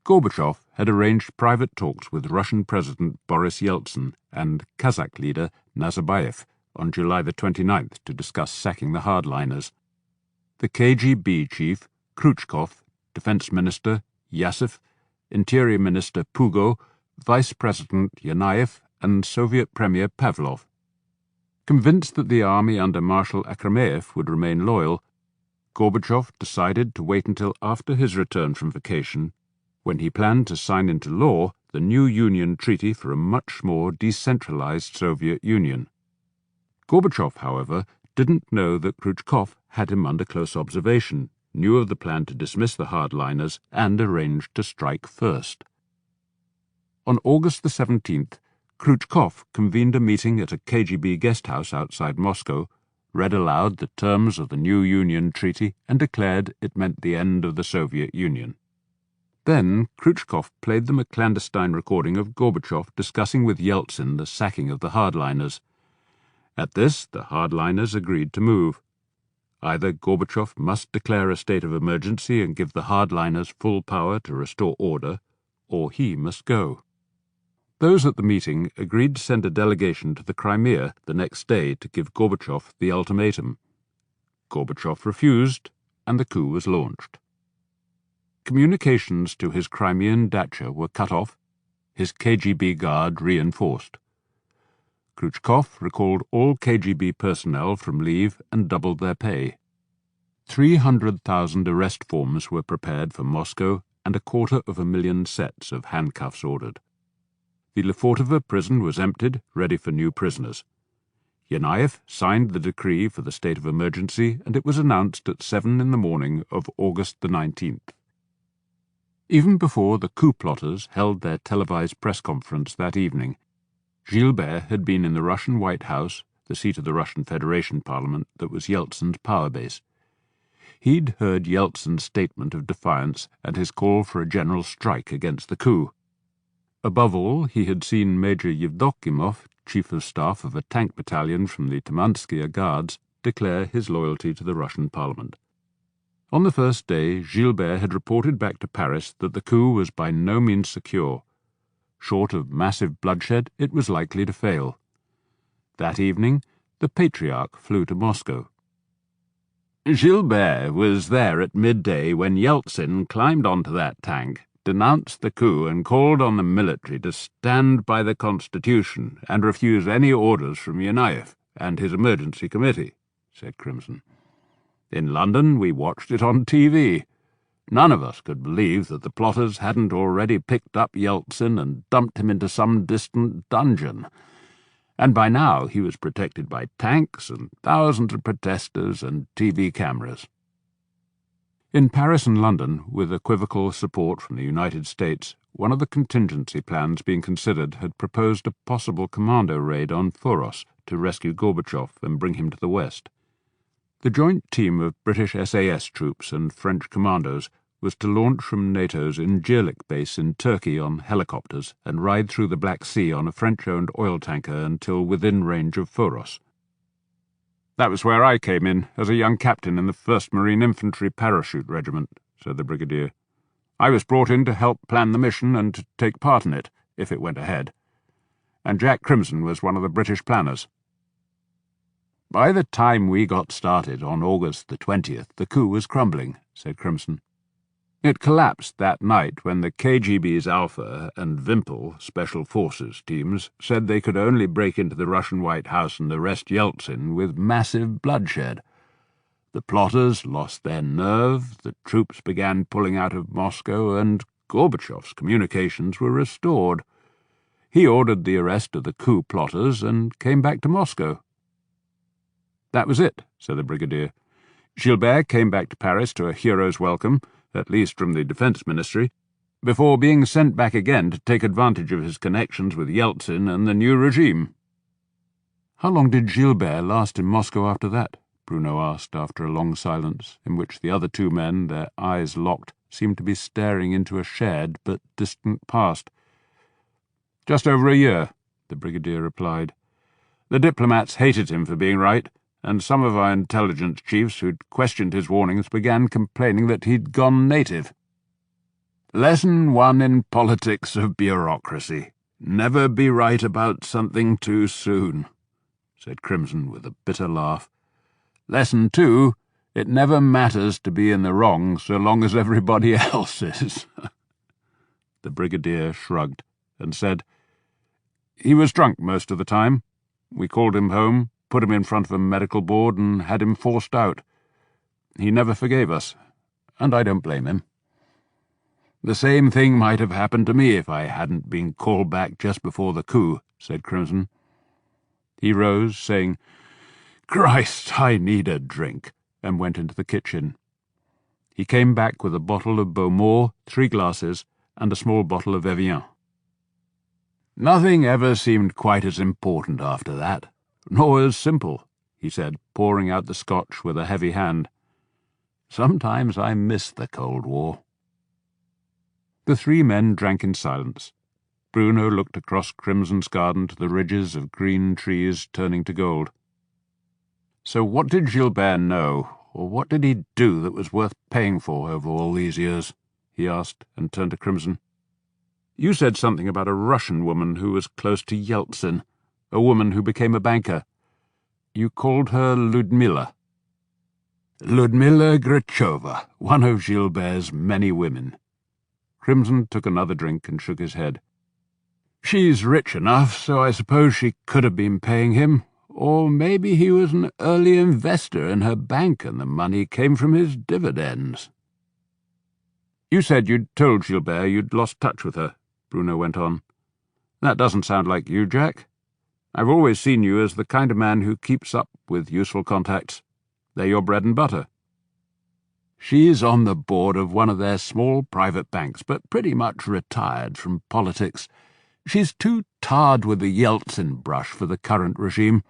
Gorbachev had arranged private talks with Russian President Boris Yeltsin and Kazakh leader Nazarbayev on July the 29th to discuss sacking the hardliners. The KGB chief, Khrushchev, Defense Minister, Yassev, Interior Minister Pugo, Vice President Yanayev, and Soviet Premier Pavlov. Convinced that the army under Marshal Akrameyev would remain loyal, Gorbachev decided to wait until after his return from vacation, when he planned to sign into law the new Union Treaty for a much more decentralized Soviet Union. Gorbachev, however, didn't know that Khrushchev had him under close observation, knew of the plan to dismiss the hardliners, and arranged to strike first. On August the 17th, Khrushchev convened a meeting at a KGB guest house outside Moscow, read aloud the terms of the new Union Treaty, and declared it meant the end of the Soviet Union. Then Khrushchev played them a clandestine recording of Gorbachev discussing with Yeltsin the sacking of the hardliners. At this, the hardliners agreed to move. Either Gorbachev must declare a state of emergency and give the hardliners full power to restore order, or he must go. Those at the meeting agreed to send a delegation to the Crimea the next day to give Gorbachev the ultimatum. Gorbachev refused, and the coup was launched. Communications to his Crimean dacha were cut off, his KGB guard reinforced. Khrushchev recalled all KGB personnel from leave and doubled their pay. 300,000 arrest forms were prepared for Moscow and 250,000 sets of handcuffs ordered. The Lefortovo prison was emptied, ready for new prisoners. Yanayev signed the decree for the state of emergency, and it was announced at 7 in the morning of August the 19th. Even before the coup plotters held their televised press conference that evening, Gilbert had been in the Russian White House, the seat of the Russian Federation Parliament that was Yeltsin's power base. He'd heard Yeltsin's statement of defiance and his call for a general strike against the coup. Above all, he had seen Major Yevdokimov, chief of staff of a tank battalion from the Tamanskaya Guards, declare his loyalty to the Russian Parliament. On the first day, Gilbert had reported back to Paris that the coup was by no means secure. Short of massive bloodshed, it was likely to fail. That evening, the Patriarch flew to Moscow. Gilbert was there at midday when Yeltsin climbed onto that tank, denounced the coup, and called on the military to stand by the Constitution and refuse any orders from Yanayev and his emergency committee, said Crimson. In London, we watched it on TV. None of us could believe that the plotters hadn't already picked up Yeltsin and dumped him into some distant dungeon. And by now he was protected by tanks and thousands of protesters and TV cameras. In Paris and London, with equivocal support from the United States, one of the contingency plans being considered had proposed a possible commando raid on Foros to rescue Gorbachev and bring him to the West. The joint team of British SAS troops and French commandos was to launch from NATO's Incirlik base in Turkey on helicopters and ride through the Black Sea on a French-owned oil tanker until within range of Foros. That was where I came in, as a young captain in the 1st Marine Infantry Parachute Regiment, said the Brigadier. I was brought in to help plan the mission and to take part in it, if it went ahead. And Jack Crimson was one of the British planners. By the time we got started on August the 20th, the coup was crumbling, said Crimson. It collapsed that night when the KGB's Alpha and Wimpel Special Forces teams said they could only break into the Russian White House and arrest Yeltsin with massive bloodshed. The plotters lost their nerve, the troops began pulling out of Moscow, and Gorbachev's communications were restored. He ordered the arrest of the coup plotters and came back to Moscow. That was it, said the Brigadier. Gilbert came back to Paris to a hero's welcome, at least from the Defence Ministry, before being sent back again to take advantage of his connections with Yeltsin and the new regime. How long did Gilbert last in Moscow after that? Bruno asked after a long silence, in which the other two men, their eyes locked, seemed to be staring into a shared but distant past. Just over a year, the Brigadier replied. The diplomats hated him for being right, and some of our intelligence chiefs who'd questioned his warnings began complaining that he'd gone native. Lesson 1 in politics of bureaucracy. Never be right about something too soon, said Crimson with a bitter laugh. Lesson 2, it never matters to be in the wrong so long as everybody else is. The Brigadier shrugged and said, He was drunk most of the time. We called him home, put him in front of a medical board, and had him forced out. He never forgave us, and I don't blame him. The same thing might have happened to me if I hadn't been called back just before the coup, said Crimson. He rose, saying, Christ, I need a drink, and went into the kitchen. He came back with a bottle of Beaumont, 3 glasses, and a small bottle of Evian. Nothing ever seemed quite as important after that, nor as simple, he said, pouring out the scotch with a heavy hand. Sometimes I miss the Cold War. The three men drank in silence. Bruno looked across Crimson's garden to the ridges of green trees turning to gold. So what did Gilbert know, or what did he do that was worth paying for over all these years? He asked, and turned to Crimson. You said something about a Russian woman who was close to Yeltsin, a woman who became a banker. You called her Ludmilla. Ludmilla Grachova, one of Gilbert's many women. Crimson took another drink and shook his head. She's rich enough, so I suppose she could have been paying him, or maybe he was an early investor in her bank and the money came from his dividends. You said you'd told Gilbert you'd lost touch with her, Bruno went on. That doesn't sound like you, Jack. I've always seen you as the kind of man who keeps up with useful contacts. They're your bread and butter. She's on the board of one of their small private banks, but pretty much retired from politics. She's too tarred with the Yeltsin brush for the current regime.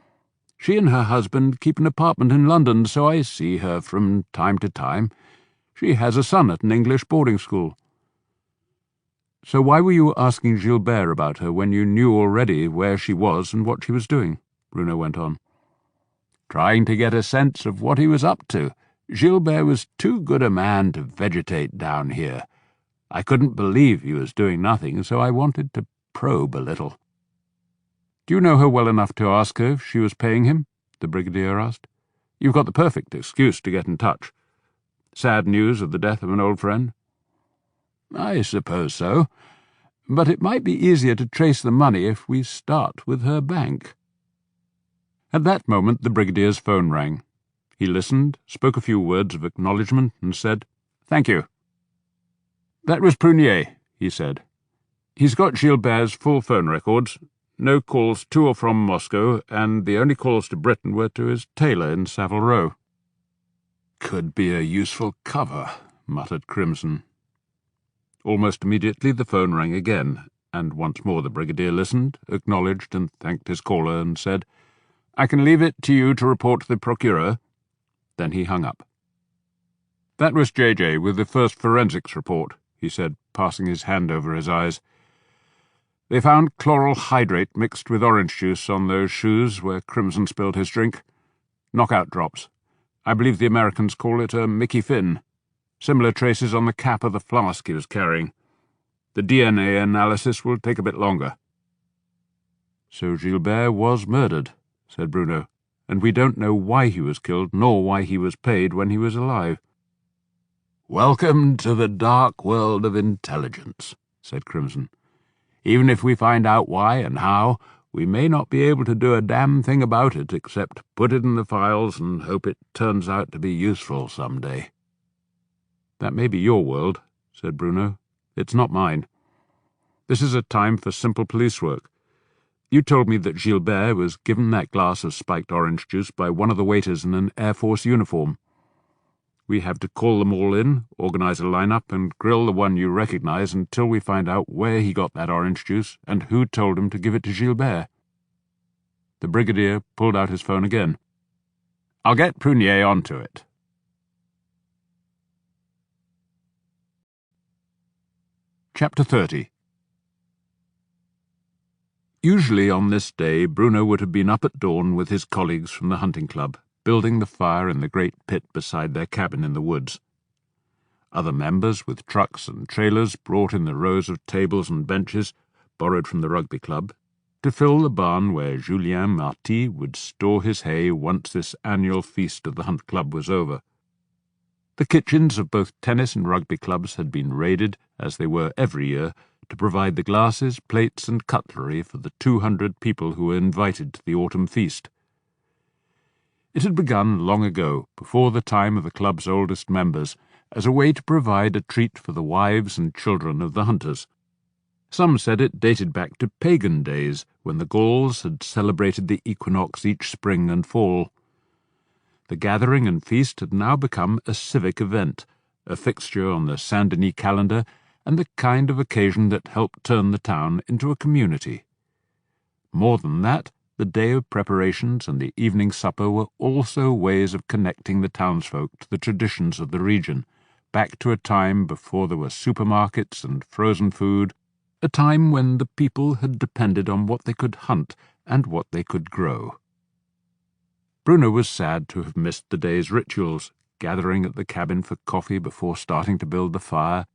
She and her husband keep an apartment in London, so I see her from time to time. She has a son at an English boarding school. So why were you asking Gilbert about her when you knew already where she was and what she was doing? Bruno went on. Trying to get a sense of what he was up to. Gilbert was too good a man to vegetate down here. I couldn't believe he was doing nothing, so I wanted to probe a little. Do you know her well enough to ask her if she was paying him? The Brigadier asked. You've got the perfect excuse to get in touch. Sad news of the death of an old friend? I suppose so, but it might be easier to trace the money if we start with her bank. At that moment the Brigadier's phone rang. He listened, spoke a few words of acknowledgement, and said, Thank you. That was Prunier, he said. He's got Gilbert's full phone records, no calls to or from Moscow, and the only calls to Britain were to his tailor in Savile Row. Could be a useful cover, muttered Crimson. Almost immediately the phone rang again, and once more the Brigadier listened, acknowledged and thanked his caller, and said, I can leave it to you to report to the Procureur. Then he hung up. That was J.J. with the first forensics report, he said, passing his hand over his eyes. They found chloral hydrate mixed with orange juice on those shoes where Crimson spilled his drink. Knockout drops. I believe the Americans call it a Mickey Finn. Similar traces on the cap of the flask he was carrying. The DNA analysis will take a bit longer. So Gilbert was murdered, said Bruno, and we don't know why he was killed nor why he was paid when he was alive. Welcome to the dark world of intelligence, said Crimson. Even if we find out why and how, we may not be able to do a damn thing about it except put it in the files and hope it turns out to be useful some day. That may be your world, said Bruno. It's not mine. This is a time for simple police work. You told me that Gilbert was given that glass of spiked orange juice by one of the waiters in an Air Force uniform. We have to call them all in, organize a lineup, and grill the one you recognize until we find out where he got that orange juice and who told him to give it to Gilbert. The Brigadier pulled out his phone again. I'll get Prunier onto it. Chapter 30. Usually on this day Bruno would have been up at dawn with his colleagues from the hunting club, building the fire in the great pit beside their cabin in the woods. Other members with trucks and trailers brought in the rows of tables and benches, borrowed from the rugby club, to fill the barn where Julien Marty would store his hay once this annual feast of the hunt club was over. The kitchens of both tennis and rugby clubs had been raided, as they were every year, to provide the glasses, plates and cutlery for the 200 people who were invited to the autumn feast. It had begun long ago, before the time of the club's oldest members, as a way to provide a treat for the wives and children of the hunters. Some said it dated back to pagan days, when the Gauls had celebrated the equinox each spring and fall. The gathering and feast had now become a civic event, a fixture on the Saint-Denis calendar, and the kind of occasion that helped turn the town into a community. More than that, the day of preparations and the evening supper were also ways of connecting the townsfolk to the traditions of the region, back to a time before there were supermarkets and frozen food, a time when the people had depended on what they could hunt and what they could grow. Bruno was sad to have missed the day's rituals, gathering at the cabin for coffee before starting to build the fire,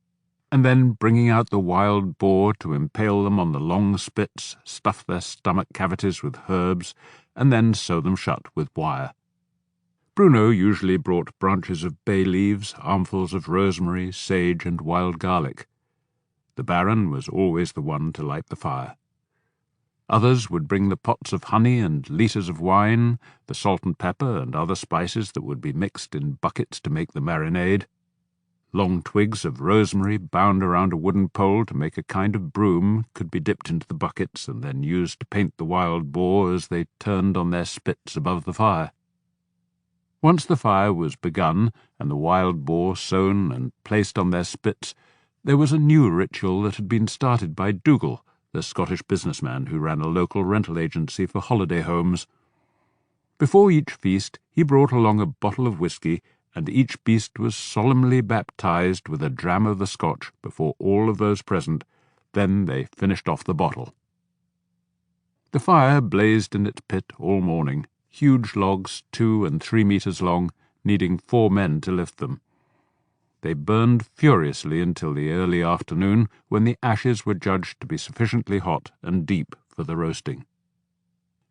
and then bringing out the wild boar to impale them on the long spits, stuff their stomach cavities with herbs, and then sew them shut with wire. Bruno usually brought branches of bay leaves, armfuls of rosemary, sage, and wild garlic. The Baron was always the one to light the fire. Others would bring the pots of honey and litres of wine, the salt and pepper and other spices that would be mixed in buckets to make the marinade. Long twigs of rosemary bound around a wooden pole to make a kind of broom could be dipped into the buckets and then used to paint the wild boar as they turned on their spits above the fire. Once the fire was begun and the wild boar sewn and placed on their spits, there was a new ritual that had been started by Dougal, the Scottish businessman who ran a local rental agency for holiday homes. Before each feast he brought along a bottle of whisky, and each beast was solemnly baptized with a dram of the Scotch before all of those present. Then they finished off the bottle. The fire blazed in its pit all morning, huge logs 2 and 3 meters long, needing 4 men to lift them. They burned furiously until the early afternoon, when the ashes were judged to be sufficiently hot and deep for the roasting.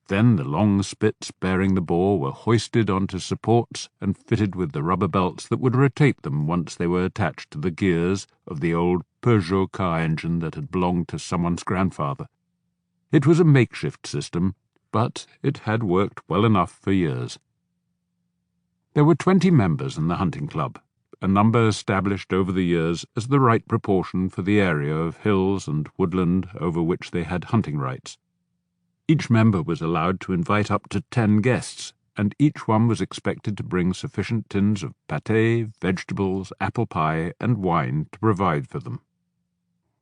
Then the long spits bearing the boar were hoisted onto supports and fitted with the rubber belts that would rotate them once they were attached to the gears of the old Peugeot car engine that had belonged to someone's grandfather. It was a makeshift system, but it had worked well enough for years. There were 20 members in the hunting club, a number established over the years as the right proportion for the area of hills and woodland over which they had hunting rights. Each member was allowed to invite up to 10 guests, and each one was expected to bring sufficient tins of pâté, vegetables, apple pie, and wine to provide for them.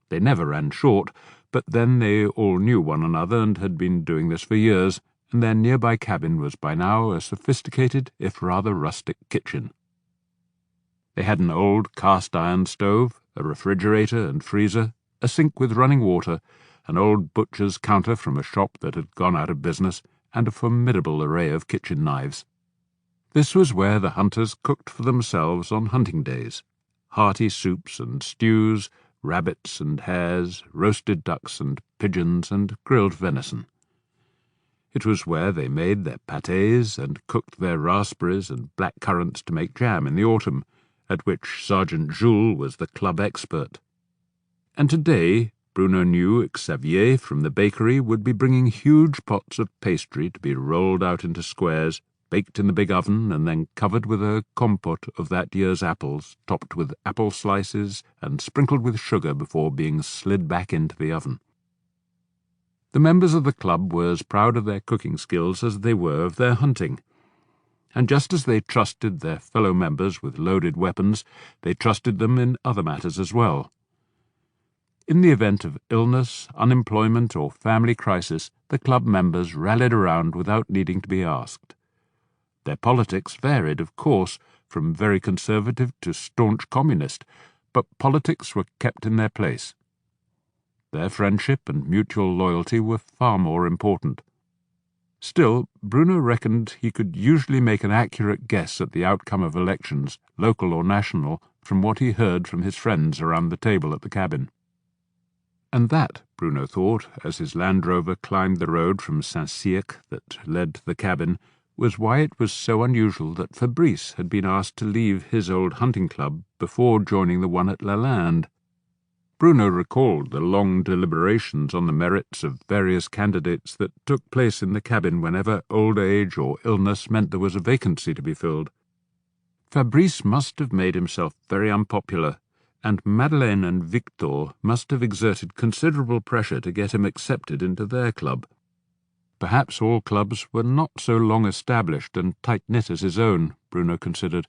They never ran short, but then they all knew one another and had been doing this for years, and their nearby cabin was by now a sophisticated, if rather rustic, kitchen. They had an old cast-iron stove, a refrigerator and freezer, a sink with running water, an old butcher's counter from a shop that had gone out of business, and a formidable array of kitchen knives. This was where the hunters cooked for themselves on hunting days: hearty soups and stews, rabbits and hares, roasted ducks and pigeons, and grilled venison. It was where they made their pâtés and cooked their raspberries and black currants to make jam in the autumn, at which Sergeant Jules was the club expert. And today Bruno knew Xavier from the bakery would be bringing huge pots of pastry to be rolled out into squares, baked in the big oven, and then covered with a compote of that year's apples, topped with apple slices and sprinkled with sugar before being slid back into the oven. The members of the club were as proud of their cooking skills as they were of their hunting, and just as they trusted their fellow members with loaded weapons, they trusted them in other matters as well. In the event of illness, unemployment, or family crisis, the club members rallied around without needing to be asked. Their politics varied, of course, from very conservative to staunch communist, but politics were kept in their place. Their friendship and mutual loyalty were far more important. Still, Bruno reckoned he could usually make an accurate guess at the outcome of elections, local or national, from what he heard from his friends around the table at the cabin. And that, Bruno thought, as his Land Rover climbed the road from Saint-Cirque that led to the cabin, was why it was so unusual that Fabrice had been asked to leave his old hunting club before joining the one at Lalande. Bruno recalled the long deliberations on the merits of various candidates that took place in the cabin whenever old age or illness meant there was a vacancy to be filled. Fabrice must have made himself very unpopular, and Madeleine and Victor must have exerted considerable pressure to get him accepted into their club. Perhaps all clubs were not so long established and tight-knit as his own, Bruno considered,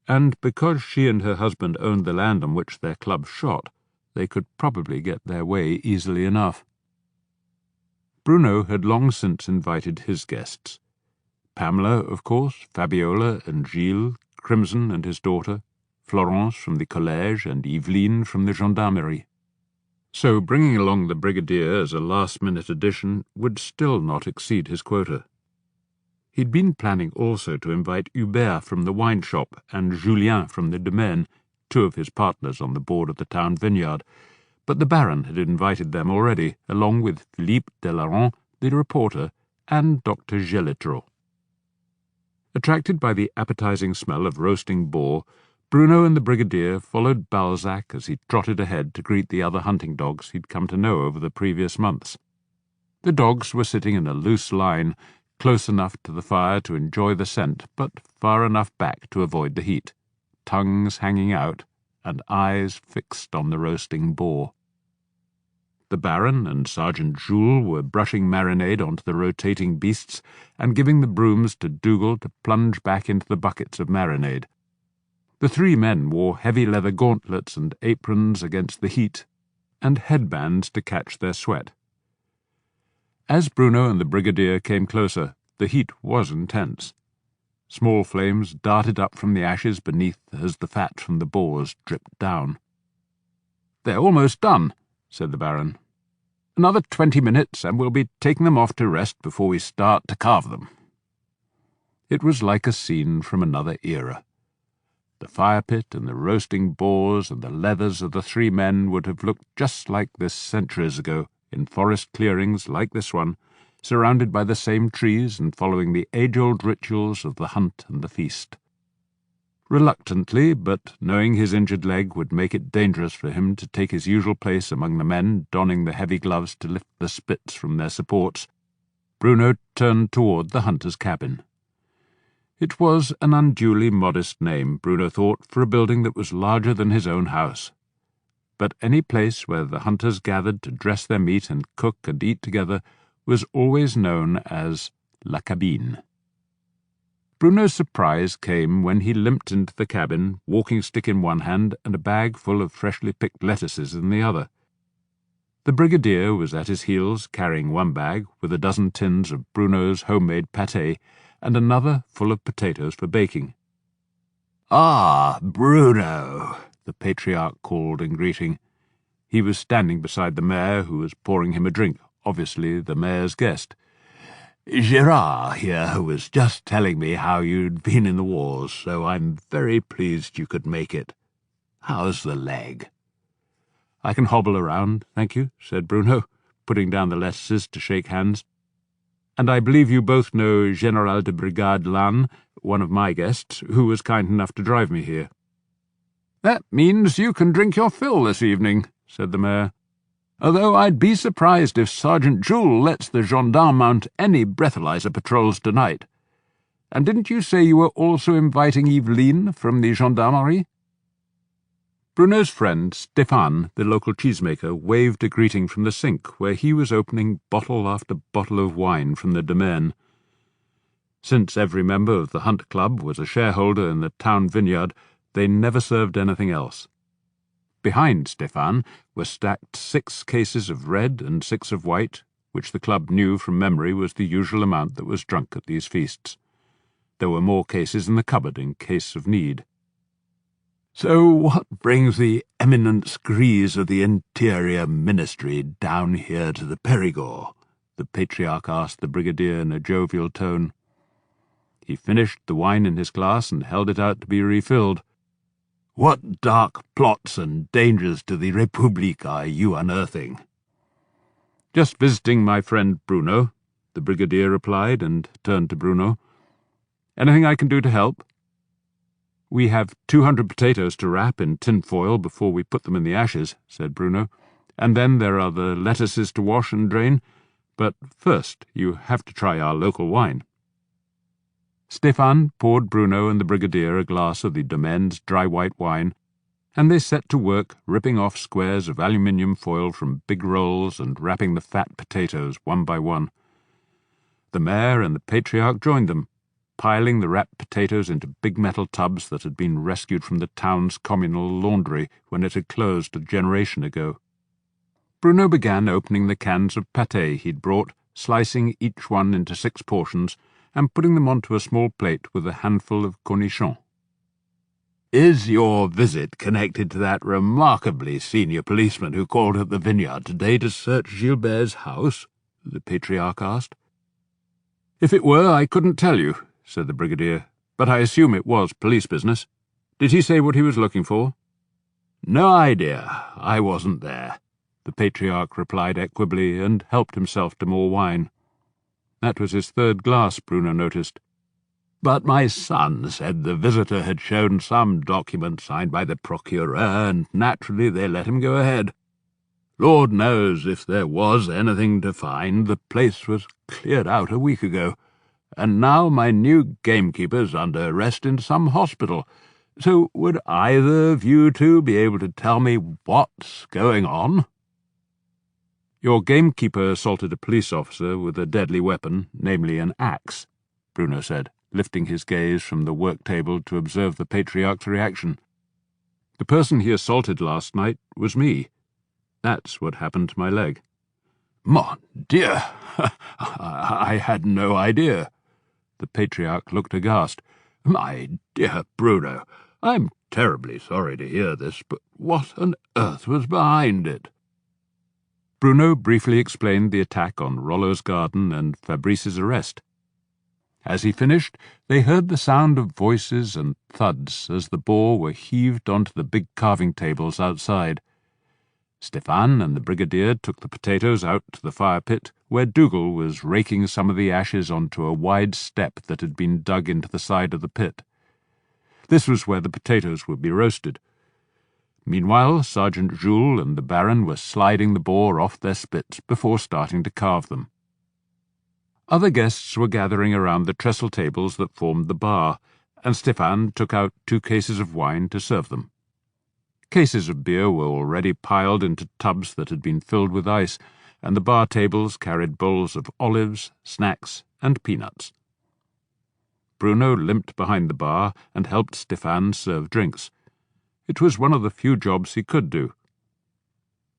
and because she and her husband owned the land on which their club shot, they could probably get their way easily enough. Bruno had long since invited his guests. Pamela, of course, Fabiola and Gilles, Crimson and his daughter, Florence from the collège, and Yveline from the gendarmerie. So bringing along the brigadier as a last-minute addition would still not exceed his quota. He'd been planning also to invite Hubert from the wine shop and Julien from the domaine, two of his partners on the board of the town vineyard, but the Baron had invited them already, along with Philippe Delaron, the reporter, and Dr. Gelitro. Attracted by the appetizing smell of roasting boar, Bruno and the brigadier followed Balzac as he trotted ahead to greet the other hunting dogs he'd come to know over the previous months. The dogs were sitting in a loose line, close enough to the fire to enjoy the scent, but far enough back to avoid the heat, tongues hanging out, and eyes fixed on the roasting boar. The Baron and Sergeant Jules were brushing marinade onto the rotating beasts and giving the brooms to Dougal to plunge back into the buckets of marinade. The three men wore heavy leather gauntlets and aprons against the heat, and headbands to catch their sweat. As Bruno and the brigadier came closer, the heat was intense. Small flames darted up from the ashes beneath as the fat from the boars dripped down. "They're almost done," said the Baron. "Another 20 minutes, and we'll be taking them off to rest before we start to carve them." It was like a scene from another era. The fire pit and the roasting boars and the leathers of the three men would have looked just like this centuries ago, in forest clearings like this one, surrounded by the same trees and following the age-old rituals of the hunt and the feast. Reluctantly, but knowing his injured leg would make it dangerous for him to take his usual place among the men donning the heavy gloves to lift the spits from their supports, Bruno turned toward the hunter's cabin. It was an unduly modest name, Bruno thought, for a building that was larger than his own house. But any place where the hunters gathered to dress their meat and cook and eat together was always known as La Cabine. Bruno's surprise came when he limped into the cabin, walking-stick in one hand and a bag full of freshly picked lettuces in the other. The brigadier was at his heels, carrying one bag with a dozen tins of Bruno's homemade pâté and another full of potatoes for baking. "Ah, Bruno," the Patriarch called in greeting. He was standing beside the mayor, who was pouring him a drink, obviously the mayor's guest. "Girard here was just telling me how you'd been in the wars, so I'm very pleased you could make it. How's the leg?" "I can hobble around, thank you," said Bruno, putting down the lettuces to shake hands. "And I believe you both know General de Brigade Lannes, one of my guests, who was kind enough to drive me here." "That means you can drink your fill this evening," said the mayor. "Although I'd be surprised if Sergeant Jules lets the gendarmes mount any breathalyzer patrols tonight. And didn't you say you were also inviting Yveline from the gendarmerie?" Bruno's friend, Stéphane, the local cheesemaker, waved a greeting from the sink, where he was opening bottle after bottle of wine from the domaine. Since every member of the Hunt Club was a shareholder in the town vineyard, they never served anything else. Behind Stéphane were stacked 6 cases of red and 6 of white, which the club knew from memory was the usual amount that was drunk at these feasts. There were more cases in the cupboard in case of need. "So what brings the eminent screes of the Interior Ministry down here to the Périgord?" the Patriarch asked the brigadier in a jovial tone. He finished the wine in his glass and held it out to be refilled. "What dark plots and dangers to the République are you unearthing?" "Just visiting my friend Bruno," the brigadier replied, and turned to Bruno. "Anything I can do to help?" "We have 200 potatoes to wrap in tin foil before we put them in the ashes," said Bruno, "and then there are the lettuces to wash and drain. But first you have to try our local wine." Stéphane poured Bruno and the brigadier a glass of the Domaine's dry white wine, and they set to work ripping off squares of aluminium foil from big rolls and wrapping the fat potatoes one by one. The mayor and the Patriarch joined them, piling the wrapped potatoes into big metal tubs that had been rescued from the town's communal laundry when it had closed a generation ago. Bruno began opening the cans of pâté he'd brought, slicing each one into 6 portions and putting them onto a small plate with a handful of cornichons. "Is your visit connected to that remarkably senior policeman who called at the vineyard today to search Gilbert's house?" the Patriarch asked. "If it were, I couldn't tell you," said the Brigadier, "but I assume it was police business. Did he say what he was looking for?" "No idea. I wasn't there," the Patriarch replied equably, and helped himself to more wine. That was his 3rd glass, Bruno noticed. "But my son said the visitor had shown some document signed by the Procureur, and naturally they let him go ahead. Lord knows if there was anything to find. The place was cleared out a week ago, and now my new gamekeeper's under arrest in some hospital. So would either of you two be able to tell me what's going on?" "Your gamekeeper assaulted a police officer with a deadly weapon, namely an axe," Bruno said, lifting his gaze from the work table to observe the Patriarch's reaction. "The person he assaulted last night was me. That's what happened to my leg." "Mon Dieu! I had no idea." The Patriarch looked aghast. "My dear Bruno, I'm terribly sorry to hear this, but what on earth was behind it?" Bruno briefly explained the attack on Rollo's garden and Fabrice's arrest. As he finished, they heard the sound of voices and thuds as the boar were heaved onto the big carving tables outside. Stefan and the Brigadier took the potatoes out to the fire pit, where Dougal was raking some of the ashes onto a wide step that had been dug into the side of the pit. This was where the potatoes would be roasted. Meanwhile, Sergeant Jules and the Baron were sliding the boar off their spits before starting to carve them. Other guests were gathering around the trestle tables that formed the bar, and Stefan took out 2 cases of wine to serve them. Cases of beer were already piled into tubs that had been filled with ice, and the bar tables carried bowls of olives, snacks, and peanuts. Bruno limped behind the bar and helped Stefan serve drinks. It was one of the few jobs he could do.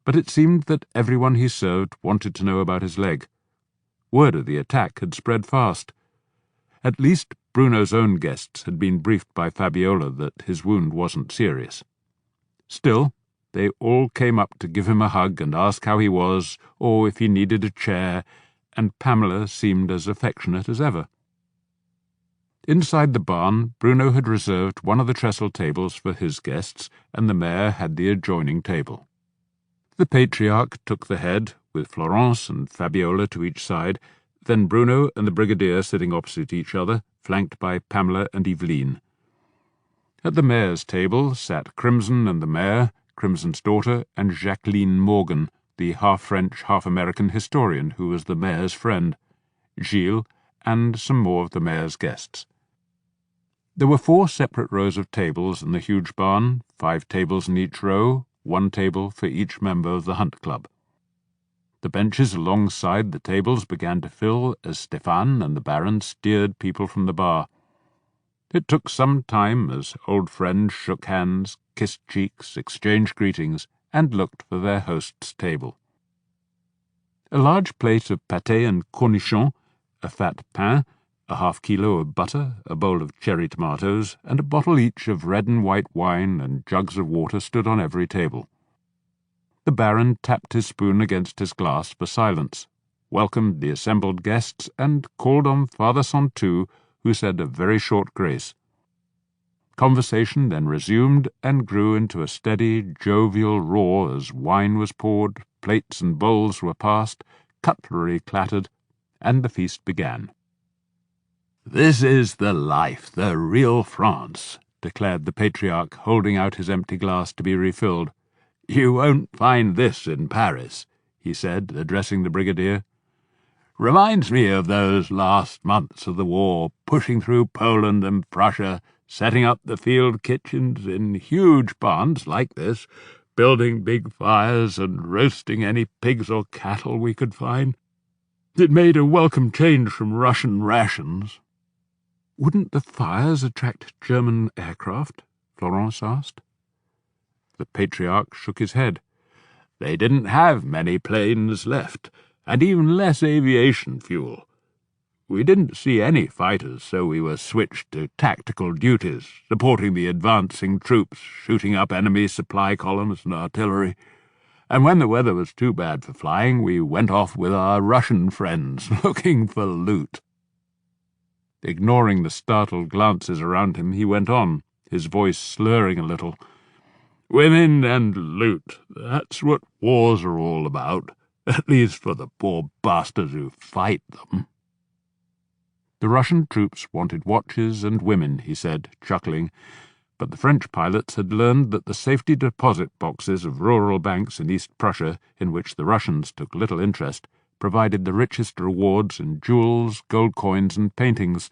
But it seemed that everyone he served wanted to know about his leg. Word of the attack had spread fast. At least Bruno's own guests had been briefed by Fabiola that his wound wasn't serious. Still, they all came up to give him a hug and ask how he was, or if he needed a chair, and Pamela seemed as affectionate as ever. Inside the barn, Bruno had reserved one of the trestle tables for his guests, and the mayor had the adjoining table. The Patriarch took the head, with Florence and Fabiola to each side, then Bruno and the Brigadier sitting opposite each other, flanked by Pamela and Eveline. At the mayor's table sat Crimson and the mayor, Crimson's daughter, and Jacqueline Morgan, the half-French, half-American historian who was the mayor's friend, Gilles, and some more of the mayor's guests. There were 4 separate rows of tables in the huge barn, 5 tables in each row, 1 table for each member of the hunt club. The benches alongside the tables began to fill as Stefan and the Baron steered people from the bar. It took some time as old friends shook hands, kissed cheeks, exchanged greetings, and looked for their host's table. A large plate of pâté and cornichons, a fat pain, a half-kilo of butter, a bowl of cherry tomatoes, and a bottle each of red and white wine and jugs of water stood on every table. The Baron tapped his spoon against his glass for silence, welcomed the assembled guests, and called on Father Santou, who said a very short grace. Conversation then resumed and grew into a steady, jovial roar as wine was poured, plates and bowls were passed, cutlery clattered, and the feast began. "This is the life, the real France," declared the Patriarch, holding out his empty glass to be refilled. "You won't find this in Paris," he said, addressing the Brigadier. "Reminds me of those last months of the war, pushing through Poland and Prussia, setting up the field kitchens in huge barns like this, building big fires and roasting any pigs or cattle we could find. It made a welcome change from Russian rations." "Wouldn't the fires attract German aircraft?" Florence asked. The Patriarch shook his head. "They didn't have many planes left, and even less aviation fuel. We didn't see any fighters, so we were switched to tactical duties, supporting the advancing troops, shooting up enemy supply columns and artillery. And when the weather was too bad for flying, we went off with our Russian friends, looking for loot. Ignoring the startled glances around him, he went on, his voice slurring a little. Women and loot, that's what wars are all about, at least for the poor bastards who fight them. The Russian troops wanted watches and women, he said, chuckling, but the French pilots had learned that the safety deposit boxes of rural banks in East Prussia, in which the Russians took little interest, provided the richest rewards in jewels, gold coins, and paintings.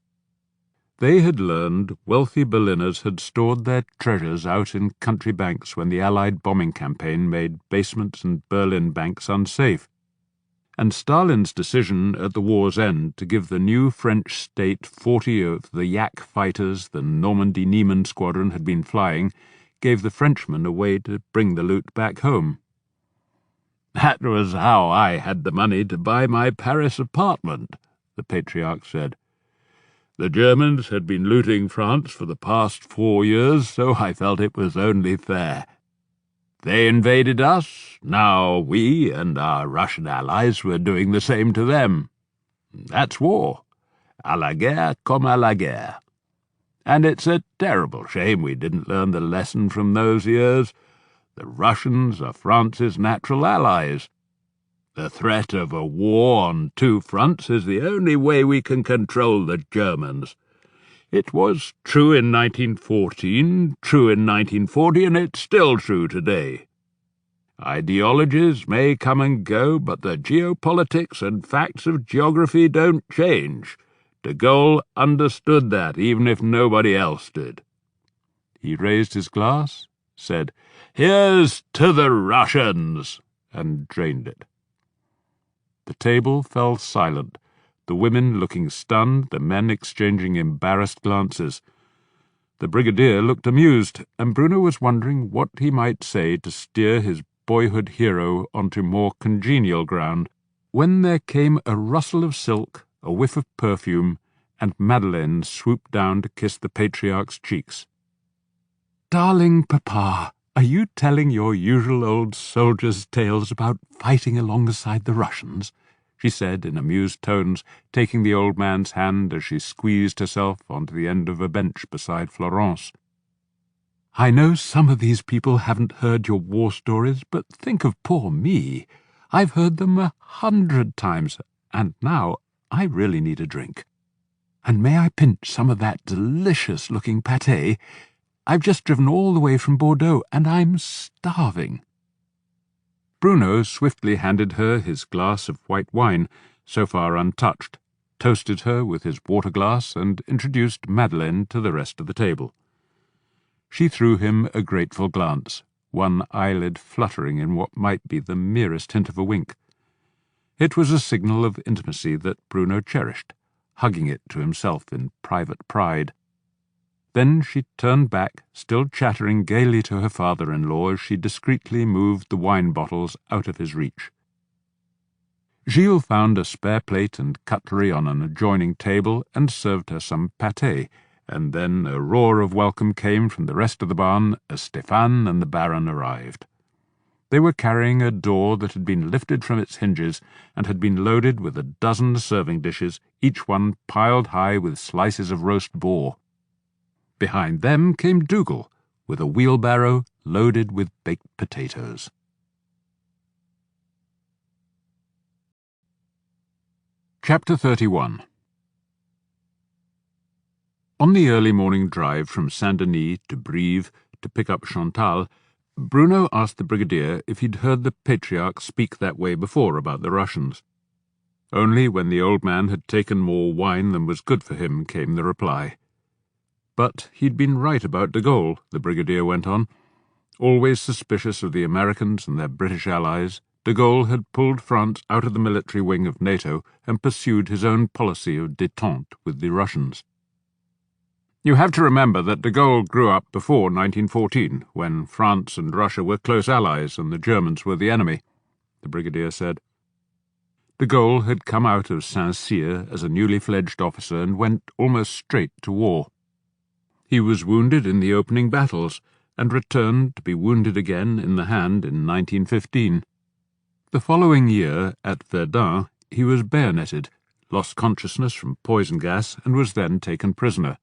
They had learned wealthy Berliners had stored their treasures out in country banks when the Allied bombing campaign made basements and Berlin banks unsafe, and Stalin's decision at the war's end to give the new French state 40 of the Yak fighters the Normandy Niemen squadron had been flying gave the Frenchmen a way to bring the loot back home. "That was how I had the money to buy my Paris apartment," the Patriarch said. "The Germans had been looting France for the past 4 years, so I felt it was only fair. They invaded us, now we and our Russian allies were doing the same to them. That's war. À la guerre comme à la guerre. And it's a terrible shame we didn't learn the lesson from those years. The Russians are France's natural allies. The threat of a war on 2 fronts is the only way we can control the Germans. It was true in 1914, true in 1940, and it's still true today. Ideologies may come and go, but the geopolitics and facts of geography don't change. De Gaulle understood that, even if nobody else did." He raised his glass, said, "Here's to the Russians," and drained it. The table fell silent, the women looking stunned, the men exchanging embarrassed glances. The brigadier looked amused, and Bruno was wondering what he might say to steer his boyhood hero onto more congenial ground, when there came a rustle of silk, a whiff of perfume, and Madeleine swooped down to kiss the Patriarch's cheeks. "Darling Papa, are you telling your usual old soldier's tales about fighting alongside the Russians?" she said in amused tones, taking the old man's hand as she squeezed herself onto the end of a bench beside Florence. "I know some of these people haven't heard your war stories, but think of poor me. I've heard them 100 times, and now I really need a drink. And may I pinch some of that delicious-looking pâté? I've just driven all the way from Bordeaux, and I'm starving." Bruno swiftly handed her his glass of white wine, so far untouched, toasted her with his water-glass, and introduced Madeleine to the rest of the table. She threw him a grateful glance, one eyelid fluttering in what might be the merest hint of a wink. It was a signal of intimacy that Bruno cherished, hugging it to himself in private pride. Then she turned back, still chattering gaily to her father-in-law as she discreetly moved the wine bottles out of his reach. Gilles found a spare plate and cutlery on an adjoining table and served her some pâté, and then a roar of welcome came from the rest of the barn as Stéphane and the Baron arrived. They were carrying a door that had been lifted from its hinges and had been loaded with a dozen serving dishes, each one piled high with slices of roast boar. Behind them came Dougal, with a wheelbarrow loaded with baked potatoes. Chapter 31. On the early morning drive from Saint-Denis to Brive to pick up Chantal, Bruno asked the brigadier if he'd heard the Patriarch speak that way before about the Russians. Only when the old man had taken more wine than was good for him came the reply. But he'd been right about de Gaulle, the brigadier went on. Always suspicious of the Americans and their British allies, de Gaulle had pulled France out of the military wing of NATO and pursued his own policy of détente with the Russians. You have to remember that de Gaulle grew up before 1914, when France and Russia were close allies and the Germans were the enemy, the brigadier said. De Gaulle had come out of Saint-Cyr as a newly fledged officer and went almost straight to war. He was wounded in the opening battles, and returned to be wounded again in the hand in 1915. The following year, at Verdun, he was bayoneted, lost consciousness from poison gas, and was then taken prisoner.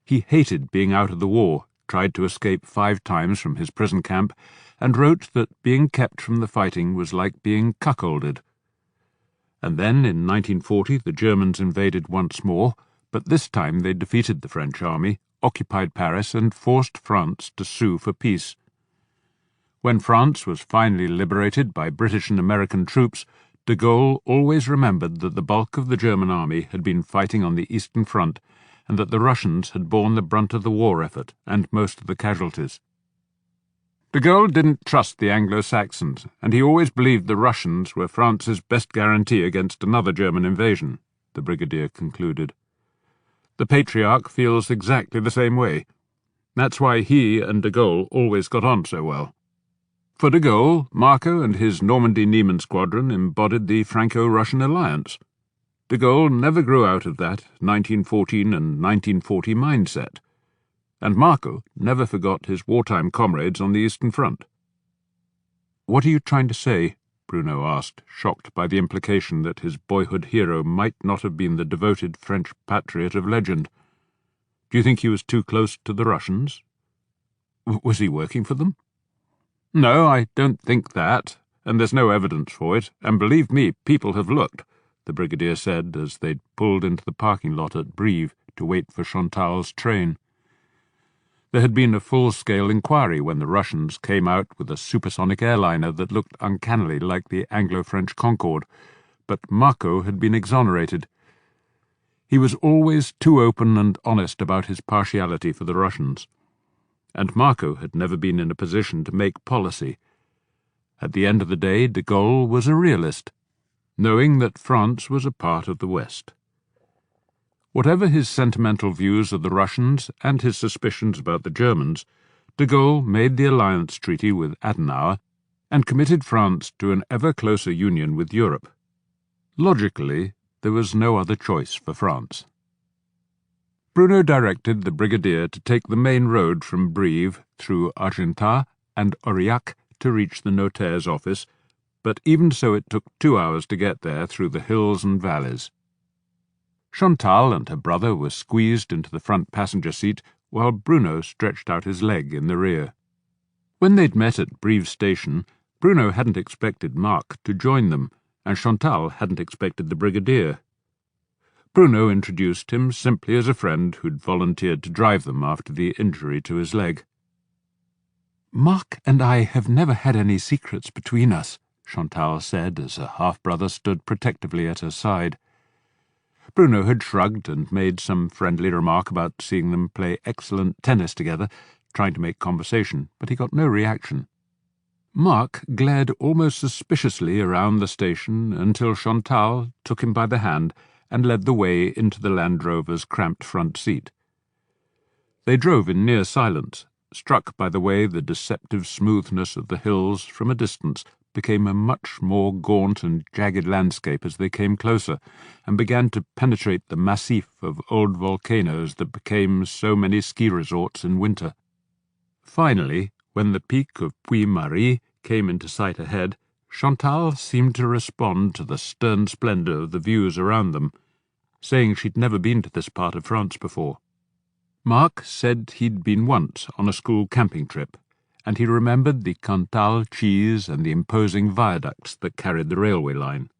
He hated being out of the war, tried to escape 5 times from his prison camp, and wrote that being kept from the fighting was like being cuckolded. And then, in 1940, the Germans invaded once more, but this time they defeated the French army, occupied Paris, and forced France to sue for peace. When France was finally liberated by British and American troops, de Gaulle always remembered that the bulk of the German army had been fighting on the Eastern Front, and that the Russians had borne the brunt of the war effort and most of the casualties. De Gaulle didn't trust the Anglo-Saxons, and he always believed the Russians were France's best guarantee against another German invasion, the brigadier concluded. The Patriarch feels exactly the same way. That's why he and de Gaulle always got on so well. For de Gaulle, Marco and his Normandy-Niemen squadron embodied the Franco-Russian alliance. De Gaulle never grew out of that 1914 and 1940 mindset. And Marco never forgot his wartime comrades on the Eastern Front. "What are you trying to say?" Bruno asked, shocked by the implication that his boyhood hero might not have been the devoted French patriot of legend. "Do you think he was too close to the Russians? Was he working for them?" "No, I don't think that, and there's no evidence for it, and believe me, people have looked," the brigadier said as they'd pulled into the parking lot at Brive to wait for Chantal's train. There had been a full-scale inquiry when the Russians came out with a supersonic airliner that looked uncannily like the Anglo-French Concorde, but Marco had been exonerated. He was always too open and honest about his partiality for the Russians, and Marco had never been in a position to make policy. At the end of the day, de Gaulle was a realist, knowing that France was a part of the West. Whatever his sentimental views of the Russians and his suspicions about the Germans, de Gaulle made the alliance treaty with Adenauer and committed France to an ever closer union with Europe. Logically, there was no other choice for France. Bruno directed the brigadier to take the main road from Brive through Argentat and Aurillac to reach the notaire's office, but even so it took 2 hours to get there through the hills and valleys. Chantal and her brother were squeezed into the front passenger seat, while Bruno stretched out his leg in the rear. When they'd met at Brive station, Bruno hadn't expected Marc to join them, and Chantal hadn't expected the brigadier. Bruno introduced him simply as a friend who'd volunteered to drive them after the injury to his leg. "Marc and I have never had any secrets between us," Chantal said as her half-brother stood protectively at her side. Bruno had shrugged and made some friendly remark about seeing them play excellent tennis together, trying to make conversation, but he got no reaction. Marc glared almost suspiciously around the station until Chantal took him by the hand and led the way into the Land Rover's cramped front seat. They drove in near silence, struck by the way the deceptive smoothness of the hills from a distance became a much more gaunt and jagged landscape as they came closer, and began to penetrate the massif of old volcanoes that became so many ski resorts in winter. Finally, when the peak of Puy-Marie came into sight ahead, Chantal seemed to respond to the stern splendour of the views around them, saying she'd never been to this part of France before. Marc said he'd been once on a school camping trip, and he remembered the Cantal cheese and the imposing viaducts that carried the railway line.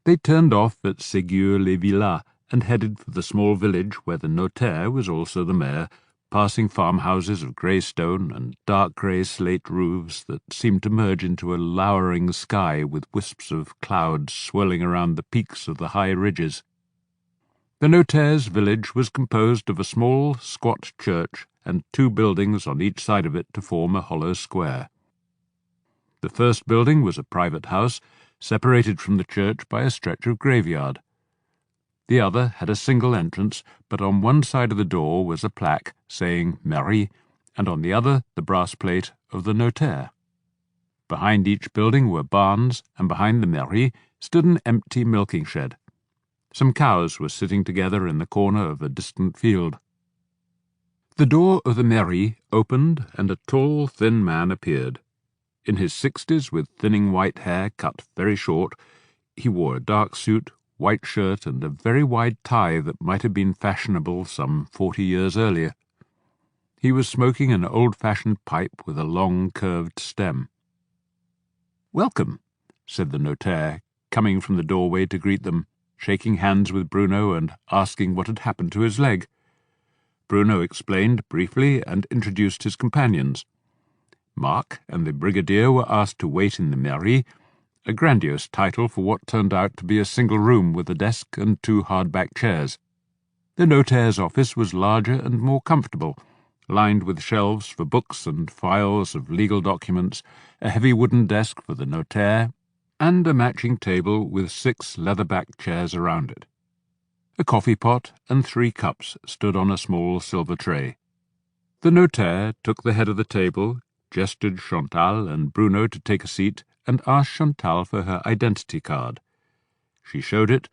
They turned off at Ségur-les-Villas and headed for the small village where the notaire was also the mayor, passing farmhouses of grey stone and dark grey slate roofs that seemed to merge into a lowering sky with wisps of cloud swirling around the peaks of the high ridges. The notaire's village was composed of a small, squat church and 2 buildings on each side of it to form a hollow square. The first building was a private house, separated from the church by a stretch of graveyard. The other had a single entrance, but on one side of the door was a plaque saying Mairie, and on the other the brass plate of the notaire. Behind each building were barns, and behind the mairie stood an empty milking shed. Some cows were sitting together in the corner of a distant field. The door of the mairie opened, and a tall, thin man appeared. In his 60s, with thinning white hair cut very short, he wore a dark suit, white shirt, and a very wide tie that might have been fashionable some 40 years earlier. He was smoking an old-fashioned pipe with a long, curved stem. "Welcome," said the notaire, coming from the doorway to greet them, shaking hands with Bruno and asking what had happened to his leg. Bruno explained briefly and introduced his companions. Mark and the brigadier were asked to wait in the mairie, a grandiose title for what turned out to be a single room with a desk and 2 hard-back chairs. The notaire's office was larger and more comfortable, lined with shelves for books and files of legal documents, a heavy wooden desk for the notaire, and a matching table with 6 leather-backed chairs around it. A coffee pot and 3 cups stood on a small silver tray. The notaire took the head of the table, gestured Chantal and Bruno to take a seat, and asked Chantal for her identity card. She showed it,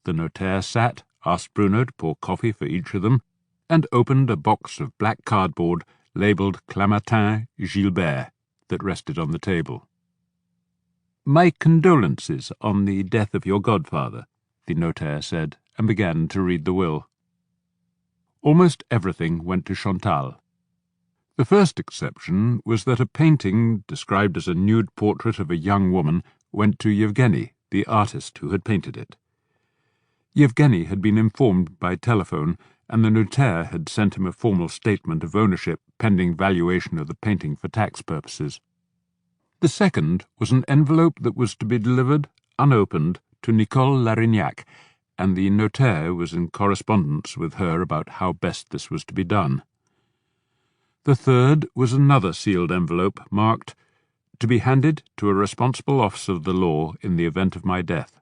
the notaire sat, asked Bruno to pour coffee for each of them, and opened a box of black cardboard labelled Clamatin Gilbert that rested on the table. "My condolences on the death of your godfather," the notaire said, and began to read the will. Almost everything went to Chantal. The first exception was that a painting, described as a nude portrait of a young woman, went to Yevgeny, the artist who had painted it. Yevgeny had been informed by telephone, and the notaire had sent him a formal statement of ownership pending valuation of the painting for tax purposes. The second was an envelope that was to be delivered, unopened, to Nicole Larignac, and the notaire was in correspondence with her about how best this was to be done. The third was another sealed envelope marked, "To be handed to a responsible officer of the law in the event of my death.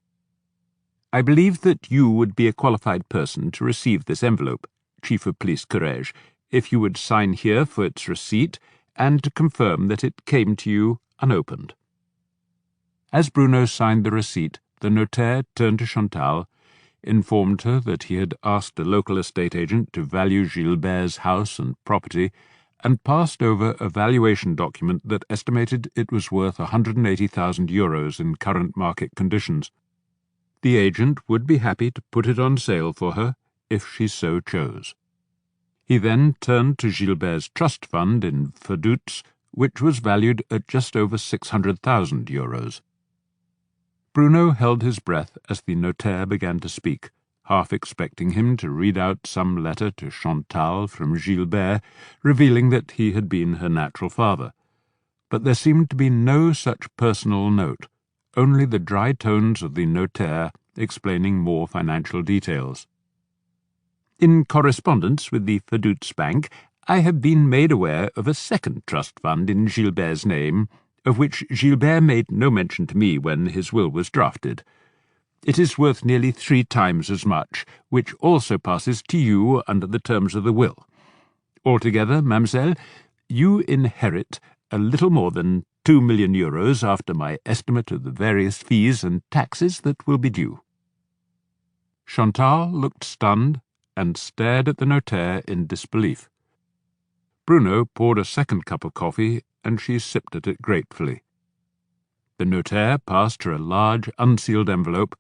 I believe that you would be a qualified person to receive this envelope, Chief of Police Courage, if you would sign here for its receipt and to confirm that it came to you unopened." As Bruno signed the receipt, the notaire turned to Chantal, informed her that he had asked a local estate agent to value Gilbert's house and property, and passed over a valuation document that estimated it was worth 180,000 euros in current market conditions. The agent would be happy to put it on sale for her if she so chose. He then turned to Gilbert's trust fund in Verdutz, which was valued at just over 600,000 euros. Bruno held his breath as the notaire began to speak, half expecting him to read out some letter to Chantal from Gilbert, revealing that he had been her natural father. But there seemed to be no such personal note, only the dry tones of the notaire explaining more financial details. "In correspondence with the Verdutz Bank, I have been made aware of a second trust fund in Gilbert's name, of which Gilbert made no mention to me when his will was drafted. It is worth nearly 3 times as much, which also passes to you under the terms of the will. Altogether, mademoiselle, you inherit a little more than 2 million euros after my estimate of the various fees and taxes that will be due." Chantal looked stunned and stared at the notaire in disbelief. Bruno poured a second cup of coffee, and she sipped at it gratefully. The notaire passed her a large, unsealed envelope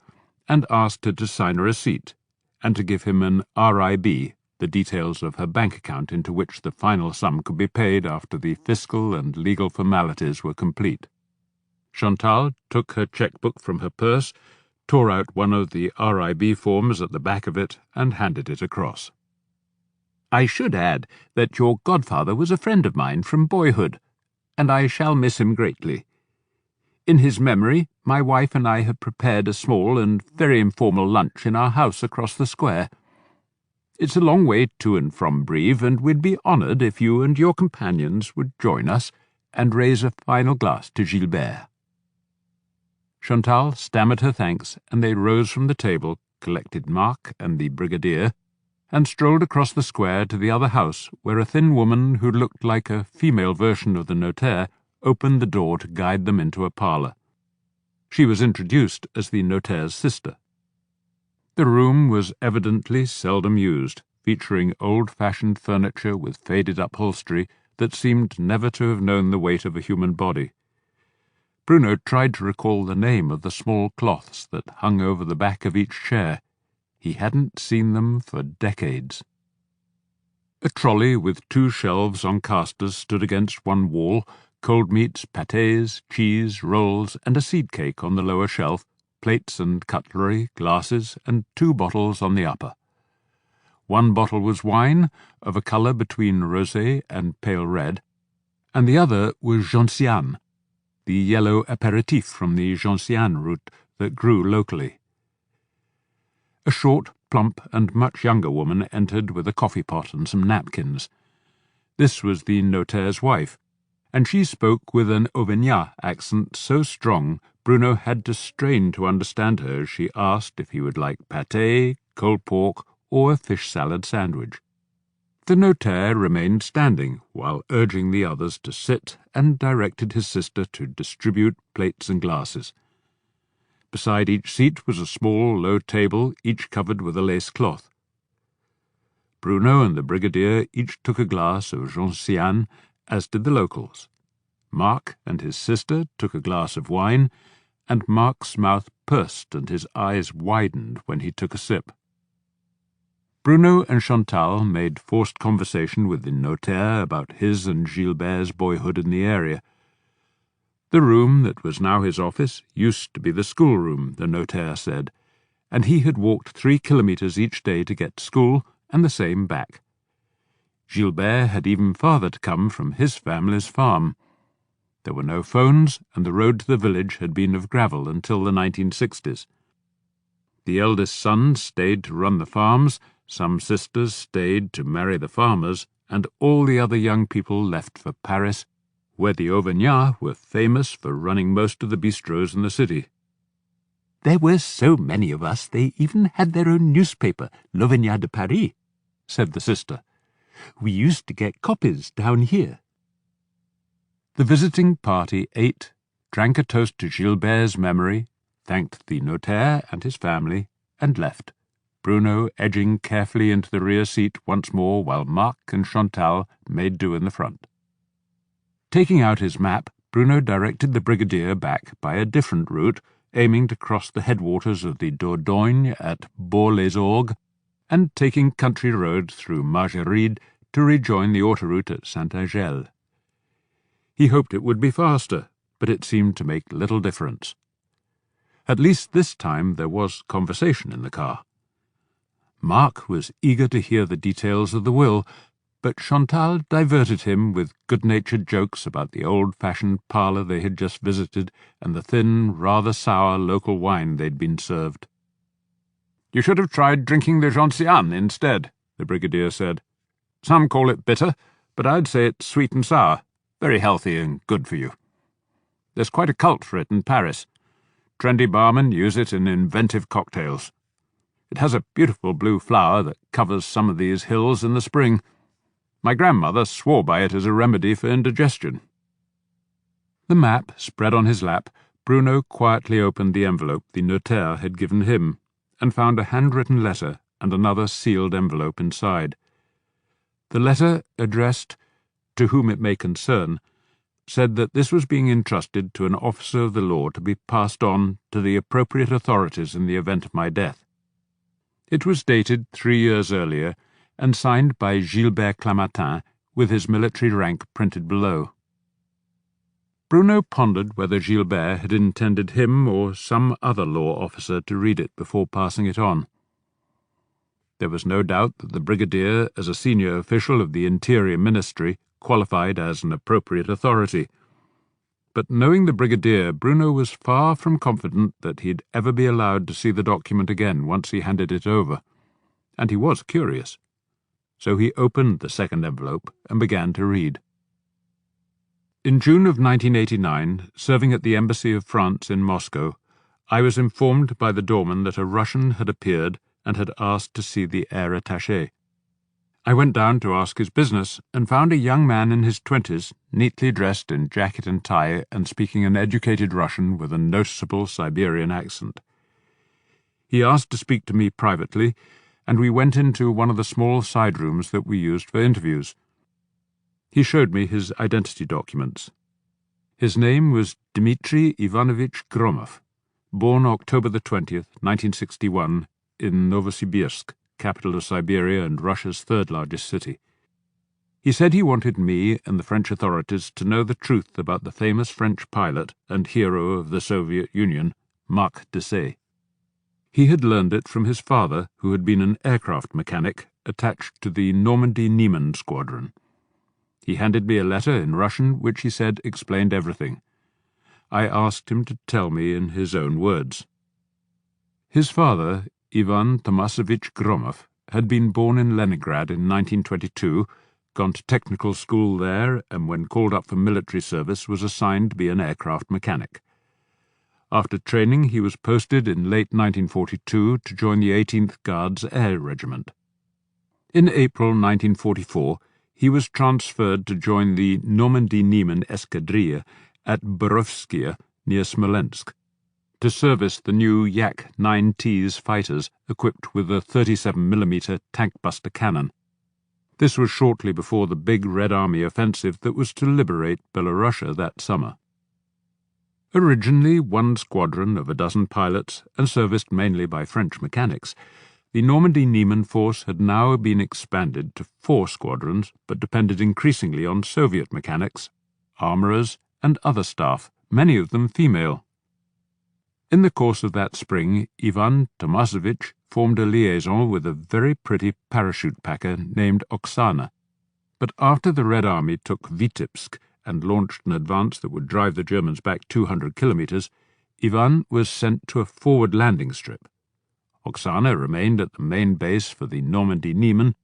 and asked her to sign a receipt, and to give him an RIB, the details of her bank account into which the final sum could be paid after the fiscal and legal formalities were complete. Chantal took her cheque-book from her purse, tore out one of the RIB forms at the back of it, and handed it across. "I should add that your godfather was a friend of mine from boyhood, and I shall miss him greatly. In his memory, my wife and I have prepared a small and very informal lunch in our house across the square. It's a long way to and from Brive, and we'd be honoured if you and your companions would join us and raise a final glass to Gilbert." Chantal stammered her thanks, and they rose from the table, collected Mark and the brigadier, and strolled across the square to the other house, where a thin woman who looked like a female version of the notaire opened the door to guide them into a parlour. She was introduced as the notaire's sister. The room was evidently seldom used, featuring old-fashioned furniture with faded upholstery that seemed never to have known the weight of a human body. Bruno tried to recall the name of the small cloths that hung over the back of each chair. He hadn't seen them for decades. A trolley with 2 shelves on casters stood against one wall, cold meats, pâtés, cheese, rolls, and a seed cake on the lower shelf, plates and cutlery, glasses, and 2 bottles on the upper. One bottle was wine, of a colour between rosé and pale red, and the other was gentiane, the yellow apéritif from the gentiane root that grew locally. A short, plump, and much younger woman entered with a coffee pot and some napkins. This was the notaire's wife, and she spoke with an Auvergnat accent so strong Bruno had to strain to understand her as she asked if he would like pâté, cold pork, or a fish salad sandwich. The notaire remained standing while urging the others to sit, and directed his sister to distribute plates and glasses. Beside each seat was a small, low table, each covered with a lace cloth. Bruno and the brigadier each took a glass of gentiane, as did the locals. Mark and his sister took a glass of wine, and Mark's mouth pursed and his eyes widened when he took a sip. Bruno and Chantal made forced conversation with the notaire about his and Gilbert's boyhood in the area. The room that was now his office used to be the schoolroom, the notaire said, and he had walked 3 kilometres each day to get to school, and the same back. Gilbert had even farther to come from his family's farm. There were no phones, and the road to the village had been of gravel until the 1960s. The eldest son stayed to run the farms, some sisters stayed to marry the farmers, and all the other young people left for Paris, where the Auvergnats were famous for running most of the bistros in the city. "There were so many of us, they even had their own newspaper, L'Auvergnat de Paris," said the sister. "We used to get copies down here." The visiting party ate, drank a toast to Gilbert's memory, thanked the notaire and his family, and left, Bruno edging carefully into the rear seat once more while Marc and Chantal made do in the front. Taking out his map, Bruno directed the brigadier back by a different route, aiming to cross the headwaters of the Dordogne at Bourg-les-Orgues, and taking country road through Margeride to rejoin the autoroute at Saint-Angèle. He hoped it would be faster, but it seemed to make little difference. At least this time there was conversation in the car. Marc was eager to hear the details of the will, but Chantal diverted him with good-natured jokes about the old-fashioned parlour they had just visited and the thin, rather sour local wine they'd been served. "You should have tried drinking the gentiane instead," the brigadier said. "Some call it bitter, but I'd say it's sweet and sour, very healthy and good for you. There's quite a cult for it in Paris. Trendy barmen use it in inventive cocktails. It has a beautiful blue flower that covers some of these hills in the spring. My grandmother swore by it as a remedy for indigestion." The map spread on his lap, Bruno quietly opened the envelope the notaire had given him, and found a handwritten letter and another sealed envelope inside. The letter, addressed "To whom it may concern," said that this was being entrusted to an officer of the law to be passed on to the appropriate authorities in the event of my death. It was dated 3 years earlier, and signed by Gilbert Clamatin, with his military rank printed below. Bruno pondered whether Gilbert had intended him or some other law officer to read it before passing it on. There was no doubt that the brigadier, as a senior official of the Interior Ministry, qualified as an appropriate authority. But knowing the brigadier, Bruno was far from confident that he'd ever be allowed to see the document again once he handed it over, and he was curious. So he opened the second envelope and began to read. In June of 1989, serving at the Embassy of France in Moscow, I was informed by the doorman that a Russian had appeared and had asked to see the air attaché. I went down to ask his business and found a young man in his 20s, neatly dressed in jacket and tie and speaking an educated Russian with a noticeable Siberian accent. He asked to speak to me privately, and we went into one of the small side rooms that we used for interviews. He showed me his identity documents. His name was Dmitry Ivanovich Gromov, born October the 20th, 1961, in Novosibirsk, capital of Siberia and Russia's third-largest city. He said he wanted me and the French authorities to know the truth about the famous French pilot and hero of the Soviet Union, Marc Desaix. He had learned it from his father, who had been an aircraft mechanic attached to the Normandy-Niemen squadron. He handed me a letter in Russian which he said explained everything. I asked him to tell me in his own words. His father, Ivan Tomasovich Gromov, had been born in Leningrad in 1922, gone to technical school there, and when called up for military service was assigned to be an aircraft mechanic. After training, he was posted in late 1942 to join the 18th Guards Air Regiment. In April 1944, he was transferred to join the Normandy-Niemen Escadrille at Borovskia near Smolensk, to service the new Yak-9Ts fighters equipped with a 37mm tank-buster cannon. This was shortly before the big Red Army offensive that was to liberate Belorussia that summer. Originally one squadron of a dozen pilots and serviced mainly by French mechanics, the Normandy-Niemen force had now been expanded to 4 squadrons, but depended increasingly on Soviet mechanics, armourers, and other staff, many of them female. In the course of that spring, Ivan Tomasovich formed a liaison with a very pretty parachute packer named Oksana. But after the Red Army took Vitebsk and launched an advance that would drive the Germans back 200 kilometres, Ivan was sent to a forward landing strip. Oksana remained at the main base for the Normandy-Niemen,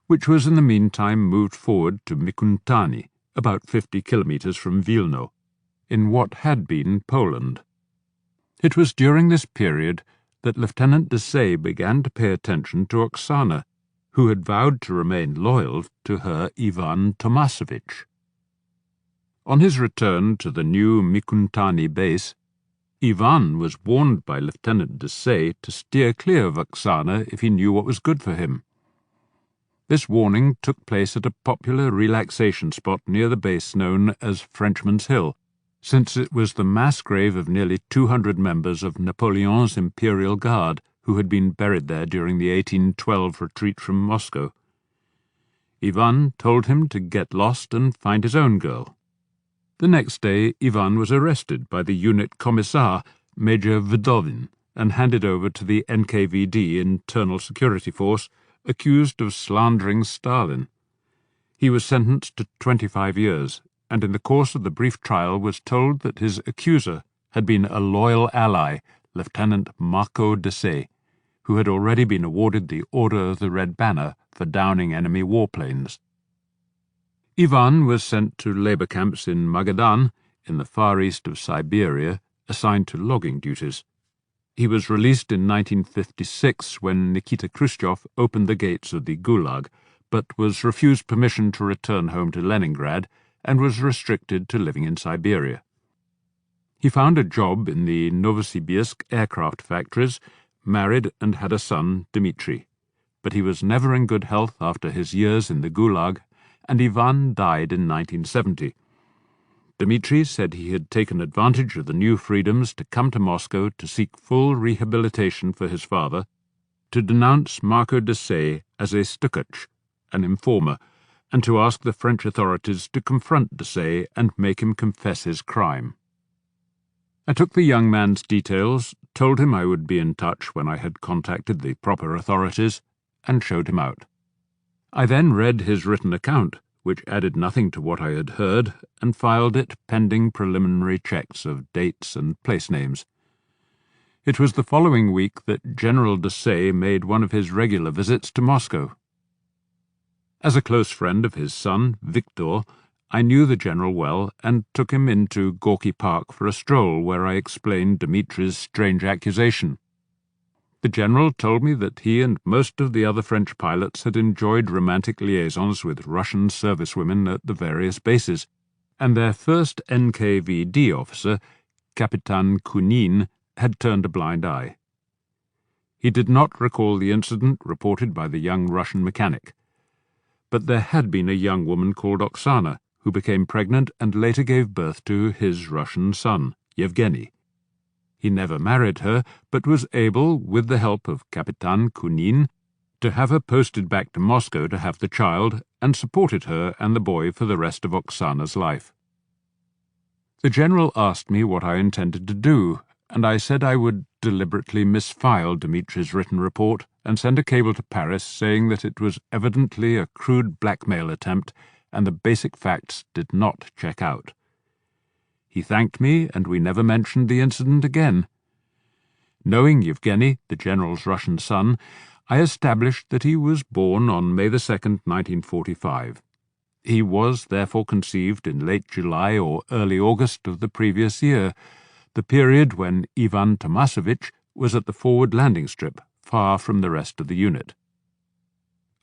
which was in the meantime moved forward to Mikuntani, about 50 kilometres from Vilno, in what had been Poland. It was during this period that Lieutenant Desaix began to pay attention to Oksana, who had vowed to remain loyal to her Ivan Tomasovich. On his return to the new Mikuntani base, Ivan was warned by Lieutenant Desaix to steer clear of Oksana if he knew what was good for him. This warning took place at a popular relaxation spot near the base known as Frenchman's Hill, since it was the mass grave of nearly 200 members of Napoleon's Imperial Guard who had been buried there during the 1812 retreat from Moscow. Ivan told him to get lost and find his own girl. The next day, Ivan was arrested by the unit commissar, Major Vdovin, and handed over to the NKVD Internal Security Force, accused of slandering Stalin. He was sentenced to 25 years, and in the course of the brief trial was told that his accuser had been a loyal ally, Lieutenant Marco Desaix, who had already been awarded the Order of the Red Banner for downing enemy warplanes. Ivan was sent to labour camps in Magadan, in the far east of Siberia, assigned to logging duties. He was released in 1956 when Nikita Khrushchev opened the gates of the Gulag, but was refused permission to return home to Leningrad and was restricted to living in Siberia. He found a job in the Novosibirsk aircraft factories, married and had a son, Dmitry. But he was never in good health after his years in the Gulag, and Ivan died in 1970. Dmitry said he had taken advantage of the new freedoms to come to Moscow to seek full rehabilitation for his father, to denounce Marco Desaix as a Stukach, an informer, and to ask the French authorities to confront Desaix and make him confess his crime. I took the young man's details, told him I would be in touch when I had contacted the proper authorities, and showed him out. I then read his written account, which added nothing to what I had heard, and filed it pending preliminary checks of dates and place names. It was the following week that General Desaix made one of his regular visits to Moscow. As a close friend of his son, Victor, I knew the general well and took him into Gorky Park for a stroll where I explained Dmitry's strange accusation. The general told me that he and most of the other French pilots had enjoyed romantic liaisons with Russian servicewomen at the various bases, and their first NKVD officer, Kapitan Kunin, had turned a blind eye. He did not recall the incident reported by the young Russian mechanic. But there had been a young woman called Oksana, who became pregnant and later gave birth to his Russian son, Yevgeny. He never married her, but was able, with the help of Kapitan Kunin, to have her posted back to Moscow to have the child, and supported her and the boy for the rest of Oksana's life. The general asked me what I intended to do, and I said I would deliberately misfile Dmitri's written report and send a cable to Paris saying that it was evidently a crude blackmail attempt and the basic facts did not check out. He thanked me, and we never mentioned the incident again. Knowing Yevgeny, the general's Russian son, I established that he was born on May 2nd, 1945. He was therefore conceived in late July or early August of the previous year, the period when Ivan Tomasovich was at the forward landing strip, far from the rest of the unit.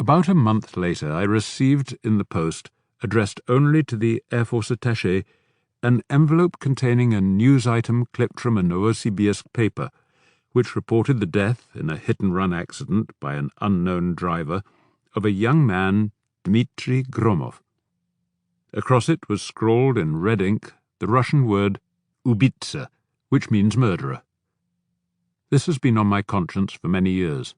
About a month later I received in the post, addressed only to the Air Force attaché, an envelope containing a news item clipped from a Novosibirsk paper, which reported the death in a hit-and-run accident by an unknown driver of a young man, Dmitry Gromov. Across it was scrawled in red ink the Russian word ubitsa, which means murderer. This has been on my conscience for many years.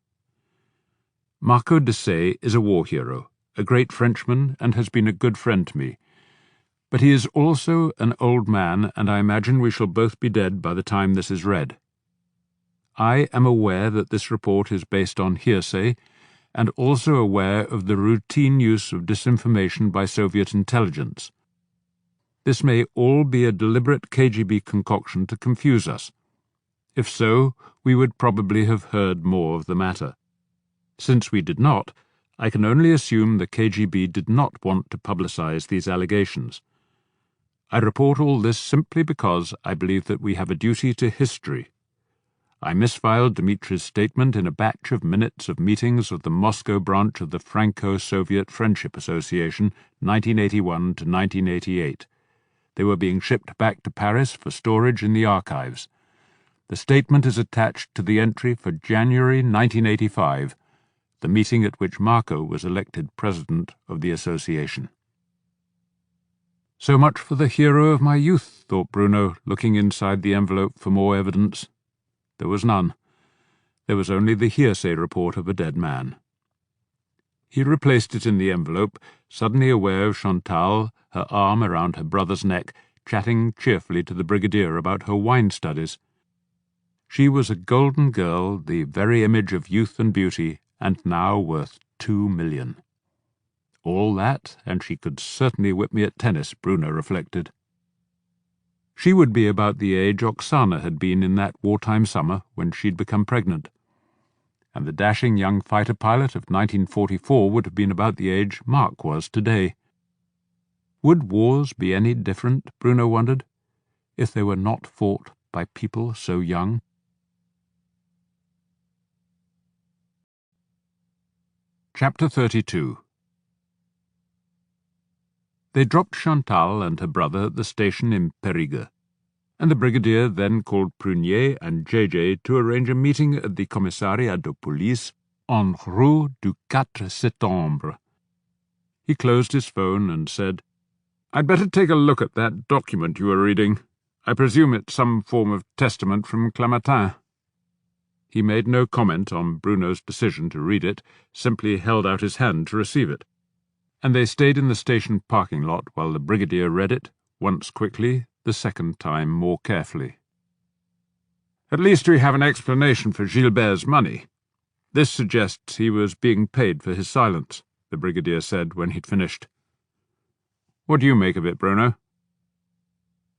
Marco de Sey is a war hero, a great Frenchman, and has been a good friend to me. But he is also an old man, and I imagine we shall both be dead by the time this is read. I am aware that this report is based on hearsay, and also aware of the routine use of disinformation by Soviet intelligence. This may all be a deliberate KGB concoction to confuse us. If so, we would probably have heard more of the matter. Since we did not, I can only assume the KGB did not want to publicize these allegations. I report all this simply because I believe that we have a duty to history. I misfiled Dmitri's statement in a batch of minutes of meetings of the Moscow branch of the Franco-Soviet Friendship Association, 1981 to 1988. They were being shipped back to Paris for storage in the archives. The statement is attached to the entry for January 1985, the meeting at which Marco was elected president of the association. So much for the hero of my youth, thought Bruno, looking inside the envelope for more evidence. There was none. There was only the hearsay report of a dead man. He replaced it in the envelope, suddenly aware of Chantal, her arm around her brother's neck, chatting cheerfully to the brigadier about her wine studies. She was a golden girl, the very image of youth and beauty, and now worth 2 million. All that, and she could certainly whip me at tennis, Bruno reflected. She would be about the age Oksana had been in that wartime summer when she'd become pregnant. And the dashing young fighter pilot of 1944 would have been about the age Mark was today. Would wars be any different, Bruno wondered, if they were not fought by people so young? Chapter 32. They dropped Chantal and her brother at the station in Périgueux, and the brigadier then called Prunier and JJ to arrange a meeting at the Commissariat de Police en Rue du 4 Septembre. He closed his phone and said, "I'd better take a look at that document you were reading. I presume it's some form of testament from Clammatin." He made no comment on Bruno's decision to read it, simply held out his hand to receive it. And they stayed in the station parking lot while the brigadier read it, once quickly, the second time more carefully. "At least we have an explanation for Gilbert's money. This suggests he was being paid for his silence," the brigadier said when he'd finished. "What do you make of it, Bruno?"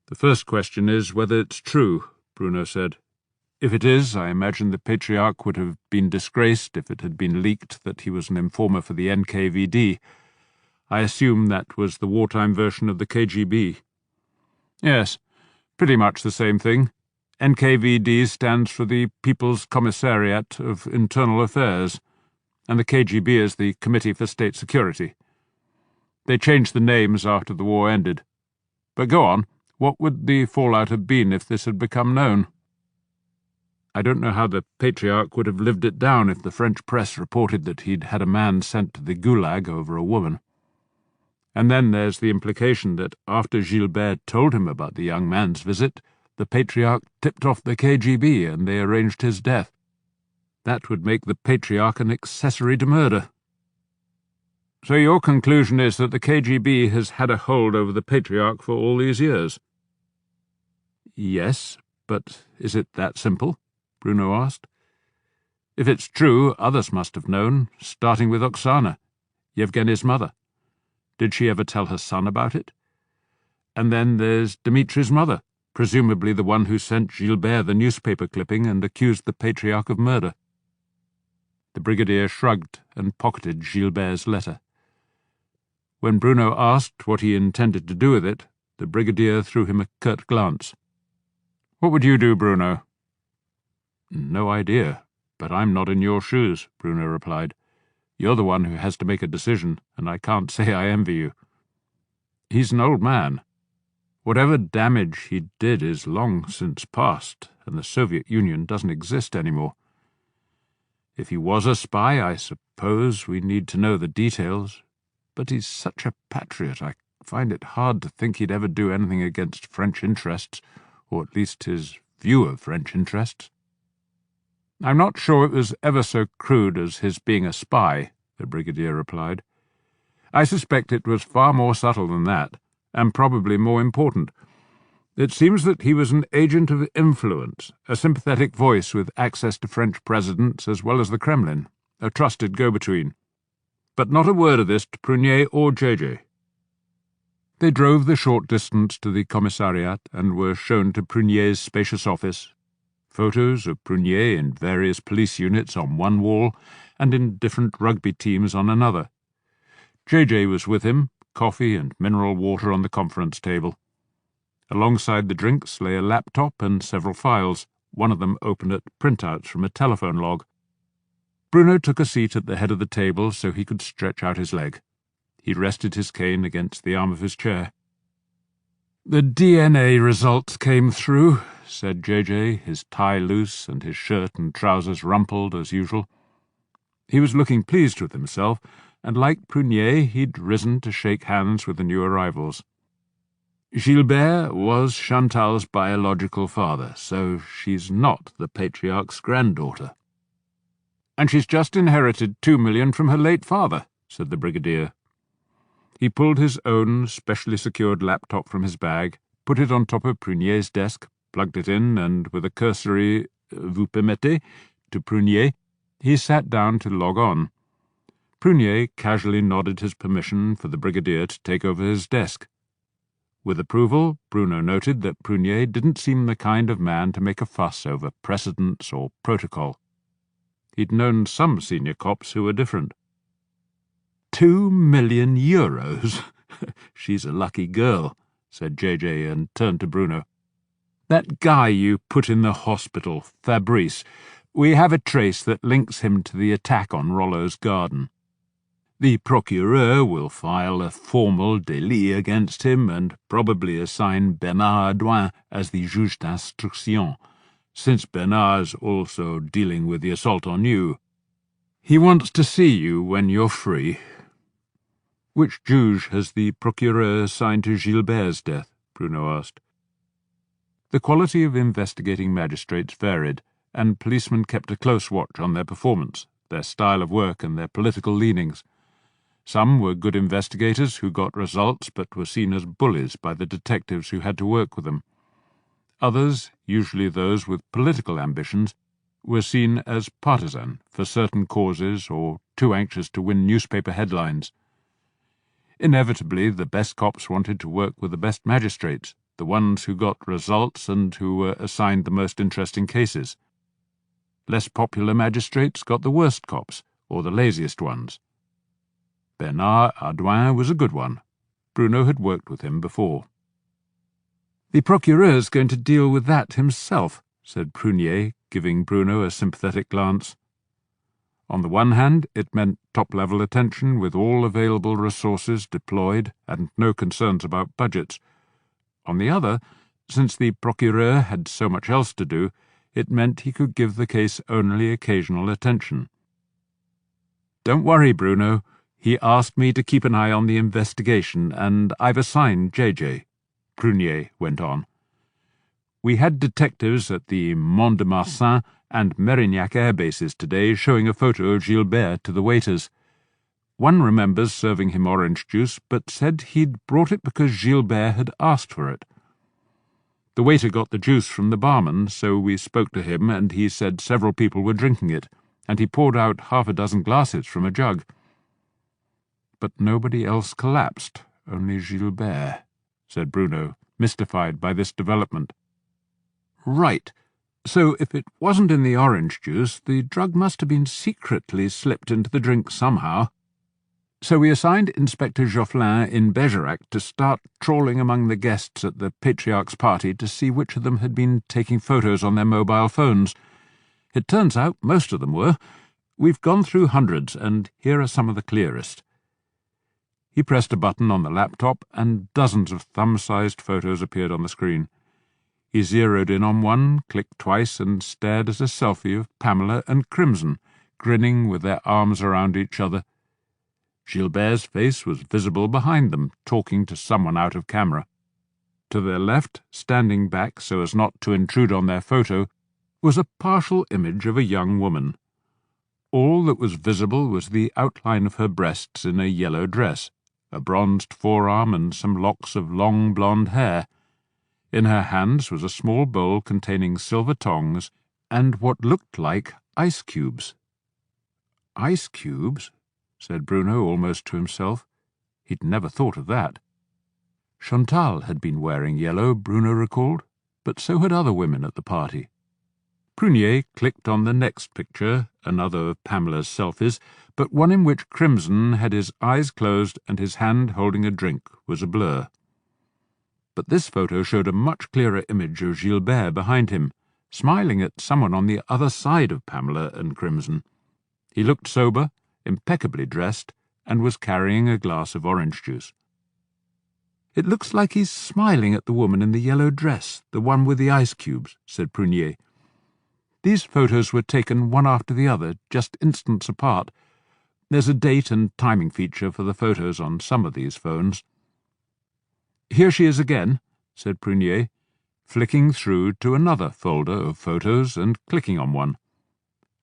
"The first question is whether it's true," Bruno said. "If it is, I imagine the Patriarch would have been disgraced if it had been leaked that he was an informer for the NKVD. I assume that was the wartime version of the KGB." "Yes, pretty much the same thing. NKVD stands for the People's Commissariat of Internal Affairs, and the KGB is the Committee for State Security. They changed the names after the war ended. But go on, what would the fallout have been if this had become known? I don't know how the Patriarch would have lived it down if the French press reported that he'd had a man sent to the Gulag over a woman. And then there's the implication that after Gilbert told him about the young man's visit, the Patriarch tipped off the KGB and they arranged his death. That would make the Patriarch an accessory to murder. So your conclusion is that the KGB has had a hold over the Patriarch for all these years? Yes, but is it that simple? Bruno asked. If it's true, others must have known, starting with Oksana, Yevgeny's mother. Did she ever tell her son about it? And then there's Dmitri's mother, presumably the one who sent Gilbert the newspaper clipping and accused the Patriarch of murder. The brigadier shrugged and pocketed Gilbert's letter. When Bruno asked what he intended to do with it, the brigadier threw him a curt glance. "What would you do, Bruno?" "No idea, but I'm not in your shoes," Bruno replied. "You're the one who has to make a decision, and I can't say I envy you. He's an old man. Whatever damage he did is long since past, and the Soviet Union doesn't exist anymore. If he was a spy, I suppose we need to know the details, but he's such a patriot, I find it hard to think he'd ever do anything against French interests, or at least his view of French interests." "I'm not sure it was ever so crude as his being a spy," the brigadier replied. "I suspect it was far more subtle than that, and probably more important. It seems that he was an agent of influence, a sympathetic voice with access to French presidents as well as the Kremlin, a trusted go-between. But not a word of this to Prunier or JJ." They drove the short distance to the commissariat and were shown to Prunier's spacious office. Photos of Prunier in various police units on one wall and in different rugby teams on another. JJ was with him, coffee and mineral water on the conference table. Alongside the drinks lay a laptop and several files, one of them open at printouts from a telephone log. Bruno took a seat at the head of the table so he could stretch out his leg. He rested his cane against the arm of his chair. "The DNA results came through," said JJ, his tie loose and his shirt and trousers rumpled as usual. He was looking pleased with himself, and like Prunier, he'd risen to shake hands with the new arrivals. "Gilbert was Chantal's biological father, so she's not the Patriarch's granddaughter." "And she's just inherited 2 million from her late father," said the brigadier. He pulled his own specially secured laptop from his bag, put it on top of Prunier's desk, plugged it in, and with a cursory "Vous permettez?" to Prunier, he sat down to log on. Prunier casually nodded his permission for the brigadier to take over his desk. With approval, Bruno noted that Prunier didn't seem the kind of man to make a fuss over precedence or protocol. He'd known some senior cops who were different. 2 million euros? She's a lucky girl, said JJ and turned to Bruno. That guy you put in the hospital, Fabrice, we have a trace that links him to the attack on Rollo's garden. The procureur will file a formal délit against him and probably assign Bernard Adouin as the juge d'instruction, since Bernard's also dealing with the assault on you. He wants to see you when you're free. Which juge has the procureur assigned to Gilbert's death? Bruno asked. The quality of investigating magistrates varied, and policemen kept a close watch on their performance, their style of work and their political leanings. Some were good investigators who got results but were seen as bullies by the detectives who had to work with them. Others, usually those with political ambitions, were seen as partisan for certain causes or too anxious to win newspaper headlines. Inevitably, the best cops wanted to work with the best magistrates, the ones who got results and who were assigned the most interesting cases. Less popular magistrates got the worst cops, or the laziest ones. Bernard Adouin was a good one. Bruno had worked with him before. The procureur's going to deal with that himself, said Prunier, giving Bruno a sympathetic glance. On the one hand, it meant top-level attention with all available resources deployed and no concerns about budgets. On the other, since the procureur had so much else to do, it meant he could give the case only occasional attention. "Don't worry, Bruno. He asked me to keep an eye on the investigation, and I've assigned JJ," Prunier went on. "We had detectives at the Mont-de-Marsan and Merignac air bases today showing a photo of Gilbert to the waiters. One remembers serving him orange juice, but said he'd brought it because Gilbert had asked for it. The waiter got the juice from the barman, so we spoke to him, and he said several people were drinking it, and he poured out 6 glasses from a jug. But nobody else collapsed, only Gilbert," said Bruno, mystified by this development. "Right. So if it wasn't in the orange juice, the drug must have been secretly slipped into the drink somehow. So we assigned Inspector Jofflin in Bergerac to start trawling among the guests at the Patriarch's party to see which of them had been taking photos on their mobile phones. It turns out most of them were. We've gone through hundreds, and here are some of the clearest." He pressed a button on the laptop, and dozens of thumb-sized photos appeared on the screen. He zeroed in on one, clicked twice, and stared at a selfie of Pamela and Crimson, grinning with their arms around each other. Gilbert's face was visible behind them, talking to someone out of camera. To their left, standing back so as not to intrude on their photo, was a partial image of a young woman. All that was visible was the outline of her breasts in a yellow dress, a bronzed forearm, and some locks of long blonde hair. In her hands was a small bowl containing silver tongs and what looked like ice cubes. "Ice cubes?" said Bruno almost to himself. He'd never thought of that. Chantal had been wearing yellow, Bruno recalled, but so had other women at the party. Prunier clicked on the next picture, another of Pamela's selfies, but one in which Crimson had his eyes closed and his hand holding a drink was a blur. But this photo showed a much clearer image of Gilbert behind him, smiling at someone on the other side of Pamela and Crimson. He looked sober, impeccably dressed, and was carrying a glass of orange juice. "It looks like he's smiling at the woman in the yellow dress, the one with the ice cubes," said Prunier. "These photos were taken one after the other, just instants apart. There's a date and timing feature for the photos on some of these phones." "Here she is again," said Prunier, flicking through to another folder of photos and clicking on one.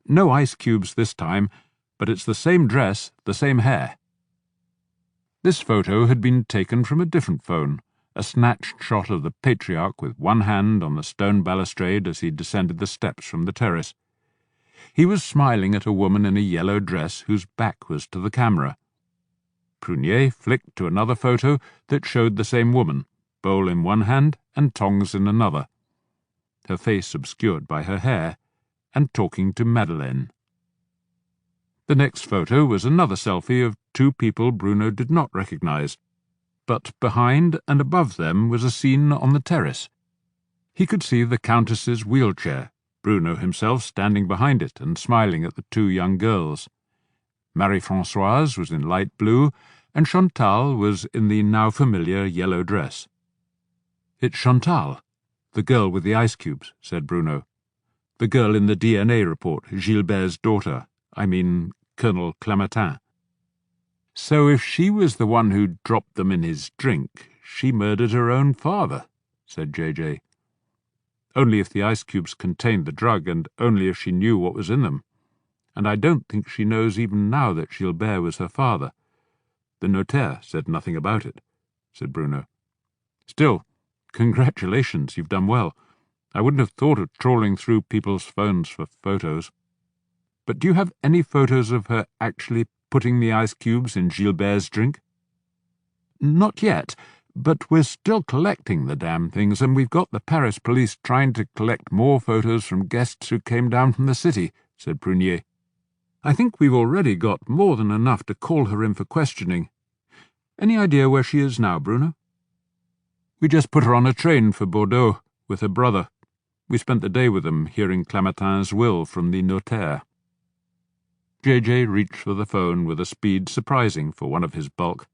"No ice cubes this time, but it's the same dress, the same hair." This photo had been taken from a different phone, a snatched shot of the Patriarch with one hand on the stone balustrade as he descended the steps from the terrace. He was smiling at a woman in a yellow dress whose back was to the camera. Prunier flicked to another photo that showed the same woman, bowl in one hand and tongs in another, her face obscured by her hair, and talking to Madeleine. The next photo was another selfie of two people Bruno did not recognize, but behind and above them was a scene on the terrace. He could see the Countess's wheelchair, Bruno himself standing behind it and smiling at the two young girls. Marie-Françoise was in light blue, and Chantal was in the now familiar yellow dress. "It's Chantal, the girl with the ice cubes," said Bruno. "The girl in the DNA report, Gilbert's daughter. I mean, Colonel Clementin." "So if she was the one who dropped them in his drink, she murdered her own father," said JJ. "Only if the ice cubes contained the drug, and only if she knew what was in them. And I don't think she knows even now that Gilbert was her father. The notaire said nothing about it," said Bruno. "Still, congratulations, you've done well. I wouldn't have thought of trawling through people's phones for photos. But do you have any photos of her actually putting the ice cubes in Gilbert's drink?" "Not yet, but we're still collecting the damn things, and we've got the Paris police trying to collect more photos from guests who came down from the city," said Prunier. "I think we've already got more than enough to call her in for questioning. Any idea where she is now, Bruno?" "We just put her on a train for Bordeaux with her brother. We spent the day with them, hearing Clémentin's will from the notaire." JJ reached for the phone with a speed surprising for one of his bulk.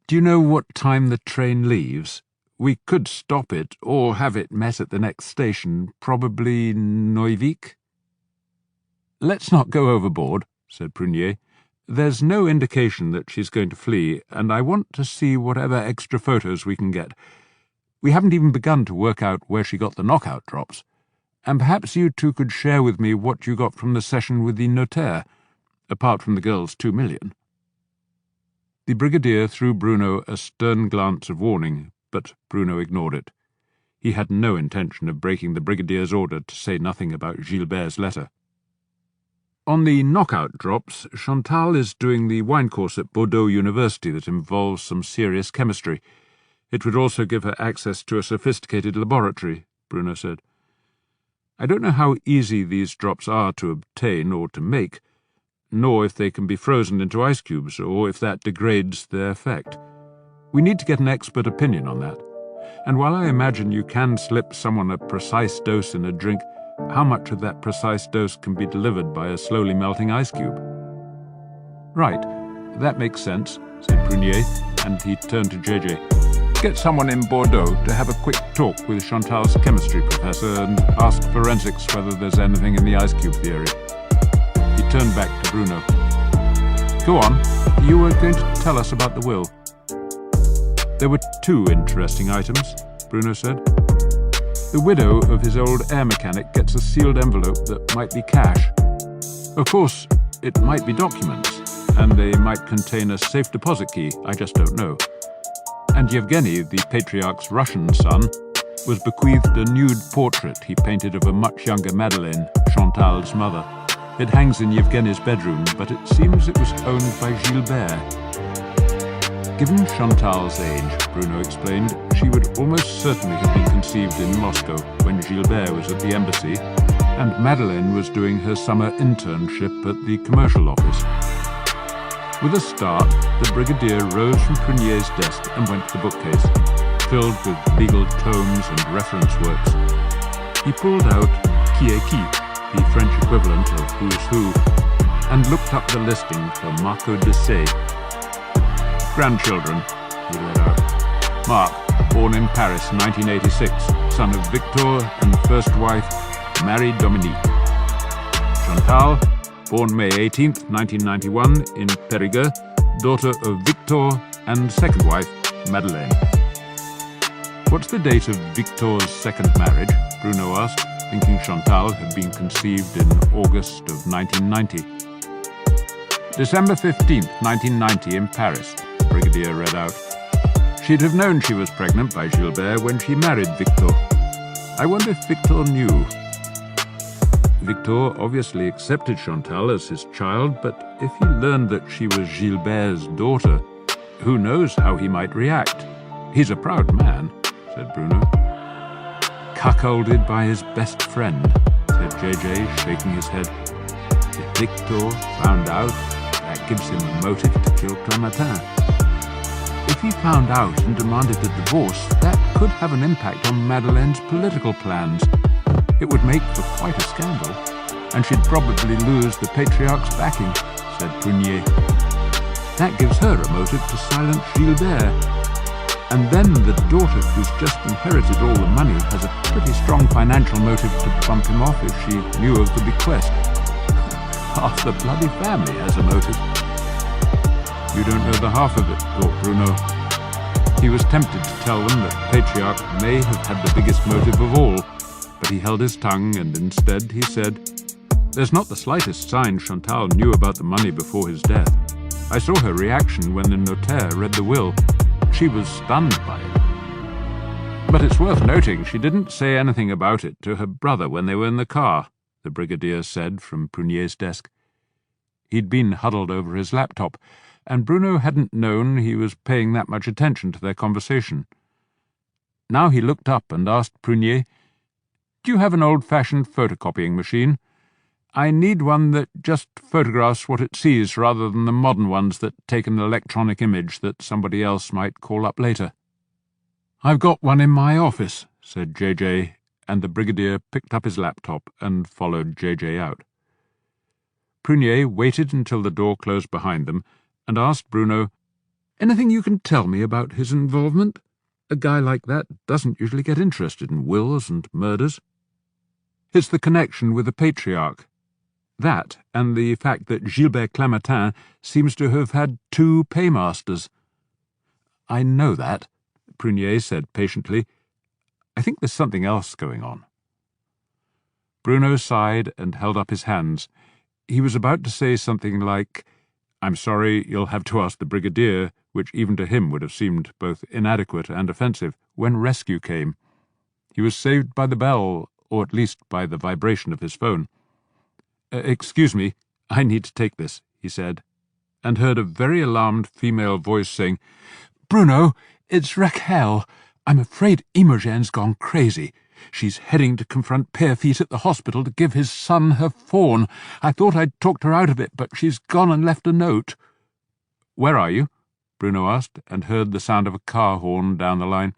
"Do you know what time the train leaves? We could stop it, or have it met at the next station, probably Neuwick." "Let's not go overboard," said Prunier. "There's no indication that she's going to flee, and I want to see whatever extra photos we can get. We haven't even begun to work out where she got the knockout drops. And perhaps you two could share with me what you got from the session with the notaire, apart from the girl's 2 million. The brigadier threw Bruno a stern glance of warning, but Bruno ignored it. He had no intention of breaking the brigadier's order to say nothing about Gilbert's letter. "On the knockout drops, Chantal is doing the wine course at Bordeaux University that involves some serious chemistry. It would also give her access to a sophisticated laboratory," Bruno said. "I don't know how easy these drops are to obtain or to make, nor if they can be frozen into ice cubes, or if that degrades their effect. We need to get an expert opinion on that. And while I imagine you can slip someone a precise dose in a drink, how much of that precise dose can be delivered by a slowly melting ice cube?" "Right, that makes sense," said Prunier, and he turned to JJ. "Get someone in Bordeaux to have a quick talk with Chantal's chemistry professor and ask forensics whether there's anything in the ice cube theory." He turned back to Bruno. "Go on, you were going to tell us about the will." "There were 2 interesting items," Bruno said. "The widow of his old air mechanic gets a sealed envelope that might be cash. Of course, it might be documents, and they might contain a safe deposit key, I just don't know. And Yevgeny, the Patriarch's Russian son, was bequeathed a nude portrait he painted of a much younger Madeleine, Chantal's mother. It hangs in Yevgeny's bedroom, but it seems it was owned by Gilbert. Given Chantal's age, Bruno explained, she would almost certainly have been conceived in Moscow when Gilbert was at the embassy, and Madeleine was doing her summer internship at the commercial office." With a start, the brigadier rose from Prunier's desk and went to the bookcase, filled with legal tomes and reference works. He pulled out Qui est qui, the French equivalent of Who's Who, and looked up the listing for Marco de Sade. "Grandchildren," he read out. "Marc, born in Paris, 1986, son of Victor and first wife, Marie Dominique. Chantal, born May 18th, 1991, in Périgueux, daughter of Victor and second wife, Madeleine." "What's the date of Victor's second marriage?" Bruno asked, thinking Chantal had been conceived in August of 1990. "December 15th, 1990, in Paris," the brigadier read out. "She'd have known she was pregnant by Gilbert when she married Victor. I wonder if Victor knew. Victor obviously accepted Chantal as his child, but if he learned that she was Gilbert's daughter, who knows how he might react? He's a proud man," said Bruno. "Cuckolded by his best friend," said JJ, shaking his head. "If Victor found out, that gives him a motive to kill Clémentin. If he found out and demanded a divorce, that could have an impact on Madeleine's political plans. It would make for quite a scandal, and she'd probably lose the Patriarch's backing," said Prunier. "That gives her a motive to silence Gilbert. And then the daughter who's just inherited all the money has a pretty strong financial motive to bump him off if she knew of the bequest. Half the bloody family has a motive." "You don't know the half of it," thought Bruno. He was tempted to tell them that Patriarch may have had the biggest motive of all, but he held his tongue, and instead he said, "There's not the slightest sign Chantal knew about the money before his death. I saw her reaction when the notaire read the will. She was stunned by it. But it's worth noting she didn't say anything about it to her brother when they were in the car," the brigadier said from Prunier's desk. He'd been huddled over his laptop, and Bruno hadn't known he was paying that much attention to their conversation. Now he looked up and asked Prunier, "Do you have an old-fashioned photocopying machine? I need one that just photographs what it sees rather than the modern ones that take an electronic image that somebody else might call up later." "I've got one in my office," said JJ, and the brigadier picked up his laptop and followed JJ out. Prunier waited until the door closed behind them and asked Bruno, "Anything you can tell me about his involvement? A guy like that doesn't usually get interested in wills and murders." "It's the connection with the Patriarch. That, and the fact that Gilbert Clémentin seems to have had 2 paymasters." "I know that," Prunier said patiently. "I think there's something else going on." Bruno sighed and held up his hands. He was about to say something like, "I'm sorry, you'll have to ask the brigadier," which even to him would have seemed both inadequate and offensive, when rescue came. He was saved by the bell, or at least by the vibration of his phone. "Excuse me, I need to take this," he said, and heard a very alarmed female voice saying, "Bruno, it's Raquel. I'm afraid Imogen's gone crazy. She's heading to confront Pierrefitte at the hospital to give his son her fawn. I thought I'd talked her out of it, but she's gone and left a note." "Where are you?" Bruno asked, and heard the sound of a car horn down the line.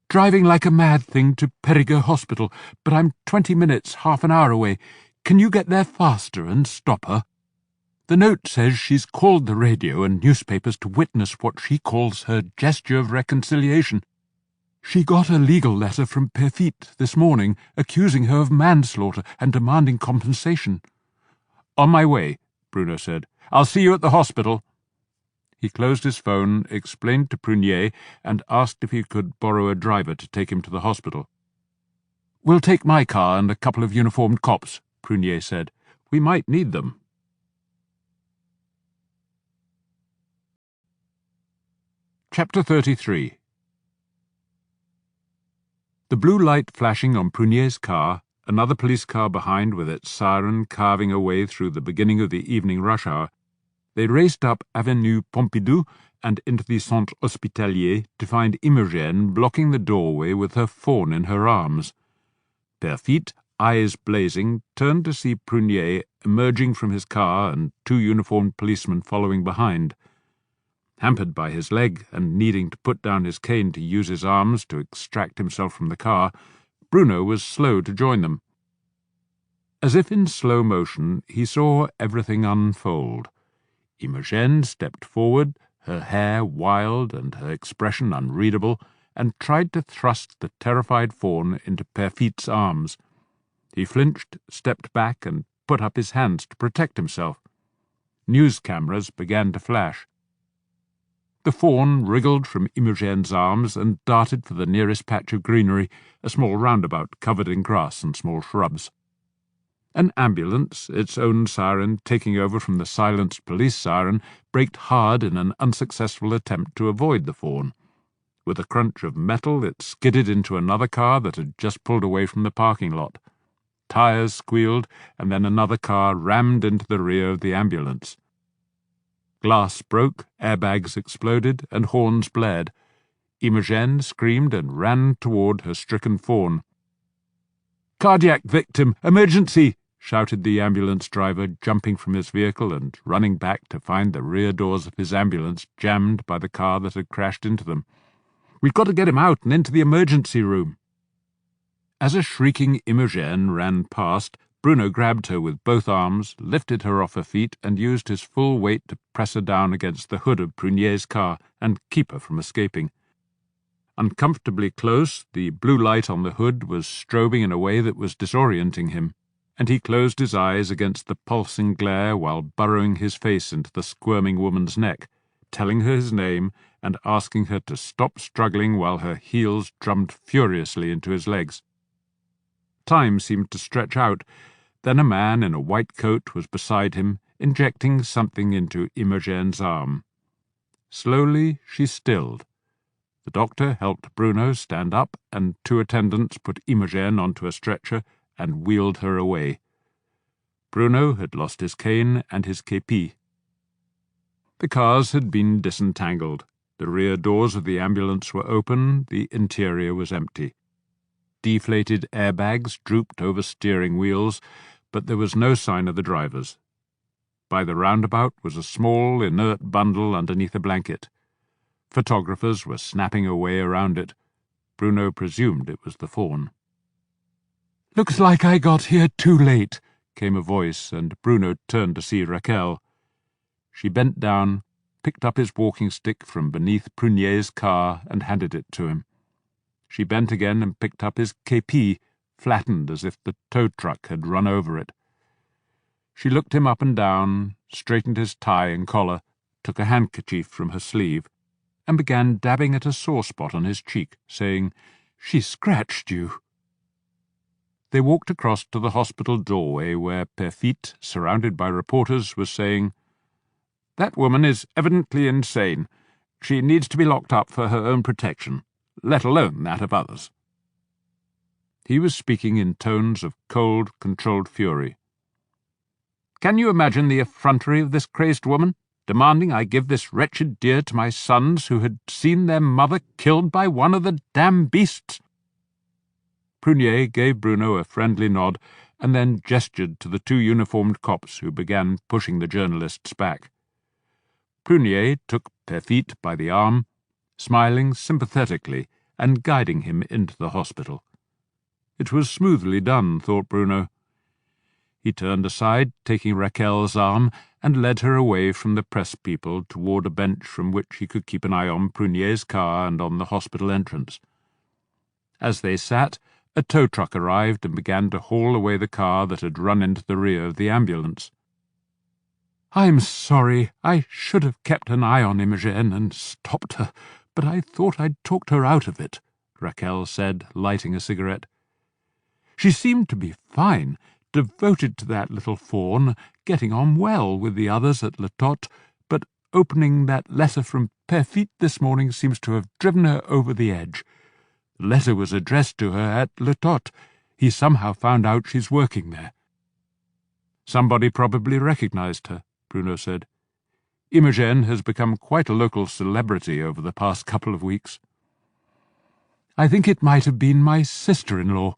"Driving like a mad thing to Périgueux Hospital, but I'm 20 minutes, half an hour away. Can you get there faster and stop her? The note says she's called the radio and newspapers to witness what she calls her gesture of reconciliation. She got a legal letter from Pierrefitte this morning accusing her of manslaughter and demanding compensation." "On my way," Bruno said. "I'll see you at the hospital." He closed his phone, explained to Prunier, and asked if he could borrow a driver to take him to the hospital. "We'll take my car and a couple of uniformed cops," Prunier said. "We might need them." Chapter 33. The blue light flashing on Prunier's car, another police car behind with its siren carving a way through the beginning of the evening rush hour, they raced up Avenue Pompidou and into the Centre Hospitalier to find Imogen blocking the doorway with her fawn in her arms. Pierrefitte, eyes blazing, turned to see Prunier emerging from his car and 2 uniformed policemen following behind. Hampered by his leg and needing to put down his cane to use his arms to extract himself from the car, Bruno was slow to join them. As if in slow motion, he saw everything unfold. Imogen stepped forward, her hair wild and her expression unreadable, and tried to thrust the terrified fawn into Pierrefitte's arms. He flinched, stepped back, and put up his hands to protect himself. News cameras began to flash. The fawn wriggled from Imogen's arms and darted for the nearest patch of greenery, a small roundabout covered in grass and small shrubs. An ambulance, its own siren taking over from the silenced police siren, braked hard in an unsuccessful attempt to avoid the fawn. With a crunch of metal, it skidded into another car that had just pulled away from the parking lot. Tires squealed, and then another car rammed into the rear of the ambulance. Glass broke, airbags exploded, and horns blared. Imogen screamed and ran toward her stricken fawn. "Cardiac victim! Emergency!" shouted the ambulance driver, jumping from his vehicle and running back to find the rear doors of his ambulance jammed by the car that had crashed into them. "We've got to get him out and into the emergency room." As a shrieking Imogen ran past, Bruno grabbed her with both arms, lifted her off her feet, and used his full weight to press her down against the hood of Prunier's car and keep her from escaping. Uncomfortably close, the blue light on the hood was strobing in a way that was disorienting him, and he closed his eyes against the pulsing glare while burrowing his face into the squirming woman's neck, telling her his name and asking her to stop struggling while her heels drummed furiously into his legs. Time seemed to stretch out. Then a man in a white coat was beside him, injecting something into Imogen's arm. Slowly she stilled. The doctor helped Bruno stand up, and 2 attendants put Imogen onto a stretcher and wheeled her away. Bruno had lost his cane and his képi. The cars had been disentangled. The rear doors of the ambulance were open, the interior was empty. Deflated airbags drooped over steering wheels, but there was no sign of the drivers. By the roundabout was a small, inert bundle underneath a blanket. Photographers were snapping away around it. Bruno presumed it was the fawn. "Looks like I got here too late," came a voice, and Bruno turned to see Raquel. She bent down, picked up his walking stick from beneath Prunier's car, and handed it to him. She bent again and picked up his képi, flattened as if the tow truck had run over it. She looked him up and down, straightened his tie and collar, took a handkerchief from her sleeve, and began dabbing at a sore spot on his cheek, saying, "She scratched you." They walked across to the hospital doorway where Perfit, surrounded by reporters, was saying, "That woman is evidently insane. She needs to be locked up for her own protection, let alone that of others." He was speaking in tones of cold, controlled fury. "Can you imagine the effrontery of this crazed woman, demanding I give this wretched deer to my sons who had seen their mother killed by one of the damn beasts?" Prunier gave Bruno a friendly nod and then gestured to the two uniformed cops who began pushing the journalists back. Prunier took Perfit by the arm, smiling sympathetically and guiding him into the hospital. It was smoothly done, thought Bruno. He turned aside, taking Raquel's arm, and led her away from the press people toward a bench from which he could keep an eye on Prunier's car and on the hospital entrance. As they sat, a tow truck arrived and began to haul away the car that had run into the rear of the ambulance. "I'm sorry. I should have kept an eye on Imogen and stopped her, but I thought I'd talked her out of it," Raquel said, lighting a cigarette. "She seemed to be fine, devoted to that little fawn, getting on well with the others at Le Tot, but opening that letter from Perfit this morning seems to have driven her over the edge. The letter was addressed to her at Le Tot. He somehow found out she's working there." "Somebody probably recognized her," Bruno said. "Imogen has become quite a local celebrity over the past couple of weeks." "I think it might have been my sister-in-law.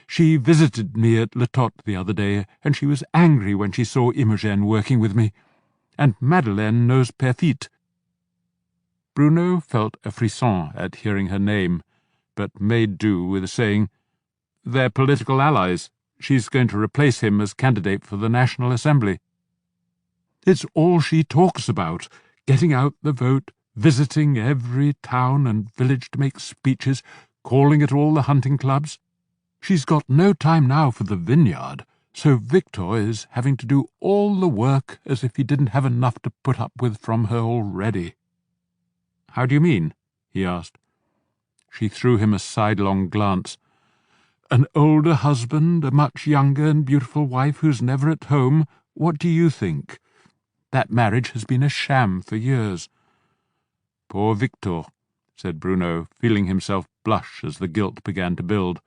She visited me at Le Tot the other day, and she was angry when she saw Imogen working with me. And Madeleine knows Perfit." Bruno felt a frisson at hearing her name, but made do with saying, "They're political allies. She's going to replace him as candidate for the National Assembly." "It's all she talks about, getting out the vote, visiting every town and village to make speeches, calling at all the hunting clubs. She's got no time now for the vineyard, so Victor is having to do all the work as if he didn't have enough to put up with from her already." "How do you mean?" he asked. She threw him a sidelong glance. "An older husband, a much younger and beautiful wife who's never at home. What do you think? That marriage has been a sham for years." "Poor Victor," said Bruno, feeling himself blush as the guilt began to build.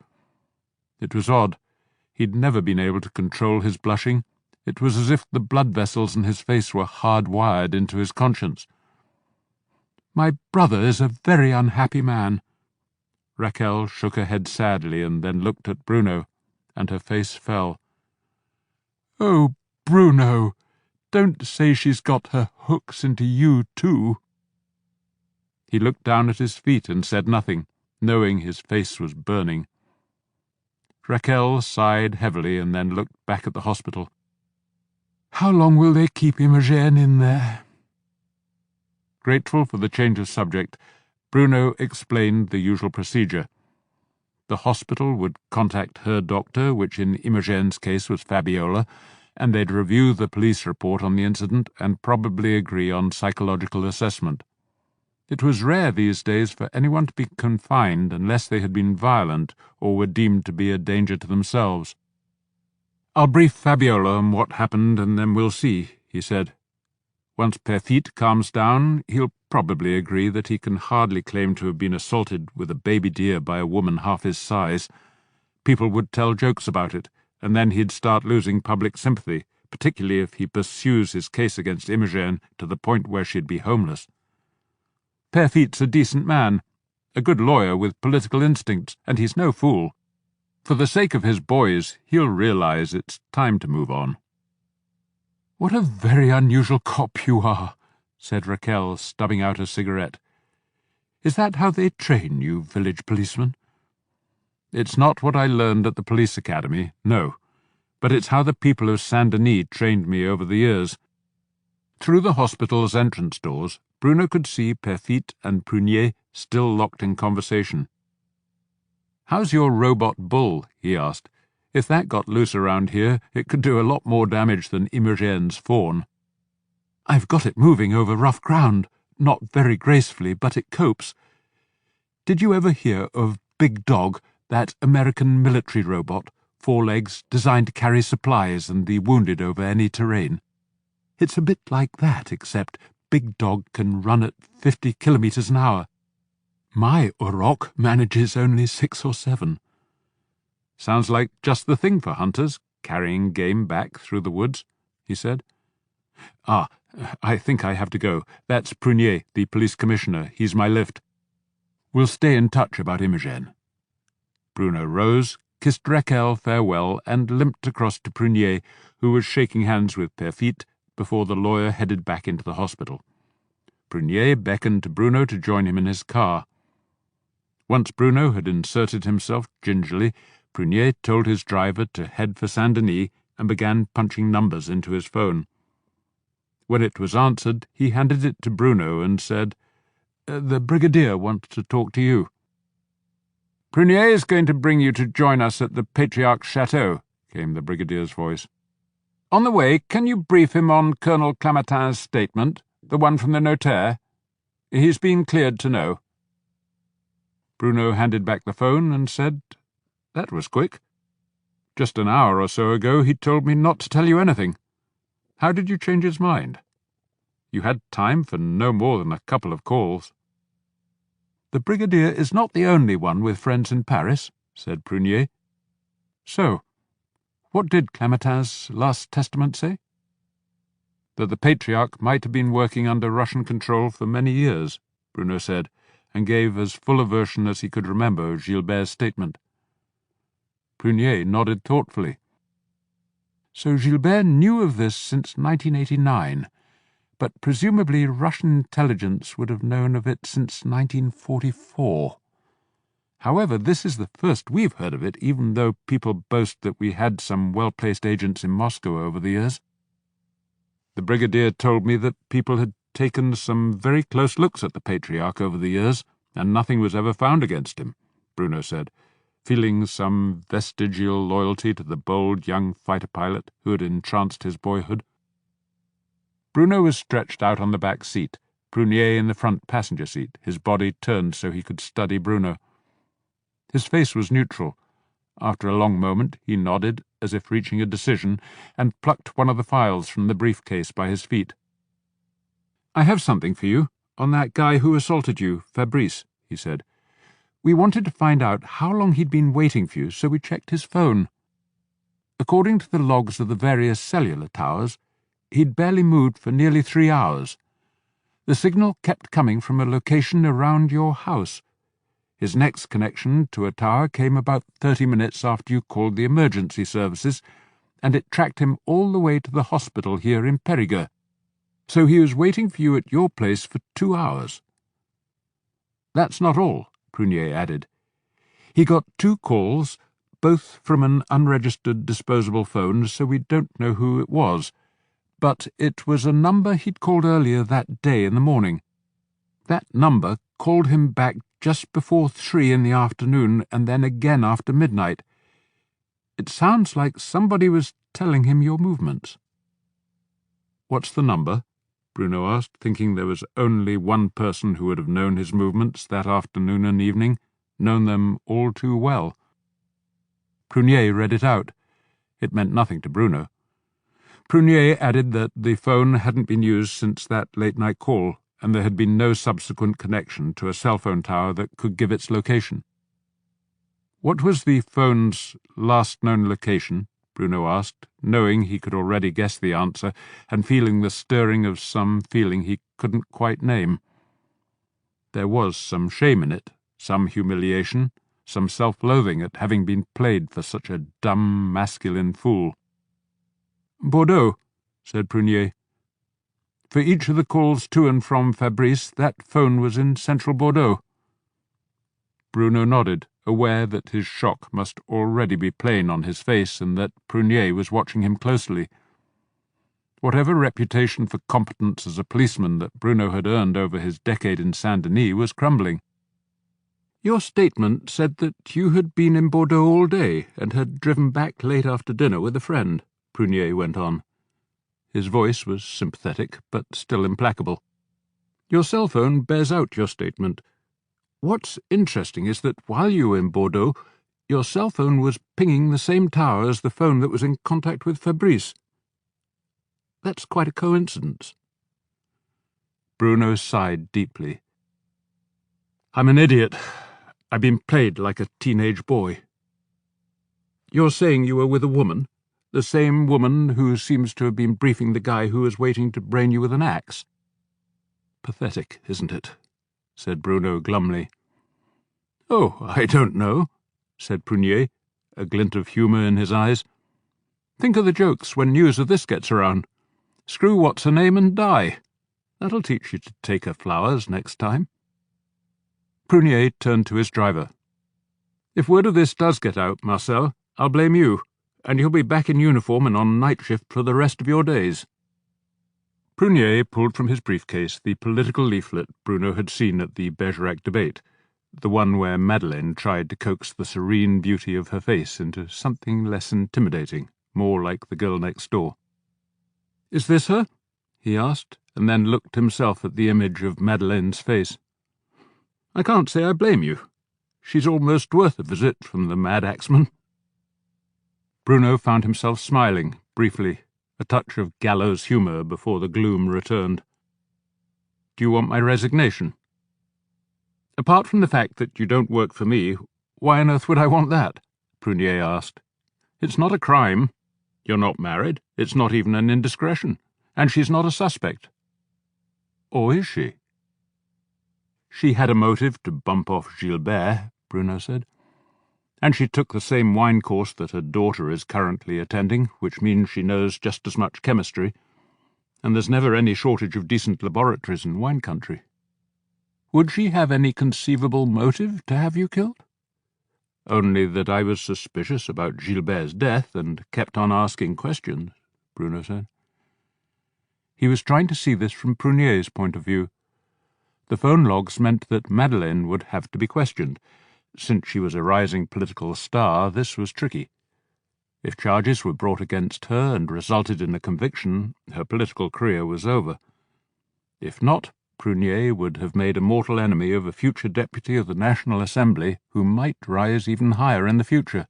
It was odd. He'd never been able to control his blushing. It was as if the blood vessels in his face were hardwired into his conscience. "My brother is a very unhappy man." Raquel shook her head sadly and then looked at Bruno, and her face fell. "Oh, Bruno, don't say she's got her hooks into you too." He looked down at his feet and said nothing, knowing his face was burning. Raquel sighed heavily and then looked back at the hospital. "How long will they keep Imogen in there?" Grateful for the change of subject, Bruno explained the usual procedure. The hospital would contact her doctor, which in Imogen's case was Fabiola, and they'd review the police report on the incident and probably agree on psychological assessment. It was rare these days for anyone to be confined unless they had been violent or were deemed to be a danger to themselves. "I'll brief Fabiola on what happened and then we'll see," he said. "Once Perfit calms down, he'll probably agree that he can hardly claim to have been assaulted with a baby deer by a woman half his size. People would tell jokes about it, and then he'd start losing public sympathy, particularly if he pursues his case against Imogen to the point where she'd be homeless. Perfit's a decent man, a good lawyer with political instincts, and he's no fool. For the sake of his boys, he'll realize it's time to move on." "What a very unusual cop you are," said Raquel, stubbing out a cigarette. "Is that how they train you village policemen?" It's not what I learned at the police academy, no, but it's how the people of Saint-Denis trained me over the years. Through the hospital's entrance doors, Bruno could see Perfit and Prunier still locked in conversation. "How's your robot bull?" he asked. "If that got loose around here, it could do a lot more damage than Imogen's fawn." "I've got it moving over rough ground, not very gracefully, but it copes. Did you ever hear of Big Dog, that American military robot, 4 legs, designed to carry supplies and the wounded over any terrain? It's a bit like that, except Big Dog can run at 50 kilometers an hour. My Auroch manages only 6 or 7. "Sounds like just the thing for hunters, carrying game back through the woods," he said. "Ah, I think I have to go. That's Prunier, the police commissioner. He's my lift. We'll stay in touch about Imogen." Bruno rose, kissed Raquel farewell, and limped across to Prunier, who was shaking hands with Perfit before the lawyer headed back into the hospital. Prunier beckoned to Bruno to join him in his car. Once Bruno had inserted himself gingerly, Prunier told his driver to head for Saint-Denis and began punching numbers into his phone. When it was answered, he handed it to Bruno and said, "The Brigadier wants to talk to you." "Prunier is going to bring you to join us at the Patriarch Chateau," came the Brigadier's voice. "On the way, can you brief him on Colonel Clamatin's statement, the one from the notaire? He's been cleared to know." Bruno handed back the phone and said, "That was quick. Just an hour or so ago he told me not to tell you anything. How did you change his mind? You had time for no more than a couple of calls." "The Brigadier is not the only one with friends in Paris," said Prunier. "So, what did Clamatin's last testament say?" "That the Patriarch might have been working under Russian control for many years," Bruno said, and gave as full a version as he could remember of Gilbert's statement. Prunier nodded thoughtfully. "So Gilbert knew of this since 1989, but presumably Russian intelligence would have known of it since 1944. However, this is the first we've heard of it, even though people boast that we had some well-placed agents in Moscow over the years. The Brigadier told me that people had taken some very close looks at the Patriarch over the years, and nothing was ever found against him," Bruno said, feeling some vestigial loyalty to the bold young fighter pilot who had entranced his boyhood. Bruno was stretched out on the back seat, Prunier in the front passenger seat, his body turned so he could study Bruno. His face was neutral. After a long moment he nodded, as if reaching a decision, and plucked one of the files from the briefcase by his feet. "I have something for you, on that guy who assaulted you, Fabrice," he said. "We wanted to find out how long he'd been waiting for you, so we checked his phone. According to the logs of the various cellular towers, he'd barely moved for nearly 3 hours. The signal kept coming from a location around your house. His next connection to a tower came about 30 minutes after you called the emergency services, and it tracked him all the way to the hospital here in Périgueux. So he was waiting for you at your place for 2 hours. That's not all," Prunier added. "He got 2 calls, both from an unregistered disposable phone, so we don't know who it was. But it was a number he'd called earlier that day in the morning. That number called him back just before 3 in the afternoon, and then again after midnight. It sounds like somebody was telling him your movements." "What's the number?" Bruno asked, thinking there was only one person who would have known his movements that afternoon and evening, known them all too well. Prunier read it out. It meant nothing to Bruno. Prunier added that the phone hadn't been used since that late-night call, and there had been no subsequent connection to a cell phone tower that could give its location. "What was the phone's last known location?" Bruno asked, knowing he could already guess the answer, and feeling the stirring of some feeling he couldn't quite name. There was some shame in it, some humiliation, some self-loathing at having been played for such a dumb, masculine fool. "Bordeaux," said Prunier. "For each of the calls to and from Fabrice, that phone was in central Bordeaux." Bruno nodded, aware that his shock must already be plain on his face and that Prunier was watching him closely. Whatever reputation for competence as a policeman that Bruno had earned over his decade in Saint-Denis was crumbling. "Your statement said that you had been in Bordeaux all day and had driven back late after dinner with a friend," Prunier went on. His voice was sympathetic, but still implacable. "Your cell phone bears out your statement. What's interesting is that while you were in Bordeaux, your cell phone was pinging the same tower as the phone that was in contact with Fabrice. That's quite a coincidence." Bruno sighed deeply. "I'm an idiot. I've been played like a teenage boy." "You're saying you were with a woman? The same woman who seems to have been briefing the guy who was waiting to brain you with an axe?" "Pathetic, isn't it?" said Bruno glumly. "Oh, I don't know," said Prunier, a glint of humour in his eyes. "Think of the jokes when news of this gets around. Screw what's-her-name and die. That'll teach you to take her flowers next time." Prunier turned to his driver. "If word of this does get out, Marcel, I'll blame you, and you'll be back in uniform and on night shift for the rest of your days." Prunier pulled from his briefcase the political leaflet Bruno had seen at the Bergerac debate, the one where Madeleine tried to coax the serene beauty of her face into something less intimidating, more like the girl next door. "Is this her?" he asked, and then looked himself at the image of Madeleine's face. "I can't say I blame you. She's almost worth a visit from the mad axeman." Bruno found himself smiling, briefly, a touch of gallows humour before the gloom returned. "Do you want my resignation?" "Apart from the fact that you don't work for me, why on earth would I want that?" Prunier asked. "It's not a crime. You're not married. It's not even an indiscretion. And she's not a suspect." "Or is she?" "She had a motive to bump off Gilbert," Bruno said. "And she took the same wine course that her daughter is currently attending, which means she knows just as much chemistry. And there's never any shortage of decent laboratories in wine country. Would she have any conceivable motive to have you killed?" "Only that I was suspicious about Gilbert's death and kept on asking questions," Bruno said. He was trying to see this from Prunier's point of view. The phone logs meant that Madeleine would have to be questioned. Since she was a rising political star, this was tricky. If charges were brought against her and resulted in a conviction, her political career was over. If not, Prunier would have made a mortal enemy of a future deputy of the National Assembly who might rise even higher in the future.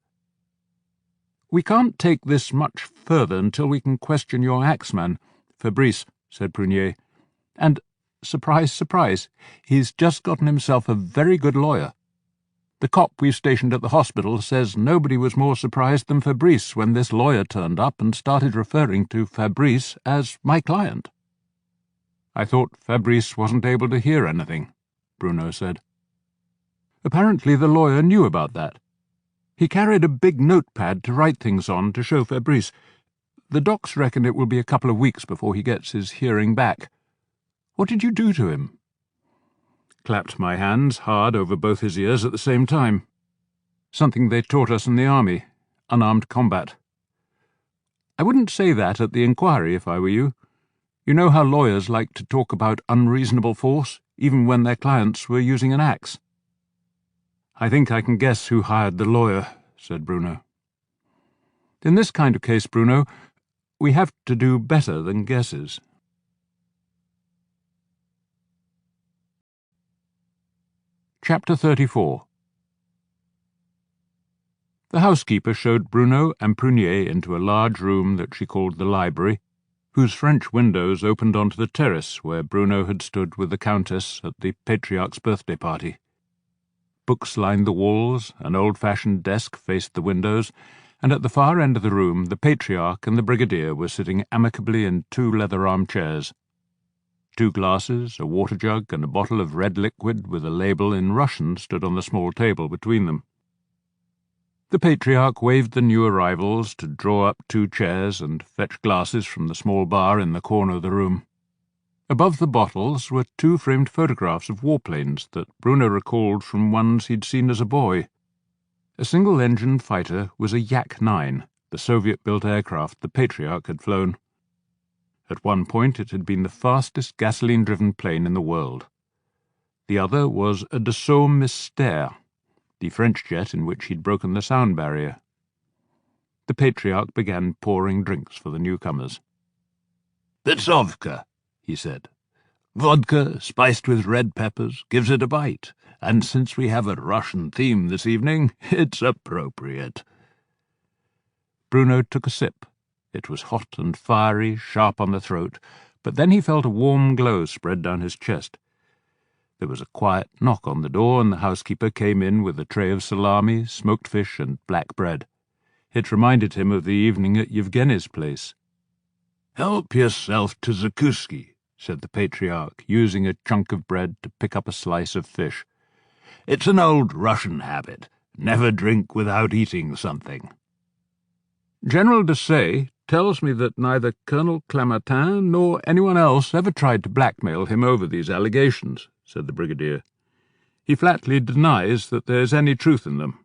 "We can't take this much further until we can question your axeman, Fabrice," said Prunier. "And, surprise, surprise, he's just gotten himself a very good lawyer. The cop we've stationed at the hospital says nobody was more surprised than Fabrice when this lawyer turned up and started referring to Fabrice as my client." "I thought Fabrice wasn't able to hear anything," Bruno said. "Apparently the lawyer knew about that. He carried a big notepad to write things on to show Fabrice. The docs reckon it will be a couple of weeks before he gets his hearing back. What did you do to him?" "Clapped my hands hard over both his ears at the same time. Something they taught us in the army, unarmed combat. I wouldn't say that at the inquiry if I were you. You know how lawyers like to talk about unreasonable force, even when their clients were using an axe." "I think I can guess who hired the lawyer," said Bruno. "In this kind of case, Bruno, we have to do better than guesses." Chapter 34. The housekeeper showed Bruno and Prunier into a large room that she called the library, whose French windows opened onto the terrace where Bruno had stood with the Countess at the Patriarch's birthday party. Books lined the walls, an old-fashioned desk faced the windows, and at the far end of the room the Patriarch and the Brigadier were sitting amicably in 2 leather armchairs. 2 glasses, a water jug, and a bottle of red liquid with a label in Russian stood on the small table between them. The Patriarch waved the new arrivals to draw up 2 chairs and fetch glasses from the small bar in the corner of the room. Above the bottles were 2 framed photographs of warplanes that Bruno recalled from ones he'd seen as a boy. A single-engine fighter was a Yak-9, the Soviet-built aircraft the Patriarch had flown. At one point it had been the fastest gasoline-driven plane in the world. The other was a Dassault Mystère, the French jet in which he'd broken the sound barrier. The Patriarch began pouring drinks for the newcomers. "Bitsovka," he said. "Vodka, spiced with red peppers, gives it a bite, and since we have a Russian theme this evening, it's appropriate." Bruno took a sip. It was hot and fiery, sharp on the throat, but then he felt a warm glow spread down his chest. There was a quiet knock on the door, and the housekeeper came in with a tray of salami, smoked fish, and black bread. It reminded him of the evening at Yevgeny's place. "Help yourself to Zakuski," said the Patriarch, using a chunk of bread to pick up a slice of fish. "It's an old Russian habit. Never drink without eating something." General Desaix tells me that neither Colonel Clementin nor anyone else ever tried to blackmail him over these allegations, said the Brigadier. He flatly denies that there's any truth in them.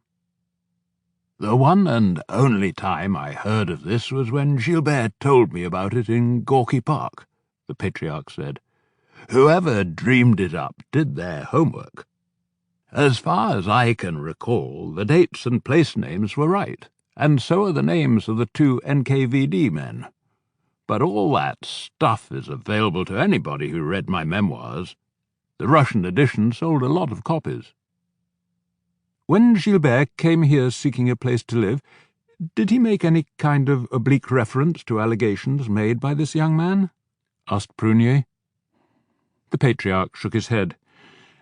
"The one and only time I heard of this was when Gilbert told me about it in Gorky Park," the Patriarch said. "Whoever dreamed it up did their homework. As far as I can recall, the dates and place names were right, and so are the names of the 2 NKVD men. But all that stuff is available to anybody who read my memoirs. The Russian edition sold a lot of copies." When Gilbert came here seeking a place to live, did he make any kind of oblique reference to allegations made by this young man? Asked Prunier. The Patriarch shook his head.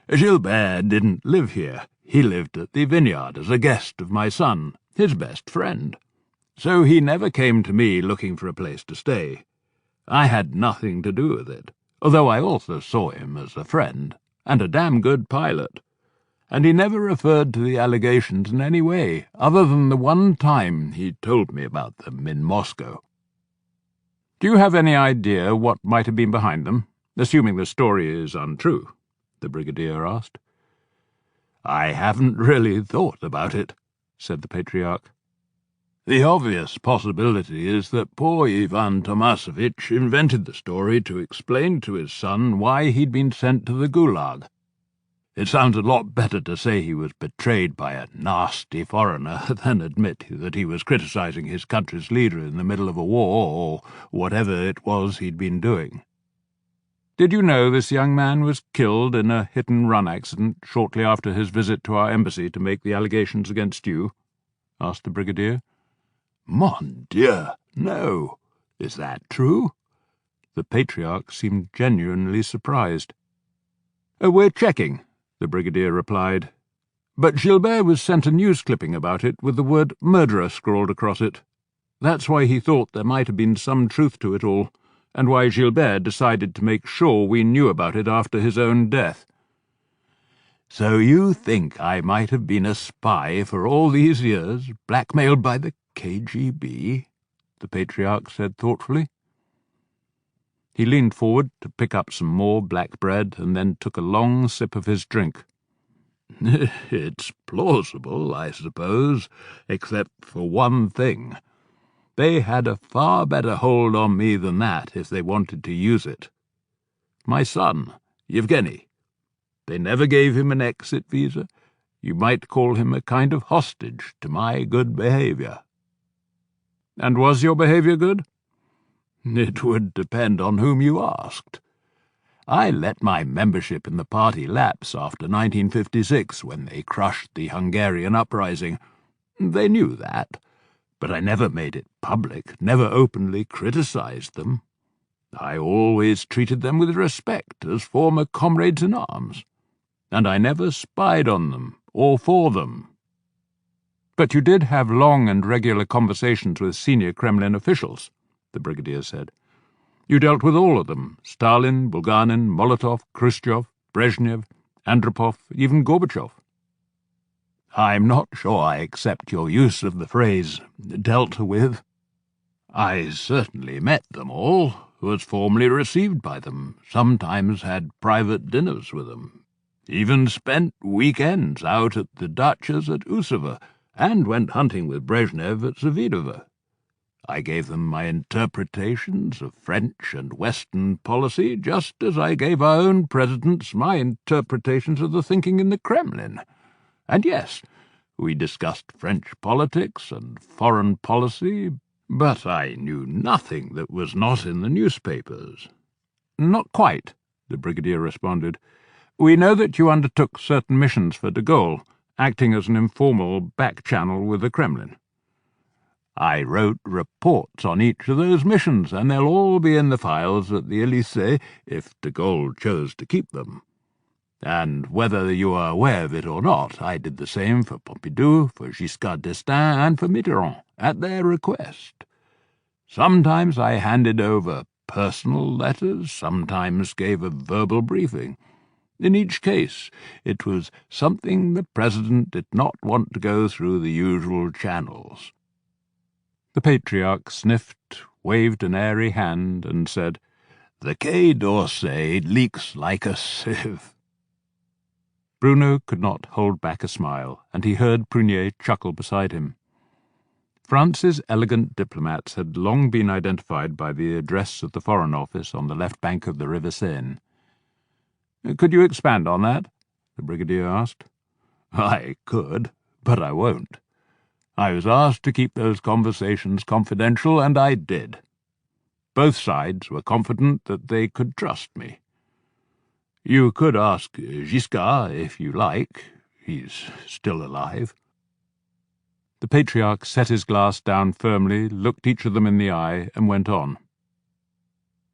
"Gilbert didn't live here. He lived at the vineyard as a guest of my son, his best friend. So he never came to me looking for a place to stay. I had nothing to do with it, although I also saw him as a friend, and a damn good pilot. And he never referred to the allegations in any way, other than the one time he told me about them in Moscow." "Do you have any idea what might have been behind them, assuming the story is untrue?" the Brigadier asked. "I haven't really thought about it," said the Patriarch. "The obvious possibility is that poor Ivan Tomasovich invented the story to explain to his son why he'd been sent to the Gulag. It sounds a lot better to say he was betrayed by a nasty foreigner than admit that he was criticizing his country's leader in the middle of a war, or whatever it was he'd been doing." "Did you know this young man was killed in a hit-and-run accident shortly after his visit to our embassy to make the allegations against you?" asked the Brigadier. "Mon Dieu, no. Is that true?" The Patriarch seemed genuinely surprised. "We're checking," the Brigadier replied. "But Gilbert was sent a news clipping about it with the word murderer scrawled across it. That's why he thought there might have been some truth to it all, and why Gilbert decided to make sure we knew about it after his own death." "So you think I might have been a spy for all these years, blackmailed by the KGB?" the Patriarch said thoughtfully. He leaned forward to pick up some more black bread and then took a long sip of his drink. "It's plausible, I suppose, except for one thing. They had a far better hold on me than that if they wanted to use it. My son, Yevgeny. They never gave him an exit visa. You might call him a kind of hostage to my good behaviour." "And was your behaviour good?" "It would depend on whom you asked. I let my membership in the party lapse after 1956, when they crushed the Hungarian uprising. They knew that, but I never made it public, never openly criticised them. I always treated them with respect as former comrades in arms, and I never spied on them or for them." "But you did have long and regular conversations with senior Kremlin officials," the Brigadier said. "You dealt with all of them: Stalin, Bulganin, Molotov, Khrushchev, Brezhnev, Andropov, even Gorbachev." "I'm not sure I accept your use of the phrase 'dealt with.' I certainly met them all, was formally received by them, sometimes had private dinners with them, even spent weekends out at the Duchess at Usova, and went hunting with Brezhnev at Svidova. I gave them my interpretations of French and Western policy, just as I gave our own presidents my interpretations of the thinking in the Kremlin. And yes, we discussed French politics and foreign policy, but I knew nothing that was not in the newspapers. Not quite, the brigadier responded. We know that you undertook certain missions for de Gaulle, acting as an informal back-channel with the Kremlin. I wrote reports on each of those missions, and they'll all be in the files at the Élysée if de Gaulle chose to keep them. And whether you are aware of it or not, I did the same for Pompidou, for Giscard d'Estaing, and for Mitterrand, at their request. Sometimes I handed over personal letters, sometimes gave a verbal briefing. In each case, it was something the President did not want to go through the usual channels. The Patriarch sniffed, waved an airy hand, and said, "The Quai d'Orsay leaks like a sieve." Bruno could not hold back a smile, and he heard Prunier chuckle beside him. France's elegant diplomats had long been identified by the address of the Foreign Office on the left bank of the River Seine. "Could you expand on that?" the brigadier asked. "I could, but I won't. I was asked to keep those conversations confidential, and I did. Both sides were confident that they could trust me. You could ask Giscard, if you like. He's still alive." The Patriarch set his glass down firmly, looked each of them in the eye, and went on.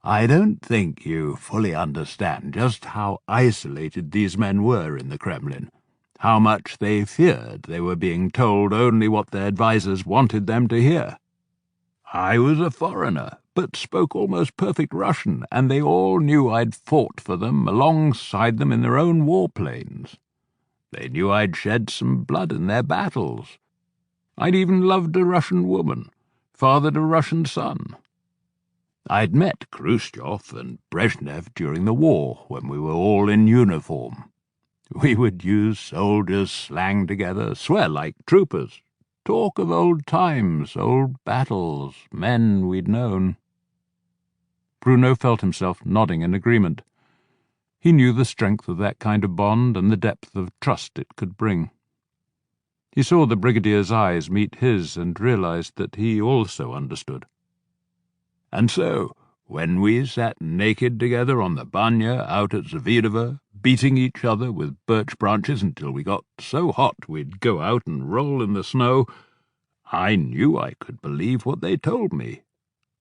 "I don't think you fully understand just how isolated these men were in the Kremlin, how much they feared they were being told only what their advisers wanted them to hear. I was a foreigner, but spoke almost perfect Russian, and they all knew I'd fought for them alongside them in their own warplanes. They knew I'd shed some blood in their battles. I'd even loved a Russian woman, fathered a Russian son. I'd met Khrushchev and Brezhnev during the war, when we were all in uniform. We would use soldiers' slang together, swear like troopers, talk of old times, old battles, men we'd known." Bruno felt himself nodding in agreement. He knew the strength of that kind of bond and the depth of trust it could bring. He saw the brigadier's eyes meet his and realized that he also understood. "And so, when we sat naked together on the Banya out at Svidova, beating each other with birch branches until we got so hot we'd go out and roll in the snow, I knew I could believe what they told me.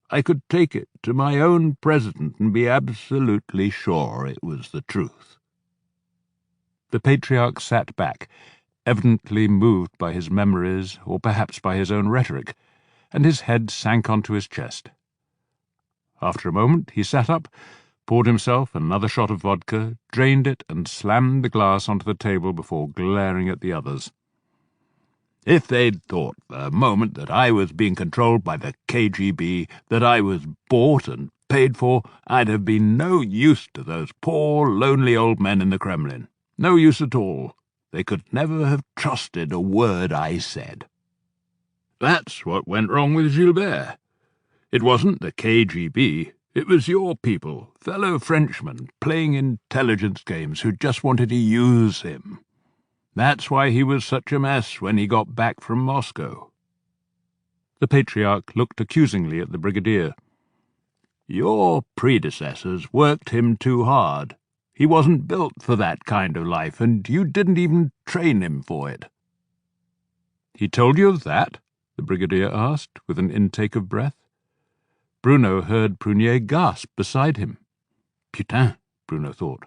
I could take it to my own president and be absolutely sure it was the truth." The Patriarch sat back, evidently moved by his memories, or perhaps by his own rhetoric, and his head sank onto his chest. After a moment he sat up, poured himself another shot of vodka, drained it, and slammed the glass onto the table before glaring at the others. "If they'd thought for a moment that I was being controlled by the KGB, that I was bought and paid for, I'd have been no use to those poor, lonely old men in the Kremlin. No use at all. They could never have trusted a word I said. That's what went wrong with Gilbert. It wasn't the KGB. It was your people, fellow Frenchmen, playing intelligence games who just wanted to use him. That's why he was such a mess when he got back from Moscow." The Patriarch looked accusingly at the brigadier. "Your predecessors worked him too hard. He wasn't built for that kind of life, and you didn't even train him for it." "He told you of that?" the brigadier asked, with an intake of breath. Bruno heard Prunier gasp beside him. Putain, Bruno thought.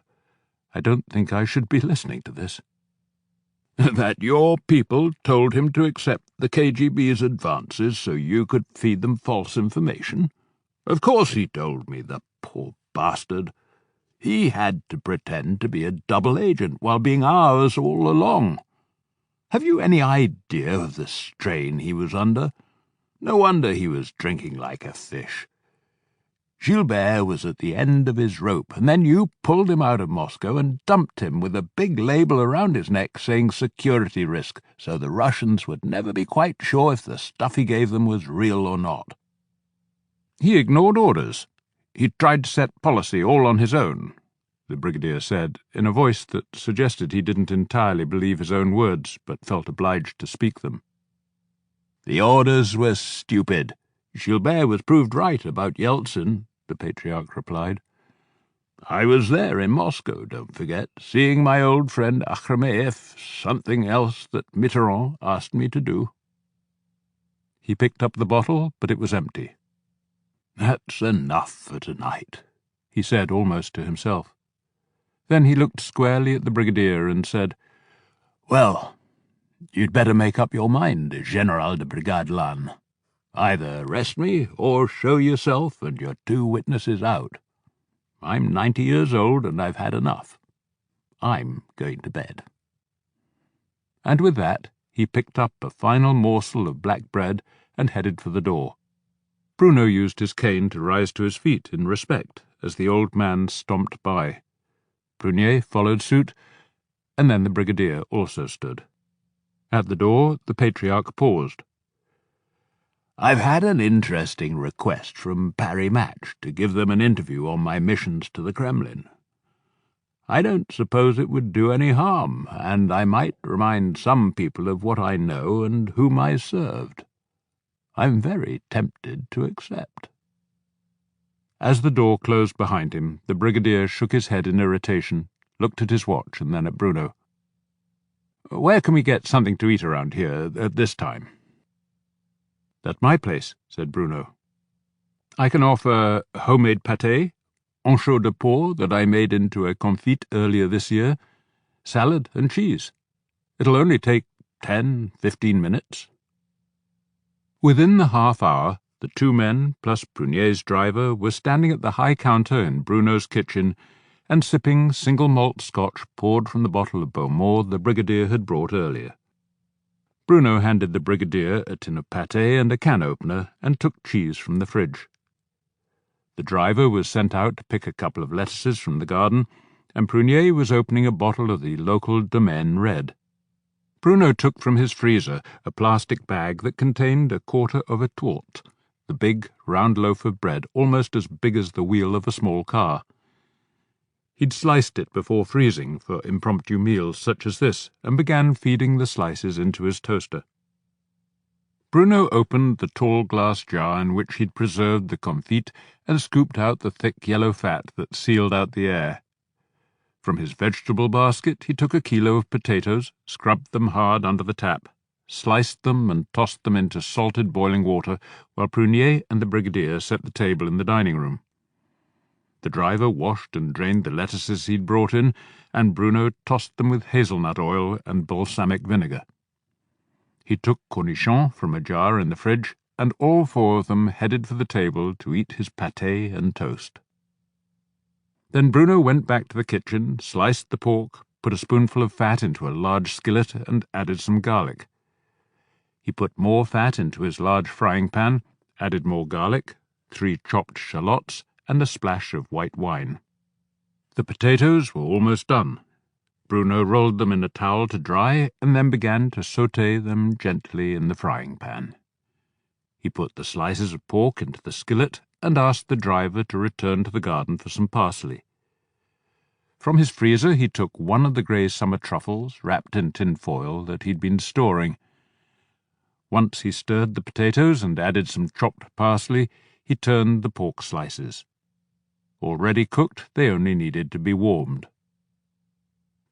I don't think I should be listening to this. "That your people told him to accept the KGB's advances so you could feed them false information? Of course he told me, the poor bastard. He had to pretend to be a double agent while being ours all along. Have you any idea of the strain he was under? No wonder he was drinking like a fish. Gilbert was at the end of his rope, and then you pulled him out of Moscow and dumped him with a big label around his neck saying security risk, so the Russians would never be quite sure if the stuff he gave them was real or not. He ignored orders. He tried to set policy all on his own, the brigadier said, in a voice that suggested he didn't entirely believe his own words, but felt obliged to speak them. The orders were stupid. Gilbert was proved right about Yeltsin, the Patriarch replied. I was there in Moscow, don't forget, seeing my old friend Akhrameyev, something else that Mitterrand asked me to do. He picked up the bottle, but it was empty. That's enough for tonight, he said almost to himself. Then he looked squarely at the brigadier and said, Well, you'd better make up your mind, General de Brigade Lannes. Either arrest me or show yourself and your 2 witnesses out. I'm 90 years old and I've had enough. I'm going to bed. And with that, he picked up a final morsel of black bread and headed for the door. Bruno used his cane to rise to his feet in respect as the old man stomped by. Prunier followed suit, and then the brigadier also stood. At the door, the Patriarch paused. I've had an interesting request from Paris Match to give them an interview on my missions to the Kremlin. I don't suppose it would do any harm, and I might remind some people of what I know and whom I served. I'm very tempted to accept. As the door closed behind him, the brigadier shook his head in irritation, looked at his watch and then at Bruno. Where can we get something to eat around here at this time? At my place, said Bruno. I can offer homemade pâté, anchois de porc that I made into a confit earlier this year, salad and cheese. It'll only take 10-15 minutes. Within the half hour, the 2 men, plus Prunier's driver, were standing at the high counter in Bruno's kitchen and sipping single malt scotch poured from the bottle of Beaumont the brigadier had brought earlier. Bruno handed the brigadier a tin of pâté and a can opener and took cheese from the fridge. The driver was sent out to pick a couple of lettuces from the garden, and Prunier was opening a bottle of the local Domaine Red. Bruno took from his freezer a plastic bag that contained a quarter of a tourte, the big, round loaf of bread almost as big as the wheel of a small car. He'd sliced it before freezing for impromptu meals such as this, and began feeding the slices into his toaster. Bruno opened the tall glass jar in which he'd preserved the confit and scooped out the thick yellow fat that sealed out the air. From his vegetable basket he took a kilo of potatoes, scrubbed them hard under the tap, sliced them and tossed them into salted boiling water, while Prunier and the brigadier set the table in the dining room. The driver washed and drained the lettuces he'd brought in, and Bruno tossed them with hazelnut oil and balsamic vinegar. He took cornichons from a jar in the fridge, and all 4 of them headed for the table to eat his pâté and toast. Then Bruno went back to the kitchen, sliced the pork, put a spoonful of fat into a large skillet, and added some garlic. He put more fat into his large frying pan, added more garlic, 3 chopped shallots, and a splash of white wine. The potatoes were almost done. Bruno rolled them in a towel to dry, and then began to sauté them gently in the frying pan. He put the slices of pork into the skillet and asked the driver to return to the garden for some parsley. From his freezer he took 1 of the grey summer truffles, wrapped in tin foil, that he'd been storing. Once he stirred the potatoes and added some chopped parsley, he turned the pork slices. Already cooked, they only needed to be warmed.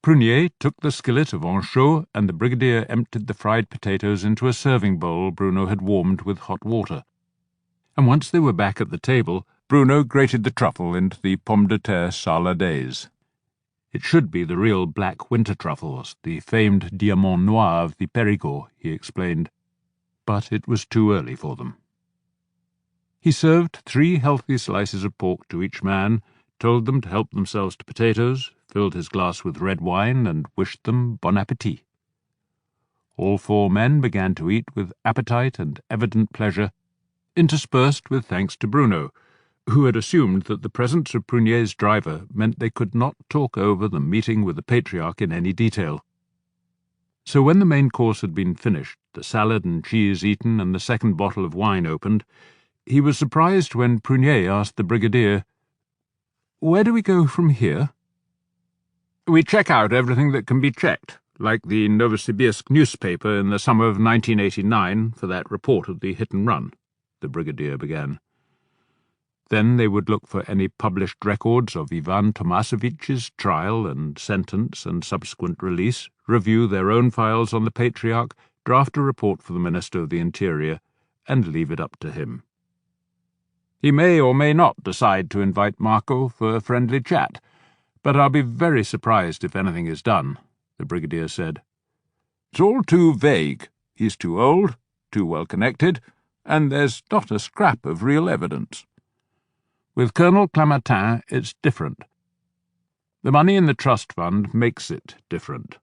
Prunier took the skillet of anchois, and the brigadier emptied the fried potatoes into a serving bowl Bruno had warmed with hot water. And once they were back at the table, Bruno grated the truffle into the pomme de terre saladaise. It should be the real black winter truffles, the famed diamant noir of the Périgord, he explained, but it was too early for them. He served 3 healthy slices of pork to each man, told them to help themselves to potatoes, filled his glass with red wine, and wished them bon appétit. All 4 men began to eat with appetite and evident pleasure, interspersed with thanks to Bruno, who had assumed that the presence of Prunier's driver meant they could not talk over the meeting with the Patriarch in any detail. So when the main course had been finished, the salad and cheese eaten, and the second bottle of wine opened, he was surprised when Prunier asked the brigadier, "Where do we go from here?" "We check out everything that can be checked, like the Novosibirsk newspaper in the summer of 1989 for that report of the hit-and-run," the brigadier began. Then they would look for any published records of Ivan Tomasevich's trial and sentence and subsequent release, review their own files on the Patriarch, draft a report for the Minister of the Interior, and leave it up to him. "He may or may not decide to invite Marco for a friendly chat, but I'll be very surprised if anything is done," the brigadier said. "It's all too vague. He's too old, too well connected, and there's not a scrap of real evidence. With Colonel Clamatin, it's different. The money in the trust fund makes it different.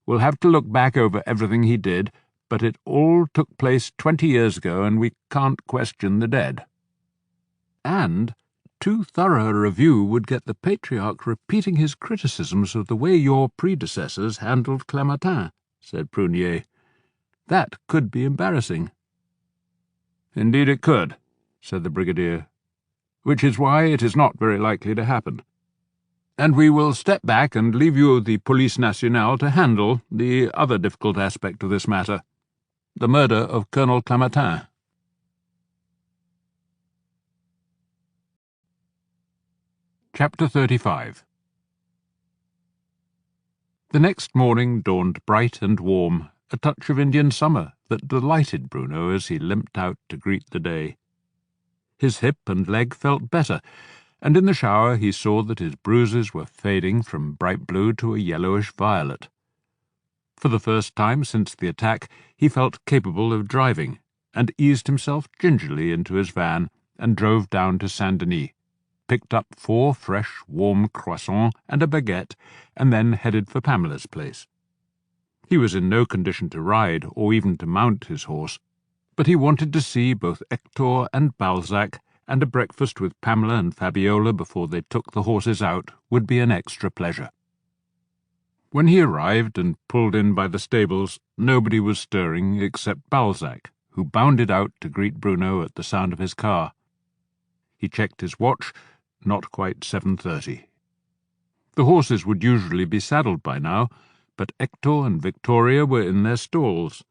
We'll have to look back over everything he did, but it all took place 20 years ago, and we can't question the dead." "And too thorough a review would get the Patriarch repeating his criticisms of the way your predecessors handled Clamatin," said Prunier. "That could be embarrassing." "Indeed it could," said the brigadier, "which is why it is not very likely to happen. And we will step back and leave you the Police Nationale to handle the other difficult aspect of this matter, the murder of Colonel Clamatin." Chapter 35. The next morning dawned bright and warm, a touch of Indian summer that delighted Bruno as he limped out to greet the day. His hip and leg felt better, and in the shower he saw that his bruises were fading from bright blue to a yellowish violet. For the first time since the attack he felt capable of driving, and eased himself gingerly into his van and drove down to Saint-Denis, picked up 4 fresh, warm croissants and a baguette, and then headed for Pamela's place. He was in no condition to ride or even to mount his horse, but he wanted to see both Hector and Balzac, and a breakfast with Pamela and Fabiola before they took the horses out would be an extra pleasure. When he arrived and pulled in by the stables, nobody was stirring except Balzac, who bounded out to greet Bruno at the sound of his car. He checked his watch, not quite 7:30. The horses would usually be saddled by now, but Hector and Victoria were in their stalls.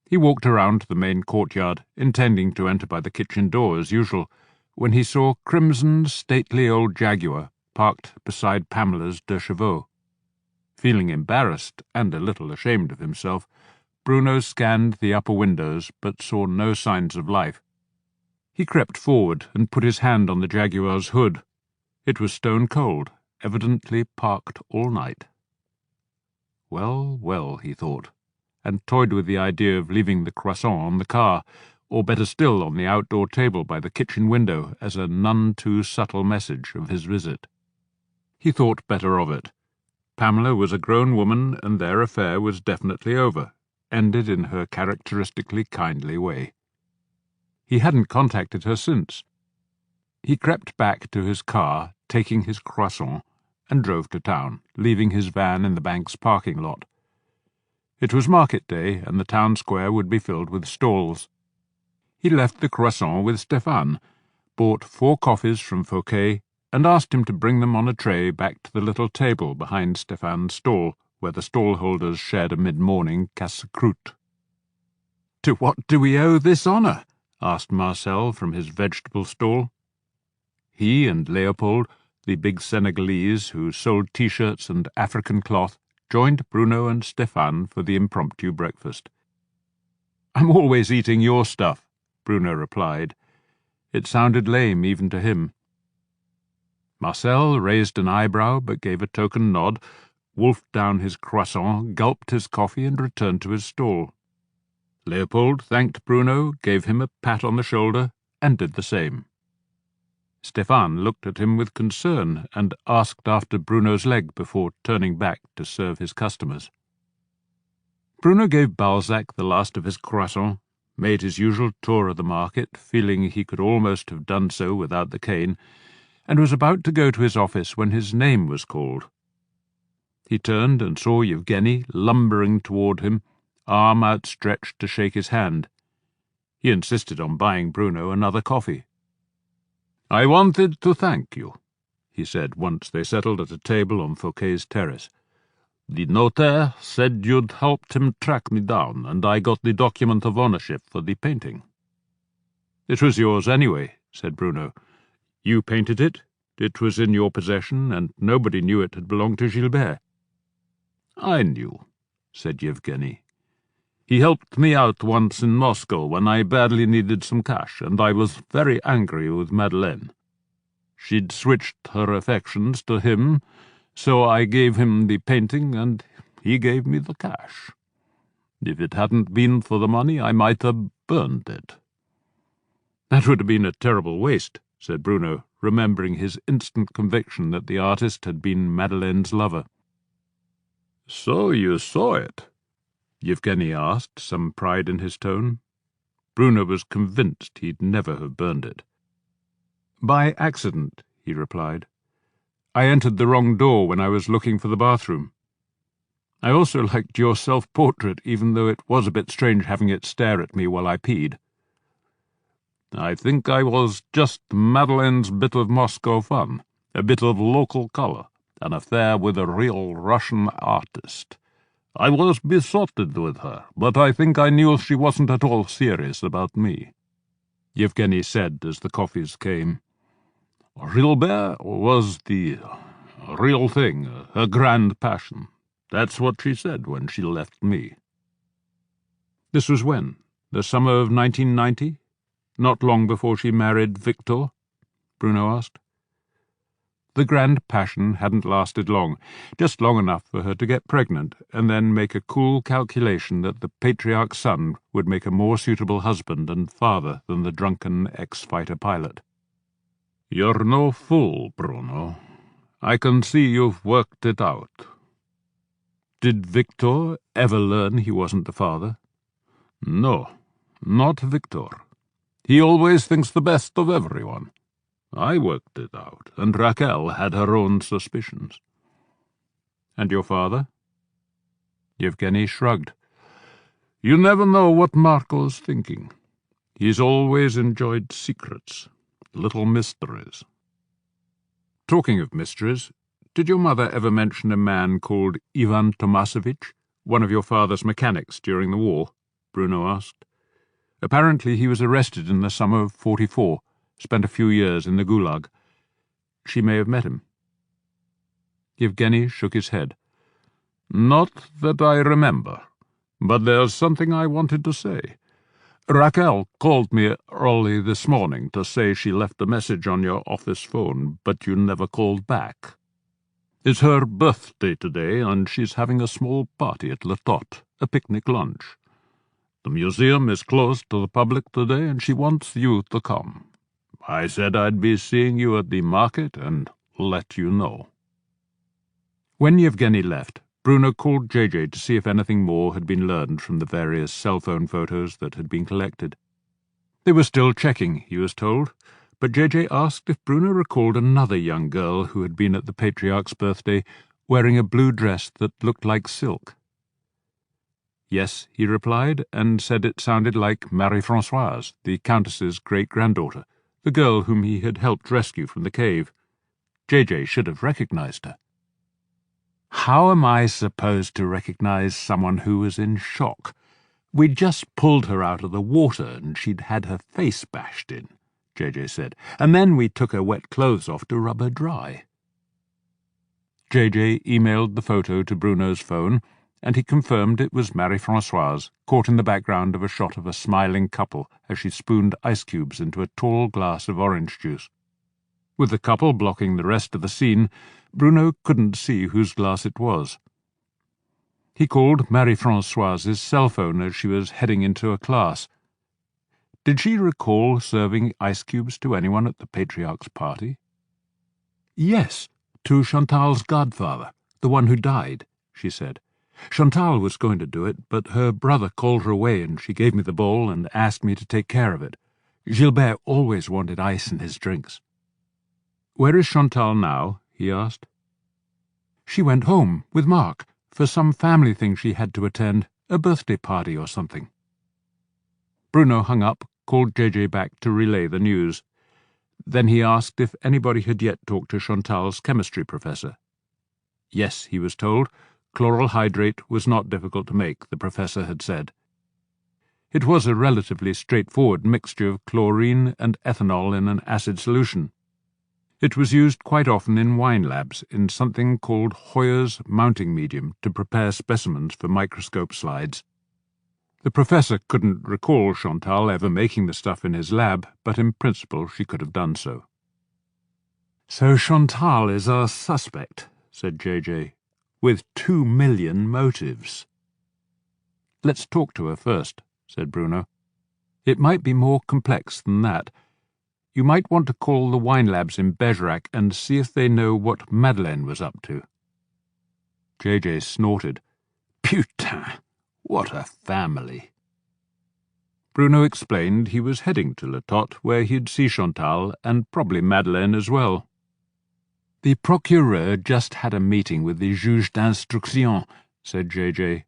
He walked around to the main courtyard, intending to enter by the kitchen door as usual, when he saw Crimson's stately old Jaguar parked beside Pamela's de chevaux. Feeling embarrassed and a little ashamed of himself, Bruno scanned the upper windows but saw no signs of life. He crept forward and put his hand on the Jaguar's hood. It was stone cold, evidently parked all night. Well, well, he thought, and toyed with the idea of leaving the croissant on the car, or better still on the outdoor table by the kitchen window as a none too subtle message of his visit. He thought better of it. Pamela was a grown woman, and their affair was definitely over, ended in her characteristically kindly way. He hadn't contacted her since. He crept back to his car, taking his croissant, and drove to town, leaving his van in the bank's parking lot. It was market day, and the town square would be filled with stalls. He left the croissant with Stéphane, bought 4 coffees from Fouquet, and asked him to bring them on a tray back to the little table behind Stéphane's stall, where the stall-holders shared a mid-morning casse-croûte. "To what do we owe this honour?" asked Marcel from his vegetable stall. He and Leopold, the big Senegalese who sold T-shirts and African cloth, joined Bruno and Stéphane for the impromptu breakfast. "I'm always eating your stuff," Bruno replied. It sounded lame even to him. Marcel raised an eyebrow but gave a token nod, wolfed down his croissant, gulped his coffee, and returned to his stall. Leopold thanked Bruno, gave him a pat on the shoulder, and did the same. Stéphane looked at him with concern and asked after Bruno's leg before turning back to serve his customers. Bruno gave Balzac the last of his croissant, made his usual tour of the market, feeling he could almost have done so without the cane, and was about to go to his office when his name was called. He turned and saw Yevgeny lumbering toward him, arm outstretched to shake his hand. He insisted on buying Bruno another coffee. "I wanted to thank you," he said once they settled at a table on Fouquet's terrace. "The notaire said you'd helped him track me down, and I got the document of ownership for the painting." "It was yours anyway," said Bruno. "You painted it, it was in your possession, and nobody knew it had belonged to Gilbert." "I knew," said Yevgeny. "He helped me out once in Moscow when I badly needed some cash, and I was very angry with Madeleine. She'd switched her affections to him, so I gave him the painting, and he gave me the cash. If it hadn't been for the money, I might have burned it." "That would have been a terrible waste," said Bruno, remembering his instant conviction that the artist had been Madeleine's lover. "So you saw it?" Yevgeny asked, some pride in his tone. Bruno was convinced he'd never have burned it. "By accident," he replied. "I entered the wrong door when I was looking for the bathroom. I also liked your self-portrait, even though it was a bit strange having it stare at me while I peed." "I think I was just Madeleine's bit of Moscow fun, a bit of local colour, an affair with a real Russian artist. I was besotted with her, but I think I knew she wasn't at all serious about me," Yevgeny said as the coffees came. "Gilbert was the real thing, her grand passion. That's what she said when she left me." "This was when? The summer of 1990? Not long before she married Victor?" Bruno asked. The grand passion hadn't lasted long, just long enough for her to get pregnant and then make a cool calculation that the Patriarch's son would make a more suitable husband and father than the drunken ex-fighter pilot. "You're no fool, Bruno. I can see you've worked it out." "Did Victor ever learn he wasn't the father?" "No, not Victor. He always thinks the best of everyone. I worked it out, and Raquel had her own suspicions." "And your father?" Yevgeny shrugged. "You never know what Marco's thinking. He's always enjoyed secrets, little mysteries." "Talking of mysteries, did your mother ever mention a man called Ivan Tomasovich, one of your father's mechanics during the war?" Bruno asked. "Apparently he was arrested in the summer of 44. Spent a few years in the Gulag. She may have met him." Yevgeny shook his head. "Not that I remember, but there's something I wanted to say. Raquel called me early this morning to say she left a message on your office phone, but you never called back. It's her birthday today, and she's having a small party at Le Tot, a picnic lunch. The museum is closed to the public today, and she wants you to come. I said I'd be seeing you at the market and let you know." When Yevgeny left, Bruno called JJ to see if anything more had been learned from the various cell phone photos that had been collected. They were still checking, he was told, but JJ asked if Bruno recalled another young girl who had been at the Patriarch's birthday wearing a blue dress that looked like silk. "Yes," he replied, and said it sounded like Marie-Françoise, the Countess's great-granddaughter, the girl whom he had helped rescue from the cave. JJ should have recognized her. "How am I supposed to recognize someone who was in shock? We'd just pulled her out of the water and she'd had her face bashed in," JJ said, "and then we took her wet clothes off to rub her dry." JJ emailed the photo to Bruno's phone, and he confirmed it was Marie-Françoise, caught in the background of a shot of a smiling couple as she spooned ice cubes into a tall glass of orange juice. With the couple blocking the rest of the scene, Bruno couldn't see whose glass it was. He called Marie-Françoise's cell phone as she was heading into a class. Did she recall serving ice cubes to anyone at the Patriarch's party? "Yes, to Chantal's godfather, the one who died," she said. Chantal was going to do it, but her brother called her away and she gave me the bowl and asked me to take care of it. Gilbert always wanted ice in his drinks. "Where is Chantal now?" he asked. "She went home with Mark for some family thing she had to attend, a birthday party or something." Bruno hung up, called JJ back to relay the news. Then he asked if anybody had yet talked to Chantal's chemistry professor. Yes, he was told. Chloral hydrate was not difficult to make, the professor had said. It was a relatively straightforward mixture of chlorine and ethanol in an acid solution. It was used quite often in wine labs in something called Hoyer's mounting medium to prepare specimens for microscope slides. The professor couldn't recall Chantal ever making the stuff in his lab, but in principle she could have done so. "So Chantal is our suspect," said JJ, "with 2 million motives." "Let's talk to her first," said Bruno. "It might be more complex than that. You might want to call the wine labs in Bergerac and see if they know what Madeleine was up to." JJ snorted. "Putain, what a family." Bruno explained he was heading to Le Tot, where he'd see Chantal and probably Madeleine as well. "The procureur just had a meeting with the juge d'instruction," said JJ.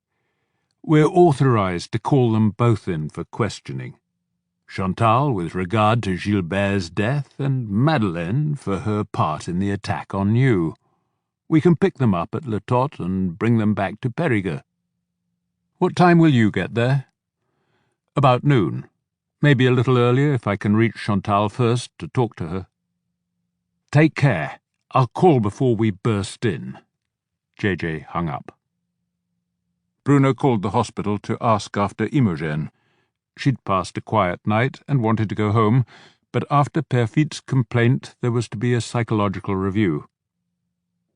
"We're authorized to call them both in for questioning. Chantal with regard to Gilbert's death, and Madeleine for her part in the attack on you. We can pick them up at Le Tot and bring them back to Périgueux." "What time will you get there?" "About noon. Maybe a little earlier if I can reach Chantal first to talk to her." "Take care. I'll call before we burst in." JJ hung up. Bruno called the hospital to ask after Imogen. She'd passed a quiet night and wanted to go home, but after Perfit's complaint there was to be a psychological review.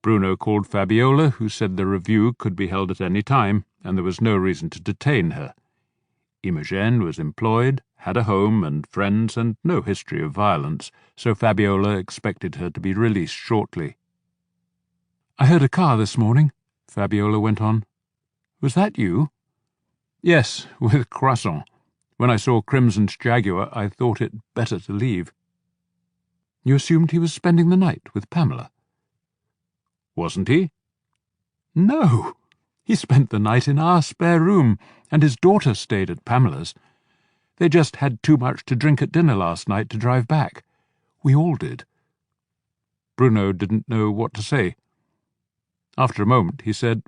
Bruno called Fabiola, who said the review could be held at any time, and there was no reason to detain her. Imogen was employed, had a home and friends, and no history of violence, so Fabiola expected her to be released shortly. "I heard a car this morning," Fabiola went on. "Was that you?" "Yes, with Croissant. When I saw Crimson's Jaguar, I thought it better to leave." "You assumed he was spending the night with Pamela?" "Wasn't he?" "No. He spent the night in our spare room, and his daughter stayed at Pamela's. They just had too much to drink at dinner last night to drive back. We all did." Bruno didn't know what to say. After a moment he said,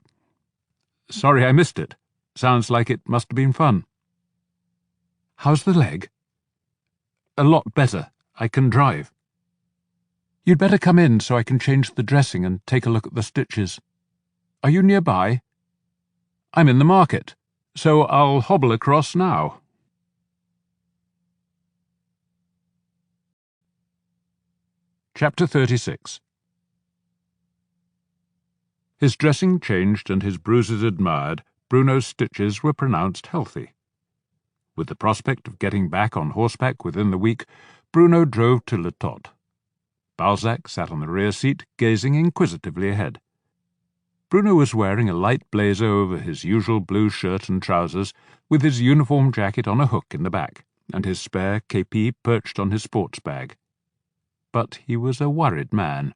"Sorry I missed it. Sounds like it must have been fun." "How's the leg?" "A lot better. I can drive." "You'd better come in so I can change the dressing and take a look at the stitches. Are you nearby?" "I'm in the market, so I'll hobble across now." Chapter 36. His dressing changed and his bruises admired, Bruno's stitches were pronounced healthy. With the prospect of getting back on horseback within the week, Bruno drove to Le Tot. Balzac sat on the rear seat, gazing inquisitively ahead. Bruno was wearing a light blazer over his usual blue shirt and trousers, with his uniform jacket on a hook in the back, and his spare képi perched on his sports bag. But he was a worried man.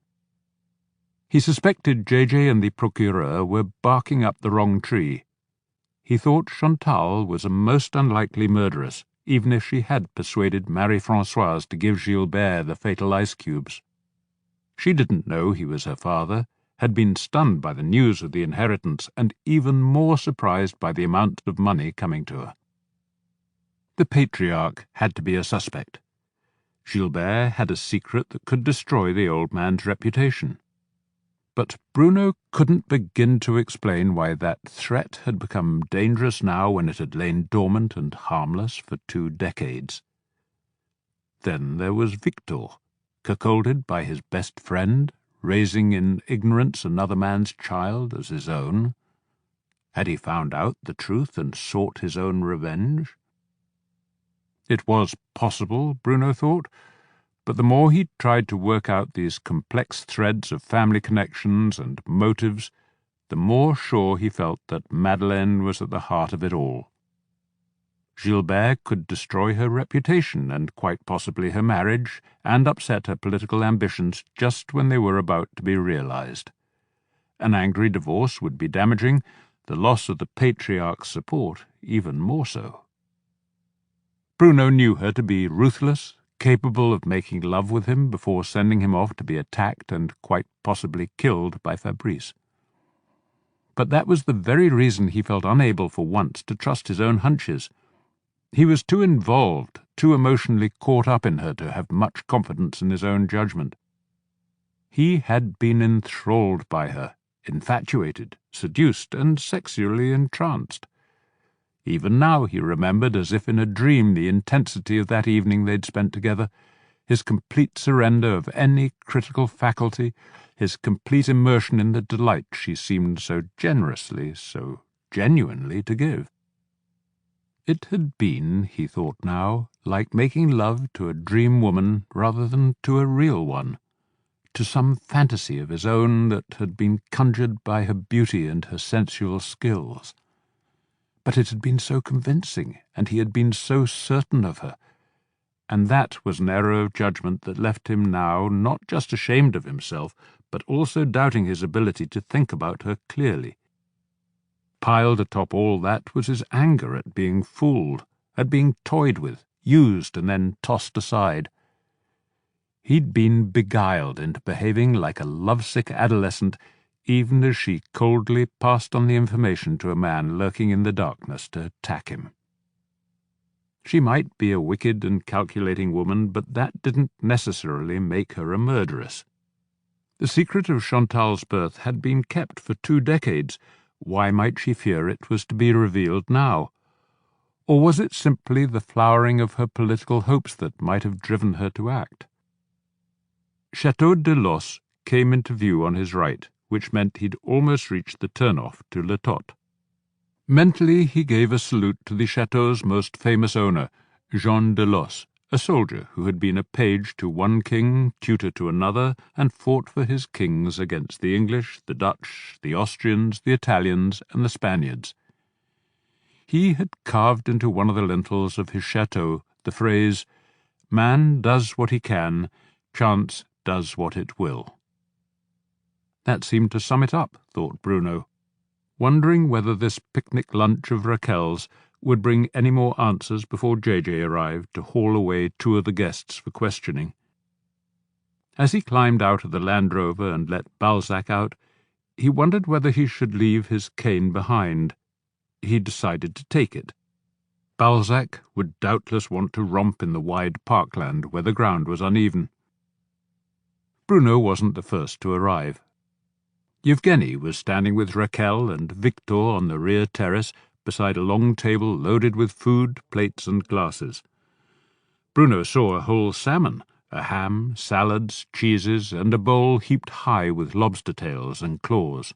He suspected JJ and the procureur were barking up the wrong tree. He thought Chantal was a most unlikely murderess, even if she had persuaded Marie-Françoise to give Gilbert the fatal ice cubes. She didn't know he was her father, had been stunned by the news of the inheritance, and even more surprised by the amount of money coming to her. The Patriarch had to be a suspect. Gilbert had a secret that could destroy the old man's reputation. But Bruno couldn't begin to explain why that threat had become dangerous now when it had lain dormant and harmless for 2 decades. Then there was Victor, cuckolded by his best friend, raising in ignorance another man's child as his own. Had he found out the truth and sought his own revenge? It was possible, Bruno thought, but the more he tried to work out these complex threads of family connections and motives, the more sure he felt that Madeleine was at the heart of it all. Gilbert could destroy her reputation and quite possibly her marriage, and upset her political ambitions just when they were about to be realized. An angry divorce would be damaging, the loss of the Patriarch's support even more so. Bruno knew her to be ruthless, capable of making love with him before sending him off to be attacked and quite possibly killed by Fabrice. But that was the very reason he felt unable for once to trust his own hunches. He was too involved, too emotionally caught up in her to have much confidence in his own judgment. He had been enthralled by her, infatuated, seduced, and sexually entranced. Even now he remembered as if in a dream the intensity of that evening they'd spent together, his complete surrender of any critical faculty, his complete immersion in the delight she seemed so generously, so genuinely to give. It had been, he thought now, like making love to a dream woman rather than to a real one, to some fantasy of his own that had been conjured by her beauty and her sensual skills. But it had been so convincing, and he had been so certain of her, and that was an error of judgment that left him now not just ashamed of himself, but also doubting his ability to think about her clearly. Piled atop all that was his anger at being fooled, at being toyed with, used and then tossed aside. He'd been beguiled into behaving like a lovesick adolescent, even as she coldly passed on the information to a man lurking in the darkness to attack him. She might be a wicked and calculating woman, but that didn't necessarily make her a murderess. The secret of Chantal's birth had been kept for 2 decades. Why might she fear it was to be revealed now? Or was it simply the flowering of her political hopes that might have driven her to act? Château de Los came into view on his right, which meant he'd almost reached the turn-off to Le Tot. Mentally he gave a salute to the chateau's most famous owner, Jean de Los, a soldier who had been a page to one king, tutor to another, and fought for his kings against the English, the Dutch, the Austrians, the Italians, and the Spaniards. He had carved into one of the lintels of his chateau the phrase, "Man does what he can, chance does what it will." That seemed to sum it up, thought Bruno, wondering whether this picnic lunch of Raquel's would bring any more answers before J.J. arrived to haul away 2 of the guests for questioning. As he climbed out of the Land Rover and let Balzac out, he wondered whether he should leave his cane behind. He decided to take it. Balzac would doubtless want to romp in the wide parkland where the ground was uneven. Bruno wasn't the first to arrive. Yevgeny was standing with Raquel and Victor on the rear terrace, beside a long table loaded with food, plates, and glasses. Bruno saw a whole salmon, a ham, salads, cheeses, and a bowl heaped high with lobster tails and claws.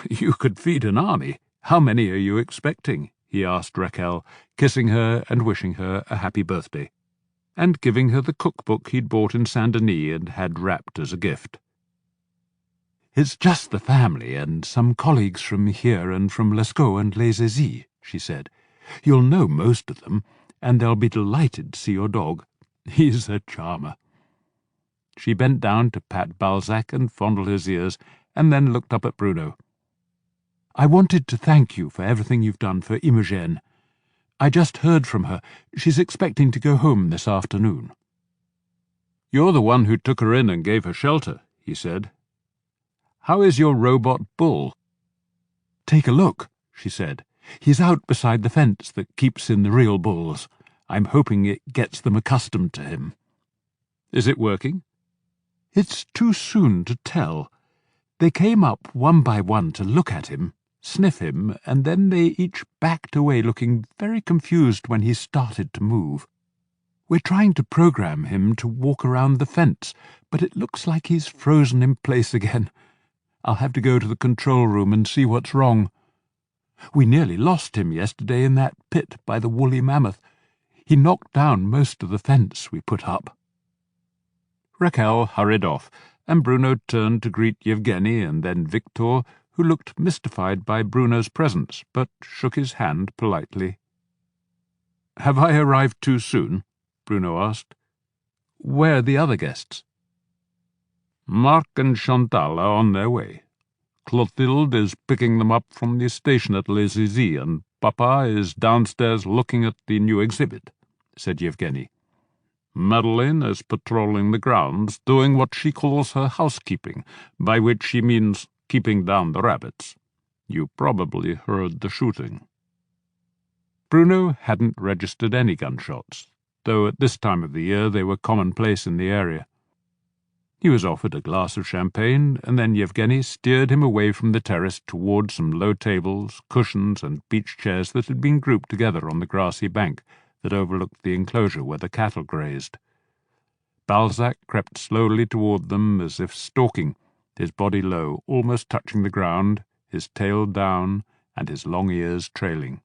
"You could feed an army. How many are you expecting?" he asked Raquel, kissing her and wishing her a happy birthday, and giving her the cookbook he'd bought in Saint-Denis and had wrapped as a gift. "It's just the family and some colleagues from here and from Lescaut and Les Aisies," she said. "You'll know most of them, and they'll be delighted to see your dog. He's a charmer." She bent down to pat Balzac and fondle his ears, and then looked up at Bruno. "I wanted to thank you for everything you've done for Imogen. I just heard from her. She's expecting to go home this afternoon." "You're the one who took her in and gave her shelter," he said. "How is your robot bull?" "Take a look," she said. "He's out beside the fence that keeps in the real bulls. I'm hoping it gets them accustomed to him." "Is it working?" "It's too soon to tell. They came up one by one to look at him, sniff him, and then they each backed away looking very confused when he started to move. We're trying to program him to walk around the fence, but it looks like he's frozen in place again. I'll have to go to the control room and see what's wrong. We nearly lost him yesterday in that pit by the woolly mammoth. He knocked down most of the fence we put up." Raquel hurried off, and Bruno turned to greet Yevgeny and then Victor, who looked mystified by Bruno's presence, but shook his hand politely. "Have I arrived too soon?" Bruno asked. "Where are the other guests?" "Marc and Chantal are on their way. Clotilde is picking them up from the station at Les Izzy, and Papa is downstairs looking at the new exhibit," said Yevgeny. "Madeleine is patrolling the grounds, doing what she calls her housekeeping, by which she means keeping down the rabbits. You probably heard the shooting." Bruno hadn't registered any gunshots, though at this time of the year they were commonplace in the area. He was offered a glass of champagne, and then Yevgeny steered him away from the terrace towards some low tables, cushions, and beach chairs that had been grouped together on the grassy bank that overlooked the enclosure where the cattle grazed. Balzac crept slowly toward them as if stalking, his body low, almost touching the ground, his tail down, and his long ears trailing.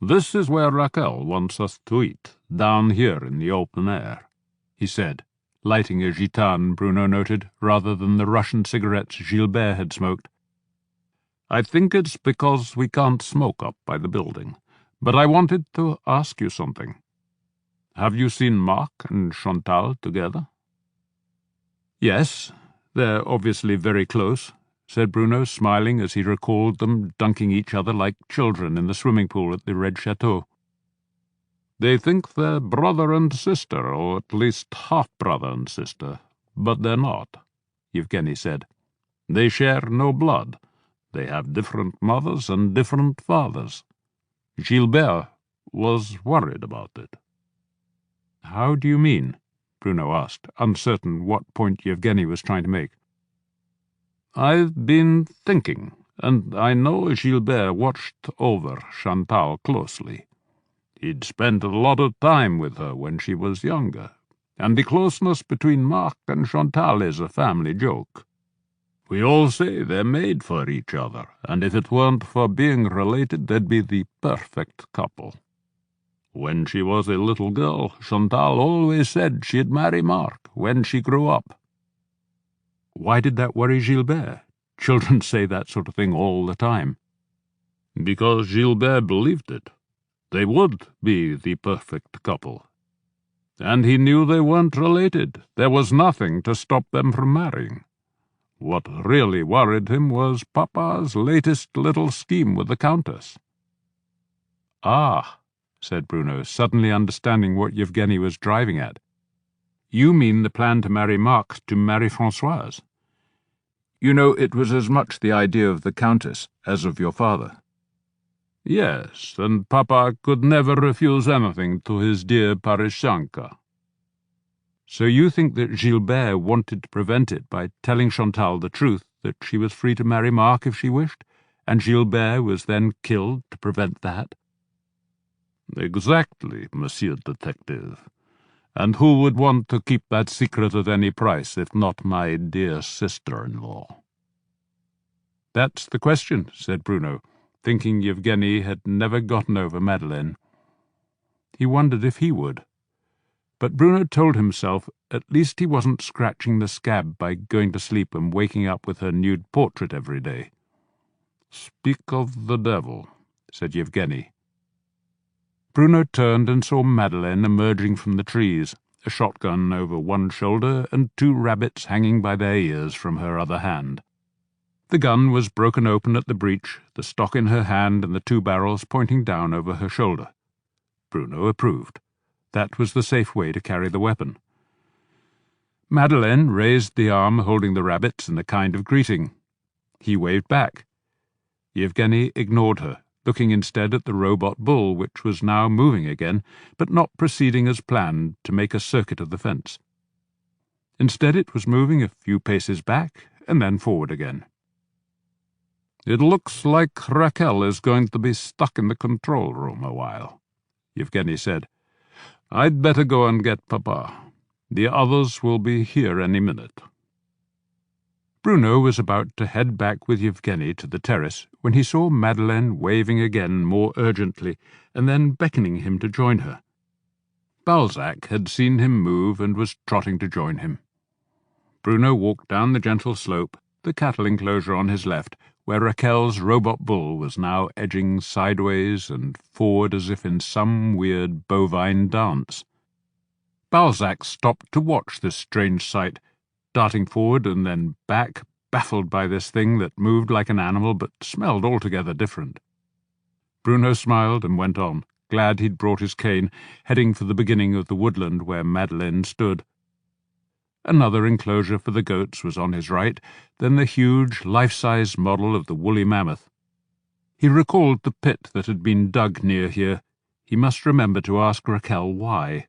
"This is where Raquel wants us to eat, down here in the open air," he said, lighting a gitane, Bruno noted, rather than the Russian cigarettes Gilbert had smoked. "I think it's because we can't smoke up by the building, but I wanted to ask you something. Have you seen Marc and Chantal together?" "Yes, they're obviously very close," said Bruno, smiling as he recalled them dunking each other like children in the swimming pool at the Red Chateau. "They think they're brother and sister, or at least half-brother and sister, but they're not," Yevgeny said. "They share no blood. They have different mothers and different fathers. Gilbert was worried about it." "How do you mean?" Bruno asked, uncertain what point Yevgeny was trying to make. "I've been thinking, and I know Gilbert watched over Chantal closely. He'd spent a lot of time with her when she was younger, and the closeness between Marc and Chantal is a family joke. We all say they're made for each other, and if it weren't for being related, they'd be the perfect couple. When she was a little girl, Chantal always said she'd marry Marc when she grew up." "Why did that worry Gilbert? Children say that sort of thing all the time." "Because Gilbert believed it. They would be the perfect couple. And he knew they weren't related. There was nothing to stop them from marrying. What really worried him was Papa's latest little scheme with the Countess." "Ah," said Bruno, suddenly understanding what Yevgeny was driving at. "You mean the plan to marry Marc to marry Françoise? You know, it was as much the idea of the Countess as of your father." "Yes, and Papa could never refuse anything to his dear Parishanka." "So you think that Gilbert wanted to prevent it by telling Chantal the truth, that she was free to marry Marc if she wished, and Gilbert was then killed to prevent that?" "Exactly, Monsieur Detective. And who would want to keep that secret at any price if not my dear sister-in-law?" "That's the question," said Bruno, thinking Yevgeny had never gotten over Madeleine. He wondered if he would. But Bruno told himself at least he wasn't scratching the scab by going to sleep and waking up with her nude portrait every day. "Speak of the devil," said Yevgeny. Bruno turned and saw Madeleine emerging from the trees, a shotgun over one shoulder and 2 rabbits hanging by their ears from her other hand. The gun was broken open at the breech, the stock in her hand and the 2 barrels pointing down over her shoulder. Bruno approved. That was the safe way to carry the weapon. Madeleine raised the arm holding the rabbits in a kind of greeting. He waved back. Yevgeny ignored her, looking instead at the robot bull, which was now moving again, but not proceeding as planned to make a circuit of the fence. Instead it was moving a few paces back and then forward again. "It looks like Raquel is going to be stuck in the control room a while," Yevgeny said. "I'd better go and get Papa. The others will be here any minute." Bruno was about to head back with Yevgeny to the terrace when he saw Madeleine waving again more urgently and then beckoning him to join her. Balzac had seen him move and was trotting to join him. Bruno walked down the gentle slope, the cattle enclosure on his left, where Raquel's robot bull was now edging sideways and forward as if in some weird bovine dance. Balzac stopped to watch this strange sight, darting forward and then back, baffled by this thing that moved like an animal but smelled altogether different. Bruno smiled and went on, glad he'd brought his cane, heading for the beginning of the woodland where Madeleine stood. Another enclosure for the goats was on his right, then the huge, life-size model of the woolly mammoth. He recalled the pit that had been dug near here. He must remember to ask Raquel why.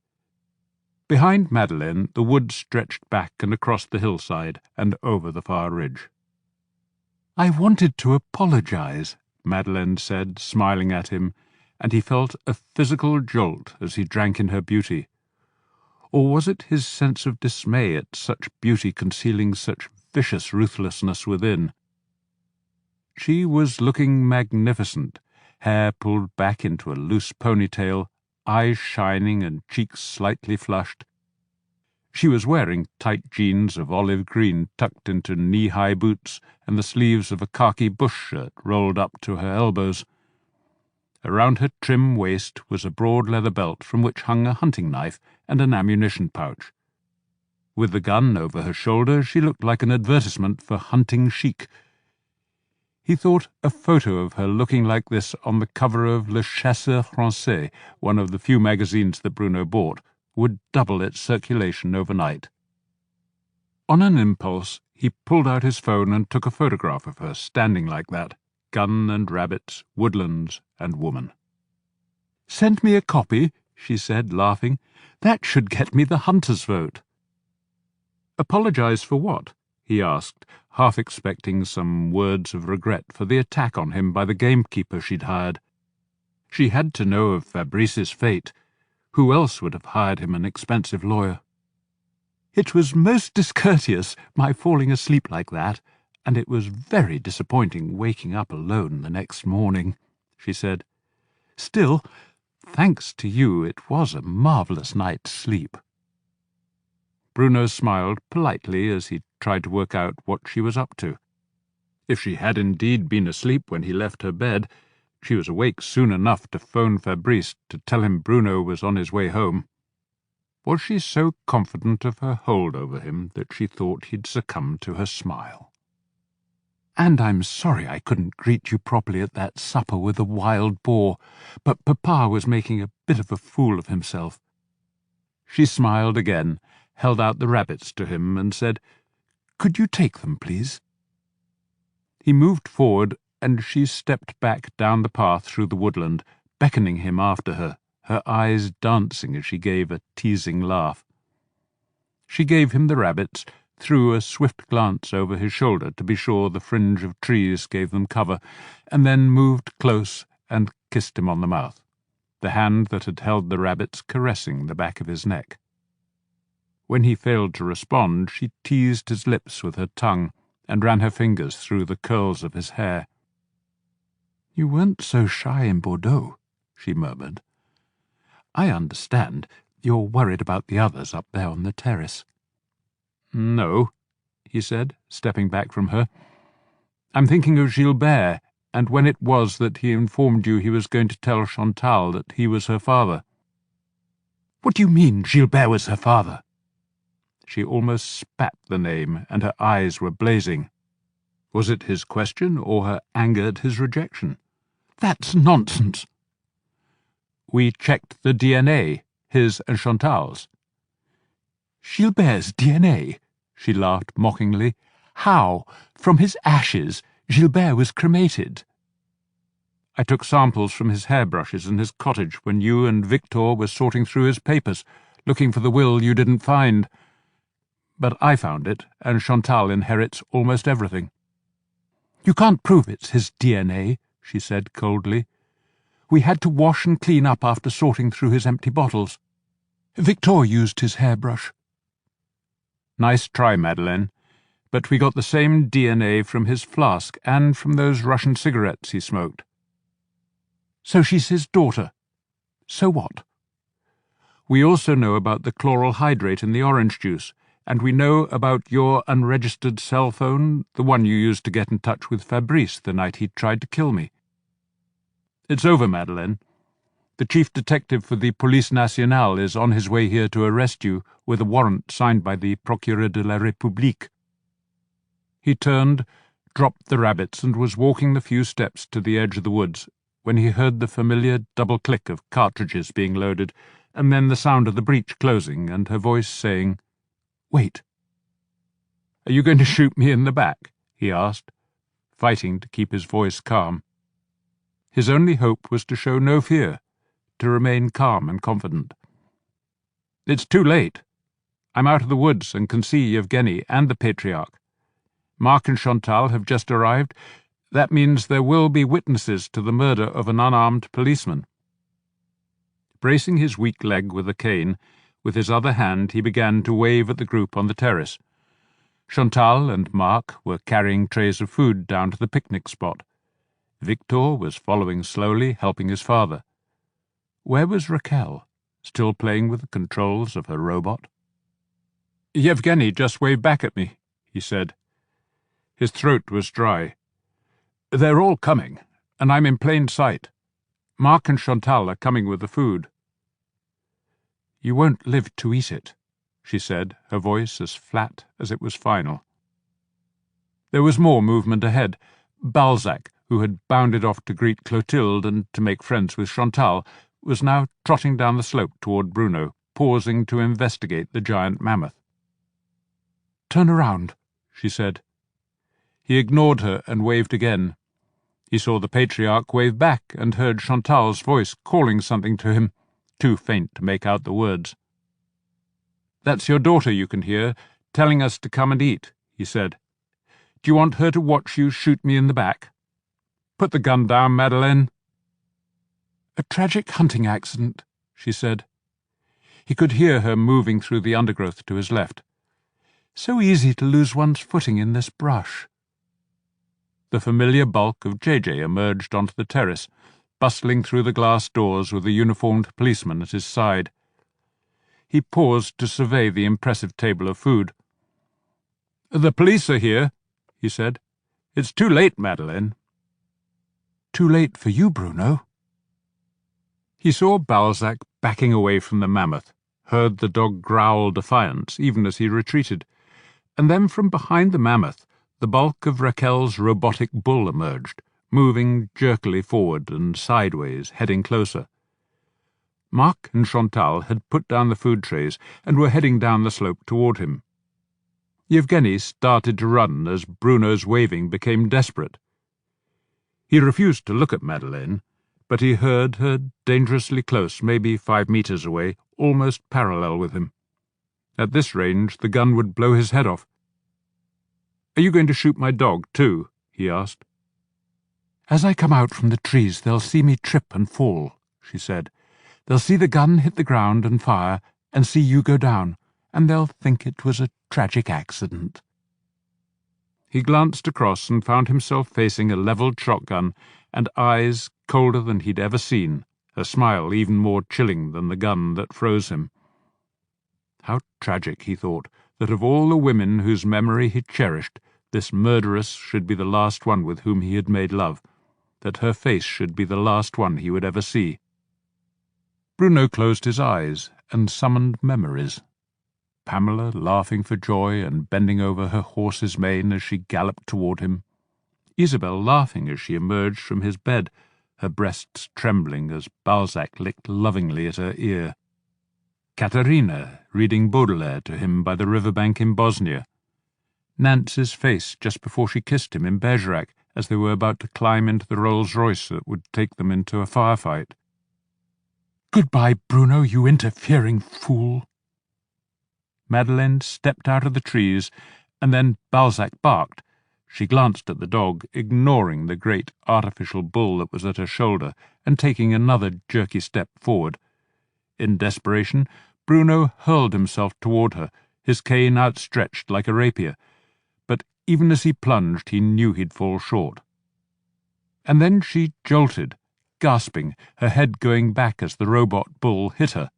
Behind Madeleine, the wood stretched back and across the hillside and over the far ridge. "I wanted to apologize," Madeleine said, smiling at him, and he felt a physical jolt as he drank in her beauty. Or was it his sense of dismay at such beauty concealing such vicious ruthlessness within? She was looking magnificent, hair pulled back into a loose ponytail, eyes shining and cheeks slightly flushed. She was wearing tight jeans of olive green tucked into knee-high boots and the sleeves of a khaki bush shirt rolled up to her elbows. Around her trim waist was a broad leather belt from which hung a hunting knife and an ammunition pouch. With the gun over her shoulder, she looked like an advertisement for hunting chic. He thought a photo of her looking like this on the cover of Le Chasseur Français, one of the few magazines that Bruno bought, would double its circulation overnight. On an impulse, he pulled out his phone and took a photograph of her standing like that, gun and rabbits, woodlands and woman. "Send me a copy," she said, laughing. "That should get me the hunter's vote." "Apologize for what?" he asked, half expecting some words of regret for the attack on him by the gamekeeper she'd hired. She had to know of Fabrice's fate. Who else would have hired him an expensive lawyer? "It was most discourteous, my falling asleep like that, and it was very disappointing waking up alone the next morning," she said. "Still, thanks to you, it was a marvellous night's sleep." Bruno smiled politely as he tried to work out what she was up to. If she had indeed been asleep when he left her bed, she was awake soon enough to phone Fabrice to tell him Bruno was on his way home. Was she so confident of her hold over him that she thought he'd succumb to her smile? "And I'm sorry I couldn't greet you properly at that supper with the wild boar, but Papa was making a bit of a fool of himself." She smiled again, held out the rabbits to him, and said, "Could you take them, please?" He moved forward, and she stepped back down the path through the woodland, beckoning him after her, her eyes dancing as she gave a teasing laugh. She gave him the rabbits, threw a swift glance over his shoulder to be sure the fringe of trees gave them cover, and then moved close and kissed him on the mouth, the hand that had held the rabbits caressing the back of his neck. When he failed to respond, she teased his lips with her tongue and ran her fingers through the curls of his hair. "You weren't so shy in Bordeaux," she murmured. "I understand. You're worried about the others up there on the terrace." "No," he said, stepping back from her. "I'm thinking of Gilbert, and when it was that he informed you he was going to tell Chantal that he was her father." "What do you mean, Gilbert was her father?" She almost spat the name, and her eyes were blazing. Was it his question, or her anger at his rejection? "That's nonsense." "We checked the DNA, his and Chantal's." "Gilbert's DNA?" she laughed mockingly. "How? From his ashes? Gilbert was cremated." "I took samples from his hairbrushes in his cottage when you and Victor were sorting through his papers, looking for the will you didn't find. But I found it, and Chantal inherits almost everything." "You can't prove it's his DNA," she said coldly. "We had to wash and clean up after sorting through his empty bottles. Victor used his hairbrush." "Nice try, Madeleine. But we got the same DNA from his flask and from those Russian cigarettes he smoked." "So she's his daughter. So what?" "We also know about the chloral hydrate in the orange juice, And we know about your unregistered cell phone, the one you used to get in touch with Fabrice the night he tried to kill me. It's over, Madeleine. The chief detective for the Police Nationale is on his way here to arrest you with a warrant signed by the Procureur de la République." He turned, dropped the rabbits, and was walking the few steps to the edge of the woods when he heard the familiar double click of cartridges being loaded, and then the sound of the breech closing, and her voice saying, "Wait." "Are you going to shoot me in the back?" he asked, fighting to keep his voice calm. His only hope was to show no fear, to remain calm and confident. "It's too late. I'm out of the woods and can see Yevgeny and the Patriarch. Mark and Chantal have just arrived. That means there will be witnesses to the murder of an unarmed policeman." Bracing his weak leg with a cane, with his other hand he began to wave at the group on the terrace. Chantal and Mark were carrying trays of food down to the picnic spot. Victor was following slowly, helping his father. Where was Raquel, still playing with the controls of her robot? "Yevgeny just waved back at me," he said. His throat was dry. "They're all coming, and I'm in plain sight. Mark and Chantal are coming with the food." "You won't live to eat it," she said, her voice as flat as it was final. There was more movement ahead. Balzac, who had bounded off to greet Clotilde and to make friends with Chantal, was now trotting down the slope toward Bruno, pausing to investigate the giant mammoth. "Turn around," she said. He ignored her and waved again. He saw the Patriarch wave back and heard Chantal's voice calling something to him, too faint to make out the words. "That's your daughter you can hear, telling us to come and eat," he said. "Do you want her to watch you shoot me in the back? Put the gun down, Madeleine." "A tragic hunting accident," she said. He could hear her moving through the undergrowth to his left. "So easy to lose one's footing in this brush." The familiar bulk of JJ emerged onto the terrace, bustling through the glass doors with a uniformed policeman at his side. He paused to survey the impressive table of food. "The police are here," he said. "It's too late, Madeleine." "Too late for you, Bruno." He saw Balzac backing away from the mammoth, heard the dog growl defiance even as he retreated, and then from behind the mammoth the bulk of Raquel's robotic bull emerged, moving jerkily forward and sideways, heading closer. Mark and Chantal had put down the food trays and were heading down the slope toward him. Yevgeny started to run as Bruno's waving became desperate. He refused to look at Madeleine, but he heard her dangerously close, maybe 5 meters away, almost parallel with him. At this range, the gun would blow his head off. "Are you going to shoot my dog, too?" he asked. "As I come out from the trees, they'll see me trip and fall," she said. "They'll see the gun hit the ground and fire, and see you go down, and they'll think it was a tragic accident." He glanced across and found himself facing a levelled shotgun and eyes colder than he'd ever seen, a smile even more chilling than the gun that froze him. How tragic, he thought, that of all the women whose memory he cherished, this murderess should be the last one with whom he had made love, that her face should be the last one he would ever see. Bruno closed his eyes and summoned memories. Pamela laughing for joy and bending over her horse's mane as she galloped toward him. Isabel laughing as she emerged from his bed, her breasts trembling as Balzac licked lovingly at her ear. Katerina reading Baudelaire to him by the riverbank in Bosnia. Nance's face just before she kissed him in Bergerac as they were about to climb into the Rolls-Royce that would take them into a firefight. "Goodbye, Bruno, you interfering fool." Madeleine stepped out of the trees, and then Balzac barked. She glanced at the dog, ignoring the great artificial bull that was at her shoulder, and taking another jerky step forward. In desperation, Bruno hurled himself toward her, his cane outstretched like a rapier, but even as he plunged he knew he'd fall short. And then she jolted, gasping, her head going back as the robot bull hit her,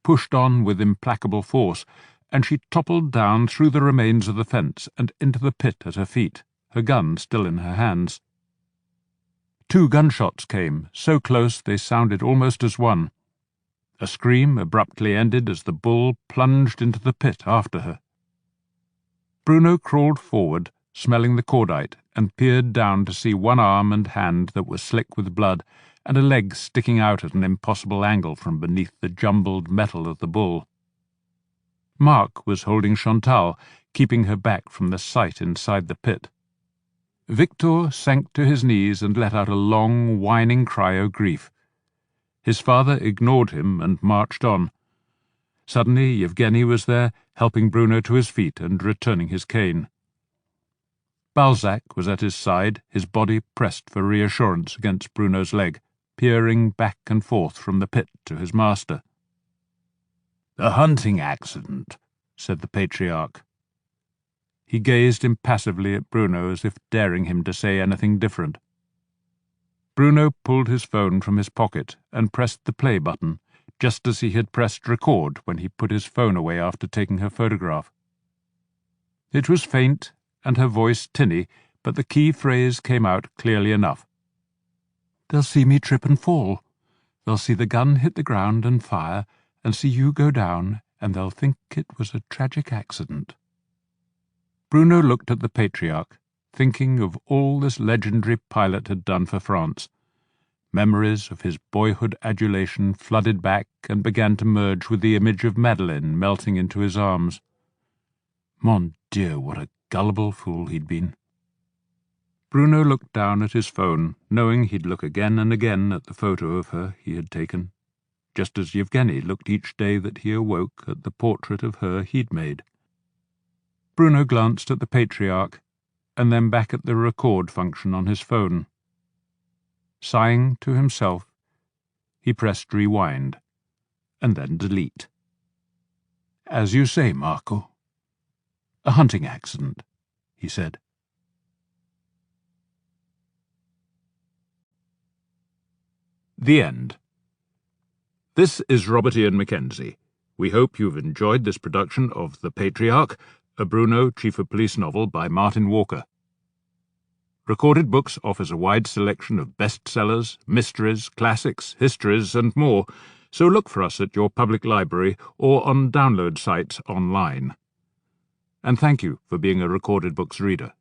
pushed on with implacable force, and she toppled down through the remains of the fence and into the pit at her feet, her gun still in her hands. 2 gunshots came, so close they sounded almost as one. A scream abruptly ended as the bull plunged into the pit after her. Bruno crawled forward, smelling the cordite, and peered down to see one arm and hand that were slick with blood, and a leg sticking out at an impossible angle from beneath the jumbled metal of the bull. Mark was holding Chantal, keeping her back from the sight inside the pit. Victor sank to his knees and let out a long, whining cry of grief. His father ignored him and marched on. Suddenly Yevgeny was there, helping Bruno to his feet and returning his cane. Balzac was at his side, his body pressed for reassurance against Bruno's leg, peering back and forth from the pit to his master. "A hunting accident," said the Patriarch. He gazed impassively at Bruno as if daring him to say anything different. Bruno pulled his phone from his pocket and pressed the play button, just as he had pressed record when he put his phone away after taking her photograph. It was faint and her voice tinny, but the key phrase came out clearly enough. "They'll see me trip and fall. They'll see the gun hit the ground and fire, and see you go down, and they'll think it was a tragic accident." Bruno looked at the Patriarch, thinking of all this legendary pilot had done for France. Memories of his boyhood adulation flooded back and began to merge with the image of Madeleine melting into his arms. Mon Dieu, what a gullible fool he'd been. Bruno looked down at his phone, knowing he'd look again and again at the photo of her he had taken, just as Yevgeny looked each day that he awoke at the portrait of her he'd made. Bruno glanced at the Patriarch, and then back at the record function on his phone. Sighing to himself, he pressed rewind, and then delete. "As you say, Marco. A hunting accident," he said. The end. This is Robert Ian Mackenzie. We hope you've enjoyed this production of The Patriarch, a Bruno Chief of Police novel by Martin Walker. Recorded Books offers a wide selection of bestsellers, mysteries, classics, histories, and more, so look for us at your public library or on download sites online. And thank you for being a Recorded Books reader.